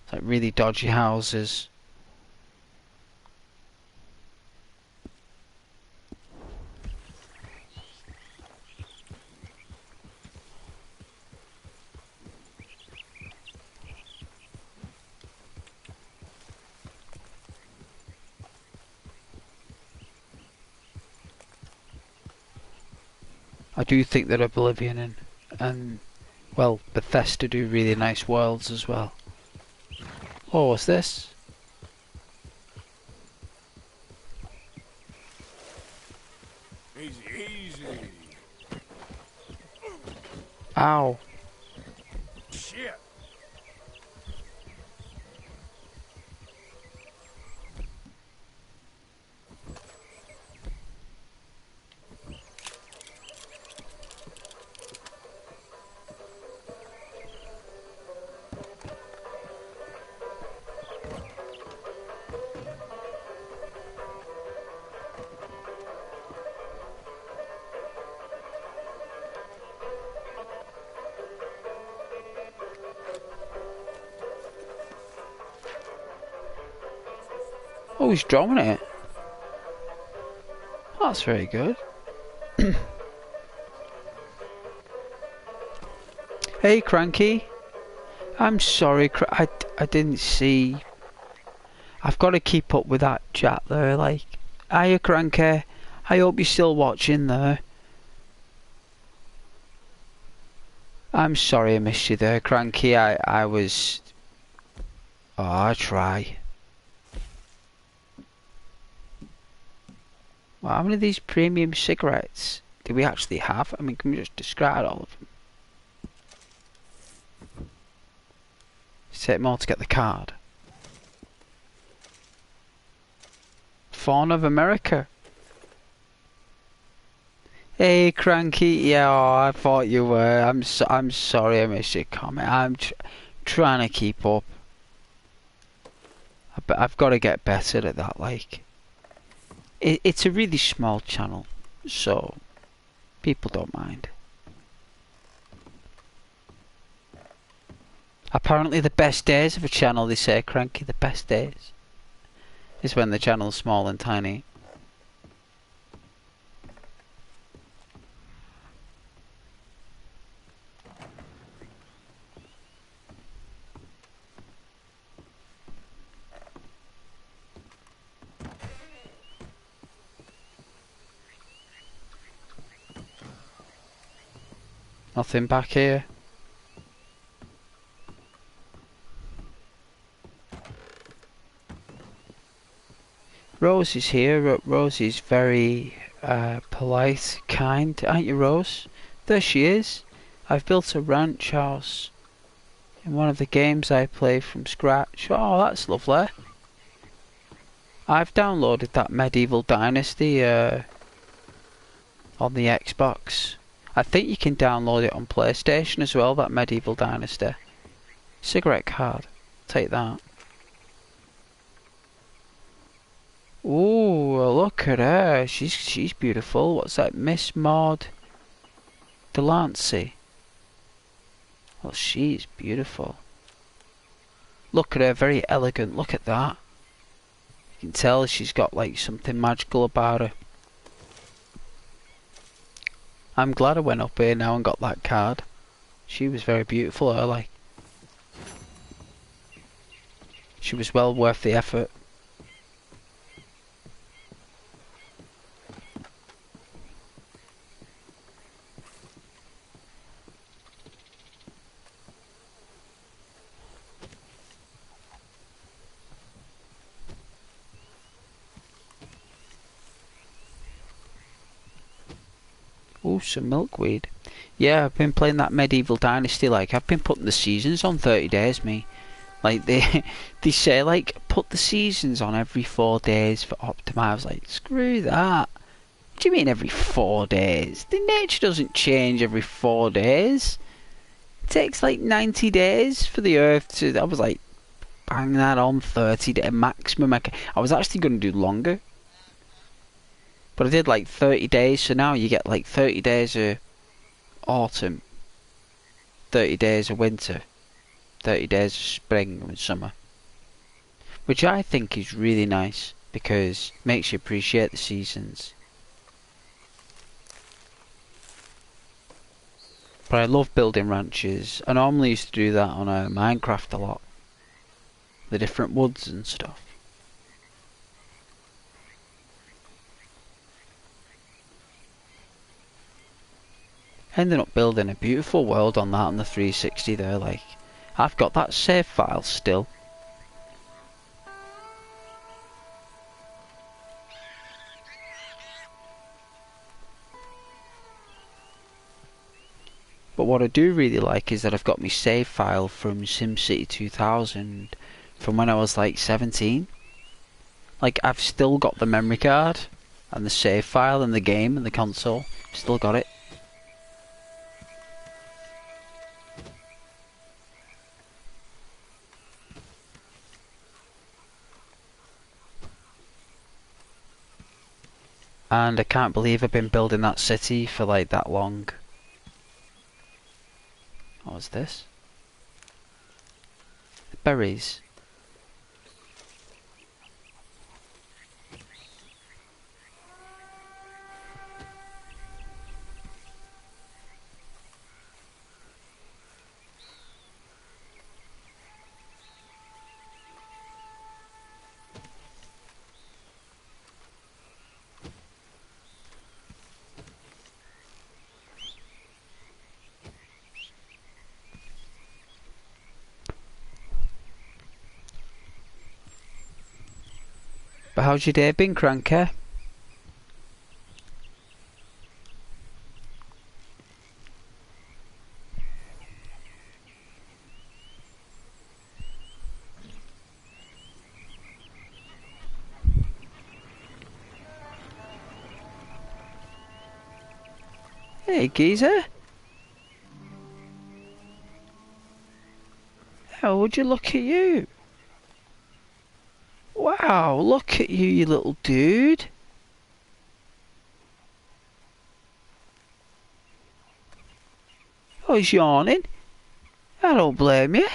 It's like really dodgy houses. I do think that Oblivion and well, Bethesda do really nice worlds as well. Oh, what's this? Easy, easy. Ow. Shit. Oh, he's drawing it. That's very good. Hey, Cranky. I'm sorry, I didn't see. I've got to keep up with that chat there, like. Hiya, Cranky. I hope you're still watching there. I'm sorry I missed you there, Cranky. I was... Oh, I try. Well, how many of these premium cigarettes do we actually have? I mean, can we just describe all of them? Take more to get the card. Fawn of America. Hey, Cranky. Yeah, oh, I thought you were. I'm sorry I missed your comment. I'm trying to keep up. I've got to get better at that. Like, it's a really small channel, so people don't mind. Apparently the best days of a channel, they say, Cranky, the best days is when the channel's small and tiny. Nothing back here. Rose is here. Rose is very polite, kind, aren't you, Rose? There she is. I've built a ranch house in one of the games I play from scratch. Oh, that's lovely. I've downloaded that Medieval Dynasty on the Xbox. I think you can download it on PlayStation as well, that Medieval Dynasty. Cigarette card. Take that. Ooh, look at her. She's beautiful. What's that? Miss Maud Delancey. Well, she's beautiful. Look at her, very elegant. Look at that. You can tell she's got like something magical about her. I'm glad I went up here now and got that card. She was very beautiful, her, like. She was well worth the effort. Oh, some milkweed. Yeah, I've been playing that Medieval Dynasty. Like, I've been putting the seasons on 30 days, me. Like, they say, like, put the seasons on every 4 days for optimize. I was like, screw that. What do you mean every 4 days? The nature doesn't change every 4 days. It takes like 90 days for the Earth to... I was like, bang that on 30 day maximum. I was actually going to do longer. But I did like 30 days, so now you get like 30 days of autumn, 30 days of winter, 30 days of spring and summer. Which I think is really nice, because it makes you appreciate the seasons. But I love building ranches. I normally used to do that on Minecraft a lot. The different woods and stuff. I ended up building a beautiful world on that on the 360 there. Like, I've got that save file still. But what I do really like is that I've got my save file from SimCity 2000 from when I was like 17. Like, I've still got the memory card and the save file and the game and the console. Still got it. And I can't believe I've been building that city for like that long. What's this? Berries. But how's your day been, Cranker? Hey, geezer. Oh, would you look at you? Wow, look at you, you little dude. Oh, he's yawning. I don't blame you.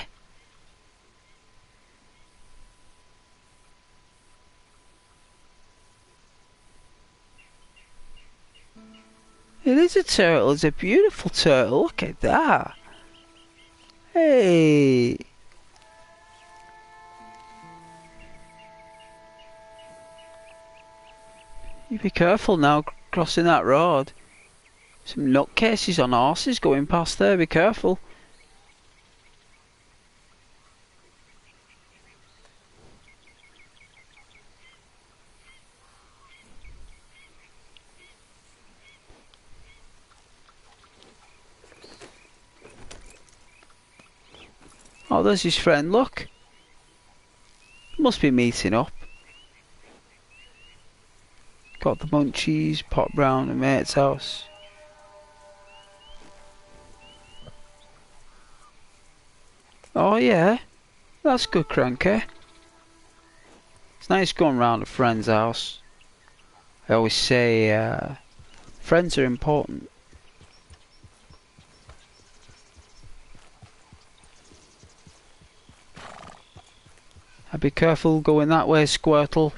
It is a turtle. It's a beautiful turtle. Look at that. Hey. You be careful now crossing that road. Some nutcases on horses going past there. Be careful. Oh, there's his friend, look. Must be meeting up. Got the munchies, popped round a mate's house. Oh yeah, that's good, Cranky. It's nice going round a friend's house. I always say, friends are important. Be careful going that way, Squirtle.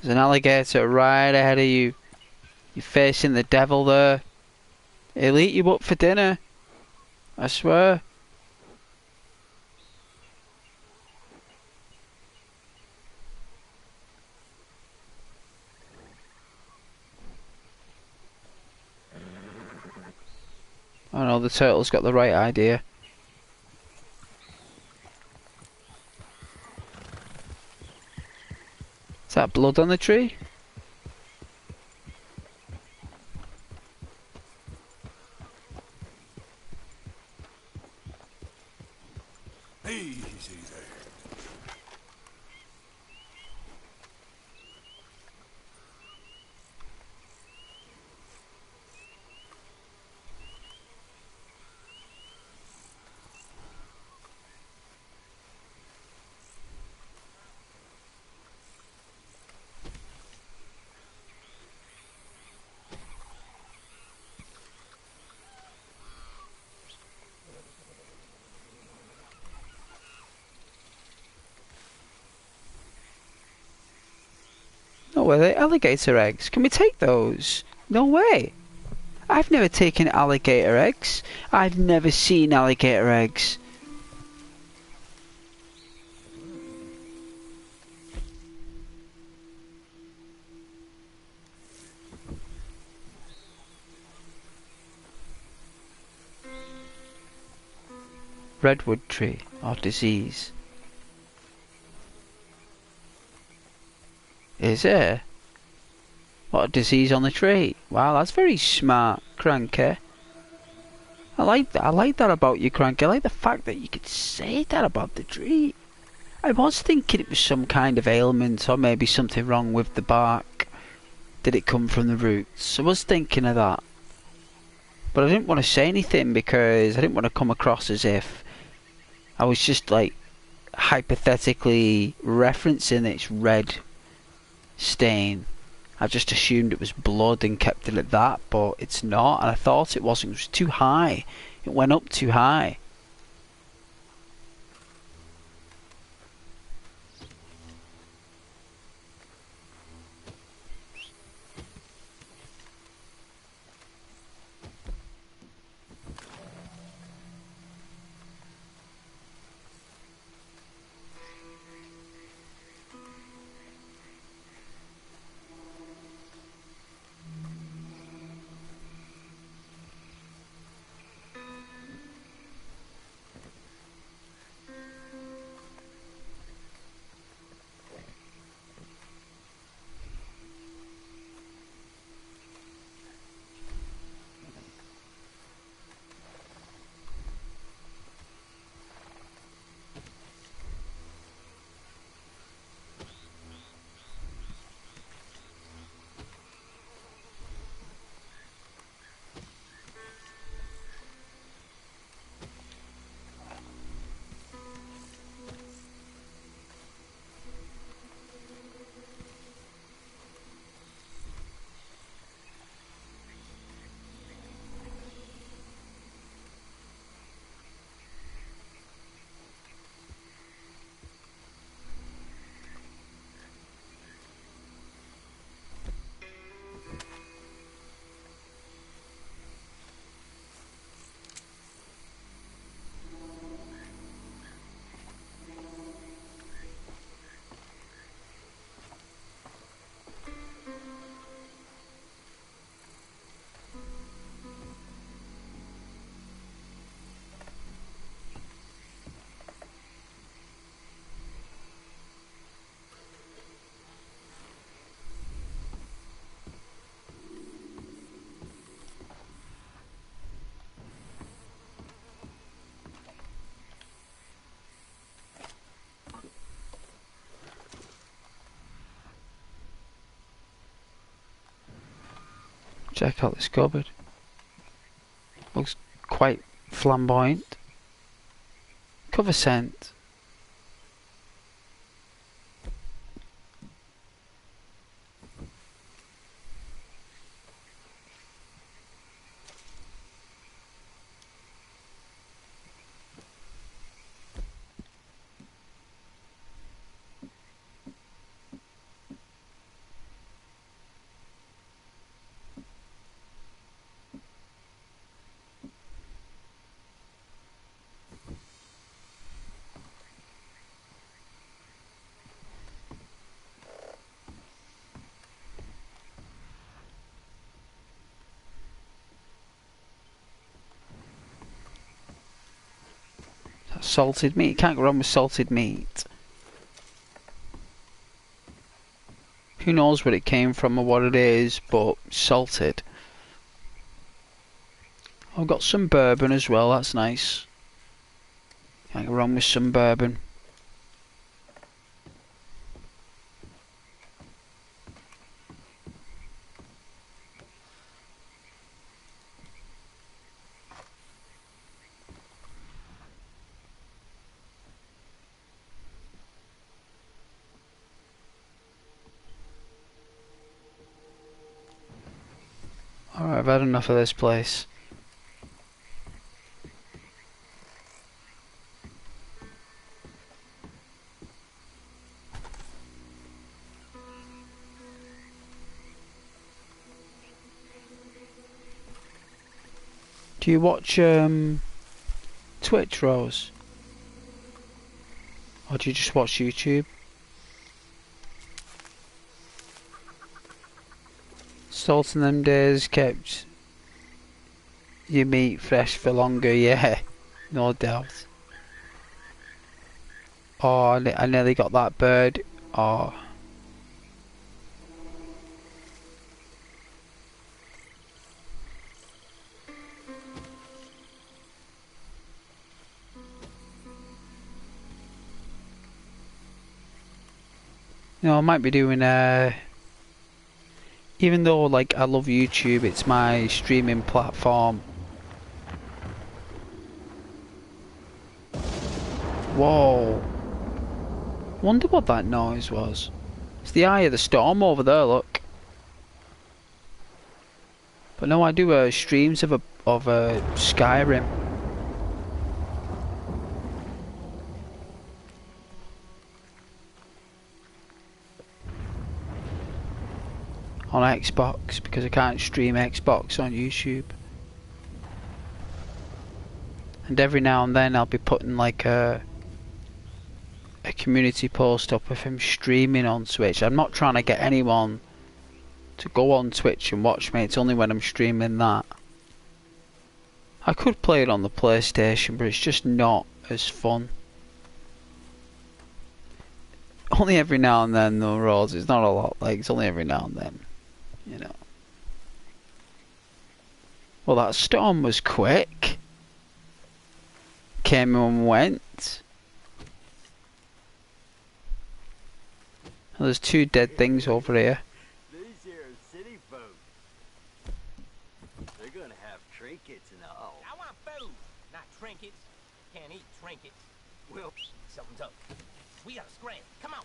There's an alligator right ahead of you. You're facing the devil there. He'll eat you up for dinner. I swear. I know the turtle's got the right idea. Is that blood on the tree? Easy there. No way, they're alligator eggs. Can we take those? No way. I've never taken alligator eggs. I've never seen alligator eggs. Redwood tree or disease. Is there? What, a disease on the tree? Wow, that's very smart, Cranky. I like that. I like that about you, Cranky. I like the fact that you could say that about the tree. I was thinking it was some kind of ailment or maybe something wrong with the bark. Did it come from the roots? I was thinking of that. But I didn't want to say anything because I didn't want to come across as if I was just like hypothetically referencing its red stain. I just assumed it was blood and kept it at that, but it's not, and I thought it wasn't. It was too high. It went up too high. Check out this cupboard. Looks quite flamboyant. Cover scent. Salted meat. Can't go wrong with salted meat. Who knows where it came from or what it is, but salted. I've got some bourbon as well, that's nice. Can't go wrong with some bourbon. Alright, I've had enough of this place. Do you watch Twitch, Rose? Or do you just watch YouTube? Salt in them days kept your meat fresh for longer, yeah, no doubt. Oh, I nearly got that bird. Oh. You know, I might be doing even though like I love YouTube, it's my streaming platform. Whoa. Wonder what that noise was. It's the eye of the storm over there, look. But no, I do streams of Skyrim. On Xbox, because I can't stream Xbox on YouTube. And every now and then I'll be putting like a community post up if I'm streaming on Twitch. I'm not trying to get anyone to go on Twitch and watch me, it's only when I'm streaming that. I could play it on the PlayStation, but it's just not as fun. Only every now and then though, Rose, it's not a lot, like it's only every now and then. You know. Well, that storm was quick. Came and went. Well, there's two dead things over here. These here city folk. They're gonna have trinkets and all. I want food, not trinkets. Can't eat trinkets. Well, something's up. We gotta scram. Come on.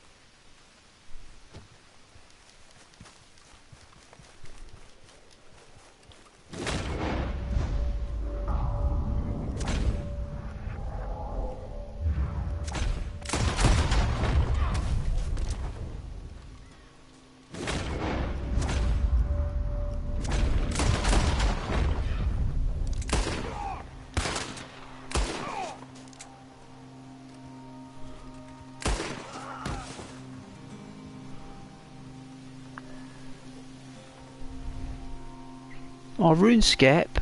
Oh, RuneScape.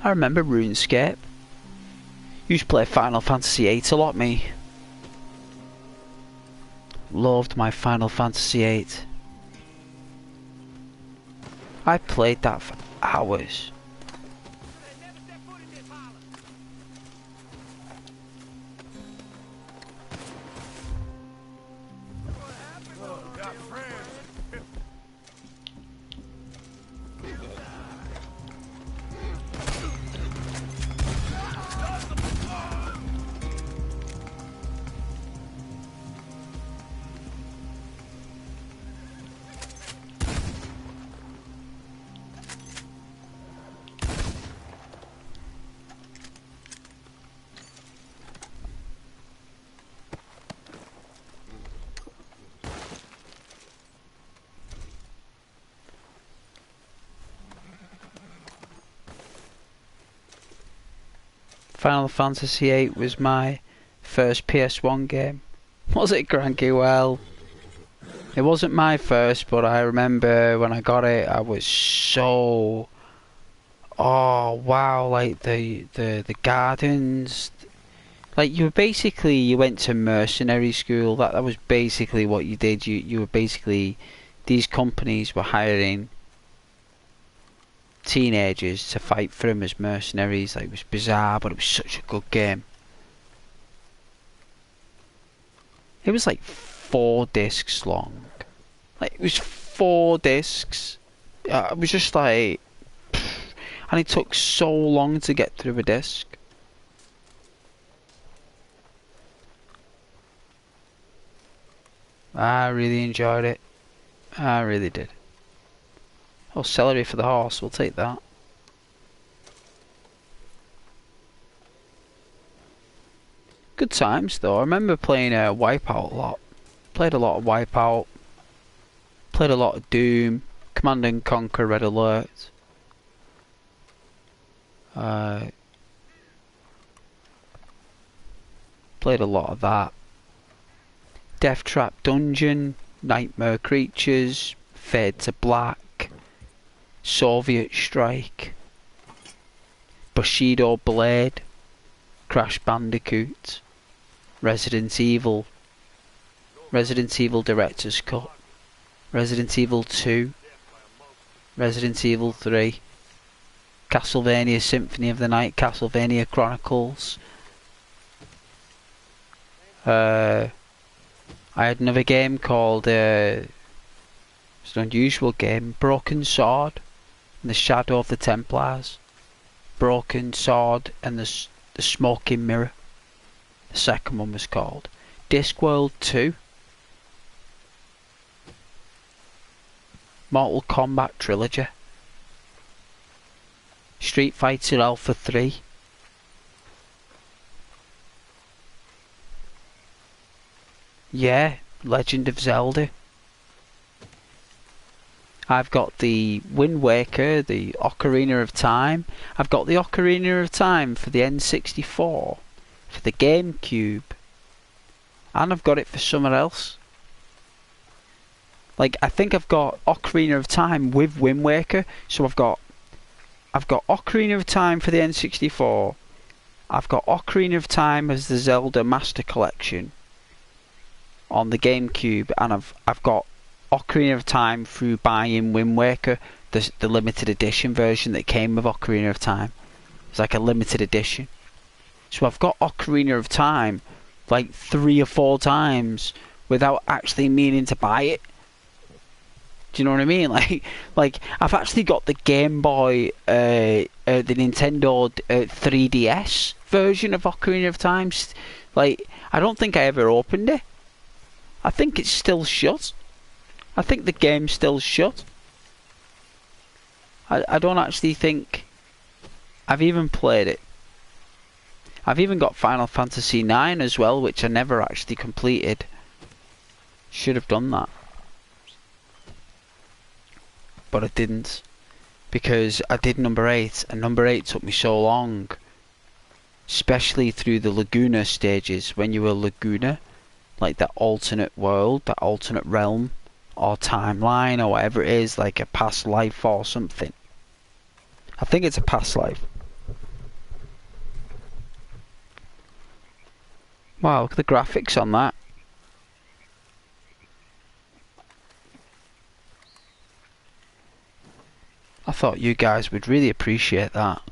I remember RuneScape. Used to play Final Fantasy VIII a lot, me. Loved my Final Fantasy VIII. I played that for hours. Final Fantasy VIII was my first PS1 game. Was it, Cranky? Well, it wasn't my first, but I remember when I got it, I was so... Oh, wow, like the gardens... Like, you went to mercenary school, that was basically what you did. You were basically... These companies were hiring teenagers to fight for them as mercenaries. Like, it was bizarre, but it was such a good game. It was like 4 discs long. Like, it was 4 discs. It was just like... And it took so long to get through a disc. I really enjoyed it. I really did. Oh, celery for the horse. We'll take that. Good times though. I remember playing Wipeout a lot. Played a lot of Wipeout. Played a lot of Doom. Command and Conquer Red Alert. Played a lot of that. Death Trap Dungeon. Nightmare Creatures. Fade to Black. Soviet Strike. Bushido Blade. Crash Bandicoot. Resident Evil. Resident Evil Director's Cut. Resident Evil 2. Resident Evil 3. Castlevania Symphony of the Night. Castlevania Chronicles. I had another game called it's an unusual game, Broken Sword and the Shadow of the Templars. Broken Sword and the Smoking Mirror. The second one was called Discworld 2. Mortal Kombat Trilogy. Street Fighter Alpha 3. Yeah, Legend of Zelda. I've got the Wind Waker, the Ocarina of Time. I've got the Ocarina of Time for the N64, for the GameCube, and I've got it for somewhere else. Like, I think I've got Ocarina of Time with Wind Waker, so I've got Ocarina of Time for the N64. I've got Ocarina of Time as the Zelda Master Collection on the GameCube, and I've got Ocarina of Time through buying Wind Waker, the limited edition version that came with Ocarina of Time. It's like a limited edition. So I've got Ocarina of Time like 3 or 4 times without actually meaning to buy it. Do you know what I mean? Like I've actually got the Game Boy, the Nintendo 3DS version of Ocarina of Time. Like, I don't think I ever opened it. I think it's still shut. I think the game's still shut. I don't actually think I've even played it. I've even got Final Fantasy 9 as well, which I never actually completed. Should have done that. But I didn't. Because I did number 8, and number 8 took me so long. Especially through the Laguna stages, when you were Laguna. Like that alternate world, that alternate realm, or timeline, or whatever it is, like a past life or something. I think it's a past life. Wow, look at the graphics on that. I thought you guys would really appreciate that.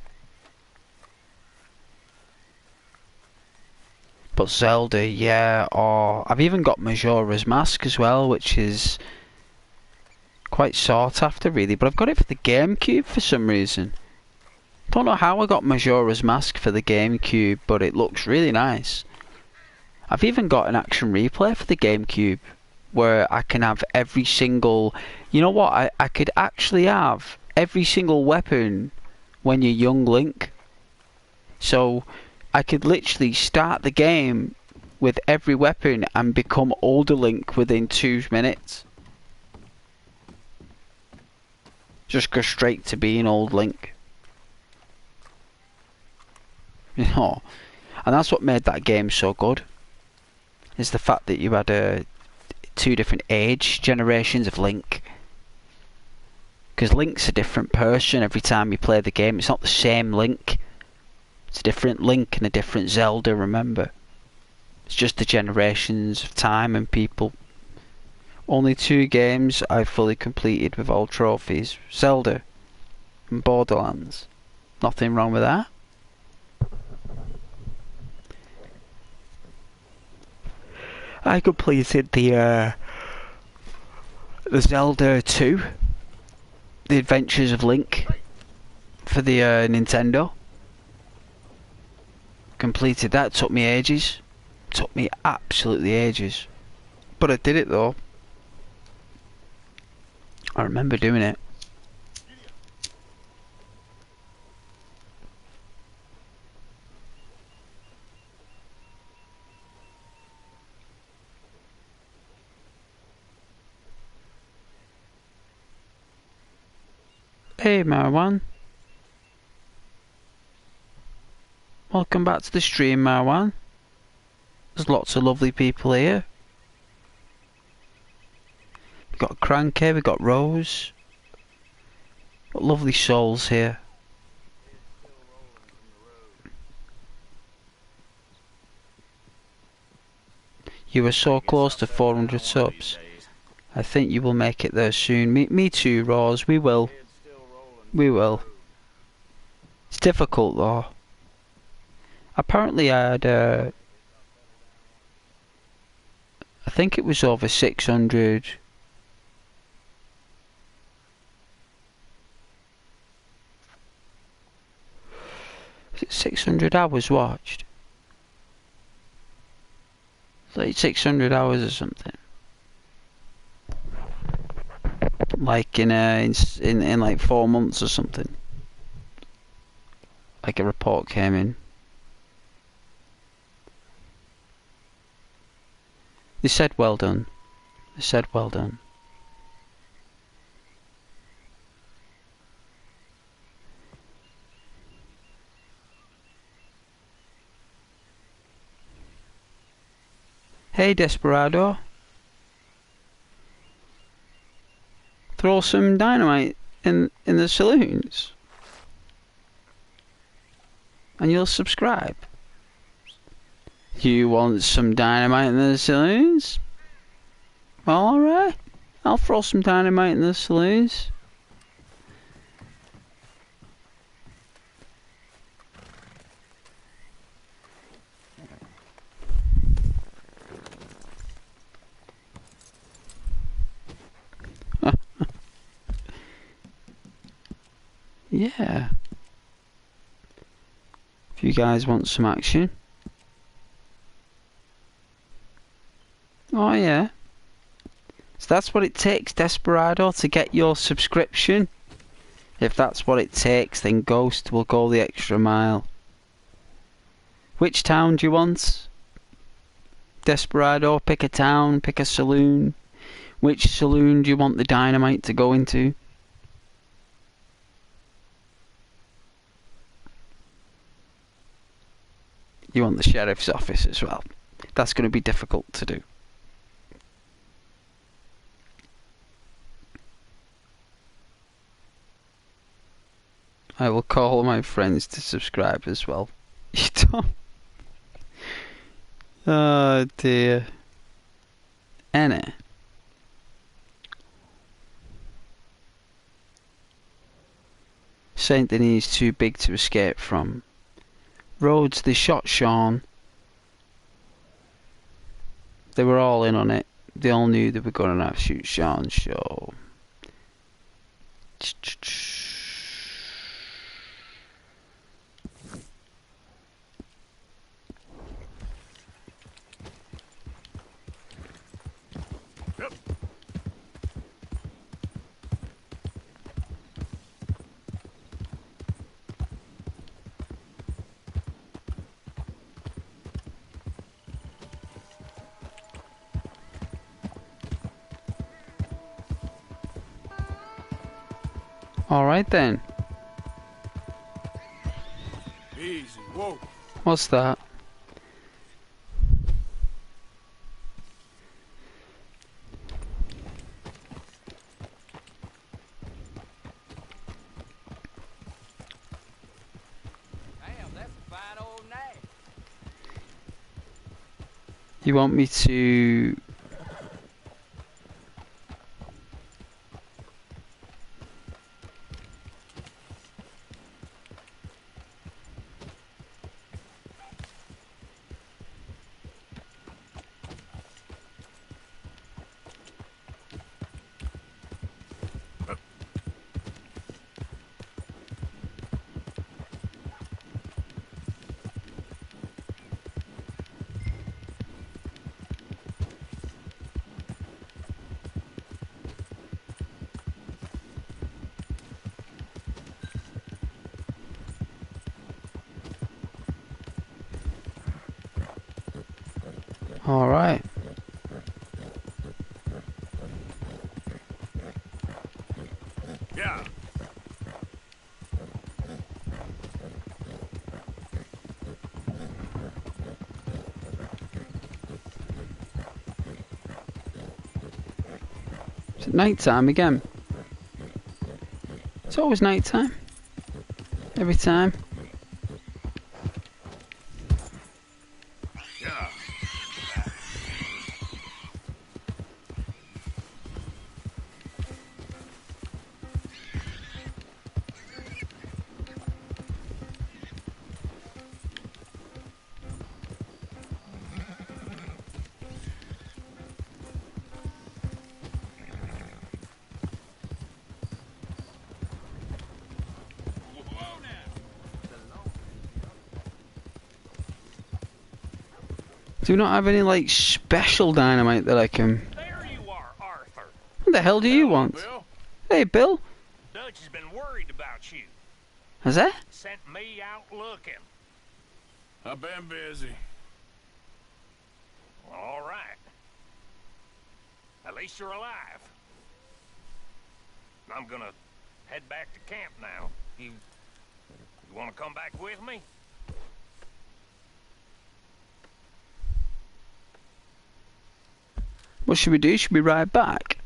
But Zelda, yeah, or I've even got Majora's Mask as well, which is quite sought after really, but I've got it for the GameCube for some reason. Don't know how I got Majora's Mask for the GameCube, but it looks really nice. I've even got an action replay for the GameCube, where I can have every single... You know what, I could actually have every single weapon when you're young Link. So I could literally start the game with every weapon and become older Link within 2 minutes. Just go straight to being old Link. You know, and that's what made that game so good. Is the fact that you had 2 different age generations of Link. Because Link's a different person every time you play the game. It's not the same Link. It's a different Link and a different Zelda, remember. It's just the generations of time and people. Only 2 games I've fully completed with all trophies. Zelda and Borderlands. Nothing wrong with that. I completed the Zelda 2, The Adventures of Link, for the Nintendo. Completed that. Took me ages. Took me absolutely ages. But I did it though. I remember doing it. Hey Marwan. Welcome back to the stream, Marwan. There's lots of lovely people here. We've got Cranky, we've got Rose. Got lovely souls here. You are so close to 400 subs. I think you will make it there soon. Me too, Rose. We will. We will. It's difficult though. Apparently I had I think it was over 600. Is it 600 hours watched? It's like 600 hours or something. Like in like 4 months or something. Like a report came in. They said well done. They said well done. Hey Desperado. Throw some dynamite in the saloons. And you'll subscribe. You want some dynamite in the saloons? Well, alright. I'll throw some dynamite in the saloons. Yeah. If you guys want some action. Oh yeah. So that's what it takes, Desperado, to get your subscription. If that's what it takes, then Ghost will go the extra mile. Which town do you want? Desperado, pick a town, pick a saloon. Which saloon do you want the dynamite to go into? You want the sheriff's office as well. That's going to be difficult to do. I will call my friends to subscribe as well. You don't... Oh dear. Anna. Saint Denis too big to escape from. Rhodes, they shot Sean. They were all in on it. They all knew they were going to shoot Sean, so... Alright then. Easy, whoa. What's that? Damn, that's a fine old nag. You want me to... Alright. Yeah. Is it night time again? It's always night time. Every time. Yeah. Do you not have any, like, special dynamite that I can... There you are, Arthur. What the hell do you want? Bill. Hey, Bill. Dutch has been worried about you. Has that? Sent me out looking. I've been busy. Well, all right. At least you're alive. I'm gonna head back to camp now. You wanna come back with me? What should we do? Should we ride back?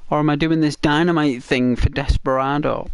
Or am I doing this dynamite thing for Desperado?